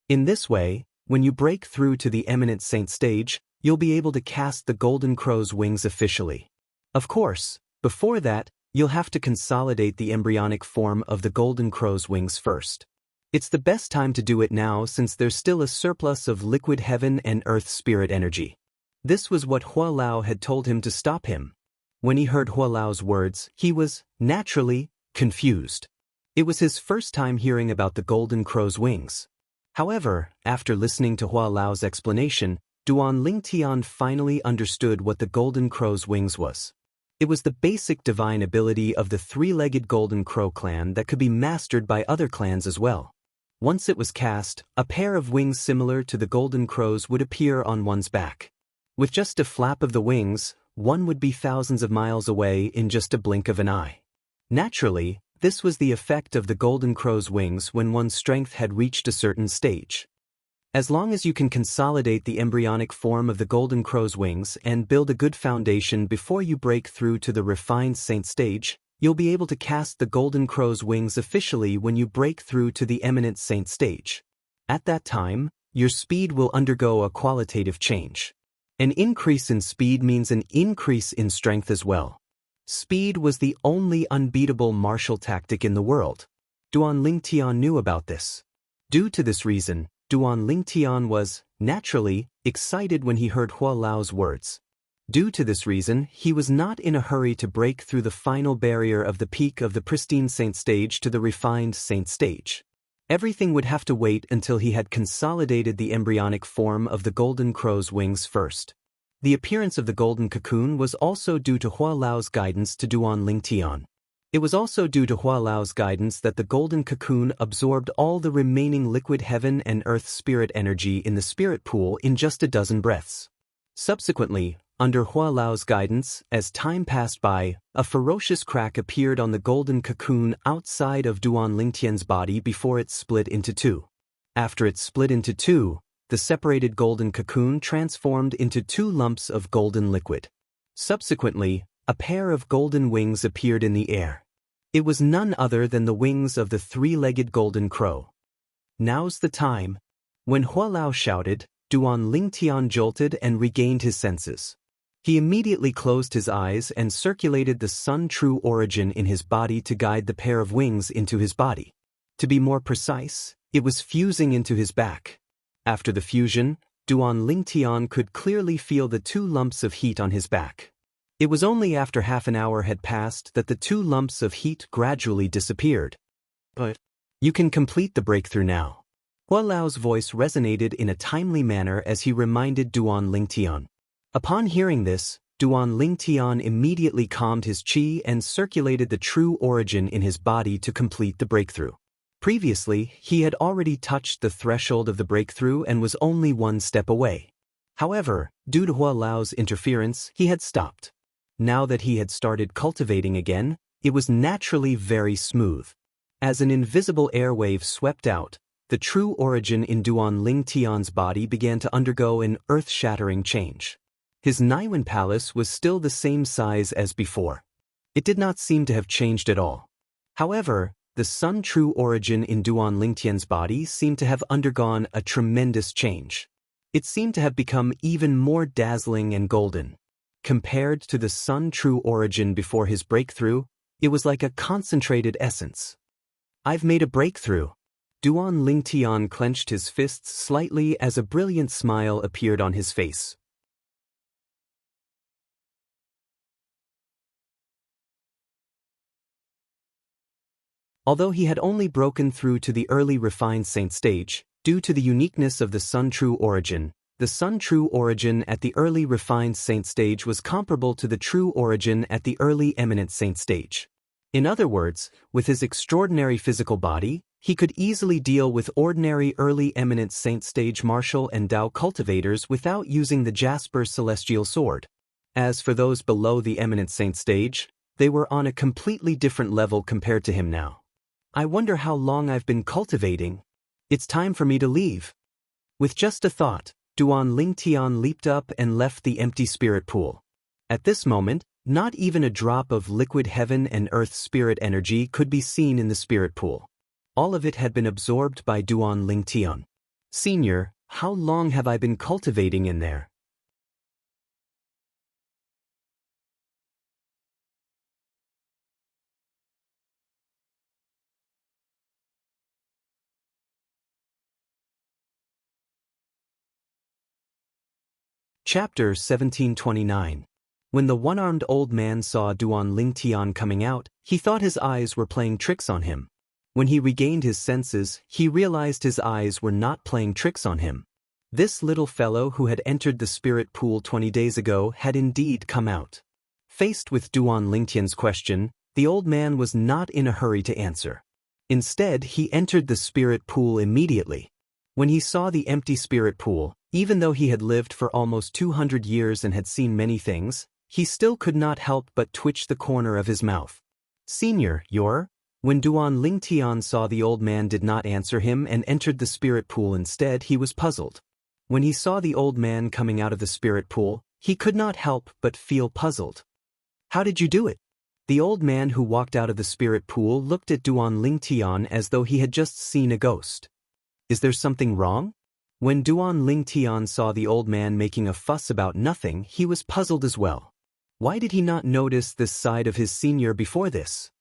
In this way, when you break through to the eminent saint stage, you'll be able to cast the golden crow's wings officially. Of course, before that, you'll have to consolidate the embryonic form of the golden crow's wings first. It's the best time to do it now since there's still a surplus of liquid heaven and earth spirit energy. This was what Hua Lao had told him to stop him. When he heard Hua Lao's words, he was, naturally, confused. It was his first time hearing about the golden crow's wings. However, after listening to Hua Lao's explanation, Duan Lingtian finally understood what the golden crow's wings was. It was the basic divine ability of the three-legged golden crow clan that could be mastered by other clans as well. Once it was cast, a pair of wings similar to the golden crow's would appear on one's back. With just a flap of the wings, one would be thousands of miles away in just a blink of an eye. Naturally, this was the effect of the golden crow's wings when one's strength had reached a certain stage. As long as you can consolidate the embryonic form of the golden crow's wings and build a good foundation before you break through to the refined saint stage, you'll be able to cast the golden crow's wings officially when you break through to the eminent saint stage. At that time, your speed will undergo a qualitative change. An increase in speed means an increase in strength as well. Speed was the only unbeatable martial tactic in the world. Duan Lingtian knew about this. Due to this reason, Duan Lingtian was, naturally, excited when he heard Hua Lao's words. Due to this reason, he was not in a hurry to break through the final barrier of the peak of the pristine saint stage to the refined saint stage. Everything would have to wait until he had consolidated the embryonic form of the golden crow's wings first. The appearance of the golden cocoon was also due to Hua Lao's guidance to Duan Lingtian. It was also due to Hua Lao's guidance that the golden cocoon absorbed all the remaining liquid heaven and earth spirit energy in the spirit pool in just a dozen breaths. Subsequently, under Hua Lao's guidance, as time passed by, a ferocious crack appeared on the golden cocoon outside of Duan Lingtian's body before it split into two. After it split into two, the separated golden cocoon transformed into two lumps of golden liquid. Subsequently, a pair of golden wings appeared in the air. It was none other than the wings of the three-legged golden crow. Now's the time. When Hua Lao shouted, Duan Lingtian jolted and regained his senses. He immediately closed his eyes and circulated the sun true origin in his body to guide the pair of wings into his body. To be more precise, it was fusing into his back. After the fusion, Duan Lingtian could clearly feel the two lumps of heat on his back. It was only after half an hour had passed that the two lumps of heat gradually disappeared. But you can complete the breakthrough now. Hua Lao's voice resonated in a timely manner as he reminded Duan Lingtian. Upon hearing this, Duan Lingtian immediately calmed his qi and circulated the true origin in his body to complete the breakthrough. Previously, he had already touched the threshold of the breakthrough and was only one step away. However, due to Hua Lao's interference, he had stopped. Now that he had started cultivating again, it was naturally very smooth. As an invisible airwave swept out, the true origin in Duan Lingtian's body began to undergo an earth-shattering change. His Naiwen palace was still the same size as before. It did not seem to have changed at all. However, the Sun true origin in Duan Lingtian's body seemed to have undergone a tremendous change. It seemed to have become even more dazzling and golden. Compared to the Sun true origin before his breakthrough, it was like a concentrated essence. I've made a breakthrough. Duan Lingtian clenched his fists slightly as a brilliant smile appeared on his face. Although he had only broken through to the early refined saint stage, due to the uniqueness of the Sun true origin, the Sun true origin at the early refined saint stage was comparable to the true origin at the early eminent saint stage. In other words, with his extraordinary physical body, he could easily deal with ordinary early eminent saint stage martial and Dao cultivators without using the Jasper celestial sword. As for those below the eminent saint stage, they were on a completely different level compared to him now. I wonder how long I've been cultivating. It's time for me to leave. With just a thought, Duan Lingtian leaped up and left the empty spirit pool. At this moment, not even a drop of liquid heaven and earth spirit energy could be seen in the spirit pool. All of it had been absorbed by Duan Lingtian. Senior, how long have I been cultivating in there? Chapter 1729. When the one-armed old man saw Duan Lingtian coming out, he thought his eyes were playing tricks on him. When he regained his senses, he realized his eyes were not playing tricks on him. This little fellow who had entered the spirit pool 20 days ago had indeed come out. Faced with Duan Lingtian's question, the old man was not in a hurry to answer. Instead, he entered the spirit pool immediately. When he saw the empty spirit pool, even though he had lived for almost 200 years and had seen many things, he still could not help but twitch the corner of his mouth. Senior, you're? When Duan Lingtian saw the old man did not answer him and entered the spirit pool instead, he was puzzled. When he saw the old man coming out of the spirit pool, he could not help but feel puzzled. How did you do it? The old man who walked out of the spirit pool looked at Duan Lingtian as though he had just seen a ghost. Is there something wrong? When Duan Lingtian saw the old man making a fuss about nothing, he was puzzled as well. Why did he not notice this side of his senior before this?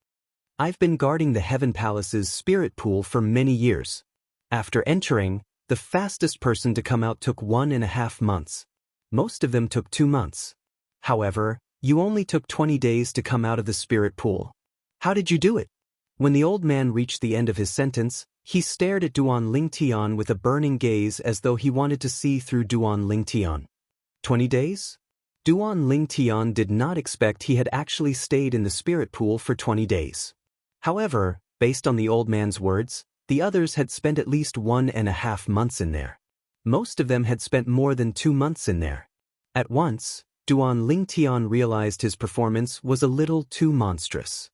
I've been guarding the Heaven Palace's spirit pool for many years. After entering, the fastest person to come out took 1.5 months. Most of them took 2 months. However, you only took 20 days to come out of the spirit pool. How did you do it? When the old man reached the end of his sentence, he stared at Duan Lingtian with a burning gaze as though he wanted to see through Duan Lingtian. 20 days? Duan Lingtian did not expect he had actually stayed in the spirit pool for 20 days. However, based on the old man's words, the others had spent at least 1.5 months in there. Most of them had spent more than 2 months in there. At once, Duan Lingtian realized his performance was a little too monstrous.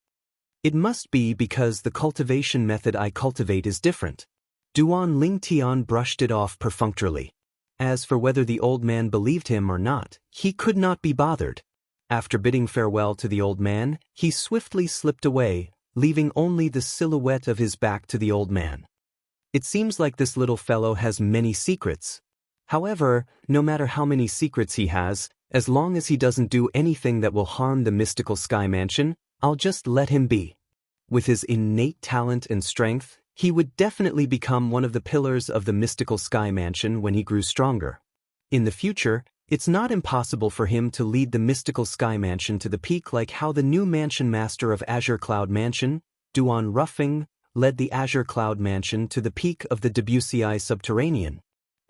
It must be because the cultivation method I cultivate is different. Duan Lingtian brushed it off perfunctorily. As for whether the old man believed him or not, he could not be bothered. After bidding farewell to the old man, he swiftly slipped away, leaving only the silhouette of his back to the old man. It seems like this little fellow has many secrets. However, no matter how many secrets he has, as long as he doesn't do anything that will harm the mystical sky mansion, I'll just let him be. With his innate talent and strength, he would definitely become one of the pillars of the mystical sky mansion when he grew stronger. In the future, it's not impossible for him to lead the mystical sky mansion to the peak like how the new mansion master of Azure Cloud Mansion, Duan Ruffing, led the Azure Cloud Mansion to the peak of the Debussy Subterranean.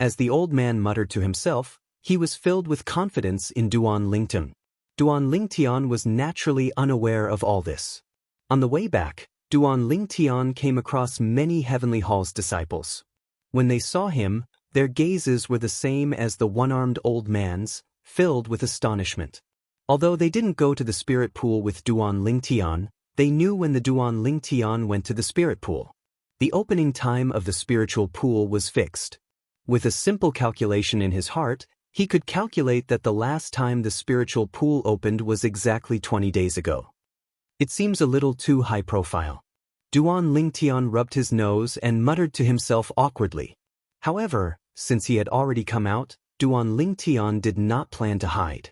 As the old man muttered to himself, he was filled with confidence in Duan Lingtian. Duan Lingtian was naturally unaware of all this. On the way back, Duan Lingtian came across many Heavenly Hall's disciples. When they saw him, their gazes were the same as the one-armed old man's, filled with astonishment. Although they didn't go to the spirit pool with Duan Lingtian, they knew when the Duan Lingtian went to the spirit pool. The opening time of the spiritual pool was fixed. With a simple calculation in his heart, he could calculate that the last time the spiritual pool opened was exactly 20 days ago. It seems a little too high profile. Duan Lingtian rubbed his nose and muttered to himself awkwardly. However, since he had already come out, Duan Lingtian did not plan to hide.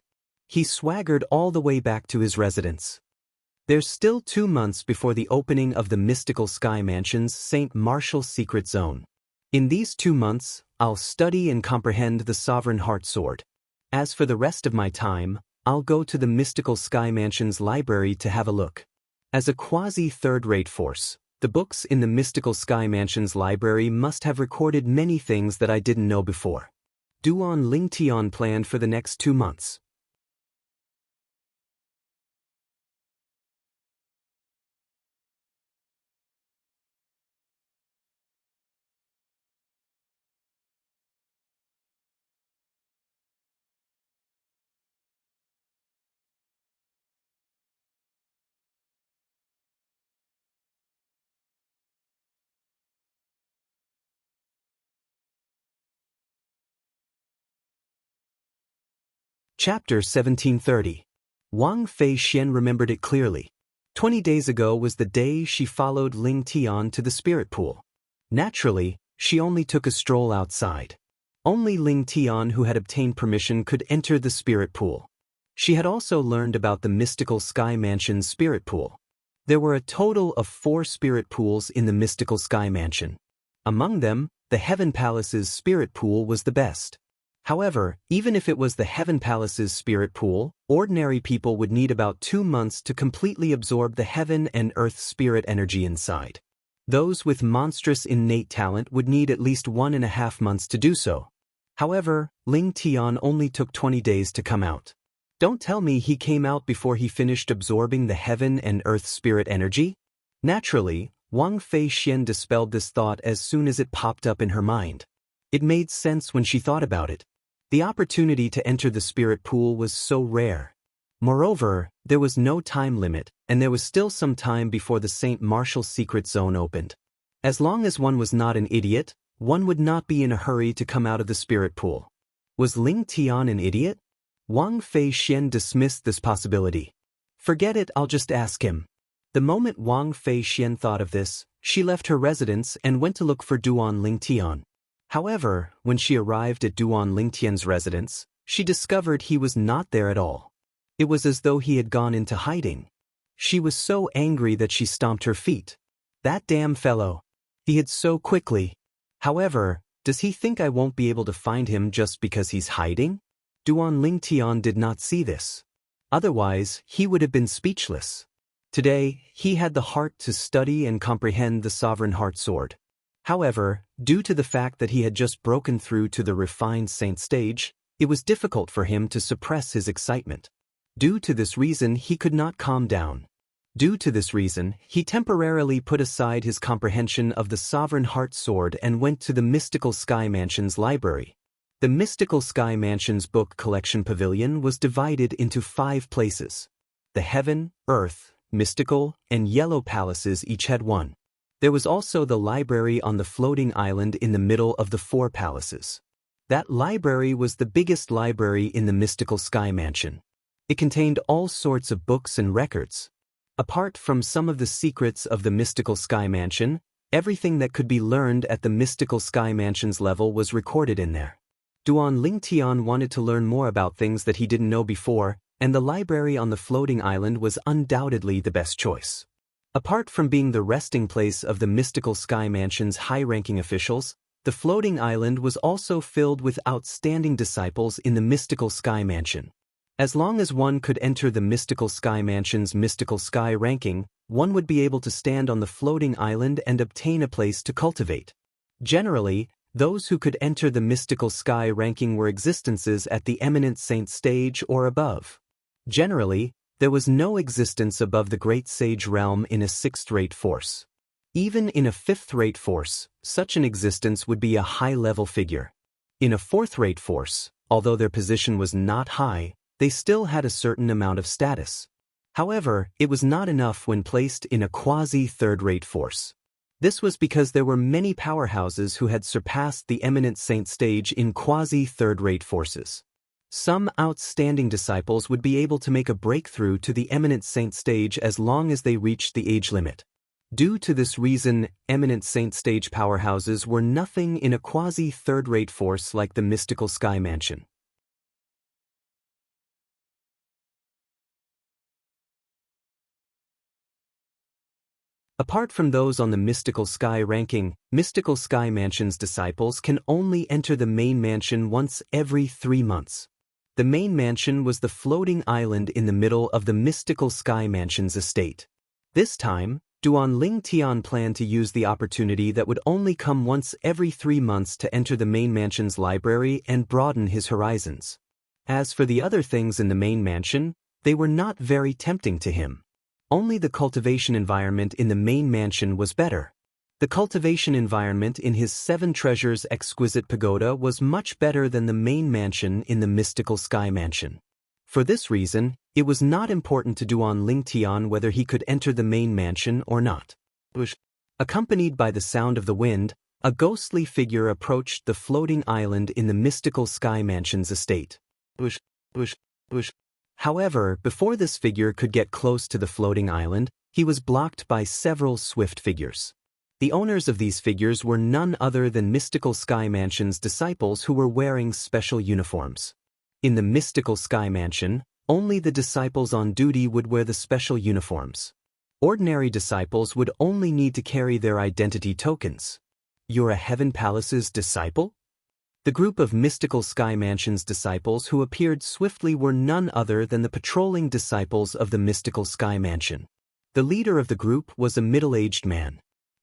He swaggered all the way back to his residence. There's still 2 months before the opening of the Mystical Sky Mansion's St. Martial Secret Zone. In these 2 months, I'll study and comprehend the Sovereign Heart Sword. As for the rest of my time, I'll go to the Mystical Sky Mansion's library to have a look. As a quasi-third-rate force, the books in the Mystical Sky Mansion's library must have recorded many things that I didn't know before. Duan Lingtian planned for the next 2 months. Chapter 1730. Wang Fei Xian remembered it clearly. 20 days ago was the day she followed Ling Tian to the spirit pool. Naturally, she only took a stroll outside. Only Ling Tian who had obtained permission could enter the spirit pool. She had also learned about the Mystical Sky Mansion's spirit pool. There were a total of 4 spirit pools in the Mystical Sky Mansion. Among them, the Heaven Palace's spirit pool was the best. However, even if it was the Heaven Palace's spirit pool, ordinary people would need about 2 months to completely absorb the heaven and earth spirit energy inside. Those with monstrous innate talent would need at least 1.5 months to do so. However, Ling Tian only took 20 days to come out. Don't tell me he came out before he finished absorbing the heaven and earth spirit energy? Naturally, Wang Fei Xian dispelled this thought as soon as it popped up in her mind. It made sense when she thought about it. The opportunity to enter the spirit pool was so rare. Moreover, there was no time limit, and there was still some time before the St. Martial Secret Zone opened. As long as one was not an idiot, one would not be in a hurry to come out of the spirit pool. Was Ling Tian an idiot? Wang Fei Xian dismissed this possibility. Forget it, I'll just ask him. The moment Wang Fei Xian thought of this, she left her residence and went to look for Duan Lingtian. However, when she arrived at Duan Lingtian's residence, she discovered he was not there at all. It was as though he had gone into hiding. She was so angry that she stomped her feet. That damn fellow. He hid so quickly. However, does he think I won't be able to find him just because he's hiding? Duan Lingtian did not see this. Otherwise, he would have been speechless. Today, he had the heart to study and comprehend the Sovereign Heart Sword. However, due to the fact that he had just broken through to the refined saint stage, it was difficult for him to suppress his excitement. Due to this reason, he could not calm down. Due to this reason, he temporarily put aside his comprehension of the Sovereign Heart Sword and went to the Mystical Sky Mansion's library. The Mystical Sky Mansion's book collection pavilion was divided into 5 places. The Heaven, Earth, Mystical, and Yellow Palaces each had one. There was also the library on the floating island in the middle of the 4 palaces. That library was the biggest library in the Mystical Sky Mansion. It contained all sorts of books and records. Apart from some of the secrets of the Mystical Sky Mansion, everything that could be learned at the Mystical Sky Mansion's level was recorded in there. Duan Lingtian wanted to learn more about things that he didn't know before, and the library on the floating island was undoubtedly the best choice. Apart from being the resting place of the Mystical Sky Mansion's high-ranking officials, the floating island was also filled with outstanding disciples in the Mystical Sky Mansion. As long as one could enter the Mystical Sky Mansion's Mystical Sky ranking, one would be able to stand on the floating island and obtain a place to cultivate. Generally, those who could enter the Mystical Sky ranking were existences at the Eminent Saint stage or above. Generally, there was no existence above the Great Sage realm in a 6th-rate force. Even in a 5th-rate force, such an existence would be a high-level figure. In a 4th-rate force, although their position was not high, they still had a certain amount of status. However, it was not enough when placed in a quasi-3rd-rate force. This was because there were many powerhouses who had surpassed the Eminent Saint stage in quasi-3rd-rate forces. Some outstanding disciples would be able to make a breakthrough to the Eminent Saint stage as long as they reached the age limit. Due to this reason, eminent saint stage powerhouses were nothing in a quasi-third-rate force like the mystical sky mansion. Apart from those on the mystical sky ranking, mystical sky mansion's disciples can only enter the main mansion once every 3 months. The main mansion was the floating island in the middle of the mystical sky mansion's estate. This time, Duan Ling Tian planned to use the opportunity that would only come once every 3 months to enter the main mansion's library and broaden his horizons. As for the other things in the main mansion, they were not very tempting to him. Only the cultivation environment in the main mansion was better. The cultivation environment in his 7 treasures exquisite pagoda was much better than the main mansion in the mystical sky mansion. For this reason, it was not important to Duan Ling Tian whether he could enter the main mansion or not. Accompanied by the sound of the wind, a ghostly figure approached the floating island in the mystical sky mansion's estate. However, before this figure could get close to the floating island, he was blocked by several swift figures. The owners of these figures were none other than Mystical Sky Mansion's disciples who were wearing special uniforms. In the Mystical Sky Mansion, only the disciples on duty would wear the special uniforms. Ordinary disciples would only need to carry their identity tokens. You're a Heaven Palace's disciple? The group of Mystical Sky Mansion's disciples who appeared swiftly were none other than the patrolling disciples of the Mystical Sky Mansion. The leader of the group was a middle-aged man.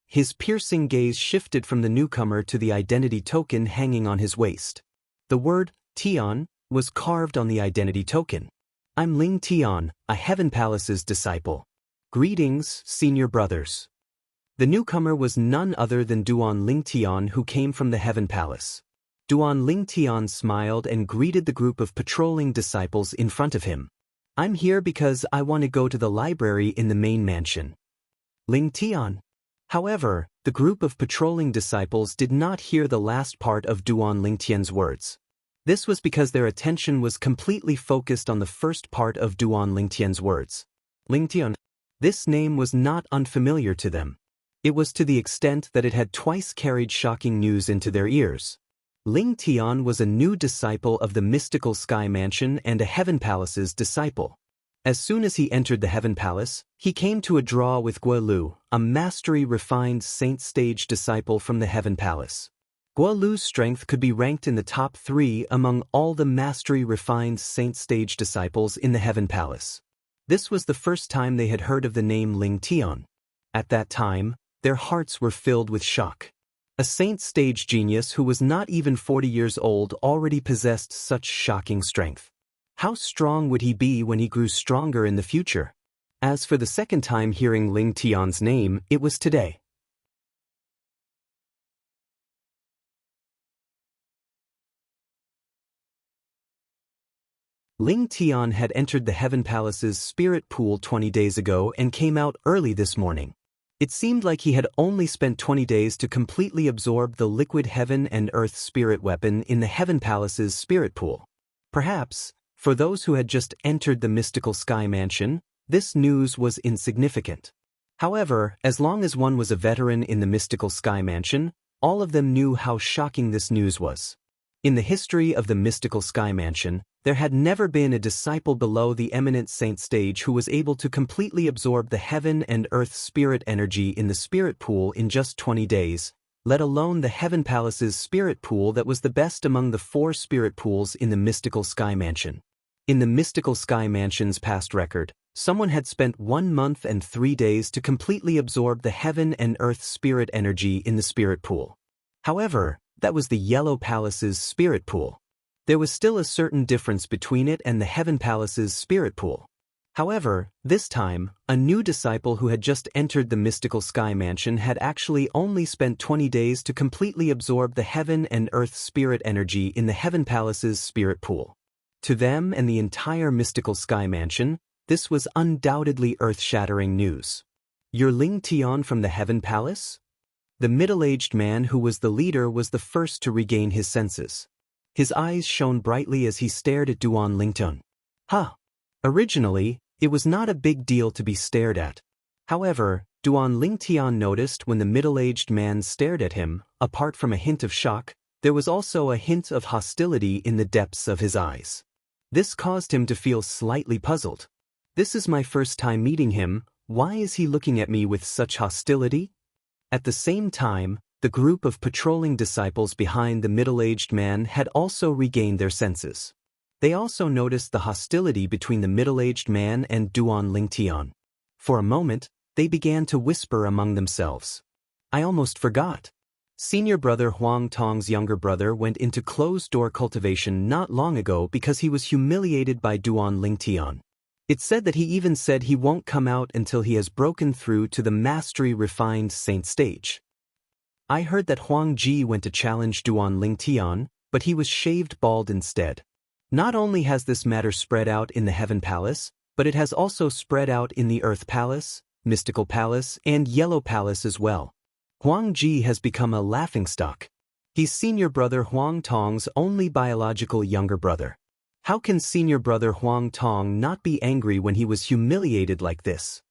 His piercing gaze shifted from the newcomer to the identity token hanging on his waist. The word, Tian, was carved on the identity token. I'm Ling Tian, a Heaven Palace's disciple. Greetings, senior brothers. The newcomer was none other than Duan Ling Tian, who came from the Heaven Palace. Duan Ling Tian smiled and greeted the group of patrolling disciples in front of him. I'm here because I want to go to the library in the main mansion. Ling Tian. However, the group of patrolling disciples did not hear the last part of Duan Ling Tian's words. This was because their attention was completely focused on the first part of Duan Ling Tian's words. Ling Tian. This name was not unfamiliar to them. It was to the extent that it had twice carried shocking news into their ears. Ling Tian was a new disciple of the Mystical Sky Mansion and a Heaven Palace's disciple. As soon as he entered the Heaven Palace, he came to a draw with Guo Lu, a mastery-refined saint stage disciple from the Heaven Palace. Guo Lu's strength could be ranked in the top 3 among all the mastery-refined saint stage disciples in the Heaven Palace. This was the first time they had heard of the name Ling Tian. At that time, their hearts were filled with shock. A saint stage genius who was not even 40 years old already possessed such shocking strength. How strong would he be when he grew stronger in the future? As for the second time hearing Ling Tian's name, it was today. Ling Tian had entered the Heaven Palace's spirit pool 20 days ago and came out early this morning. It seemed like he had only spent 20 days to completely absorb the liquid heaven and earth spirit weapon in the Heaven Palace's spirit pool. Perhaps, for those who had just entered the Mystical Sky Mansion, this news was insignificant. However, as long as one was a veteran in the Mystical Sky Mansion, all of them knew how shocking this news was. In the history of the Mystical Sky Mansion, there had never been a disciple below the eminent saint stage who was able to completely absorb the heaven and earth spirit energy in the spirit pool in just 20 days, let alone the Heaven Palace's spirit pool that was the best among the 4 spirit pools in the Mystical Sky Mansion. In the Mystical Sky Mansion's past record, someone had spent 1 month and 3 days to completely absorb the heaven and earth spirit energy in the spirit pool. However, that was the Yellow Palace's spirit pool. There was still a certain difference between it and the Heaven Palace's spirit pool. However, this time, a new disciple who had just entered the Mystical Sky Mansion had actually only spent 20 days to completely absorb the heaven and earth spirit energy in the Heaven Palace's spirit pool. To them and the entire Mystical Sky Mansion, this was undoubtedly earth-shattering news. You're Ling Tian from the Heaven Palace? The middle-aged man who was the leader was the first to regain his senses. His eyes shone brightly as he stared at Duan Ling Tian. Originally, it was not a big deal to be stared at. However, Duan Lingtian noticed when the middle-aged man stared at him, apart from a hint of shock, there was also a hint of hostility in the depths of his eyes. This caused him to feel slightly puzzled. This is my first time meeting him, why is he looking at me with such hostility? At the same time, the group of patrolling disciples behind the middle-aged man had also regained their senses. They also noticed the hostility between the middle-aged man and Duan Lingtian. For a moment, they began to whisper among themselves. I almost forgot. Senior brother Huang Tong's younger brother went into closed-door cultivation not long ago because he was humiliated by Duan Lingtian. It said that he even said he won't come out until he has broken through to the mastery-refined saint stage. I heard that Huang Ji went to challenge Duan Lingtian, but he was shaved bald instead. Not only has this matter spread out in the Heaven Palace, but it has also spread out in the Earth Palace, Mystical Palace, and Yellow Palace as well. Huang Ji has become a laughingstock. He's senior brother Huang Tong's only biological younger brother. How can senior brother Huang Tong not be angry when he was humiliated like this?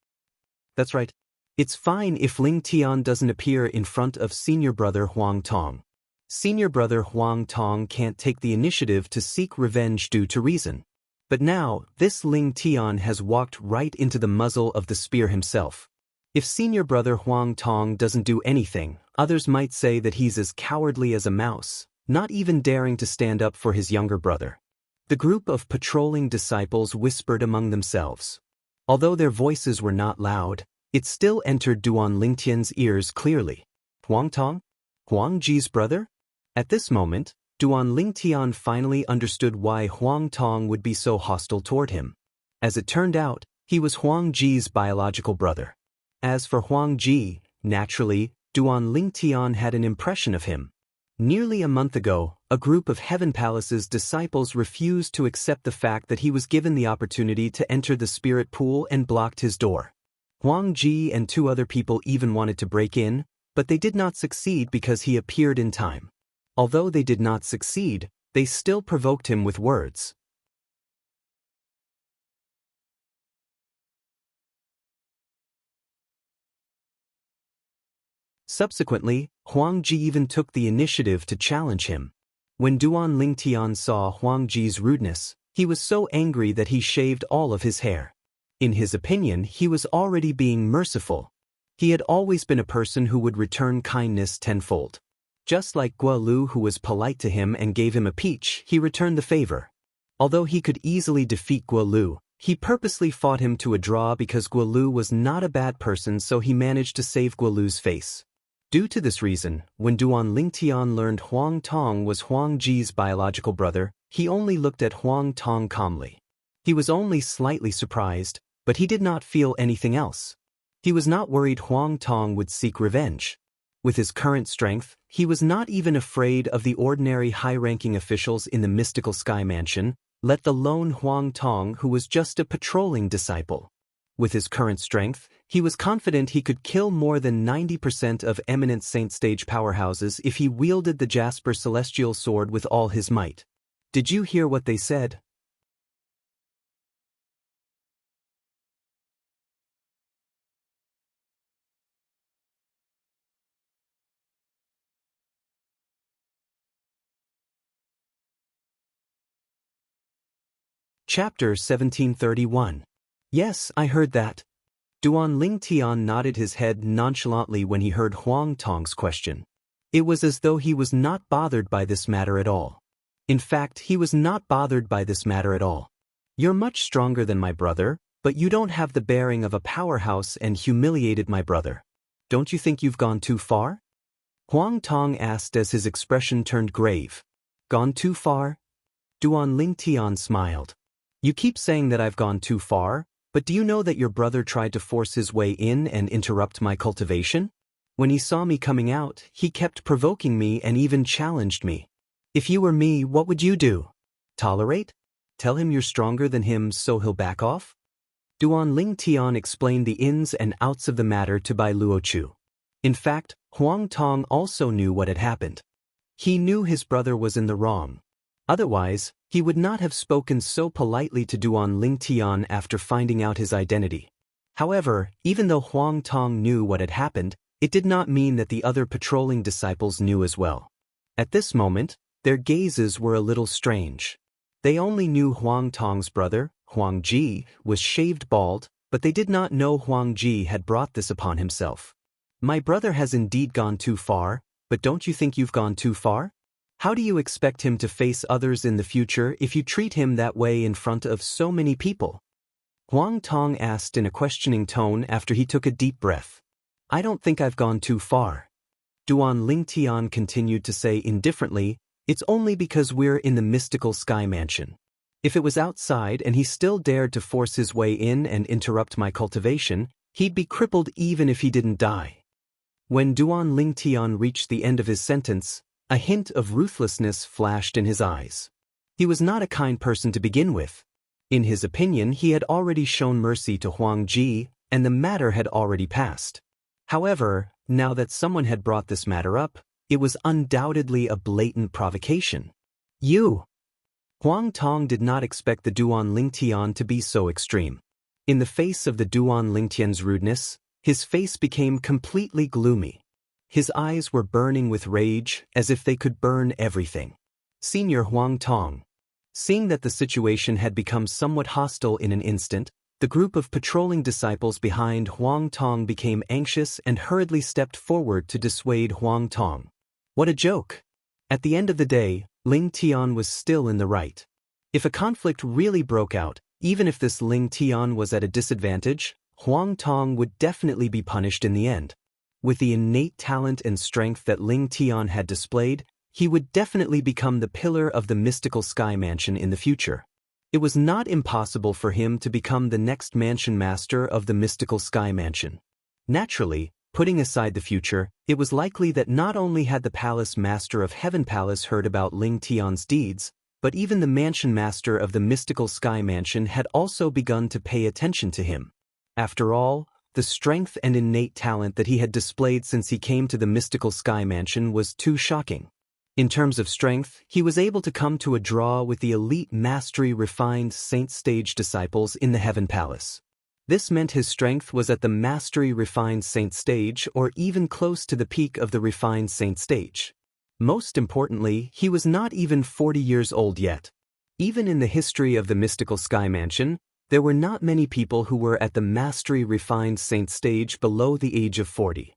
That's right. It's fine if Ling Tian doesn't appear in front of senior brother Huang Tong. Senior brother Huang Tong can't take the initiative to seek revenge due to reason. But now, this Ling Tian has walked right into the muzzle of the spear himself. If senior brother Huang Tong doesn't do anything, others might say that he's as cowardly as a mouse, not even daring to stand up for his younger brother. The group of patrolling disciples whispered among themselves. Although their voices were not loud, it still entered Duan Lingtian's ears clearly. Huang Tong? Huang Ji's brother? At this moment, Duan Lingtian finally understood why Huang Tong would be so hostile toward him. As it turned out, he was Huang Ji's biological brother. As for Huang Ji, naturally, Duan Lingtian had an impression of him. Nearly a month ago, a group of Heaven Palace's disciples refused to accept the fact that he was given the opportunity to enter the spirit pool and blocked his door. Huang Ji and 2 other people even wanted to break in, but they did not succeed because he appeared in time. Although they did not succeed, they still provoked him with words. Subsequently, Huang Ji even took the initiative to challenge him. When Duan Lingtian saw Huang Ji's rudeness, he was so angry that he shaved all of his hair. In his opinion, he was already being merciful. He had always been a person who would return kindness tenfold. Just like Guo Lu, who was polite to him and gave him a peach, he returned the favor. Although he could easily defeat Guo Lu, he purposely fought him to a draw because Guo Lu was not a bad person, so he managed to save Guo Lu's face. Due to this reason, when Duan Lingtian learned Huang Tong was Huang Ji's biological brother, he only looked at Huang Tong calmly. He was only slightly surprised, but he did not feel anything else. He was not worried Huang Tong would seek revenge. With his current strength, he was not even afraid of the ordinary high-ranking officials in the mystical Sky Mansion, let alone Huang Tong, who was just a patrolling disciple. With his current strength, he was confident he could kill more than 90% of eminent saint stage powerhouses if he wielded the Jasper Celestial Sword with all his might. Did you hear what they said? Chapter 1731. Yes, I heard that. Duan Lingtian nodded his head nonchalantly when he heard Huang Tong's question. It was as though he was not bothered by this matter at all. In fact, he was not bothered by this matter at all. You're much stronger than my brother, but you don't have the bearing of a powerhouse and humiliated my brother. Don't you think you've gone too far? Huang Tong asked as his expression turned grave. Gone too far? Duan Lingtian smiled. You keep saying that I've gone too far, but do you know that your brother tried to force his way in and interrupt my cultivation? When he saw me coming out, he kept provoking me and even challenged me. If you were me, what would you do? Tolerate? Tell him you're stronger than him so he'll back off? Duan Lingtian explained the ins and outs of the matter to Bai Luochu. In fact, Huang Tong also knew what had happened. He knew his brother was in the wrong. Otherwise, he would not have spoken so politely to Duan Lingtian after finding out his identity. However, even though Huang Tong knew what had happened, it did not mean that the other patrolling disciples knew as well. At this moment, their gazes were a little strange. They only knew Huang Tong's brother, Huang Ji, was shaved bald, but they did not know Huang Ji had brought this upon himself. My brother has indeed gone too far, but don't you think you've gone too far? How do you expect him to face others in the future if you treat him that way in front of so many people? Huang Tong asked in a questioning tone after he took a deep breath. I don't think I've gone too far. Duan Lingtian continued to say indifferently, it's only because we're in the mystical sky mansion. If it was outside and he still dared to force his way in and interrupt my cultivation, he'd be crippled even if he didn't die. When Duan Lingtian reached the end of his sentence, a hint of ruthlessness flashed in his eyes. He was not a kind person to begin with. In his opinion, he had already shown mercy to Huang Ji, and the matter had already passed. However, now that someone had brought this matter up, it was undoubtedly a blatant provocation. You! Huang Tong did not expect the Duan Lingtian to be so extreme. In the face of the Duan Lingtian's rudeness, his face became completely gloomy. His eyes were burning with rage, as if they could burn everything. Senior Huang Tong. Seeing that the situation had become somewhat hostile in an instant, the group of patrolling disciples behind Huang Tong became anxious and hurriedly stepped forward to dissuade Huang Tong. What a joke! At the end of the day, Ling Tian was still in the right. If a conflict really broke out, even if this Ling Tian was at a disadvantage, Huang Tong would definitely be punished in the end. With the innate talent and strength that Ling Tian had displayed, he would definitely become the pillar of the mystical sky mansion in the future. It was not impossible for him to become the next mansion master of the mystical sky mansion. Naturally, putting aside the future, it was likely that not only had the palace master of Heaven Palace heard about Ling Tian's deeds, but even the mansion master of the mystical sky mansion had also begun to pay attention to him. After all, the strength and innate talent that he had displayed since he came to the mystical sky mansion was too shocking. In terms of strength, he was able to come to a draw with the elite mastery-refined saint stage disciples in the Heaven Palace. This meant his strength was at the mastery-refined saint stage or even close to the peak of the refined saint stage. Most importantly, he was not even 40 years old yet. Even in the history of the mystical sky mansion, there were not many people who were at the mastery-refined saint stage below the age of 40.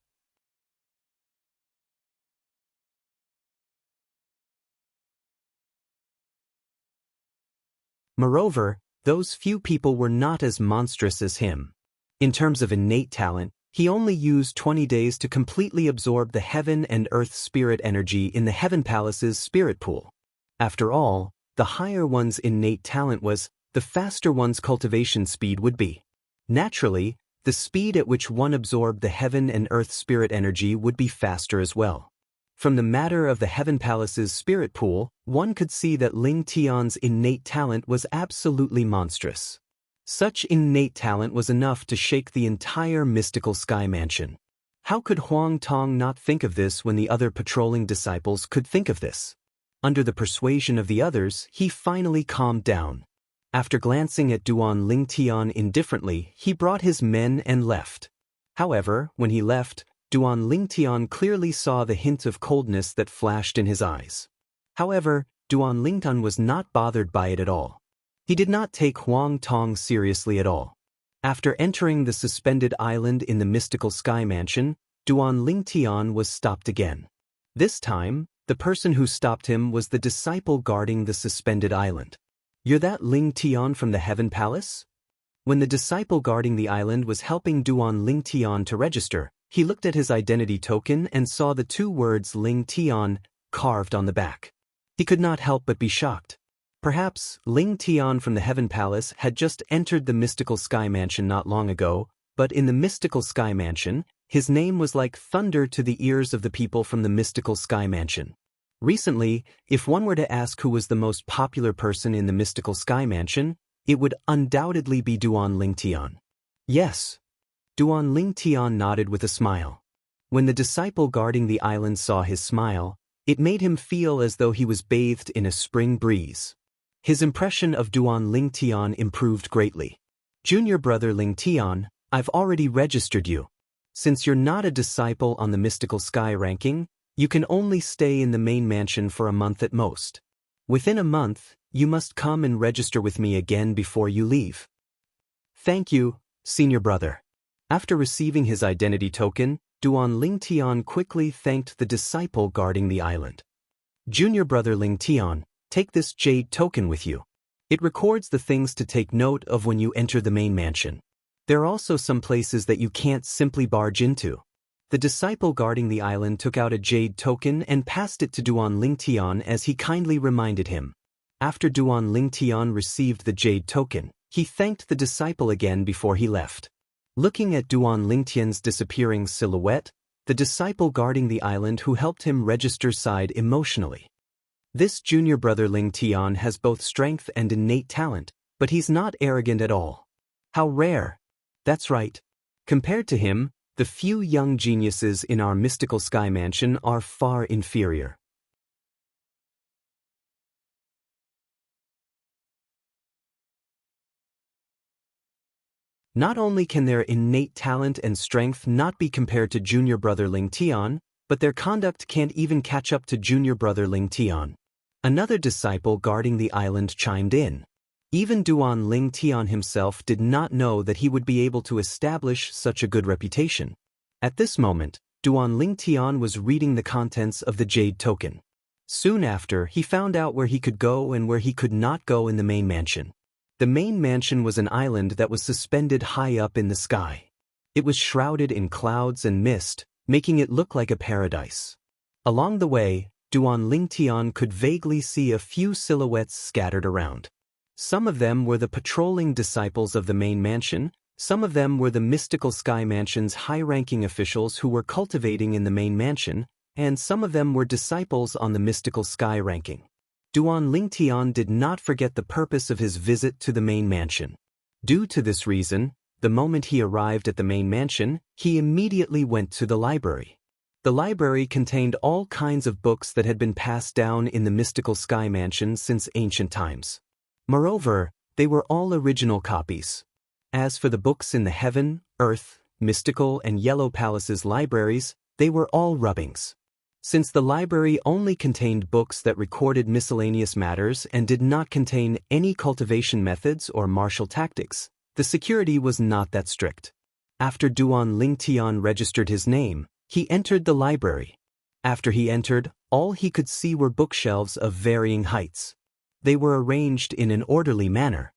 Moreover, those few people were not as monstrous as him. In terms of innate talent, he only used 20 days to completely absorb the heaven and earth spirit energy in the Heaven Palace's spirit pool. After all, the higher one's innate talent was, the faster one's cultivation speed would be. Naturally, the speed at which one absorbed the heaven and earth spirit energy would be faster as well. From the matter of the Heaven Palace's spirit pool, one could see that Ling Tian's innate talent was absolutely monstrous. Such innate talent was enough to shake the entire mystical sky mansion. How could Huang Tong not think of this when the other patrolling disciples could think of this? Under the persuasion of the others, he finally calmed down. After glancing at Duan Lingtian indifferently, he brought his men and left. However, when he left, Duan Lingtian clearly saw the hint of coldness that flashed in his eyes. However, Duan Lingtian was not bothered by it at all. He did not take Huang Tong seriously at all. After entering the suspended island in the mystical sky mansion, Duan Lingtian was stopped again. This time, the person who stopped him was the disciple guarding the suspended island. You're that Ling Tian from the Heaven Palace? When the disciple guarding the island was helping Duan Lingtian to register, he looked at his identity token and saw the two words Ling Tian carved on the back. He could not help but be shocked. Perhaps Ling Tian from the Heaven Palace had just entered the mystical sky mansion not long ago, but in the mystical sky mansion, his name was like thunder to the ears of the people from the mystical sky mansion. Recently, if one were to ask who was the most popular person in the mystical sky mansion, it would undoubtedly be Duan Lingtian. Yes. Duan Lingtian nodded with a smile. When the disciple guarding the island saw his smile, it made him feel as though he was bathed in a spring breeze. His impression of Duan Lingtian improved greatly. Junior brother Lingtian, I've already registered you. Since you're not a disciple on the mystical sky ranking, you can only stay in the main mansion for a month at most. Within a month, you must come and register with me again before you leave. Thank you, senior brother. After receiving his identity token, Duan Lingtian quickly thanked the disciple guarding the island. Junior brother Lingtian, take this jade token with you. It records the things to take note of when you enter the main mansion. There are also some places that you can't simply barge into. The disciple guarding the island took out a jade token and passed it to Duan Lingtian as he kindly reminded him. After Duan Lingtian received the jade token, he thanked the disciple again before he left. Looking at Duan Lingtian's disappearing silhouette, the disciple guarding the island who helped him register sighed emotionally. This junior brother Lingtian has both strength and innate talent, but he's not arrogant at all. How rare! That's right. Compared to him, the few young geniuses in our mystical sky mansion are far inferior. Not only can their innate talent and strength not be compared to junior brother Lingtian, but their conduct can't even catch up to junior brother Lingtian. Another disciple guarding the island chimed in. Even Duan Lingtian himself did not know that he would be able to establish such a good reputation. At this moment, Duan Lingtian was reading the contents of the jade token. Soon after, he found out where he could go and where he could not go in the main mansion. The main mansion was an island that was suspended high up in the sky. It was shrouded in clouds and mist, making it look like a paradise. Along the way, Duan Lingtian could vaguely see a few silhouettes scattered around. Some of them were the patrolling disciples of the main mansion, some of them were the mystical sky mansion's high-ranking officials who were cultivating in the main mansion, and some of them were disciples on the mystical sky ranking. Duan Lingtian did not forget the purpose of his visit to the main mansion. Due to this reason, the moment he arrived at the main mansion, he immediately went to the library. The library contained all kinds of books that had been passed down in the mystical sky mansion since ancient times. Moreover, they were all original copies. As for the books in the Heaven, Earth, Mystical and Yellow Palaces libraries, they were all rubbings. Since the library only contained books that recorded miscellaneous matters and did not contain any cultivation methods or martial tactics, the security was not that strict. After Duan Lingtian registered his name, he entered the library. After he entered, all he could see were bookshelves of varying heights. They were arranged in an orderly manner.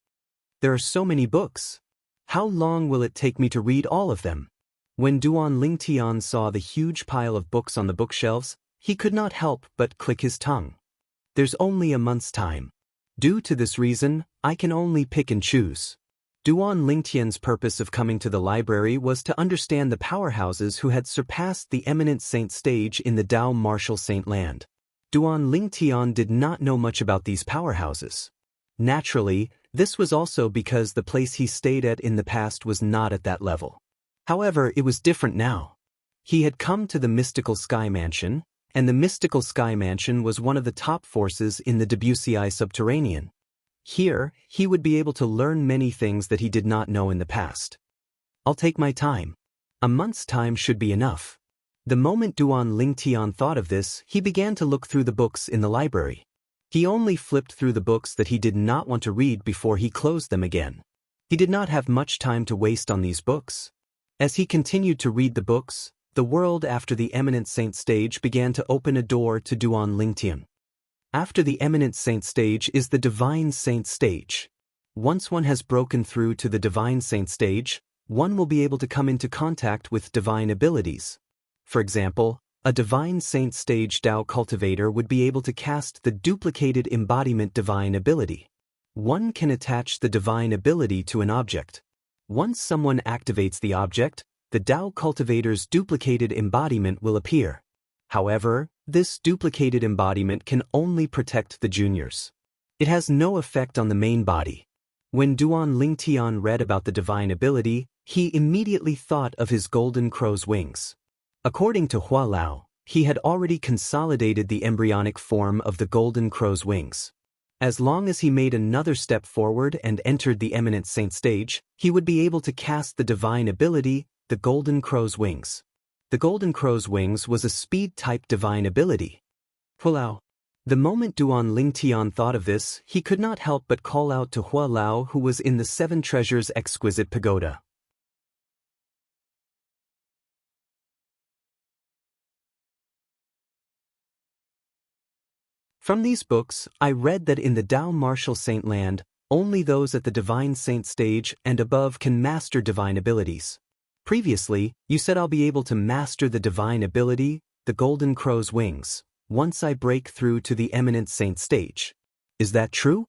There are so many books. How long will it take me to read all of them? When Duan Lingtian saw the huge pile of books on the bookshelves, he could not help but click his tongue. There's only a month's time. Due to this reason, I can only pick and choose. Duan Lingtian's purpose of coming to the library was to understand the powerhouses who had surpassed the eminent saint stage in the Dao martial saint land. Duan Lingtian did not know much about these powerhouses. Naturally, this was also because the place he stayed at in the past was not at that level. However, it was different now. He had come to the mystical sky mansion, and the mystical sky mansion was one of the top forces in the Wuxia subterranean. Here, he would be able to learn many things that he did not know in the past. I'll take my time. A month's time should be enough. The moment Duan Lingtian thought of this, he began to look through the books in the library. He only flipped through the books that he did not want to read before he closed them again. He did not have much time to waste on these books. As he continued to read the books, the world after the eminent saint stage began to open a door to Duan Lingtian. After the eminent saint stage is the divine saint stage. Once one has broken through to the divine saint stage, one will be able to come into contact with divine abilities. For example, a divine saint stage Dao cultivator would be able to cast the duplicated embodiment divine ability. One can attach the divine ability to an object. Once someone activates the object, the Dao cultivator's duplicated embodiment will appear. However, this duplicated embodiment can only protect the juniors. It has no effect on the main body. When Duan Lingtian read about the divine ability, he immediately thought of his golden crow's wings. According to Hua Lao, he had already consolidated the embryonic form of the golden crow's wings. As long as he made another step forward and entered the eminent saint stage, he would be able to cast the divine ability, the Golden Crow's Wings. The Golden Crow's Wings was a speed-type divine ability. Hualao. The moment Duan Lingtian thought of this, he could not help but call out to Hualao, who was in the Seven Treasures exquisite pagoda. From these books, I read that in the Dao Martial Saint Land, only those at the Divine Saint stage and above can master divine abilities. Previously, you said I'll be able to master the divine ability, the Golden Crow's Wings, once I break through to the Eminent Saint stage. Is that true?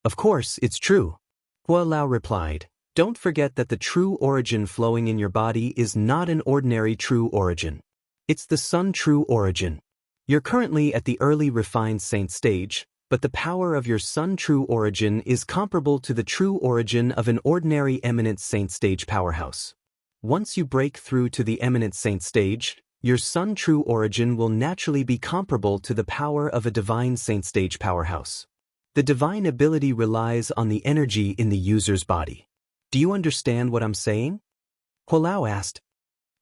Of course, it's true. Hua Lao replied. Don't forget that the true origin flowing in your body is not an ordinary true origin. It's the Sun true origin. You're currently at the early refined saint stage, but the power of your Sun true origin is comparable to the true origin of an ordinary eminent saint stage powerhouse. Once you break through to the eminent saint stage, your Sun true origin will naturally be comparable to the power of a divine saint stage powerhouse. The divine ability relies on the energy in the user's body. Do you understand what I'm saying? Hualao asked.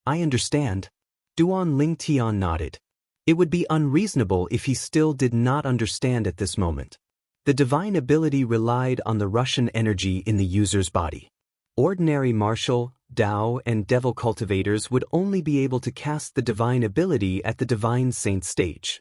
I understand. Duan Lingtian nodded. It would be unreasonable if he still did not understand at this moment. The divine ability relied on the Russian energy in the user's body. Ordinary martial, Dao, and devil cultivators would only be able to cast the divine ability at the divine saint stage.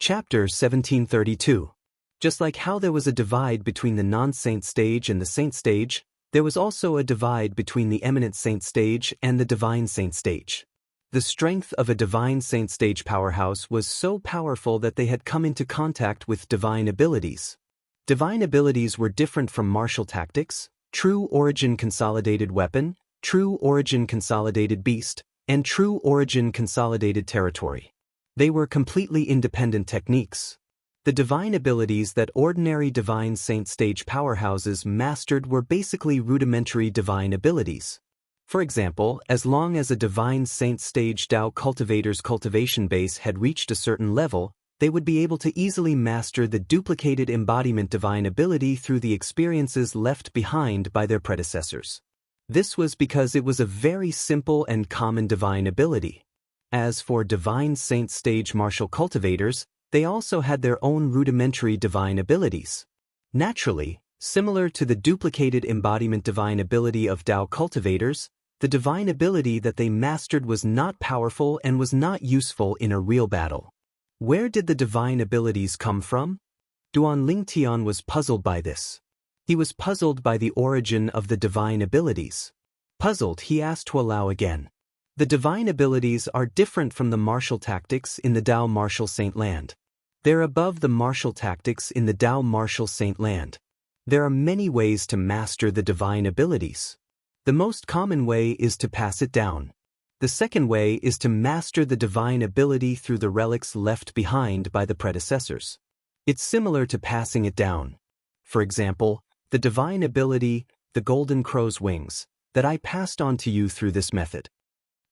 Chapter 1732. Just like how there was a divide between the non-saint stage and the saint stage, there was also a divide between the eminent saint stage and the divine saint stage. The strength of a divine saint stage powerhouse was so powerful that they had come into contact with divine abilities. Divine abilities were different from martial tactics, true origin consolidated weapon, true origin consolidated beast, and true origin consolidated territory. They were completely independent techniques. The divine abilities that ordinary divine saint stage powerhouses mastered were basically rudimentary divine abilities. For example, as long as a divine saint stage Dao cultivator's cultivation base had reached a certain level, they would be able to easily master the duplicated embodiment divine ability through the experiences left behind by their predecessors. This was because it was a very simple and common divine ability. As for divine saint stage martial cultivators, they also had their own rudimentary divine abilities. Naturally, similar to the duplicated embodiment divine ability of Dao cultivators, the divine ability that they mastered was not powerful and was not useful in a real battle. Where did the divine abilities come from? Duan Lingtian was puzzled by this. He was puzzled by the origin of the divine abilities. Puzzled, he asked Hualao again. The divine abilities are different from the martial tactics in the Dao Martial Saint Land. They're above the martial tactics in the Dao Martial Saint Land. There are many ways to master the divine abilities. The most common way is to pass it down. The second way is to master the divine ability through the relics left behind by the predecessors. It's similar to passing it down. For example, the divine ability, the Golden Crow's Wings, that I passed on to you through this method.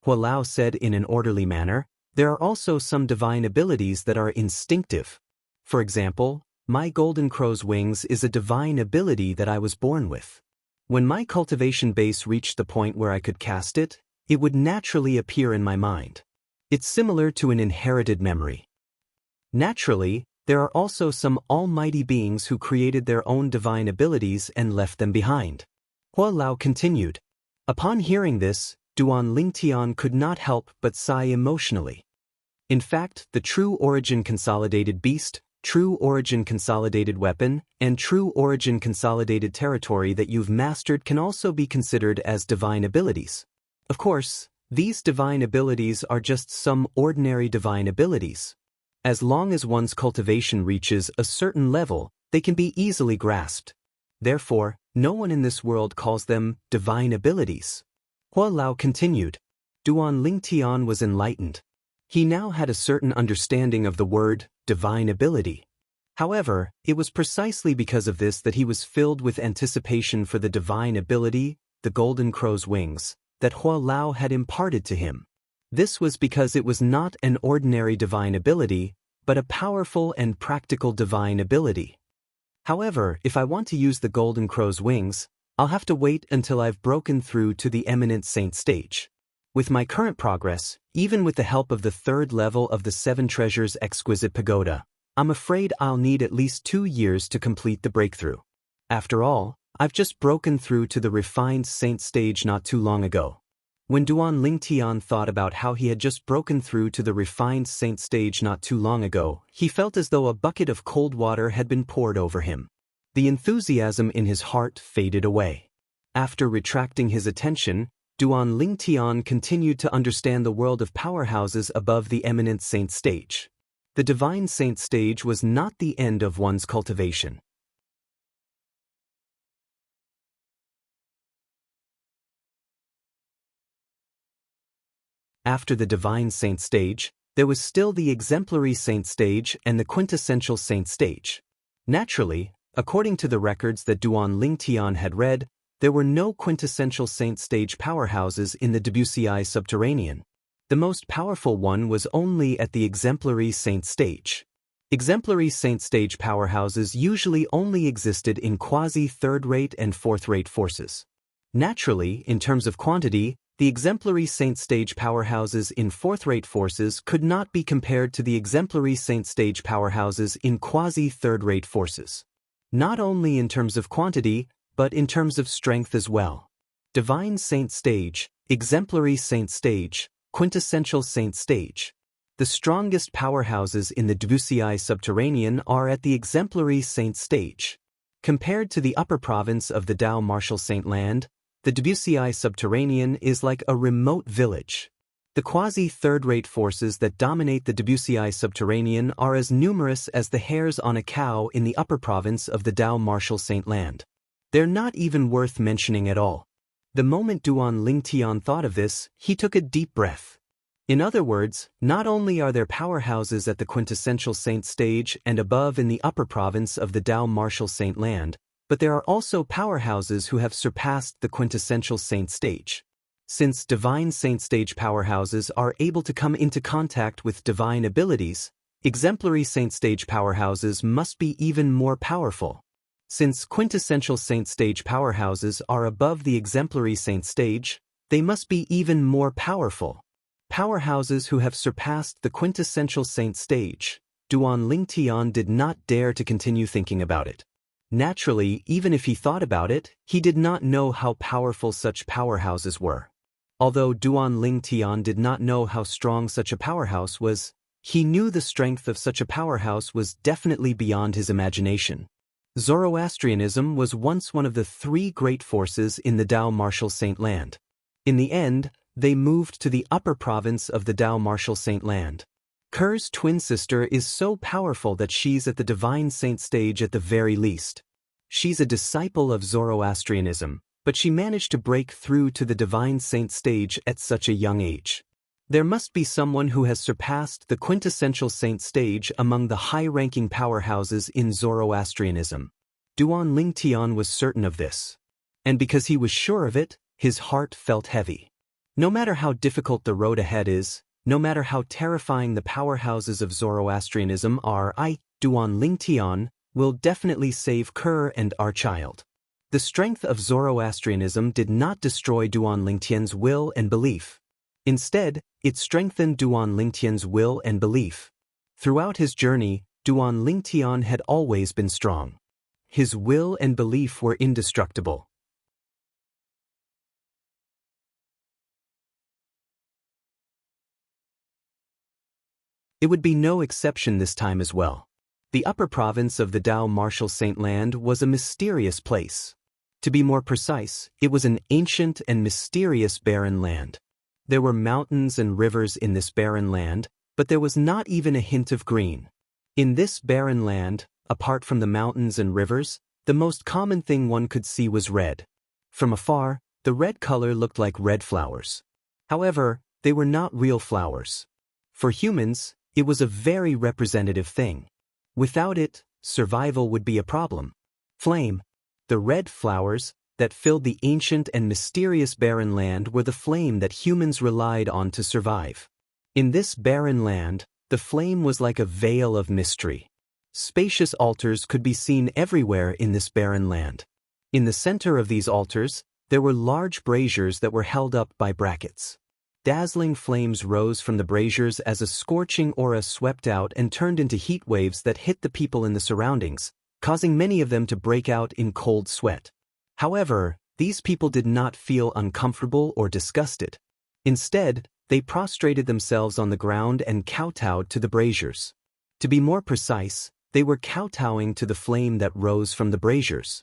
Hualao said in an orderly manner, there are also some divine abilities that are instinctive. For example, my Golden Crow's Wings is a divine ability that I was born with. When my cultivation base reached the point where I could cast it, it would naturally appear in my mind. It's similar to an inherited memory. Naturally, there are also some almighty beings who created their own divine abilities and left them behind. Hualao continued. Upon hearing this, Duan Lingtian could not help but sigh emotionally. In fact, the true origin consolidated beast, true origin consolidated weapon, and true origin consolidated territory that you've mastered can also be considered as divine abilities. Of course, these divine abilities are just some ordinary divine abilities. As long as one's cultivation reaches a certain level, they can be easily grasped. Therefore, no one in this world calls them divine abilities. Hualao continued. Duan Lingtian was enlightened. He now had a certain understanding of the word, divine ability. However, it was precisely because of this that he was filled with anticipation for the divine ability, the Golden Crow's wings, that Hua Lao had imparted to him. This was because it was not an ordinary divine ability, but a powerful and practical divine ability. However, if I want to use the Golden Crow's wings, I'll have to wait until I've broken through to the Eminent Saint stage. With my current progress, even with the help of the third level of the Seven Treasures Exquisite Pagoda, I'm afraid I'll need at least 2 years to complete the breakthrough. After all, I've just broken through to the Refined Saint stage not too long ago. When Duan Lingtian thought about how he had just broken through to the Refined Saint stage not too long ago, he felt as though a bucket of cold water had been poured over him. The enthusiasm in his heart faded away. After retracting his attention, Duan Lingtian continued to understand the world of powerhouses above the Eminent Saint stage. The Divine Saint stage was not the end of one's cultivation. After the Divine Saint stage, there was still the Exemplary Saint stage and the Quintessential Saint stage. Naturally, according to the records that Duan Lingtian had read, there were no Quintessential Saint stage powerhouses in the Debussyi subterranean. The most powerful one was only at the Exemplary Saint stage. Exemplary Saint stage powerhouses usually only existed in quasi-third-rate and fourth-rate forces. Naturally, in terms of quantity, the Exemplary Saint stage powerhouses in fourth-rate forces could not be compared to the Exemplary Saint stage powerhouses in quasi-third-rate forces. Not only in terms of quantity, but in terms of strength as well. Divine Saint stage, Exemplary Saint stage, Quintessential Saint stage. The strongest powerhouses in the Debussyi subterranean are at the Exemplary Saint stage. Compared to the upper province of the Dao Martial Saint Land, the Debussyi subterranean is like a remote village. The quasi-third-rate forces that dominate the Debussyi subterranean are as numerous as the hairs on a cow in the upper province of the Dao Martial Saint Land. They're not even worth mentioning at all. The moment Duan Lingtian thought of this, he took a deep breath. In other words, not only are there powerhouses at the Quintessential Saint stage and above in the upper province of the Dao Martial Saint Land, but there are also powerhouses who have surpassed the Quintessential Saint stage. Since Divine Saint stage powerhouses are able to come into contact with divine abilities, Exemplary Saint stage powerhouses must be even more powerful. Since Quintessential Saint stage powerhouses are above the Exemplary Saint stage, they must be even more powerful. Powerhouses who have surpassed the Quintessential Saint stage. Duan Lingtian did not dare to continue thinking about it. Naturally, even if he thought about it, he did not know how powerful such powerhouses were. Although Duan Lingtian did not know how strong such a powerhouse was, he knew the strength of such a powerhouse was definitely beyond his imagination. Zoroastrianism was once one of the 3 great forces in the Dao Martial Saint Land. In the end, they moved to the upper province of the Dao Martial Saint Land. Ker's twin sister is so powerful that she's at the Divine Saint stage at the very least. She's a disciple of Zoroastrianism, but she managed to break through to the Divine Saint stage at such a young age. There must be someone who has surpassed the Quintessential Saint stage among the high-ranking powerhouses in Zoroastrianism. Duan Lingtian was certain of this. And because he was sure of it, his heart felt heavy. No matter how difficult the road ahead is, no matter how terrifying the powerhouses of Zoroastrianism are, Duan Lingtian, will definitely save Ker and our child. The strength of Zoroastrianism did not destroy Duan Lingtian's will and belief. Instead, it strengthened Duan Lingtian's will and belief. Throughout his journey, Duan Lingtian had always been strong. His will and belief were indestructible. It would be no exception this time as well. The upper province of the Dao Martial Saint Land was a mysterious place. To be more precise, it was an ancient and mysterious barren land. There were mountains and rivers in this barren land, but there was not even a hint of green. In this barren land, apart from the mountains and rivers, the most common thing one could see was red. From afar, the red color looked like red flowers. However, they were not real flowers. For humans, it was a very representative thing. Without it, survival would be a problem. Flame. The red flowers that filled the ancient and mysterious barren land were the flame that humans relied on to survive. In this barren land, the flame was like a veil of mystery. Spacious altars could be seen everywhere in this barren land. In the center of these altars, there were large braziers that were held up by brackets. Dazzling flames rose from the braziers as a scorching aura swept out and turned into heat waves that hit the people in the surroundings, causing many of them to break out in cold sweat. However, these people did not feel uncomfortable or disgusted. Instead, they prostrated themselves on the ground and kowtowed to the braziers. To be more precise, they were kowtowing to the flame that rose from the braziers.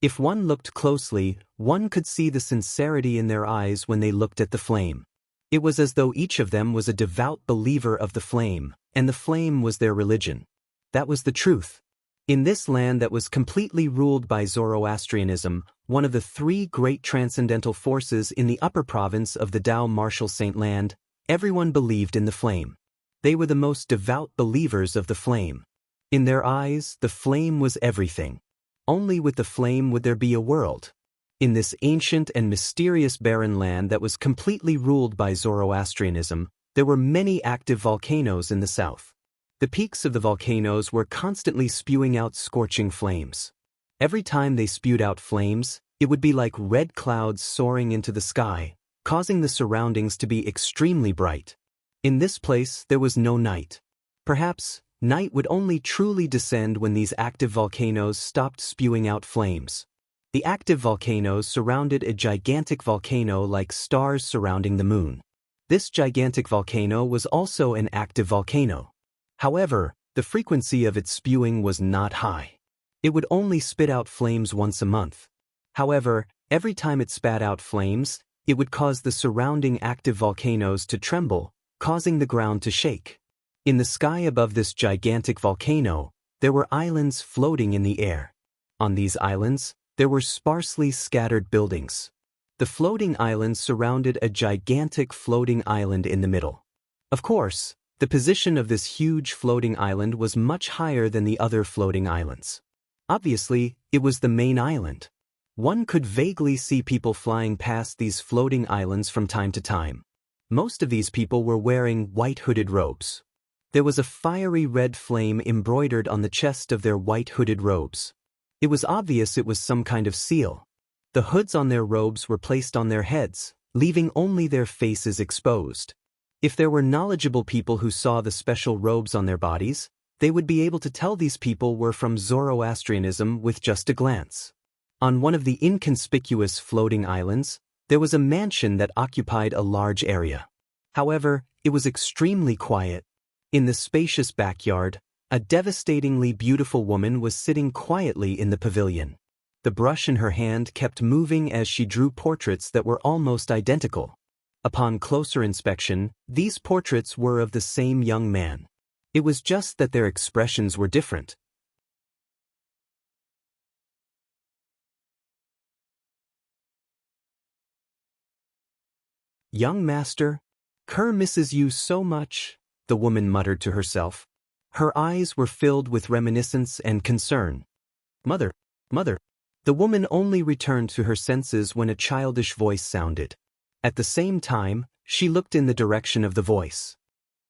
If one looked closely, one could see the sincerity in their eyes when they looked at the flame. It was as though each of them was a devout believer of the flame, and the flame was their religion. That was the truth. In this land that was completely ruled by Zoroastrianism, one of the three great transcendental forces in the upper province of the Tao Martial Saint Land, everyone believed in the flame. They were the most devout believers of the flame. In their eyes, the flame was everything. Only with the flame would there be a world. In this ancient and mysterious barren land that was completely ruled by Zoroastrianism, there were many active volcanoes in the south. The peaks of the volcanoes were constantly spewing out scorching flames. Every time they spewed out flames, it would be like red clouds soaring into the sky, causing the surroundings to be extremely bright. In this place, there was no night. Perhaps, night would only truly descend when these active volcanoes stopped spewing out flames. The active volcanoes surrounded a gigantic volcano like stars surrounding the moon. This gigantic volcano was also an active volcano. However, the frequency of its spewing was not high. It would only spit out flames once a month. However, every time it spat out flames, it would cause the surrounding active volcanoes to tremble, causing the ground to shake. In the sky above this gigantic volcano, there were islands floating in the air. On these islands, there were sparsely scattered buildings. The floating islands surrounded a gigantic floating island in the middle. Of course, the position of this huge floating island was much higher than the other floating islands. Obviously, it was the main island. One could vaguely see people flying past these floating islands from time to time. Most of these people were wearing white hooded robes. There was a fiery red flame embroidered on the chest of their white hooded robes. It was obvious it was some kind of seal. The hoods on their robes were placed on their heads, leaving only their faces exposed. If there were knowledgeable people who saw the special robes on their bodies, they would be able to tell these people were from Zoroastrianism with just a glance. On one of the inconspicuous floating islands, there was a mansion that occupied a large area. However, it was extremely quiet. In the spacious backyard, a devastatingly beautiful woman was sitting quietly in the pavilion. The brush in her hand kept moving as she drew portraits that were almost identical. Upon closer inspection, these portraits were of the same young man. It was just that their expressions were different. "Young master, Kerr misses you so much," the woman muttered to herself. Her eyes were filled with reminiscence and concern. "Mother, mother." The woman only returned to her senses when a childish voice sounded. At the same time, she looked in the direction of the voice.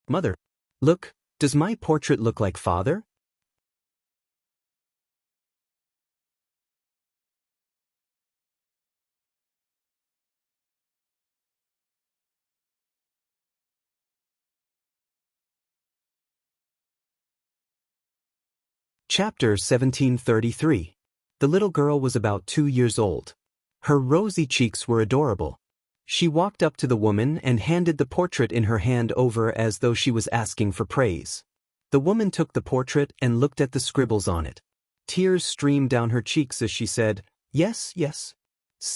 "Mother, look, does my portrait look like father?" Chapter 1733. The little girl was about 2 years old. Her rosy cheeks were adorable. She walked up to the woman and handed the portrait in her hand over as though she was asking for praise. The woman took the portrait and looked at the scribbles on it. Tears streamed down her cheeks as she said, "Yes, yes.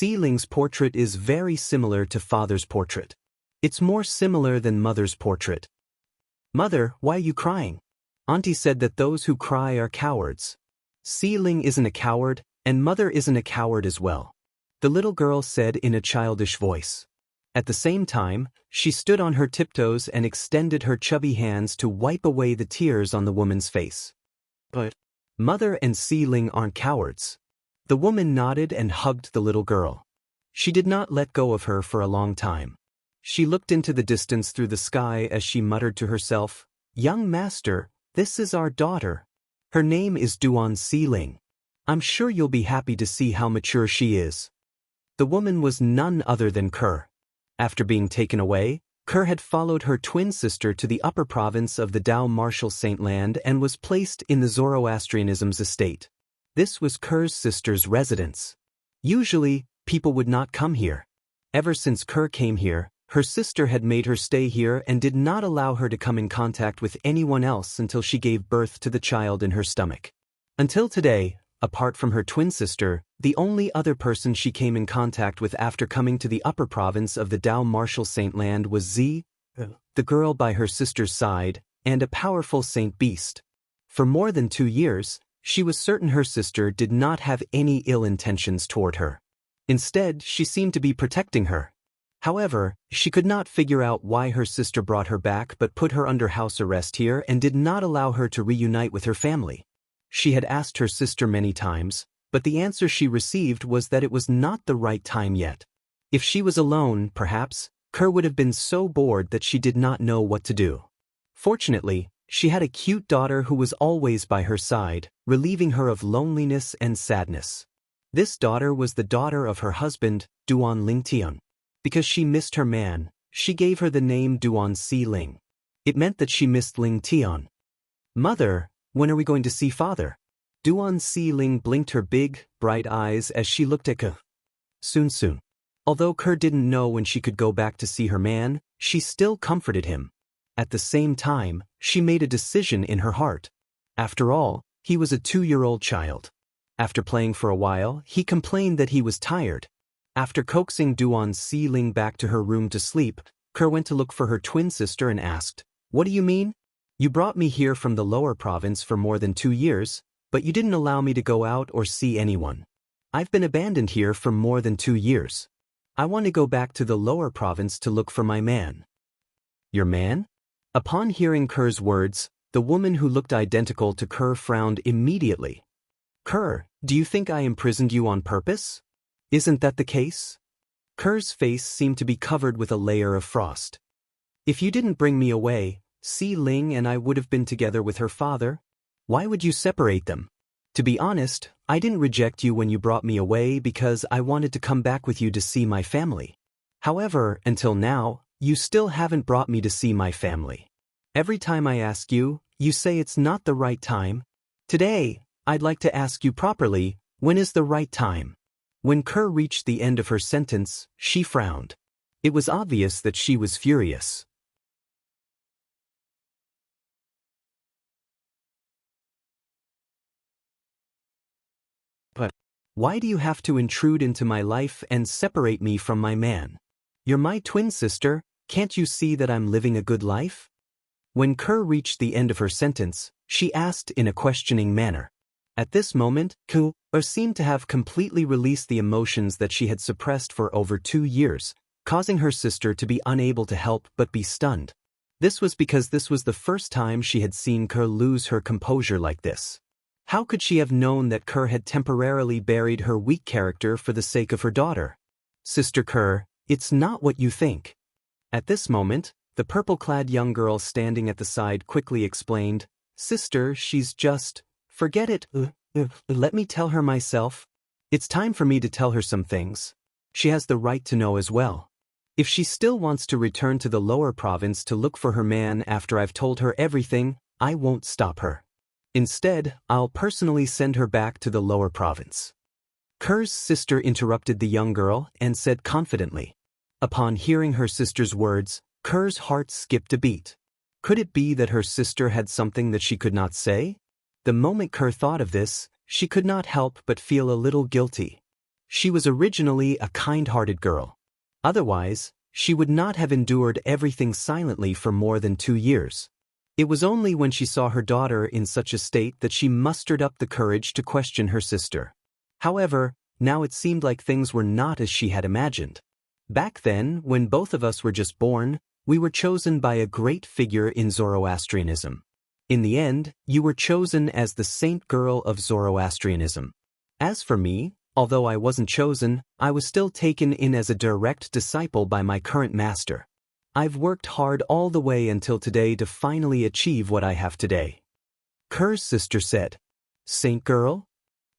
Ling's portrait is very similar to father's portrait. It's more similar than mother's portrait." "Mother, why are you crying?" "Auntie said that those who cry are cowards." "Ling isn't a coward, and mother isn't a coward as well," the little girl said in a childish voice. At the same time, she stood on her tiptoes and extended her chubby hands to wipe away the tears on the woman's face. "But, Mother and Si Ling aren't cowards. The woman nodded and hugged the little girl. She did not let go of her for a long time. She looked into the distance through the sky as she muttered to herself, "Young master, this is our daughter. Her name is Duan Si Ling. I'm sure you'll be happy to see how mature she is." The woman was none other than Kerr. After being taken away, Kerr had followed her twin sister to the upper province of the Dao Martial Saint Land and was placed in the Zoroastrianism's estate. This was Kerr's sister's residence. Usually, people would not come here. Ever since Kerr came here, her sister had made her stay here and did not allow her to come in contact with anyone else until she gave birth to the child in her stomach. Until today, apart from her twin sister, the only other person she came in contact with after coming to the upper province of the Dao Martial Saint Land was Zi, the girl by her sister's side, and a powerful saint beast. For more than 2 years, she was certain her sister did not have any ill intentions toward her. Instead, she seemed to be protecting her. However, she could not figure out why her sister brought her back but put her under house arrest here and did not allow her to reunite with her family. She had asked her sister many times, but the answer she received was that it was not the right time yet. If she was alone, perhaps, Kerr would have been so bored that she did not know what to do. Fortunately, she had a cute daughter who was always by her side, relieving her of loneliness and sadness. This daughter was the daughter of her husband, Duan Lingtian. Because she missed her man, she gave her the name Duan Si Ling. It meant that she missed Ling Tian. "Mother, when are we going to see father?" Duan Si Ling blinked her big, bright eyes as she looked at Kerr. Soon. Although Kerr didn't know when she could go back to see her man, she still comforted him. At the same time, she made a decision in her heart. After all, he was a 2-year-old child. After playing for a while, he complained that he was tired. After coaxing Duan Si Ling back to her room to sleep, Kerr went to look for her twin sister and asked, "What do you mean? You brought me here from the lower province for more than 2 years, but you didn't allow me to go out or see anyone. I've been abandoned here for more than 2 years. I want to go back to the lower province to look for my man." "Your man?" Upon hearing Kerr's words, the woman who looked identical to Kerr frowned immediately. "Kerr, do you think I imprisoned you on purpose? Isn't that the case?" Kerr's face seemed to be covered with a layer of frost. "If you didn't bring me away, Si Ling and I would have been together with her father. Why would you separate them? To be honest, I didn't reject you when you brought me away because I wanted to come back with you to see my family. However, until now, you still haven't brought me to see my family. Every time I ask you, you say it's not the right time. Today, I'd like to ask you properly, when is the right time?" When Kerr reached the end of her sentence, she frowned. It was obvious that she was furious. "But why do you have to intrude into my life and separate me from my man? You're my twin sister, can't you see that I'm living a good life?" When Kerr reached the end of her sentence, she asked in a questioning manner. At this moment, Kerr seemed to have completely released the emotions that she had suppressed for over 2 years, causing her sister to be unable to help but be stunned. This was because this was the first time she had seen Kerr lose her composure like this. How could she have known that Kerr had temporarily buried her weak character for the sake of her daughter? "Sister Kerr, it's not what you think." At this moment, the purple-clad young girl standing at the side quickly explained, "Sister, she's just... Forget it. Let me tell her myself. It's time for me to tell her some things. She has the right to know as well. If she still wants to return to the lower province to look for her man after I've told her everything, I won't stop her. Instead, I'll personally send her back to the lower province." Kerr's sister interrupted the young girl and said confidently. Upon hearing her sister's words, Kerr's heart skipped a beat. Could it be that her sister had something that she could not say? The moment Kerr thought of this, she could not help but feel a little guilty. She was originally a kind-hearted girl. Otherwise, she would not have endured everything silently for more than 2 years. It was only when she saw her daughter in such a state that she mustered up the courage to question her sister. However, now it seemed like things were not as she had imagined. Back then, when both of us were just born, we were chosen by a great figure in Zoroastrianism. In the end, you were chosen as the saint girl of Zoroastrianism. As for me, although I wasn't chosen, I was still taken in as a direct disciple by my current master. I've worked hard all the way until today to finally achieve what I have today. Kerr's sister said. Saint girl?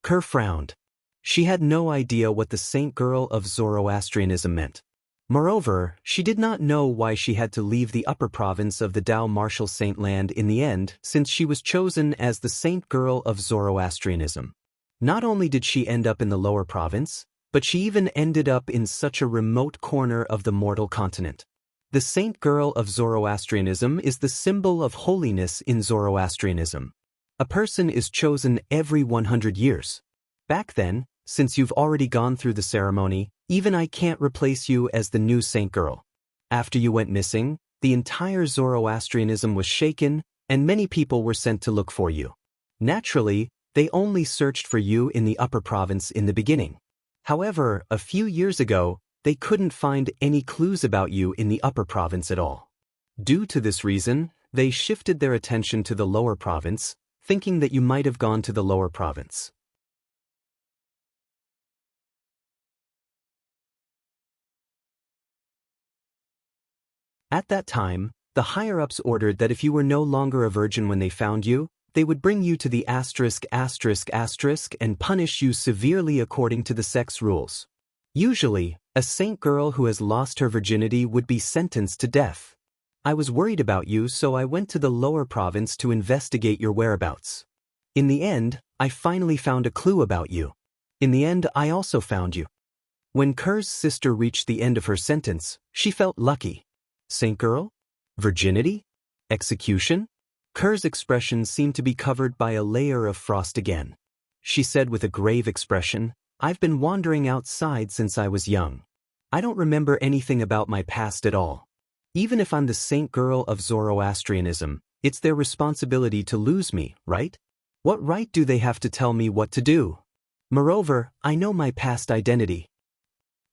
Kerr frowned. She had no idea what the saint girl of Zoroastrianism meant. Moreover, she did not know why she had to leave the upper province of the Dao Martial Saint Land in the end, since she was chosen as the saint girl of Zoroastrianism. Not only did she end up in the lower province, but she even ended up in such a remote corner of the mortal continent. The saint girl of Zoroastrianism is the symbol of holiness in Zoroastrianism. A person is chosen every 100 years. Back then, since you've already gone through the ceremony, even I can't replace you as the new saint girl. After you went missing, the entire Zoroastrianism was shaken, and many people were sent to look for you. Naturally, they only searched for you in the upper province in the beginning. However, a few years ago, they couldn't find any clues about you in the upper province at all. Due to this reason, they shifted their attention to the lower province, thinking that you might have gone to the lower province. At that time, the higher-ups ordered that if you were no longer a virgin when they found you, they would bring you to the **** and punish you severely according to the sect's rules. Usually, a saint girl who has lost her virginity would be sentenced to death. I was worried about you, so I went to the lower province to investigate your whereabouts. In the end, I finally found a clue about you. In the end, I also found you. When Kerr's sister reached the end of her sentence, she felt lucky. Saint girl? Virginity? Execution? Kerr's expression seemed to be covered by a layer of frost again. She said with a grave expression, I've been wandering outside since I was young. I don't remember anything about my past at all. Even if I'm the saint girl of Zoroastrianism, it's their responsibility to lose me, right? What right do they have to tell me what to do? Moreover, I know my past identity.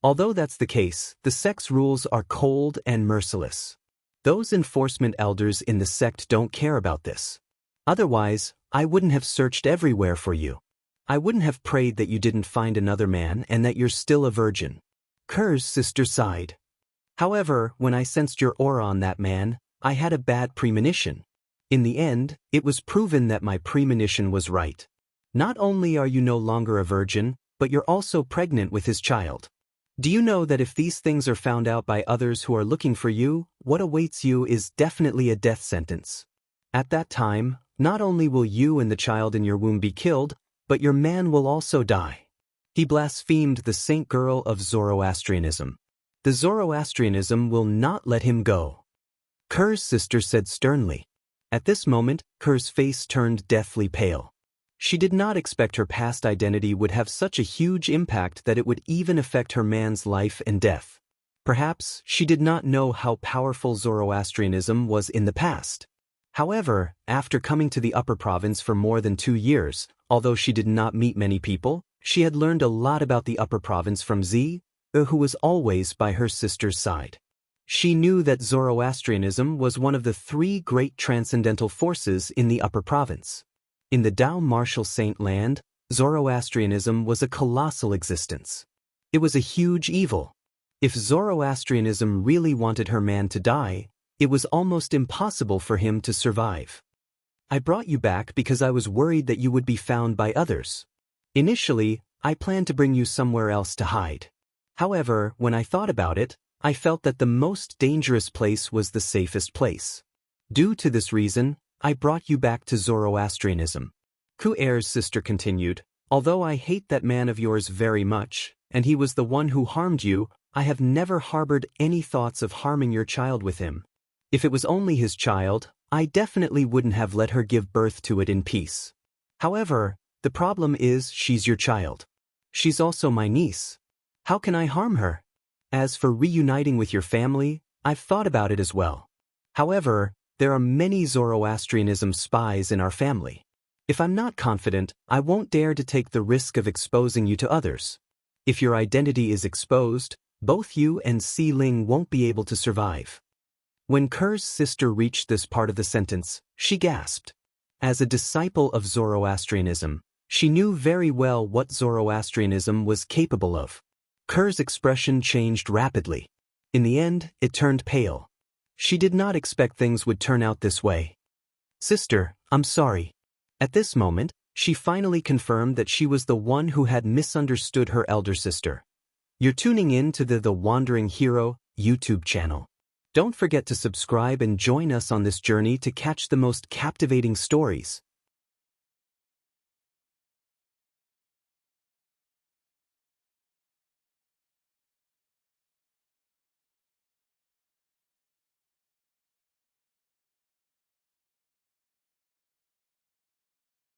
Although that's the case, the sect's rules are cold and merciless. Those enforcement elders in the sect don't care about this. Otherwise, I wouldn't have searched everywhere for you. I wouldn't have prayed that you didn't find another man and that you're still a virgin. Kerr's sister sighed. However, when I sensed your aura on that man, I had a bad premonition. In the end, it was proven that my premonition was right. Not only are you no longer a virgin, but you're also pregnant with his child. Do you know that if these things are found out by others who are looking for you, what awaits you is definitely a death sentence? At that time, not only will you and the child in your womb be killed, but your man will also die. He blasphemed the saint girl of Zoroastrianism. The Zoroastrianism will not let him go. Kerr's sister said sternly. At this moment, Kerr's face turned deathly pale. She did not expect her past identity would have such a huge impact that it would even affect her man's life and death. Perhaps she did not know how powerful Zoroastrianism was in the past. However, after coming to the upper province for more than 2 years, although she did not meet many people, she had learned a lot about the upper province from Zi, who was always by her sister's side. She knew that Zoroastrianism was one of the 3 great transcendental forces in the upper province. In the Dao Martial Saint Land, Zoroastrianism was a colossal existence. It was a huge evil. If Zoroastrianism really wanted her man to die, it was almost impossible for him to survive. I brought you back because I was worried that you would be found by others. Initially, I planned to bring you somewhere else to hide. However, when I thought about it, I felt that the most dangerous place was the safest place. Due to this reason, I brought you back to Zoroastrianism. Ku'er's sister continued, although I hate that man of yours very much, and he was the one who harmed you, I have never harbored any thoughts of harming your child with him. If it was only his child, I definitely wouldn't have let her give birth to it in peace. However, the problem is she's your child. She's also my niece. How can I harm her? As for reuniting with your family, I've thought about it as well. However, there are many Zoroastrianism spies in our family. If I'm not confident, I won't dare to take the risk of exposing you to others. If your identity is exposed, both you and Si Ling won't be able to survive. When Kerr's sister reached this part of the sentence, she gasped. As a disciple of Zoroastrianism, she knew very well what Zoroastrianism was capable of. Ker's expression changed rapidly. In the end, it turned pale. She did not expect things would turn out this way. "Sister, I'm sorry." At this moment, she finally confirmed that she was the one who had misunderstood her elder sister. You're tuning in to the Wandering Hero YouTube channel. Don't forget to subscribe and join us on this journey to catch the most captivating stories.